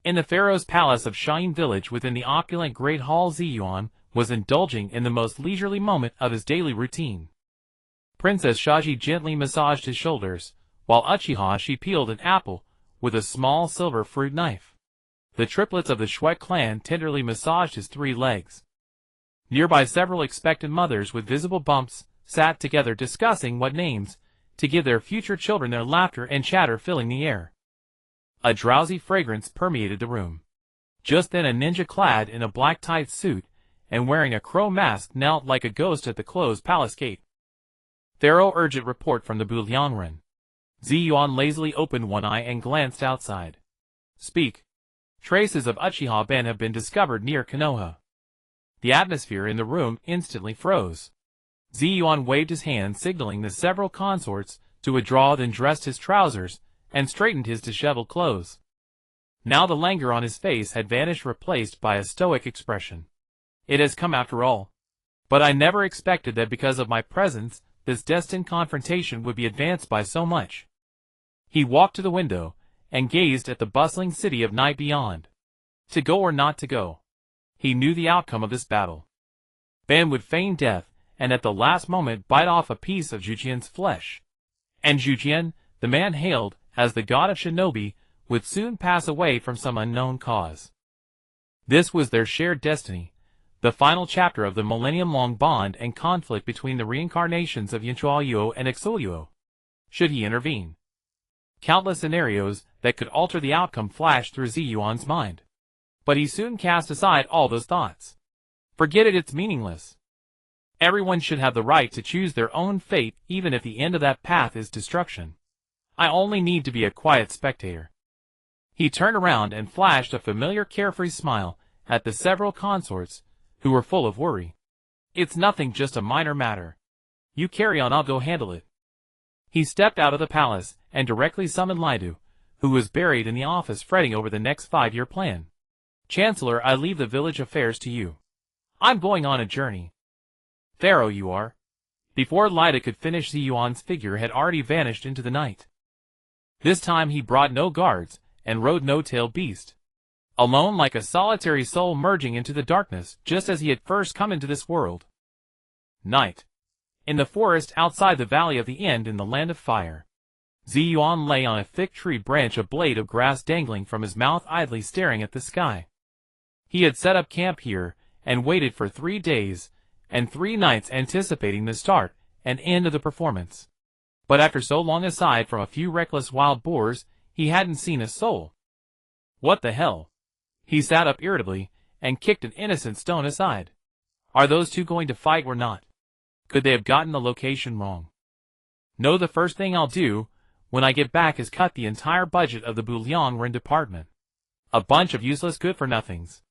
In the pharaoh's palace of Shine Village, within the opulent Great Hall, Zi Yuan was indulging in the most leisurely moment of his daily routine. Princess Shaji gently massaged his shoulders, while Uchiha she peeled an apple with a small silver fruit knife. The triplets of the Shuai clan tenderly massaged his 3 legs. Nearby, several expectant mothers with visible bumps sat together discussing what names to give their future children, their laughter and chatter filling the air. A drowsy fragrance permeated the room. Just then, a ninja clad in a black tight suit and wearing a crow mask knelt like a ghost at the closed palace gate. Thorough urgent report from the Bulyanren. Zi Yuan lazily opened one eye and glanced outside. Speak. Traces of Uchiha Ben have been discovered near Konoha. The atmosphere in the room instantly froze. Zi Yuan waved his hand, signaling the several consorts to withdraw, then dressed his trousers and straightened his disheveled clothes. Now the languor on his face had vanished, replaced by a stoic expression. It has come after all. But I never expected that because of my presence, this destined confrontation would be advanced by so much. He walked to the window and gazed at the bustling city of night beyond. To go or not to go? He knew the outcome of this battle. Ben would feign death and at the last moment bite off a piece of Jujian's flesh. And Jujian, the man hailed as the god of shinobi, would soon pass away from some unknown cause. This was their shared destiny, the final chapter of the millennium-long bond and conflict between the reincarnations of Yinchuo and Exoluo. Should he intervene? Countless scenarios that could alter the outcome flashed through Zi Yuan's mind. But he soon cast aside all those thoughts. Forget it, it's meaningless. Everyone should have the right to choose their own fate, even if the end of that path is destruction. I only need to be a quiet spectator. He turned around and flashed a familiar carefree smile at the several consorts, who were full of worry. It's nothing, just a minor matter. You carry on, I'll go handle it. He stepped out of the palace and directly summoned Lidu, who was buried in the office fretting over the next 5-year plan. Chancellor, I leave the village affairs to you. I'm going on a journey. Pharaoh you are. Before Lyda could finish, Zi Yuan's figure had already vanished into the night. This time he brought no guards, and rode no tailed beast. Alone like a solitary soul merging into the darkness, just as he had first come into this world. Night. In the forest outside the Valley of the End in the Land of Fire. Zi Yuan lay on a thick tree branch, a blade of grass dangling from his mouth, idly staring at the sky. He had set up camp here, and waited for 3 days, and 3 nights, anticipating the start and end of the performance. But after so long, aside from a few reckless wild boars, he hadn't seen a soul. What the hell? He sat up irritably, and kicked an innocent stone aside. Are those two going to fight or not? Could they have gotten the location wrong? No, the first thing I'll do, when I get back, is cut the entire budget of the Bloodline department. A bunch of useless good-for-nothings.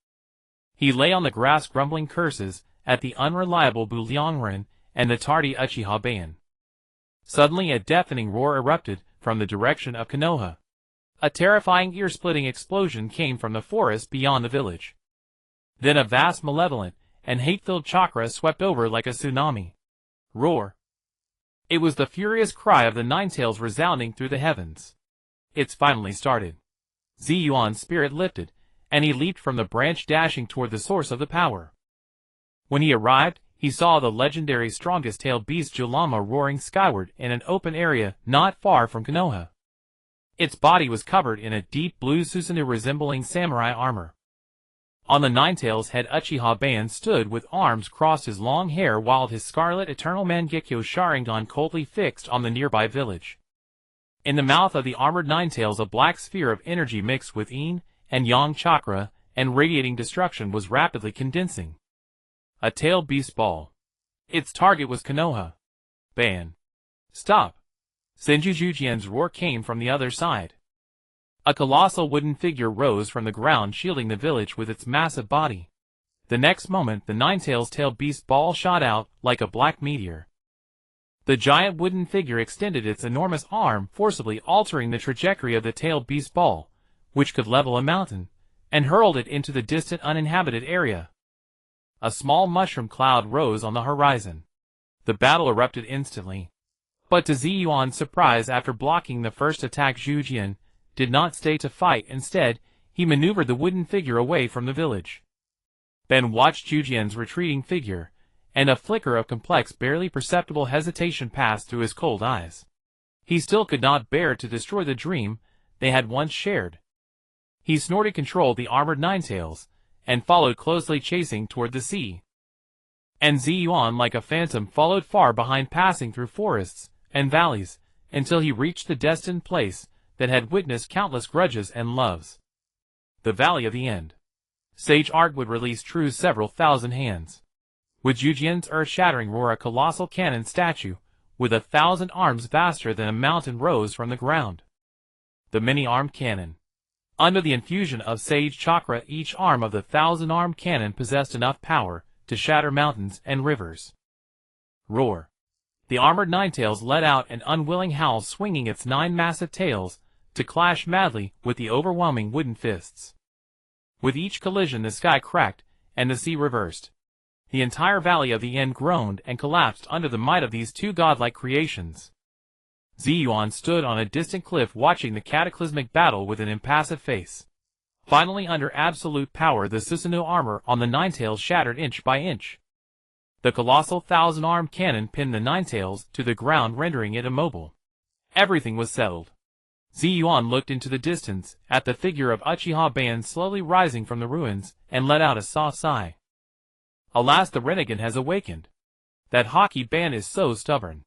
He lay on the grass grumbling curses at the unreliable Bloodline and the tardy Uchiha band. Suddenly a deafening roar erupted from the direction of Konoha. A terrifying ear-splitting explosion came from the forest beyond the village. Then a vast malevolent and hate-filled chakra swept over like a tsunami. Roar. It was the furious cry of the Ninetales resounding through the heavens. It's finally started. Zi Yuan's spirit lifted, and he leaped from the branch, dashing toward the source of the power. When he arrived, he saw the legendary strongest-tailed beast Julama roaring skyward in an open area not far from Konoha. Its body was covered in a deep blue Susanoo resembling samurai armor. On the Ninetales' head, Uchiha band stood with arms crossed, his long hair wild, his scarlet eternal Mangekyo Sharingan coldly fixed on the nearby village. In the mouth of the armored Ninetales, a black sphere of energy mixed with yin and yang chakra and radiating destruction was rapidly condensing. A tailed beast ball. Its target was Konoha. Ban. Stop. Senju Jujian's roar came from the other side. A colossal wooden figure rose from the ground, shielding the village with its massive body. The next moment, the Ninetales' tailed beast ball shot out like a black meteor. The giant wooden figure extended its enormous arm, forcibly altering the trajectory of the tailed beast ball, which could level a mountain, and hurled it into the distant uninhabited area. A small mushroom cloud rose on the horizon. The battle erupted instantly. But to Zi Yuan's surprise, after blocking the first attack, Jujian did not stay to fight. Instead, he maneuvered the wooden figure away from the village. Ben watched Jujian's retreating figure, and a flicker of complex, barely perceptible hesitation passed through his cold eyes. He still could not bear to destroy the dream they had once shared. He snorted, controlled the armored Ninetales, and followed closely, chasing toward the sea. And Zi Yuan, like a phantom, followed far behind, passing through forests and valleys, until he reached the destined place that had witnessed countless grudges and loves. The Valley of the End. Sage Art would release true several thousand hands. With Jujian's earth-shattering roar, a colossal cannon statue, with 1,000 arms vaster than a mountain, rose from the ground. The many-armed cannon. Under the infusion of Sage Chakra, each arm of the 1,000-armed cannon possessed enough power to shatter mountains and rivers. Roar. The armored Ninetales let out an unwilling howl, swinging its 9 massive tails to clash madly with the overwhelming wooden fists. With each collision, the sky cracked and the sea reversed. The entire Valley of the End groaned and collapsed under the might of these two godlike creations. Zi Yuan stood on a distant cliff, watching the cataclysmic battle with an impassive face. Finally, under absolute power, the Susanoo armor on the Ninetales shattered inch by inch. The colossal 1,000-armed cannon pinned the Ninetales to the ground, rendering it immobile. Everything was settled. Zi Yuan looked into the distance, at the figure of Uchiha band slowly rising from the ruins, and let out a soft sigh. Alas, the renegade has awakened. That hockey band is so stubborn.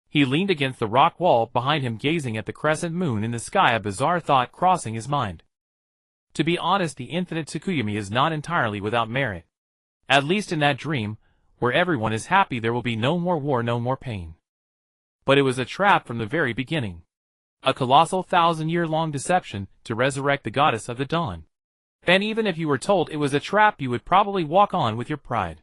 He leaned against the rock wall behind him, gazing at the crescent moon in the sky, a bizarre thought crossing his mind. To be honest, the infinite Tsukuyomi is not entirely without merit. At least in that dream, where everyone is happy, there will be no more war, no more pain. But it was a trap from the very beginning. A colossal 1,000-year-long deception to resurrect the goddess of the dawn. And even if you were told it was a trap, you would probably walk on with your pride.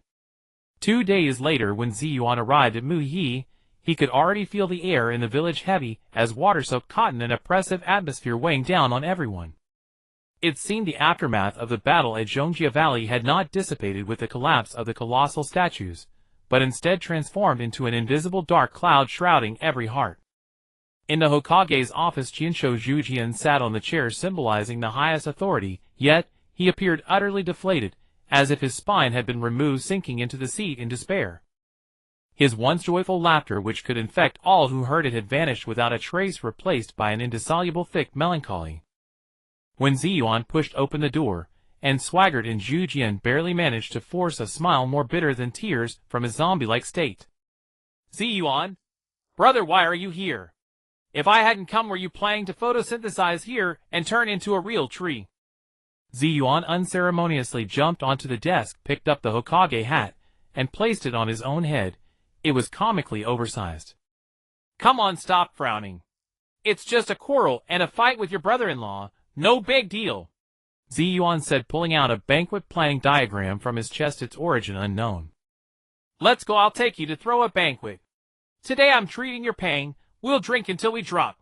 2 days later, when Zi Yuan arrived at Muhi, he could already feel the air in the village heavy as water-soaked cotton, an oppressive atmosphere weighing down on everyone. It seemed the aftermath of the battle at Zhongjia Valley had not dissipated with the collapse of the colossal statues, but instead transformed into an invisible dark cloud shrouding every heart. In the Hokage's office, Jinsho Zhujian sat on the chair symbolizing the highest authority, yet he appeared utterly deflated, as if his spine had been removed, sinking into the seat in despair. His once joyful laughter, which could infect all who heard it, had vanished without a trace, replaced by an indissoluble thick melancholy. When Zi Yuan pushed open the door and swaggered in, Zhujian barely managed to force a smile more bitter than tears from his zombie-like state. Zi Yuan? Brother, why are you here? If I hadn't come, were you planning to photosynthesize here and turn into a real tree? Zi Yuan unceremoniously jumped onto the desk, picked up the Hokage hat, and placed it on his own head. It was comically oversized. Come on, stop frowning. It's just a quarrel and a fight with your brother-in-law. No big deal. Zi Yuan said, pulling out a banquet planning diagram from his chest, its origin unknown. Let's go, I'll take you to throw a banquet. Today I'm treating your pain. We'll drink until we drop.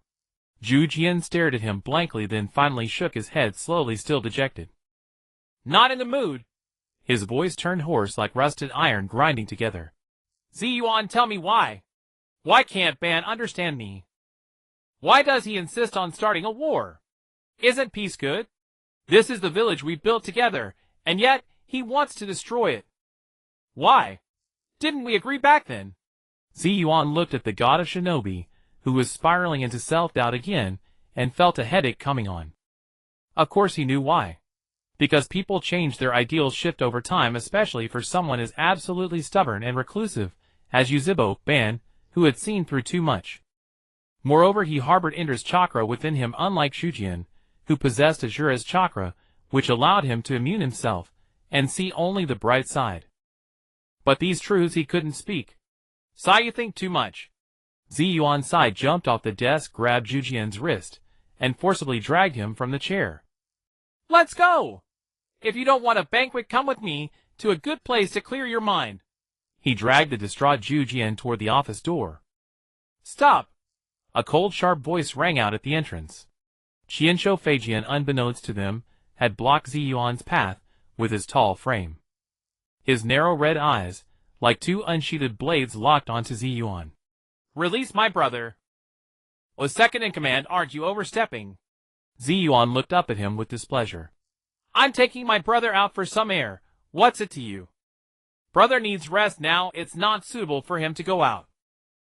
Zhujian stared at him blankly, then finally shook his head slowly, still dejected. Not in the mood. His voice turned hoarse like rusted iron grinding together. Zi Yuan, tell me why. Why can't Ban understand me? Why does he insist on starting a war? Isn't peace good? This is the village we built together, and yet he wants to destroy it. Why? Didn't we agree back then? Zi Yuan looked at the god of shinobi, who was spiraling into self-doubt again, and felt a headache coming on. Of course he knew why. Because people change, their ideals shift over time, especially for someone as absolutely stubborn and reclusive as Yuzhibo Ban, who had seen through too much. Moreover, he harbored Indra's chakra within him, unlike Zhujian, who possessed Ashura's chakra, which allowed him to immune himself and see only the bright side. But these truths he couldn't speak. Sai, you think too much. Zi Yuan Sai jumped off the desk, grabbed Zhujian's wrist, and forcibly dragged him from the chair. Let's go! If you don't want a banquet, come with me to a good place to clear your mind. He dragged the distraught Zhujian toward the office door. Stop! A cold, sharp voice rang out at the entrance. Qiansho Feijian, unbeknownst to them, had blocked Zi Yuan's path with his tall frame. His narrow red eyes, like two unsheathed blades, locked onto Zi Yuan. Release my brother. O second in command, aren't you overstepping? Zi Yuan looked up at him with displeasure. I'm taking my brother out for some air. What's it to you? Brother needs rest now. It's not suitable for him to go out.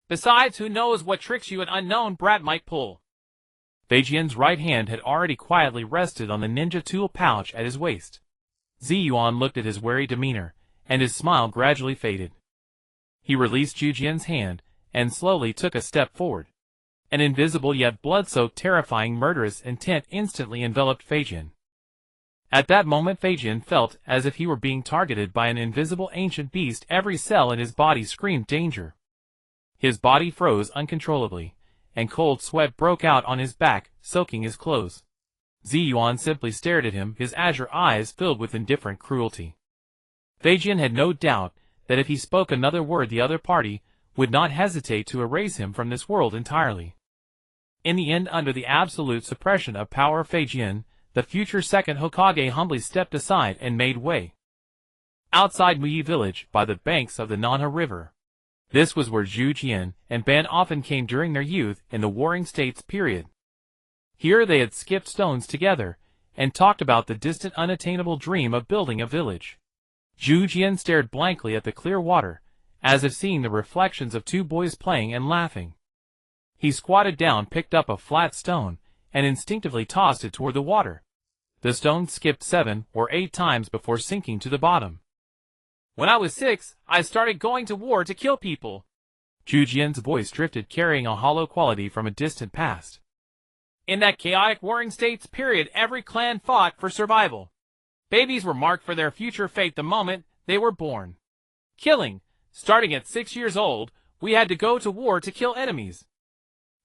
Besides, who knows what tricks you, an unknown brat, might pull. Feijian's right hand had already quietly rested on the ninja tool pouch at his waist. Zi Yuan looked at his wary demeanor, and his smile gradually faded. He released Zhujian's hand and slowly took a step forward. An invisible yet blood-soaked, terrifying, murderous intent instantly enveloped Feijian. At that moment, Feijian felt as if he were being targeted by an invisible ancient beast. Every cell in his body screamed danger. His body froze uncontrollably, and cold sweat broke out on his back, soaking his clothes. Zi Yuan simply stared at him, his azure eyes filled with indifferent cruelty. Feijian had no doubt that if he spoke another word, the other party would not hesitate to erase him from this world entirely. In the end, under the absolute suppression of power of Feijian, the future second Hokage humbly stepped aside and made way. Outside Muyi village, by the banks of the Nanha River. This was where Zhujian and Ban often came during their youth in the Warring States period. Here they had skipped stones together, and talked about the distant unattainable dream of building a village. Zhujian stared blankly at the clear water, as if seeing the reflections of two boys playing and laughing. He squatted down, picked up a flat stone, and instinctively tossed it toward the water. The stone skipped 7 or 8 times before sinking to the bottom. When I was 6, I started going to war to kill people. Zhujian's voice drifted, carrying a hollow quality from a distant past. In that chaotic Warring States period, every clan fought for survival. Babies were marked for their future fate the moment they were born. Killing, starting at 6 years old, we had to go to war to kill enemies.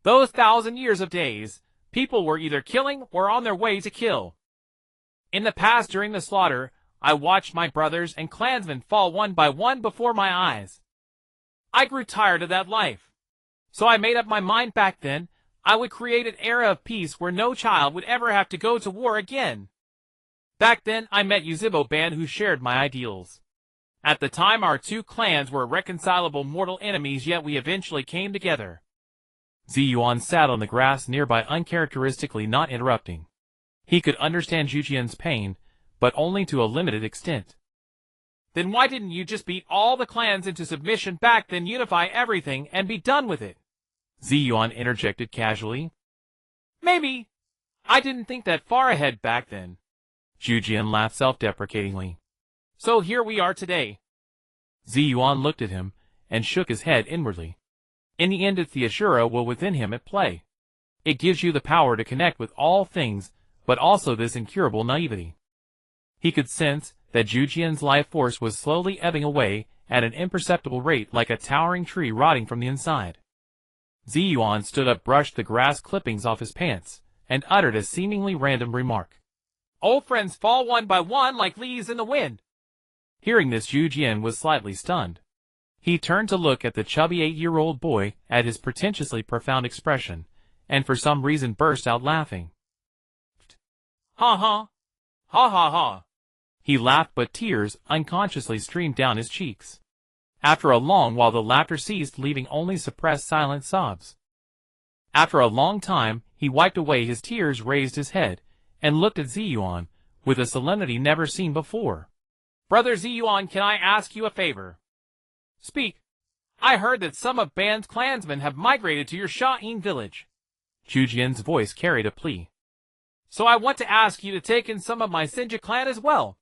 Those 1,000 years of days, people were either killing or on their way to kill. In the past, during the slaughter, I watched my brothers and clansmen fall one by one before my eyes. I grew tired of that life. So I made up my mind back then I would create an era of peace where no child would ever have to go to war again. Back then, I met Yuzhibo Ban who shared my ideals. At the time, our two clans were irreconcilable mortal enemies, yet we eventually came together. Zi Yuan sat on the grass nearby, uncharacteristically not interrupting. He could understand Zhujian's pain, but only to a limited extent. Then why didn't you just beat all the clans into submission back then, unify everything, and be done with it? Zi Yuan interjected casually. Maybe. I didn't think that far ahead back then. Zhujian laughed self-deprecatingly. So here we are today. Zi Yuan looked at him, and shook his head inwardly. In the end, it's the Ashura will within him at play. It gives you the power to connect with all things, but also this incurable naivety. He could sense that Zhujian's life force was slowly ebbing away at an imperceptible rate, like a towering tree rotting from the inside. Zi Yuan stood up, brushed the grass clippings off his pants, and uttered a seemingly random remark. Old friends fall one by one like leaves in the wind. Hearing this, Zhujian was slightly stunned. He turned to look at the chubby 8-year-old boy, at his pretentiously profound expression, and for some reason burst out laughing. Ha ha. Ha ha ha. He laughed, but tears unconsciously streamed down his cheeks. After a long while the laughter ceased, leaving only suppressed silent sobs. After a long time, he wiped away his tears, raised his head, and looked at Zi Yuan, with a solemnity never seen before. Brother Zi Yuan, can I ask you a favor? Speak. I heard that some of Ban's clansmen have migrated to your Sha'in village. Zhujian's voice carried a plea. So I want to ask you to take in some of my Senju clan as well.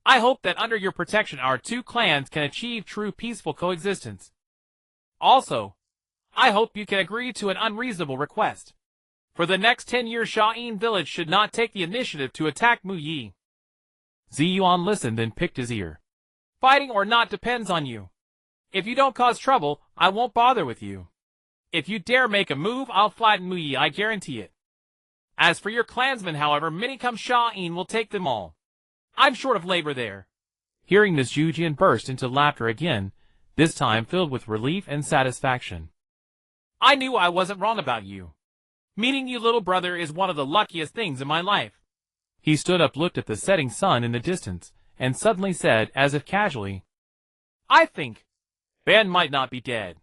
I hope that under your protection our two clans can achieve true peaceful coexistence. Also, I hope you can agree to an unreasonable request. For the next 10 years, Sha'in village should not take the initiative to attack Mu Yi. Zi Yuan listened and picked his ear. Fighting or not depends on you. If you don't cause trouble, I won't bother with you. If you dare make a move, I'll flatten Mu Yi, I guarantee it. As for your clansmen, however many come, Sha'in will take them all. I'm short of labor there. Hearing this, Zhujian burst into laughter again, this time filled with relief and satisfaction. I knew I wasn't wrong about you. Meeting you, little brother, is one of the luckiest things in my life. He stood up, looked at the setting sun in the distance, and suddenly said, as if casually, I think Ban might not be dead.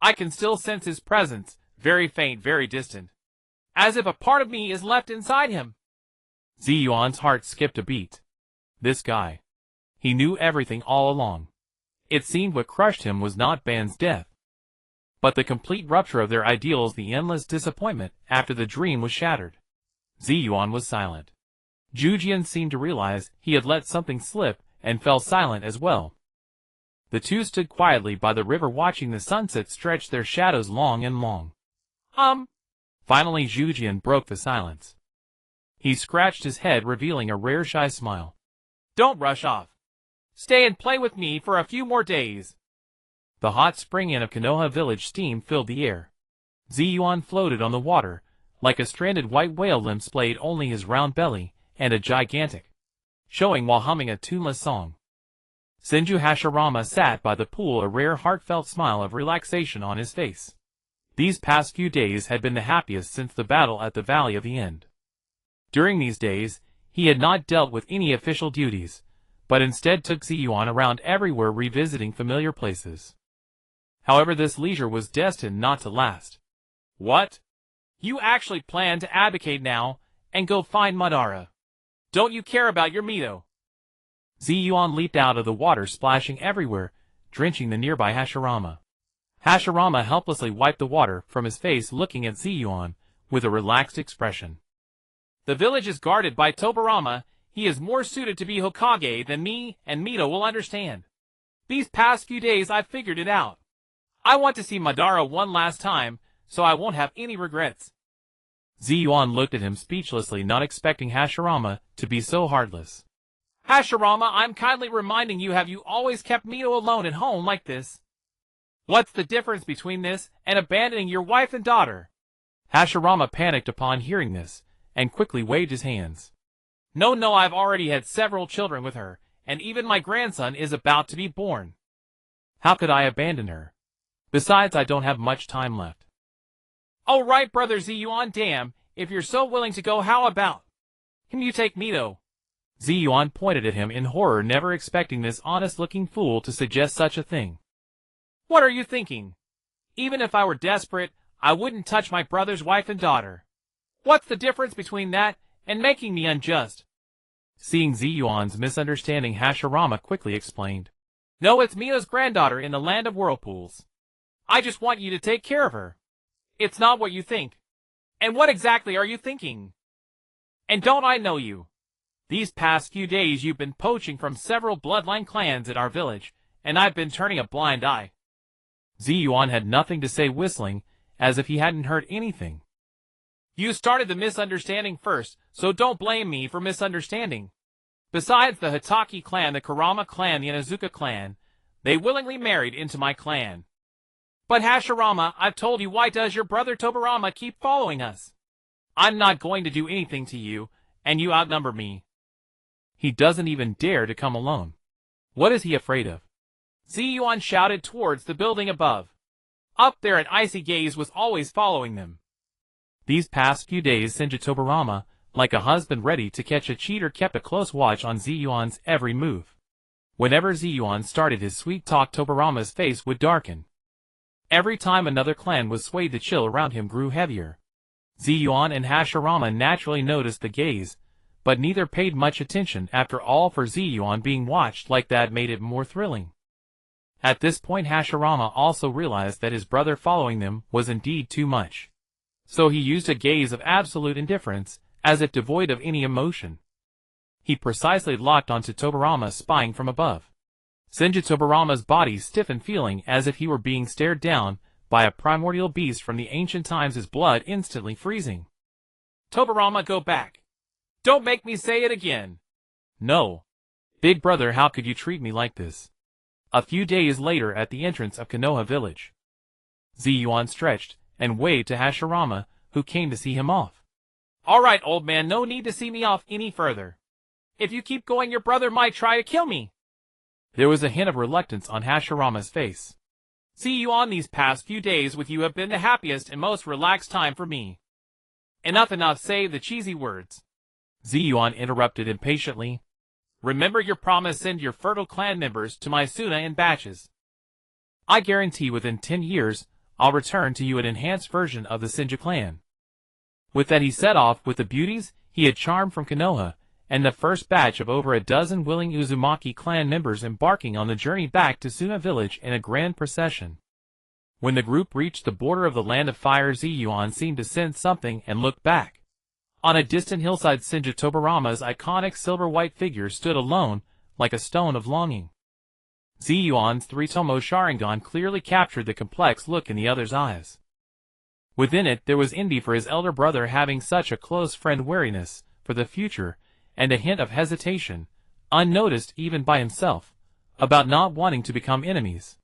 I can still sense his presence, very faint, very distant. As if a part of me is left inside him. Zi Yuan's heart skipped a beat. This guy. He knew everything all along. It seemed what crushed him was not Ban's death, but the complete rupture of their ideals, the endless disappointment after the dream was shattered. Zi Yuan was silent. Zhujian seemed to realize he had let something slip and fell silent as well. The two stood quietly by the river, watching the sunset stretch their shadows long and long. Finally Zhujian broke the silence. He scratched his head, revealing a rare shy smile. Don't rush off. Stay and play with me for a few more days. The hot spring inn of Konoha village steam filled the air. Zi Yuan floated on the water, like a stranded white whale, limp splayed only his round belly, and a gigantic showing while humming a tuneless song. Senju Hashirama sat by the pool, a rare heartfelt smile of relaxation on his face. These past few days had been the happiest since the battle at the Valley of the End. During these days, he had not dealt with any official duties, but instead took Zi Yuan around everywhere, revisiting familiar places. However, this leisure was destined not to last. What? You actually plan to abdicate now, and go find Madara? Don't you care about your Mito? Zi Yuan leaped out of the water, splashing everywhere, drenching the nearby Hashirama. Hashirama helplessly wiped the water from his face, looking at Zi Yuan with a relaxed expression. The village is guarded by Tobirama. He is more suited to be Hokage than me, and Mito will understand. These past few days I've figured it out. I want to see Madara one last time, so I won't have any regrets. Zi Yuan looked at him speechlessly, not expecting Hashirama to be so heartless. Hashirama, I'm kindly reminding you, have you always kept Mito alone at home like this? What's the difference between this and abandoning your wife and daughter? Hashirama panicked upon hearing this, and quickly waved his hands. No, I've already had several children with her, and even my grandson is about to be born. How could I abandon her? Besides, I don't have much time left. Oh right, brother Zi Yuan, damn, if you're so willing to go, how about? Can you take Mito? Zi Yuan pointed at him in horror, never expecting this honest-looking fool to suggest such a thing. What are you thinking? Even if I were desperate, I wouldn't touch my brother's wife and daughter. What's the difference between that and making me unjust? Seeing Zi Yuan's misunderstanding, Hashirama quickly explained. No, it's Mia's granddaughter in the land of whirlpools. I just want you to take care of her. It's not what you think. And what exactly are you thinking? And don't I know you? These past few days you've been poaching from several bloodline clans at our village, and I've been turning a blind eye. Zi Yuan had nothing to say, whistling, as if he hadn't heard anything. You started the misunderstanding first, so don't blame me for misunderstanding. Besides the Hitaki clan, the Kurama clan, the Inuzuka clan, they willingly married into my clan. But Hashirama, I've told you, why does your brother Tobirama keep following us? I'm not going to do anything to you, and you outnumber me. He doesn't even dare to come alone. What is he afraid of? Zi Yuan shouted towards the building above. Up there, an icy gaze was always following them. These past few days, Senju Tobirama, like a husband ready to catch a cheater, kept a close watch on Zi Yuan's every move. Whenever Zi Yuan started his sweet talk, Tobirama's face would darken. Every time another clan was swayed, the chill around him grew heavier. Zi Yuan and Hashirama naturally noticed the gaze, but neither paid much attention. After all, for Zi Yuan, being watched like that made it more thrilling. At this point, Hashirama also realized that his brother following them was indeed too much. So he used a gaze of absolute indifference, as if devoid of any emotion. He precisely locked onto Tobirama, spying from above. Senju Tobirama's body stiffened, feeling as if he were being stared down by a primordial beast from the ancient times, his blood instantly freezing. Tobirama, go back. Don't make me say it again. No. Big brother, how could you treat me like this? A few days later, at the entrance of Konoha village, Zi Yuan stretched and waved to Hashirama, who came to see him off. All right, old man, no need to see me off any further. If you keep going, your brother might try to kill me. There was a hint of reluctance on Hashirama's face. Zi Yuan, these past few days with you have been the happiest and most relaxed time for me. Enough, say the cheesy words. Zi Yuan interrupted impatiently. Remember your promise, send your fertile clan members to my Suna in batches. I guarantee within 10 years, I'll return to you an enhanced version of the Senju clan. With that, he set off with the beauties he had charmed from Konoha, and the first batch of over a dozen willing Uzumaki clan members embarking on the journey back to Suna village in a grand procession. When the group reached the border of the land of fire, Zi Yuan seemed to sense something and looked back. On a distant hillside, Senju Tobirama's iconic silver-white figure stood alone, like a stone of longing. Zi Yuan's Three-Tomoe Sharingan clearly captured the complex look in the other's eyes. Within it, there was envy for his elder brother having such a close friend, wariness for the future, and a hint of hesitation, unnoticed even by himself, about not wanting to become enemies.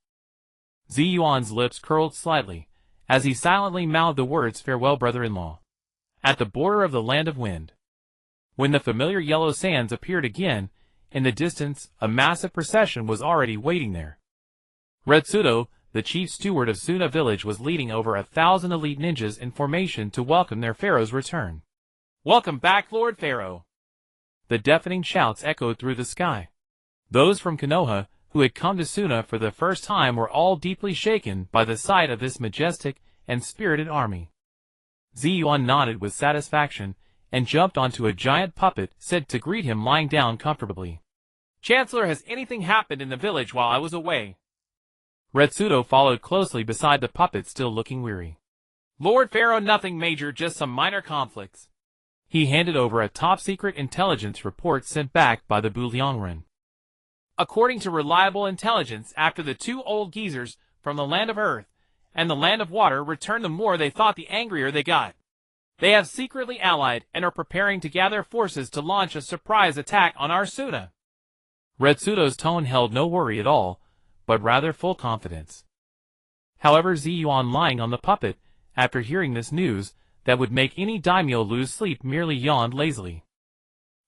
Zi Yuan's lips curled slightly, as he silently mouthed the words, "Farewell, brother-in-law." At the border of the land of wind, when the familiar yellow sands appeared again, in the distance, a massive procession was already waiting there. Retsudo, the chief steward of Suna village, was leading over 1,000 elite ninjas in formation to welcome their pharaoh's return. Welcome back, Lord Pharaoh. The deafening shouts echoed through the sky. Those from Konoha, who had come to Suna for the first time, were all deeply shaken by the sight of this majestic and spirited army. Zi Yuan nodded with satisfaction, and jumped onto a giant puppet set to greet him, lying down comfortably. Chancellor, has anything happened in the village while I was away? Retsudo followed closely beside the puppet, still looking weary. Lord Pharaoh, nothing major, just some minor conflicts. He handed over a top-secret intelligence report sent back by the Buliangren. According to reliable intelligence, after the two old geezers from the land of earth and the land of water returned, the more they thought, the angrier they got. They have secretly allied and are preparing to gather forces to launch a surprise attack on our Suna. Retsudo's tone held no worry at all, but rather full confidence. However, Zi Yuan, lying on the puppet, after hearing this news that would make any daimyo lose sleep, merely yawned lazily.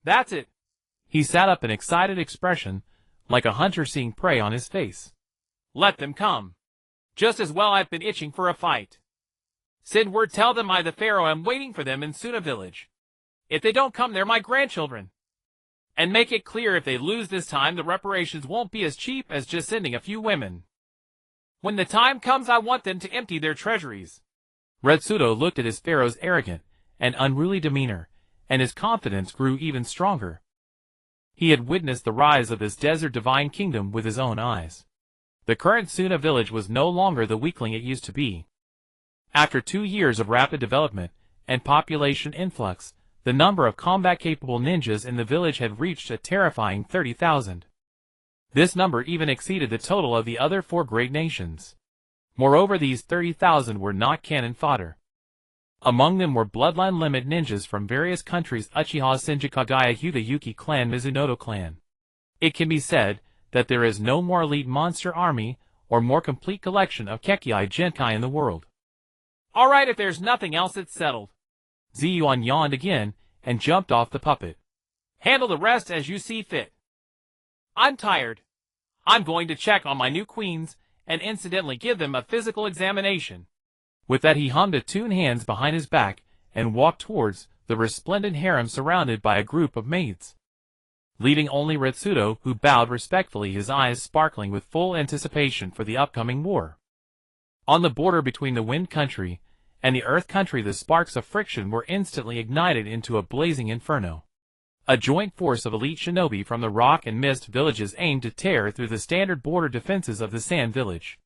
That's it. He sat up, an excited expression, like a hunter seeing prey, on his face. Let them come. Just as well, I've been itching for a fight. Send word, tell them I, the Pharaoh, am waiting for them in Suna village. If they don't come, they're my grandchildren. And make it clear if they lose this time the reparations won't be as cheap as just sending a few women. When the time comes I want them to empty their treasuries. Retsudo looked at his pharaoh's arrogant and unruly demeanor, and his confidence grew even stronger. He had witnessed the rise of this desert divine kingdom with his own eyes. The current Suna village was no longer the weakling it used to be. After 2 years of rapid development and population influx, the number of combat-capable ninjas in the village had reached a terrifying 30,000. This number even exceeded the total of the other 4 great nations. Moreover, these 30,000 were not cannon fodder. Among them were Bloodline limit ninjas from various countries: Uchiha Senju Kagaya Hyuga Yuki clan, Mizunoto clan. It can be said that there is no more elite monster army or more complete collection of Kekkei Genkai in the world. Alright, if there's nothing else, it's settled. Zi Yuan yawned again and jumped off the puppet. Handle the rest as you see fit. I'm tired. I'm going to check on my new queens and incidentally give them a physical examination. With that he hummed a tune, hands behind his back, and walked towards the resplendent harem surrounded by a group of maids, leaving only Retsudo, who bowed respectfully, his eyes sparkling with full anticipation for the upcoming war. On the border between the Wind Country and the Earth Country, the sparks of friction were instantly ignited into a blazing inferno. A joint force of elite shinobi from the Rock and Mist villages aimed to tear through the standard border defenses of the Sand Village.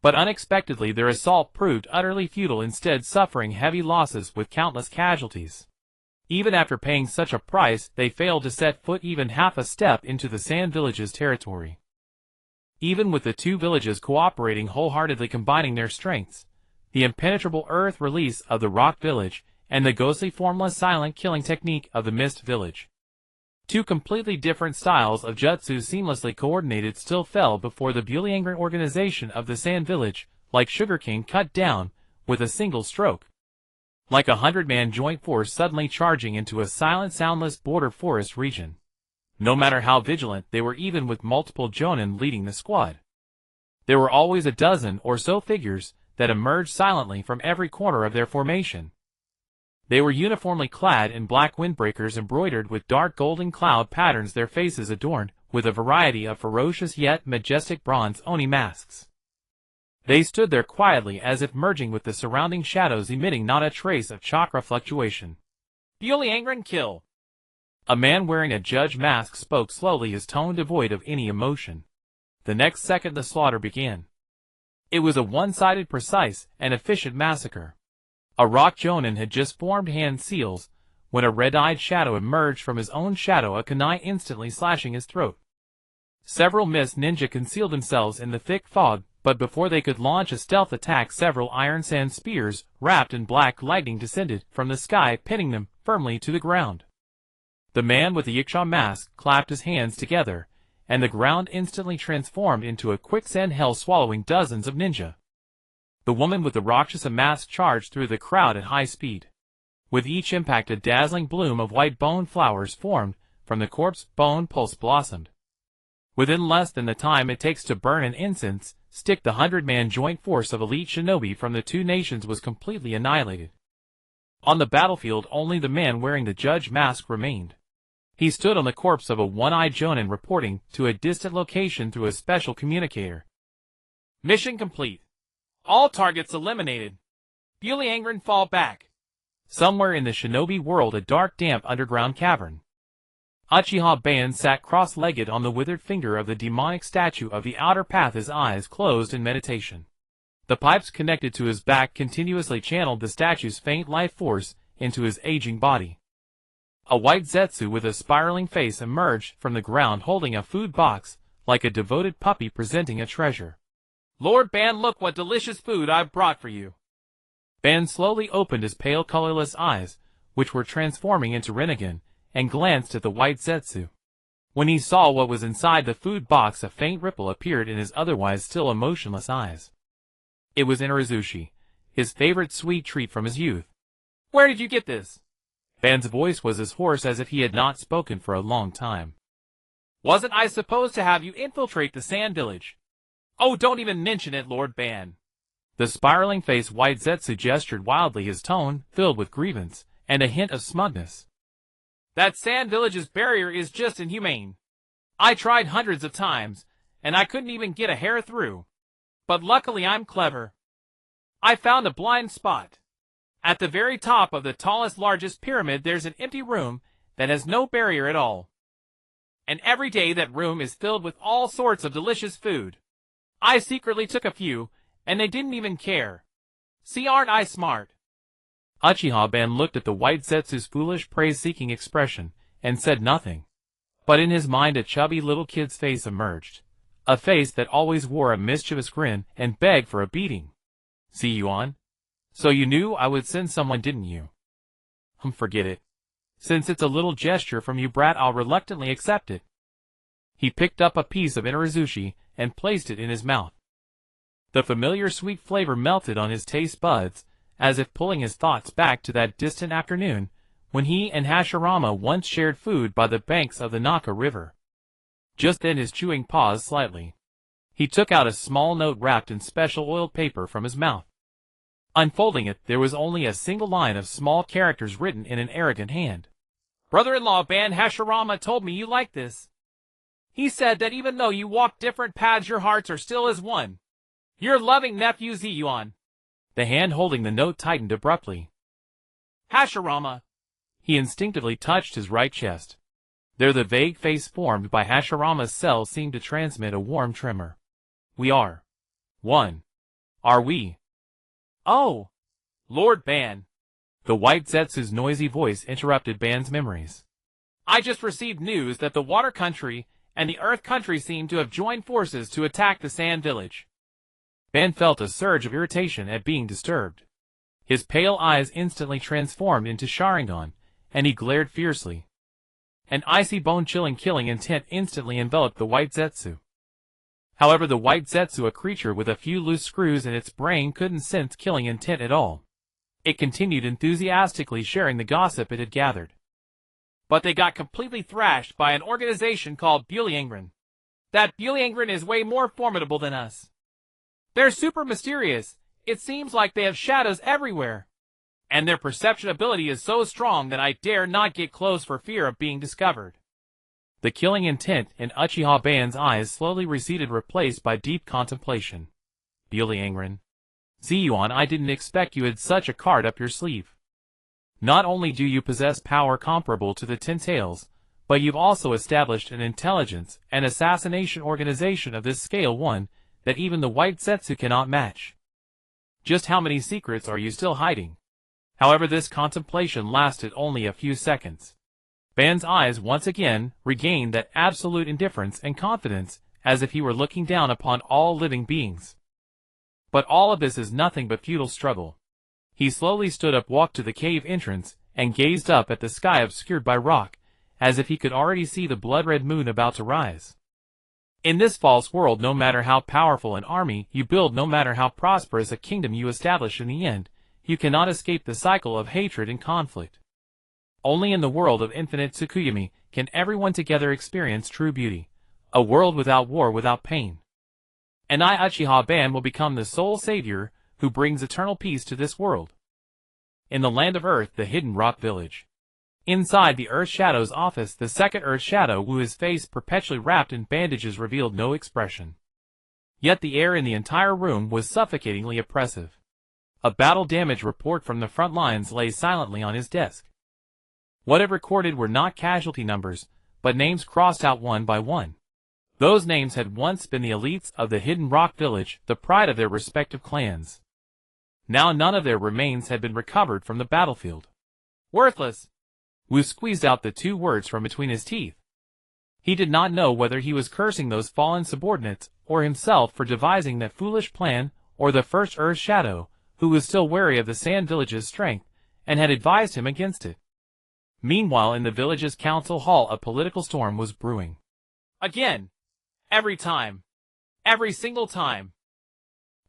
But unexpectedly their assault proved utterly futile, instead suffering heavy losses with countless casualties. Even after paying such a price, they failed to set foot even half a step into the Sand Village's territory. Even with the 2 villages cooperating wholeheartedly, combining their strengths, the impenetrable earth release of the Rock Village and the ghostly formless silent killing technique of the Mist Village, 2 completely different styles of jutsu seamlessly coordinated, still fell before the bewildered organization of the Sand Village, like sugarcane cut down with a single stroke. Like a 100-man joint force suddenly charging into a silent, soundless border forest region. No matter how vigilant they were, even with multiple jonin leading the squad, there were always a dozen or so figures that emerged silently from every corner of their formation. They were uniformly clad in black windbreakers embroidered with dark golden cloud patterns, their faces adorned with a variety of ferocious yet majestic bronze oni masks. They stood there quietly, as if merging with the surrounding shadows, emitting not a trace of chakra fluctuation. Bewildered kill. A man wearing a judge mask spoke slowly, his tone devoid of any emotion. The next second the slaughter began. It was a one-sided, precise, and efficient massacre. A rock jonin had just formed hand seals when a red-eyed shadow emerged from his own shadow, a kunai instantly slashing his throat. Several mist ninja concealed themselves in the thick fog, but before they could launch a stealth attack, several iron sand spears wrapped in black lightning descended from the sky, pinning them firmly to the ground. The man with the Yaksha mask clapped his hands together, and the ground instantly transformed into a quicksand hell, swallowing dozens of ninja. The woman with the Rakshasa mask charged through the crowd at high speed. With each impact a dazzling bloom of white bone flowers formed from the corpse. Bone pulse blossomed. Within less than the time it takes to burn an incense stick, the 100-man joint force of elite shinobi from the 2 nations was completely annihilated. On the battlefield only the man wearing the judge mask remained. He stood on the corpse of a one-eyed jonin, reporting to a distant location through a special communicator. Mission complete. All targets eliminated. Bewildered fall back. Somewhere in the shinobi world, a dark, damp underground cavern, Uchiha Ban sat cross-legged on the withered finger of the demonic statue of the outer path, his eyes closed in meditation. The pipes connected to his back continuously channeled the statue's faint life force into his aging body. A white Zetsu with a spiraling face emerged from the ground, holding a food box, like a devoted puppy presenting a treasure. Lord Ban, look what delicious food I've brought for you. Ban slowly opened his pale, colorless eyes, which were transforming into Rinnegan, and glanced at the white Zetsu. When he saw what was inside the food box, a faint ripple appeared in his otherwise still emotionless eyes. It was Inarizushi, his favorite sweet treat from his youth. Where did you get this? Ban's voice was as hoarse as if he had not spoken for a long time. Wasn't I supposed to have you infiltrate the Sand Village? Oh, don't even mention it, Lord Ban. The spiraling face white Zetsu gestured wildly, his tone filled with grievance and a hint of smugness. That sand village's barrier is just inhumane. I tried hundreds of times, and I couldn't even get a hair through. But luckily I'm clever. I found a blind spot. At the very top of the tallest, largest pyramid there's an empty room that has no barrier at all. And every day that room is filled with all sorts of delicious food. I secretly took a few, and they didn't even care. See, aren't I smart? Uchiha-ban looked at the white Zetsu's foolish praise-seeking expression, and said nothing. But in his mind a chubby little kid's face emerged. A face that always wore a mischievous grin and begged for a beating. Zi Yuan? So you knew I would send someone, didn't you? Forget it. Since it's a little gesture from you, brat, I'll reluctantly accept it. He picked up a piece of inarizushi and placed it in his mouth. The familiar sweet flavor melted on his taste buds, as if pulling his thoughts back to that distant afternoon when he and Hashirama once shared food by the banks of the Naka River. Just then his chewing paused slightly. He took out a small note wrapped in special oiled paper from his mouth. Unfolding it, there was only a single line of small characters written in an arrogant hand. Brother-in-law Ban Hashirama told me you like this. He said that even though you walk different paths, your hearts are still as one. Your loving nephew Zi Yuan. The hand holding the note tightened abruptly. Hashirama. He instinctively touched his right chest. There the vague face formed by Hashirama's cells seemed to transmit a warm tremor. We are one. Are we? Oh, Lord Ban. The white Zetsu's noisy voice interrupted Ban's memories. I just received news that the Water Country and the Earth Country seem to have joined forces to attack the Sand Village. Ban felt a surge of irritation at being disturbed. His pale eyes instantly transformed into Sharingan, and he glared fiercely. An icy bone-chilling killing intent instantly enveloped the white Zetsu. However, the white Zetsu, a creature with a few loose screws in its brain, couldn't sense killing intent at all. It continued enthusiastically sharing the gossip it had gathered. But they got completely thrashed by an organization called Bewildered. That Bewildered is way more formidable than us. They're super mysterious. It seems like they have shadows everywhere. And their perception ability is so strong that I dare not get close for fear of being discovered. The killing intent in Uchiha-ban's eyes slowly receded, replaced by deep contemplation. Bewildered. Zi Yuan, I didn't expect you had such a card up your sleeve. Not only do you possess power comparable to the Ten Tails, but you've also established an intelligence and assassination organization of this scale, one that even the white Zetsu cannot match. Just how many secrets are you still hiding? However, this contemplation lasted only a few seconds. Ban's eyes once again regained that absolute indifference and confidence, as if he were looking down upon all living beings. But all of this is nothing but futile struggle. He slowly stood up, walked to the cave entrance, and gazed up at the sky obscured by rock, as if he could already see the blood-red moon about to rise. In this false world, no matter how powerful an army you build, no matter how prosperous a kingdom you establish, in the end, you cannot escape the cycle of hatred and conflict. Only in the world of infinite Tsukuyomi can everyone together experience true beauty, a world without war, without pain. And I, Uchiha-ban, will become the sole savior who brings eternal peace to this world. In the land of Earth, the hidden rock village. Inside the Earth Shadow's office, the second Earth Shadow, his face perpetually wrapped in bandages, revealed no expression. Yet the air in the entire room was suffocatingly oppressive. A battle damage report from the front lines lay silently on his desk. What it recorded were not casualty numbers, but names crossed out one by one. Those names had once been the elites of the Hidden Rock Village, the pride of their respective clans. Now none of their remains had been recovered from the battlefield. Worthless! Wu squeezed out the two words from between his teeth. He did not know whether he was cursing those fallen subordinates, or himself for devising that foolish plan, or the first Earth Shadow, who was still wary of the Sand Village's strength, and had advised him against it. Meanwhile, in the village's council hall, a political storm was brewing. Again! Every time! Every single time!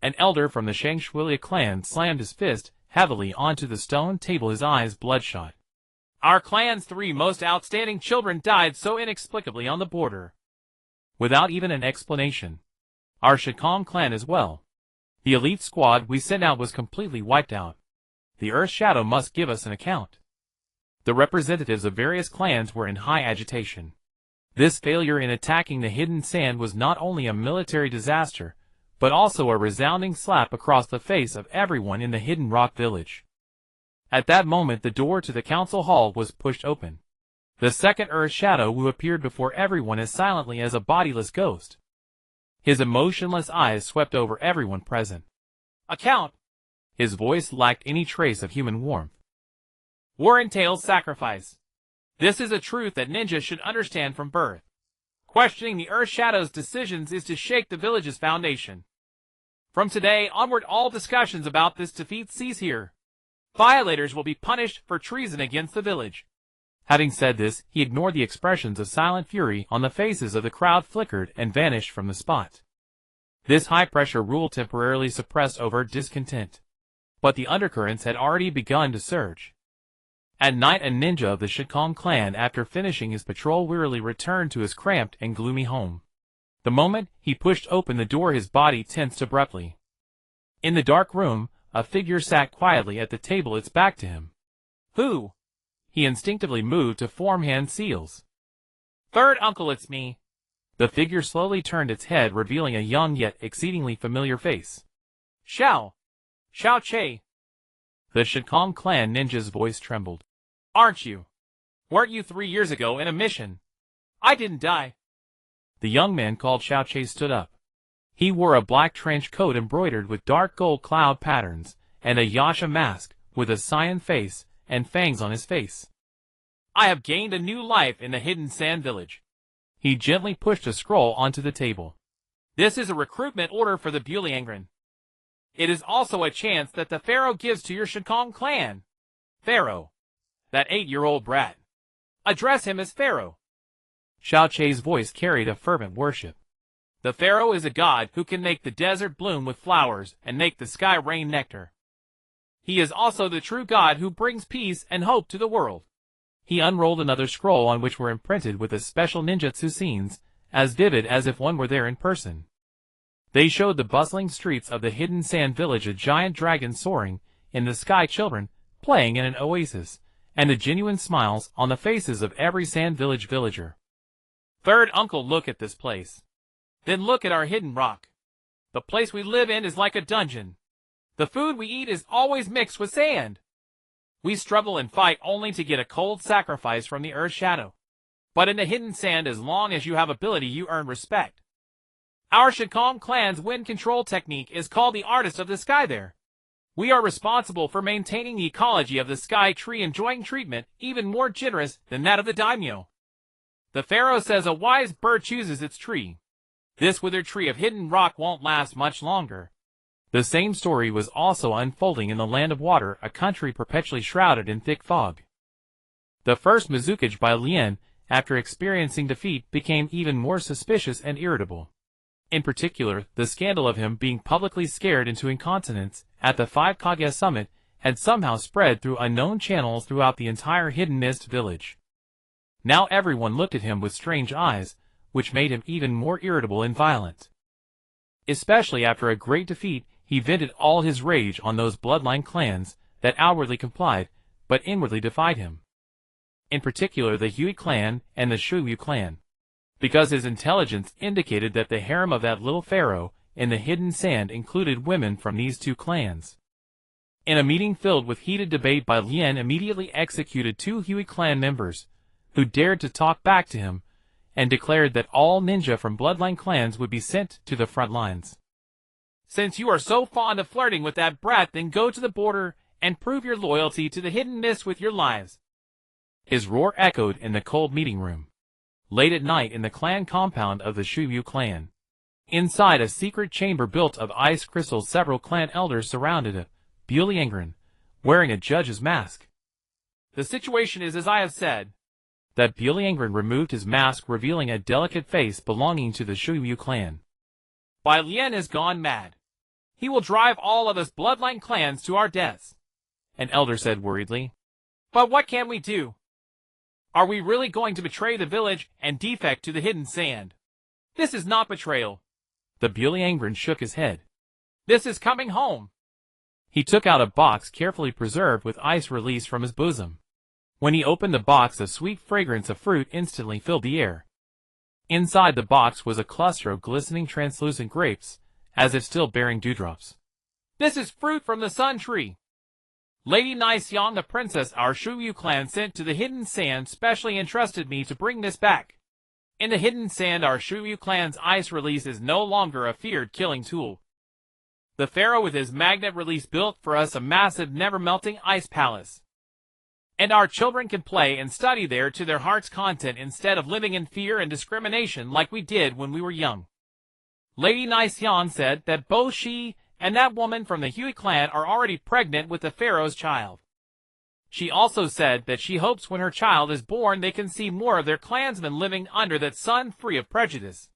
An elder from the Shangshwilia clan slammed his fist heavily onto the stone table, his eyes bloodshot. Our clan's three most outstanding children died so inexplicably on the border. Without even an explanation. Our Shikam clan as well. The elite squad we sent out was completely wiped out. The Earth Shadow must give us an account. The representatives of various clans were in high agitation. This failure in attacking the hidden sand was not only a military disaster, but also a resounding slap across the face of everyone in the Hidden Rock Village. At that moment the door to the council hall was pushed open. The second Earth Shadow who appeared before everyone as silently as a bodiless ghost. His emotionless eyes swept over everyone present. Account. His voice lacked any trace of human warmth. War entails sacrifice. This is a truth that ninjas should understand from birth. Questioning the Earth Shadow's decisions is to shake the village's foundation. From today onward all discussions about this defeat cease here. Violators will be punished for treason against the village. Having said this, he ignored the expressions of silent fury on the faces of the crowd, flickered and vanished from the spot. This high-pressure rule temporarily suppressed overt discontent. But the undercurrents had already begun to surge. At night a ninja of the Shikong clan, after finishing his patrol, wearily returned to his cramped and gloomy home. The moment he pushed open the door his body tensed abruptly. In the dark room, a figure sat quietly at the table, its back to him. Who? He instinctively moved to form hand seals. Third uncle, it's me. The figure slowly turned its head, revealing a young yet exceedingly familiar face. Xiao Che. The Shikong clan ninja's voice trembled. Aren't you? Weren't you 3 years ago in a mission? I didn't die. The young man called Xiao Che stood up. He wore a black trench coat embroidered with dark gold cloud patterns, and a Yasha mask, with a cyan face, and fangs on his face. I have gained a new life in the Hidden Sand Village. He gently pushed a scroll onto the table. This is a recruitment order for the bewildered. It is also a chance that the Pharaoh gives to your Shikong clan. Pharaoh. That 8-year-old brat. Address him as Pharaoh. Xiao Che's voice carried a fervent worship. The Pharaoh is a god who can make the desert bloom with flowers and make the sky rain nectar. He is also the true god who brings peace and hope to the world. He unrolled another scroll on which were imprinted with the special ninjutsu scenes, as vivid as if one were there in person. They showed the bustling streets of the Hidden Sand Village, a giant dragon soaring in the sky, children playing in an oasis, and the genuine smiles on the faces of every Sand Village villager. Third uncle, look at this place. Then look at our hidden rock. The place we live in is like a dungeon. The food we eat is always mixed with sand. We struggle and fight only to get a cold sacrifice from the Earth Shadow. But in the Hidden Sand, as long as you have ability, you earn respect. Our Shikong clan's wind control technique is called the Artist of the Sky there. We are responsible for maintaining the ecology of the sky tree, enjoying treatment even more generous than that of the daimyo. The Pharaoh says a wise bird chooses its tree. This withered tree of hidden rock won't last much longer. The same story was also unfolding in the Land of Water, a country perpetually shrouded in thick fog. The first Mizukage by Lien, after experiencing defeat, became even more suspicious and irritable. In particular, the scandal of him being publicly scared into incontinence at the 5 Kage summit had somehow spread through unknown channels throughout the entire Hidden Mist village. Now everyone looked at him with strange eyes, which made him even more irritable and violent. Especially after a great defeat, he vented all his rage on those bloodline clans that outwardly complied, but inwardly defied him. In particular the Hui clan and the Shuyu clan. Because his intelligence indicated that the harem of that little pharaoh in the Hidden Sand included women from these two clans. In a meeting filled with heated debate, Bai Lian immediately executed 2 Hui clan members, who dared to talk back to him, and declared that all ninja from bloodline clans would be sent to the front lines. Since you are so fond of flirting with that brat, then go to the border and prove your loyalty to the Hidden Mist with your lives. His roar echoed in the cold meeting room. Late at night in the clan compound of the Shuyu clan. Inside a secret chamber built of ice crystals, several clan elders surrounded a bewildered, wearing a judge's mask. The situation is as I have said. That bewildered removed his mask, revealing a delicate face belonging to the Shuyu clan. Bai Lian has gone mad. He will drive all of us bloodline clans to our deaths. An elder said worriedly. But what can we do? Are we really going to betray the village and defect to the Hidden Sand? This is not betrayal. The bewildered shook his head. This is coming home. He took out a box carefully preserved with ice released from his bosom. When he opened the box, a sweet fragrance of fruit instantly filled the air. Inside the box was a cluster of glistening translucent grapes, as if still bearing dewdrops. This is fruit from the Sun Tree. Lady Niceong, the princess our Shuyu clan sent to the Hidden Sand, specially entrusted me to bring this back. In the Hidden Sand, our Shuyu clan's ice release is no longer a feared killing tool. The pharaoh with his magnet release built for us a massive never-melting ice palace. And our children can play and study there to their heart's content instead of living in fear and discrimination like we did when we were young. Lady Niceong said that both she and that woman from the Hui clan are already pregnant with the pharaoh's child. She also said that she hopes when her child is born they can see more of their clansmen living under that sun free of prejudice.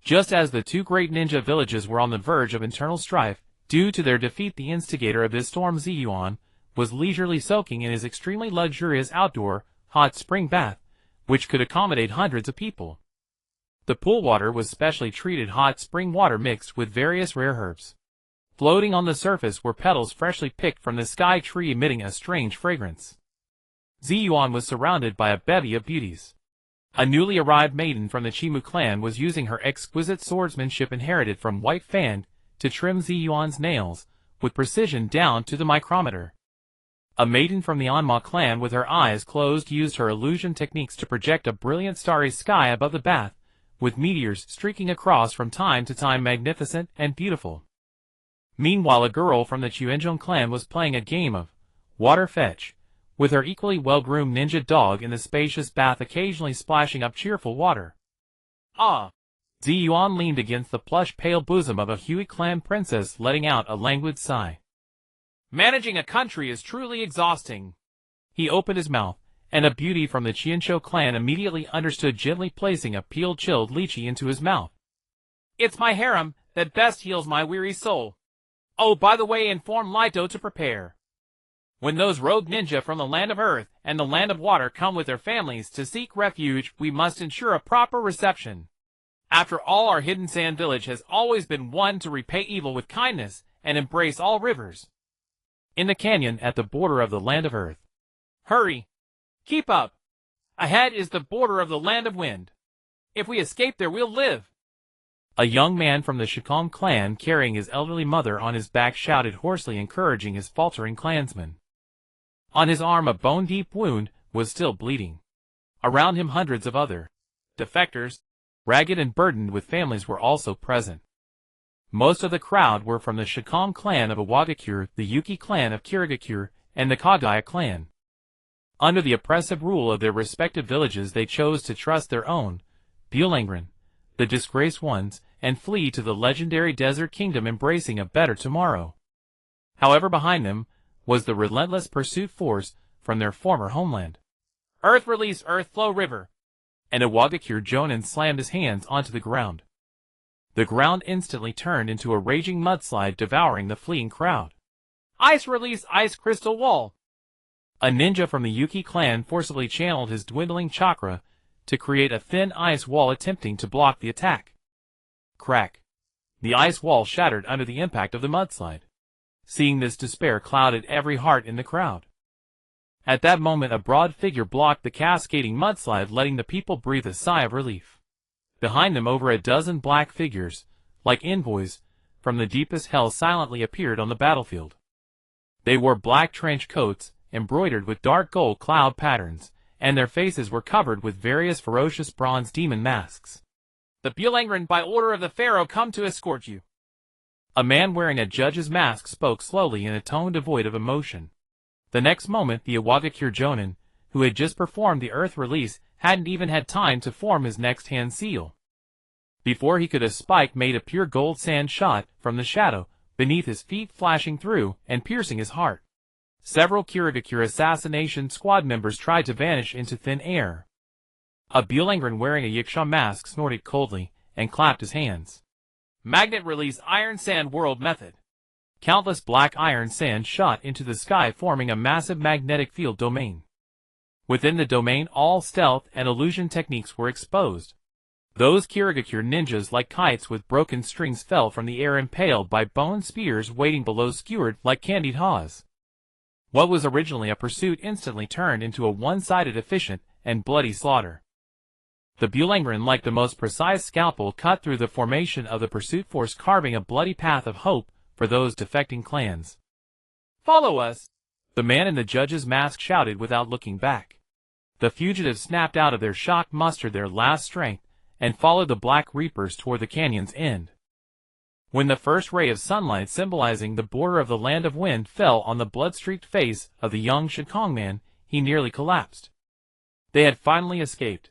Just as the two great ninja villages were on the verge of internal strife, due to their defeat, the instigator of this storm, Zi Yuan, was leisurely soaking in his extremely luxurious outdoor, hot spring bath, which could accommodate hundreds of people. The pool water was specially treated hot spring water mixed with various rare herbs. Floating on the surface were petals freshly picked from the sky tree emitting a strange fragrance. Zi Yuan was surrounded by a bevy of beauties. A newly arrived maiden from the Chimu clan was using her exquisite swordsmanship inherited from White Fan to trim Zi Yuan's nails, with precision down to the micrometer. A maiden from the Anma clan with her eyes closed used her illusion techniques to project a brilliant starry sky above the bath, with meteors streaking across from time to time, magnificent and beautiful. Meanwhile, a girl from the Chuenjong clan was playing a game of water fetch, with her equally well-groomed ninja dog in the spacious bath occasionally splashing up cheerful water. Ah! Zi Yuan leaned against the plush pale bosom of a Hui clan princess, letting out a languid sigh. Managing a country is truly exhausting. He opened his mouth, and a beauty from the Qianshou clan immediately understood, gently placing a peeled chilled lychee into his mouth. It's my harem that best heals my weary soul. Oh, by the way, inform Lito to prepare. When those rogue ninja from the land of earth and the land of water come with their families to seek refuge, we must ensure a proper reception. After all, our Hidden Sand village has always been one to repay evil with kindness and embrace all rivers. In the canyon at the border of the land of earth. Hurry! Keep up! Ahead is the border of the land of wind. If we escape there, we'll live. A young man from the Shikong clan carrying his elderly mother on his back shouted hoarsely, encouraging his faltering clansmen. On his arm a bone-deep wound was still bleeding. Around him hundreds of other defectors, ragged and burdened with families, were also present. Most of the crowd were from the Shikong clan of Awagakure, the Yuki clan of Kirigakure, and the Kagaya clan. Under the oppressive rule of their respective villages, they chose to trust their own, bewildered, the disgraced ones, and flee to the legendary desert kingdom, embracing a better tomorrow. However, behind them was the relentless pursuit force from their former homeland. Earth release, earth flow river. And Awagakure Jonin slammed his hands onto the ground. The ground instantly turned into a raging mudslide, devouring the fleeing crowd. Ice release, ice crystal wall. A ninja from the Yuki clan forcibly channeled his dwindling chakra to create a thin ice wall, attempting to block the attack. Crack! The ice wall shattered under the impact of the mudslide. Seeing this, despair clouded every heart in the crowd. At that moment, a broad figure blocked the cascading mudslide, letting the people breathe a sigh of relief. Behind them, over a dozen black figures, like envoys from the deepest hell, silently appeared on the battlefield. They wore black trench coats, embroidered with dark gold cloud patterns, and their faces were covered with various ferocious bronze demon masks. The Bewildered, by order of the pharaoh, come to escort you. A man wearing a judge's mask spoke slowly in a tone devoid of emotion. The next moment, the Awagakure Jonin, who had just performed the earth release, hadn't even had time to form his next hand seal. Before he could, a spike made a pure gold sand shot from the shadow beneath his feet, flashing through and piercing his heart. Several Kirigakure assassination squad members tried to vanish into thin air. A Bewildered wearing a Yiksha mask snorted coldly and clapped his hands. Magnet release, iron sand world method. Countless black iron sand shot into the sky, forming a massive magnetic field domain. Within the domain, all stealth and illusion techniques were exposed. Those Kirigakure ninjas, like kites with broken strings, fell from the air, impaled by bone spears waiting below, skewered like candied haws. What was originally a pursuit instantly turned into a one-sided efficient and bloody slaughter. The Bewildered, like the most precise scalpel, cut through the formation of the pursuit force, carving a bloody path of hope for those defecting clans. Follow us! The man in the judge's mask shouted without looking back. The fugitives snapped out of their shock, mustered their last strength, and followed the Black Reapers toward the canyon's end. When the first ray of sunlight symbolizing the border of the Land of Wind fell on the blood-streaked face of the young Shikong man, he nearly collapsed. They had finally escaped.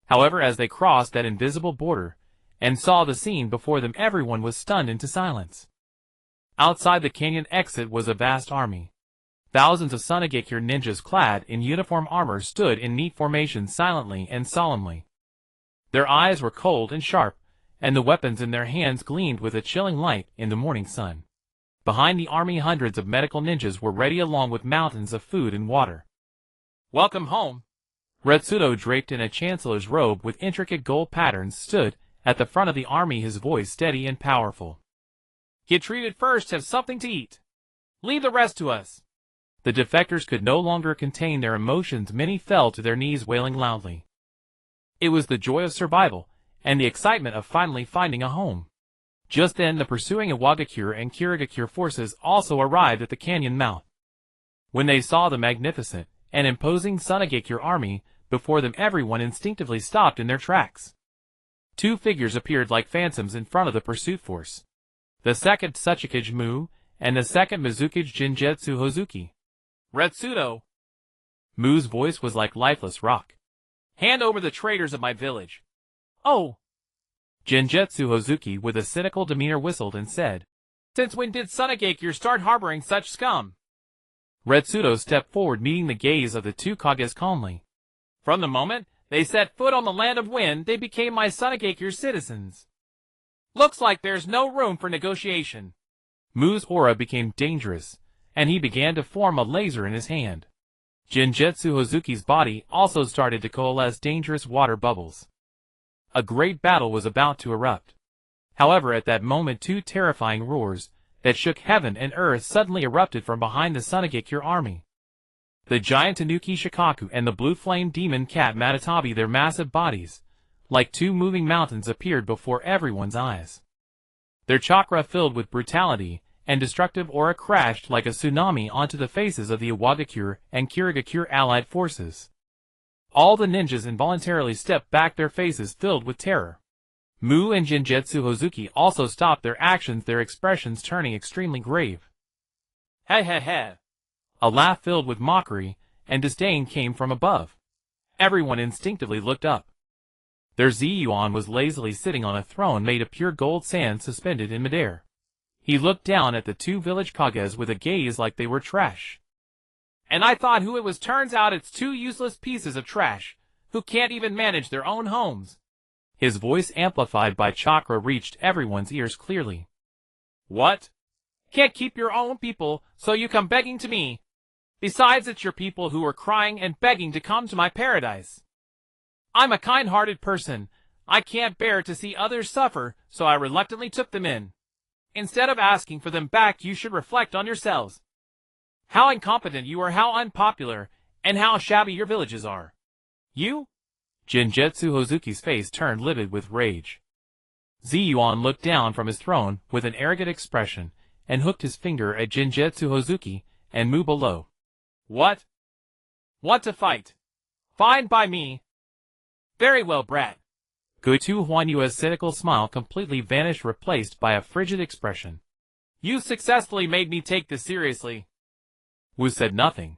However, as they crossed that invisible border and saw the scene before them, everyone was stunned into silence. Outside the canyon exit was a vast army. Thousands of Sunagekure ninjas clad in uniform armor stood in neat formation, silently and solemnly. Their eyes were cold and sharp, and the weapons in their hands gleamed with a chilling light in the morning sun. Behind the army, hundreds of medical ninjas were ready, along with mountains of food and water. Welcome home! Retsudo, draped in a chancellor's robe with intricate gold patterns, stood at the front of the army, his voice steady and powerful. Get treated first, have something to eat. Leave the rest to us. The defectors could no longer contain their emotions. Many fell to their knees, wailing loudly. It was the joy of survival and the excitement of finally finding a home. Just then, the pursuing Iwagakure and Kirigakure forces also arrived at the canyon mouth. When they saw the magnificent and imposing Sunagekure army before them, everyone instinctively stopped in their tracks. Two figures appeared like phantoms in front of the pursuit force. The second Tsuchikage Mu, and the second Mizukage Jinjetsu Hozuki. Retsudo! Mu's voice was like lifeless rock. Hand over the traitors of my village. Oh! Jinjetsu Hozuki, with a cynical demeanor, whistled and said, Since when did Sunagekure start harboring such scum? Retsudo stepped forward, meeting the gaze of the two Kages calmly. From the moment they set foot on the Land of Wind, they became my Sunagekure citizens. Looks like there's no room for negotiation. Mu's aura became dangerous, and he began to form a laser in his hand. Jinjetsu Hozuki's body also started to coalesce dangerous water bubbles. A great battle was about to erupt. However, at that moment, two terrifying roars that shook heaven and earth suddenly erupted from behind the Sunagekure army. The giant Tanuki Shikaku and the blue flame demon cat Matatabi, their massive bodies, like two moving mountains, appeared before everyone's eyes. Their chakra, filled with brutality and destructive aura, crashed like a tsunami onto the faces of the Iwagakure and Kirigakure allied forces. All the ninjas involuntarily stepped back, their faces filled with terror. Mu and Jinjetsu Hozuki also stopped their actions, their expressions turning extremely grave. He he he. A laugh filled with mockery and disdain came from above. Everyone instinctively looked up. Their Zi Yuan was lazily sitting on a throne made of pure gold sand, suspended in midair. He looked down at the two village Kages with a gaze like they were trash. And I thought who it was. Turns out it's two useless pieces of trash, who can't even manage their own homes. His voice, amplified by chakra, reached everyone's ears clearly. What? Can't keep your own people, so you come begging to me. Besides, it's your people who are crying and begging to come to my paradise. I'm a kind-hearted person. I can't bear to see others suffer, so I reluctantly took them in. Instead of asking for them back, you should reflect on yourselves. How incompetent you are, how unpopular, and how shabby your villages are. You? Jinjetsu Hozuki's face turned livid with rage. Zi Yuan looked down from his throne with an arrogant expression and hooked his finger at Jinjetsu Hozuki and Mu below. What? Want to fight? Fine by me. Very well, brat. Goitu Huanyua's cynical smile completely vanished, replaced by a frigid expression. You successfully made me take this seriously. Wu said nothing.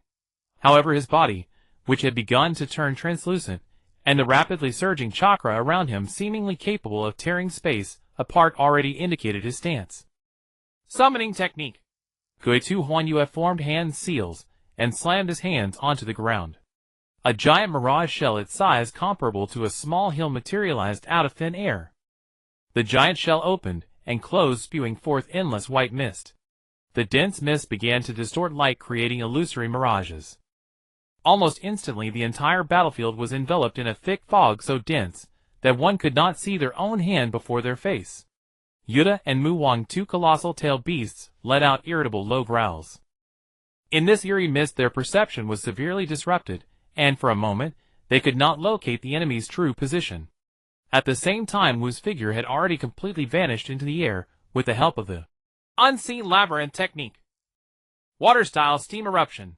However, his body, which had begun to turn translucent, and the rapidly surging chakra around him seemingly capable of tearing space apart, already indicated his stance. Summoning technique. Goitu Huanyua formed hand seals and slammed his hands onto the ground. A giant mirage shell, its size comparable to a small hill, materialized out of thin air. The giant shell opened and closed, spewing forth endless white mist. The dense mist began to distort light, creating illusory mirages. Almost instantly, the entire battlefield was enveloped in a thick fog so dense that one could not see their own hand before their face. Yuta and Mu Wang, two colossal tailed beasts, let out irritable low growls. In this eerie mist their perception was severely disrupted, and for a moment, they could not locate the enemy's true position. At the same time Wu's figure had already completely vanished into the air with the help of the unseen labyrinth technique. Water-style steam eruption.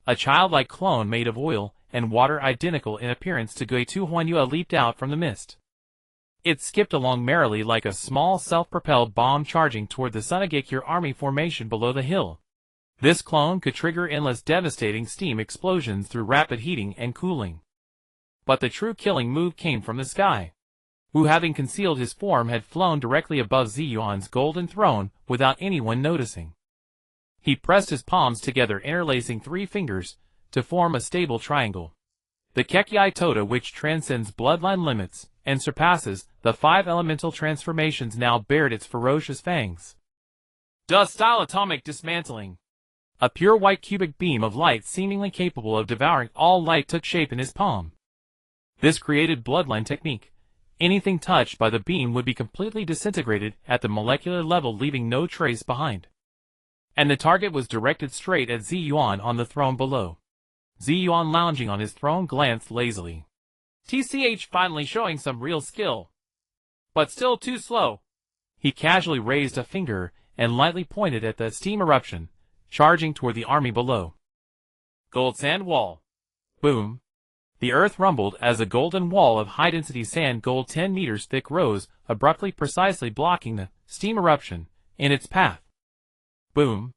A childlike clone made of oil and water identical in appearance to Huanyua leaped out from the mist. It skipped along merrily like a small self-propelled bomb charging toward the Sunagekure army formation below the hill. This clone could trigger endless devastating steam explosions through rapid heating and cooling. But the true killing move came from the sky. Wu, having concealed his form, had flown directly above Zi Yuan's golden throne without anyone noticing. He pressed his palms together, interlacing 3 fingers, to form a stable triangle. The Kekkei Tota, which transcends bloodline limits and surpasses the 5 elemental transformations, now bared its ferocious fangs. Dust-style atomic dismantling. A pure white cubic beam of light seemingly capable of devouring all light took shape in his palm. This created bloodline technique. Anything touched by the beam would be completely disintegrated at the molecular level, leaving no trace behind. And the target was directed straight at Zi Yuan on the throne below. Zi Yuan, lounging on his throne, glanced lazily. TCH, finally showing some real skill. But still too slow. He casually raised a finger and lightly pointed at the steam eruption, charging toward the army below. Gold sand wall. Boom. The earth rumbled as a golden wall of high-density sand, gold 10 meters thick, rose, abruptly, precisely blocking the steam eruption in its path. Boom.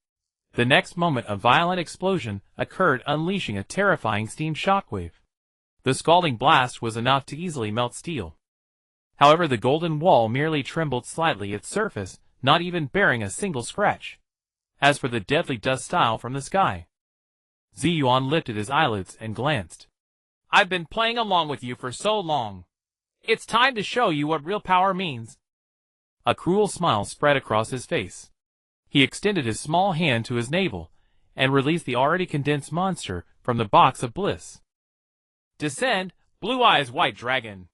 The next moment a violent explosion occurred, unleashing a terrifying steam shockwave. The scalding blast was enough to easily melt steel. However, the golden wall merely trembled slightly, its surface not even bearing a single scratch. As for the deadly dust style from the sky, Zi Yuan lifted his eyelids and glanced. I've been playing along with you for so long. It's time to show you what real power means. A cruel smile spread across his face. He extended his small hand to his navel and released the already condensed monster from the box of bliss. Descend, Blue Eyes White Dragon.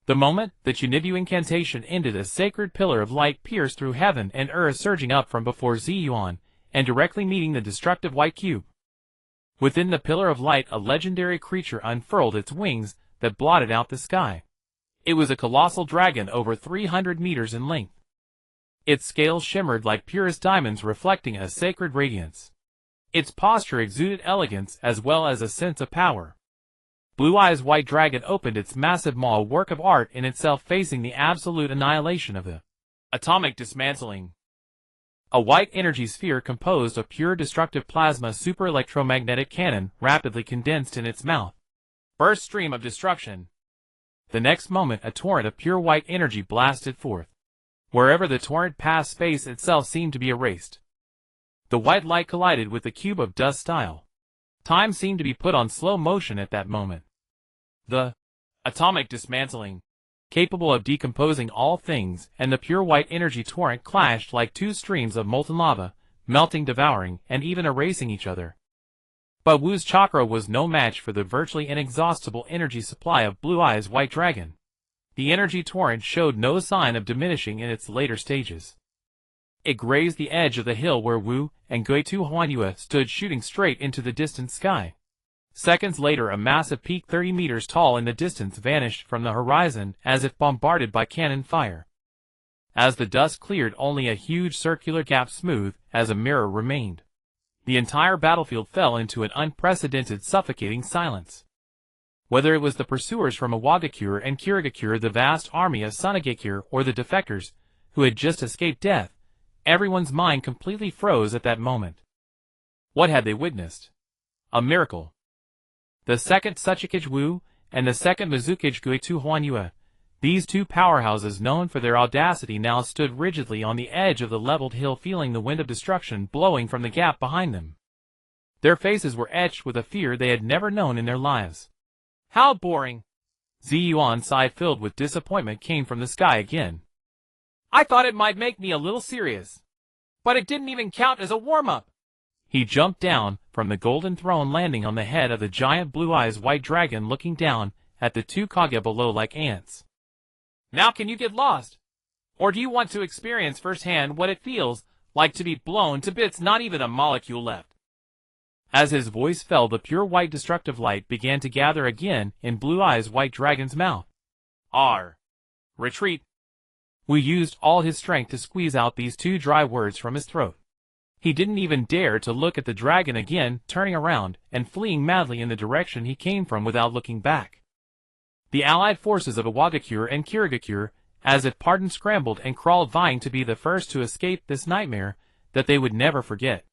The moment the Chunibu incantation ended, a sacred pillar of light pierced through heaven and earth, surging up from before Zi Yuan and directly meeting the destructive white cube. Within the pillar of light, a legendary creature unfurled its wings that blotted out the sky. It was a colossal dragon over 300 meters in length. Its scales shimmered like purest diamonds, reflecting a sacred radiance. Its posture exuded elegance as well as a sense of power. Blue Eyes White Dragon opened its massive maw, a work of art in itself, facing the absolute annihilation of the atomic dismantling. A white energy sphere composed of pure destructive plasma, super electromagnetic cannon, rapidly condensed in its mouth. Burst stream of destruction. The next moment a torrent of pure white energy blasted forth. Wherever the torrent passed, space itself seemed to be erased. The white light collided with the cube of dust style. Time seemed to be put on slow motion at that moment. The atomic dismantling, capable of decomposing all things, and the pure white energy torrent clashed like 2 streams of molten lava, melting, devouring, and even erasing each other. But Wu's chakra was no match for the virtually inexhaustible energy supply of Blue Eyes White Dragon. The energy torrent showed no sign of diminishing in its later stages. It grazed the edge of the hill where Wu and Huanyua stood, shooting straight into the distant sky. Seconds later, a massive peak 30 meters tall in the distance vanished from the horizon as if bombarded by cannon fire. As the dust cleared, only a huge circular gap, smooth as a mirror, remained. The entire battlefield fell into an unprecedented, suffocating silence. Whether it was the pursuers from Iwagakure and Kirigakure, the vast army of Sunagekure, or the defectors who had just escaped death, everyone's mind completely froze at that moment. What had they witnessed? A miracle. The second Tsuchikage Wu and the second Mizukage Huanyua, these 2 powerhouses known for their audacity, now stood rigidly on the edge of the leveled hill, feeling the wind of destruction blowing from the gap behind them. Their faces were etched with a fear they had never known in their lives. How boring! Zi Yuan's sigh, filled with disappointment, came from the sky again. I thought it might make me a little serious. But it didn't even count as a warm-up. He jumped down from the golden throne, landing on the head of the giant Blue Eyes White Dragon, looking down at the 2 Kage below like ants. Now can you get lost? Or do you want to experience firsthand what it feels like to be blown to bits, not even a molecule left? As his voice fell, the pure white destructive light began to gather again in Blue Eye's white dragon's mouth. R. Retreat. We used all his strength to squeeze out these two dry words from his throat. He didn't even dare to look at the dragon again, turning around and fleeing madly in the direction he came from without looking back. The allied forces of Iwagakure and Kirigakure, as if pardon, scrambled and crawled, vying to be the first to escape this nightmare that they would never forget.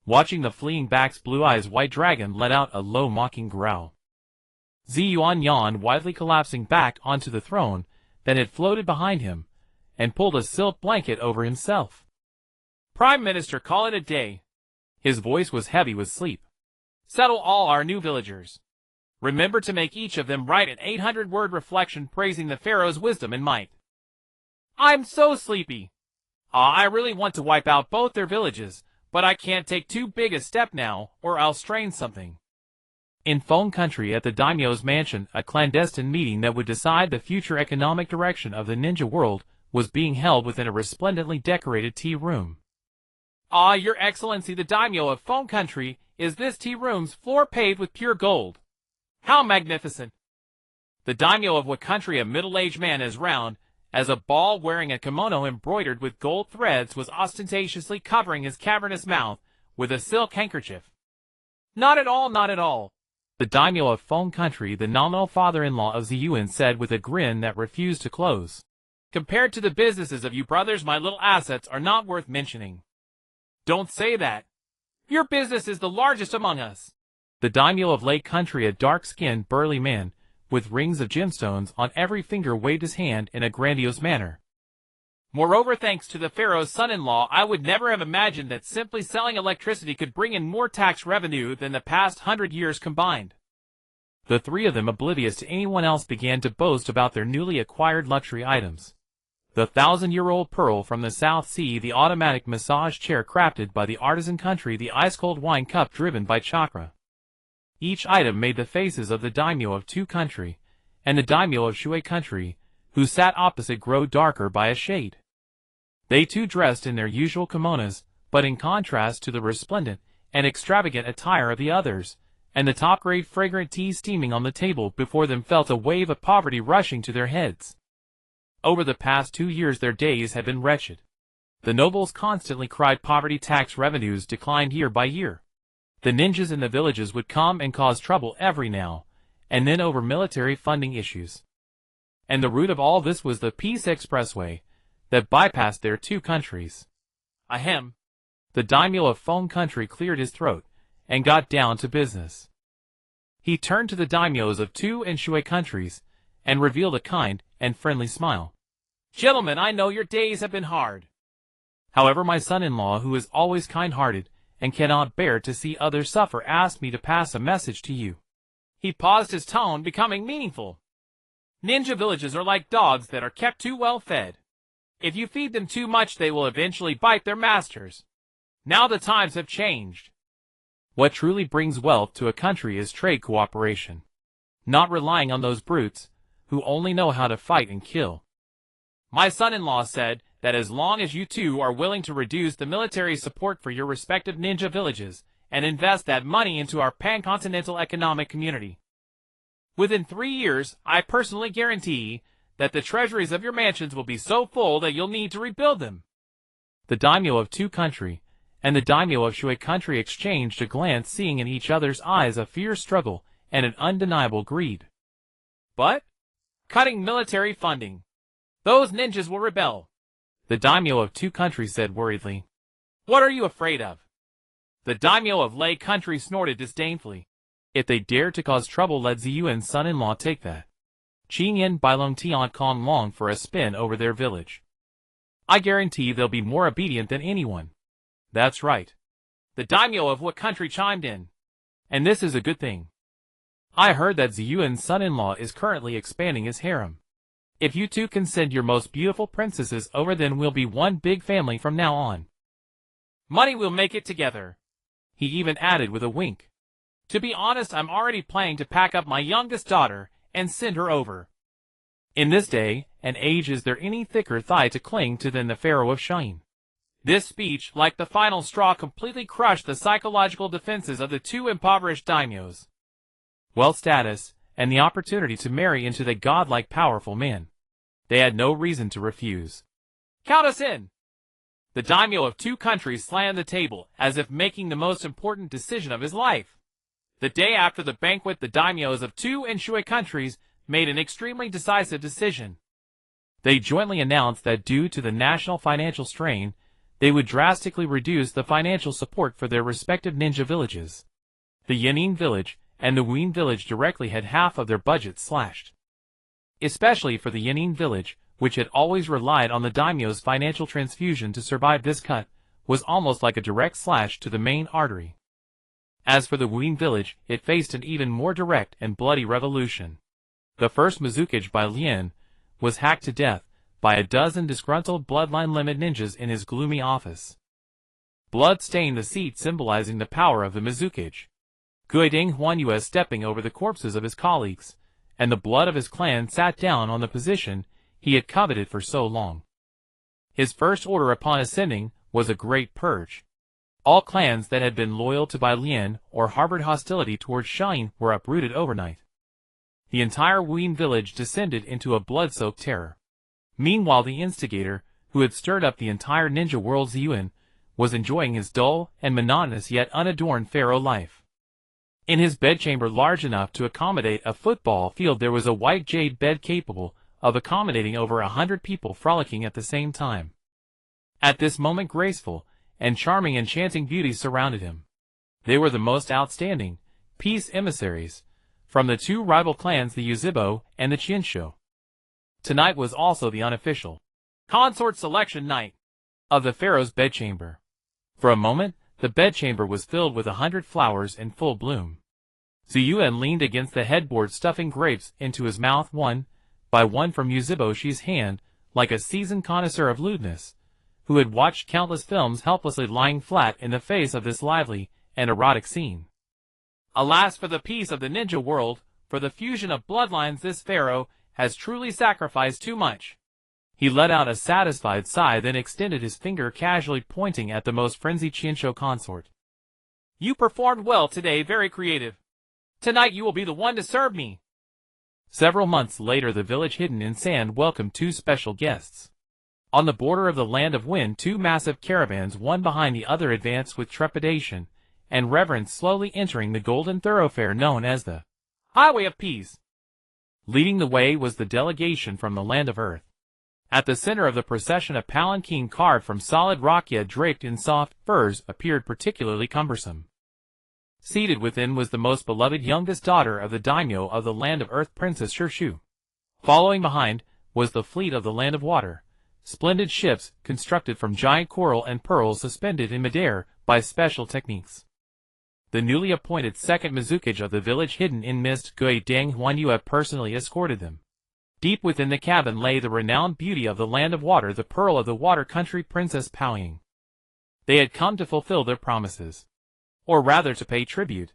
Watching the fleeing backs, Blue Eye's white dragon let out a low mocking growl. Zi Yuan yawned, widely collapsing back onto the throne that had floated behind him, and pulled a silk blanket over himself. Prime Minister, call it a day. His voice was heavy with sleep. Settle all our new villagers. Remember to make each of them write an 800-word reflection praising the Pharaoh's wisdom and might. I'm so sleepy. I really want to wipe out both their villages, but I can't take too big a step now, or I'll strain something. In Phone Country, at the daimyo's mansion, a clandestine meeting that would decide the future economic direction of the ninja world was being held within a resplendently decorated tea room. Your Excellency, the daimyo of Phone Country, is this tea room's floor paved with pure gold. How magnificent! The daimyo of what country, a middle-aged man as round as a ball wearing a kimono embroidered with gold threads, was ostentatiously covering his cavernous mouth with a silk handkerchief. Not at all, not at all. The daimyo of Phone Country, the nominal father-in-law of Zi Yuan, said with a grin that refused to close. Compared to the businesses of you brothers, my little assets are not worth mentioning. Don't say that. Your business is the largest among us. The daimyo of Lake Country, a dark-skinned, burly man, with rings of gemstones on every finger, waved his hand in a grandiose manner. Moreover, thanks to the Pharaoh's son-in-law, I would never have imagined that simply selling electricity could bring in more tax revenue than the past 100 years combined. The three of them, oblivious to anyone else, began to boast about their newly acquired luxury items. The 1,000-year-old pearl from the South Sea, the automatic massage chair crafted by the artisan Country, the ice-cold wine cup driven by chakra. Each item made the faces of the daimyo of Two Country and the daimyo of Shui Country, who sat opposite, grow darker by a shade. They too dressed in their usual kimonos, but in contrast to the resplendent and extravagant attire of the others, and the top-grade fragrant tea steaming on the table before them, felt a wave of poverty rushing to their heads. Over the past 2 years their days had been wretched. The nobles constantly cried poverty, tax revenues declined year by year. The ninjas in the villages would come and cause trouble every now and then over military funding issues. And the root of all this was the Peace Expressway that bypassed their two countries. Ahem. The daimyo of Phone Country cleared his throat and got down to business. He turned to the daimyos of Two and Shui countries and revealed a kind and friendly smile. Gentlemen, I know your days have been hard. However, my son-in-law, who is always kind-hearted and cannot bear to see others suffer, asked me to pass a message to you. He paused, his tone becoming meaningful. Ninja villages are like dogs that are kept too well fed. If you feed them too much, they will eventually bite their masters. Now the times have changed. What truly brings wealth to a country is trade cooperation, not relying on those brutes who only know how to fight and kill. My son-in-law said that as long as you two are willing to reduce the military support for your respective ninja villages and invest that money into our pan-continental economic community, within 3 years, I personally guarantee that the treasuries of your mansions will be so full that you'll need to rebuild them. The daimyo of Two Country and the daimyo of Shui Country exchanged a glance, seeing in each other's eyes a fierce struggle and an undeniable greed. But cutting military funding, those ninjas will rebel. The daimyo of Two Country said worriedly. What are you afraid of? The daimyo of Lei Country snorted disdainfully. If they dare to cause trouble, let Zi Yuan's son-in-law take that. Qingyan Bailong Tian Kong long for a spin over their village. I guarantee they'll be more obedient than anyone. That's right. The daimyo of what country chimed in. And this is a good thing. I heard that Zi Yuan's son-in-law is currently expanding his harem. If you two can send your most beautiful princesses over, then we'll be one big family from now on. Money will make it together. He even added with a wink. To be honest, I'm already planning to pack up my youngest daughter and send her over. In this day and age, is there any thicker thigh to cling to than the Pharaoh of Shine? This speech, like the final straw, completely crushed the psychological defenses of the two impoverished daimyos. Wealth, status, and the opportunity to marry into the godlike powerful man. They had no reason to refuse. Count us in! The daimyo of two countries slammed the table, as if making the most important decision of his life. The day after the banquet, the daimyos of two Inshui countries made an extremely decisive decision. They jointly announced that due to the national financial strain, they would drastically reduce the financial support for their respective ninja villages. The Yanin village and the Ween village directly had half of their budgets slashed. Especially for the Yanin village, which had always relied on the daimyo's financial transfusion to survive, this cut was almost like a direct slash to the main artery. As for the Ween village, it faced an even more direct and bloody revolution. The first Mizukage by Lien was hacked to death by a dozen disgruntled Bloodline limit ninjas in his gloomy office. Blood stained the seat, symbolizing the power of the Mizukage. Guiding Huanyue stepping over the corpses of his colleagues, and the blood of his clan sat down on the position he had coveted for so long. His first order upon ascending was a great purge. All clans that had been loyal to Bai Lian or harbored hostility towards Shine were uprooted overnight. The entire Ween village descended into a blood-soaked terror. Meanwhile, the instigator, who had stirred up the entire ninja world, Zi Yuan, was enjoying his dull and monotonous yet unadorned pharaoh life. In his bedchamber, large enough to accommodate a football field, there was a white jade bed capable of accommodating over 100 people frolicking at the same time. At this moment, graceful and charming enchanting beauties surrounded him. They were the most outstanding peace emissaries from the two rival clans, the Yuzibo and the Chinsho. Tonight was also the unofficial consort selection night of the pharaoh's bedchamber. For a moment, the bedchamber was filled with 100 flowers in full bloom. Zi Yuan leaned against the headboard, stuffing grapes into his mouth one by one from Yuziboshi's hand, like a seasoned connoisseur of lewdness, who had watched countless films, helplessly lying flat in the face of this lively and erotic scene. Alas for the peace of the ninja world, for the fusion of bloodlines, this pharaoh has truly sacrificed too much. He let out a satisfied sigh, then extended his finger, casually pointing at the most frenzied Chinsho consort. You performed well today, very creative. Tonight you will be the one to serve me. Several months later, the village hidden in sand welcomed two special guests. On the border of the land of wind, two massive caravans, one behind the other, advanced with trepidation and reverence, slowly entering the golden thoroughfare known as the Highway of Peace. Leading the way was the delegation from the land of Earth. At the center of the procession, a palanquin carved from solid rock yet draped in soft furs appeared particularly cumbersome. Seated within was the most beloved youngest daughter of the daimyo of the land of Earth, Princess Shirshu. Following behind was the fleet of the land of water, splendid ships constructed from giant coral and pearls suspended in midair by special techniques. The newly appointed second Mizukage of the village hidden in mist, Gui Deng Huanyue, personally escorted them. Deep within the cabin lay the renowned beauty of the land of water, the pearl of the water country, Princess Paoying. They had come to fulfill their promises, or rather to pay tribute.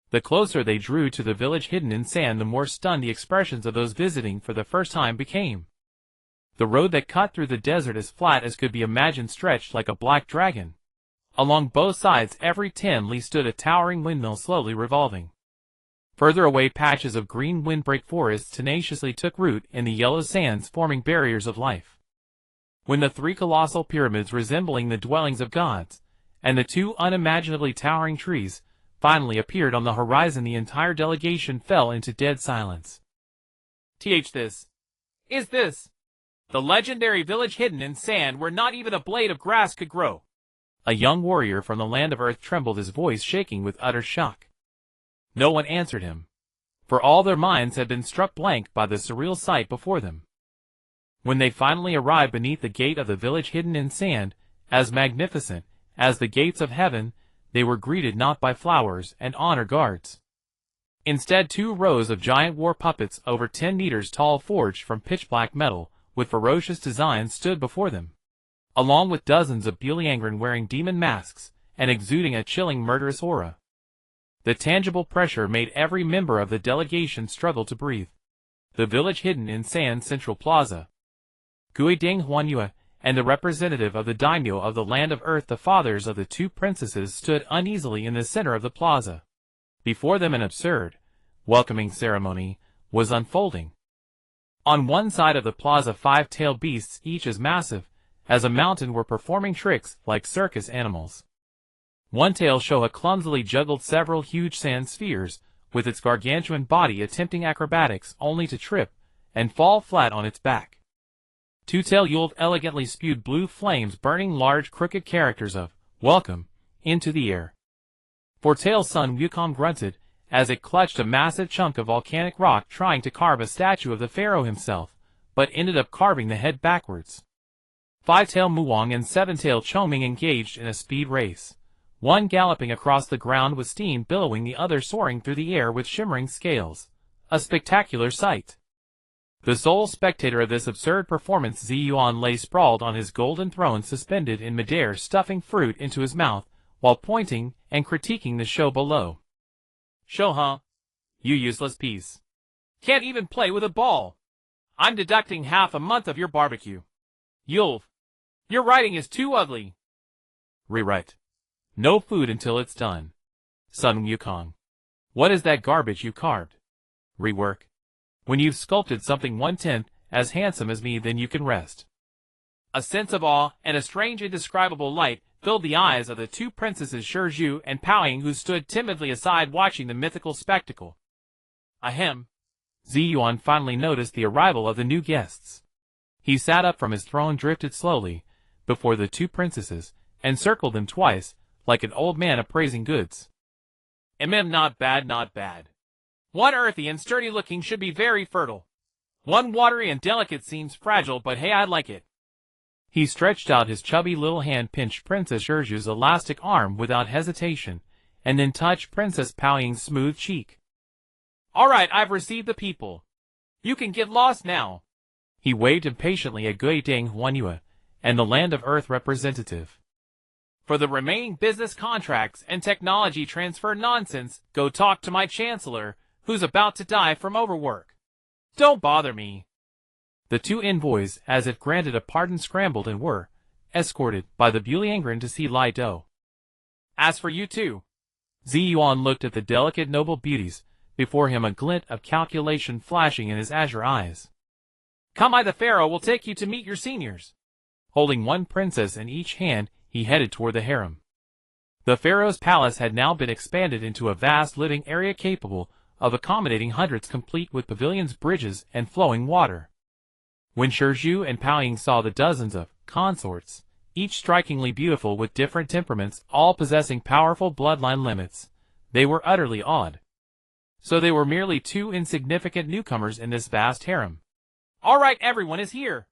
The closer they drew to the village hidden in sand, the more stunned the expressions of those visiting for the first time became. The road that cut through the desert, as flat as could be imagined, stretched like a black dragon. Along both sides, every 10 li stood a towering windmill slowly revolving. Further away, patches of green windbreak forests tenaciously took root in the yellow sands, forming barriers of life. When the three colossal pyramids resembling the dwellings of gods, and the two unimaginably towering trees, finally appeared on the horizon, the entire delegation fell into dead silence. This is the legendary village hidden in sand, where not even a blade of grass could grow. A young warrior from the land of Earth trembled, his voice shaking with utter shock. No one answered him, for all their minds had been struck blank by the surreal sight before them. When they finally arrived beneath the gate of the village hidden in sand, as magnificent as the gates of heaven, they were greeted not by flowers and honor guards. Instead, 2 rows of giant war puppets over 10 meters tall, forged from pitch-black metal with ferocious designs, stood before them, along with dozens of Biliangren wearing demon masks and exuding a chilling, murderous aura. The tangible pressure made every member of the delegation struggle to breathe. The village hidden in sand central plaza. Gui Deng Huanyue and the representative of the daimyo of the land of Earth, the fathers of the two princesses, stood uneasily in the center of the plaza. Before them an absurd, welcoming ceremony was unfolding. On one side of the plaza 5-tailed beasts, each as massive as a mountain, were performing tricks like circus animals. One tail showed a clumsily juggled several huge sand spheres, with its gargantuan body attempting acrobatics only to trip and fall flat on its back. Two-tail Yule elegantly spewed blue flames, burning large crooked characters of "Welcome" into the air. Four-tail Sun Wukong grunted as it clutched a massive chunk of volcanic rock, trying to carve a statue of the pharaoh himself, but ended up carving the head backwards. Five-tail Muwang and Seven-tail Choming engaged in a speed race, one galloping across the ground with steam billowing, the other soaring through the air with shimmering scales. A spectacular sight. The sole spectator of this absurd performance, Zi Yuan, lay sprawled on his golden throne, suspended in midair, stuffing fruit into his mouth, while pointing and critiquing the show below. Show, huh? You useless piece. Can't even play with a ball. I'm deducting half a month of your barbecue. Yule, your writing is too ugly. Rewrite. No food until it's done. Sun Wukong. What is that garbage you carved? Rework. When you've sculpted something 1/10 as handsome as me, then you can rest. A sense of awe and a strange indescribable light filled the eyes of the two princesses Shizhu and Paoying, who stood timidly aside watching the mythical spectacle. Ahem. Zi Yuan finally noticed the arrival of the new guests. He sat up from his throne, drifted slowly before the two princesses, and circled them twice, like an old man appraising goods. Not bad, not bad. One earthy and sturdy looking should be very fertile. One watery and delicate seems fragile, but hey, I like it. He stretched out his chubby little hand, pinched Princess Shizhu's elastic arm without hesitation, and then touched Princess Paoying's smooth cheek. All right, I've received the people. You can get lost now. He waved impatiently at Gui Deng Huanyue and the Land of Earth representative. For the remaining business contracts and technology transfer nonsense, go talk to my chancellor, who's about to die from overwork. Don't bother me. The two envoys, as if granted a pardon, scrambled and were escorted by the Bewildered to see Lai Do. As for you two, Zi Yuan looked at the delicate noble beauties before him, a glint of calculation flashing in his azure eyes. Come, I the pharaoh will take you to meet your seniors. Holding one princess in each hand, he headed toward the harem. The pharaoh's palace had now been expanded into a vast living area capable of accommodating hundreds, complete with pavilions, bridges, and flowing water. When Shizhu and Paoying saw the dozens of consorts, each strikingly beautiful with different temperaments, all possessing powerful bloodline limits, they were utterly awed. So they were merely two insignificant newcomers in this vast harem. All right, everyone is here.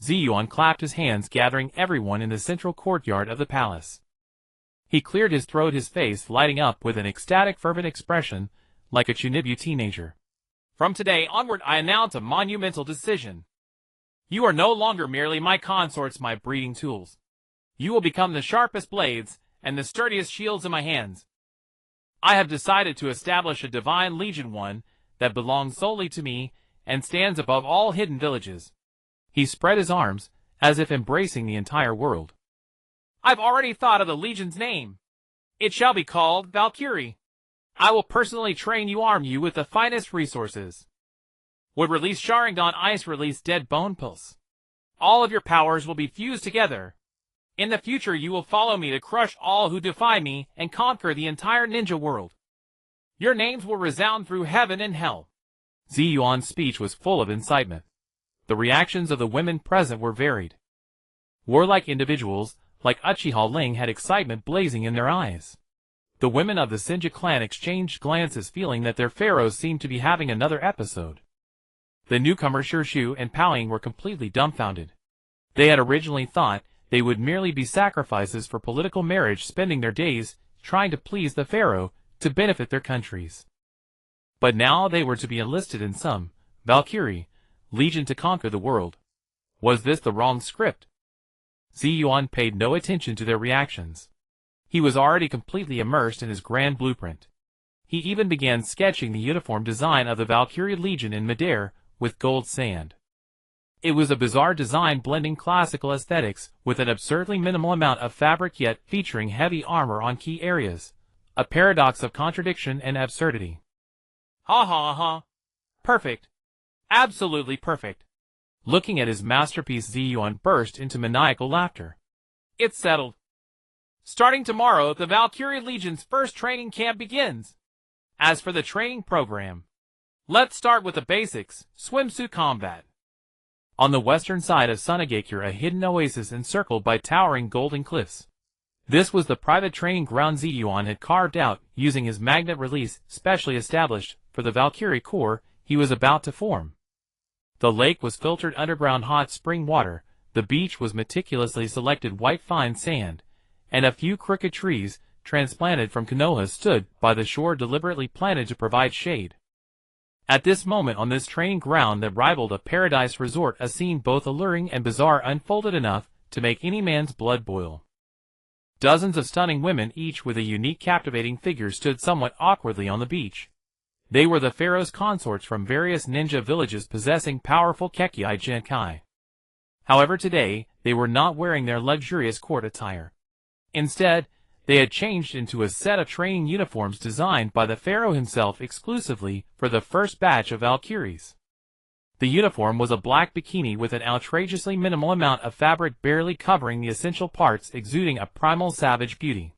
Zi Yuan clapped his hands, gathering everyone in the central courtyard of the palace. He cleared his throat, his face lighting up with an ecstatic, fervent expression, like a Chunibu teenager. From today onward, I announce a monumental decision. You are no longer merely my consorts, my breeding tools. You will become the sharpest blades and the sturdiest shields in my hands. I have decided to establish a divine legion, one that belongs solely to me and stands above all hidden villages. He spread his arms, as if embracing the entire world. I've already thought of the legion's name. It shall be called Valkyrie. I will personally train you, arm you with the finest resources. Would release Sharingan, ice release dead bone pulse. All of your powers will be fused together. In the future you will follow me to crush all who defy me and conquer the entire ninja world. Your names will resound through heaven and hell. Zi Yuan's speech was full of incitement. The reactions of the women present were varied. Warlike individuals, like Uchiha Ling, had excitement blazing in their eyes. The women of the Senju clan exchanged glances, feeling that their pharaohs seemed to be having another episode. The newcomer Shizhu and Paoying were completely dumbfounded. They had originally thought they would merely be sacrifices for political marriage, spending their days trying to please the pharaoh to benefit their countries. But now they were to be enlisted in some Valkyrie legion to conquer the world. Was this the wrong script? Zi Yuan paid no attention to their reactions. He was already completely immersed in his grand blueprint. He even began sketching the uniform design of the Valkyrie Legion in midair with gold sand. It was a bizarre design blending classical aesthetics with an absurdly minimal amount of fabric yet featuring heavy armor on key areas, a paradox of contradiction and absurdity. Ha ha ha. Perfect. Absolutely perfect. Looking at his masterpiece, Zi Yuan burst into maniacal laughter. It's settled. Starting tomorrow, the Valkyrie Legion's first training camp begins. As for the training program, let's start with the basics, swimsuit combat. On the western side of Sunagakure, a hidden oasis encircled by towering golden cliffs. This was the private training ground Zi Yuan had carved out using his magnet release specially established for the Valkyrie Corps he was about to form. The lake was filtered underground hot spring water, the beach was meticulously selected white fine sand, and a few crooked trees, transplanted from Konoha, stood by the shore deliberately planted to provide shade. At this moment on this training ground that rivaled a paradise resort, a scene both alluring and bizarre unfolded enough to make any man's blood boil. Dozens of stunning women, each with a unique captivating figure, stood somewhat awkwardly on the beach. They were the pharaoh's consorts from various ninja villages possessing powerful Kekkei Genkai. However, today, they were not wearing their luxurious court attire. Instead, they had changed into a set of training uniforms designed by the pharaoh himself exclusively for the first batch of Valkyries. The uniform was a black bikini with an outrageously minimal amount of fabric barely covering the essential parts, exuding a primal savage beauty.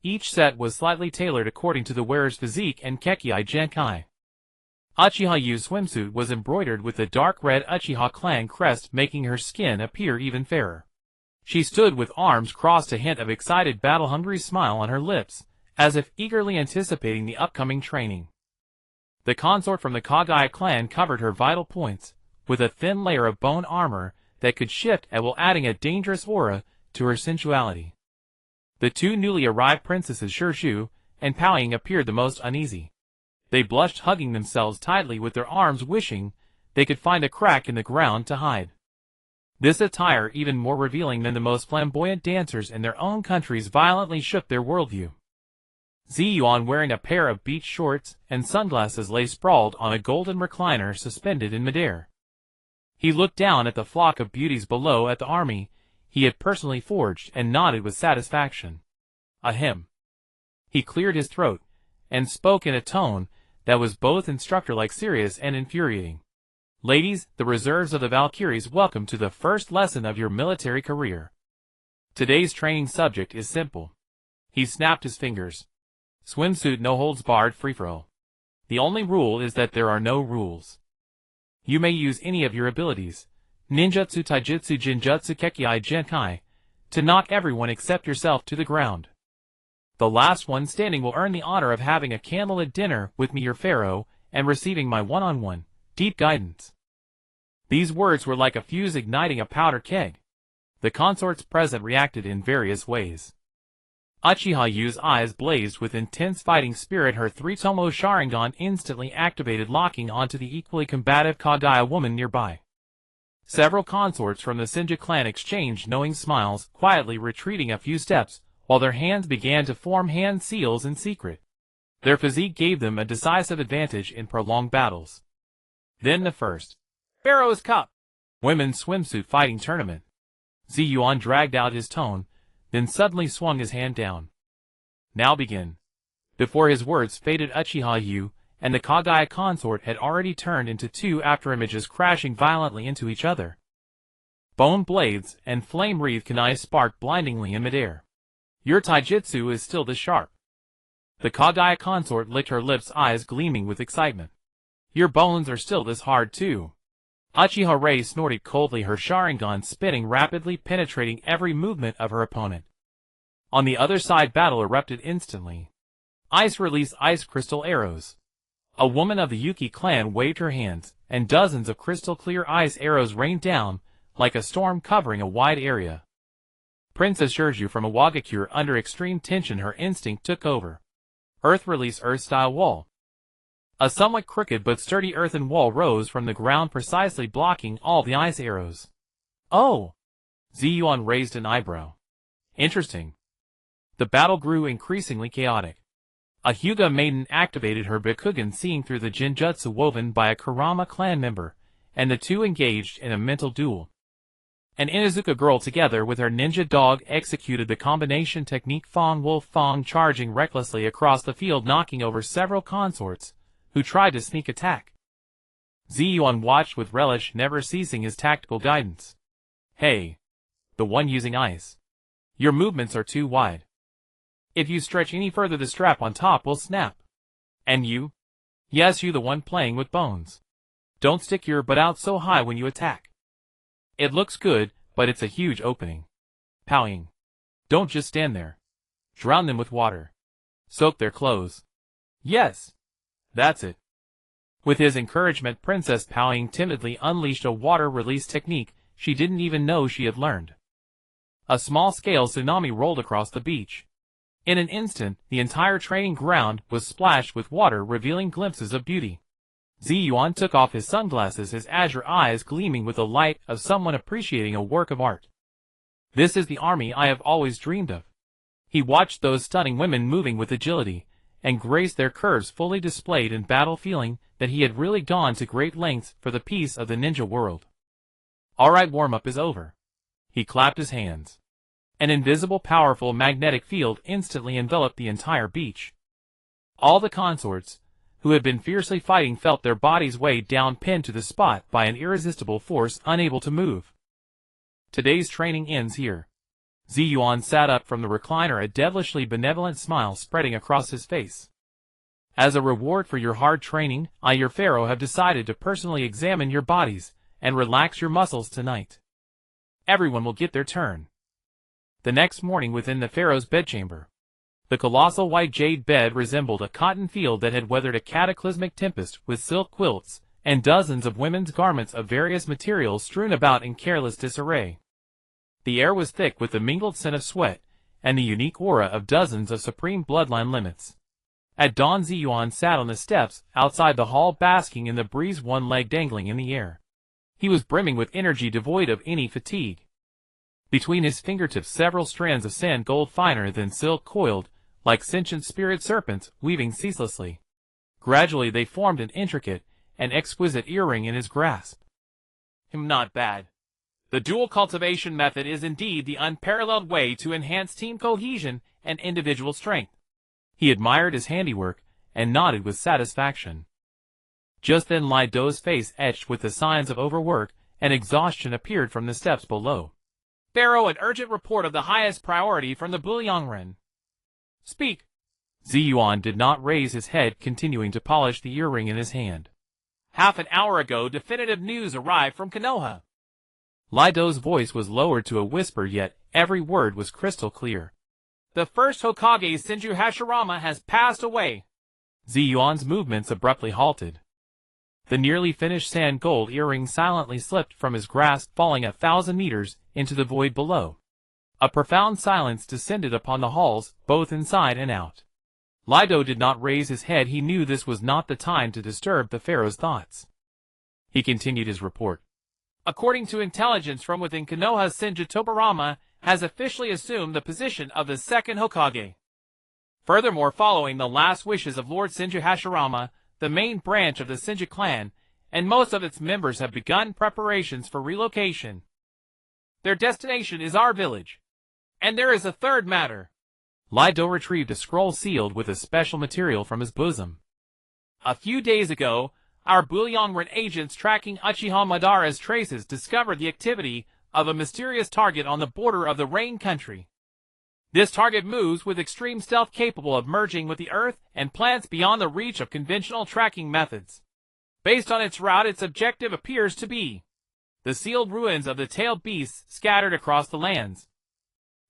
Each set was slightly tailored according to the wearer's physique and Kekkei Genkai. Uchiha Yu's swimsuit was embroidered with the dark red Uchiha clan crest, making her skin appear even fairer. She stood with arms crossed, a hint of excited battle-hungry smile on her lips, as if eagerly anticipating the upcoming training. The consort from the Kagaya clan covered her vital points, with a thin layer of bone armor that could shift at will, adding a dangerous aura to her sensuality. The two newly arrived princesses Shirshu and Paoying appeared the most uneasy. They blushed, hugging themselves tightly with their arms, wishing they could find a crack in the ground to hide. This attire, even more revealing than the most flamboyant dancers in their own countries, violently shook their worldview. Zi Yuan, wearing a pair of beach shorts and sunglasses, lay sprawled on a golden recliner suspended in midair. He looked down at the flock of beauties below, at the army he had personally forged, and nodded with satisfaction. Ahem. He cleared his throat and spoke in a tone that was both instructor-like, serious and infuriating. Ladies, the reserves of the Valkyries, welcome to the first lesson of your military career. Today's training subject is simple. He snapped his fingers. Swimsuit, no holds barred, free-for-all. The only rule is that there are no rules. You may use any of your abilities, ninjutsu, taijutsu, jinjutsu, Kekkei Genkai, to knock everyone except yourself to the ground. The last one standing will earn the honor of having a candlelit dinner with me, your pharaoh, and receiving my one-on-one deep guidance. These words were like a fuse igniting a powder keg. The consorts present reacted in various ways. Uchiha Yu's eyes blazed with intense fighting spirit. Her Three-Tomoe Sharingan instantly activated, locking onto the equally combative Kagaya woman nearby. Several consorts from the Senju clan exchanged knowing smiles, quietly retreating a few steps, while their hands began to form hand seals in secret. Their physique gave them a decisive advantage in prolonged battles. Then the first Pharaoh's Cup women's swimsuit fighting tournament. Zi Yuan dragged out his tone, then suddenly swung his hand down. Now begin. Before his words faded, Uchiha Yu and the Kagaya consort had already turned into two afterimages, crashing violently into each other. Bone blades and flame-wreathed kunai sparked blindingly in midair. Your taijutsu is still this sharp. The Kagaya consort licked her lips, eyes gleaming with excitement. Your bones are still this hard too. Uchiha Rei snorted coldly, her Sharingan spinning rapidly, penetrating every movement of her opponent. On the other side, battle erupted instantly. Ice released ice crystal arrows. A woman of the Yuki clan waved her hands, and dozens of crystal-clear ice arrows rained down, like a storm covering a wide area. Princess Shirshu from Iwagakure, under extreme tension, her instinct took over. Earth release earth-style wall. A somewhat crooked but sturdy earthen wall rose from the ground, precisely blocking all the ice arrows. Oh! Zi Yuan raised an eyebrow. Interesting. The battle grew increasingly chaotic. A Hyuga maiden activated her Byakugan, seeing through the Jinjutsu woven by a Kurama clan member, and the two engaged in a mental duel. An Inuzuka girl together with her ninja dog executed the combination technique Fong Wolf Fong, charging recklessly across the field, knocking over several consorts who tried to sneak attack. Zi Yuan watched with relish, never ceasing his tactical guidance. Hey, the one using ice. Your movements are too wide. If you stretch any further, the strap on top will snap. And you? Yes, you, the one playing with bones. Don't stick your butt out so high when you attack. It looks good, but it's a huge opening. Powing. Don't just stand there. Drown them with water. Soak their clothes. Yes. That's it. With his encouragement, Princess Powing timidly unleashed a water release technique she didn't even know she had learned. A small-scale tsunami rolled across the beach. In an instant, the entire training ground was splashed with water, revealing glimpses of beauty. Zi Yuan took off his sunglasses, his azure eyes gleaming with the light of someone appreciating a work of art. This is the army I have always dreamed of. He watched those stunning women moving with agility and grace, their curves fully displayed in battle, feeling that he had really gone to great lengths for the peace of the ninja world. Alright, warm-up is over. He clapped his hands. An invisible, powerful magnetic field instantly enveloped the entire beach. All the consorts who had been fiercely fighting felt their bodies weighed down, pinned to the spot by an irresistible force, unable to move. Today's training ends here. Zi Yuan sat up from the recliner, a devilishly benevolent smile spreading across his face. As a reward for your hard training, I, your pharaoh, have decided to personally examine your bodies and relax your muscles tonight. Everyone will get their turn. The next morning, within the pharaoh's bedchamber, the colossal white jade bed resembled a cotton field that had weathered a cataclysmic tempest, with silk quilts and dozens of women's garments of various materials strewn about in careless disarray. The air was thick with the mingled scent of sweat and the unique aura of dozens of supreme bloodline limits. At dawn, Zi Yuan sat on the steps outside the hall, basking in the breeze, one leg dangling in the air. He was brimming with energy, devoid of any fatigue. Between his fingertips, several strands of sand, gold finer than silk, coiled like sentient spirit serpents, weaving ceaselessly. Gradually they formed an intricate and exquisite earring in his grasp. Not bad. The dual cultivation method is indeed the unparalleled way to enhance team cohesion and individual strength. He admired his handiwork and nodded with satisfaction. Just then Lai Dou's face, etched with the signs of overwork and exhaustion, appeared from the steps below. Pharaoh, an urgent report of the highest priority from the Bloodline. Speak. Zi Yuan did not raise his head, continuing to polish the earring in his hand. Half an hour ago, definitive news arrived from Konoha. Lai Dou's voice was lowered to a whisper, yet every word was crystal clear. The first Hokage, Senju Hashirama, has passed away. Zi Yuan's movements abruptly halted. The nearly finished sand gold earring silently slipped from his grasp, falling 1,000 meters into the void below. A profound silence descended upon the halls, both inside and out. Lai Dou did not raise his head. He knew this was not the time to disturb the pharaoh's thoughts. He continued his report. According to intelligence from within Konoha, Senju Tobarama has officially assumed the position of the second Hokage. Furthermore, following the last wishes of Lord Senju Hashirama, the main branch of the Senju clan and most of its members have begun preparations for relocation. Their destination is our village. And there is a third matter. Lai Dou retrieved a scroll sealed with a special material from his bosom. A few days ago, our Bloodline agents tracking Uchiha Madara's traces discovered the activity of a mysterious target on the border of the Rain Country. This target moves with extreme stealth, capable of merging with the earth and plants beyond the reach of conventional tracking methods. Based on its route, its objective appears to be the sealed ruins of the tailed beasts scattered across the lands.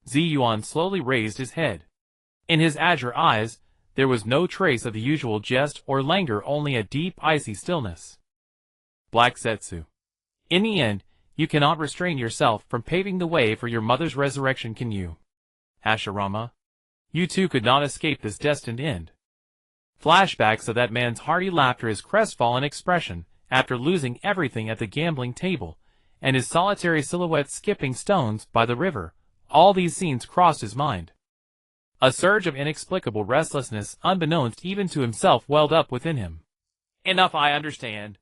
Zi Yuan slowly raised his head. In his azure eyes, there was no trace of the usual jest or languor, only a deep, icy stillness. Black Zetsu. In the end, you cannot restrain yourself from paving the way for your mother's resurrection, can you? Hashirama, you too could not escape this destined end. Flashbacks of that man's hearty laughter, his crestfallen expression after losing everything at the gambling table, and his solitary silhouette skipping stones by the river, all these scenes crossed his mind. A surge of inexplicable restlessness, unbeknownst even to himself, welled up within him. Enough, I understand.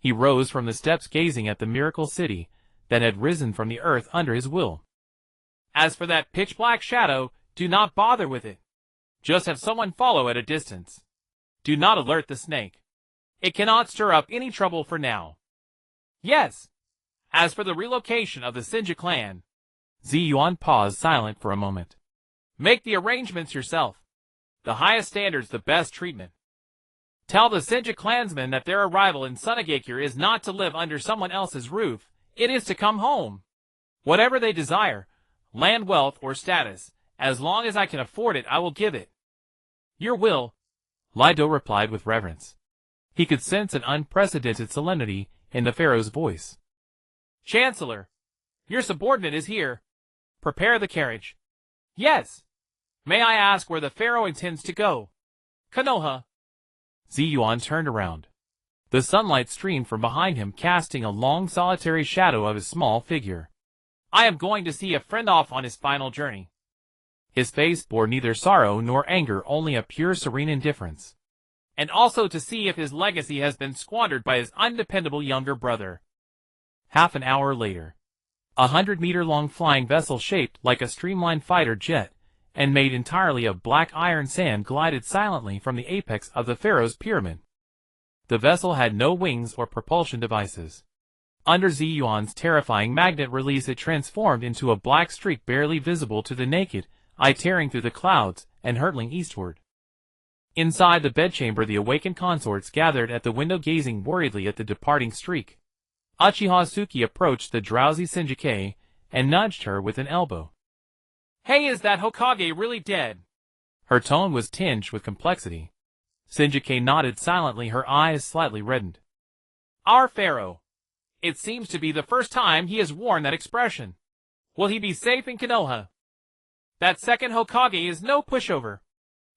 He rose from the steps gazing at the miracle city that had risen from the earth under his will. As for that pitch-black shadow, do not bother with it. Just have someone follow at a distance. Do not alert the snake. It cannot stir up any trouble for now. Yes. As for the relocation of the Senju clan, Zi Yuan paused silent for a moment. Make the arrangements yourself. The highest standards, the best treatment. Tell the Senju clansmen that their arrival in Sunagakure is not to live under someone else's roof, it is to come home. Whatever they desire, land, wealth, or status, as long as I can afford it, I will give it. Your will, Lido replied with reverence. He could sense an unprecedented solemnity in the pharaoh's voice. Chancellor, your subordinate is here. Prepare the carriage. Yes. May I ask where the pharaoh intends to go? Konoha. Zi Yuan turned around. The sunlight streamed from behind him, casting a long solitary shadow of his small figure. I am going to see a friend off on his final journey. His face bore neither sorrow nor anger, only a pure serene indifference. And also to see if his legacy has been squandered by his undependable younger brother. Half an hour later, 100-meter-long flying vessel shaped like a streamlined fighter jet and made entirely of black iron sand glided silently from the apex of the pharaoh's pyramid. The vessel had no wings or propulsion devices. Under Zi Yuan's terrifying magnet release, it transformed into a black streak barely visible to the naked eye, tearing through the clouds and hurtling eastward. Inside the bedchamber, the awakened consorts gathered at the window, gazing worriedly at the departing streak. Uchiha Suki approached the drowsy Senjuke and nudged her with an elbow. Hey, is that Hokage really dead? Her tone was tinged with complexity. Senjuke nodded silently, her eyes slightly reddened. Our pharaoh. It seems to be the first time he has worn that expression. Will he be safe in Konoha? That second Hokage is no pushover.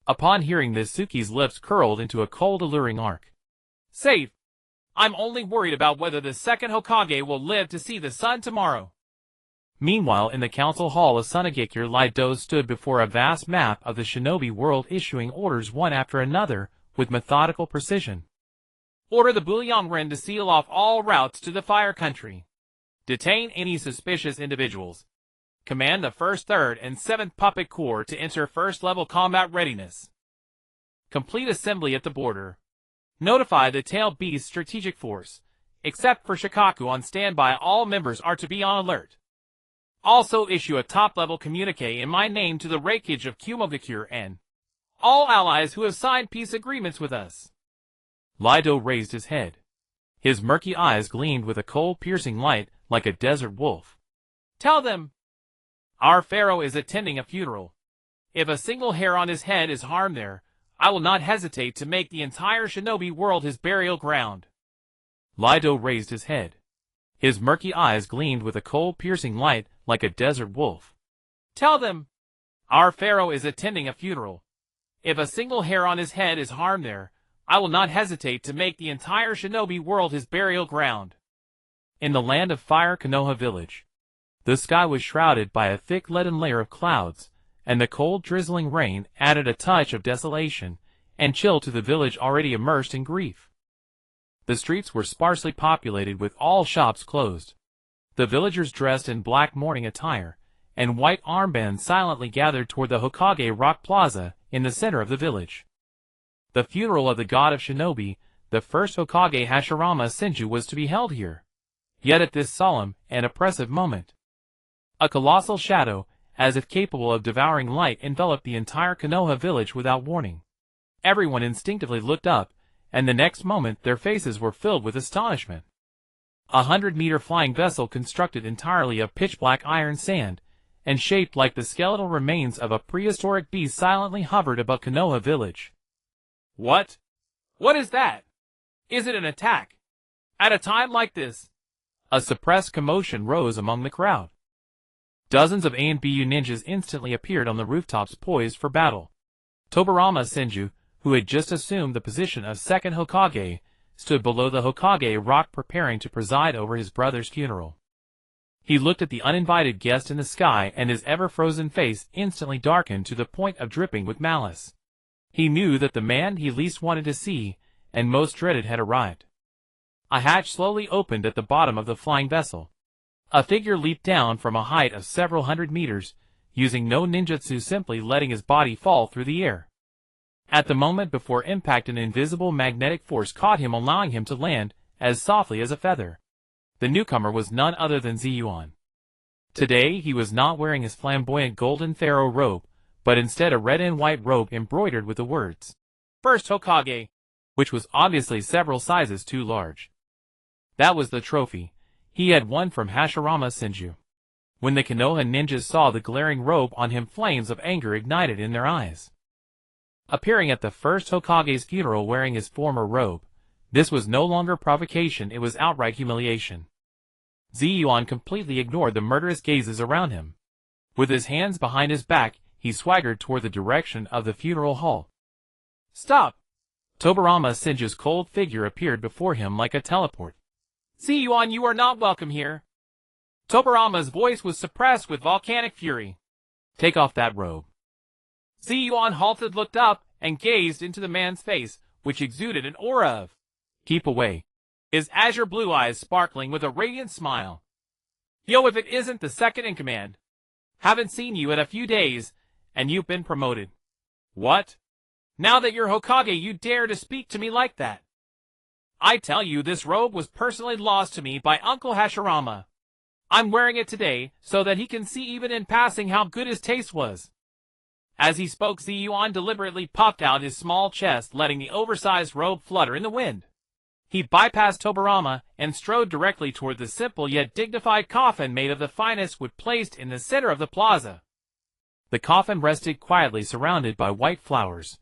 Upon hearing this, Suki's lips curled into a cold, alluring arc. Safe. I'm only worried about whether the second Hokage will live to see the sun tomorrow. Meanwhile, in the council hall of Sunagakure, Lido stood before a vast map of the shinobi world, issuing orders one after another with methodical precision. Order the Bullion to seal off all routes to the Fire Country. Detain any suspicious individuals. Command the 1st, 3rd, and 7th Puppet Corps to enter first-level combat readiness. Complete assembly at the border. Notify the Tail Beast Strategic Force. Except for Shikaku on standby, all members are to be on alert. Also issue a top-level communique in my name to the Reikage of Kumogakure and all allies who have signed peace agreements with us. Lido raised his head. His murky eyes gleamed with a cold, piercing light like a desert wolf. Tell them, our pharaoh is attending a funeral. If a single hair on his head is harmed there, I will not hesitate to make the entire shinobi world his burial ground. Lido raised his head. His murky eyes gleamed with a cold, piercing light like a desert wolf. Tell them, our pharaoh is attending a funeral. If a single hair on his head is harmed there, I will not hesitate to make the entire shinobi world his burial ground. In the land of fire, Konoha village. The sky was shrouded by a thick leaden layer of clouds, and the cold, drizzling rain added a touch of desolation and chill to the village already immersed in grief. The streets were sparsely populated, with all shops closed. The villagers, dressed in black mourning attire and white armbands, silently gathered toward the Hokage Rock Plaza in the center of the village. The funeral of the god of shinobi, the first Hokage Hashirama Senju, was to be held here. Yet at this solemn and oppressive moment, a colossal shadow, as if capable of devouring light, enveloped the entire Konoha village without warning. Everyone instinctively looked up, and the next moment their faces were filled with astonishment. 100-meter flying vessel, constructed entirely of pitch-black iron sand, and shaped like the skeletal remains of a prehistoric beast, silently hovered above Konoha village. What? What is that? Is it an attack? At a time like this? A suppressed commotion rose among the crowd. Dozens of A and BU ninjas instantly appeared on the rooftops, poised for battle. Tobirama Senju, who had just assumed the position of second Hokage, stood below the Hokage rock, preparing to preside over his brother's funeral. He looked at the uninvited guest in the sky, and his ever-frozen face instantly darkened to the point of dripping with malice. He knew that the man he least wanted to see and most dreaded had arrived. A hatch slowly opened at the bottom of the flying vessel. A figure leaped down from a height of several hundred meters, using no ninjutsu, simply letting his body fall through the air. At the moment before impact, an invisible magnetic force caught him, allowing him to land as softly as a feather. The newcomer was none other than Zi Yuan. Today he was not wearing his flamboyant golden pharaoh robe, but instead a red and white robe embroidered with the words, "First Hokage," which was obviously several sizes too large. That was the trophy he had won from Hashirama Senju. When the Konoha ninjas saw the glaring robe on him, flames of anger ignited in their eyes. Appearing at the first Hokage's funeral wearing his former robe, this was no longer provocation, it was outright humiliation. Zi Yuan completely ignored the murderous gazes around him. With his hands behind his back, he swaggered toward the direction of the funeral hall. "Stop!" Tobirama Senju's cold figure appeared before him like a teleport. "Zi Yuan, you are not welcome here." Tobirama's voice was suppressed with volcanic fury. "Take off that robe." Zi Yuan halted, looked up, and gazed into the man's face, which exuded an aura of "Keep away." His azure blue eyes sparkling with a radiant smile. "Yo, if it isn't the second in command. Haven't seen you in a few days, and you've been promoted. What? Now that you're Hokage, you dare to speak to me like that? I tell you, this robe was personally lost to me by Uncle Hashirama. I'm wearing it today so that he can see even in passing how good his taste was." As he spoke, Zi Yuan deliberately puffed out his small chest, letting the oversized robe flutter in the wind. He bypassed Tobirama and strode directly toward the simple yet dignified coffin made of the finest wood placed in the center of the plaza. The coffin rested quietly, surrounded by white flowers.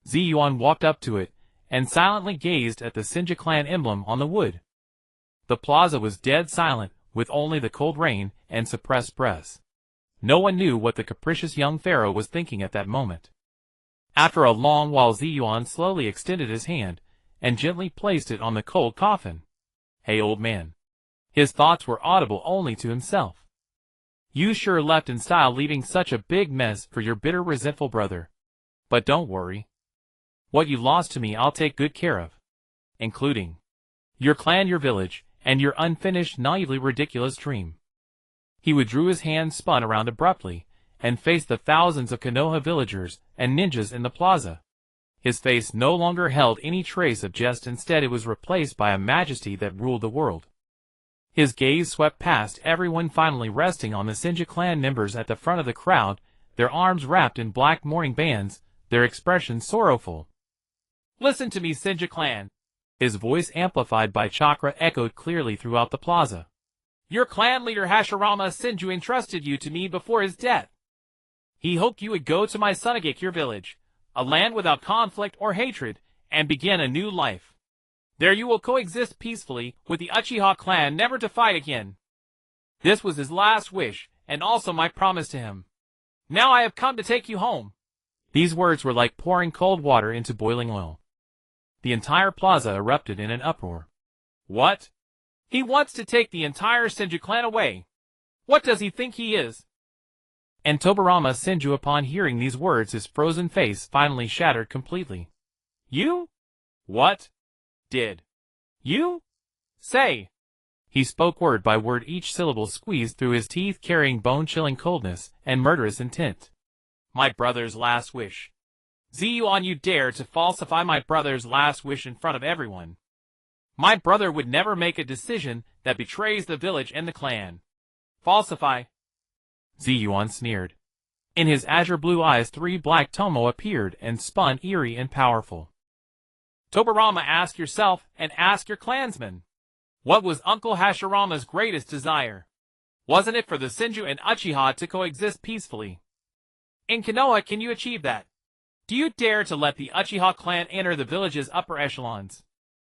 Zi Yuan walked up to it and silently gazed at the Senju clan emblem on the wood. The plaza was dead silent, with only the cold rain and suppressed breaths. No one knew what the capricious young pharaoh was thinking at that moment. After a long while, Zi Yuan slowly extended his hand and gently placed it on the cold coffin. "Hey, old man." His thoughts were audible only to himself. "You sure left in style, leaving such a big mess for your bitter, resentful brother. But don't worry. What you lost to me I'll take good care of. Including your clan, your village, and your unfinished, naively ridiculous dream." He withdrew his hand, spun around abruptly, and faced the thousands of Konoha villagers and ninjas in the plaza. His face no longer held any trace of jest, instead it was replaced by a majesty that ruled the world. His gaze swept past everyone, finally resting on the Senju clan members at the front of the crowd, their arms wrapped in black mourning bands, their expressions sorrowful. "Listen to me, Senju clan." His voice, amplified by chakra, echoed clearly throughout the plaza. "Your clan leader Hashirama Senju entrusted you to me before his death. He hoped you would go to my Sunagake, your village, a land without conflict or hatred, and begin a new life. There you will coexist peacefully with the Uchiha clan, never to fight again. This was his last wish, and also my promise to him. Now I have come to take you home." These words were like pouring cold water into boiling oil. The entire plaza erupted in an uproar. "What? He wants to take the entire Senju clan away. What does he think he is?" And Tobirama Senju, upon hearing these words, his frozen face finally shattered completely. "You? What did you say?" He spoke word by word, each syllable squeezed through his teeth, carrying bone-chilling coldness and murderous intent. "My brother's last wish. Zi Yuan, you dare to falsify my brother's last wish in front of everyone. My brother would never make a decision that betrays the village and the clan. Falsify." Zi Yuan sneered. In his azure blue eyes 3 black tomo appeared and spun, eerie and powerful. "Tobirama, ask yourself and ask your clansmen. What was Uncle Hashirama's greatest desire? Wasn't it for the Senju and Uchiha to coexist peacefully? In Konoha, can you achieve that? Do you dare to let the Uchiha clan enter the village's upper echelons?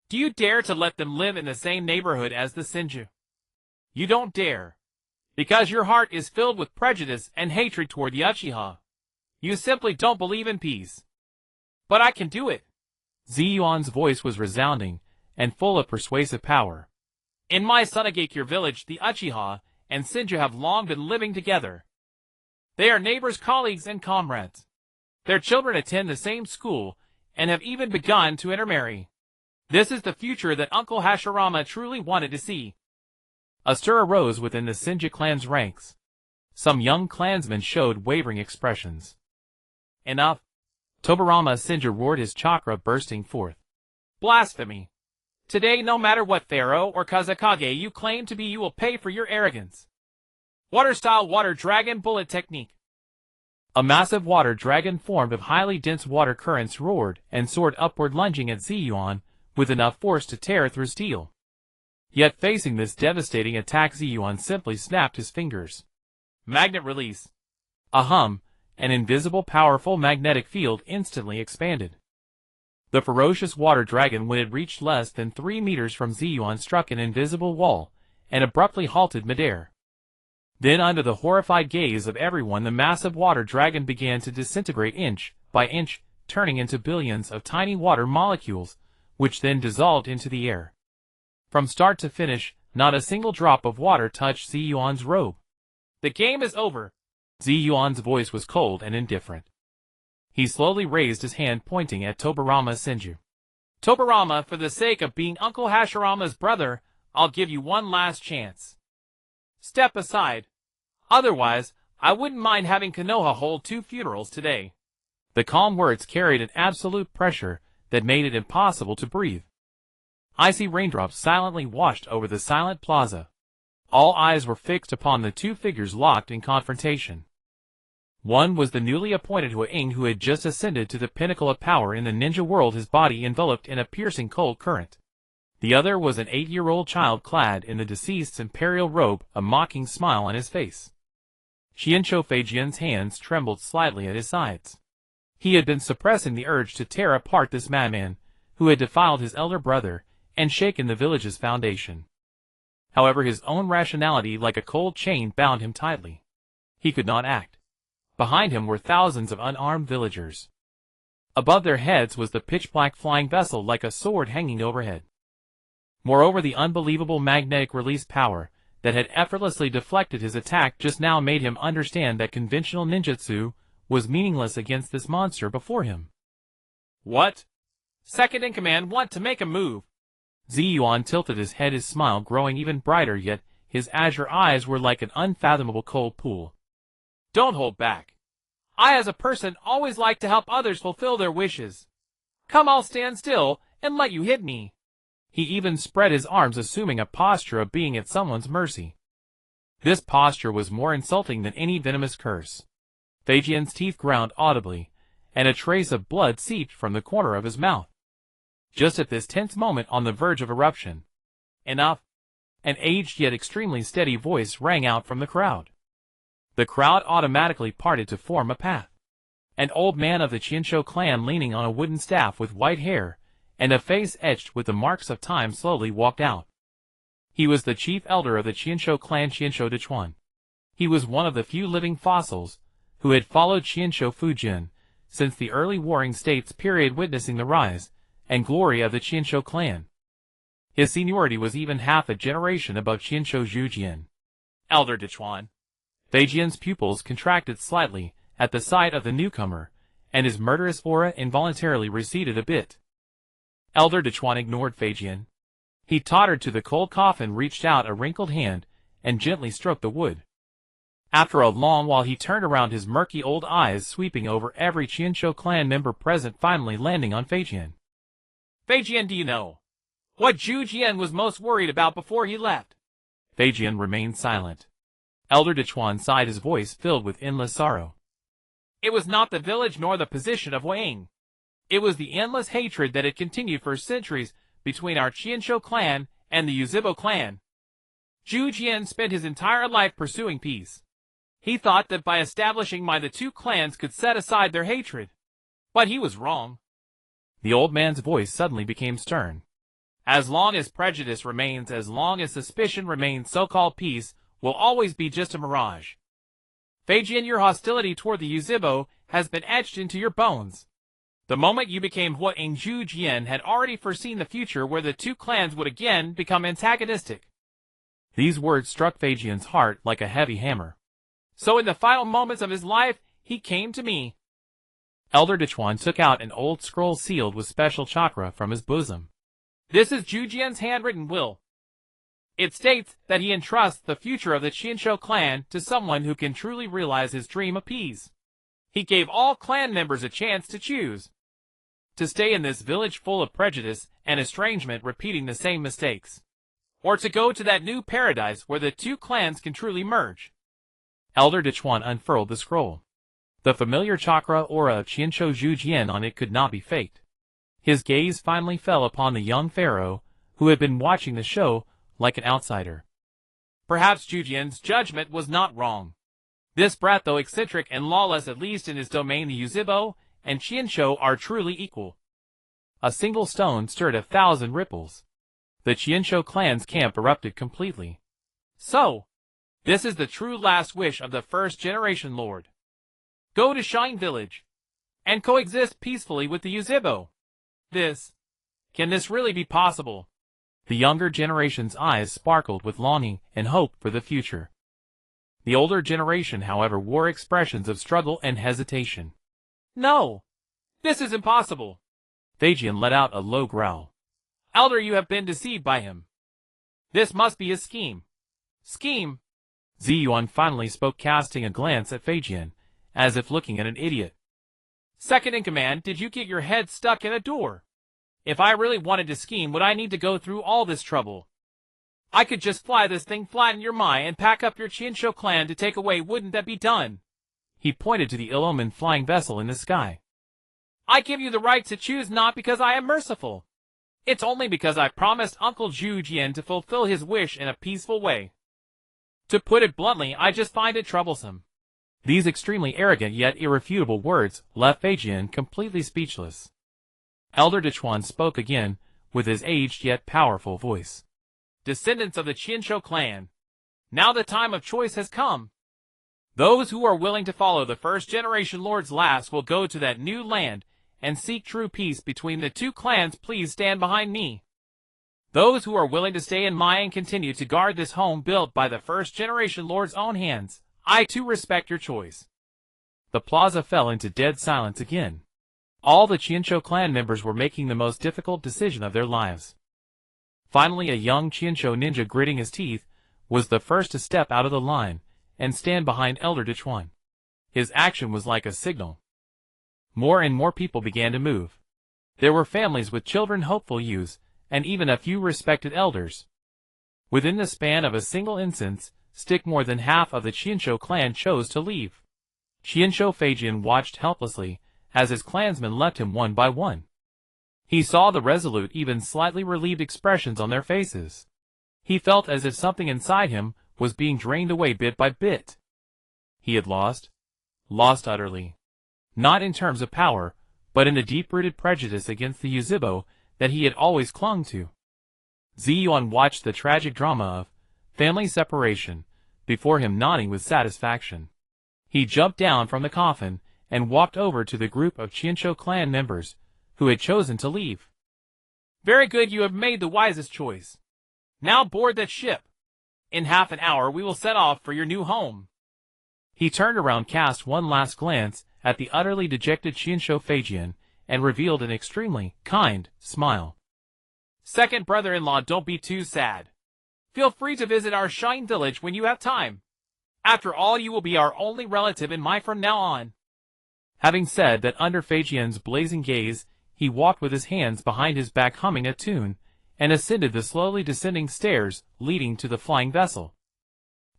Do you dare to let them live in the same neighborhood as the Senju? You don't dare. Because your heart is filled with prejudice and hatred toward the Uchiha. You simply don't believe in peace. But I can do it." Zi Yuan's voice was resounding and full of persuasive power. "In my Sunagake, your village, the Uchiha and Senju have long been living together. They are neighbors, colleagues, and comrades. Their children attend the same school and have even begun to intermarry. This is the future that Uncle Hashirama truly wanted to see. A stir arose within the Senju clan's ranks. Some young clansmen showed wavering expressions. Enough! Tobirama Senju roared, his chakra bursting forth. Blasphemy! Today, no matter what pharaoh or Kazakage you claim to be, you will pay for your arrogance. Water-style water dragon bullet technique. A massive water dragon formed of highly dense water currents roared and soared upward, lunging at Zi Yuan with enough force to tear through steel. Yet facing this devastating attack, Zi Yuan simply snapped his fingers. Magnet release. A hum, an invisible powerful magnetic field instantly expanded. The ferocious water dragon, when it reached less than 3 meters from Zi Yuan, struck an invisible wall and abruptly halted midair. Then, under the horrified gaze of everyone, the massive water dragon began to disintegrate inch by inch, turning into billions of tiny water molecules, which then dissolved into the air. From start to finish, not a single drop of water touched Zi Yuan's robe. The game is over. Zi Yuan's voice was cold and indifferent. He slowly raised his hand, pointing at Tobirama Senju. Tobirama, for the sake of being Uncle Hashirama's brother, I'll give you one last chance. Step aside. Otherwise, I wouldn't mind having Konoha hold 2 funerals today. The calm words carried an absolute pressure that made it impossible to breathe. Icy raindrops silently washed over the silent plaza. All eyes were fixed upon the 2 figures locked in confrontation. One was the newly appointed Huang, who had just ascended to the pinnacle of power in the ninja world, his body enveloped in a piercing cold current. The other was an 8-year-old child clad in the deceased's imperial robe, a mocking smile on his face. Qianzhou Feijian's hands trembled slightly at his sides. He had been suppressing the urge to tear apart this madman, who had defiled his elder brother and shaken the village's foundation. However, his own rationality, like a cold chain, bound him tightly. He could not act. Behind him were thousands of unarmed villagers. Above their heads was the pitch-black flying vessel like a sword hanging overhead. Moreover, the unbelievable magnetic release power that had effortlessly deflected his attack just now made him understand that conventional ninjutsu was meaningless against this monster before him. What? Second in command want to make a move? Zi Yuan tilted his head, his smile growing even brighter, yet his azure eyes were like an unfathomable cold pool. Don't hold back. I, as a person, always like to help others fulfill their wishes. Come, I'll stand still and let you hit me. He even spread his arms, assuming a posture of being at someone's mercy. This posture was more insulting than any venomous curse. Feijian's teeth ground audibly, and a trace of blood seeped from the corner of his mouth. Just at this tense moment, on the verge of eruption. Enough! An aged yet extremely steady voice rang out from the crowd. The crowd automatically parted to form a path. An old man of the Qianzhou clan, leaning on a wooden staff with white hair and a face etched with the marks of time, slowly walked out. He was the chief elder of the Qianzhou clan, Qianzhou Dechuan. He was one of the few living fossils who had followed Qianzhou Fujin since the early Warring States period, witnessing the rise and glory of the Qianzhou clan. His seniority was even half a generation above Qianzhou Zhujian. Elder Dechuan. Feijian's pupils contracted slightly at the sight of the newcomer, and his murderous aura involuntarily receded a bit. Elder Dechuan ignored Feijian. He tottered to the cold coffin, reached out a wrinkled hand, and gently stroked the wood. After a long while he turned around, his murky old eyes sweeping over every Qianzhou clan member present, finally landing on Feijian. Feijian, do you know what Zhu Jian was most worried about before he left? Feijian remained silent. Elder Dechuan sighed, his voice filled with endless sorrow. It was not the village nor the position of Wang. It was the endless hatred that had continued for centuries between our Qianzhou clan and the Yuzhibo clan. Zhu Jian spent his entire life pursuing peace. He thought that by establishing the 2 clans could set aside their hatred. But he was wrong. The old man's voice suddenly became stern. As long as prejudice remains, as long as suspicion remains, so-called peace will always be just a mirage. Feijian, your hostility toward the Yuzhibo has been etched into your bones. The moment you became Huang, Zhu Jian had already foreseen the future where the 2 clans would again become antagonistic. These words struck Feijian's heart like a heavy hammer. So in the final moments of his life, he came to me. Elder Dechuan took out an old scroll sealed with special chakra from his bosom. This is Zhu Jian's handwritten will. It states that he entrusts the future of the Qianzhou clan to someone who can truly realize his dream of peace. He gave all clan members a chance to choose to stay in this village full of prejudice and estrangement, repeating the same mistakes, or to go to that new paradise where the two clans can truly merge. Elder Dechuan unfurled the scroll. The familiar chakra aura of Qianzhou Zhu Jian on it could not be faked. His gaze finally fell upon the young pharaoh, who had been watching the show like an outsider. Perhaps Zhu Jian's judgment was not wrong. This brat, though eccentric and lawless at least in his domain, the Yuzibo and Qianzhou are truly equal. A single stone stirred 1,000 ripples. The Qianzhou clan's camp erupted completely. So, this is the true last wish of the first-generation lord. Go to Shine Village and coexist peacefully with the Yuzibo. Can this really be possible? The younger generation's eyes sparkled with longing and hope for the future. The older generation, however, wore expressions of struggle and hesitation. No, this is impossible. Feijian let out a low growl. Elder, you have been deceived by him. This must be his scheme. Scheme? Zi Yuan finally spoke, casting a glance at Feijian, as if looking at an idiot. Second in command, did you get your head stuck in a door? If I really wanted to scheme, would I need to go through all this trouble? I could just fly this thing flat in your mind and pack up your Qianzhou clan to take away. Wouldn't that be done? He pointed to the ill-omened flying vessel in the sky. I give you the right to choose, not because I am merciful. It's only because I promised Uncle Zhu Jian to fulfill his wish in a peaceful way. To put it bluntly, I just find it troublesome. These extremely arrogant yet irrefutable words left Feijian completely speechless. Elder Dechuan spoke again, with his aged yet powerful voice. Descendants of the Qianzhou clan, now the time of choice has come. Those who are willing to follow the first-generation lord's last will go to that new land and seek true peace between the two clans. Please stand behind me. Those who are willing to stay in my and continue to guard this home built by the first-generation lord's own hands, I too respect your choice. The plaza fell into dead silence again. All the Qianzhou clan members were making the most difficult decision of their lives. Finally, a young Qianzhou ninja, gritting his teeth, was the first to step out of the line and stand behind Elder Dechuan. His action was like a signal. More and more people began to move. There were families with children, hopeful youths, and even a few respected elders. Within the span of a single instant, more than half of the Qianzhou clan chose to leave. Qianzhou Feijian watched helplessly as his clansmen left him one by one. He saw the resolute, even slightly relieved expressions on their faces. He felt as if something inside him was being drained away bit by bit. He had lost utterly. Not in terms of power, but in the deep-rooted prejudice against the Yuzibo that he had always clung to. Zi Yuan watched the tragic drama of family separation before him, nodding with satisfaction. He jumped down from the coffin and walked over to the group of Qianzhou clan members who had chosen to leave. Very good, you have made the wisest choice. Now board that ship. In half an hour we will set off for your new home. He turned around, cast one last glance at the utterly dejected Qianzhou Feijian, and revealed an extremely kind smile. Second brother-in-law, don't be too sad. Feel free to visit our Shine Village when you have time. After all, you will be our only relative in my from now on. Having said that, under Feijian's blazing gaze, he walked with his hands behind his back, humming a tune, and ascended the slowly descending stairs leading to the flying vessel.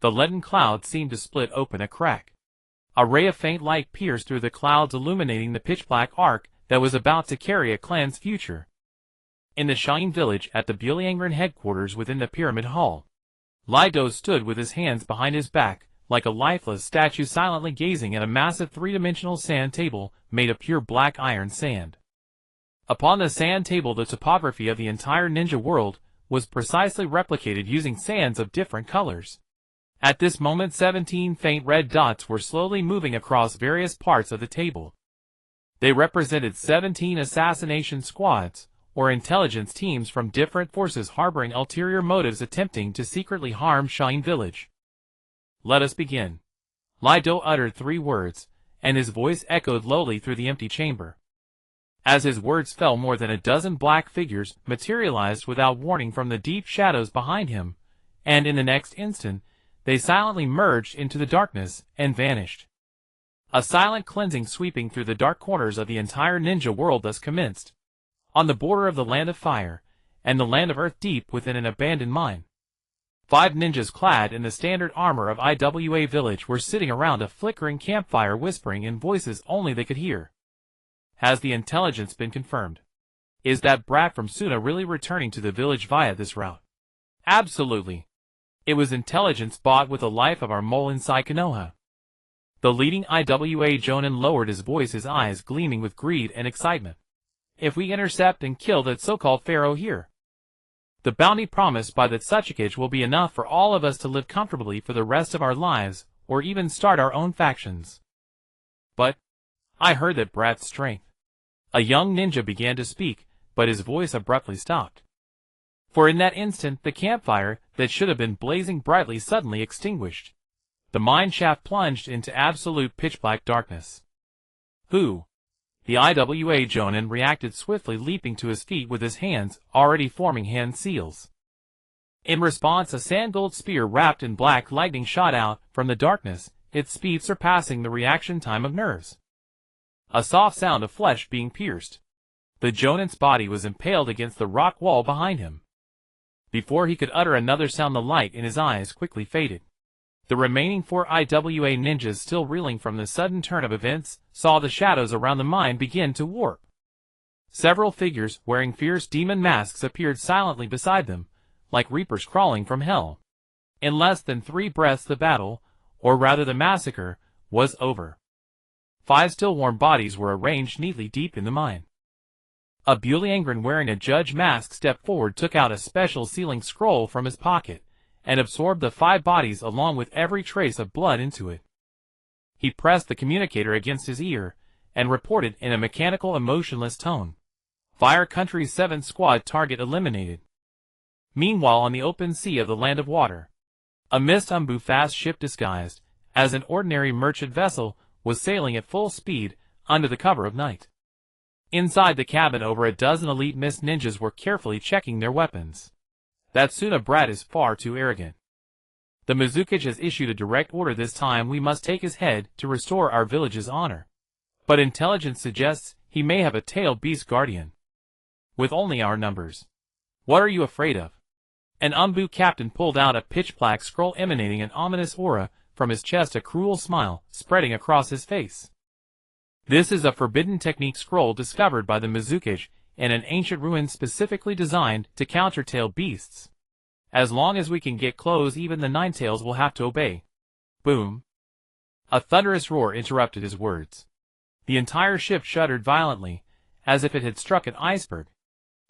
The leaden cloud seemed to split open a crack. A ray of faint light pierced through the clouds, illuminating the pitch-black arc that was about to carry a clan's future. In the Shine Village, at the Bewildered headquarters within the Pyramid Hall, Lido stood with his hands behind his back, like a lifeless statue, silently gazing at a massive three-dimensional sand table made of pure black iron sand. Upon the sand table, the topography of the entire ninja world was precisely replicated using sands of different colors. At this moment, 17 faint red dots were slowly moving across various parts of the table. They represented 17 assassination squads, or intelligence teams from different forces harboring ulterior motives, attempting to secretly harm Shine Village. Let us begin. Lido uttered 3 words, and his voice echoed lowly through the empty chamber. As his words fell, more than a dozen black figures materialized without warning from the deep shadows behind him, and in the next instant, they silently merged into the darkness and vanished. A silent cleansing sweeping through the dark corners of the entire ninja world thus commenced. On the border of the land of fire, and the land of earth deep within an abandoned mine, 5 ninjas clad in the standard armor of IWA Village were sitting around a flickering campfire whispering in voices only they could hear. Has the intelligence been confirmed? Is that brat from Suna really returning to the village via this route? Absolutely. It was intelligence bought with the life of our mole inside Konoha. The leading IWA Jonin lowered his voice, his eyes gleaming with greed and excitement. If we intercept and kill that so-called pharaoh here, the bounty promised by that Tsuchikage will be enough for all of us to live comfortably for the rest of our lives, or even start our own factions. But I heard that brat's strength. A young ninja began to speak, but his voice abruptly stopped. For in that instant the campfire that should have been blazing brightly suddenly extinguished. The mine shaft plunged into absolute pitch-black darkness. Who? The IWA Jonin reacted swiftly, leaping to his feet with his hands already forming hand seals. In response, a sand-gold spear wrapped in black lightning shot out from the darkness, its speed surpassing the reaction time of nerves. A soft sound of flesh being pierced. The Jonin's body was impaled against the rock wall behind him. Before he could utter another sound, the light in his eyes quickly faded. The remaining 4 IWA ninjas, still reeling from the sudden turn of events, saw the shadows around the mine begin to warp. Several figures wearing fierce demon masks appeared silently beside them, like reapers crawling from hell. In less than 3 breaths the battle, or rather the massacre, was over. 5 still warm bodies were arranged neatly deep in the mine. A bewildered wearing a judge mask stepped forward, took out a special sealing scroll from his pocket, and absorbed the 5 bodies along with every trace of blood into it. He pressed the communicator against his ear, and reported in a mechanical, emotionless tone. Fire Country's 7th squad target eliminated. Meanwhile, on the open sea of the land of water, a mist fast ship disguised as an ordinary merchant vessel was sailing at full speed under the cover of night. Inside the cabin, over a dozen elite mist ninjas were carefully checking their weapons. That Suna brat is far too arrogant. The Mizukage has issued a direct order this time. We must take his head to restore our village's honor. But intelligence suggests he may have a tailed beast guardian. With only our numbers, what are you afraid of? An Umbu captain pulled out a pitch-black scroll emanating an ominous aura from his chest, a cruel smile spreading across his face. This is a forbidden technique scroll discovered by the Mizukage in an ancient ruin specifically designed to counter tailed beasts. As long as we can get close, even the Ninetails will have to obey. Boom! A thunderous roar interrupted his words. The entire ship shuddered violently, as if it had struck an iceberg.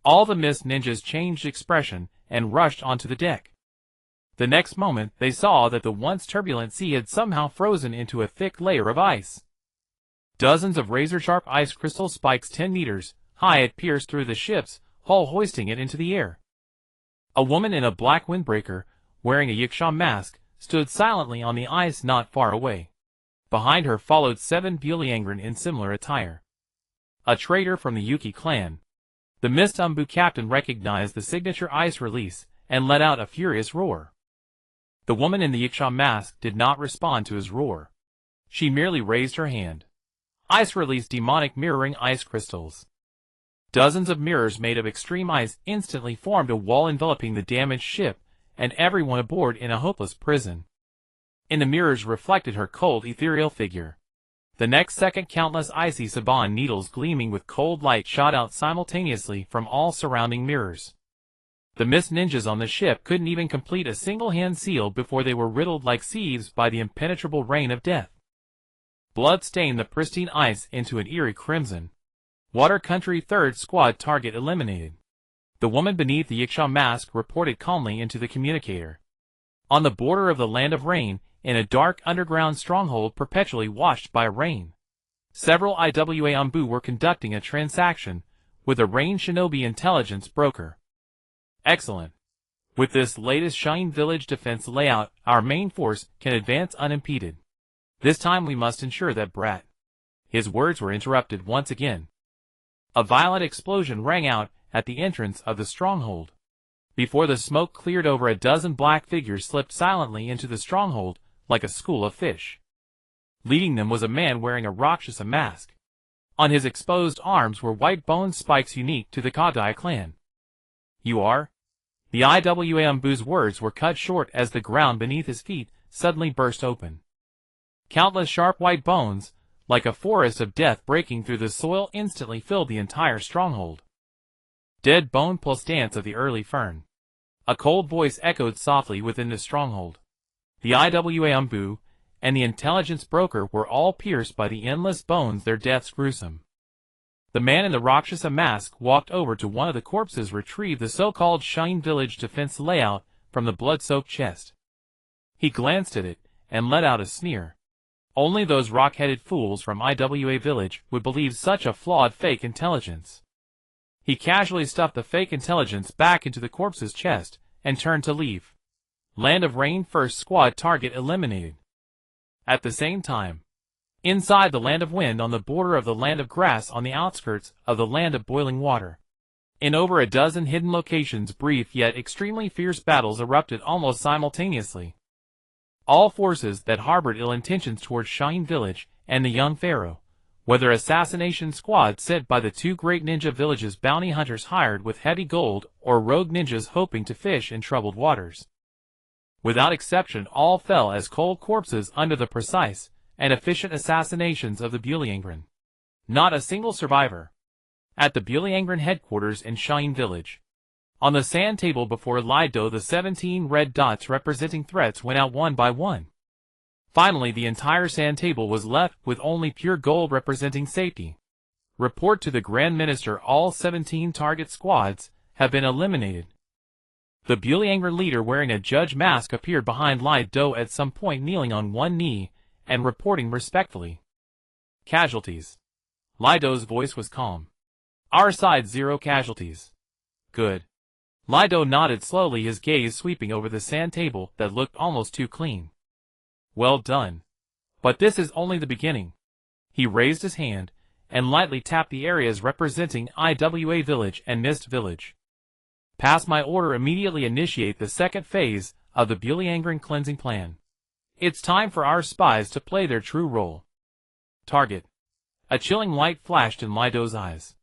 All the mist ninjas changed expression and rushed onto the deck. The next moment, they saw that the once turbulent sea had somehow frozen into a thick layer of ice. Dozens of razor-sharp ice crystal spikes 10 meters high had pierced through the ship's hull, hoisting it into the air. A woman in a black windbreaker, wearing a Yiksha mask, stood silently on the ice not far away. Behind her followed 7 bewildered in similar attire. A traitor from the Yuki clan. The Mist Umbu captain recognized the signature ice release and let out a furious roar. The woman in the Yiksha mask did not respond to his roar. She merely raised her hand. Ice released demonic mirroring ice crystals. Dozens of mirrors made of extreme ice instantly formed a wall enveloping the damaged ship, and everyone aboard in a hopeless prison. In the mirrors reflected her cold, ethereal figure. The next second, countless icy Saban needles gleaming with cold light shot out simultaneously from all surrounding mirrors. The mist ninjas on the ship couldn't even complete a single hand seal before they were riddled like sieves by the impenetrable rain of death. Blood stained the pristine ice into an eerie crimson. Water Country 3rd squad target eliminated. The woman beneath the Yiksha mask reported calmly into the communicator. On the border of the land of rain, in a dark underground stronghold perpetually washed by rain, several IWA Umbu were conducting a transaction with a rain shinobi intelligence broker. Excellent. With this latest Shine Village defense layout, our main force can advance unimpeded. This time we must ensure that brat. His words were interrupted once again. A violent explosion rang out at the entrance of the stronghold. Before the smoke cleared, over a dozen black figures slipped silently into the stronghold like a school of fish. Leading them was a man wearing a Rakshasa mask. On his exposed arms were white bone spikes unique to the Kadai clan. "You are?" The Iwambu's words were cut short as the ground beneath his feet suddenly burst open. Countless sharp white bones, like a forest of death breaking through the soil, instantly filled the entire stronghold. "Dead bone plus dance of the early fern." A cold voice echoed softly within the stronghold. The Iwambu and the intelligence broker were all pierced by the endless bones, their deaths gruesome. The man in the Rakshasa mask walked over to one of the corpses, retrieved the so-called Shrine Village defense layout from the blood-soaked chest. He glanced at it and let out a sneer. Only those rock-headed fools from Iwa Village would believe such a flawed fake intelligence. He casually stuffed the fake intelligence back into the corpse's chest and turned to leave. Land of Rain first squad target eliminated. At the same time, inside the Land of Wind, on the border of the Land of Grass, on the outskirts of the Land of Boiling Water, in over a dozen hidden locations, brief yet extremely fierce battles erupted almost simultaneously. All forces that harbored ill intentions towards Shrine Village and the young pharaoh, whether assassination squads sent by the two great ninja villages, bounty hunters hired with heavy gold, or rogue ninjas hoping to fish in troubled waters, without exception, all fell as cold corpses under the precise and efficient assassinations of the Bewildered. Not a single survivor. At the Bewildered headquarters in Shrine Village, on the sand table before Lido, the 17 red dots representing threats went out one by one. Finally, the entire sand table was left with only pure gold representing safety. Report to the Grand Minister: all 17 target squads have been eliminated. The Bewildered leader wearing a judge mask appeared behind Lido at some point, kneeling on one knee and reporting respectfully. "Casualties." Lido's voice was calm. "Our side 0 casualties." "Good." Lido nodded slowly, his gaze sweeping over the sand table that looked almost too clean. "Well done. But this is only the beginning." He raised his hand and lightly tapped the areas representing Iwa Village and Mist Village. "Pass my order, immediately initiate the second phase of the Bewildered cleansing plan. It's time for our spies to play their true role." "Target." A chilling light flashed in Lido's eyes.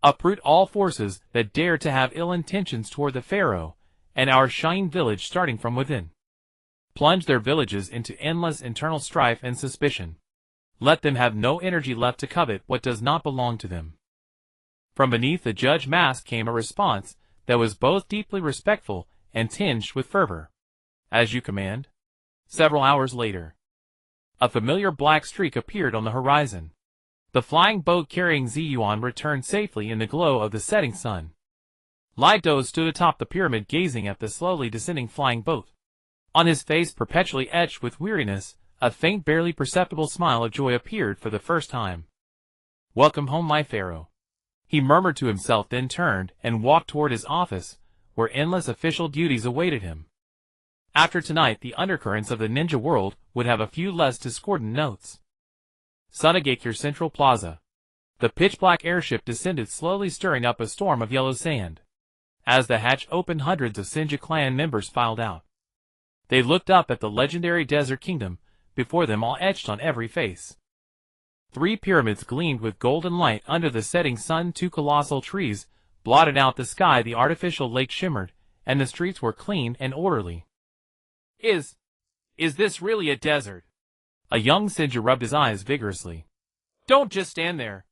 "Uproot all forces that dare to have ill intentions toward the pharaoh and our Shrine Village, starting from within. Plunge their villages into endless internal strife and suspicion. Let them have no energy left to covet what does not belong to them." From beneath the judge mask came a response that was both deeply respectful and tinged with fervor. "As you command." Several hours later, a familiar black streak appeared on the horizon. The flying boat carrying Zi Yuan returned safely in the glow of the setting sun. Lido stood atop the pyramid, gazing at the slowly descending flying boat. On his face, perpetually etched with weariness, a faint, barely perceptible smile of joy appeared for the first time. "Welcome home, my pharaoh," he murmured to himself, then turned and walked toward his office, where endless official duties awaited him. After tonight, the undercurrents of the ninja world would have a few less discordant notes. Sunagakure Central Plaza. The pitch-black airship descended slowly, stirring up a storm of yellow sand. As the hatch opened, hundreds of Senju clan members filed out. They looked up at the legendary desert kingdom before them, all etched on every face. 3 pyramids gleamed with golden light under the setting sun. 2 colossal trees blotted out the sky. The artificial lake shimmered, and the streets were clean and orderly. Is this really a desert?" A young Senju rubbed his eyes vigorously. "Don't just stand there."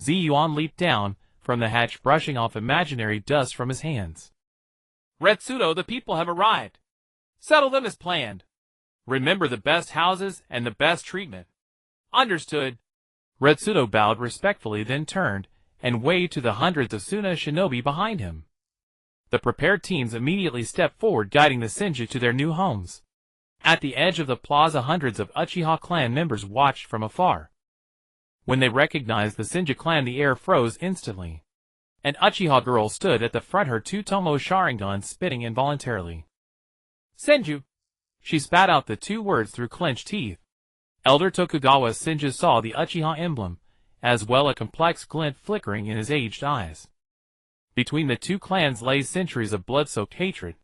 Zi Yuan leaped down from the hatch, brushing off imaginary dust from his hands. "Retsudo, the people have arrived. Settle them as planned. Remember the best houses and the best treatment." "Understood." Retsudo bowed respectfully, then turned and waved to the hundreds of Suna shinobi behind him. The prepared teams immediately stepped forward, guiding the Senju to their new homes. At the edge of the plaza, hundreds of Uchiha clan members watched from afar. When they recognized the Senju clan, the air froze instantly. An Uchiha girl stood at the front, her Three-Tomoe Sharingan spitting involuntarily. "Senju!" She spat out the 2 words through clenched teeth. Elder Tokugawa Senju saw the Uchiha emblem as well a complex glint flickering in his aged eyes. Between the two clans lay centuries of blood-soaked hatred.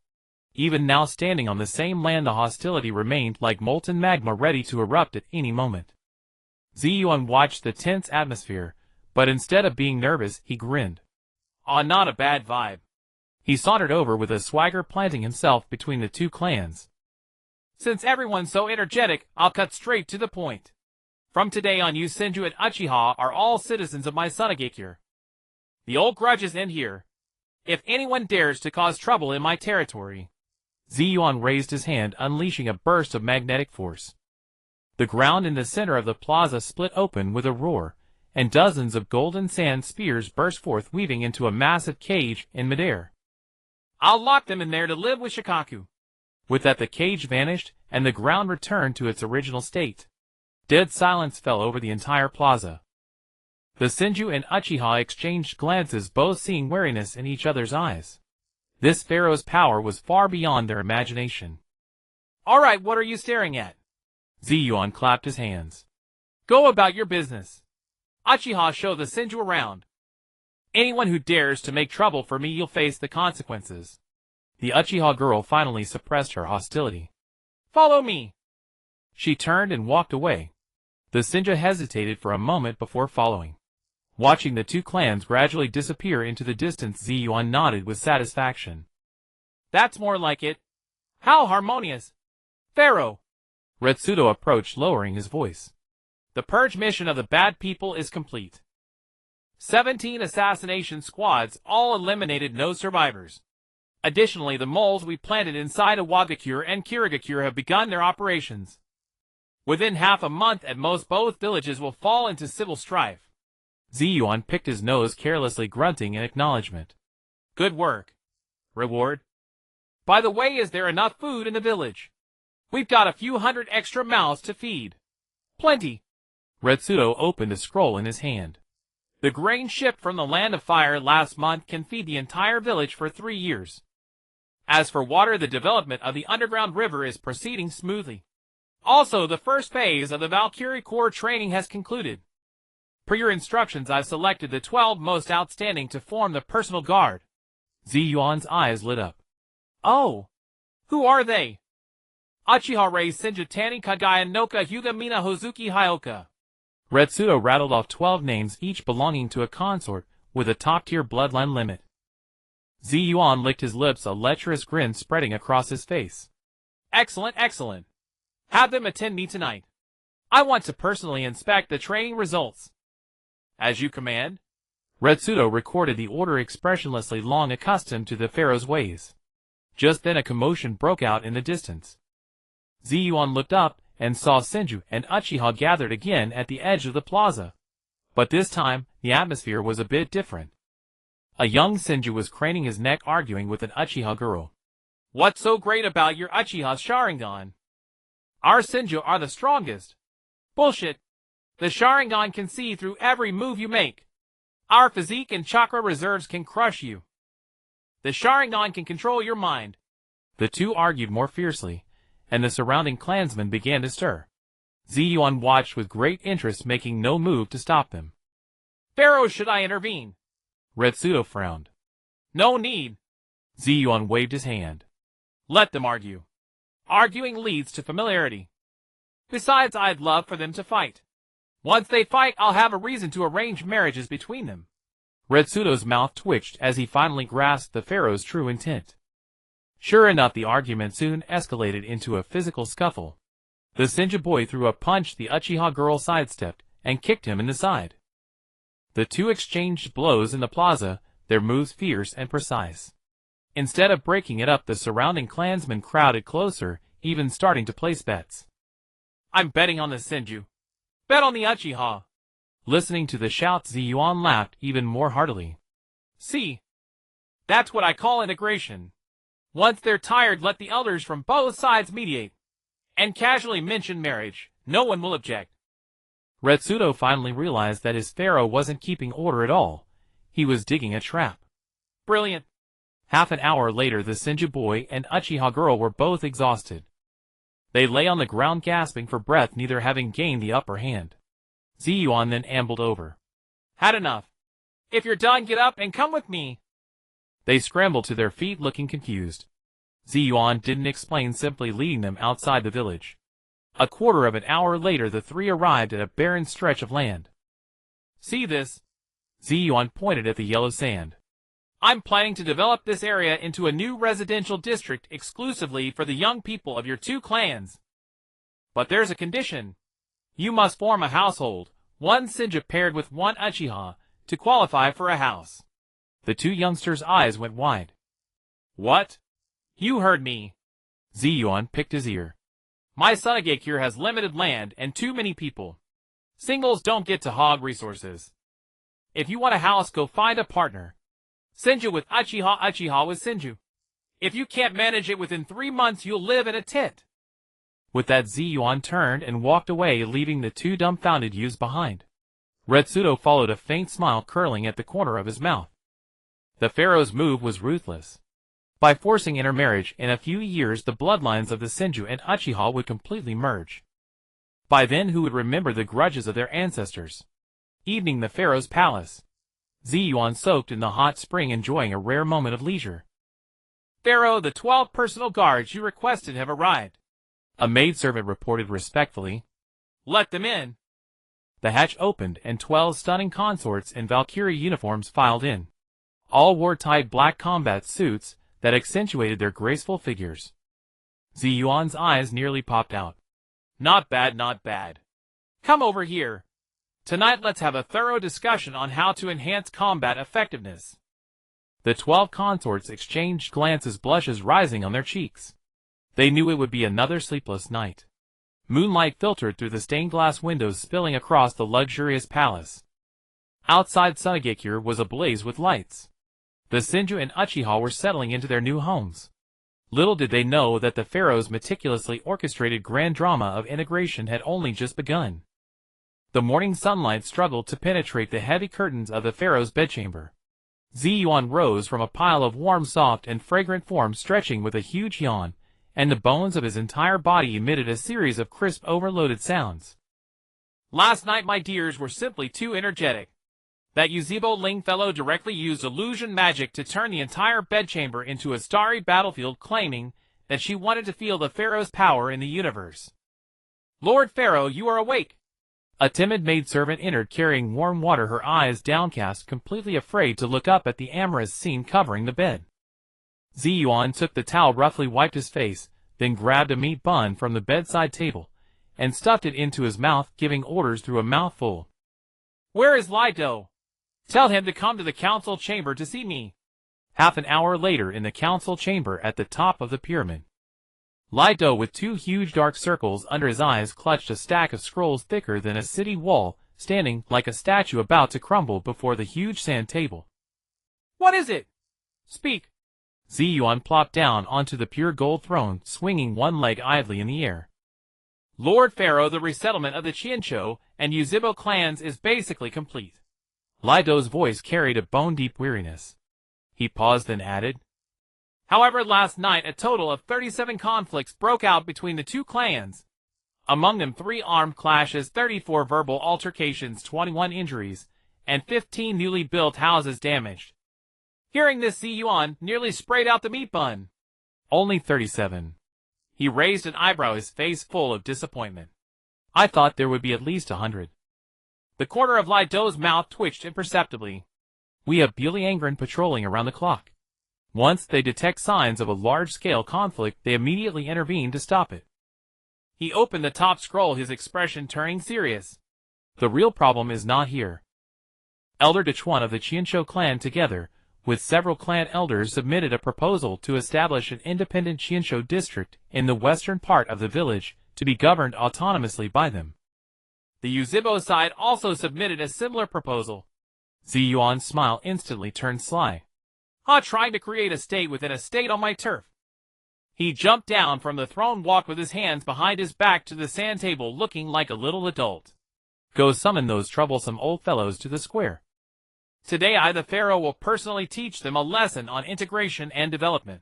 Even now standing on the same land, the hostility remained like molten magma ready to erupt at any moment. Zi Yuan watched the tense atmosphere, but instead of being nervous, he grinned. Aw, not a bad vibe. He sauntered over with a swagger, planting himself between the two clans. Since everyone's so energetic, I'll cut straight to the point. From today on, you Senju and Uchiha are all citizens of my Sunagakure. The old grudges end here. If anyone dares to cause trouble in my territory. Zi Yuan raised his hand, unleashing a burst of magnetic force. The ground in the center of the plaza split open with a roar, and dozens of golden sand spears burst forth, weaving into a massive cage in midair. I'll lock them in there to live with Shikaku. With that, the cage vanished, and the ground returned to its original state. Dead silence fell over the entire plaza. The Senju and Uchiha exchanged glances, both seeing wariness in each other's eyes. This pharaoh's power was far beyond their imagination. All right, what are you staring at? Zi Yuan clapped his hands. Go about your business. Uchiha, show the Senju around. Anyone who dares to make trouble for me, you'll face the consequences. The Uchiha girl finally suppressed her hostility. Follow me. She turned and walked away. The Senju hesitated for a moment before following. Watching the two clans gradually disappear into the distance, Zi Yuan nodded with satisfaction. That's more like it. How harmonious. Pharaoh. Retsudo approached, lowering his voice. The purge mission of the bad people is complete. 17 assassination squads, all eliminated, no survivors. Additionally, the moles we planted inside Awagakure and Kirigakure have begun their operations. Within half a month at most, both villages will fall into civil strife. Zi Yuan picked his nose, carelessly grunting in acknowledgement. Good work. Reward? By the way, is there enough food in the village? We've got a few hundred extra mouths to feed. Plenty. Retsudo opened a scroll in his hand. The grain shipped from the Land of Fire last month can feed the entire village for 3 years. As for water, the development of the underground river is proceeding smoothly. Also, the first phase of the Valkyrie Corps training has concluded. Per your instructions, I've selected the 12 most outstanding to form the personal guard. Zi Yuan's eyes lit up. Oh! Who are they? Uchiha Rei Senju Tani Kagaya Noka Hyuga Mina Hozuki Hyoka. Retsudo rattled off 12 names, each belonging to a consort with a top-tier bloodline limit. Zi Yuan licked his lips, a lecherous grin spreading across his face. Excellent, excellent. Have them attend me tonight. I want to personally inspect the training results. As you command. Retsudo recorded the order expressionlessly, long accustomed to the pharaoh's ways. Just then a commotion broke out in the distance. Zi Yuan looked up and saw Senju and Uchiha gathered again at the edge of the plaza. But this time, the atmosphere was a bit different. A young Senju was craning his neck, arguing with an Uchiha girl. What's so great about your Uchiha's Sharingan? Our Senju are the strongest. Bullshit. The Sharingan can see through every move you make. Our physique and chakra reserves can crush you. The Sharingan can control your mind. The two argued more fiercely, and the surrounding clansmen began to stir. Zi Yuan watched with great interest, making no move to stop them. Pharaoh, should I intervene? Retsudo frowned. No need. Zi Yuan waved his hand. Let them argue. Arguing leads to familiarity. Besides, I'd love for them to fight. Once they fight, I'll have a reason to arrange marriages between them. Retsudo's mouth twitched as he finally grasped the pharaoh's true intent. Sure enough, the argument soon escalated into a physical scuffle. The Senju boy threw a punch, the Uchiha girl sidestepped and kicked him in the side. The two exchanged blows in the plaza, their moves fierce and precise. Instead of breaking it up, the surrounding clansmen crowded closer, even starting to place bets. I'm betting on the Senju. Bet on the Uchiha. Listening to the shouts, Zi Yuan laughed even more heartily. See? That's what I call integration. Once they're tired, let the elders from both sides mediate. And casually mention marriage. No one will object. Retsudo finally realized that his pharaoh wasn't keeping order at all. He was digging a trap. Brilliant. Half an hour later, the Senju boy and Uchiha girl were both exhausted. They lay on the ground gasping for breath, neither having gained the upper hand. Zi Yuan then ambled over. Had enough. If you're done, get up and come with me. They scrambled to their feet looking confused. Zi Yuan didn't explain, simply leading them outside the village. A quarter of an hour later the three arrived at a barren stretch of land. See this? Zi Yuan pointed at the yellow sand. I'm planning to develop this area into a new residential district exclusively for the young people of your two clans. But there's a condition. You must form a household, one Senju paired with one Uchiha, to qualify for a house. The two youngsters' eyes went wide. What? You heard me. Zi Yuan picked his ear. My Sunagake here has limited land and too many people. Singles don't get to hog resources. If you want a house, go find a partner. Senju with Uchiha, Uchiha with Senju. If you can't manage it within 3 months, you'll live in a tent. With that, Zi Yuan turned and walked away, leaving the two dumbfounded youths behind. Retsudo followed, a faint smile curling at the corner of his mouth. The pharaoh's move was ruthless. By forcing intermarriage, in a few years the bloodlines of the Senju and Uchiha would completely merge. By then, who would remember the grudges of their ancestors? Evening, the pharaoh's palace. Zi Yuan soaked in the hot spring, enjoying a rare moment of leisure. Pharaoh, the 12 personal guards you requested have arrived. A maidservant reported respectfully. Let them in. The hatch opened and 12 stunning consorts in Valkyrie uniforms filed in. All wore tight black combat suits that accentuated their graceful figures. Zi Yuan's eyes nearly popped out. Not bad, not bad. Come over here. Tonight let's have a thorough discussion on how to enhance combat effectiveness. The 12 consorts exchanged glances, blushes rising on their cheeks. They knew it would be another sleepless night. Moonlight filtered through the stained glass windows, spilling across the luxurious palace. Outside, Sunagakure was ablaze with lights. The Senju and Uchiha were settling into their new homes. Little did they know that the pharaoh's meticulously orchestrated grand drama of integration had only just begun. The morning sunlight struggled to penetrate the heavy curtains of the pharaoh's bedchamber. Zi Yuan rose from a pile of warm, soft, and fragrant forms, stretching with a huge yawn, and the bones of his entire body emitted a series of crisp, overloaded sounds. Last night my dears were simply too energetic. That Yuzebo Ling fellow directly used illusion magic to turn the entire bedchamber into a starry battlefield, claiming that she wanted to feel the pharaoh's power in the universe. Lord Pharaoh, you are awake. A timid maidservant entered, carrying warm water, her eyes downcast, completely afraid to look up at the amorous scene covering the bed. Zi Yuan took the towel, roughly wiped his face, then grabbed a meat bun from the bedside table, and stuffed it into his mouth, giving orders through a mouthful. Where is Lido? Tell him to come to the council chamber to see me. Half an hour later, in the council chamber at the top of the pyramid, Lido, with two huge dark circles under his eyes, clutched a stack of scrolls thicker than a city wall, standing like a statue about to crumble before the huge sand table. What is it? Speak. Zi Yuan plopped down onto the pure gold throne, swinging one leg idly in the air. Lord Pharaoh, the resettlement of the Chincho and Yuzebo clans is basically complete. Lido's voice carried a bone-deep weariness. He paused, then added, However, last night a total of 37 conflicts broke out between the two clans. Among them 3 armed clashes, 34 verbal altercations, 21 injuries, and 15 newly built houses damaged. Hearing this, Zi Yuan nearly sprayed out the meat bun. Only 37. He raised an eyebrow, his face full of disappointment. I thought there would be at least 100. The corner of Lido's mouth twitched imperceptibly. We have Biliangren patrolling around the clock. Once they detect signs of a large-scale conflict, they immediately intervene to stop it. He opened the top scroll, his expression turning serious. The real problem is not here. Elder Dechuan of the Chincho clan, together with several clan elders, submitted a proposal to establish an independent Chincho district in the western part of the village to be governed autonomously by them. The Yuzebo side also submitted a similar proposal. Zi Yuan's smile instantly turned sly. Trying to create a state within a state on my turf. He jumped down from the throne, walked with his hands behind his back to the sand table, looking like a little adult. Go summon those troublesome old fellows to the square. Today I, the pharaoh, will personally teach them a lesson on integration and development.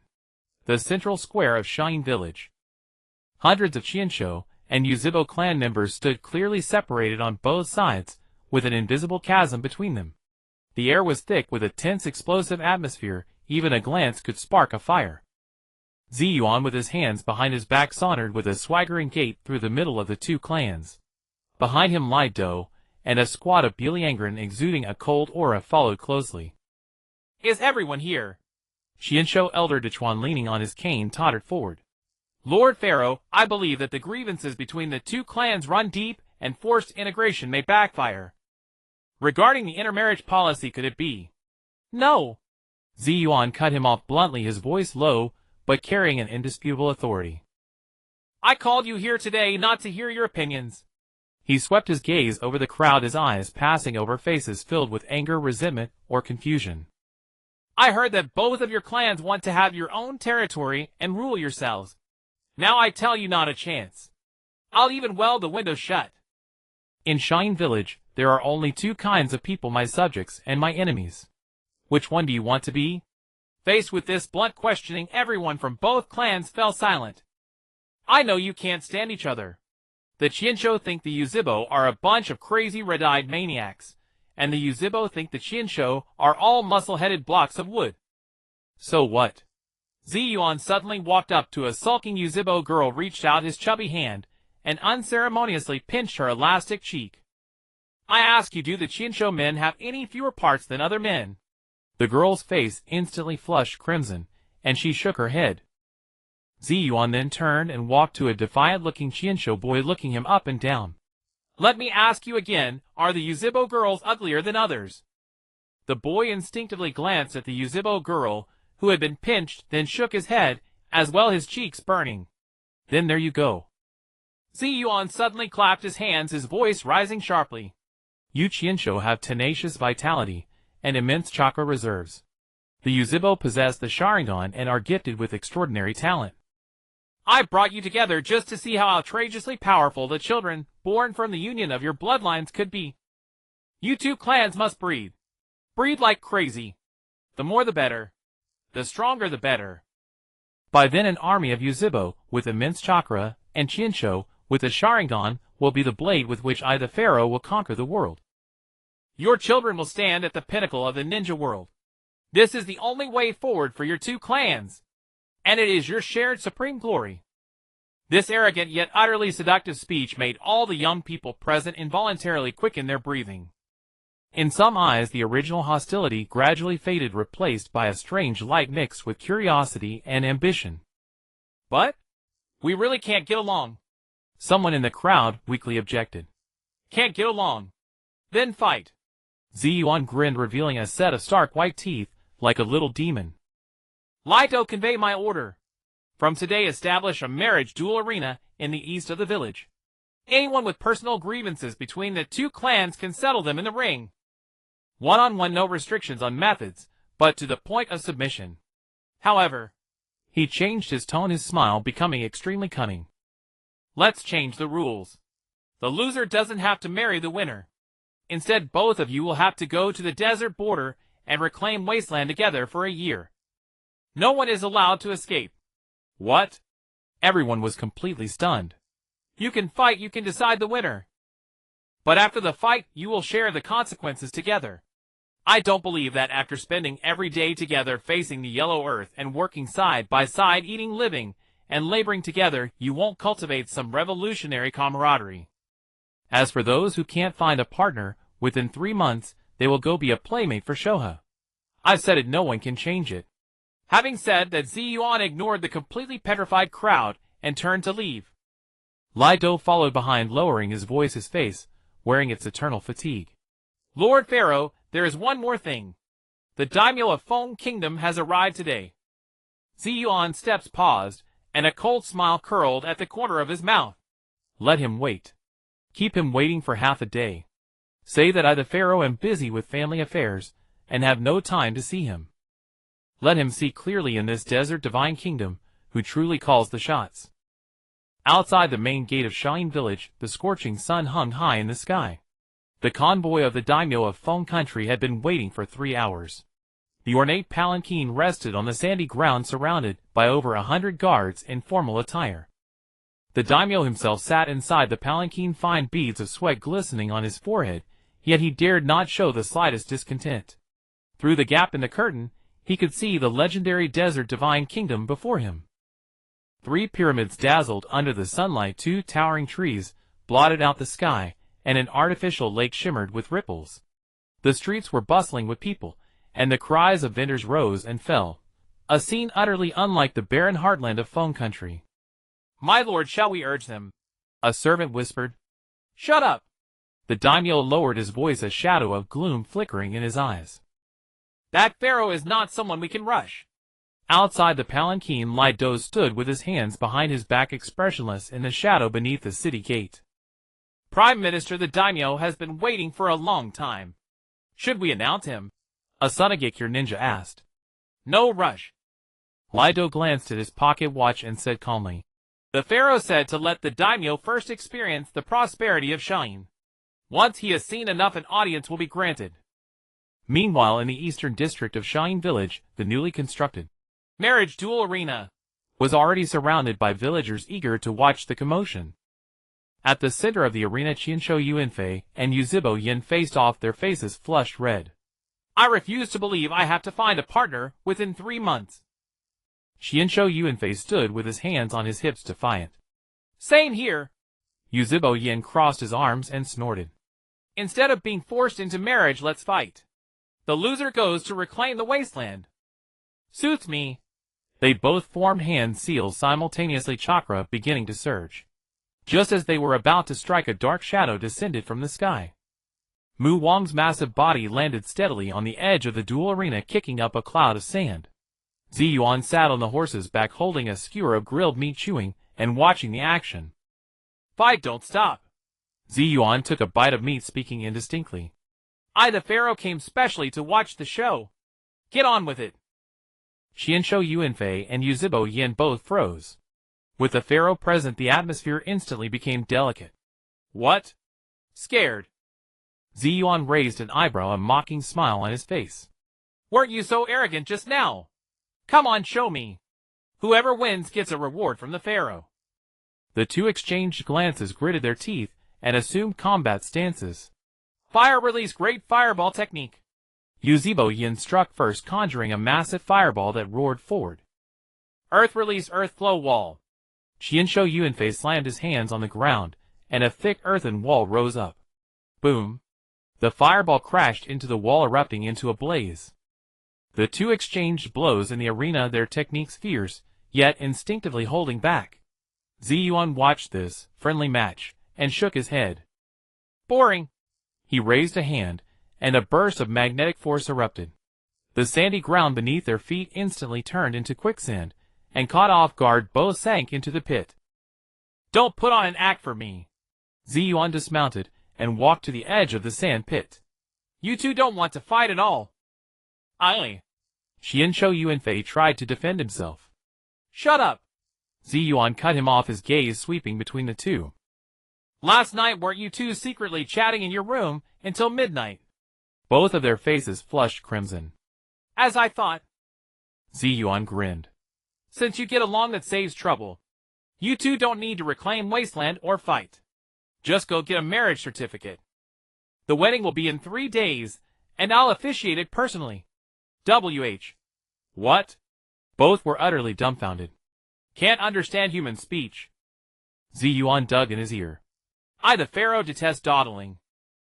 The central square of Shine Village. Hundreds of Chincho and Yuzebo clan members stood clearly separated on both sides, with an invisible chasm between them. The air was thick with a tense explosive atmosphere, even a glance could spark a fire. Zi Yuan with his hands behind his back sauntered with a swaggering gait through the middle of the two clans. Behind him Li Do, and a squad of Biliangren exuding a cold aura followed closely. Is everyone here? Qianshou Elder Dechuan leaning on his cane tottered forward. Lord Pharaoh, I believe that the grievances between the two clans run deep, and forced integration may backfire. Regarding the intermarriage policy, could it be? No. Zi Yuan cut him off bluntly, his voice low, but carrying an indisputable authority. I called you here today not to hear your opinions. He swept his gaze over the crowd, his eyes passing over faces filled with anger, resentment, or confusion. I heard that both of your clans want to have your own territory and rule yourselves. Now I tell you, not a chance. I'll even weld the window shut. In Shine Village, there are only two kinds of people, my subjects and my enemies. Which one do you want to be? Faced with this blunt questioning, everyone from both clans fell silent. I know you can't stand each other. The Qianshou think the Yuzibo are a bunch of crazy red-eyed maniacs, and the Yuzibo think the Qianshou are all muscle-headed blocks of wood. So what? Zi Yuan suddenly walked up to a sulking Yuzibo girl, reached out his chubby hand, and unceremoniously pinched her elastic cheek. I ask you, do the Qianshou men have any fewer parts than other men? The girl's face instantly flushed crimson, and she shook her head. Zi Yuan then turned and walked to a defiant-looking Qianshou boy, looking him up and down. Let me ask you again, are the Yuzibo girls uglier than others? The boy instinctively glanced at the Yuzibo girl, who had been pinched, then shook his head, as well his cheeks burning. Then there you go. Zi Yuan suddenly clapped his hands, his voice rising sharply. You Qianshou have tenacious vitality and immense chakra reserves. The Yuzibo possess the Sharingan and are gifted with extraordinary talent. I brought you together just to see how outrageously powerful the children born from the union of your bloodlines could be. You two clans must breed. Breed like crazy. The more the better. The stronger the better. By then an army of Yuzibo with immense chakra and Qianshou with the Sharingan will be the blade with which I the Pharaoh will conquer the world. Your children will stand at the pinnacle of the ninja world. This is the only way forward for your two clans, and it is your shared supreme glory. This arrogant yet utterly seductive speech made all the young people present involuntarily quicken their breathing. In some eyes the original hostility gradually faded, replaced by a strange light mixed with curiosity and ambition. But we really can't get along. Someone in the crowd weakly objected. Can't get along. Then fight. Zi Yuan grinned, revealing a set of stark white teeth, like a little demon. Li Do, convey my order. From today establish a marriage duel arena in the east of the village. Anyone with personal grievances between the two clans can settle them in the ring. One-on-one, no restrictions on methods, but to the point of submission. However, he changed his tone, his smile becoming extremely cunning. Let's change the rules. The loser doesn't have to marry the winner. Instead, both of you will have to go to the desert border and reclaim wasteland together for a year. No one is allowed to escape. What? Everyone was completely stunned. You can fight, you can decide the winner. But after the fight, you will share the consequences together. I don't believe that after spending every day together facing the yellow earth and working side by side, eating, living, and laboring together, you won't cultivate some revolutionary camaraderie. As for those who can't find a partner, within 3 months, they will go be a playmate for Shoha. I've said it, no one can change it. Having said that, Zi Yuan ignored the completely petrified crowd and turned to leave. Li Do followed behind, lowering his voice, his face wearing its eternal fatigue. Lord Pharaoh, there is one more thing. The daimyo of Feng Kingdom has arrived today. Zi Yuan's steps paused, and a cold smile curled at the corner of his mouth. Let him wait. Keep him waiting for half a day. Say that I the Pharaoh am busy with family affairs, and have no time to see him. Let him see clearly in this desert divine kingdom, who truly calls the shots. Outside the main gate of Shine Village, the scorching sun hung high in the sky. The convoy of the daimyo of Feng country had been waiting for 3 hours. The ornate palanquin rested on the sandy ground, surrounded by over 100 guards in formal attire. The daimyo himself sat inside the palanquin, fine beads of sweat glistening on his forehead, yet he dared not show the slightest discontent. Through the gap in the curtain, he could see the legendary desert-defying kingdom before him. 3 pyramids dazzled under the sunlight, 2 towering trees blotted out the sky, and an artificial lake shimmered with ripples. The streets were bustling with people, and the cries of vendors rose and fell, a scene utterly unlike the barren heartland of Feng country. "My lord, shall we urge them?" A servant whispered. "Shut up!" The daimyo lowered his voice, a shadow of gloom flickering in his eyes. "That pharaoh is not someone we can rush." Outside the palanquin, Lido stood with his hands behind his back, expressionless in the shadow beneath the city gate. "Prime Minister, the daimyo has been waiting for a long time. Should we announce him?" A Sunagakure ninja asked. "No rush." Lido glanced at his pocket watch and said calmly, "The pharaoh said to let the daimyo first experience the prosperity of Shine. Once he has seen enough, an audience will be granted." Meanwhile, in the eastern district of Shine Village, the newly constructed marriage duel arena was already surrounded by villagers eager to watch the commotion. At the center of the arena, Qianshou Yuanfei and Yuzhibo Yin faced off, their faces flushed red. "I refuse to believe I have to find a partner within 3 months. Qianshou Yuanfei stood with his hands on his hips, defiant. "Same here." Yuzhibo Yin crossed his arms and snorted. "Instead of being forced into marriage, let's fight. The loser goes to reclaim the wasteland." "Suits me." They both formed hand seals simultaneously, chakra beginning to surge. Just as they were about to strike, a dark shadow descended from the sky. Mu Wang's massive body landed steadily on the edge of the duel arena, kicking up a cloud of sand. Zi Yuan sat on the horse's back, holding a skewer of grilled meat, chewing and watching the action. "Fight, don't stop." Zi Yuan took a bite of meat, speaking indistinctly. "I, the pharaoh, came specially to watch the show. Get on with it." Qianshou Yuanfei and Yuzhibo Yin both froze. With the pharaoh present, the atmosphere instantly became delicate. "What? Scared?" Zi Yuan raised an eyebrow, a mocking smile on his face. "Weren't you so arrogant just now? Come on, show me. Whoever wins gets a reward from the pharaoh." The two exchanged glances, gritted their teeth, and assumed combat stances. "Fire release, great fireball technique." Yuzhibo Yin struck first, conjuring a massive fireball that roared forward. "Earth release, earth flow wall." Qianshou Yuanfei slammed his hands on the ground, and a thick earthen wall rose up. Boom! The fireball crashed into the wall, erupting into a blaze. The two exchanged blows in the arena, their techniques fierce, yet instinctively holding back. Zi Yuan watched this friendly match, and shook his head. "Boring." He raised a hand, and a burst of magnetic force erupted. The sandy ground beneath their feet instantly turned into quicksand, and caught off guard, both sank into the pit. "Don't put on an act for me." Zi Yuan dismounted, and walked to the edge of the sand pit. "You two don't want to fight at all." "Aye." Qianshou Yuanfei tried to defend himself. "Shut up." Zi Yuan cut him off, his gaze sweeping between the two. "Last night weren't you two secretly chatting in your room until midnight?" Both of their faces flushed crimson. "As I thought." Zi Yuan grinned. "Since you get along, that saves trouble. You two don't need to reclaim wasteland or fight. Just go get a marriage certificate. The wedding will be in 3 days, and I'll officiate it personally. WH. What? Both were utterly dumbfounded. Can't understand human speech. Zi Yuan dug in his ear. I, the pharaoh, detest dawdling.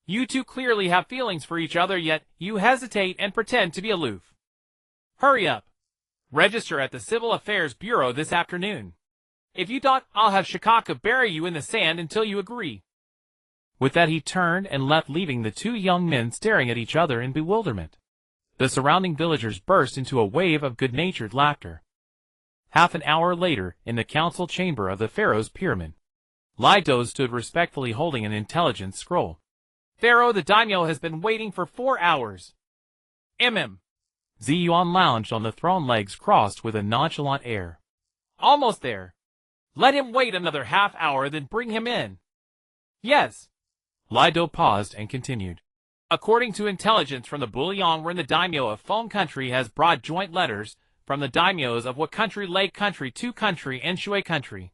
You two clearly have feelings for each other, yet you hesitate and pretend to be aloof. Hurry up. Register at the Civil Affairs Bureau this afternoon. If you don't, I'll have Shikaka bury you in the sand until you agree." With that, he turned and left, leaving the two young men staring at each other in bewilderment. The surrounding villagers burst into a wave of good-natured laughter. Half an hour later, in the council chamber of the pharaoh's pyramid, Lido stood respectfully holding an intelligence scroll. "Pharaoh, the daimyo has been waiting for 4 hours. Zi Yuan lounged on the throne, legs crossed with a nonchalant air. Almost there. Let him wait another half hour, then bring him in." "Yes." Lido paused and continued. "According to intelligence from the Bullion, where the daimyo of Feng country has brought joint letters from the daimyos of what country, Lake country, Tu country, and Shui country.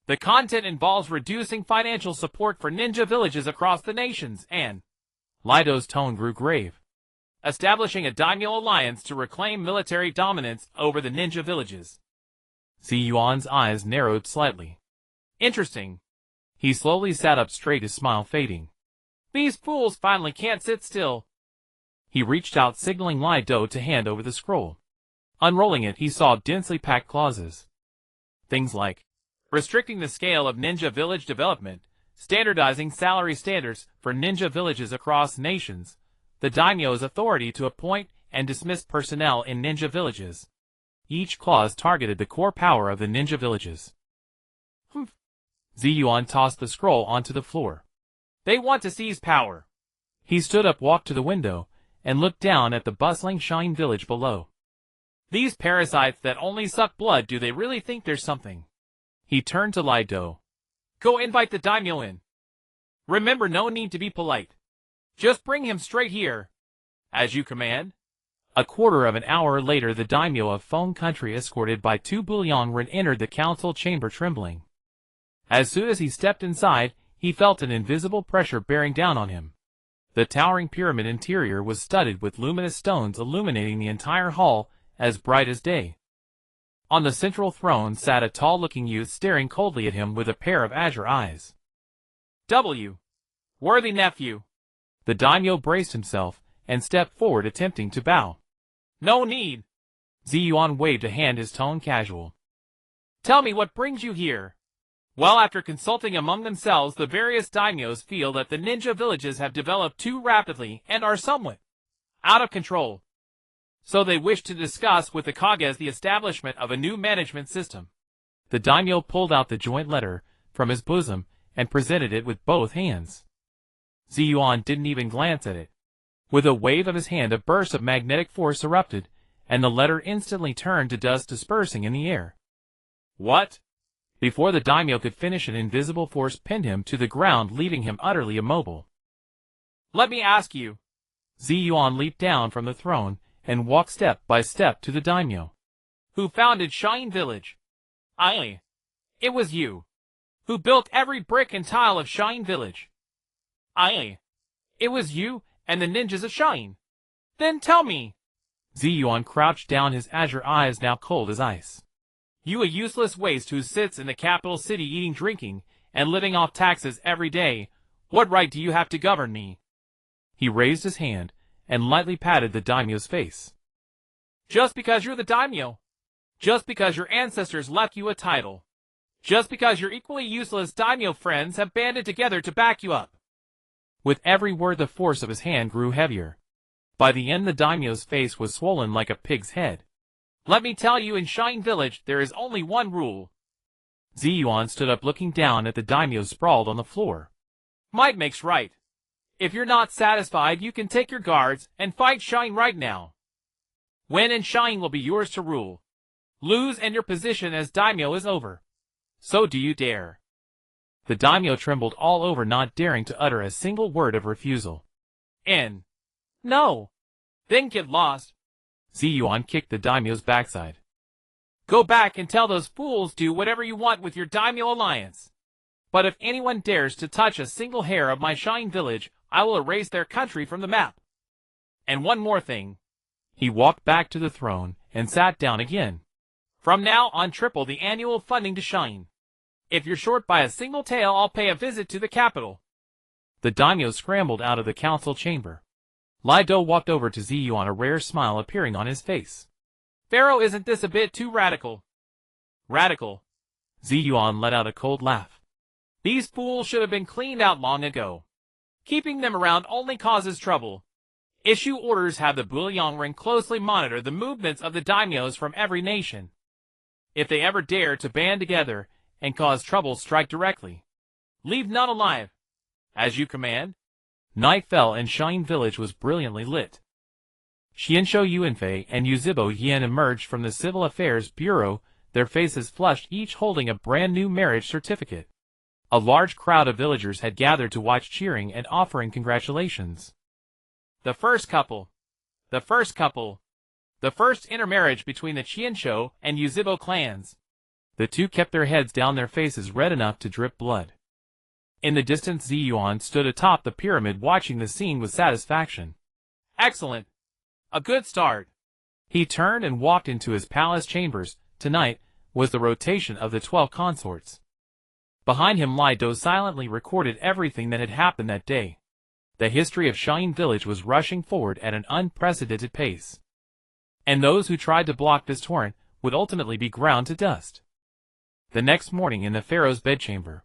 The content involves reducing financial support for ninja villages across the nations and Lido's tone grew grave. Establishing a daimyo alliance to reclaim military dominance over the ninja villages. Zi Yuan's eyes narrowed slightly. Interesting. He slowly sat up straight, his smile fading. These fools finally can't sit still. He reached out, signaling Lido to hand over the scroll. Unrolling it, he saw densely packed clauses. Things like restricting the scale of ninja village development, standardizing salary standards for ninja villages across nations, the daimyo's authority to appoint and dismiss personnel in ninja villages. Each clause targeted the core power of the ninja villages. Humph. Zi Yuan tossed the scroll onto the floor. They want to seize power. He stood up, walked to the window, and looked down at the bustling Shine village below. These parasites that only suck blood, do they really think there's something? He turned to Lido. Go invite the daimyo in. Remember, no need to be polite. Just bring him straight here. As you command. A quarter of an hour later, the daimyo of Feng Country, escorted by 2 bullion, entered the council chamber trembling. As soon as he stepped inside, he felt an invisible pressure bearing down on him. The towering pyramid interior was studded with luminous stones, illuminating the entire hall, as bright as day. On the central throne sat a tall-looking youth, staring coldly at him with a pair of azure eyes. Worthy nephew. The daimyo braced himself and stepped forward, attempting to bow. No need. Zi Yuan waved a hand, his tone casual. Tell me what brings you here. Well, after consulting among themselves, the various daimyos feel that the ninja villages have developed too rapidly and are somewhat out of control. So they wish to discuss with the Kages the establishment of a new management system. The daimyo pulled out the joint letter from his bosom and presented it with both hands. Zi Yuan didn't even glance at it. With a wave of his hand, a burst of magnetic force erupted, and the letter instantly turned to dust, dispersing in the air. What? Before the daimyo could finish, an invisible force pinned him to the ground, leaving him utterly immobile. Let me ask you. Zi Yuan leaped down from the throne and walked step by step to the daimyo. Who founded Shine Village? It was you. Who built every brick and tile of Shine Village? It was you and the ninjas of Shine. Then tell me. Zi Yuan crouched down, his azure eyes now cold as ice. You, a useless waste who sits in the capital city eating, drinking, and living off taxes every day, what right do you have to govern me? He raised his hand and lightly patted the daimyo's face. Just because you're the daimyo. Just because your ancestors left you a title. Just because your equally useless daimyo friends have banded together to back you up. With every word, the force of his hand grew heavier. By the end, the daimyo's face was swollen like a pig's head. Let me tell you, in Shine Village, there is only one rule. Zi Yuan stood up, looking down at the daimyo sprawled on the floor. Might makes right. If you're not satisfied, you can take your guards and fight Shine right now. Win and Shine will be yours to rule. Lose and your position as daimyo is over. So do you dare? The daimyo trembled all over, not daring to utter a single word of refusal. No. Then get lost. Zi Yuan kicked the daimyo's backside. Go back and tell those fools, do whatever you want with your daimyo alliance. But if anyone dares to touch a single hair of my Shine Village, I will erase their country from the map. And one more thing. He walked back to the throne and sat down again. From now on, triple the annual funding to Shine. If you're short by a single tael, I'll pay a visit to the capital. The daimyo scrambled out of the council chamber. Lido walked over to Zi Yuan, a rare smile appearing on his face. Pharaoh, isn't this a bit too radical? Radical? Zi Yuan let out a cold laugh. These fools should have been cleaned out long ago. Keeping them around only causes trouble. Issue orders, have the bullion closely monitor the movements of the daimyos from every nation. If they ever dare to band together and cause trouble, strike directly. Leave none alive. As you command. Night fell and Shine Village was brilliantly lit. Xianshou Yuanfei and Yuzibo Yan emerged from the Civil Affairs Bureau, their faces flushed, each holding a brand new marriage certificate. A large crowd of villagers had gathered to watch, cheering and offering congratulations. The first couple. The first couple. The first intermarriage between the Qianshou and Yuzibo clans. The two kept their heads down, their faces red enough to drip blood. In the distance, Zi Yuan stood atop the pyramid watching the scene with satisfaction. Excellent. A good start. He turned and walked into his palace chambers. Tonight was the rotation of the 12 consorts. Behind him, Li Do silently recorded everything that had happened that day. The history of Shine Village was rushing forward at an unprecedented pace. And those who tried to block this torrent would ultimately be ground to dust. The next morning in the pharaoh's bedchamber,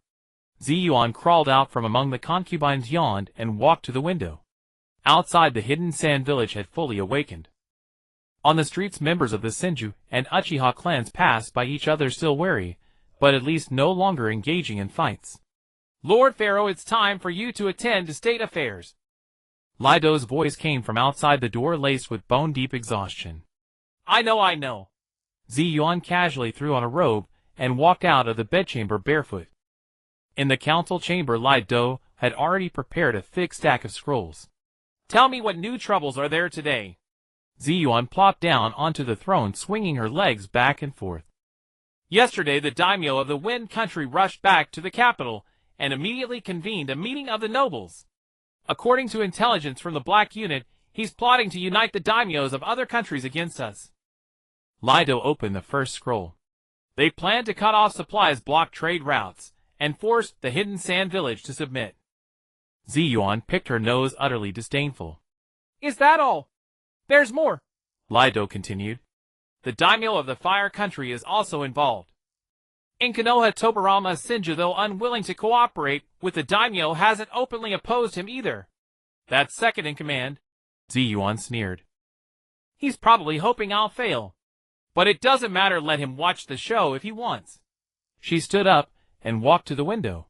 Zi Yuan crawled out from among the concubines, yawned, and walked to the window. Outside, the hidden sand village had fully awakened. On the streets, members of the Senju and Uchiha clans passed by each other, still wary, but at least no longer engaging in fights. Lord Pharaoh, it's time for you to attend to state affairs. Li Do's voice came from outside the door, laced with bone-deep exhaustion. I know. Zi Yuan casually threw on a robe and walked out of the bedchamber barefoot. In the council chamber, Li Do had already prepared a thick stack of scrolls. Tell me what new troubles are there today. Zi Yuan plopped down onto the throne, swinging her legs back and forth. Yesterday, the daimyo of the Wind Country rushed back to the capital and immediately convened a meeting of the nobles. According to intelligence from the Black Unit, he's plotting to unite the daimyos of other countries against us. Li Do opened the first scroll. They plan to cut off supplies, block trade routes, and force the hidden sand village to submit. Zi Yuan picked her nose, utterly disdainful. Is that all? There's more, Li Do continued. The daimyo of the Fire Country is also involved. In Konoha, Tobirama Senju, though unwilling to cooperate with the daimyo, hasn't openly opposed him either. That's second in command, Zi Yuan sneered. He's probably hoping I'll fail. But it doesn't matter, let him watch the show if he wants. She stood up and walked to the window.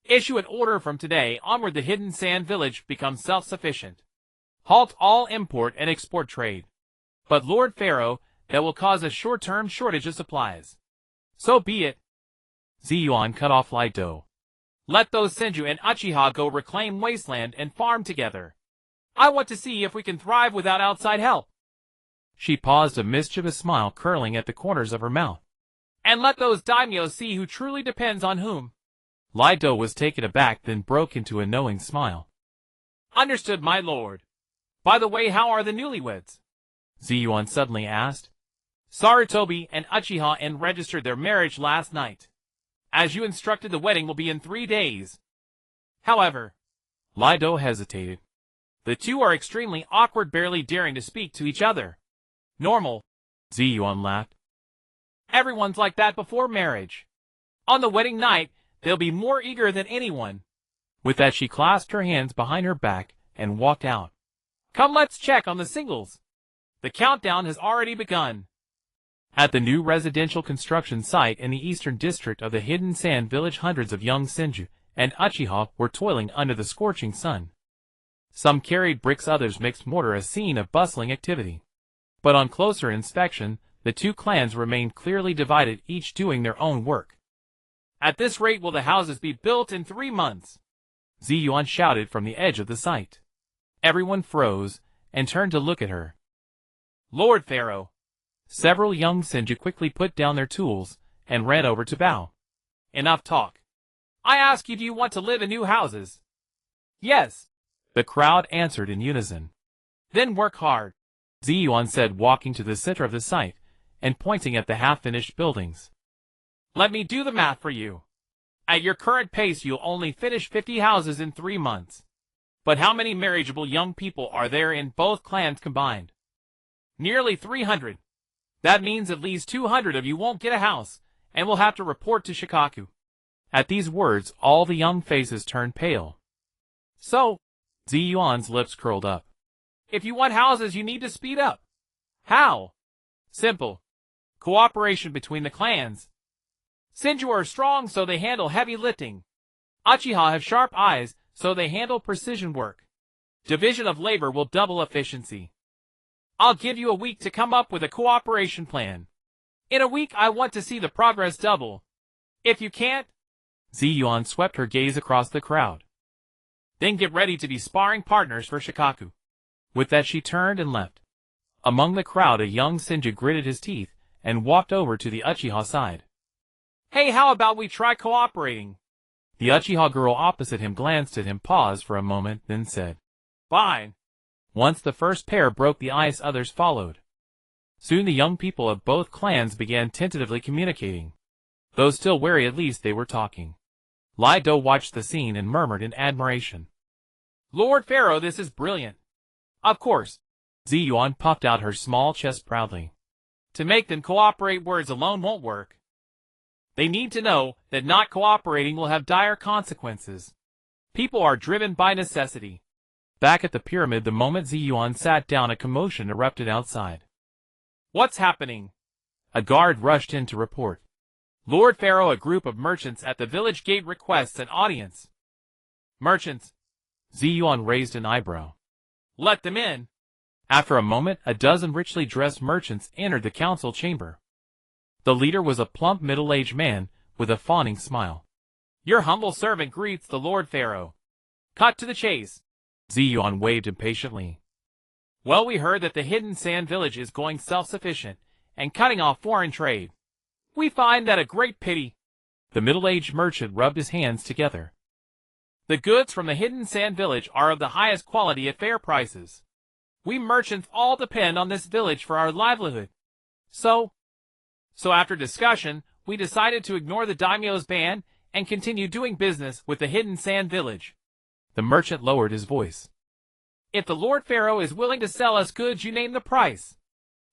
Issue an order from today onward, the hidden sand village becomes self-sufficient. Halt all import and export trade. But Lord Pharaoh, that will cause a short-term shortage of supplies. So be it. Zi Yuan cut off Li Do. Let those Senju and Uchiha go reclaim wasteland and farm together. I want to see if we can thrive without outside help. She paused, a mischievous smile curling at the corners of her mouth. And let those daimyos see who truly depends on whom. Li Do was taken aback, then broke into a knowing smile. Understood, my lord. By the way, how are the newlyweds? Zi Yuan suddenly asked. Sarutobi and Uchiha registered their marriage last night. As you instructed, the wedding will be in 3 days. However, Li Do hesitated. The two are extremely awkward, barely daring to speak to each other. Normal, Zi Yuan laughed. Everyone's like that before marriage. On the wedding night, they'll be more eager than anyone. With that, she clasped her hands behind her back and walked out. Come, let's check on the singles. The countdown has already begun. At the new residential construction site in the eastern district of the hidden sand village, hundreds of young Senju and Uchiha were toiling under the scorching sun. Some carried bricks, others mixed mortar, a scene of bustling activity. But on closer inspection, the two clans remained clearly divided, each doing their own work. At this rate will the houses be built in 3 months? Zi Yuan shouted from the edge of the site. Everyone froze and turned to look at her. Lord Pharaoh. Several young Senju quickly put down their tools and ran over to bow. Enough talk. I ask you, do you want to live in new houses? Yes. The crowd answered in unison. Then work hard, Zi Yuan said, walking to the center of the site and pointing at the half-finished buildings. Let me do the math for you. At your current pace, you'll only finish 50 houses in 3 months. But how many marriageable young people are there in both clans combined? Nearly 300. That means at least 200 of you won't get a house, and will have to report to Shikaku. At these words, all the young faces turned pale. So, Zi Yuan's lips curled up. If you want houses, you need to speed up. How? Simple. Cooperation between the clans. Senju are strong, so they handle heavy lifting. Uchiha have sharp eyes, so they handle precision work. Division of labor will double efficiency. I'll give you a week to come up with a cooperation plan. In a week, I want to see the progress double. If you can't, Zi Yuan swept her gaze across the crowd. Then get ready to be sparring partners for Shikaku. With that, she turned and left. Among the crowd, a young Senju gritted his teeth and walked over to the Uchiha side. Hey, how about we try cooperating? The Uchiha girl opposite him glanced at him, paused for a moment, then said, "Fine." Once the first pair broke the ice, others followed. Soon the young people of both clans began tentatively communicating. Though still wary, at least they were talking. Lai Do watched the scene and murmured in admiration. "Lord Pharaoh, this is brilliant." "Of course." Zi Yuan puffed out her small chest proudly. "To make them cooperate, words alone won't work. They need to know that not cooperating will have dire consequences. People are driven by necessity." Back at the pyramid, the moment Zi Yuan sat down, a commotion erupted outside. "What's happening?" A guard rushed in to report. "Lord Pharaoh, a group of merchants at the village gate requests an audience." "Merchants?" Zi Yuan raised an eyebrow. "Let them in." After a moment, a dozen richly dressed merchants entered the council chamber. The leader was a plump middle-aged man with a fawning smile. "Your humble servant greets the Lord Pharaoh." "Cut to the chase." Zi Yuan waved impatiently. "Well, we heard that the Hidden Sand Village is going self-sufficient and cutting off foreign trade. We find that a great pity." The middle-aged merchant rubbed his hands together. "The goods from the Hidden Sand Village are of the highest quality at fair prices. We merchants all depend on this village for our livelihood. So after discussion, we decided to ignore the daimyo's ban and continue doing business with the Hidden Sand Village." The merchant lowered his voice. "If the Lord Pharaoh is willing to sell us goods, you name the price."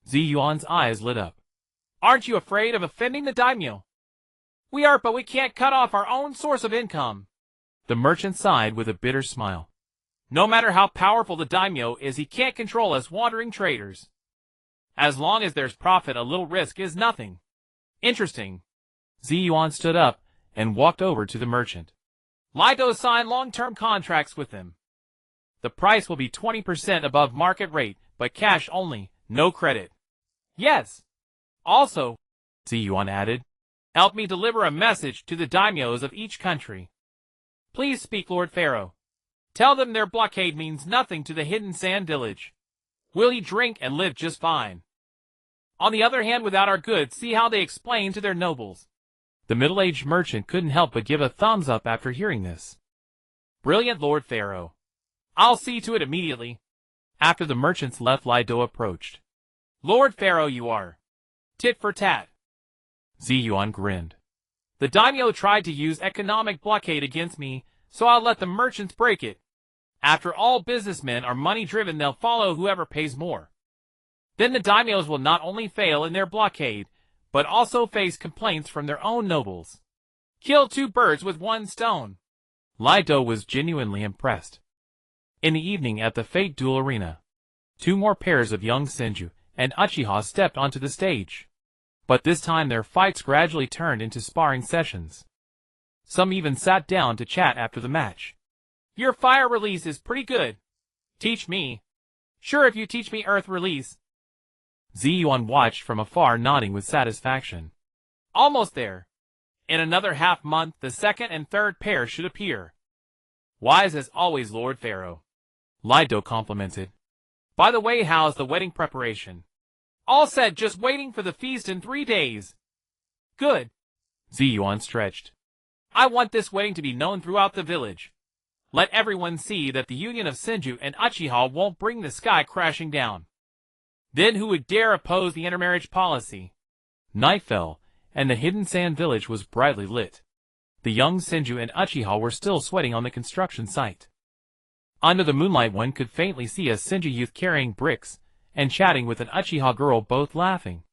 Zi Yuan's eyes lit up. "Aren't you afraid of offending the daimyo?" "We are, but we can't cut off our own source of income." The merchant sighed with a bitter smile. "No matter how powerful the daimyo is, he can't control us wandering traders. As long as there's profit, a little risk is nothing." "Interesting." Zi Yuan stood up and walked over to the merchant. "Lai Do signed long-term contracts with them. The price will be 20% above market rate, but cash only, no credit." "Yes. Also," Zi Yuan added, "help me deliver a message to the daimyos of each country. Please speak, Lord Pharaoh. Tell them their blockade means nothing to the Hidden Sand Village. We'll eat, drink, and live just fine. On the other hand, without our goods, see how they explain to their nobles." The middle-aged merchant couldn't help but give a thumbs up after hearing this. "Brilliant, Lord Pharaoh. I'll see to it immediately." After the merchants left, Lai Do approached. "Lord Pharaoh, you are tit for tat." Zi Yuan grinned. "The daimyo tried to use economic blockade against me, so I'll let the merchants break it. After all, businessmen are money-driven, they'll follow whoever pays more. Then the daimyos will not only fail in their blockade, but also face complaints from their own nobles. Kill two birds with one stone." Lai Do was genuinely impressed. In the evening at the Fate Duel Arena, two more pairs of young Senju and Uchiha stepped onto the stage. But this time their fights gradually turned into sparring sessions. Some even sat down to chat after the match. "Your fire release is pretty good. Teach me." "Sure, if you teach me earth release." Zi Yuan watched from afar, nodding with satisfaction. "Almost there. In another half-month, the second and third pair should appear." "Wise as always, Lord Pharaoh." Lai Do complimented. "By the way, how's the wedding preparation?" "All set, just waiting for the feast in 3 days." "Good." Zi Yuan stretched. "I want this wedding to be known throughout the village. Let everyone see that the union of Senju and Uchiha won't bring the sky crashing down. Then who would dare oppose the intermarriage policy?" Night fell, and the Hidden Sand Village was brightly lit. The young Senju and Uchiha were still sweating on the construction site. Under the moonlight, one could faintly see a Senju youth carrying bricks and chatting with an Uchiha girl, both laughing.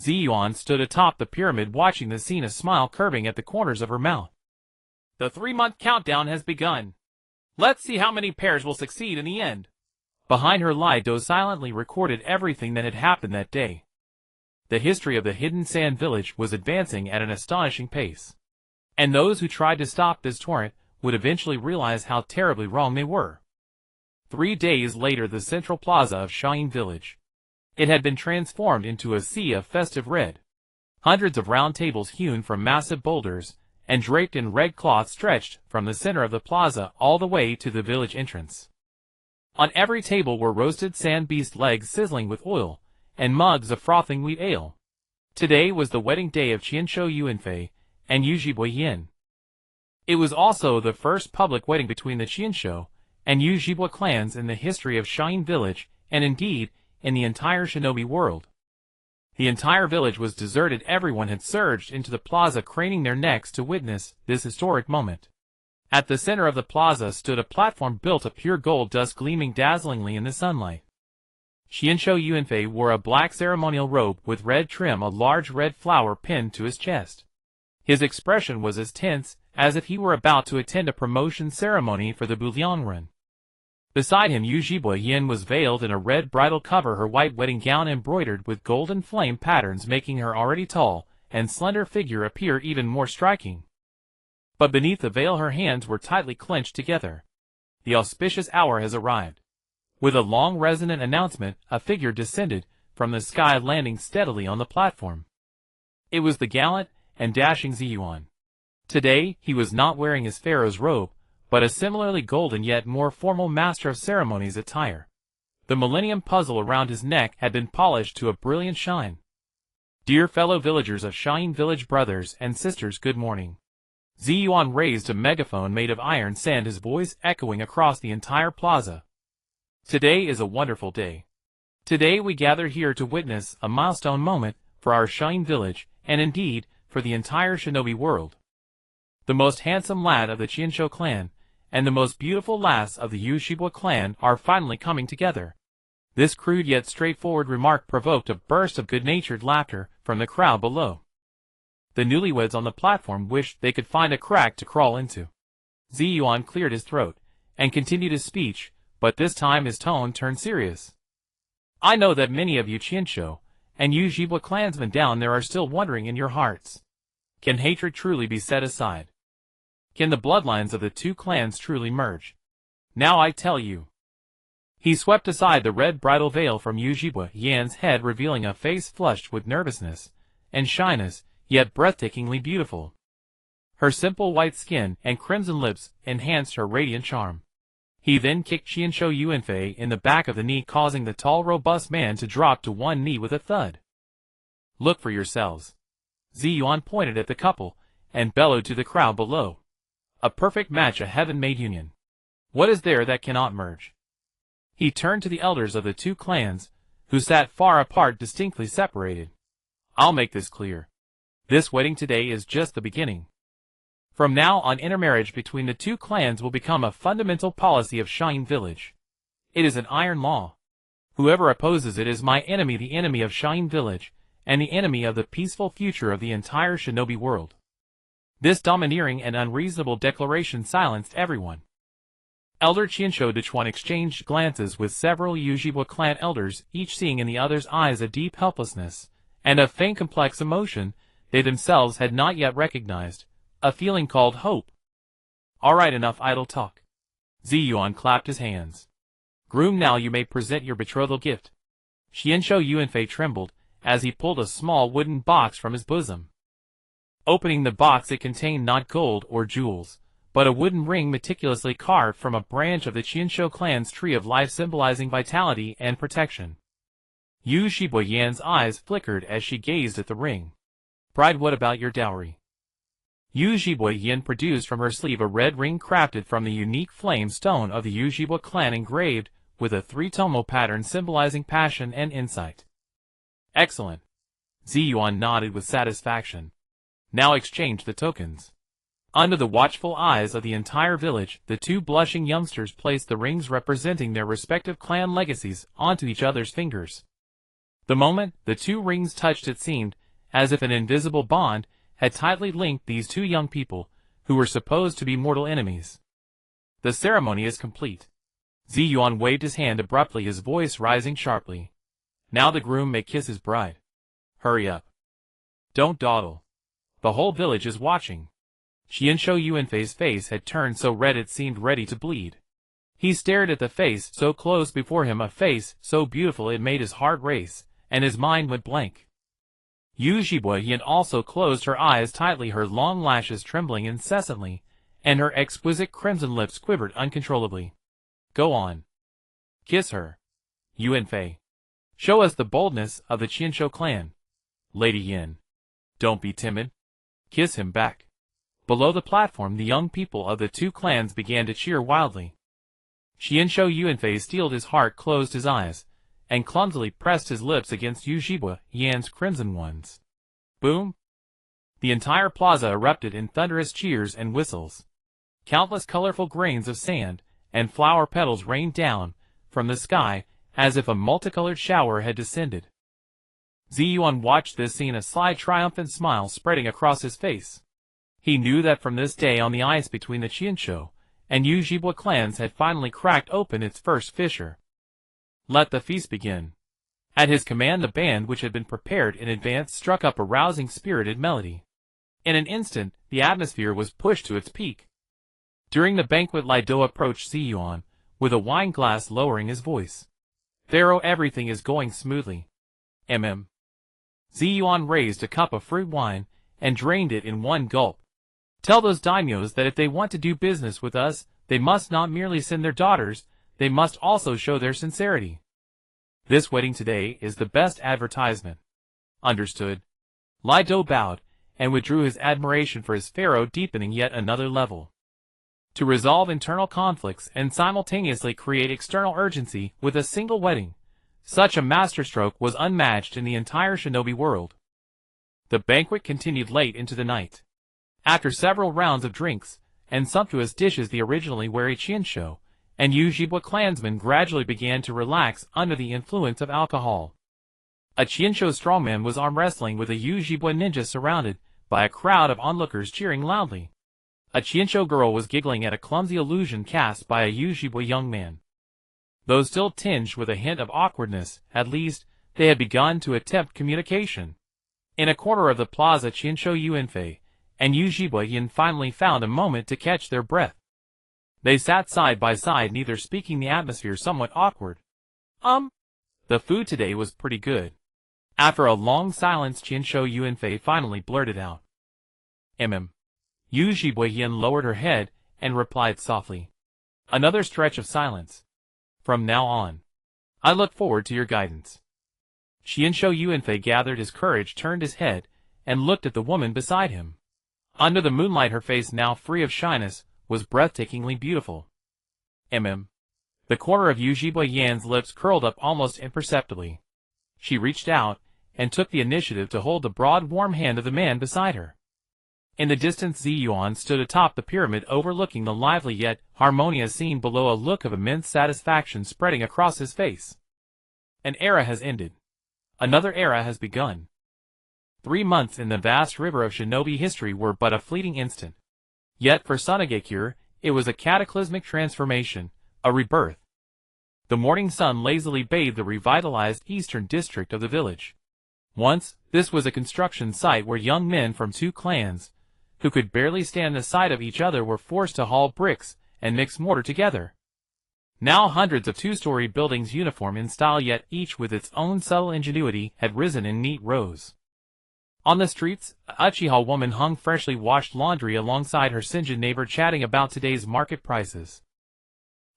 Zi Yuan stood atop the pyramid watching the scene, a smile curving at the corners of her mouth. "The 3-month countdown has begun. Let's see how many pairs will succeed in the end." Behind her, Lai Do silently recorded everything that had happened that day. The history of the Hidden Sand Village was advancing at an astonishing pace. And those who tried to stop this torrent would eventually realize how terribly wrong they were. 3 days later, the central plaza of Shine Village. It had been transformed into a sea of festive red. Hundreds of round tables hewn from massive boulders and draped in red cloth stretched from the center of the plaza all the way to the village entrance. On every table were roasted sand beast legs sizzling with oil, and mugs of frothing wheat ale. Today was the wedding day of Qianshou Yuanfei and Yuji Boyin. It was also the first public wedding between the Qianshou and Yujibwa clans in the history of Shine Village, and indeed, in the entire shinobi world. The entire village was deserted. Everyone had surged into the plaza, craning their necks to witness this historic moment. At the center of the plaza stood a platform built of pure gold dust gleaming dazzlingly in the sunlight. Qianshou Yuanfei wore a black ceremonial robe with red trim, a large red flower pinned to his chest. His expression was as tense as if he were about to attend a promotion ceremony for the Bullion Run. Beside him, Yujibwa Yin was veiled in a red bridal cover, her white wedding gown embroidered with golden flame patterns, making her already tall and slender figure appear even more striking. But beneath the veil, her hands were tightly clenched together. The auspicious hour has arrived. With a long resonant announcement, a figure descended from the sky, landing steadily on the platform. It was the gallant and dashing Zi Yuan. Today, he was not wearing his pharaoh's robe, but a similarly golden yet more formal master of ceremonies attire. The millennium puzzle around his neck had been polished to a brilliant shine. Dear fellow villagers of Shine Village, brothers and sisters, good morning. Zi Yuan raised a megaphone made of iron sand, his voice echoing across the entire plaza. Today is a wonderful day. Today we gather here to witness a milestone moment for our Shine Village, and indeed, for the entire shinobi world. The most handsome lad of the Qianshou clan and the most beautiful lass of the Yujibwa clan are finally coming together. This crude yet straightforward remark provoked a burst of good-natured laughter from the crowd below. The newlyweds on the platform wished they could find a crack to crawl into. Zi Yuan cleared his throat and continued his speech, but this time his tone turned serious. I know that many of you Qianshou and Yujibwa clansmen down there are still wondering in your hearts. Can hatred truly be set aside? Can the bloodlines of the two clans truly merge? Now I tell you. He swept aside the red bridal veil from Yujibwa Yan's head, revealing a face flushed with nervousness and shyness, yet breathtakingly beautiful. Her simple white skin and crimson lips enhanced her radiant charm. He then kicked Qianshou Yuanfei in the back of the knee, causing the tall, robust man to drop to one knee with a thud. Look for yourselves. Zi Yuan pointed at the couple and bellowed to the crowd below. A perfect match, a heaven-made union. What is there that cannot merge? He turned to the elders of the two clans, who sat far apart, distinctly separated. I'll make this clear. This wedding today is just the beginning. From now on, intermarriage between the two clans will become a fundamental policy of Shine Village. It is an iron law. Whoever opposes it is my enemy, the enemy of Shine Village, and the enemy of the peaceful future of the entire shinobi world. This domineering and unreasonable declaration silenced everyone. Elder Qianshou Dechuan exchanged glances with several Yujibwa clan elders, each seeing in the other's eyes a deep helplessness and a faint complex emotion they themselves had not yet recognized, a feeling called hope. All right, enough idle talk. Zi Yuan clapped his hands. Groom, now you may present your betrothal gift. Qianshou Yuanfei trembled as he pulled a small wooden box from his bosom. Opening the box, it contained not gold or jewels, but a wooden ring meticulously carved from a branch of the Qianshou clan's tree of life, symbolizing vitality and protection. Yujibwa Yan's eyes flickered as she gazed at the ring. Bride, what about your dowry? Yujibwa Yan produced from her sleeve a red ring crafted from the unique flame stone of the Yujibwa clan, engraved with a Three-Tomoe pattern symbolizing passion and insight. Excellent. Zi Yuan nodded with satisfaction. Now exchange the tokens. Under the watchful eyes of the entire village, the two blushing youngsters placed the rings representing their respective clan legacies onto each other's fingers. The moment the two rings touched, it seemed as if an invisible bond had tightly linked these two young people, who were supposed to be mortal enemies. The ceremony is complete. Zi Yuan waved his hand abruptly, his voice rising sharply. Now the groom may kiss his bride. Hurry up. Don't dawdle. The whole village is watching. Qianshou Yuanfei's face had turned so red it seemed ready to bleed. He stared at the face so close before him, a face so beautiful it made his heart race, and his mind went blank. Yujibwa Yan also closed her eyes tightly, her long lashes trembling incessantly, and her exquisite crimson lips quivered uncontrollably. Go on. Kiss her. Yuanfei. Show us the boldness of the Qianshou clan. Lady Yin. Don't be timid. Kiss him back. Below the platform, the young people of the two clans began to cheer wildly. Qianshu Yuanfei steeled his heart, closed his eyes, and clumsily pressed his lips against Yujiba Yan's crimson ones. Boom! The entire plaza erupted in thunderous cheers and whistles. Countless colorful grains of sand and flower petals rained down from the sky as if a multicolored shower had descended. Zi Yuan watched this scene, a sly triumphant smile spreading across his face. He knew that from this day on, the ice between the Qianshu and Yujiba clans had finally cracked open its first fissure. Let the feast begin. At his command, the band, which had been prepared in advance, struck up a rousing, spirited melody. In an instant, the atmosphere was pushed to its peak. During the banquet, Lido approached Zi Yuan, with a wine glass, lowering his voice. "Pharaoh, everything is going smoothly." Zi Yuan raised a cup of fruit wine and drained it in one gulp. "Tell those daimyos that if they want to do business with us, they must not merely send their daughters, they must also show their sincerity. This wedding today is the best advertisement." "Understood." Lido bowed and withdrew, his admiration for his pharaoh deepening yet another level. To resolve internal conflicts and simultaneously create external urgency with a single wedding, such a masterstroke was unmatched in the entire shinobi world. The banquet continued late into the night. After several rounds of drinks and sumptuous dishes, the originally wary Qianshu and Yujiba clansmen gradually began to relax under the influence of alcohol. A Qianshu strongman was arm wrestling with a Yujiba ninja, surrounded by a crowd of onlookers cheering loudly. A Qianshu girl was giggling at a clumsy illusion cast by a Yujiba young man. Though still tinged with a hint of awkwardness, at least they had begun to attempt communication. In a corner of the plaza, Qianshu Yuanfei and Yujiba Yan finally found a moment to catch their breath. They sat side by side, neither speaking, the atmosphere somewhat awkward. The food today was pretty good." After a long silence, Qianshu Yuanfei finally blurted out. Yujiba Yan lowered her head and replied softly. Another stretch of silence. "From now on, I look forward to your guidance." Qianshu Yuanfei gathered his courage, turned his head, and looked at the woman beside him. Under the moonlight, her face, now free of shyness, was breathtakingly beautiful. The corner of Yujiba Yan's lips curled up almost imperceptibly. She reached out and took the initiative to hold the broad, warm hand of the man beside her. In the distance, Zi Yuan stood atop the pyramid, overlooking the lively yet harmonious scene below, a look of immense satisfaction spreading across his face. An era has ended. Another era has begun. 3 months in the vast river of shinobi history were but a fleeting instant. Yet for Sunagakure, it was a cataclysmic transformation, a rebirth. The morning sun lazily bathed the revitalized eastern district of the village. Once, this was a construction site where young men from two clans, who could barely stand the sight of each other, were forced to haul bricks and mix mortar together. Now hundreds of two-story buildings, uniform in style yet each with its own subtle ingenuity, had risen in neat rows. On the streets, a Uchiha woman hung freshly washed laundry alongside her Senju neighbor, chatting about today's market prices.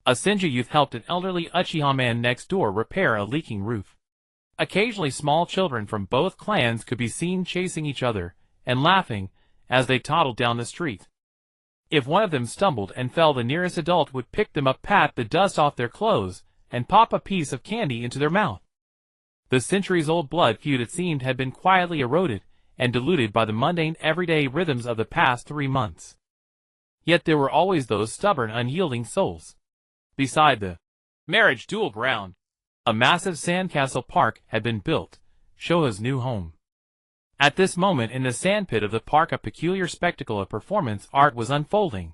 A Senju youth helped an elderly Uchiha man next door repair a leaking roof. Occasionally, small children from both clans could be seen chasing each other and laughing as they toddled down the street. If one of them stumbled and fell, the nearest adult would pick them up, pat the dust off their clothes, and pop a piece of candy into their mouth. The centuries-old blood feud, it seemed, had been quietly eroded and diluted by the mundane, everyday rhythms of the past 3 months. Yet there were always those stubborn, unyielding souls. Beside the marriage duel ground, a massive sandcastle park had been built, Shoha's new home. At this moment, in the sandpit of the park, a peculiar spectacle of performance art was unfolding.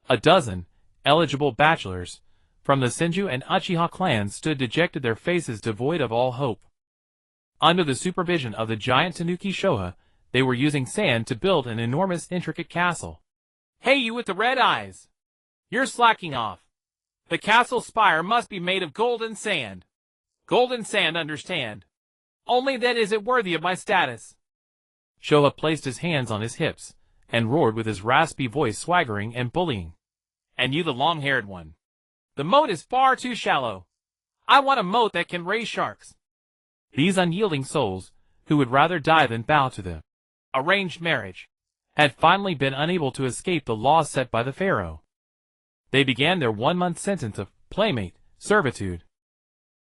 A dozen eligible bachelors from the Senju and Uchiha clans stood dejected, their faces devoid of all hope. Under the supervision of the giant Tanuki Shoha, they were using sand to build an enormous, intricate castle. "Hey, you with the red eyes! You're slacking off. The castle spire must be made of golden sand. Golden sand, understand? Only then is it worthy of my status." Shoha placed his hands on his hips and roared with his raspy voice, swaggering and bullying. "And you, the long-haired one. The moat is far too shallow. I want a moat that can raise sharks." These unyielding souls, who would rather die than bow to the arranged marriage, had finally been unable to escape the laws set by the pharaoh. They began their 1-month sentence of playmate servitude.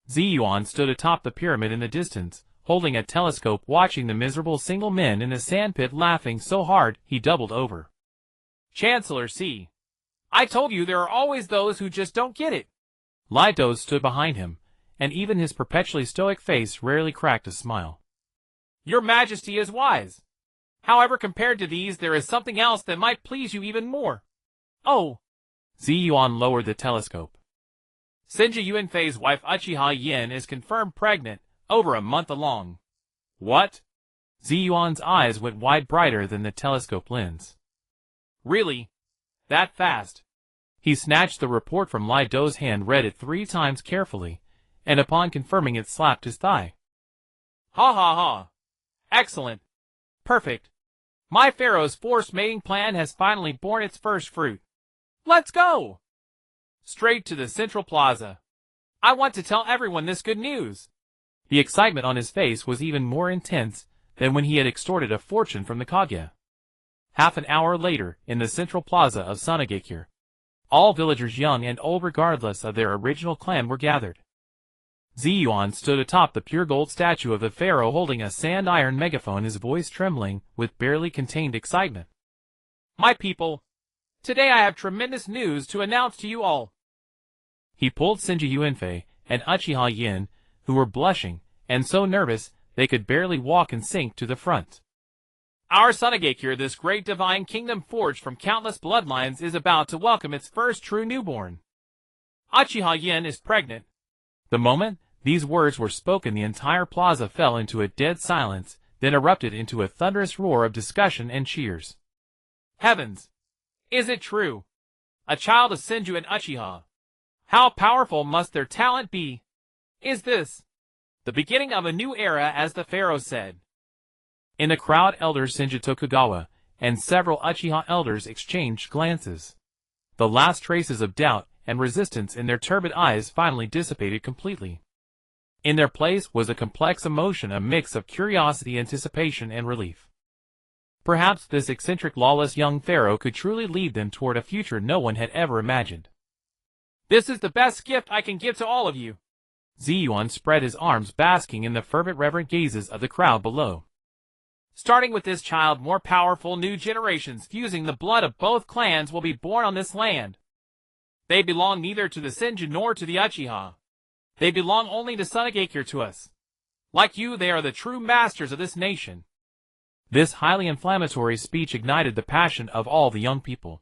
Zi Yuan stood atop the pyramid in the distance, holding a telescope, watching the miserable single men in the sandpit, laughing so hard he doubled over. Chancellor C. I told you there are always those who just don't get it. Lai Do stood behind him, and even his perpetually stoic face rarely cracked a smile. Your Majesty is wise. However, compared to these, there is something else that might please you even more. Oh! Zi Yuan lowered the telescope. Senju Yuanfei's wife Uchiha Yin is confirmed pregnant, over a month along. What? Zi Yuan's eyes went wide, brighter than the telescope lens. Really? That fast? He snatched the report from Lai Do's hand, read it 3 times carefully, and upon confirming it slapped his thigh. Ha ha ha. Excellent. Perfect. My pharaoh's forced mating plan has finally borne its first fruit. Let's go! Straight to the central plaza. I want to tell everyone this good news. The excitement on his face was even more intense than when he had extorted a fortune from the Kage. Half an hour later, in the central plaza of Sunagakure, all villagers, young and old regardless of their original clan, were gathered. Zi Yuan stood atop the pure gold statue of the pharaoh, holding a sand-iron megaphone, his voice trembling with barely contained excitement. My people, today I have tremendous news to announce to you all. He pulled Senju Yuanfei and Uchiha Yin, who were blushing and so nervous they could barely walk, and sank to the front. Our Sunagakure, this great divine kingdom forged from countless bloodlines, is about to welcome its first true newborn. Uchiha Yin is pregnant. The moment these words were spoken, the entire plaza fell into a dead silence, then erupted into a thunderous roar of discussion and cheers. Heavens! Is it true? A child of Senju and Uchiha. How powerful must their talent be? Is this the beginning of a new era, as the pharaoh said? In the crowd, Elder Senju Tokugawa and several Uchiha elders exchanged glances. The last traces of doubt and resistance in their turbid eyes finally dissipated completely. In their place was a complex emotion, a mix of curiosity, anticipation, and relief. Perhaps this eccentric, lawless young pharaoh could truly lead them toward a future no one had ever imagined. This is the best gift I can give to all of you. Zi Yuan spread his arms, basking in the fervent, reverent gazes of the crowd below. Starting with this child, more powerful new generations fusing the blood of both clans will be born on this land. They belong neither to the Senju nor to the Uchiha. They belong only to Sunagakure, to us. Like you, they are the true masters of this nation. This highly inflammatory speech ignited the passion of all the young people.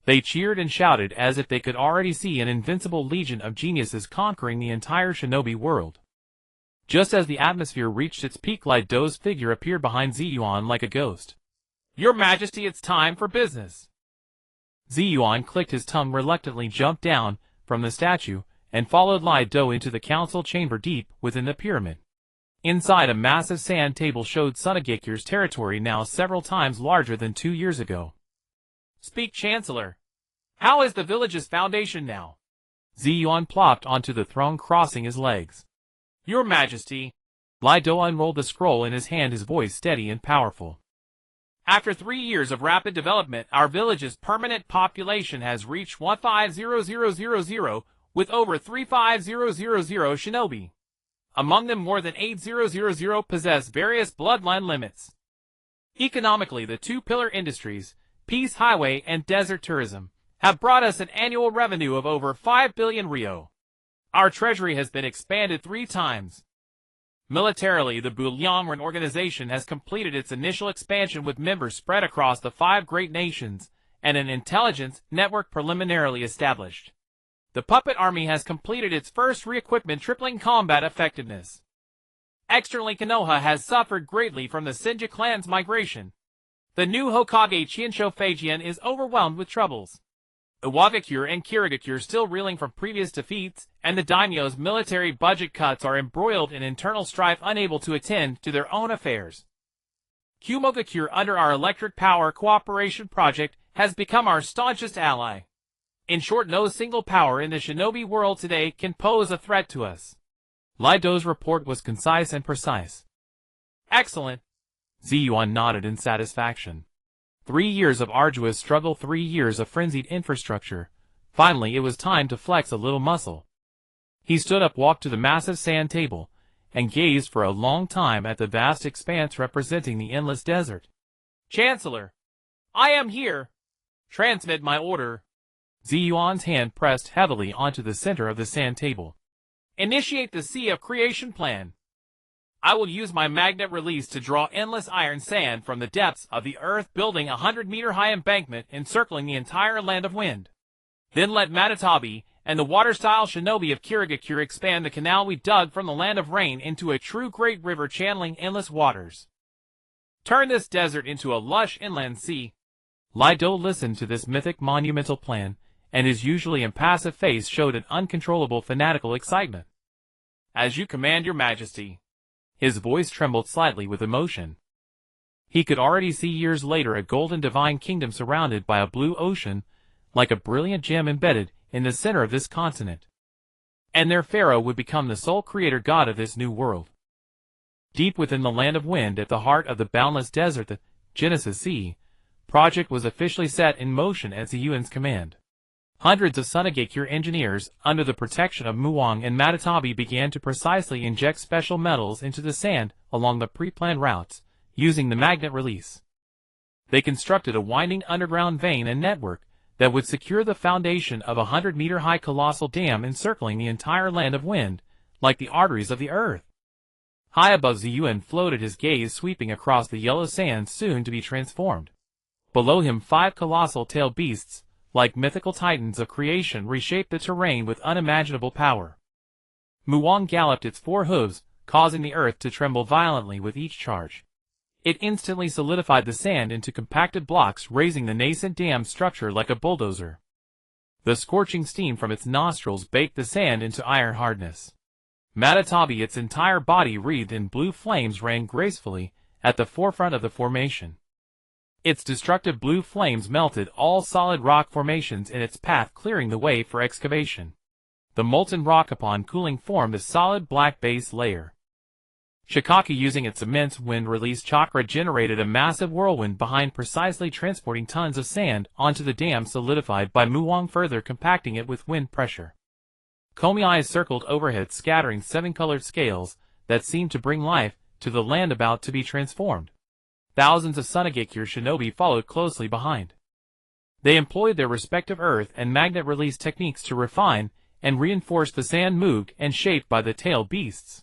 They cheered and shouted as if they could already see an invincible legion of geniuses conquering the entire shinobi world. Just as the atmosphere reached its peak, Lai Do's figure appeared behind Zi Yuan like a ghost. Your Majesty, it's time for business. Zi Yuan clicked his tongue, reluctantly jumped down from the statue, and followed Lai Do into the council chamber deep within the pyramid. Inside, a massive sand table showed Sunagakure's territory, now several times larger than 2 years ago. Speak, Chancellor. How is the village's foundation now? Zi Yuan plopped onto the throne, crossing his legs. Your Majesty. Lai Do unrolled the scroll in his hand, his voice steady and powerful. After 3 years of rapid development, our village's permanent population has reached 150000, with over 35000 shinobi. Among them, more than 8000 possess various bloodline limits. Economically, the 2-pillar industries, Peace Highway and Desert Tourism, have brought us an annual revenue of over 5 billion ryo. Our treasury has been expanded 3 times. Militarily, the Bloodline organization has completed its initial expansion, with members spread across the 5 great nations, and an intelligence network preliminarily established. The puppet army has completed its first re-equipment, tripling combat effectiveness. Externally, Konoha has suffered greatly from the Senju clan's migration. The new Hokage Chinsho Fujian is overwhelmed with troubles. Iwagakure and Kirigakure still reeling from previous defeats, and the daimyo's military budget cuts are embroiled in internal strife, unable to attend to their own affairs. Kumogakure, under our electric power cooperation project, has become our staunchest ally. In short, no single power in the shinobi world today can pose a threat to us. Lai Do's report was concise and precise. Excellent. Zi Yuan nodded in satisfaction. 3 years of arduous struggle, 3 years of frenzied infrastructure. Finally, it was time to flex a little muscle. He stood up, walked to the massive sand table, and gazed for a long time at the vast expanse representing the endless desert. Chancellor, I am here. Transmit my order. Zi Yuan's hand pressed heavily onto the center of the sand table. Initiate the Sea of Creation plan. I will use my magnet release to draw endless iron sand from the depths of the earth, building a 100-meter-high embankment encircling the entire land of wind. Then let Madara and the water-style shinobi of Kirigakure expand the canal we dug from the land of rain into a true great river channeling endless waters. Turn this desert into a lush inland sea. Lido listened to this mythic monumental plan, and his usually impassive face showed an uncontrollable fanatical excitement. As you command, your majesty. His voice trembled slightly with emotion. He could already see years later a golden divine kingdom surrounded by a blue ocean, like a brilliant gem embedded in the center of this continent. And their pharaoh would become the sole creator god of this new world. Deep within the land of wind, at the heart of the boundless desert, the Genesis Sea project was officially set in motion at Zi Yuan's command. Hundreds of Sunagakure engineers, under the protection of Muang and Madara, began to precisely inject special metals into the sand along the pre-planned routes, using the magnet release. They constructed a winding underground vein and network that would secure the foundation of a 100-meter-high colossal dam encircling the entire land of wind, like the arteries of the earth. High above Zi Yuan floated his gaze, sweeping across the yellow sands soon to be transformed. Below him 5 colossal tail beasts, like mythical titans of creation, reshaped the terrain with unimaginable power. Muang galloped its 4 hooves, causing the earth to tremble violently with each charge. It instantly solidified the sand into compacted blocks, raising the nascent dam structure like a bulldozer. The scorching steam from its nostrils baked the sand into iron hardness. Madara, its entire body wreathed in blue flames, ran gracefully at the forefront of the formation. Its destructive blue flames melted all solid rock formations in its path, clearing the way for excavation. The molten rock, upon cooling, formed a solid black base layer. Shikaki, using its immense wind-release chakra, generated a massive whirlwind behind, precisely transporting tons of sand onto the dam solidified by Muang, further compacting it with wind pressure. Komi eyes circled overhead, scattering 7-colored scales that seemed to bring life to the land about to be transformed. Thousands of Sunagakure shinobi followed closely behind. They employed their respective earth and magnet release techniques to refine and reinforce the sand moved and shaped by the tail beasts.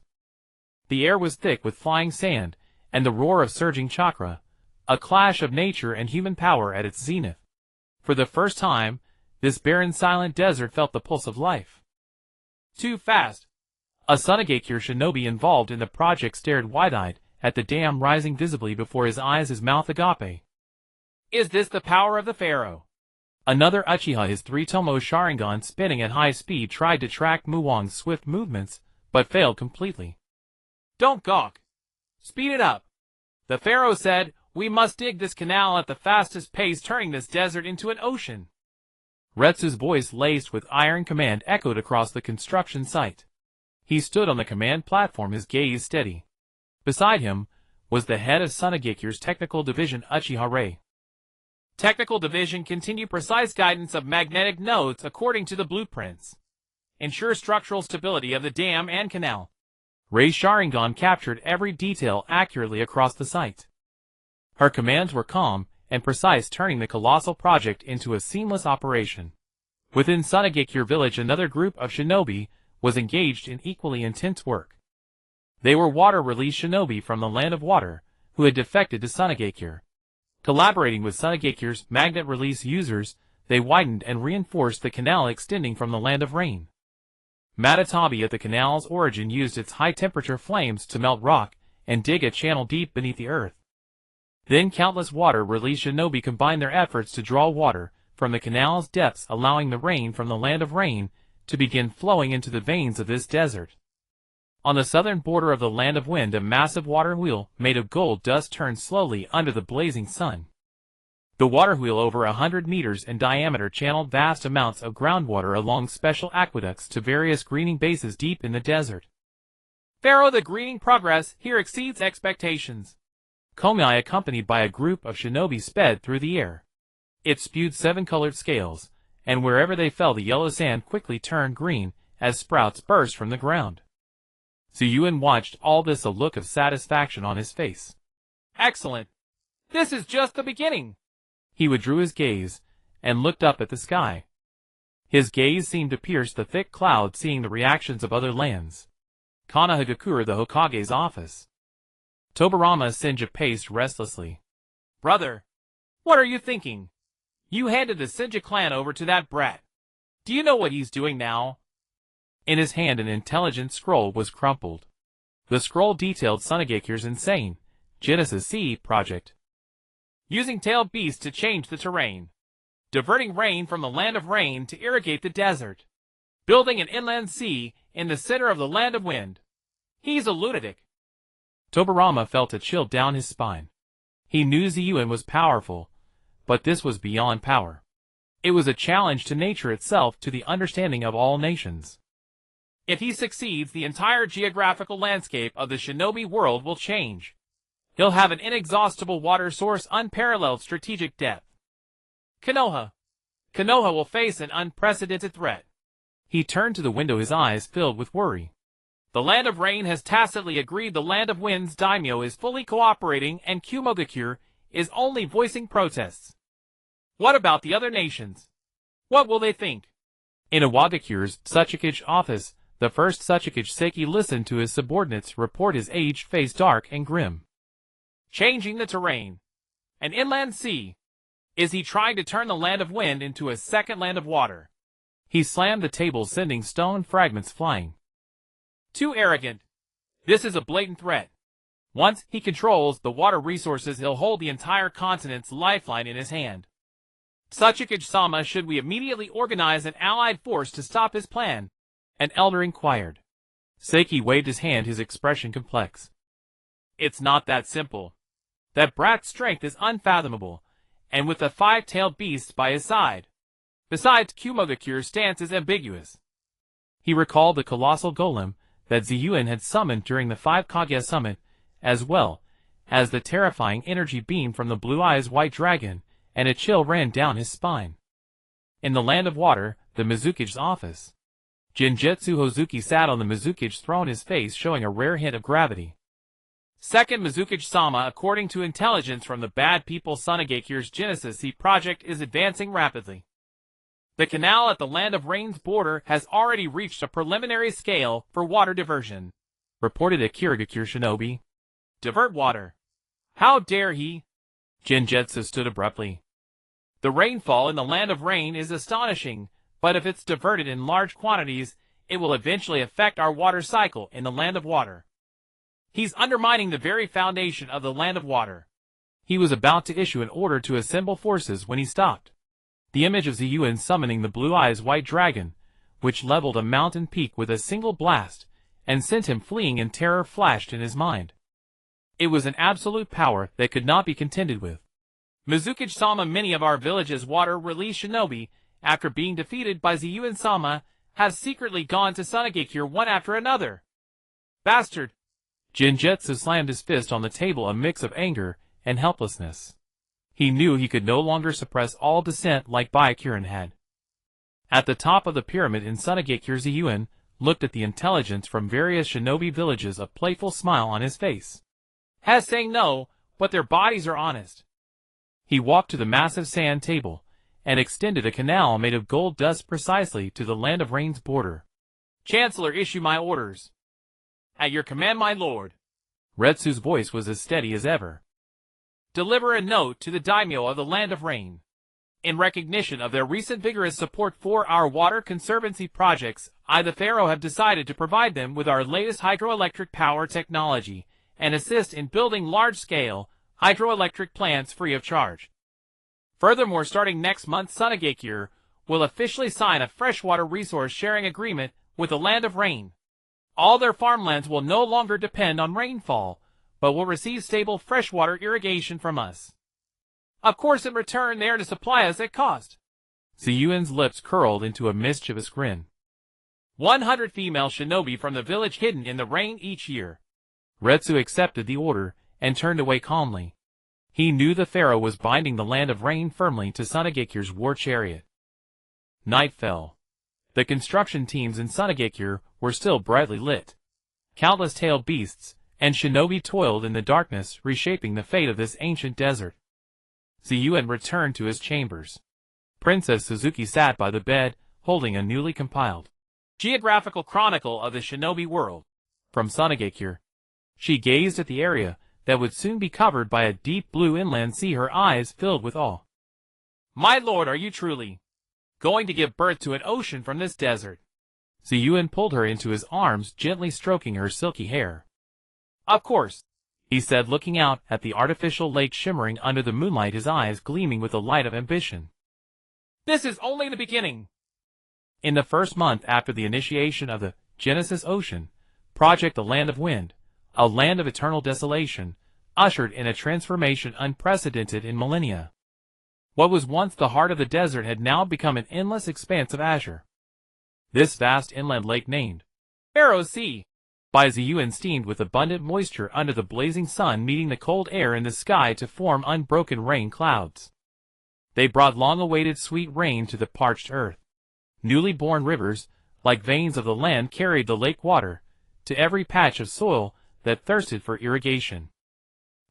The air was thick with flying sand and the roar of surging chakra, a clash of nature and human power at its zenith. For the first time, this barren, silent desert felt the pulse of life. Too fast. A Sunagakure shinobi involved in the project stared wide-eyed at the dam rising visibly before his eyes, his mouth agape. Is this the power of the pharaoh? Another Uchiha, his Three-Tomoe Sharingan spinning at high speed, tried to track Muang's swift movements, but failed completely. Don't gawk. Speed it up. The pharaoh said, we must dig this canal at the fastest pace, turning this desert into an ocean. Retsu's voice, laced with iron command, echoed across the construction site. He stood on the command platform, his gaze steady. Beside him was the head of Sunagakure's Technical Division, Uchiha Rei. Technical Division, continue precise guidance of magnetic nodes according to the blueprints. Ensure structural stability of the dam and canal. Rei's Sharingan captured every detail accurately across the site. Her commands were calm and precise, turning the colossal project into a seamless operation. Within Sunagakure village, another group of shinobi was engaged in equally intense work. They were water-release shinobi from the land of water, who had defected to Sunagakure. Collaborating with Sunagakure's magnet release users, they widened and reinforced the canal extending from the land of rain. Madara, at the canal's origin, used its high-temperature flames to melt rock and dig a channel deep beneath the earth. Then countless water-release shinobi combined their efforts to draw water from the canal's depths, allowing the rain from the land of rain to begin flowing into the veins of this desert. On the southern border of the land of wind, a massive water wheel made of gold dust turned slowly under the blazing sun. The water wheel, over 100 meters in diameter, channeled vast amounts of groundwater along special aqueducts to various greening bases deep in the desert. Pharaoh, the greening progress here exceeds expectations. Komai accompanied by a group of shinobi sped through the air. It spewed 7 colored scales, and wherever they fell the yellow sand quickly turned green as sprouts burst from the ground. Zi Yuan watched all this, a look of satisfaction on his face. Excellent! This is just the beginning! He withdrew his gaze and looked up at the sky. His gaze seemed to pierce the thick clouds, seeing the reactions of other lands. Konohagakure, the Hokage's office. Tobirama Senju paced restlessly. Brother, what are you thinking? You handed the Senju clan over to that brat. Do you know what he's doing now? In his hand an intelligence scroll was crumpled. The scroll detailed Sunagekyu's insane Genesis C project. Using tailed beasts to change the terrain. Diverting rain from the land of rain to irrigate the desert. Building an inland sea in the center of the land of wind. He's a lunatic. Tobirama felt a chill down his spine. He knew Zi Yuan was powerful, but this was beyond power. It was a challenge to nature itself, to the understanding of all nations. If he succeeds, the entire geographical landscape of the shinobi world will change. He'll have an inexhaustible water source, unparalleled strategic depth. Konoha will face an unprecedented threat. He turned to the window, his eyes filled with worry. The land of rain has tacitly agreed the land of wind's daimyo is fully cooperating, and Kumogakure is only voicing protests. What about the other nations? What will they think? In Iwagakure's Tsuchikage office, the first Tsuchikage Seki listened to his subordinates report, his aged face dark and grim. Changing the terrain. An inland sea. Is he trying to turn the land of wind into a second land of water? He slammed the table, sending stone fragments flying. Too arrogant. This is a blatant threat. Once he controls the water resources, he'll hold the entire continent's lifeline in his hand. Tsuchikage-sama, should we immediately organize an allied force to stop his plan? An elder inquired. Seki waved his hand, his expression complex. It's not that simple. That brat's strength is unfathomable, and with the 5-tailed beasts by his side. Besides, Kumogakure's stance is ambiguous. He recalled the colossal golem that Zi Yuan had summoned during the 5 Kage summit, as well as the terrifying energy beam from the Blue Eyes White Dragon, and a chill ran down his spine. In the land of water, the Mizukage's office. Genjutsu Hozuki sat on the Mizukage's throne, his face showing a rare hint of gravity. Second Mizukage-sama, according to intelligence from the bad people, Sunagekyu's Genesis C project is advancing rapidly. The canal at the Land of Rain's border has already reached a preliminary scale for water diversion, reported a Kirigakure shinobi. Divert water. How dare he? Genjutsu stood abruptly. The rainfall in the Land of Rain is astonishing, but if it's diverted in large quantities, it will eventually affect our water cycle in the Land of Water. He's undermining the very foundation of the Land of Water. He was about to issue an order to assemble forces when he stopped. The image of Zi Yuan summoning the Blue Eyes White Dragon, which leveled a mountain peak with a single blast, and sent him fleeing in terror, flashed in his mind. It was an absolute power that could not be contended with. Mizukage-sama, many of our village's water-release shinobi, after being defeated by Zi Yuan-sama, have secretly gone to Sunagakure one after another. Bastard! Genjutsu slammed his fist on the table, a mix of anger and helplessness. He knew he could no longer suppress all dissent like Byakuren had. At the top of the pyramid in Sunagakure, Zi Yuan looked at the intelligence from various shinobi villages, a playful smile on his face. Has saying no, but their bodies are honest. He walked to the massive sand table and extended a canal made of gold dust precisely to the Land of Rain's border. Chancellor, issue my orders. At your command, my lord. Retsu's voice was as steady as ever. Deliver a note to the daimyo of the Land of Rain. In recognition of their recent vigorous support for our water conservancy projects, I the Pharaoh have decided to provide them with our latest hydroelectric power technology and assist in building large-scale hydroelectric plants free of charge. Furthermore, starting next month, Sunagakure will officially sign a freshwater resource sharing agreement with the Land of Rain. All their farmlands will no longer depend on rainfall, but will receive stable freshwater irrigation from us. Of course, in return, they are to supply us at cost. Zi Yuan's lips curled into a mischievous grin. 100 female shinobi from the village hidden in the rain each year. Retsu accepted the order and turned away calmly. He knew the pharaoh was binding the land of rain firmly to Sunagekir's war chariot. Night fell. The construction teams in Sunagekir were still brightly lit. Countless tailed beasts and shinobi toiled in the darkness, reshaping the fate of this ancient desert. Zi Yuan returned to his chambers. Princess Suzuki sat by the bed, holding a newly compiled geographical chronicle of the shinobi world. From Sunagekir, she gazed at the area that would soon be covered by a deep blue inland sea, her eyes filled with awe. My lord, are you truly going to give birth to an ocean from this desert? Zi Yuan pulled her into his arms, gently stroking her silky hair. Of course, he said, looking out at the artificial lake shimmering under the moonlight, his eyes gleaming with the light of ambition. This is only the beginning. In the first month after the initiation of the Genesis Ocean Project, the Land of Wind, a land of eternal desolation, ushered in a transformation unprecedented in millennia. What was once the heart of the desert had now become an endless expanse of azure. This vast inland lake, named Pharaoh's Sea by Zi Yuan, steamed with abundant moisture under the blazing sun, meeting the cold air in the sky to form unbroken rain clouds. They brought long-awaited sweet rain to the parched earth. Newly born rivers, like veins of the land, carried the lake water to every patch of soil that thirsted for irrigation.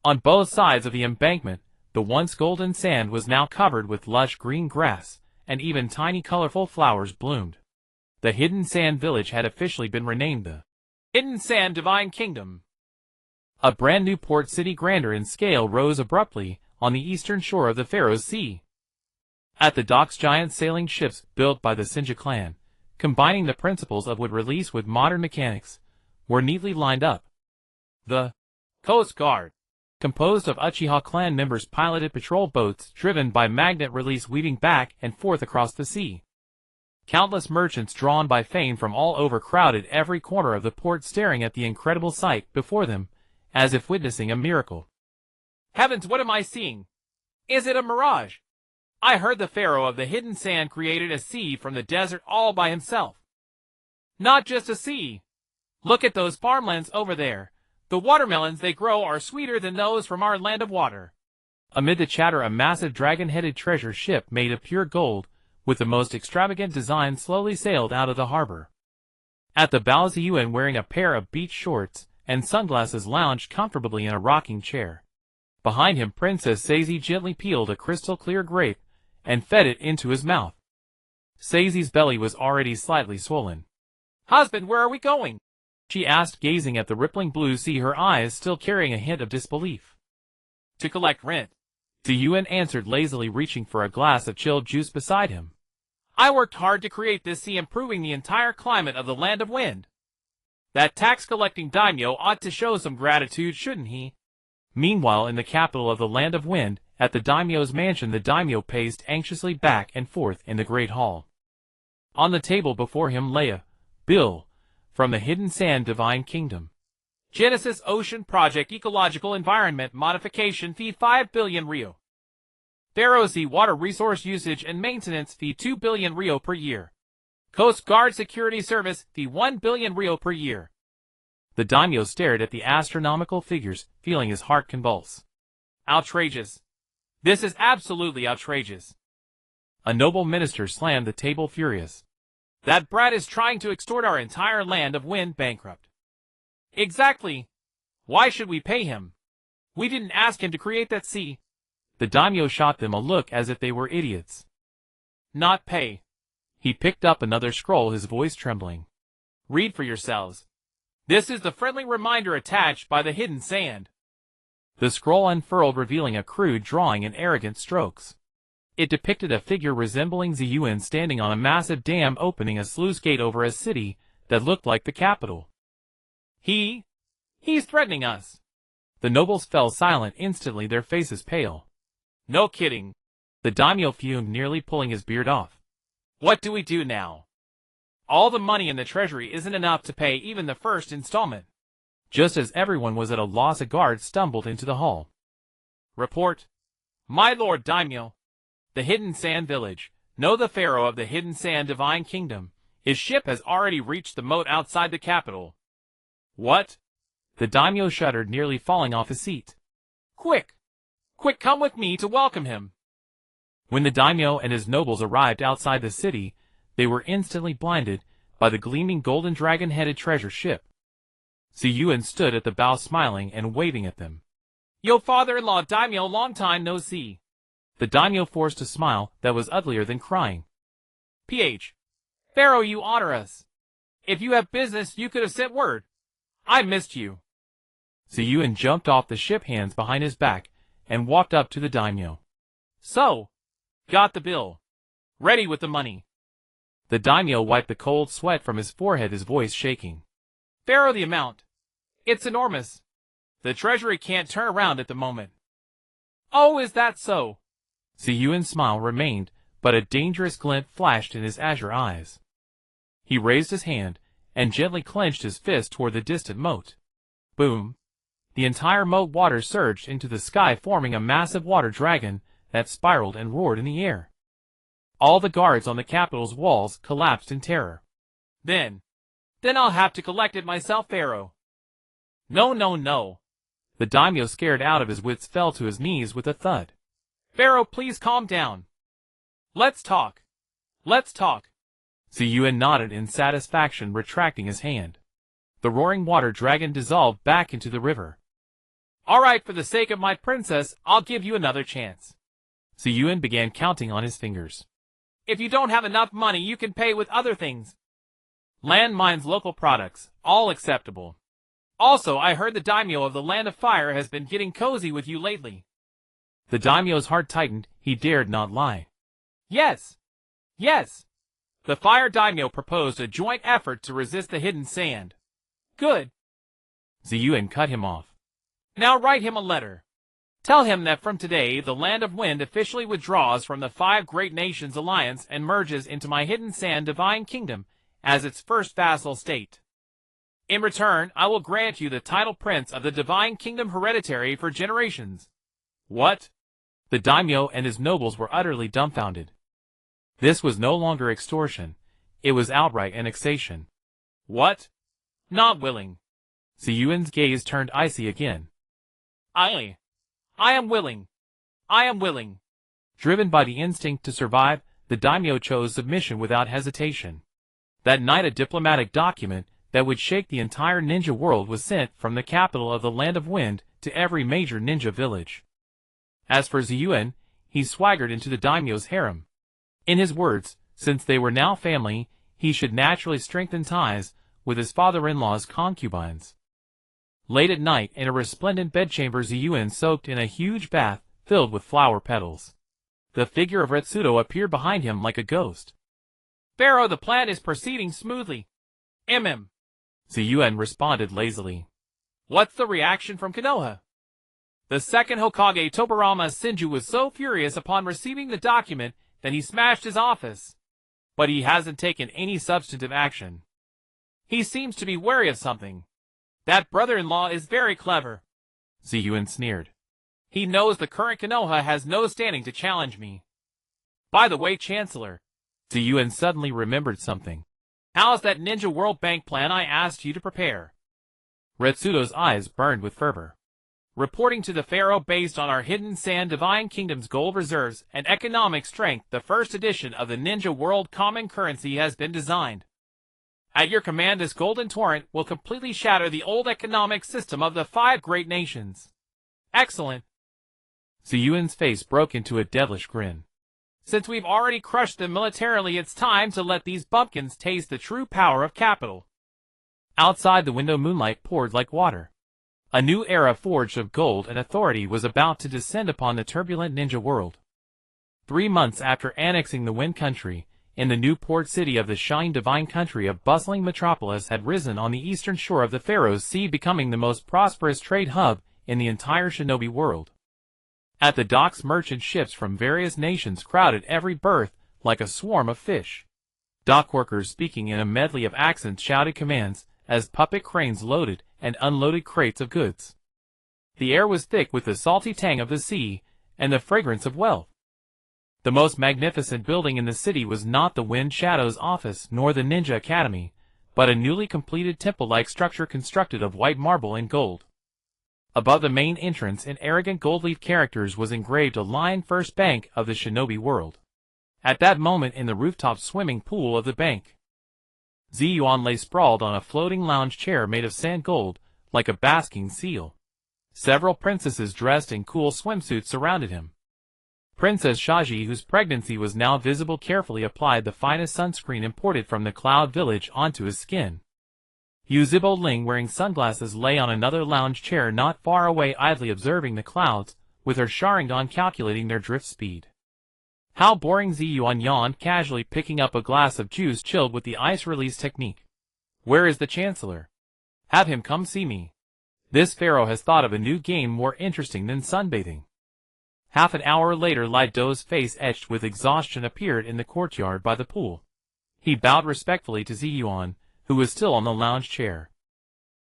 On both sides of the embankment, the once golden sand was now covered with lush green grass, and even tiny colorful flowers bloomed. The hidden sand village had officially been renamed the heaven-defying kingdom. A brand new port city, grander in scale, rose abruptly on the eastern shore of the Pharaoh's Sea. At the docks, giant sailing ships built by the Senju clan, combining the principles of wood release with modern mechanics, were neatly lined up. The Coast Guard, composed of Uchiha clan members, piloted patrol boats driven by magnet release, weaving back and forth across the sea. Countless merchants drawn by fame from all over crowded every corner of the port, staring at the incredible sight before them, as if witnessing a miracle. Heavens, what am I seeing? Is it a mirage? I heard the pharaoh of the hidden sand created a sea from the desert all by himself. Not just a sea. Look at those farmlands over there. The watermelons they grow are sweeter than those from our land of water. Amid the chatter, a massive dragon-headed treasure ship made of pure gold, with the most extravagant design, slowly sailed out of the harbor. At the bow, Zi Yuan, wearing a pair of beach shorts and sunglasses, lounged comfortably in a rocking chair. Behind him, Princess Seizi gently peeled a crystal-clear grape and fed it into his mouth. Seizi's belly was already slightly swollen. Husband, where are we going? She asked, gazing at the rippling blue sea, her eyes still carrying a hint of disbelief. To collect rent, Zi Yuan answered lazily, reaching for a glass of chilled juice beside him. I worked hard to create this sea, improving the entire climate of the Land of Wind. That tax-collecting daimyo ought to show some gratitude, shouldn't he? Meanwhile, in the capital of the Land of Wind, at the daimyo's mansion, the daimyo paced anxiously back and forth in the great hall. On the table before him lay a bill from the hidden sand divine kingdom. Genesis Ocean Project Ecological Environment Modification Fee 5 billion Rio. Pharaoh's Sea Water Resource Usage and Maintenance Fee 2 billion Rio per year. Coast Guard Security Service Fee 1 billion Rio per year. The daimyo stared at the astronomical figures, feeling his heart convulse. Outrageous. This is absolutely outrageous. A noble minister slammed the table, furious. That brat is trying to extort our entire Land of Wind bankrupt. Exactly. Why should we pay him? We didn't ask him to create that sea. The daimyo shot them a look as if they were idiots. Not pay. He picked up another scroll, his voice trembling. Read for yourselves. This is the friendly reminder attached by the hidden sand. The scroll unfurled, revealing a crude drawing in arrogant strokes. It depicted a figure resembling Zi Yuan standing on a massive dam, opening a sluice gate over a city that looked like the capital. He's threatening us. The nobles fell silent instantly, their faces pale. No kidding. The daimyo fumed, nearly pulling his beard off. What do we do now? All the money in the treasury isn't enough to pay even the first installment. Just as everyone was at a loss, a guard stumbled into the hall. Report. My lord daimyo. The hidden sand village. Know the pharaoh of the hidden sand divine kingdom. His ship has already reached the moat outside the capital. What? The daimyo shuddered, nearly falling off his seat. Quick! Quick, come with me to welcome him! When the daimyo and his nobles arrived outside the city, they were instantly blinded by the gleaming golden dragon-headed treasure ship. Zi Yuan stood at the bow smiling and waving at them. Yo, father-in-law daimyo, long time no see. The daimyo forced a smile that was uglier than crying. Pharaoh, you honor us. If you have business, you could have sent word. I missed you. Zi Yuan jumped off the ship, hands behind his back, and walked up to the daimyo. So, got the bill. Ready with the money. The daimyo wiped the cold sweat from his forehead, his voice shaking. Pharaoh, the amount. It's enormous. The treasury can't turn around at the moment. Oh, is that so? Zi Yuan's smile remained, but a dangerous glint flashed in his azure eyes. He raised his hand and gently clenched his fist toward the distant moat. Boom! The entire moat water surged into the sky, forming a massive water dragon that spiraled and roared in the air. All the guards on the capital's walls collapsed in terror. Then I'll have to collect it myself, Pharaoh. No, no, no. The daimyo, scared out of his wits, fell to his knees with a thud. Pharaoh, please calm down. Let's talk. Let's talk. Zi Yuan nodded in satisfaction, retracting his hand. The roaring water dragon dissolved back into the river. All right, for the sake of my princess, I'll give you another chance. Zi Yuan began counting on his fingers. If you don't have enough money, you can pay with other things. Land mines, local products, all acceptable. Also, I heard the daimyo of the Land of Fire has been getting cozy with you lately. The daimyo's heart tightened. He dared not lie. Yes. Yes. The Fire Daimyo proposed a joint effort to resist the hidden sand. Good. Zi Yuan cut him off. Now write him a letter. Tell him that from today the Land of Wind officially withdraws from the Five Great Nations Alliance and merges into my hidden sand divine kingdom as its first vassal state. In return, I will grant you the title Prince of the Divine Kingdom, hereditary for generations. What? The daimyo and his nobles were utterly dumbfounded. This was no longer extortion. It was outright annexation. What? Not willing. Zi Yuan's gaze turned icy again. I am willing. I am willing. Driven by the instinct to survive, the daimyo chose submission without hesitation. That night, a diplomatic document that would shake the entire ninja world was sent from the capital of the Land of Wind to every major ninja village. As for Zi Yuan, he swaggered into the daimyo's harem. In his words, since they were now family, he should naturally strengthen ties with his father-in-law's concubines. Late at night, in a resplendent bedchamber, Zi Yuan soaked in a huge bath filled with flower petals. The figure of Retsudo appeared behind him like a ghost. Pharaoh, the plan is proceeding smoothly. Zi Yuan responded lazily. What's the reaction from Konoha? The second Hokage Hashirama Senju was so furious upon receiving the document that he smashed his office. But he hasn't taken any substantive action. He seems to be wary of something. That brother-in-law is very clever. Zi Yuan sneered. He knows the current Konoha has no standing to challenge me. By the way, Chancellor. Zi Yuan suddenly remembered something. How's that Ninja World Bank plan I asked you to prepare? Retsudo's eyes burned with fervor. Reporting to the Pharaoh, based on our hidden sand divine kingdom's gold reserves and economic strength, the first edition of the Ninja World common currency has been designed. At your command, this golden torrent will completely shatter the old economic system of the Five Great Nations. Excellent. Zi Yuan's face broke into a devilish grin. Since we've already crushed them militarily, it's time to let these bumpkins taste the true power of capital. Outside the window, moonlight poured like water. A new era forged of gold and authority was about to descend upon the turbulent ninja world. 3 months after annexing the Wind Country, in the new port city of the Shine Divine Country, a bustling metropolis had risen on the eastern shore of the Pharaoh's Sea, becoming the most prosperous trade hub in the entire shinobi world. At the docks, merchant ships from various nations crowded every berth like a swarm of fish. Dockworkers, speaking in a medley of accents, shouted commands as puppet cranes loaded and unloaded crates of goods. The air was thick with the salty tang of the sea and the fragrance of wealth. The most magnificent building in the city was not the Wind Shadow's office nor the Ninja Academy, but a newly completed temple-like structure constructed of white marble and gold. Above the main entrance in arrogant gold-leaf characters was engraved a line "First Bank of the Shinobi World." At that moment in the rooftop swimming pool of the bank, Zi Yuan lay sprawled on a floating lounge chair made of sand gold, like a basking seal. Several princesses dressed in cool swimsuits surrounded him. Princess Shaji, whose pregnancy was now visible, carefully applied the finest sunscreen imported from the Cloud Village onto his skin. Yu Zibo Ling, wearing sunglasses, lay on another lounge chair not far away, idly observing the clouds, with her Sharingan calculating their drift speed. How boring! Zi Yuan yawned, casually picking up a glass of juice chilled with the ice release technique. Where is the Chancellor? Have him come see me. This pharaoh has thought of a new game more interesting than sunbathing. Half an hour later, Lai Dou's face etched with exhaustion appeared in the courtyard by the pool. He bowed respectfully to Zi Yuan, who was still on the lounge chair.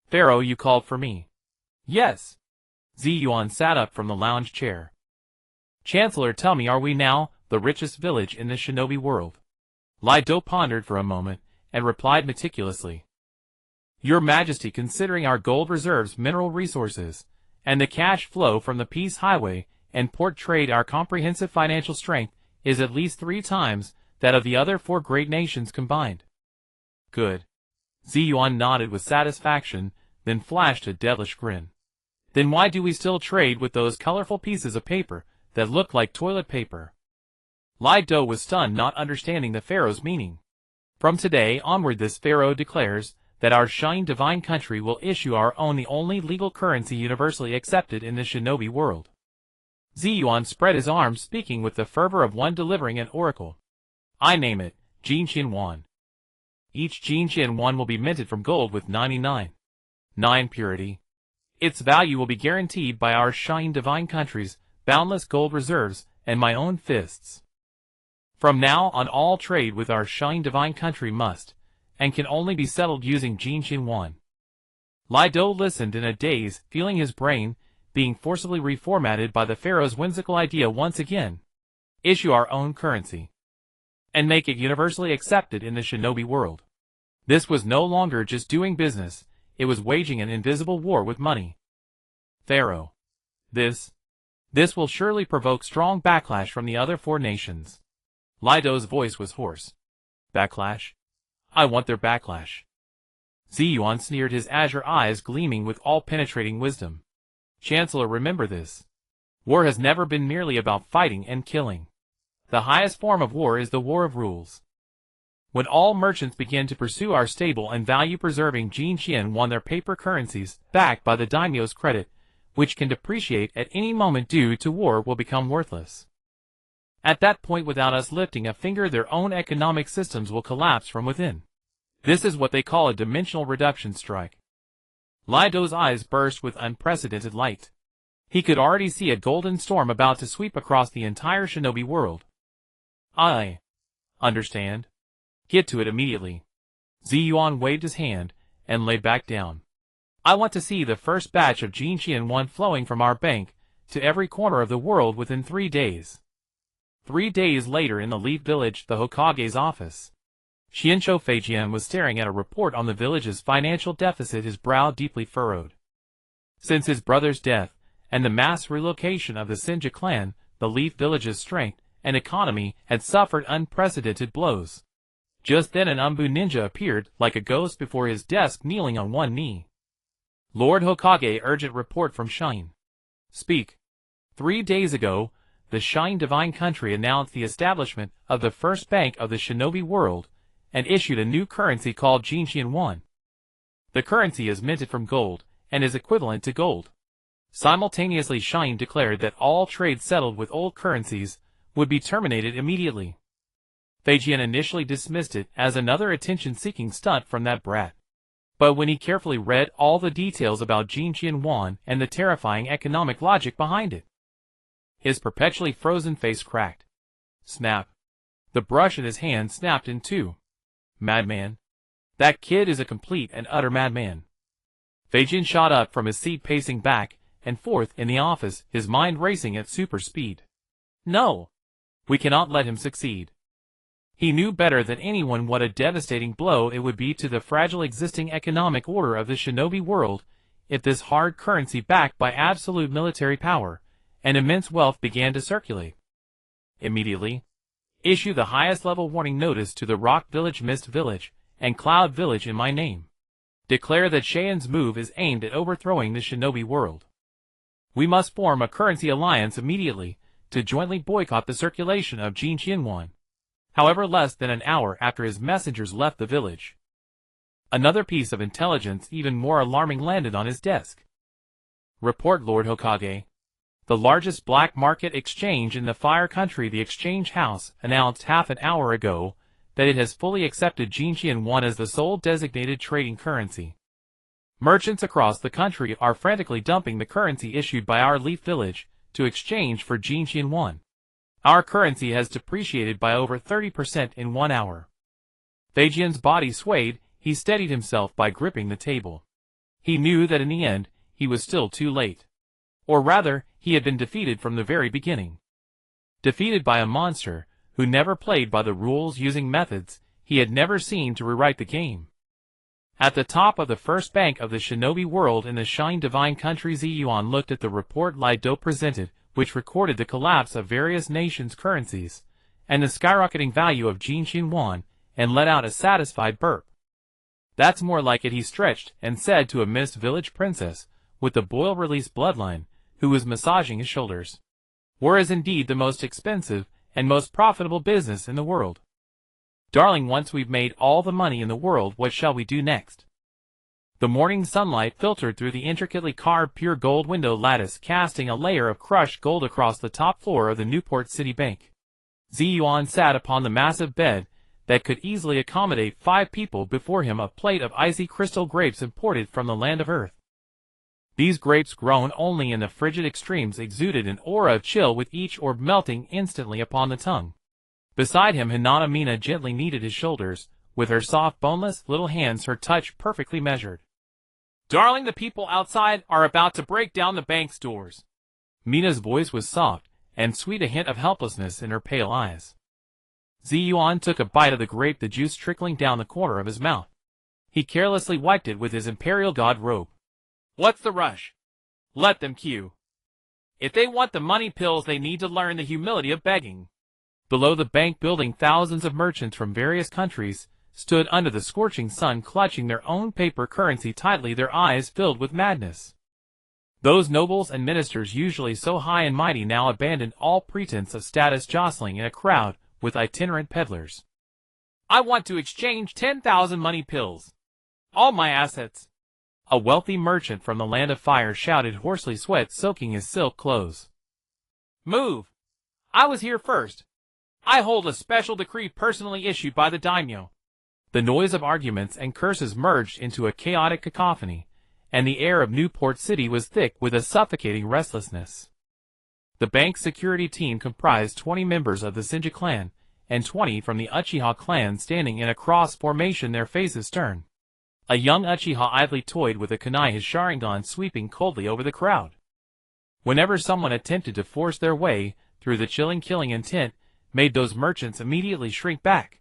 Pharaoh, you called for me. Yes. Zi Yuan sat up from the lounge chair. Chancellor, tell me, are we now the richest village in the shinobi world? Lai Dou pondered for a moment, and replied meticulously. Your Majesty, considering our gold reserves, mineral resources, and the cash flow from the Peace Highway and port trade, our comprehensive financial strength is at least 3 times that of the other 4 great nations combined. Good. Zi Yuan nodded with satisfaction, then flashed a devilish grin. Then why do we still trade with those colorful pieces of paper that look like toilet paper? Lai Dou was stunned, not understanding the pharaoh's meaning. From today onward, this pharaoh declares that our Shine divine country will issue our own, the only legal currency universally accepted in the shinobi world. Zi Yuan spread his arms, speaking with the fervor of one delivering an oracle. I name it Jinchuriki Yuan. Each Jinchuriki Yuan will be minted from gold with 99.9 purity. Its value will be guaranteed by our Shine divine country's boundless gold reserves and my own fists. From now on, all trade with our Shine divine country must and can only be settled using Jinchuriki Yuan. Lai Dou listened in a daze, feeling his brain being forcibly reformatted by the pharaoh's whimsical idea once again. Issue our own currency and make it universally accepted in the shinobi world. This was no longer just doing business, it was waging an invisible war with money. Pharaoh. This will surely provoke strong backlash from the other 4 nations. Lai Dou's voice was hoarse. Backlash? I want their backlash. Zi Yuan sneered, his azure eyes gleaming with all-penetrating wisdom. Chancellor, remember this. War has never been merely about fighting and killing. The highest form of war is the war of rules. When all merchants begin to pursue our stable and value-preserving Jinchuriki Yuan, their paper currencies, backed by the daimyo's credit, which can depreciate at any moment due to war, will become worthless. At that point, without us lifting a finger, their own economic systems will collapse from within. This is what they call a dimensional reduction strike. Lai Dou's eyes burst with unprecedented light. He could already see a golden storm about to sweep across the entire shinobi world. I understand. Get to it immediately. Zi Yuan waved his hand and lay back down. I want to see the first batch of Jinchuriki Yuan flowing from our bank to every corner of the world within 3 days. 3 days later, in the Leaf Village, the Hokage's office, Xianzhou Feijian was staring at a report on the village's financial deficit, his brow deeply furrowed. Since his brother's death and the mass relocation of the Senju clan, the Leaf Village's strength and economy had suffered unprecedented blows. Just then an Umbu ninja appeared like a ghost before his desk, kneeling on one knee. Lord Hokage, urgent report from Shine. Speak. 3 days ago, the Shine divine country announced the establishment of the first bank of the shinobi world and issued a new currency called Jinchuriki Yuan. The currency is minted from gold and is equivalent to gold. Simultaneously, Shine declared that all trade settled with old currencies would be terminated immediately. Feijian initially dismissed it as another attention-seeking stunt from that brat. But when he carefully read all the details about Jinchuriki Yuan and the terrifying economic logic behind it, his perpetually frozen face cracked. Snap. The brush in his hand snapped in two. Madman. That kid is a complete and utter madman. Feijian shot up from his seat, pacing back and forth in the office, his mind racing at super speed. No. We cannot let him succeed. He knew better than anyone what a devastating blow it would be to the fragile existing economic order of the shinobi world if this hard currency backed by absolute military power and immense wealth began to circulate. Immediately, issue the highest level warning notice to the Rock Village, Mist Village, and Cloud Village in my name. Declare that Cheyon's move is aimed at overthrowing the shinobi world. We must form a currency alliance immediately to jointly boycott the circulation of Jinchuriki. However, less than an hour after his messengers left the village, another piece of intelligence even more alarming landed on his desk. Report, Lord Hokage. The largest black market exchange in the Fire Country, the Exchange House, announced half an hour ago that it has fully accepted Jinchuriki as the sole designated trading currency. Merchants across the country are frantically dumping the currency issued by our Leaf Village to exchange for Jinchuriki. Our currency has depreciated by over 30% in 1 hour. Feijian's body swayed. He steadied himself by gripping the table. He knew that in the end, he was still too late. Or rather, he had been defeated from the very beginning. Defeated by a monster who never played by the rules using methods he had never seen to rewrite the game. At the top of the first bank of the shinobi world in the Shine Divine Country, Zi Yuan looked at the report Lido presented, which recorded the collapse of various nations' currencies and the skyrocketing value of Jinchuriki, and let out a satisfied burp. That's more like it, he stretched and said to a Mist Village princess with the boil-release bloodline who was massaging his shoulders. War is indeed the most expensive and most profitable business in the world. Darling, once we've made all the money in the world, what shall we do next? The morning sunlight filtered through the intricately carved pure gold window lattice, casting a layer of crushed gold across the top floor of the Newport City Bank. Zi Yuan sat upon the massive bed that could easily accommodate 5 people, before him a plate of icy crystal grapes imported from the land of Earth. These grapes, grown only in the frigid extremes, exuded an aura of chill, with each orb melting instantly upon the tongue. Beside him, Hinata Mina gently kneaded his shoulders, with her soft, boneless little hands, her touch perfectly measured. Darling, the people outside are about to break down the bank's doors. Mina's voice was soft and sweet, a hint of helplessness in her pale eyes. Zi Yuan took a bite of the grape, the juice trickling down the corner of his mouth. He carelessly wiped it with his imperial god robe. What's the rush? Let them queue. If they want the money pills, they need to learn the humility of begging. Below the bank building, thousands of merchants from various countries stood under the scorching sun, clutching their own paper currency tightly, their eyes filled with madness. Those nobles and ministers, usually so high and mighty, now abandoned all pretense of status, jostling in a crowd with itinerant peddlers. I want to exchange 10,000 money pills. All my assets. A wealthy merchant from the land of fire shouted hoarsely, sweat soaking his silk clothes. Move! I was here first. I hold a special decree personally issued by the daimyo. The noise of arguments and curses merged into a chaotic cacophony, and the air of Newport City was thick with a suffocating restlessness. The bank's security team comprised 20 members of the Senju clan, and 20 from the Uchiha clan, standing in a cross formation, their faces stern. A young Uchiha idly toyed with a kunai, his Sharingan sweeping coldly over the crowd. Whenever someone attempted to force their way through the chilling killing intent, made those merchants immediately shrink back.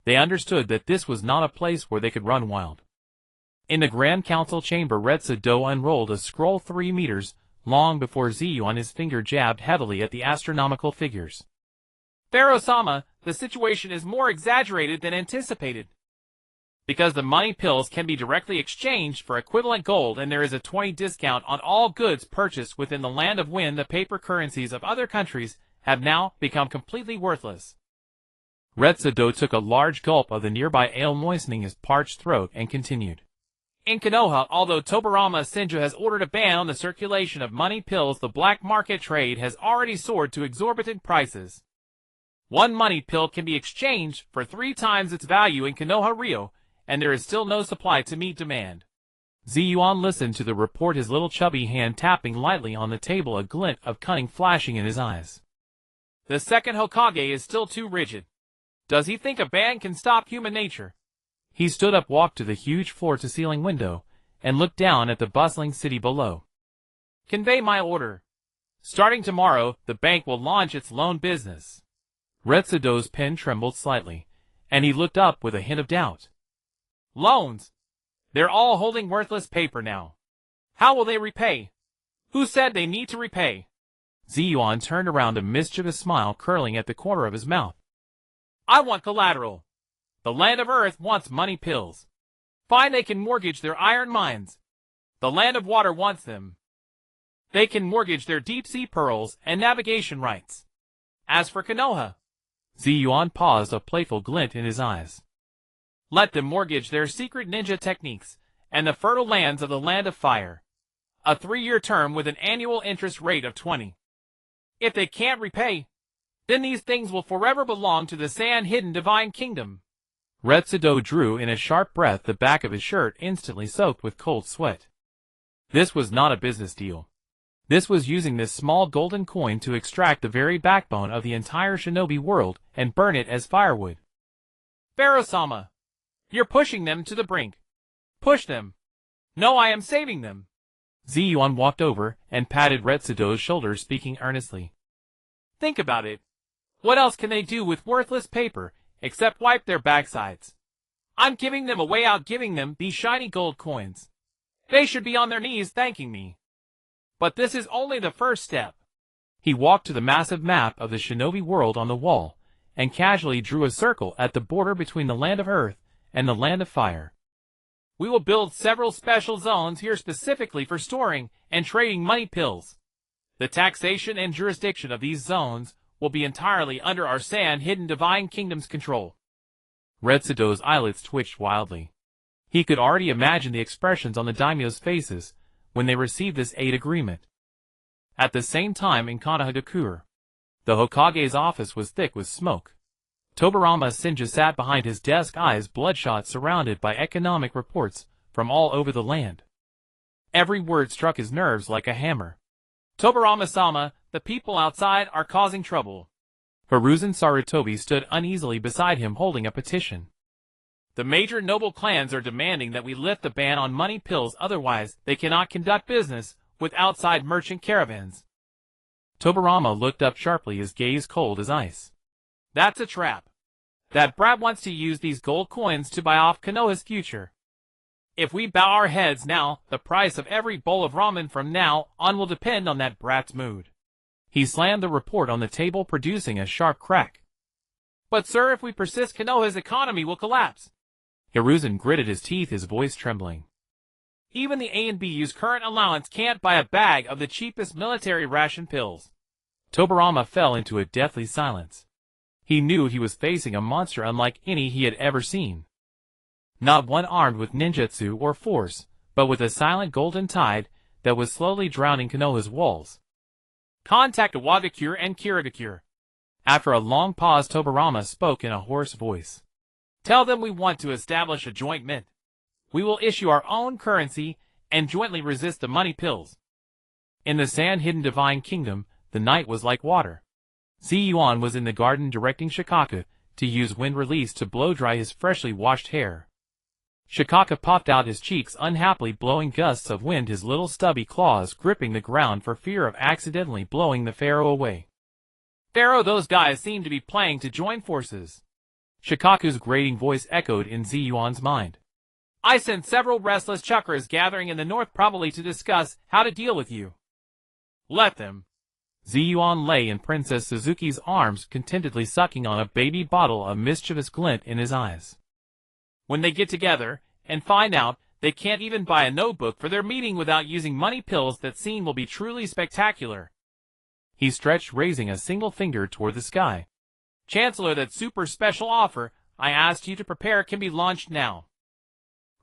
They understood that this was not a place where they could run wild. In the Grand Council chamber, Retsudo unrolled a scroll 3 meters long before Zi Yuan, his finger jabbed heavily at the astronomical figures. Pharaoh-sama, the situation is more exaggerated than anticipated. Because the money pills can be directly exchanged for equivalent gold, and there is a 20% discount on all goods purchased within the land of Wind, the paper currencies of other countries have now become completely worthless. Retsudo took a large gulp of the nearby ale, moistening his parched throat, and continued. In Konoha, although Hashirama Senju has ordered a ban on the circulation of money pills, the black market trade has already soared to exorbitant prices. One money pill can be exchanged for 3 times its value in Konoha Rio, and there is still no supply to meet demand. Zi Yuan listened to the report, his little chubby hand tapping lightly on the table, a glint of cunning flashing in his eyes. The second Hokage is still too rigid. Does he think a ban can stop human nature? He stood up, walked to the huge floor-to-ceiling window, and looked down at the bustling city below. Convey my order. Starting tomorrow, the bank will launch its loan business. Retsudo's pen trembled slightly, And he looked up with a hint of doubt. Loans. They're all holding worthless paper now. How will they repay? Who said they need to repay? Zi Yuan turned around, a mischievous smile curling at the corner of his mouth. I want collateral. The land of Earth wants money pills. Fine, they can mortgage their iron mines. The land of water wants them. They can mortgage their deep-sea pearls and navigation rights. As for Konoha, Zi Yuan paused, a playful glint in his eyes. Let them mortgage their secret ninja techniques and the fertile lands of the Land of Fire. A 3-year term with an annual interest rate of 20. If they can't repay, then these things will forever belong to the Sand heaven-defying kingdom. Retsudo drew in a sharp breath, the back of his shirt instantly soaked with cold sweat. This was not a business deal. This was using this small golden coin to extract the very backbone of the entire shinobi world and burn it as firewood. Pharaoh-sama, you're pushing them to the brink. Push them. No, I am saving them. Zi Yuan walked over and patted Retsudo's shoulder, speaking earnestly. Think about it. What else can they do with worthless paper except wipe their backsides? I'm giving them a way out, giving them these shiny gold coins. They should be on their knees thanking me. But this is only the first step. He walked to the massive map of the shinobi world on the wall and casually drew a circle at the border between the Land of Earth and the Land of Fire. We will build several special zones here specifically for storing and trading money pills. The taxation and jurisdiction of these zones will be entirely under our Sand heaven-defying kingdom's control. Retsudo's eyelids twitched wildly. He could already imagine the expressions on the daimyo's faces when they received this aid agreement. At the same time, in Konohagakure, the Hokage's office was thick with smoke. Tobirama Senju sat behind his desk, eyes bloodshot, surrounded by economic reports from all over the land. Every word struck his nerves like a hammer. Tobirama-sama, the people outside are causing trouble. Hiruzen Sarutobi stood uneasily beside him, holding a petition. The major noble clans are demanding that we lift the ban on money pills, otherwise they cannot conduct business with outside merchant caravans. Tobirama looked up sharply, his gaze cold as ice. That's a trap. That brat wants to use these gold coins to buy off Konoha's future. If we bow our heads now, the price of every bowl of ramen from now on will depend on that brat's mood. He slammed the report on the table, producing a sharp crack. But sir, if we persist, Konoha's economy will collapse. Hiruzen gritted his teeth, his voice trembling. Even the A&Bu's current allowance can't buy a bag of the cheapest military ration pills. Tobirama fell into a deathly silence. He knew he was facing a monster unlike any he had ever seen. Not one armed with ninjutsu or force, but with a silent golden tide that was slowly drowning Konoha's walls. Contact Iwagakure and Kirigakure. After a long pause, Tobirama spoke in a hoarse voice. Tell them we want to establish a joint mint. We will issue our own currency and jointly resist the money pills. In the Sand heaven-defying kingdom, the night was like water. Zi Yuan was in the garden directing Shikaka to use wind release to blow-dry his freshly washed hair. Shikaka puffed out his cheeks, unhappily blowing gusts of wind, his little stubby claws gripping the ground for fear of accidentally blowing the pharaoh away. Pharaoh, those guys seem to be planning to join forces. Shikaku's grating voice echoed in Zi Yuan's mind. I sent several restless chakras gathering in the north, probably to discuss how to deal with you. Let them. Zi Yuan lay in Princess Suzuki's arms, contentedly sucking on a baby bottle, a mischievous glint in his eyes. When they get together and find out they can't even buy a notebook for their meeting without using money pills, that scene will be truly spectacular. He stretched, raising a single finger toward the sky. Chancellor, that super special offer I asked you to prepare can be launched now.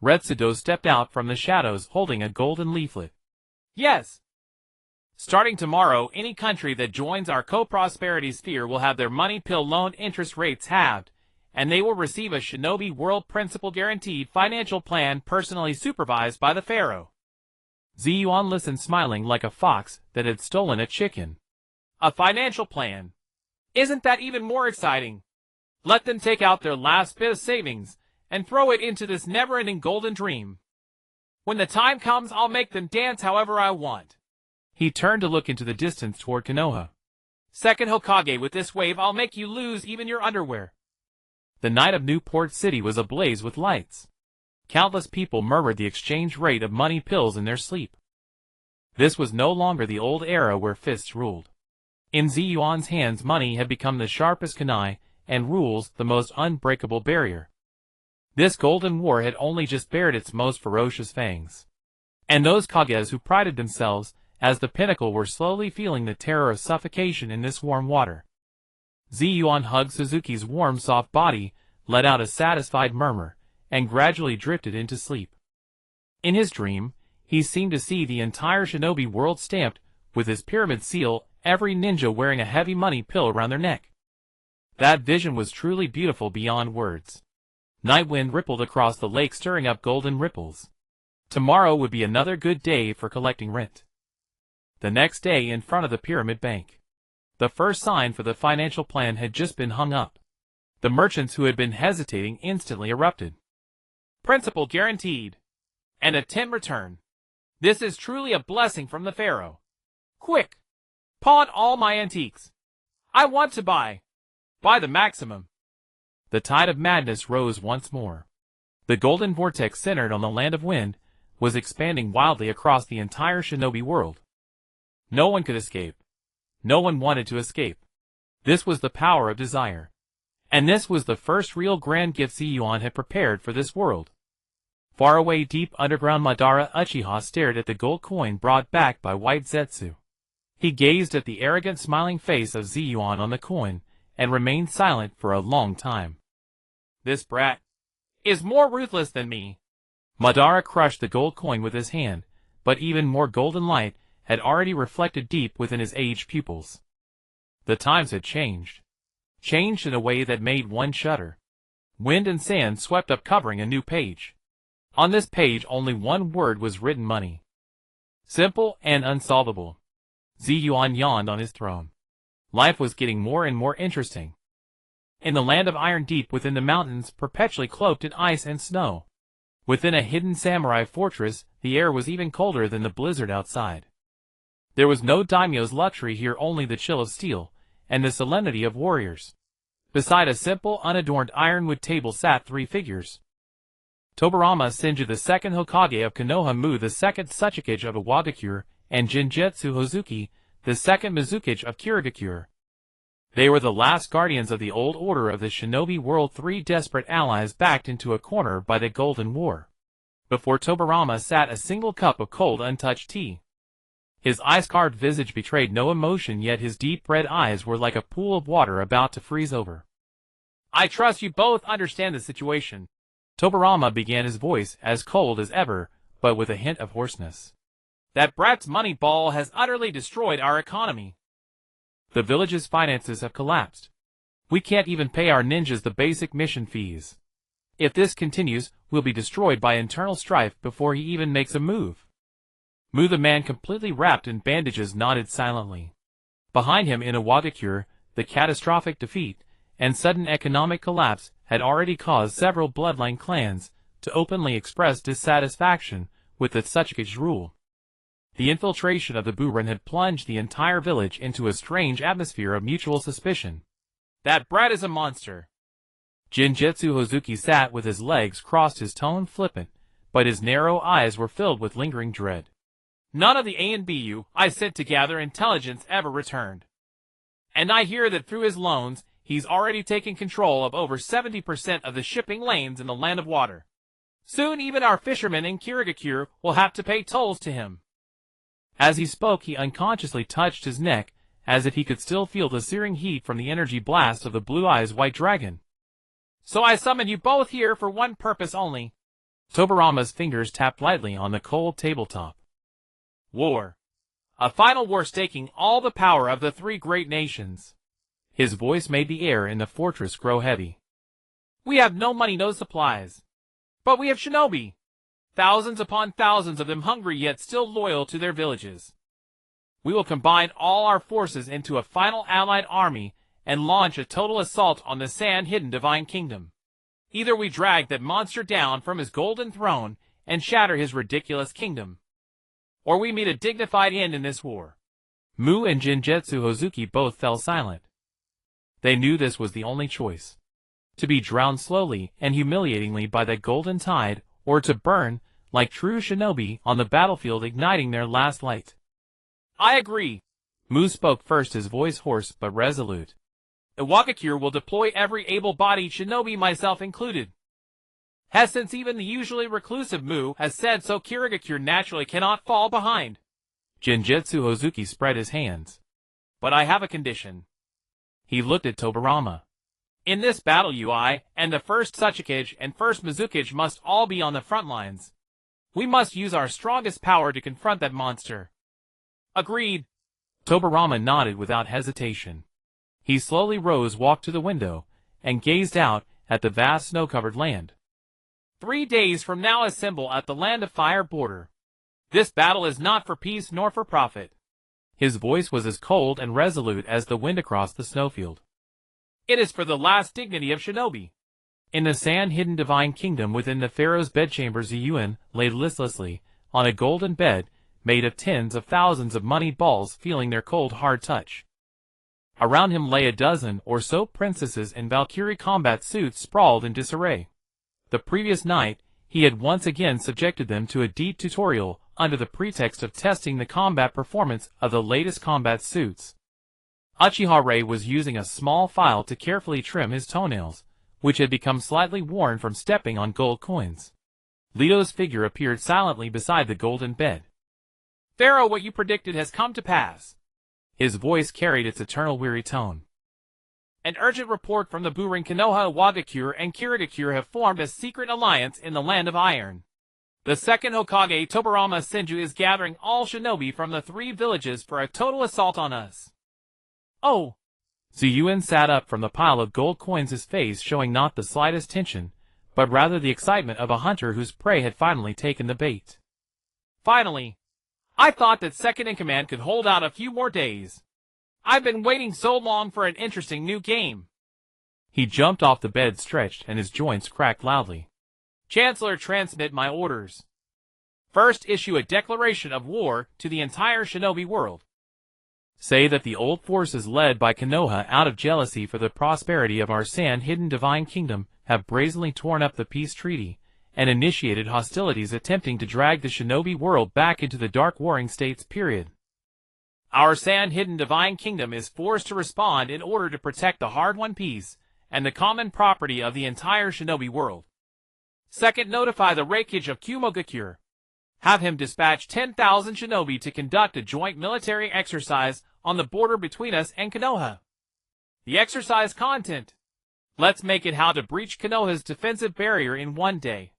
Retsudo stepped out from the shadows, holding a golden leaflet. Yes. Starting tomorrow, any country that joins our co-prosperity sphere will have their money pill loan interest rates halved, and they will receive a Shinobi World Principal Guaranteed financial plan personally supervised by the Pharaoh. Zi Yuan listened, smiling like a fox that had stolen a chicken. A financial plan. Isn't that even more exciting? Let them take out their last bit of savings and throw it into this never-ending golden dream. When the time comes, I'll make them dance however I want. He turned to look into the distance toward Konoha. Second Hokage, with this wave I'll make you lose even your underwear. The night of Newport City was ablaze with lights. Countless people murmured the exchange rate of money pills in their sleep. This was no longer the old era where fists ruled. In Zi Yuan's hands, money had become the sharpest kunai, and rules the most unbreakable barrier. This golden war had only just bared its most ferocious fangs. And those kages who prided themselves as the pinnacle were slowly feeling the terror of suffocation in this warm water. Zi Yuan hugged Suzuki's warm, soft body, let out a satisfied murmur, and gradually drifted into sleep. In his dream, he seemed to see the entire shinobi world stamped with his pyramid seal, every ninja wearing a heavy money pill around their neck. That vision was truly beautiful beyond words. Night wind rippled across the lake, stirring up golden ripples. Tomorrow would be another good day for collecting rent. The next day, in front of the Pyramid Bank, the first sign for the financial plan had just been hung up. The merchants who had been hesitating instantly erupted. Principal guaranteed. And a 10 return. This is truly a blessing from the pharaoh. Quick! Pawn all my antiques. I want to buy the maximum. The tide of madness rose once more. The golden vortex centered on the land of wind was expanding wildly across the entire shinobi world. No one could escape. No one wanted to escape. This was the power of desire. And this was the first real grand gift Zi Yuan had prepared for this world. Far away, deep underground, Madara Uchiha stared at the gold coin brought back by White Zetsu. He gazed at the arrogant, smiling face of Zi Yuan on the coin, and remained silent for a long time. This brat is more ruthless than me. Madara crushed the gold coin with his hand, but even more golden light had already reflected deep within his aged pupils. The times had changed. Changed in a way that made one shudder. Wind and sand swept up, covering a new page. On this page only one word was written: money. Simple and unsolvable. Zi Yuan yawned on his throne. Life was getting more and more interesting. In the land of iron, deep within the mountains, perpetually cloaked in ice and snow. Within a hidden samurai fortress, the air was even colder than the blizzard outside. There was no daimyo's luxury here, only the chill of steel, and the solemnity of warriors. Beside a simple, unadorned ironwood table sat 3 figures. Tobirama Senju, the second Hokage of Konoha-mu, the second Tsuchikage of Iwagakure, and Jinjetsu Hozuki, the second Mizukage of Kirigakure. They were the last guardians of the old order of the shinobi world, 3 desperate allies backed into a corner by the Golden War. Before Tobirama sat a single cup of cold, untouched tea. His ice-carved visage betrayed no emotion, yet his deep red eyes were like a pool of water about to freeze over. I trust you both understand the situation. Tobirama began, his voice as cold as ever, but with a hint of hoarseness. That brat's money ball has utterly destroyed our economy. The village's finances have collapsed. We can't even pay our ninjas the basic mission fees. If this continues, we'll be destroyed by internal strife before he even makes a move. Mu, the man completely wrapped in bandages, nodded silently. Behind him in Iwagakure, the catastrophic defeat and sudden economic collapse had already caused several bloodline clans to openly express dissatisfaction with the Tsuchikage's rule. The infiltration of the Burin had plunged the entire village into a strange atmosphere of mutual suspicion. That brat is a monster. Jinjetsu Hozuki sat with his legs crossed, his tone flippant, but his narrow eyes were filled with lingering dread. None of the A and BU I sent to gather intelligence ever returned. And I hear that through his loans, he's already taken control of over 70% of the shipping lanes in the land of water. Soon even our fishermen in Kirigakure will have to pay tolls to him. As he spoke, he unconsciously touched his neck, as if he could still feel the searing heat from the energy blast of the Blue Eyes White Dragon. So I summon you both here for one purpose only. Tobirama's fingers tapped lightly on the cold tabletop. War. A final war staking all the power of the 3 great nations. His voice made the air in the fortress grow heavy. We have no money, no supplies. But we have shinobi. Thousands upon thousands of them, hungry yet still loyal to their villages. We will combine all our forces into a final allied army and launch a total assault on the sand heaven-defying kingdom. Either we drag that monster down from his golden throne and shatter his ridiculous kingdom, or we meet a dignified end in this war. Mu and Jinjetsu Hozuki both fell silent. They knew this was the only choice. to be drowned slowly and humiliatingly by the golden tide, or to burn, like true shinobi, on the battlefield igniting their last light. I agree. Mu spoke first, his voice hoarse but resolute. Iwagakure will deploy every able-bodied shinobi, myself included. Since even the usually reclusive Mu has said so, Kirigakure naturally cannot fall behind. Genjutsu Hozuki spread his hands. But I have a condition. He looked at Tobirama. In this battle, I and the first Tsuchikage and first Mizukage must all be on the front lines. We must use our strongest power to confront that monster. Agreed. Tobirama nodded without hesitation. He slowly rose, walked to the window, and gazed out at the vast snow-covered land. 3 days from now assemble at the Land of Fire border. This battle is not for peace nor for profit. His voice was as cold and resolute as the wind across the snowfield. It is for the last dignity of shinobi. In the sand-hidden divine kingdom within the pharaoh's bedchamber, Zi Yuan lay listlessly on a golden bed made of tens of thousands of money balls, feeling their cold hard touch. Around him lay a dozen or so princesses in Valkyrie combat suits sprawled in disarray. The previous night, he had once again subjected them to a deep tutorial under the pretext of testing the combat performance of the latest combat suits. Uchiha was using a small file to carefully trim his toenails, which had become slightly worn from stepping on gold coins. Leto's figure appeared silently beside the golden bed. Pharaoh, what you predicted has come to pass. His voice carried its eternal weary tone. An urgent report from the Burin Konoha, Iwagakure and Kirigakure have formed a secret alliance in the Land of Iron. The second Hokage, Hashirama Senju, is gathering all shinobi from the 3 villages for a total assault on us. Oh! Zi Yuan sat up from the pile of gold coins, his face showing not the slightest tension, but rather the excitement of a hunter whose prey had finally taken the bait. Finally! I thought that second-in-command could hold out a few more days. I've been waiting so long for an interesting new game. He jumped off the bed, stretched, and his joints cracked loudly. Chancellor, transmit my orders. First, issue a declaration of war to the entire shinobi world. Say that the old forces led by Konoha, out of jealousy for the prosperity of our sand-hidden divine kingdom, have brazenly torn up the peace treaty and initiated hostilities, attempting to drag the shinobi world back into the dark warring states period. Our sand-hidden divine kingdom is forced to respond in order to protect the hard-won peace and the common property of the entire shinobi world. Second, notify the Reikage of Kumogakure. Have him dispatch 10,000 shinobi to conduct a joint military exercise on the border between us and Konoha. The exercise content: let's make it how to breach Konoha's defensive barrier in 1 day.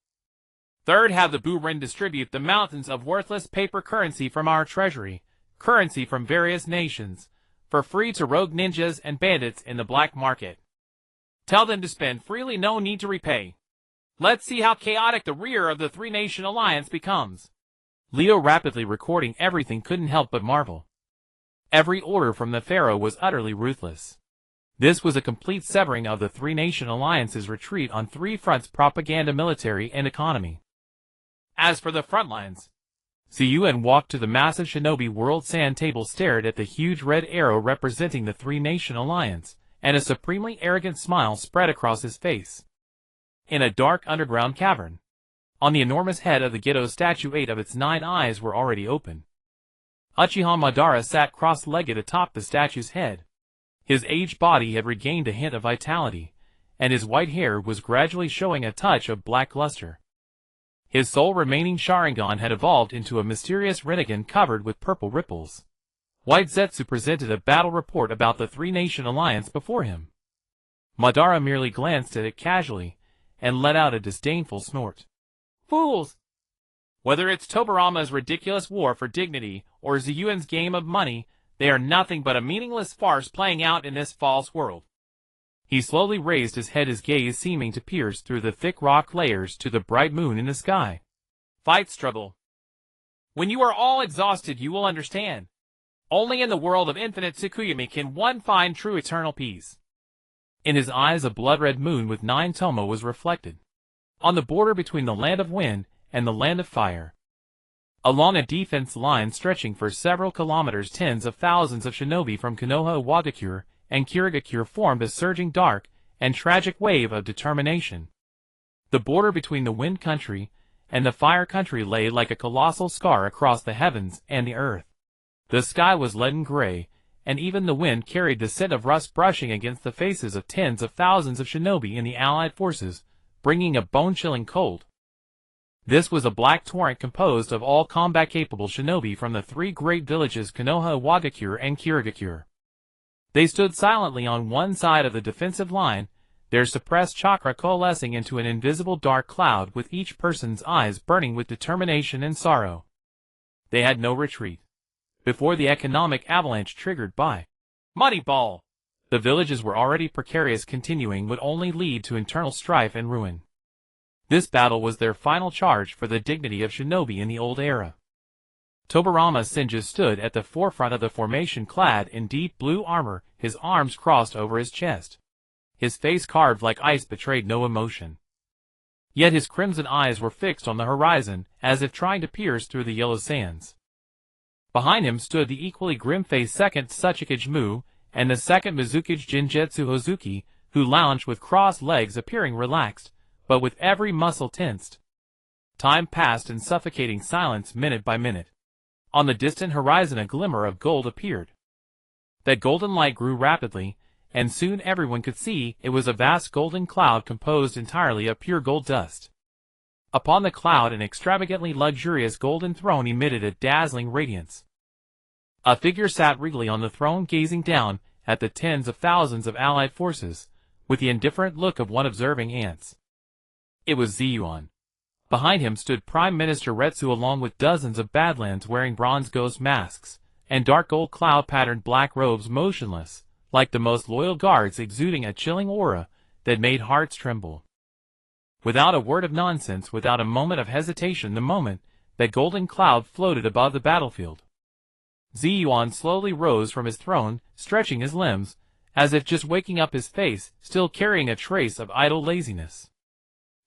Third, have the Burin distribute the mountains of worthless paper currency from our treasury, currency from various nations, for free to rogue ninjas and bandits in the black market. Tell them to spend freely, no need to repay. Let's see how chaotic the rear of the 3-nation alliance becomes. Leto, rapidly recording everything, couldn't help but marvel. Every order from the pharaoh was utterly ruthless. This was a complete severing of the 3-nation alliance's retreat on 3 fronts: propaganda, military, and economy. As for the front lines, Zi Yuan walked to the massive shinobi world sand table, stared at the huge red arrow representing the 3-nation alliance, and a supremely arrogant smile spread across his face. In a dark underground cavern, on the enormous head of the Gedo statue, 8 of its 9 eyes were already open. Uchiha Madara sat cross-legged atop the statue's head. His aged body had regained a hint of vitality, and his white hair was gradually showing a touch of black luster. His sole remaining Sharingan had evolved into a mysterious Rinnegan covered with purple ripples. White Zetsu presented a battle report about the 3-nation alliance before him. Madara merely glanced at it casually, and let out a disdainful snort. Fools! Whether it's Tobirama's ridiculous war for dignity or Zi Yuan's game of money, they are nothing but a meaningless farce playing out in this false world. He slowly raised his head, his gaze seeming to pierce through the thick rock layers to the bright moon in the sky. Fight, struggle. When you are all exhausted, you will understand. Only in the world of infinite Tsukuyomi can one find true eternal peace. In his eyes a blood-red moon with 9 tomo was reflected, on the border between the land of wind and the land of fire. Along a defense line stretching for several kilometers, tens of thousands of shinobi from Konoha, Iwagakure, and Kirigakure formed a surging dark and tragic wave of determination. The border between the Wind Country and the Fire Country lay like a colossal scar across the heavens and the earth. The sky was leaden gray, and even the wind carried the scent of rust brushing against the faces of tens of thousands of shinobi in the Allied forces, bringing a bone-chilling cold. This was a black torrent composed of all combat-capable shinobi from the three great villages Konoha, Wagakure, and Kirigakure. They stood silently on one side of the defensive line, their suppressed chakra coalescing into an invisible dark cloud with each person's eyes burning with determination and sorrow. They had no retreat. Before the economic avalanche triggered by Moneyball, the villages were already precarious. Continuing would only lead to internal strife and ruin. This battle was their final charge for the dignity of shinobi in the old era. Tobirama Senju stood at the forefront of the formation clad in deep blue armor, his arms crossed over his chest. His face carved like ice betrayed no emotion. Yet his crimson eyes were fixed on the horizon, as if trying to pierce through the yellow sands. Behind him stood the equally grim-faced second Tsuchikage Mu, and the second Mizukage Jinjetsu Hozuki, who lounged with crossed legs appearing relaxed, but with every muscle tensed. Time passed in suffocating silence minute by minute. On the distant horizon a glimmer of gold appeared. That golden light grew rapidly, and soon everyone could see it was a vast golden cloud composed entirely of pure gold dust. Upon the cloud an extravagantly luxurious golden throne emitted a dazzling radiance. A figure sat regally on the throne gazing down at the tens of thousands of allied forces, with the indifferent look of one observing ants. It was Zi Yuan. Behind him stood Prime Minister Retsu along with dozens of Badlands wearing bronze ghost masks, and dark gold cloud-patterned black robes motionless, like the most loyal guards exuding a chilling aura that made hearts tremble. Without a word of nonsense, without a moment of hesitation, the moment that golden cloud floated above the battlefield, Zi Yuan slowly rose from his throne, stretching his limbs, as if just waking up, his face still carrying a trace of idle laziness.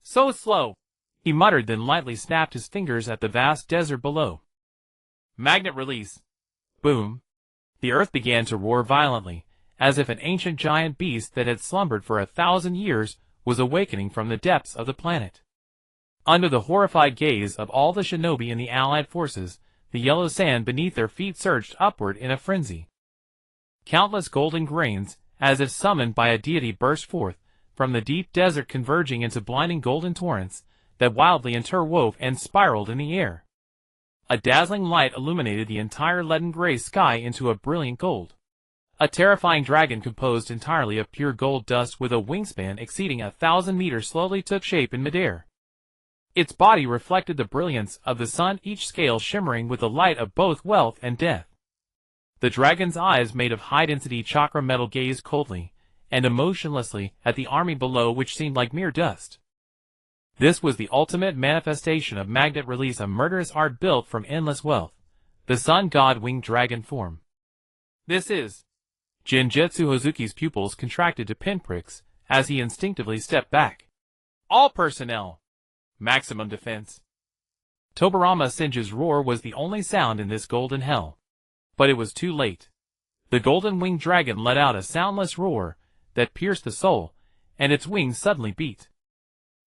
"So slow," he muttered, then lightly snapped his fingers at the vast desert below. Magnet release. Boom. The earth began to roar violently, as if an ancient giant beast that had slumbered for 1,000 years was awakening from the depths of the planet. Under the horrified gaze of all the shinobi in the allied forces, the yellow sand beneath their feet surged upward in a frenzy. Countless golden grains, as if summoned by a deity, burst forth from the deep desert, converging into blinding golden torrents that wildly interwove and spiraled in the air. A dazzling light illuminated the entire leaden gray sky into a brilliant gold. A terrifying dragon composed entirely of pure gold dust with a wingspan exceeding 1,000 meters slowly took shape in midair. Its body reflected the brilliance of the sun, each scale shimmering with the light of both wealth and death. The dragon's eyes, made of high-density chakra metal, gazed coldly and emotionlessly at the army below, which seemed like mere dust. This was the ultimate manifestation of magnet release, a murderous art built from endless wealth, the sun god winged dragon form. This is... Jinjetsu Hozuki's pupils contracted to pinpricks as he instinctively stepped back. All personnel. Maximum defense. Tobirama Senju's roar was the only sound in this golden hell. But it was too late. The golden winged dragon let out a soundless roar that pierced the soul, and its wings suddenly beat.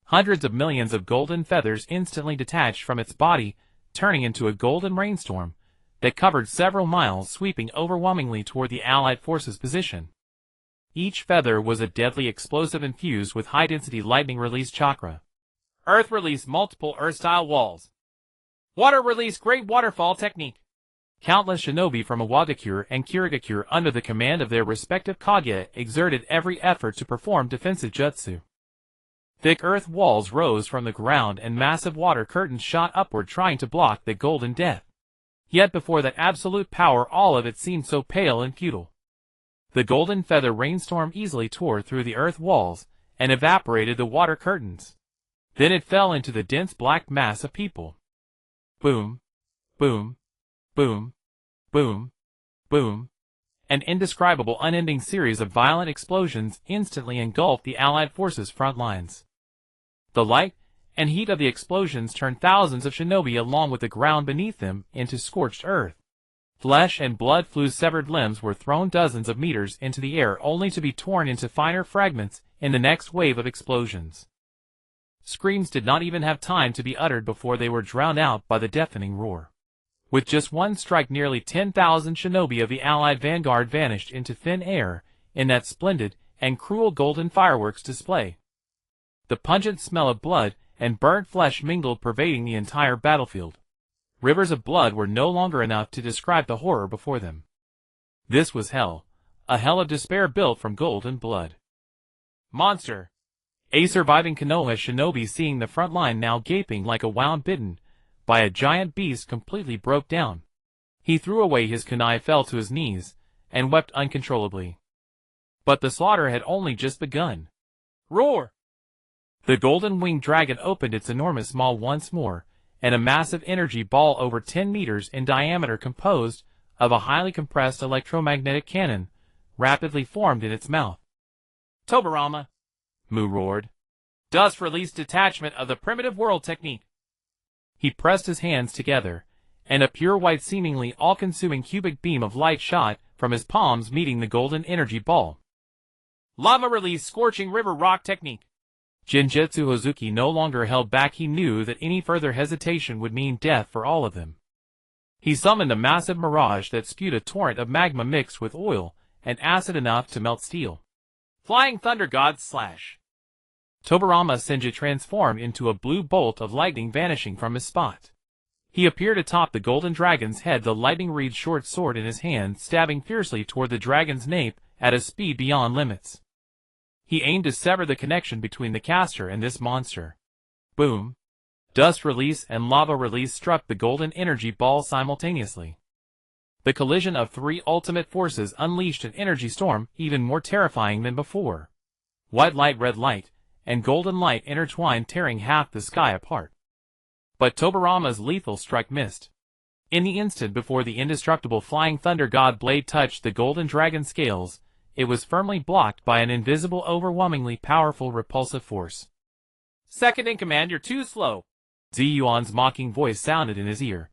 Hundreds of millions of golden feathers instantly detached from its body, turning into a golden rainstorm that covered several miles, sweeping overwhelmingly toward the allied forces' position. Each feather was a deadly explosive infused with high-density lightning release chakra. Earth release multiple earth-style walls. Water release great waterfall technique. Countless shinobi from Wagakure and Kirigakure, under the command of their respective kage, exerted every effort to perform defensive jutsu. Thick earth walls rose from the ground and massive water curtains shot upward, trying to block the golden death. Yet before that absolute power, all of it seemed so pale and futile. The golden feather rainstorm easily tore through the earth walls and evaporated the water curtains. Then it fell into the dense black mass of people. Boom, boom, boom, boom, boom. An indescribable, unending series of violent explosions instantly engulfed the allied forces' front lines. The light and heat of the explosions turned thousands of shinobi along with the ground beneath them into scorched earth. Flesh and blood flew, severed limbs were thrown dozens of meters into the air only to be torn into finer fragments in the next wave of explosions. Screams did not even have time to be uttered before they were drowned out by the deafening roar. With just one strike, nearly 10,000 shinobi of the Allied vanguard vanished into thin air in that splendid and cruel golden fireworks display. The pungent smell of blood and burnt flesh mingled, pervading the entire battlefield. Rivers of blood were no longer enough to describe the horror before them. This was hell, a hell of despair built from golden blood. Monster! A surviving Konoha shinobi, seeing the front line now gaping like a wound bitten by a giant beast, completely broke down. He threw away his kunai, fell to his knees, and wept uncontrollably. But the slaughter had only just begun. Roar! The golden-winged dragon opened its enormous maw once more, and a massive energy ball over 10 meters in diameter, composed of a highly compressed electromagnetic cannon, rapidly formed in its mouth. Tobirama! Mu roared. Dust release detachment of the primitive world technique. He pressed his hands together, and a pure white, seemingly all-consuming cubic beam of light shot from his palms, meeting the golden energy ball. Lava release scorching river rock technique. Jinjutsu Hozuki no longer held back. He knew that any further hesitation would mean death for all of them. He summoned a massive mirage that spewed a torrent of magma mixed with oil and acid enough to melt steel. Flying Thunder God Slash. Tobirama Senju transformed into a blue bolt of lightning, vanishing from his spot. He appeared atop the golden dragon's head, the lightning-reed short sword in his hand, stabbing fiercely toward the dragon's nape at a speed beyond limits. He aimed to sever the connection between the caster and this monster. Boom! Dust release and lava release struck the golden energy ball simultaneously. The collision of three ultimate forces unleashed an energy storm even more terrifying than before. White light, red light, and golden light intertwined, tearing half the sky apart. But Tobirama's lethal strike missed. In the instant before the indestructible Flying Thunder God blade touched the golden dragon's scales, it was firmly blocked by an invisible, overwhelmingly powerful repulsive force. Second in command, you're too slow. Zi Yuan's mocking voice sounded in his ear.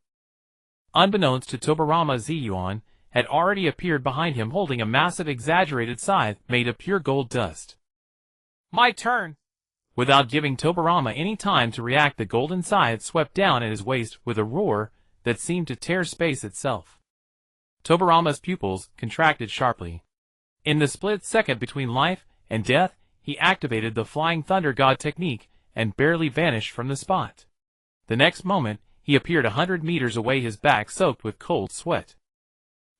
Unbeknownst to Tobirama, Zi Yuan had already appeared behind him, holding a massive, exaggerated scythe made of pure gold dust. My turn! Without giving Tobirama any time to react, the golden scythe swept down at his waist with a roar that seemed to tear space itself. Tobirama's pupils contracted sharply. In the split second between life and death, he activated the Flying Thunder God technique and barely vanished from the spot. The next moment, he appeared 100 meters away, his back soaked with cold sweat.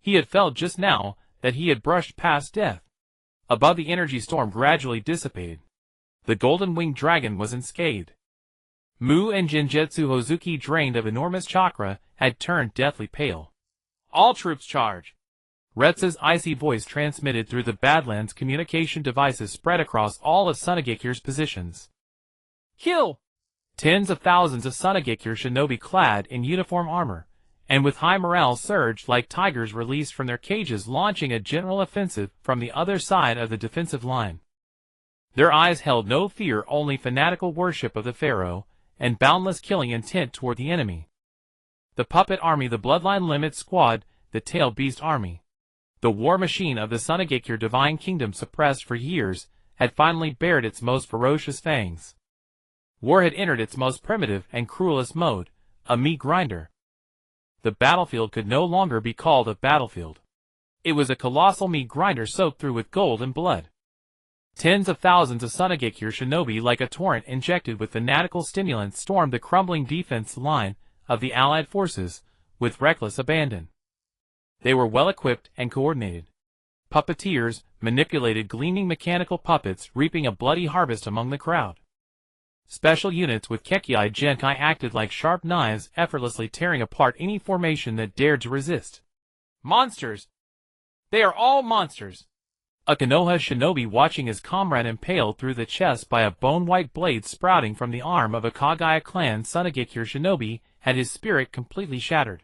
He had felt just now that he had brushed past death. Above, the energy storm gradually dissipated. The golden-winged dragon was unscathed. Mu and Jinjutsu Hozuki, drained of enormous chakra, had turned deathly pale. All troops charge! Retsu's icy voice transmitted through the Badlands communication devices spread across all of Sunagekyu's positions. Kill! Tens of thousands of Sunagekure shinobi clad in uniform armor, and with high morale, surged like tigers released from their cages, launching a general offensive from the other side of the defensive line. Their eyes held no fear, only fanatical worship of the pharaoh, and boundless killing intent toward the enemy. The puppet army, the Bloodline Limit Squad, the Tail Beast Army. The war machine of the Sunagekure Divine Kingdom, suppressed for years, had finally bared its most ferocious fangs. War had entered its most primitive and cruelest mode, a meat grinder. The battlefield could no longer be called a battlefield. It was a colossal meat grinder soaked through with gold and blood. Tens of thousands of Sunagekure shinobi, like a torrent injected with fanatical stimulants, stormed the crumbling defense line of the Allied forces with reckless abandon. They were well-equipped and coordinated. Puppeteers manipulated gleaming mechanical puppets, reaping a bloody harvest among the crowd. Special units with Kekkei Genkai acted like sharp knives, effortlessly tearing apart any formation that dared to resist. Monsters! They are all monsters! A Konoha shinobi, watching his comrade impaled through the chest by a bone-white blade sprouting from the arm of a Kagaya clan Sunagekure shinobi, had his spirit completely shattered.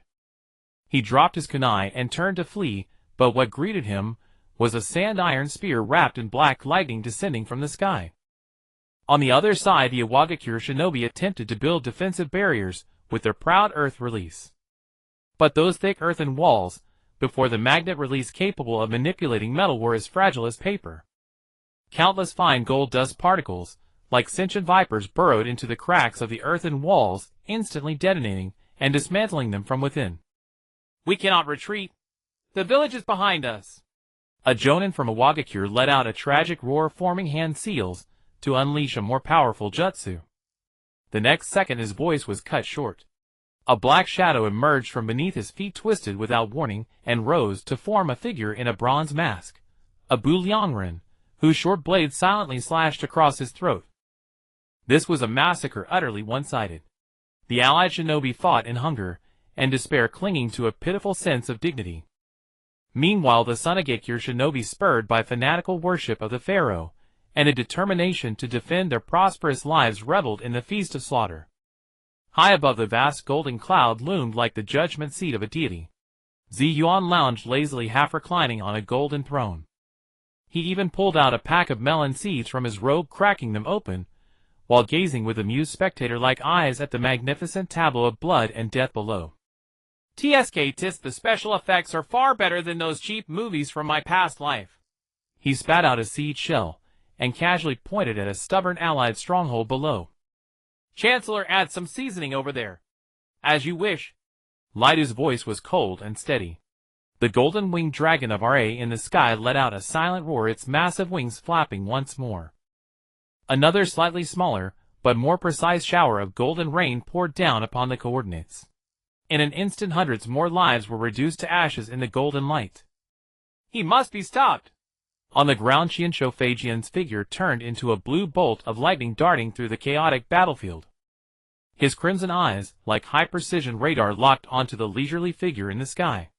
He dropped his kunai and turned to flee, but what greeted him was a sand-iron spear wrapped in black lightning descending from the sky. On the other side, the Iwagakure shinobi attempted to build defensive barriers with their proud earth release. But those thick earthen walls before the magnet release capable of manipulating metal were as fragile as paper. Countless fine gold dust particles, like sentient vipers, burrowed into the cracks of the earthen walls, instantly detonating and dismantling them from within. We cannot retreat. The village is behind us. A jonin from Iwagakure let out a tragic roar, forming hand seals to unleash a more powerful jutsu. The next second his voice was cut short. A black shadow emerged from beneath his feet, twisted without warning, and rose to form a figure in a bronze mask, a Liangren, whose short blade silently slashed across his throat. This was a massacre utterly one-sided. The allied shinobi fought in hunger and despair, clinging to a pitiful sense of dignity. Meanwhile, the Sunagakure shinobi, spurred by fanatical worship of the pharaoh and a determination to defend their prosperous lives, reveled in the feast of slaughter. High above, the vast golden cloud loomed like the judgment seat of a deity. Zi Yuan lounged lazily, half reclining on a golden throne. He even pulled out a pack of melon seeds from his robe, cracking them open, while gazing with amused spectator-like eyes at the magnificent tableau of blood and death below. Tis, the special effects are far better than those cheap movies from my past life. He spat out a seed shell, and casually pointed at a stubborn allied stronghold below. Chancellor, add some seasoning over there. As you wish. Lightu's voice was cold and steady. The golden-winged dragon of Ra in the sky let out a silent roar, its massive wings flapping once more. Another slightly smaller, but more precise shower of golden rain poured down upon the coordinates. In an instant, hundreds more lives were reduced to ashes in the golden light. He must be stopped. On the ground, Shinsho Feijian's figure turned into a blue bolt of lightning, darting through the chaotic battlefield. His crimson eyes, like high-precision radar, locked onto the leisurely figure in the sky.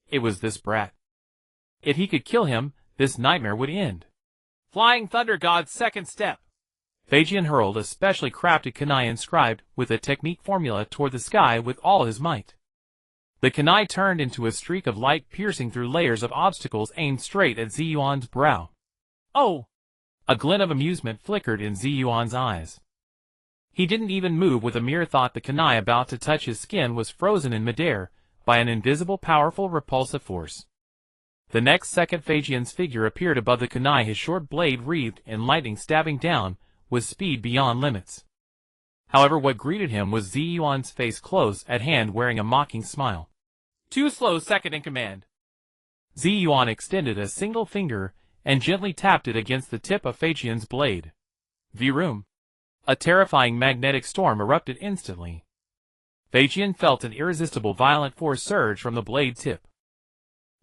It was this brat. If he could kill him, this nightmare would end. Flying Thunder God's second step. Feijian hurled a specially crafted kunai inscribed with a technique formula toward the sky with all his might. The kunai turned into a streak of light, piercing through layers of obstacles, aimed straight at Zi Yuan's brow. Oh! A glint of amusement flickered in Zi Yuan's eyes. He didn't even move. With a mere thought, the kunai about to touch his skin was frozen in midair by an invisible, powerful, repulsive force. The next second, Feijian's figure appeared above the kunai, his short blade wreathed in lightning, stabbing down with speed beyond limits. However, what greeted him was Zi Yuan's face, close at hand, wearing a mocking smile. Too slow, second in command. Zi Yuan extended a single finger and gently tapped it against the tip of Feijian's blade. Vroom! A terrifying magnetic storm erupted instantly. Feijian felt an irresistible, violent force surge from the blade tip.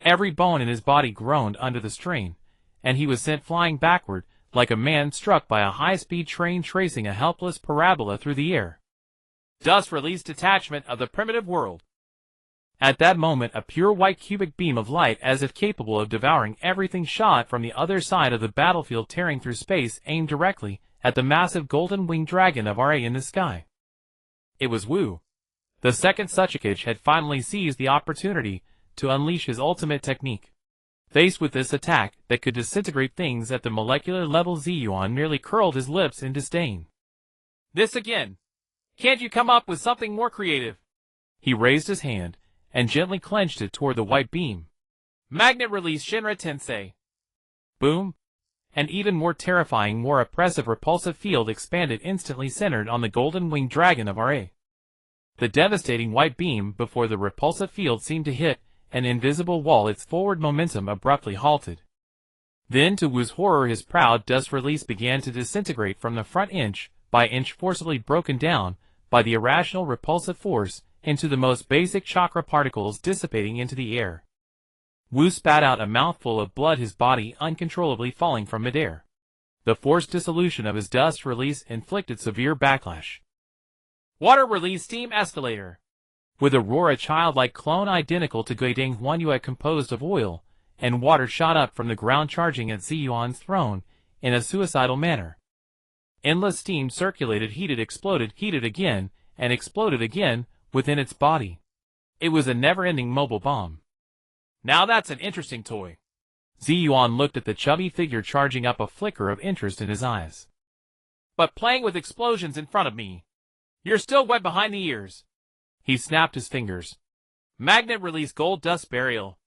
Every bone in his body groaned under the strain, and he was sent flying backward, like a man struck by a high-speed train tracing a helpless parabola through the air. Dust release detachment of the primitive world. At that moment, a pure white cubic beam of light, as if capable of devouring everything, shot from the other side of the battlefield, tearing through space, aimed directly at the massive golden-winged dragon of Ra in the sky. It was Wu. The second Suchikage had finally seized the opportunity to unleash his ultimate technique. Faced with this attack that could disintegrate things at the molecular level, Zi Yuan merely curled his lips in disdain. This again. Can't you come up with something more creative? He raised his hand and gently clenched it toward the white beam. Magnet release Shinra Tensei. Boom! An even more terrifying, more oppressive, repulsive field expanded, instantly centered on the golden-winged dragon of Ra. The devastating white beam before the repulsive field seemed to hit an invisible wall, its forward momentum abruptly halted. Then, to Wu's horror, his proud dust release began to disintegrate from the front, inch by inch, forcibly broken down by the irrational repulsive force into the most basic chakra particles, dissipating into the air. Wu spat out a mouthful of blood, his body uncontrollably falling from midair. The forced dissolution of his dust release inflicted severe backlash. Water release steam escalator. With a roar, a childlike clone identical to Guiding Huanyue, composed of oil and water, shot up from the ground, charging at Zi Yuan's throne in a suicidal manner. Endless steam circulated, heated, again, and exploded again within its body. It was a never-ending mobile bomb. Now that's an interesting toy. Zi Yuan looked at the chubby figure, charging up, a flicker of interest in his eyes. But playing with explosions in front of me. You're still wet behind the ears. He snapped his fingers. Magnet release gold dust burial.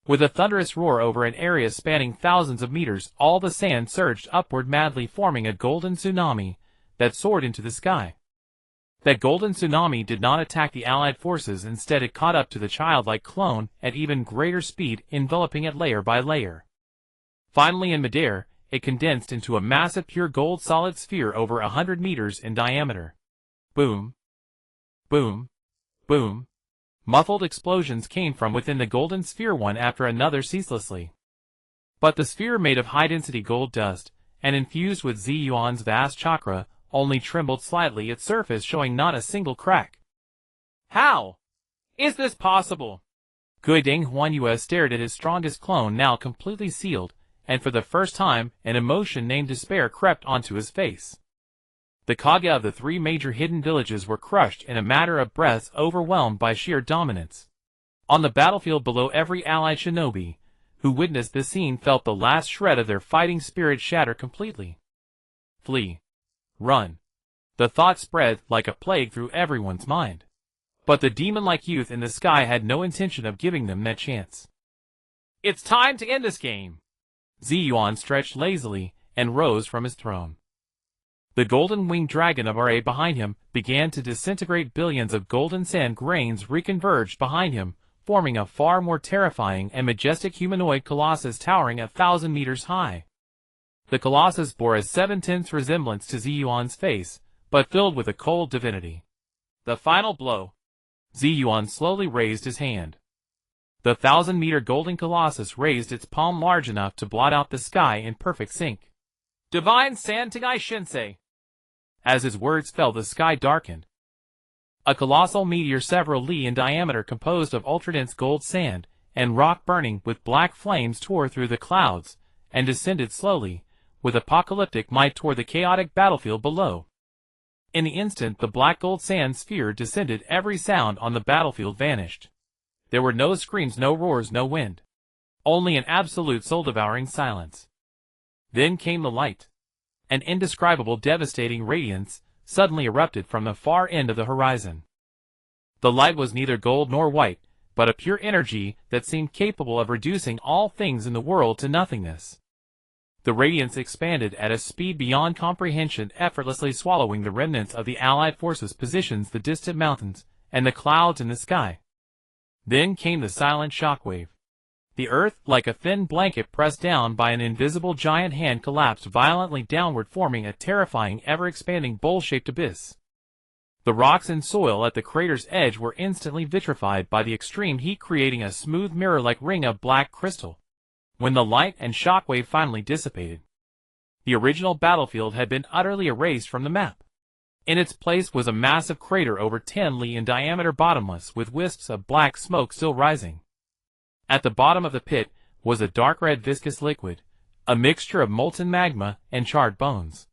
With a thunderous roar over an area spanning thousands of meters, all the sand surged upward madly, forming a golden tsunami that soared into the sky. That golden tsunami did not attack the Allied forces, instead it caught up to the childlike clone at even greater speed, enveloping it layer by layer. Finally, in midair, it condensed into a massive pure gold solid sphere over 100 meters in diameter. Boom! Boom! Boom! Muffled explosions came from within the golden sphere, one after another, ceaselessly. But the sphere, made of high-density gold dust, and infused with Zi Yuan's vast chakra, only trembled slightly, its surface showing not a single crack. How is this possible? Gui Ding Huanyue stared at his strongest clone, now completely sealed, and for the first time, an emotion named despair crept onto his face. The Kage of the three major hidden villages were crushed in a matter of breaths, overwhelmed by sheer dominance. On the battlefield below, every allied shinobi who witnessed this scene felt the last shred of their fighting spirit shatter completely. Flee. Run. The thought spread like a plague through everyone's mind. But the demon-like youth in the sky had no intention of giving them that chance. It's time to end this game. Zi Yuan stretched lazily and rose from his throne. The golden-winged dragon of Ra behind him began to disintegrate. Billions of golden sand grains reconverged behind him, forming a far more terrifying and majestic humanoid colossus towering 1,000 meters high. The colossus bore a 7/10 resemblance to Zi Yuan's face, but filled with a cold divinity. The final blow. Zi Yuan slowly raised his hand. The 1,000-meter golden colossus raised its palm large enough to blot out the sky in perfect sync. Divine Sand Tengai Shinsei. As his words fell, the sky darkened. A colossal meteor several li in diameter, composed of ultra-dense gold sand and rock burning with black flames, tore through the clouds and descended slowly, with apocalyptic might, toward the chaotic battlefield below. In the instant the black gold sand sphere descended, every sound on the battlefield vanished. There were no screams, no roars, no wind. Only an absolute soul-devouring silence. Then came the light. An indescribable, devastating radiance suddenly erupted from the far end of the horizon. The light was neither gold nor white, but a pure energy that seemed capable of reducing all things in the world to nothingness. The radiance expanded at a speed beyond comprehension, effortlessly swallowing the remnants of the Allied forces' positions, the distant mountains, and the clouds in the sky. Then came the silent shockwave. The earth, like a thin blanket pressed down by an invisible giant hand, collapsed violently downward, forming a terrifying, ever-expanding bowl-shaped abyss. The rocks and soil at the crater's edge were instantly vitrified by the extreme heat, creating a smooth mirror-like ring of black crystal. When the light and shockwave finally dissipated, the original battlefield had been utterly erased from the map. In its place was a massive crater over 10 li in diameter, bottomless, with wisps of black smoke still rising. At the bottom of the pit was a dark red viscous liquid, a mixture of molten magma and charred bones.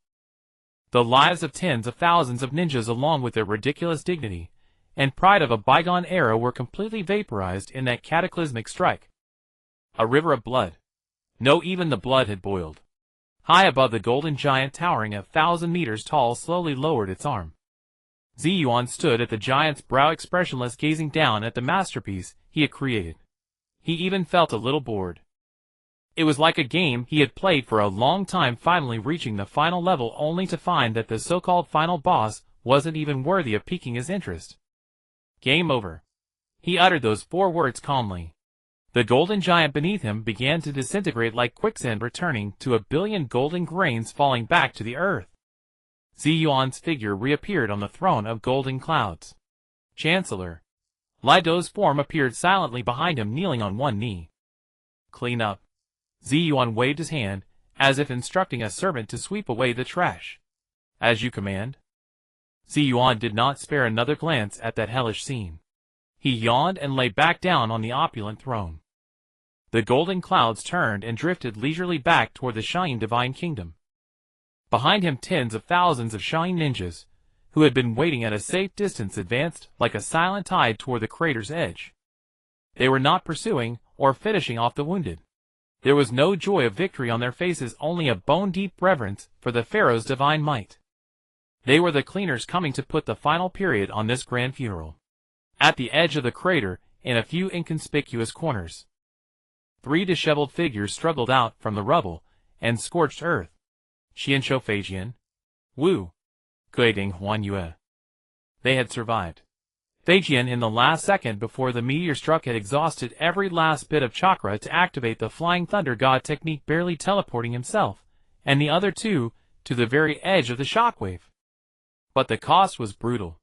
The lives of tens of thousands of ninjas, along with their ridiculous dignity and pride of a bygone era, were completely vaporized in that cataclysmic strike. A river of blood. No, even the blood had boiled. High above, the golden giant, towering 1,000 meters tall, slowly lowered its arm. Zi Yuan stood at the giant's brow, expressionless, gazing down at the masterpiece he had created. He even felt a little bored. It was like a game he had played for a long time, finally reaching the final level, only to find that the so-called final boss wasn't even worthy of piquing his interest. Game over. He uttered those 4 words calmly. The golden giant beneath him began to disintegrate like quicksand, returning to 1 billion golden grains falling back to the earth. Zi Yuan's figure reappeared on the throne of golden clouds. Chancellor Lai Dou's form appeared silently behind him, kneeling on one knee. Clean up. Zi Yuan waved his hand, as if instructing a servant to sweep away the trash. As you command. Zi Yuan did not spare another glance at that hellish scene. He yawned and lay back down on the opulent throne. The golden clouds turned and drifted leisurely back toward the Shining Divine Kingdom. Behind him, tens of thousands of Shining ninjas, who had been waiting at a safe distance, advanced like a silent tide toward the crater's edge. They were not pursuing or finishing off the wounded. There was no joy of victory on their faces, only a bone-deep reverence for the Pharaoh's divine might. They were the cleaners coming to put the final period on this grand funeral. At the edge of the crater, in a few inconspicuous corners, 3 disheveled figures struggled out from the rubble and scorched earth. Qianshou Feijian, Wu, Guiding Huanyue. They had survived. Feijian, in the last second before the meteor struck, had exhausted every last bit of chakra to activate the Flying Thunder God technique, barely teleporting himself, and the other two, to the very edge of the shockwave. But the cost was brutal.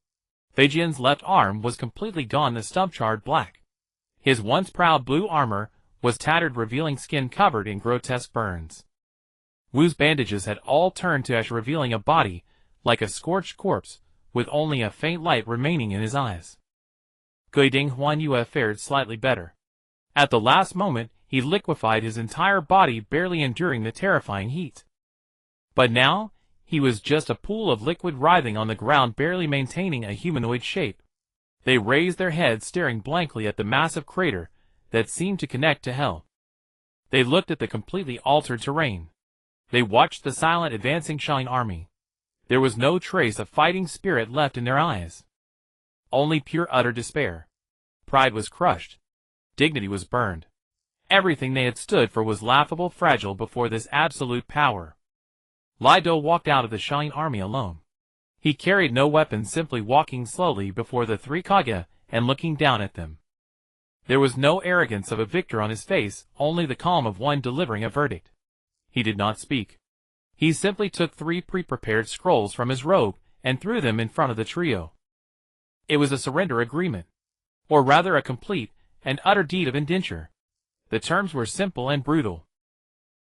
Feijian's left arm was completely gone, the stump charred black. His once proud blue armor was tattered, revealing skin covered in grotesque burns. Wu's bandages had all turned to ash, revealing a body like a scorched corpse, with only a faint light remaining in his eyes. Guiding Huanyue fared slightly better. At the last moment, he liquefied his entire body, barely enduring the terrifying heat. But now, he was just a pool of liquid writhing on the ground, barely maintaining a humanoid shape. They raised their heads, staring blankly at the massive crater that seemed to connect to hell. They looked at the completely altered terrain. They watched the silent advancing Shine army. There was no trace of fighting spirit left in their eyes. Only pure utter despair. Pride was crushed. Dignity was burned. Everything they had stood for was laughable, fragile before this absolute power. Lido walked out of the Shine army alone. He carried no weapon, simply walking slowly before the 3 Kage and looking down at them. There was no arrogance of a victor on his face, only the calm of one delivering a verdict. He did not speak. He simply took 3 pre-prepared scrolls from his robe and threw them in front of the trio. It was a surrender agreement, or rather a complete and utter deed of indenture. The terms were simple and brutal.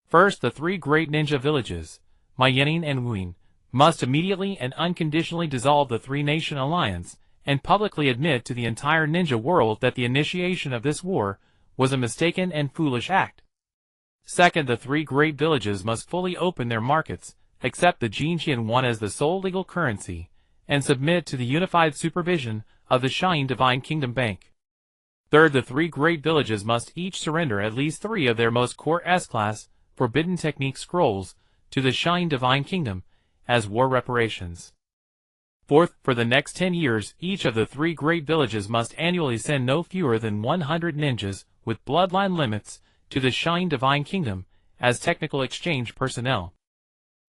First, the 3 great ninja villages, Mayenin and Wuin, must immediately and unconditionally dissolve the 3-nation alliance and publicly admit to the entire ninja world that the initiation of this war was a mistaken and foolish act. Second, the 3 great villages must fully open their markets, accept the Jinchuriki one as the sole legal currency, and submit to the unified supervision of the Shine Divine Kingdom Bank. Third, the 3 great villages must each surrender at least 3 of their most core S-class forbidden technique scrolls to the Shine Divine Kingdom as war reparations. Fourth, for the next 10 years, each of the 3 great villages must annually send no fewer than 100 ninjas with bloodline limits to the Shine Divine Kingdom as technical exchange personnel.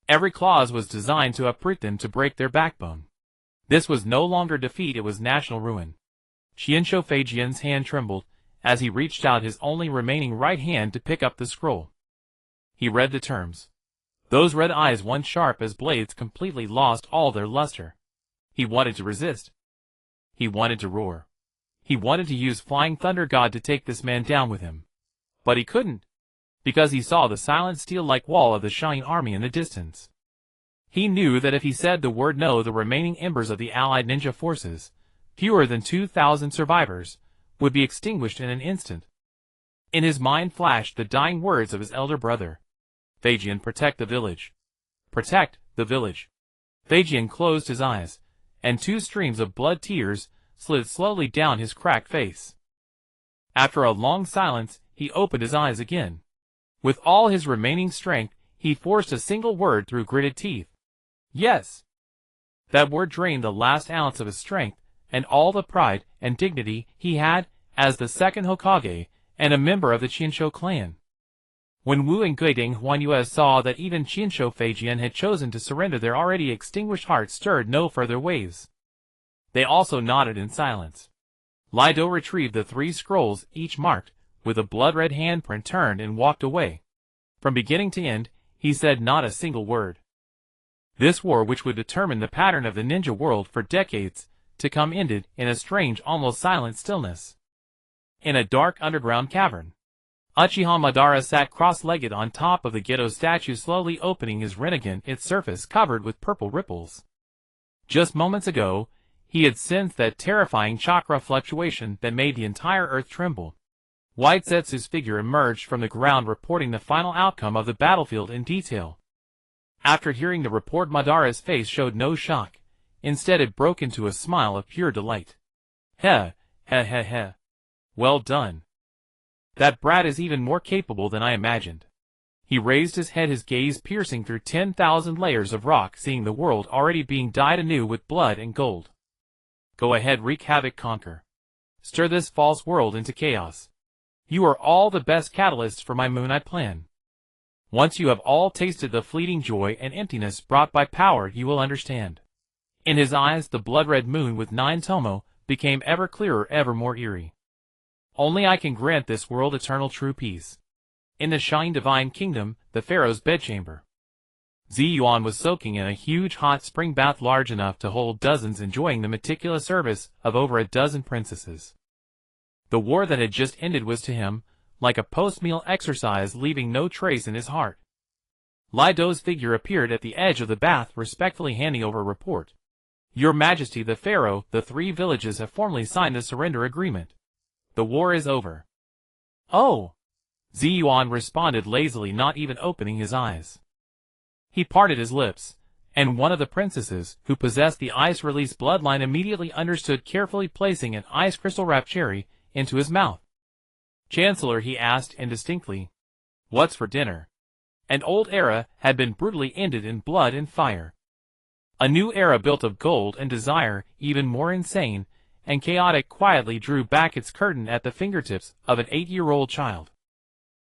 Every clause was designed to uproot them, to break their backbone. This was no longer defeat, it was national ruin. Qianshou Feijian's hand trembled as he reached out his only remaining right hand to pick up the scroll. He read the terms. Those red eyes, once sharp as blades, completely lost all their luster. He wanted to resist. He wanted to roar. He wanted to use Flying Thunder God to take this man down with him. But he couldn't, because he saw the silent steel-like wall of the Shine army in the distance. He knew that if he said the word no, the remaining embers of the allied ninja forces, fewer than 2,000 survivors, would be extinguished in an instant. In his mind flashed the dying words of his elder brother. Feijian, protect the village. Protect the village. Feijian closed his eyes, and 2 streams of blood tears slid slowly down his cracked face. After a long silence, he opened his eyes again. With all his remaining strength, he forced a single word through gritted teeth. Yes. That word drained the last ounce of his strength, and all the pride and dignity he had as the second Hokage and a member of the Qianshou clan. When Wu and Guiding Huanyue saw that even Qianshou Feijian had chosen to surrender, their already extinguished hearts stirred no further waves. They also nodded in silence. Lido retrieved the 3 scrolls, each marked with a blood-red handprint, turned and walked away. From beginning to end, he said not a single word. This war, which would determine the pattern of the ninja world for decades to come, ended in a strange, almost silent stillness. In a dark underground cavern, Uchiha Madara sat cross-legged on top of the Gedo statue, slowly opening his rinnegan, its surface covered with purple ripples. Just moments ago, he had sensed that terrifying chakra fluctuation that made the entire earth tremble. White Zetsu's figure emerged from the ground, reporting the final outcome of the battlefield in detail. After hearing the report, Madara's face showed no shock. Instead, it broke into a smile of pure delight. Heh, heh heh heh. Well done. That brat is even more capable than I imagined. He raised his head, his gaze piercing through 10,000 layers of rock, seeing the world already being dyed anew with blood and gold. Go ahead, wreak havoc, conquer. Stir this false world into chaos. You are all the best catalysts for my Moonlight plan. Once you have all tasted the fleeting joy and emptiness brought by power, you will understand. In his eyes, the blood-red moon with 9 Tomoe became ever clearer, ever more eerie. Only I can grant this world eternal true peace. In the Shine Divine Kingdom, the Pharaoh's bedchamber. Zi Yuan was soaking in a huge hot spring bath large enough to hold dozens, enjoying the meticulous service of over a dozen princesses. The war that had just ended was to him like a post-meal exercise, leaving no trace in his heart. Li Dou's figure appeared at the edge of the bath, respectfully handing over a report. Your Majesty, the Pharaoh, the 3 villages have formally signed the surrender agreement. The war is over. Oh! Zi Yuan responded lazily, not even opening his eyes. He parted his lips, and one of the princesses, who possessed the ice-release bloodline, immediately understood, carefully placing an ice crystal-wrapped cherry into his mouth. Chancellor, he asked indistinctly, what's for dinner? An old era had been brutally ended in blood and fire. A new era built of gold and desire, even more insane and chaotic, quietly drew back its curtain at the fingertips of an 8-year-old child.